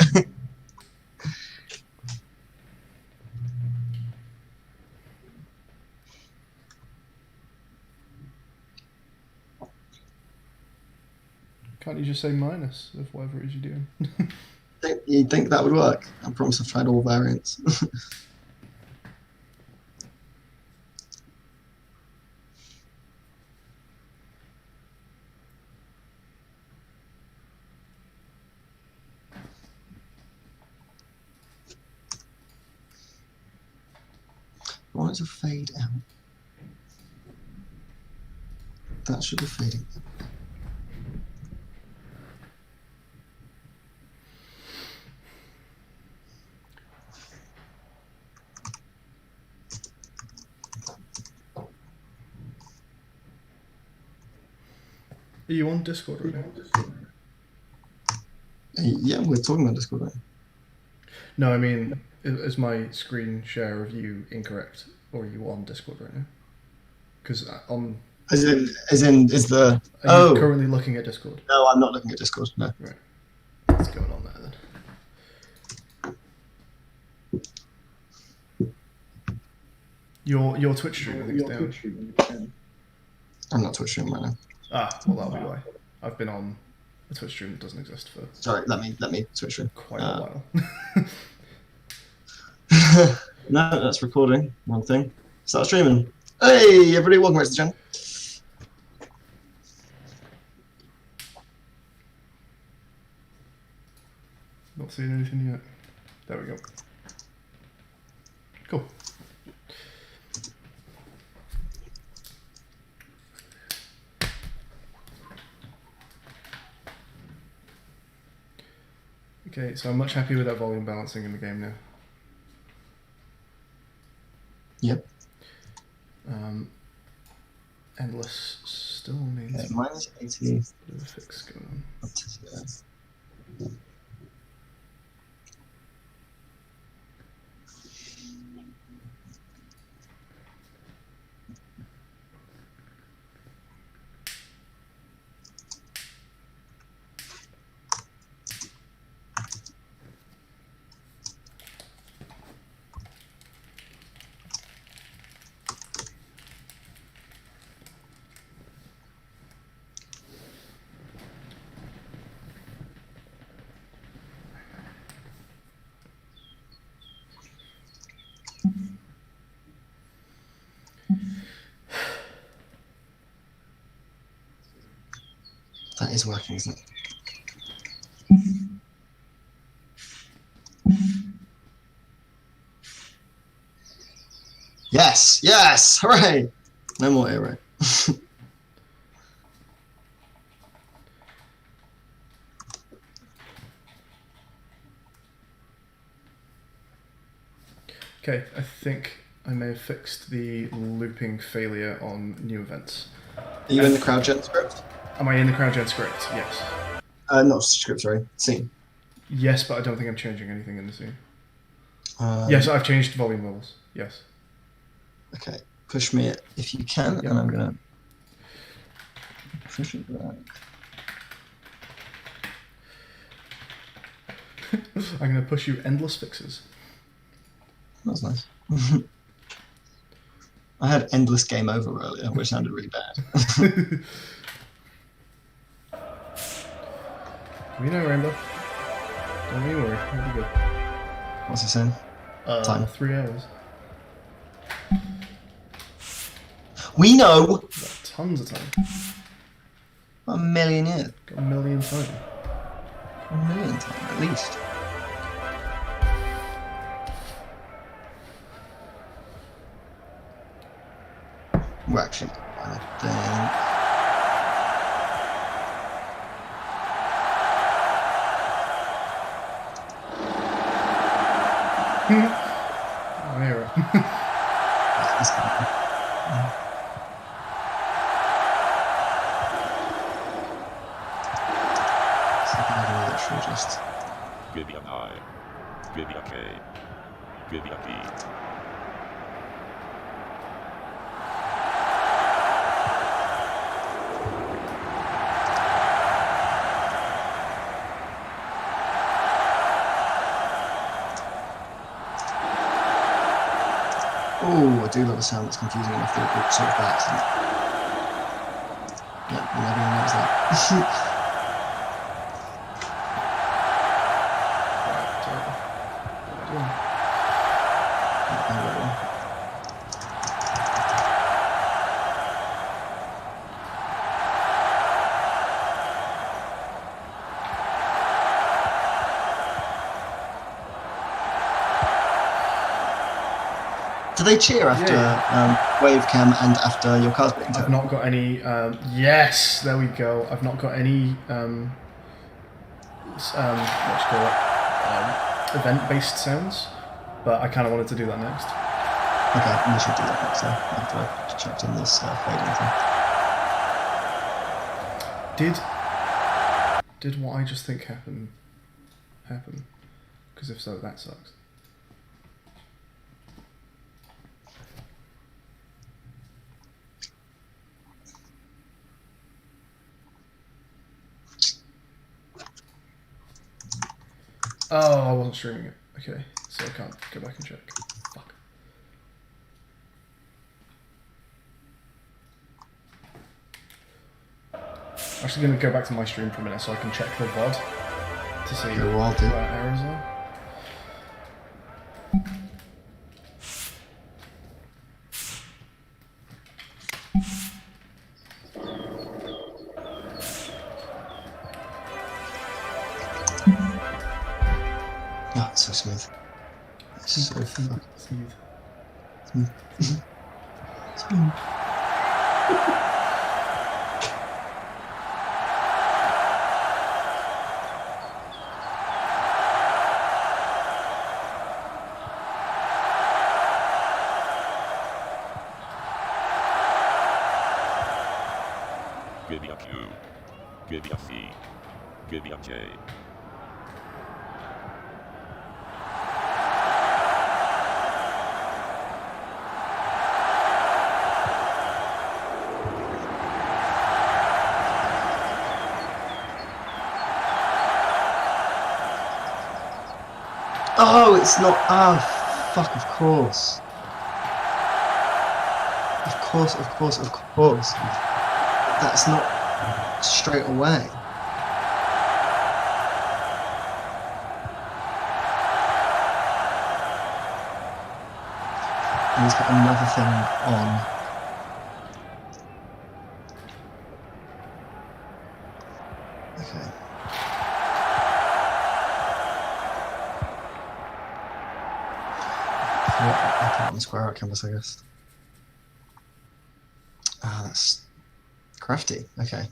Can't you just say minus of whatever it is you're doing? You'd think that would work. I promise I've tried all variants. Why is a fade out? That should be fading. Are you on Discord right now? Yeah, we're talking about Discord right now. No, I mean, is my screen share of you incorrect, or are you on Discord right now? Because on. As in, is the. Are you currently looking at Discord? No, I'm not looking at Discord. No. Right. What's going on there then? Your Twitch stream, I think, is down. I'm not Twitch streaming right now. Ah, well, that'll be why. I've been on a Twitch stream that doesn't exist for. Sorry, let me Twitch stream. Quite a while. No, that's recording. One thing. Start streaming. Hey, everybody, welcome back to the channel. Not seeing anything yet. There we go. Cool. Okay, so I'm much happier with that volume balancing in the game now. Yep. Endless still needs Okay, minus 80. a bit of a fix going on. Up to there. That is working, isn't it? Yes! Yes! Hooray! No more error. Okay, I think I may have fixed the looping failure on new events. Are you in the CrowdGen script? Am I in the CrowdGen script? Yes. Not script, sorry. Scene. Yes, but I don't think I'm changing anything in the scene. Yes, I've changed volume levels. Yes. Okay. Push me it if you can, Yep. and I'm gonna push it back. I'm going to push you endless fixes. That was nice. I had endless game over earlier, which sounded really bad. We know, Rainbow. Don't you worry, we'll be good. What's he saying? Time. 3 hours. We know! Got tons of time. A million years. Got a million time. A million time, at least. We're actually I think. Oh, error. That's gonna just Give me an I. Give me a K. Give me a P. Oh, I do love a sound that's confusing enough that it sort of by accident. Yeah, you never even notice that. Do they cheer after wave cam and after your car's being I've turned? not got any. Yes, there we go. I've not got any. What do you call it? Event-based sounds, but I kind of wanted to do that next. Okay, we should do that next after I've checked in this fading thing. Did what I just think happen? Because if so, that sucks. Oh, I wasn't streaming it. Okay, so I can't go back and check. Fuck. I'm actually going to go back to my stream for a minute so I can check the VOD to see I'll do. where errors are. Oh, it's so smooth. It's so fucking Smooth. smooth. Smooth. Give me a Q. Give me a C. Give me a J. Oh, it's not. Oh, fuck, of course. Of course, of course, of course. That's not straight away. And he's got another thing on. Okay. I'll put it on the square out canvas, I guess. Ah, that's crafty. Okay.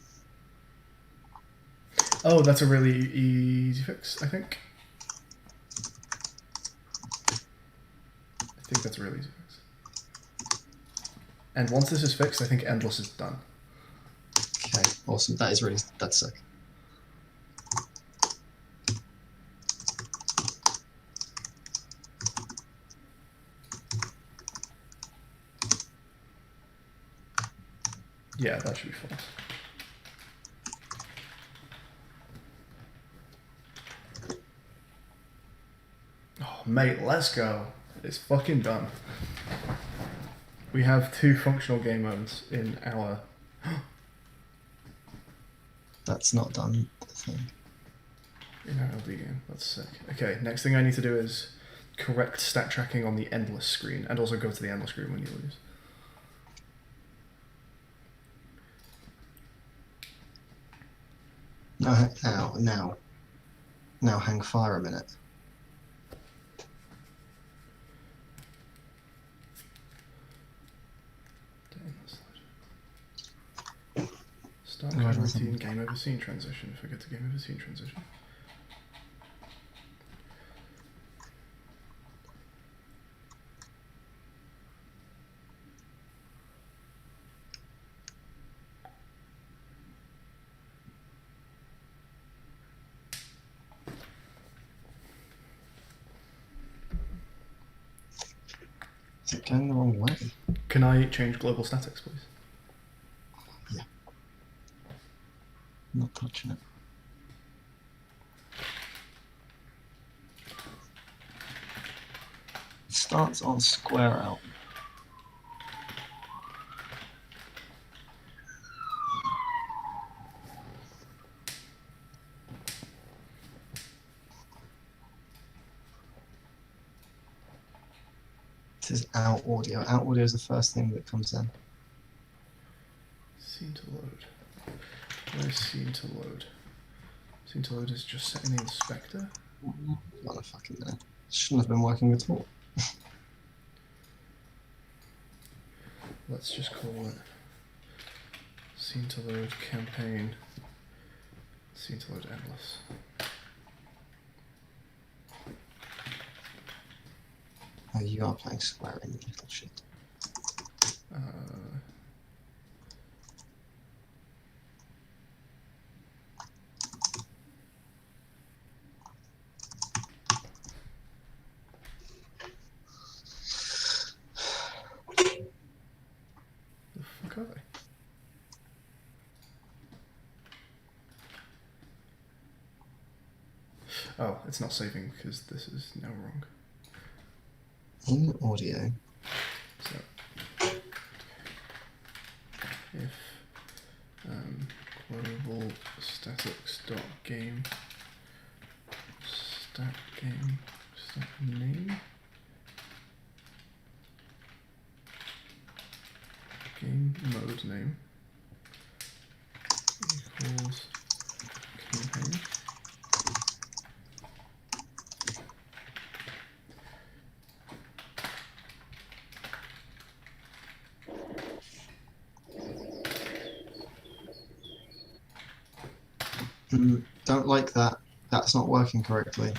Oh, that's a really easy fix, I think. I think that's a really easy fix. And once this is fixed, I think Endless is done. Okay, awesome. That's sick. Yeah, that should be fine. Oh, mate, let's go. It's fucking done. We have 2 functional game modes in our... That's not done, I think. in our LD game. That's sick. Okay, next thing I need to do is correct stat tracking on the Endless screen, and also go to the Endless screen when you lose. Now hang fire a minute. Start Oh, code that's routine, game over scene transition. Forget to game over scene transition. Is it going the wrong way? Can I change global statics, please? Yeah. Not touching it. It starts on square out. This is out audio. Out audio is the first thing that comes in. Scene to load. Where's scene to load? Scene to load is just set in the inspector. Not a fucking minute. Shouldn't have been working at all. let's just call it scene to load campaign, scene to load endless. Oh, you are playing Square in little shit. The fuck are they? Oh, it's not saving because this is now wrong. In audio, So if global statics dot game stat name game mode name equals campaign. don't like that. That's not working correctly.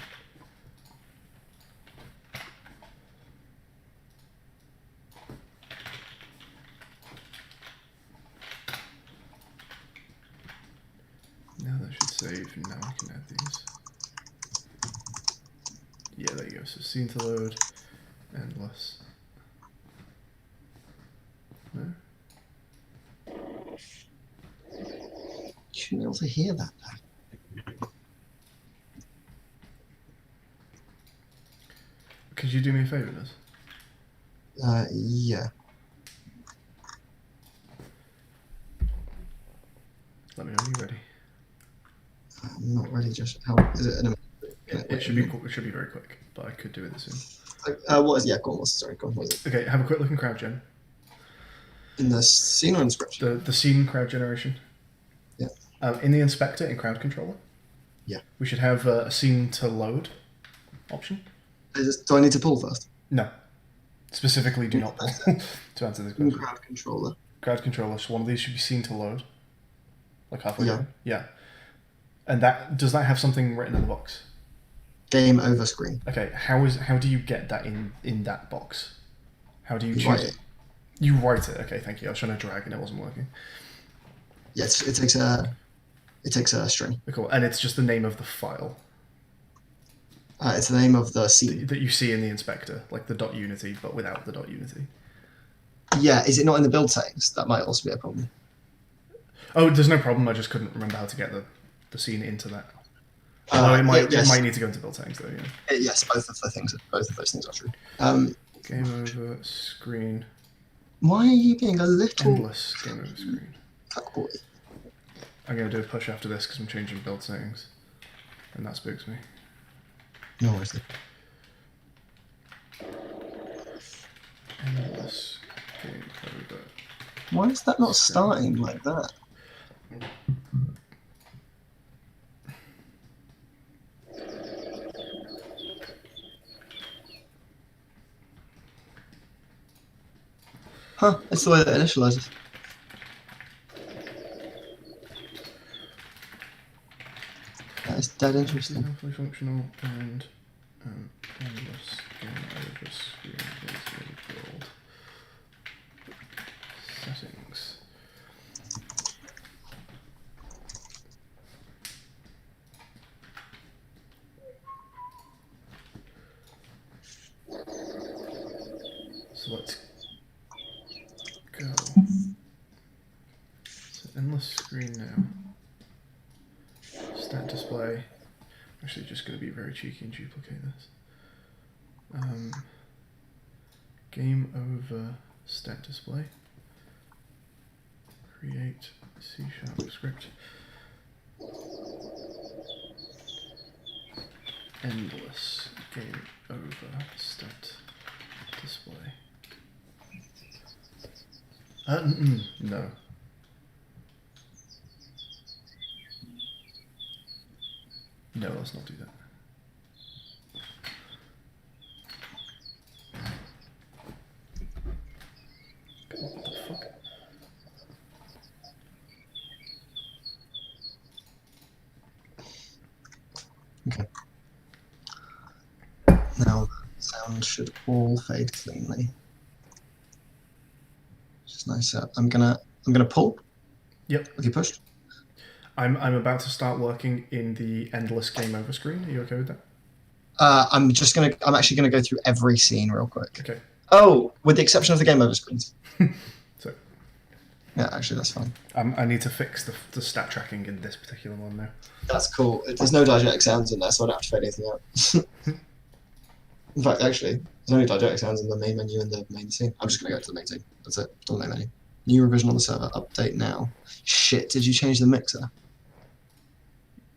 Now that should save, and now I can add these. Yeah, there you go. So scene to load, endless. No? You shouldn't be able to hear that back. Could you do me a favour, Liz? Yeah. Let me know when you're ready. I'm not ready just how is it an It should be very quick, but I could do it soon. what is go on, sorry, go on, what is it? Okay, have a quick look in crowd gen. In the scene or in script? The scene crowd generation. Yeah. In the inspector in crowd controller. Yeah. We should have a scene to load option. Do I need to pull first? No. Specifically, do not pull to answer this question. Crowd controller. Crowd controller. So one of these should be scene to load. Like halfway Yeah. down. Yeah. And does that have something written in the box? Game over screen. Okay. How do you get that in that box? How do you choose write it? You write it. Okay, thank you. I was trying to drag and it wasn't working. Yes, it takes a string. Cool. And it's just the name of the file It's the name of the scene. that you see in the inspector, like the .unity, but without the .unity. Yeah, is it not in the build settings? That might also be a problem. Oh, there's no problem. I just couldn't remember how to get the scene into that. It might need to go into build settings though. Yeah. Yes, both of those things are true. Game over screen. Why are you being a little Endless game over screen. cuckboy? I'm going to do a push after this because I'm changing build settings. And that spooks me. No worries. Endless game over. Why is that not starting like that? Huh, that's the way that it initializes. That is dead interesting. Fully functional and endless game over screen is build settings. So let's go. So endless screen now. Stat display. Actually, just going to be very cheeky and duplicate this. Game over stat display. Create C# script. Endless game over stat display. No. No, let's not do that. What the background should all fade cleanly. Which is nice. I'm gonna pull. Yep. Have you pushed? I'm about to start working in the endless game over screen. Are you okay with that? I'm actually gonna go through every scene real quick. Okay. Oh, with the exception of the game over screens. So. Yeah, actually that's fine. I need to fix the stat tracking in this particular one now. That's cool. There's no diegetic sounds in there, so I don't have to fade anything out. In fact, actually, there's only diegetic sounds in the main menu and the main scene. I'm just gonna go to the main scene. That's it. The main menu. New revision on the server. Update now. Shit! Did you change the mixer?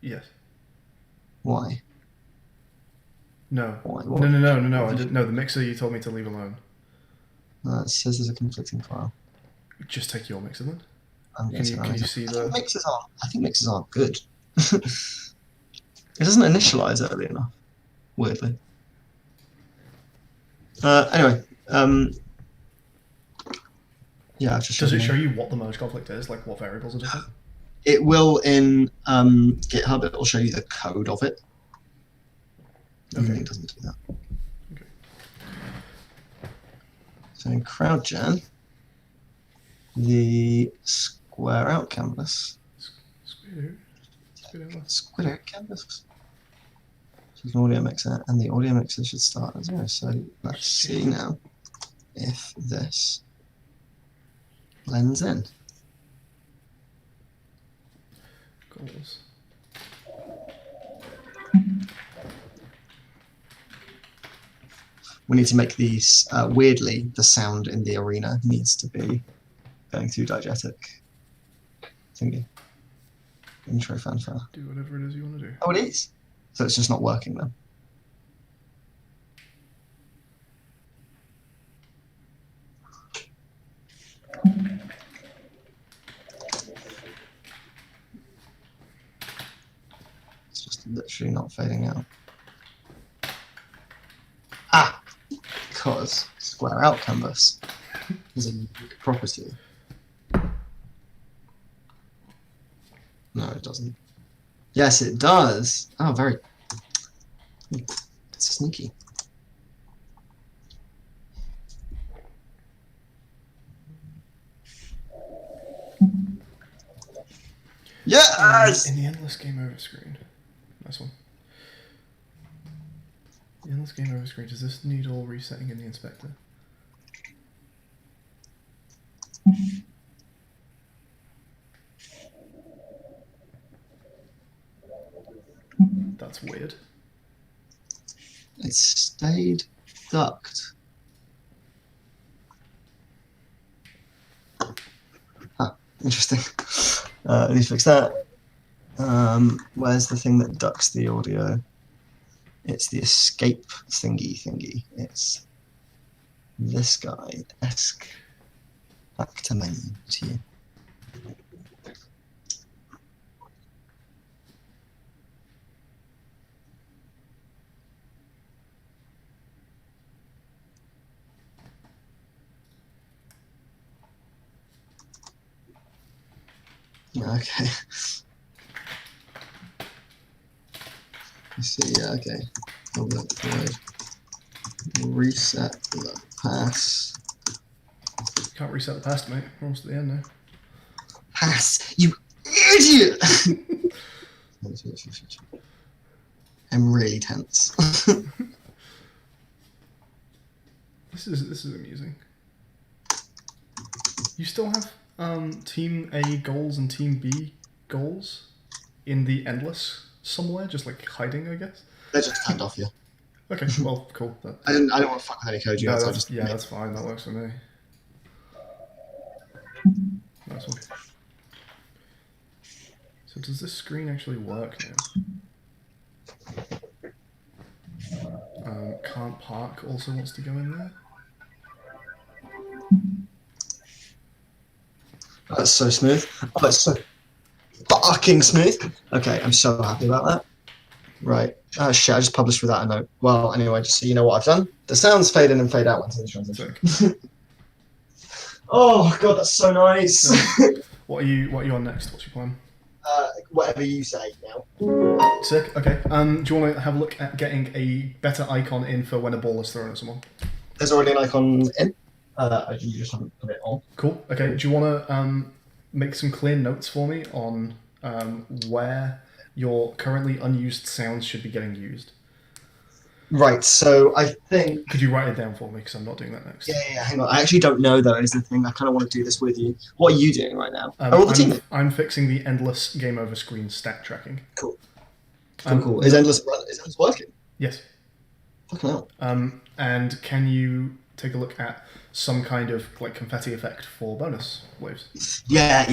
Yes. Why? No. Why? No. I didn't. No, the mixer you told me to leave alone. It says there's a conflicting file. Just take your mixer then. Can you see the? I think mixers aren't good. It doesn't initialize early enough. Weirdly. Anyway. Yeah. Does it show you what the merge conflict is? Like what variables are different? It will in GitHub. It will show you the code of it. Okay. It doesn't do that. Okay. So in CrowdGen, the square out canvas. Square out canvas. So you can audio mixer, and the audio mixer should start as well. So let's see now if this blends in. Goals. We need to make these, weirdly, the sound in the arena needs to be going through diegetic thingy. Intro fanfare. Do whatever it is you want to do. Oh, it is? So it's just not working then? It's just literally not fading out. Ah! Because square out canvas is a unique property. No, it doesn't. Yes, it does. Oh, very. It's sneaky. Yes! In the endless game over screen. Nice one. The endless game over screen. Does this need all resetting in the inspector? That's weird. It stayed ducked. Huh, interesting. I need to fix that. Where's the thing that ducks the audio? It's the escape thingy. It's this guy. Esc. Back to menu to you. Okay. You see, yeah, okay. Reset the pass. Can't reset the past, mate. We're almost at the end now. Pass, you idiot! I'm really tense. This is amusing. You still have Team A goals and Team B goals in the endless somewhere, just like hiding, I guess. They're just turned off, yeah. Okay, well, cool. I don't want to fuck with any code you No, guys. that's, yeah, that's fine. That works for me. Nice one. So does this screen actually work now? Can't park also wants to go in there. That's so smooth. Oh, it's so fucking smooth. Okay, I'm so happy about that. Right. Oh shit, I just published without a note. Well, anyway, just so you know what I've done. The sounds fade in and fade out once in the transition. Oh god, that's so nice. So, what are you on next? What's your plan? whatever you say now. Sick. Okay. Do you want to have a look at getting a better icon in for when a ball is thrown at someone? There's already an icon in. You just haven't put it on. Cool. Okay. Do you want to make some clear notes for me on where your currently unused sounds should be getting used? Right, so I think... Could you write it down for me? Because I'm not doing that next. Yeah, hang on. I actually don't know, though, is the thing. I kind of want to do this with you. What are you doing right now? The team. I'm fixing the endless game over screen stat tracking. Cool. Cool. Is endless working? Yes. Fucking hell. And can you take a look at some kind of like confetti effect for bonus waves? Yeah.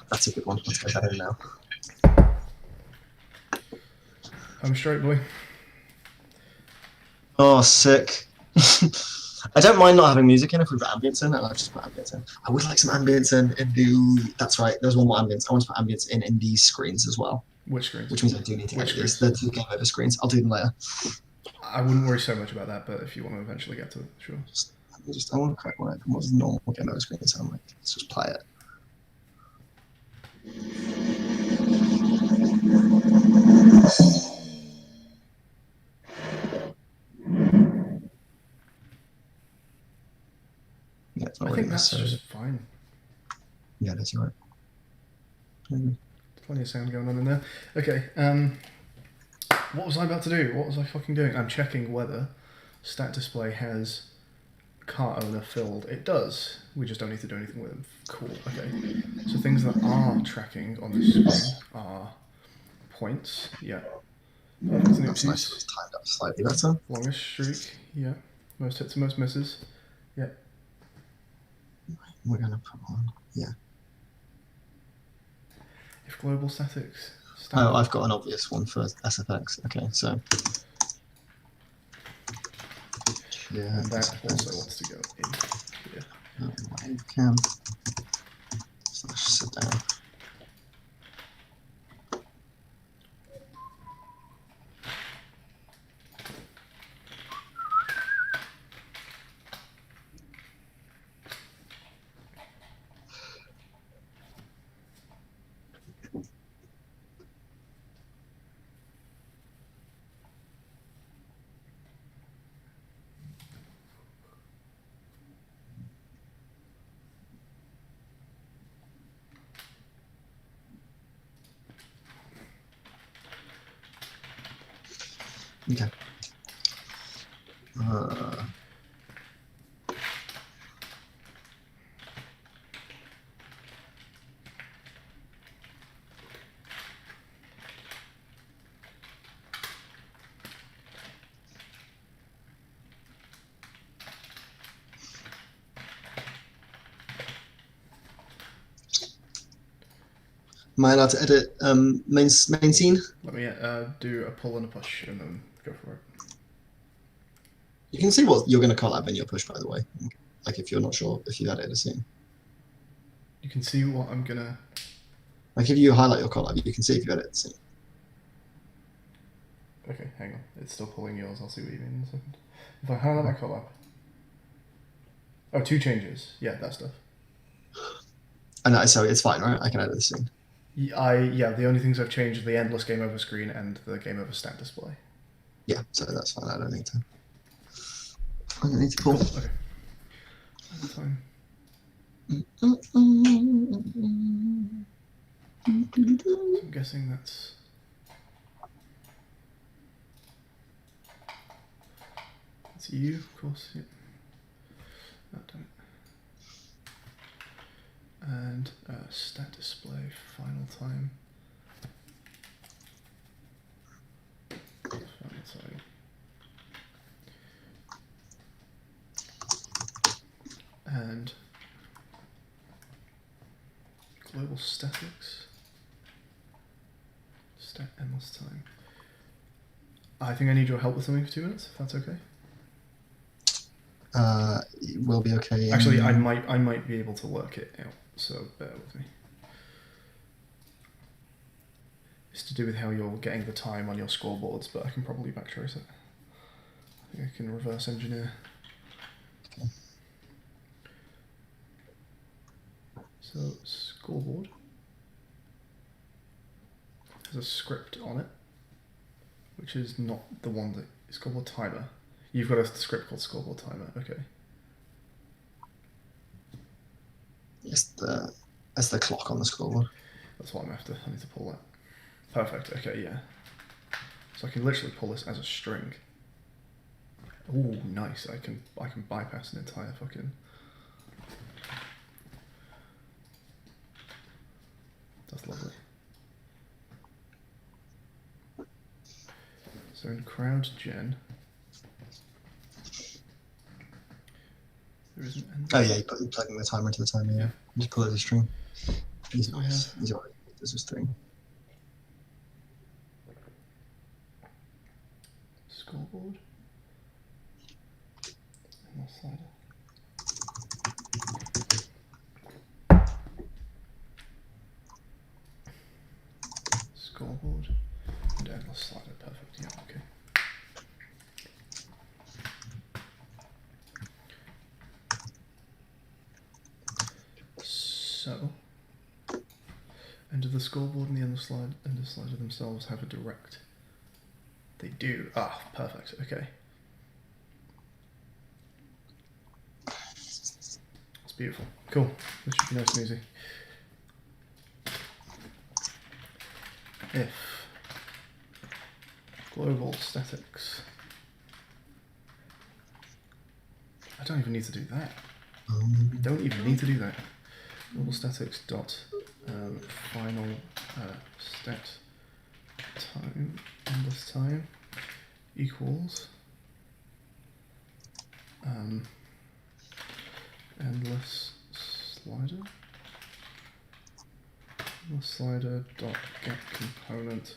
That's a good one. Let's get that in now. Home straight, boy. Oh, sick. I don't mind not having music in if we've got ambience in, and I've just put ambience in. I would like some ambience in the... That's right, there's one more ambience. I want to put ambience in these screens as well. Which screens? Which means I do need to edit these. The 2 game over screens. I'll do them later. I wouldn't worry so much about that, but if you want to eventually get to it, sure. I want to crack one open. What does the normal game over screen sound like? Let's just play it. Yeah, it's not I really think that's necessary. just fine. Yeah, that's right. Plenty of sound going on in there. Okay, what was I about to do? What was I fucking doing? I'm checking whether stat display has car owner filled. It does. We just don't need to do anything with them. Cool, okay. So things that are tracking on this screen are points, yeah. That's nice. It's timed up slightly better. Longest streak, yeah. Most hits and most misses, yeah. We're gonna put on, yeah. If global statics. Oh, I've got an obvious one for SFX. Okay, so. Yeah. And that also wants to go in here. Webcam. Slash sedan. Okay. Am I allowed to edit main scene? Let me do a pull and a push and then go for it. You can see what you're going to collab in your push, by the way. Like if you're not sure if you edit a scene. You can see what I'm gonna... Like if you highlight your collab, you can see if you edit the scene. Okay, hang on. It's still pulling yours. I'll see what you mean in a second. If I highlight my collab... Oh, 2 changes. Yeah, that stuff. And so it's fine, right? I can edit the scene. Yeah, the only things I've changed are the endless game over screen and the game over stat display. Yeah, so that's fine. I don't need to pull. Cool. Okay. That's fine. I'm guessing that's... That's you, of course. Yeah. Oh, damn it. And stat display, final time. Final time. And global statics. Stat endless time. I think I need your help with something for 2 minutes, if that's okay. It will be okay. Actually, I might be able to work it out, so bear with me. It's to do with how you're getting the time on your scoreboards, but I can probably backtrace it. I think I can reverse engineer. Okay. So, scoreboard. there's a script on it, which is not the one that is scoreboard timer. You've got a script called scoreboard timer. Okay. It's the clock on the scoreboard. That's what I'm after. I need to pull that. Perfect. Okay, yeah. So I can literally pull this as a string. Ooh, nice. I can bypass an entire fucking. That's lovely. So in crowd gen, there is an end. Oh yeah, you're plugging the timer into the timer. Yeah, you just pull it as a string. He's I nice. have- He's already as a string. Scoreboard. And the slider. Scoreboard and endless slider. Perfect. Yeah. Okay. So, and do the scoreboard and the endless slider themselves have a direct? They do. Ah, perfect. Okay. That's beautiful. Cool. This should be nice and easy. If global statics. I don't even need to do that. Don't even need to do that. Global statics dot final stat time endless time equals endless slider dot get component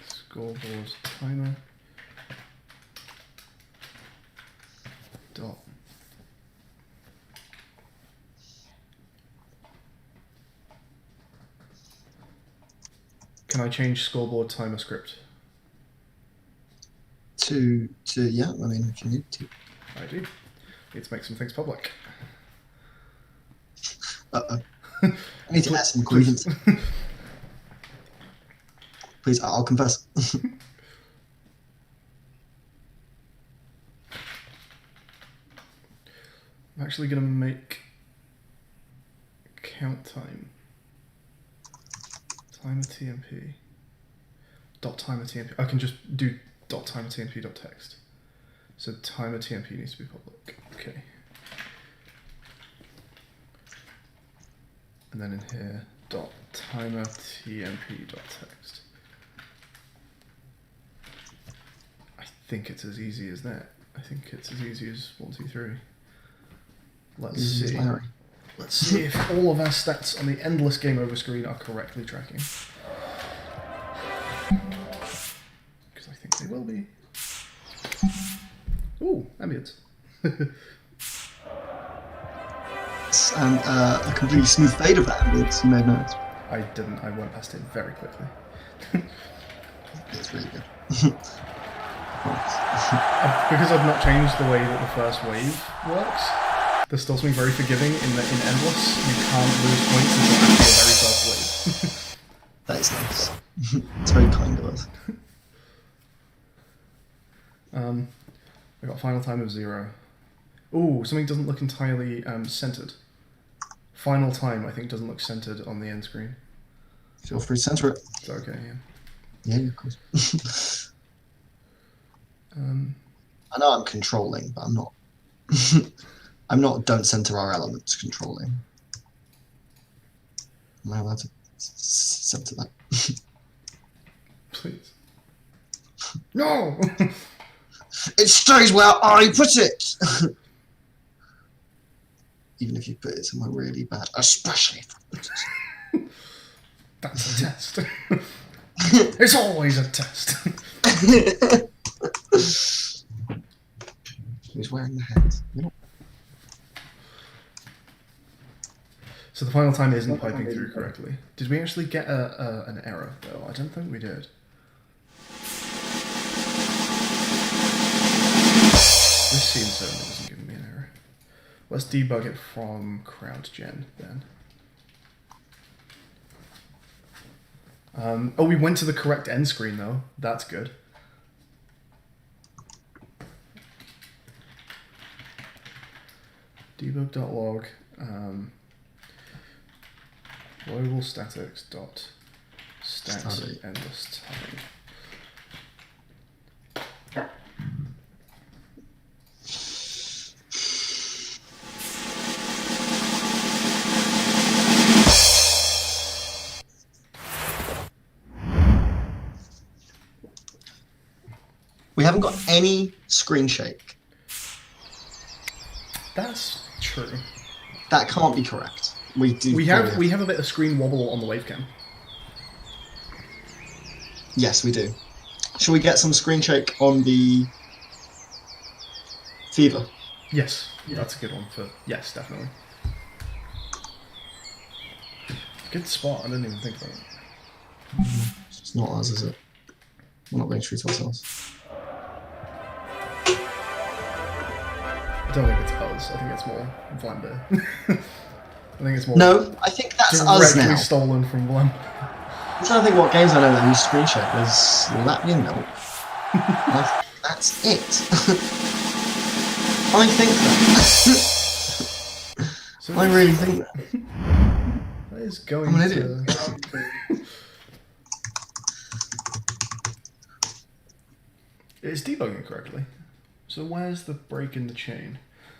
scoreboard timer dot Can I change scoreboard timer script? To yeah, I mean if you need to. I do. Need to make some things public. I need to add some ingredients. Please, I'll confess. I'm actually going to make count time. Timer TMP. Dot timer TMP. I can just do dot timer TMP dot text. So timer TMP needs to be public. Okay. And then in here, dot timer TMP dot text. I think it's as easy as that. I think it's as easy as 1, 2, 3. Let's see. Larry. Let's see if all of our stats on the endless game over screen are correctly tracking. Because I think they will be. Ooh, ambience. And a completely smooth fade of that ambience, you may have noticed. I didn't, I went past it very quickly. It's really good. Because I've not changed the way that the first wave works, there's still something very forgiving in that in endless, you can't lose points until after the very first wave. That is nice. It's very kind of us. I got final time of 0. Ooh, something doesn't look entirely centered. Final time, I think, doesn't look centered on the end screen. Feel free to censor it. It's okay, yeah. Yeah, of course. I know I'm controlling, but I'm not. I'm not don't center our elements controlling. Am I allowed to center that? Please. No! It stays where I put it! Even if you put it somewhere really bad, especially if I put it. That's a test. It's always a test. Who's wearing the hat? So the final time isn't piping through correctly. Did we actually get an error, though? I don't think we did. This scene certainly isn't giving me an error. Let's debug it from CrowdGen, then. Oh, we went to the correct end screen though. That's good. Debug.log. Global statics dot stats endless time. We haven't got any screen shake. That's true. That can't be correct. We have a bit of screen wobble on the wavecam. Yes, we do. Shall we get some screen shake on the Fever? Yes, that's a good one for yes, definitely. Good spot. I didn't even think about it. It's not us, is it? We're not being true to ourselves. I don't think it's us. I think it's more Vlander. I think it's more. No, I think that's us directly now. stolen from Vlander. I'm trying to think what games I know that use screen shake. There's Latvian Milk. That's it. I think that. So I really think that. That is going I'm an to. idiot. It's debugging correctly. So where's the break in the chain?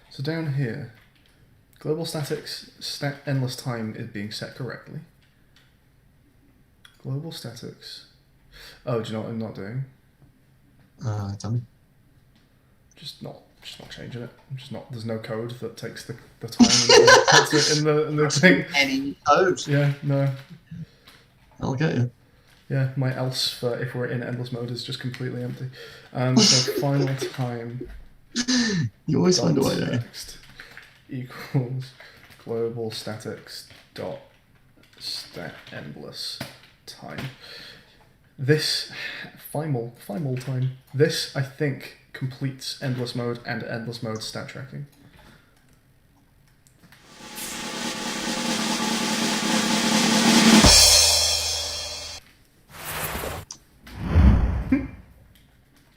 So down here, global statics endless time is being set correctly. Global statics. Oh, do you know what I'm not doing? Tell me. Just not changing it. Just not. There's no code that takes the time and puts it in the thing. Any code. Yeah, no. I'll get you. Yeah, my else for if we're in endless mode is just completely empty. So final time. You always find a way, don't you? Text equals global statics dot stat endless time. This final time. This I think completes endless mode and endless mode stat tracking.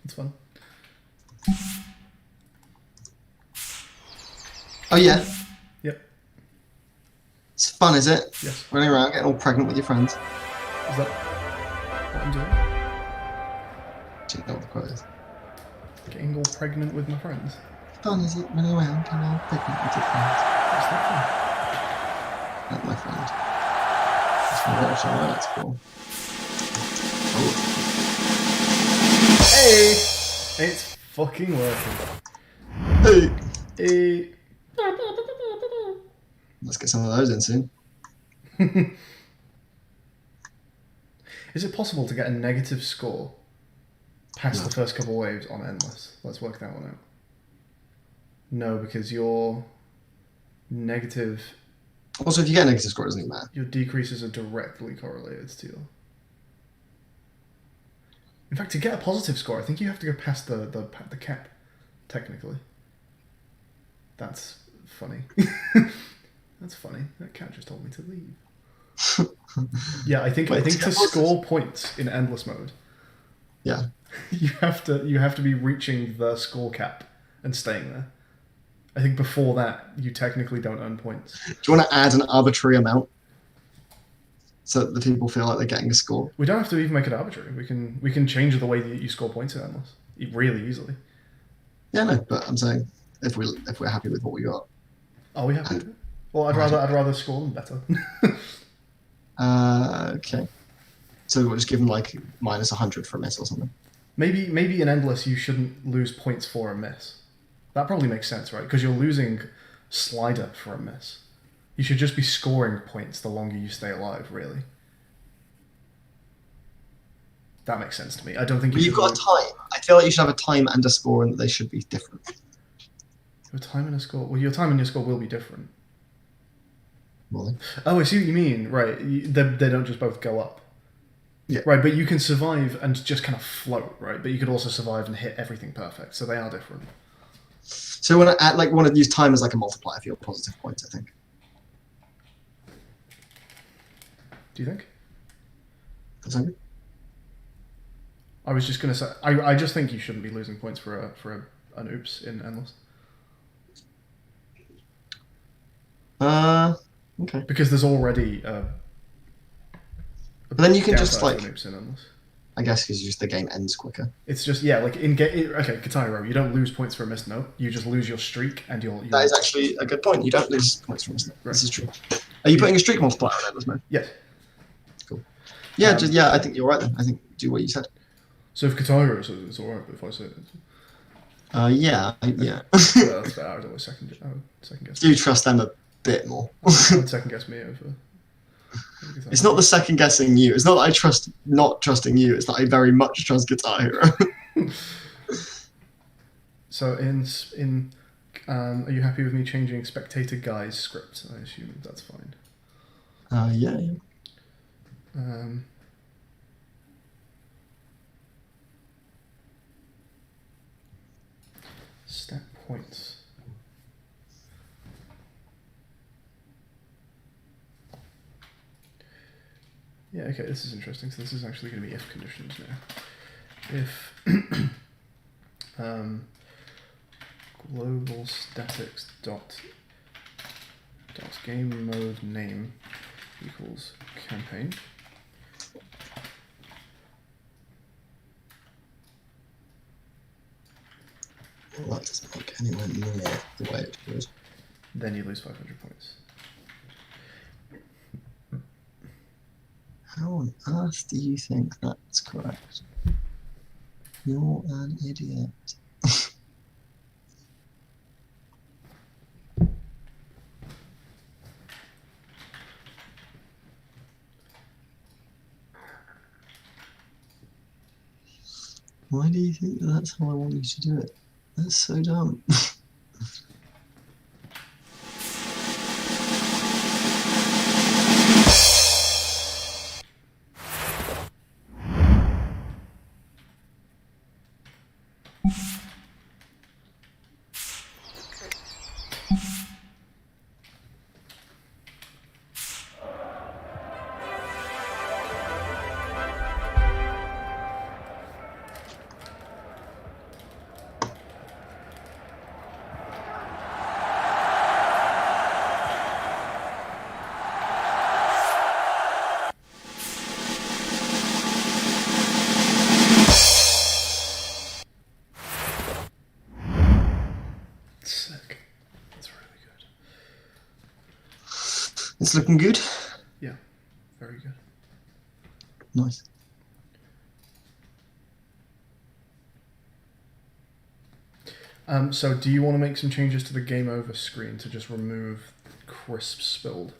It's fun. Oh yeah. Yep. It's fun, is it? Yes. Running around getting all pregnant with your friends. Is that what I'm doing? Do you know what the quote is? Getting all pregnant with my friends. Fun, is it? Running around getting all pregnant with your friends. What's that Not my friend. That's from the show. That's cool. Oh. for? Hey! It's fucking working. Hey! Hey! Let's get some of those in soon. Is it possible to get a negative score past the first couple waves on endless? Let's work that one out. No, because your negative... Also, if you get a negative score, it doesn't even matter. Your decreases are directly correlated to your... In fact, to get a positive score, I think you have to go past the cap, technically. That's funny. That's funny. That cat just told me to leave. Yeah, I think to score points in endless mode, Yeah. you have to be reaching the score cap and staying there. I think before that you technically don't earn points. Do you want to add an arbitrary amount so that the people feel like they're getting a score? We don't have to even make it arbitrary. We can change the way that you score points in endless really easily. Yeah, no, but I'm saying if we're happy with what we got. Are we happy? Well, I'd rather score them better. Okay. So we'll just give them like minus 100 for a miss or something. Maybe in endless you shouldn't lose points for a miss. That probably makes sense, right? Because you're losing slider for a miss. You should just be scoring points the longer you stay alive, really. That makes sense to me. I don't think You've got a time. I feel like you should have a time and a score and that they should be different. Your time and a score. Well, your time and your score will be different. Really? Oh, I see what you mean. Right. They don't just both go up. Yeah. Right, but you can survive and just kind of float, right? But you could also survive and hit everything perfect. So they are different. So when I want to use time as like a multiplier for your positive points, I think. Do you think? sound good? I was just gonna say, I just think you shouldn't be losing points for an oops in endless Okay. because there's already But then you can just, downside like- to an oops in endless. I guess because just the game ends quicker. It's just like okay, Guitar Hero, you don't lose points for a missed note. You just lose your streak and your. That is actually a good point. You don't lose points from this. Right. This is true. Are you putting a streak multiplier on Endless Mode? Yes. Cool. Yeah, I think you're right then. I think do what you said. So if Guitar Hero says it's alright, but if I say it, Yeah. well, that's fair. I would always second guess. Do trust them a bit more. I would second guess me over. It's not the second guessing you. It's not that I trust not trusting you. It's that I very much trust Guitar Hero. So are you happy with me changing Spectator Guy's script? I assume that's fine. Yeah. Stat points. Yeah, okay, this is interesting. So this is actually going to be if conditions now. If global statics dot game mode name equals campaign. Well, that doesn't look anywhere near the way it should. Then you lose 500 points. How on earth do you think that's correct? You're an idiot. Why do you think that's how I want you to do it? That's so dumb. Sick. That's really good. It's looking good. Yeah, very good. Nice. So do you want to make some changes to the game over screen to just remove crisp spilled?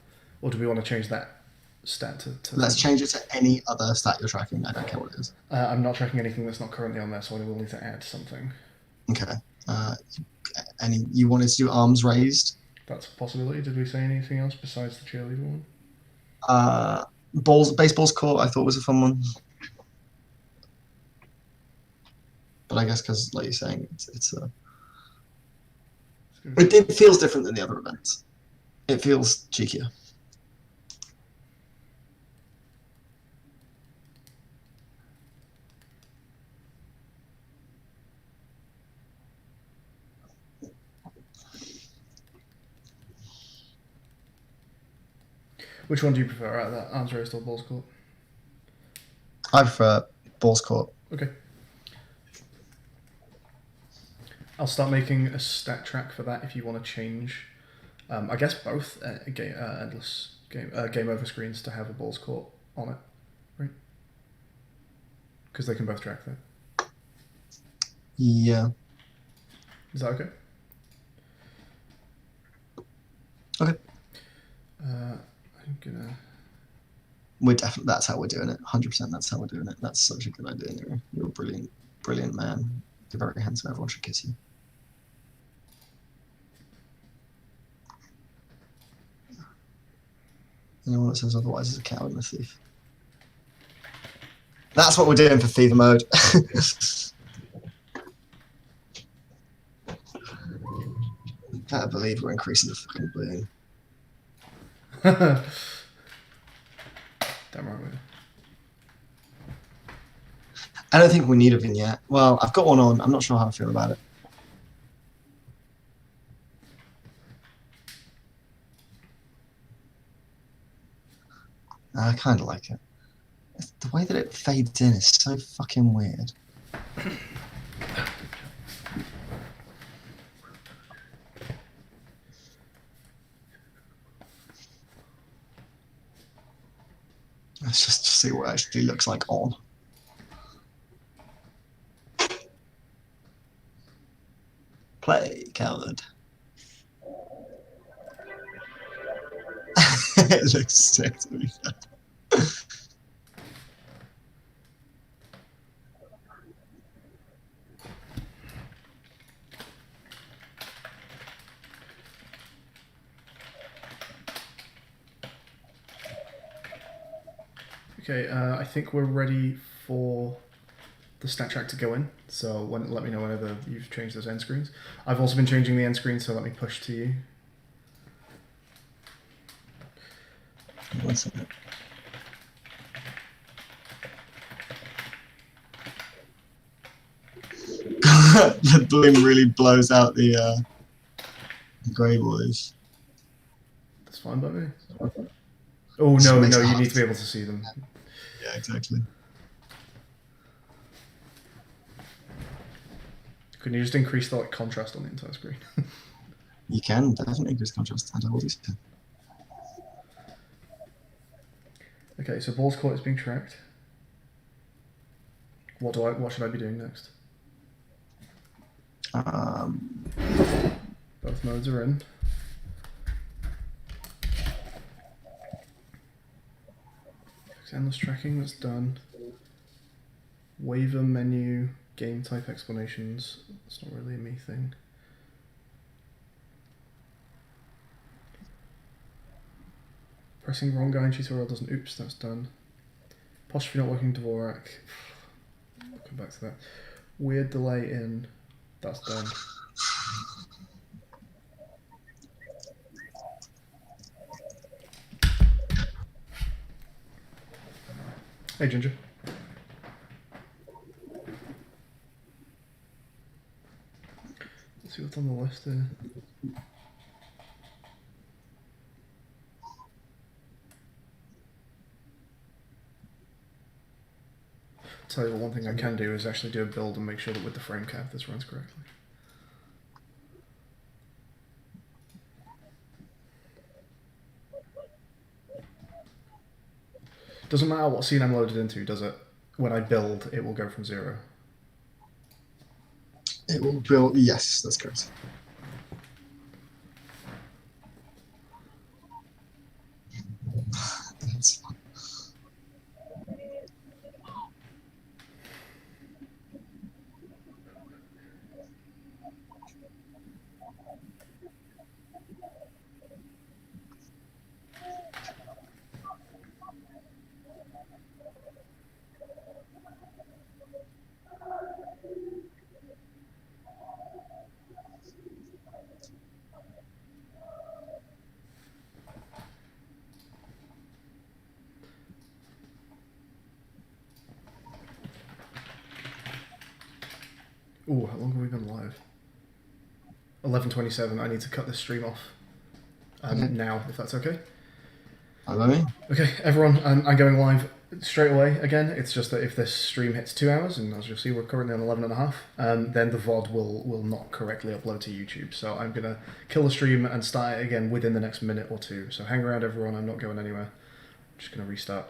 Or do we want to change that stat to Let's change it to any other stat you're tracking. I don't care what it is. I'm not tracking anything that's not currently on there, so I will need to add something. Okay. You wanted to do arms raised? That's a possibility. Did we say anything else besides the cheerleader one? Baseball's court I thought was a fun one. But I guess because, like you're saying, it feels different than the other events. It feels cheekier. Which one do you prefer out of that? Arms raised or balls court? I prefer balls court. Okay. I'll start making a stat track for that if you want to change. I guess both endless game over screens to have a balls court on it, right? Because they can both track that. Yeah. Is that okay? Okay. I'm gonna. We're definitely, that's how we're doing it. 100% that's how we're doing it. That's such a good idea, Niru. You're a brilliant, brilliant man. You're very handsome. Everyone should kiss you. Anyone that says otherwise is a coward and a thief. That's what we're doing for Fever mode. I can't believe we're increasing the fucking balloon. Damn right we I don't think we need a vignette. Well, I've got one on. I'm not sure how I feel about it. I kind of like it. The way that it fades in is so fucking weird. Let's just see what it actually looks like on. Play, coward. It looks sick to be fair. Okay, I think we're ready for the stat track to go in. So let me know whenever you've changed those end screens. I've also been changing the end screen, so let me push to you. One second. The bloom really blows out the grey boys. That's fine by me. Oh no, no, you need to be able to see them. Yeah, exactly. Couldn't you just increase the contrast on the entire screen? You can definitely increase contrast. I will do so. Okay, so ball's court is being tracked. What should I be doing next? Both modes are in. Endless tracking, that's done. WAVER menu, game type explanations. That's not really a me thing. Pressing wrong guy in tutorial doesn't. Oops, that's done. Apostrophe not working Dvorak. I'll come back to that. Weird delay in. That's done. Hey, Ginger. Let's see what's on the list here. Tell you what, one thing I can do is actually do a build and make sure that with the frame cap this runs correctly. Doesn't matter what scene I'm loaded into, does it? When I build, it will go from 0. It will build. Yes, that's correct. That's fine. Ooh, how long have we been live? 11:27. I need to cut this stream off now, if that's okay. Hello, me. Okay, everyone, I'm going live straight away again. It's just that if this stream hits 2 hours, and as you'll see, we're currently on 11 and a half, then the VOD will not correctly upload to YouTube. So I'm going to kill the stream and start it again within the next minute or two. So hang around, everyone. I'm not going anywhere. I'm just going to restart.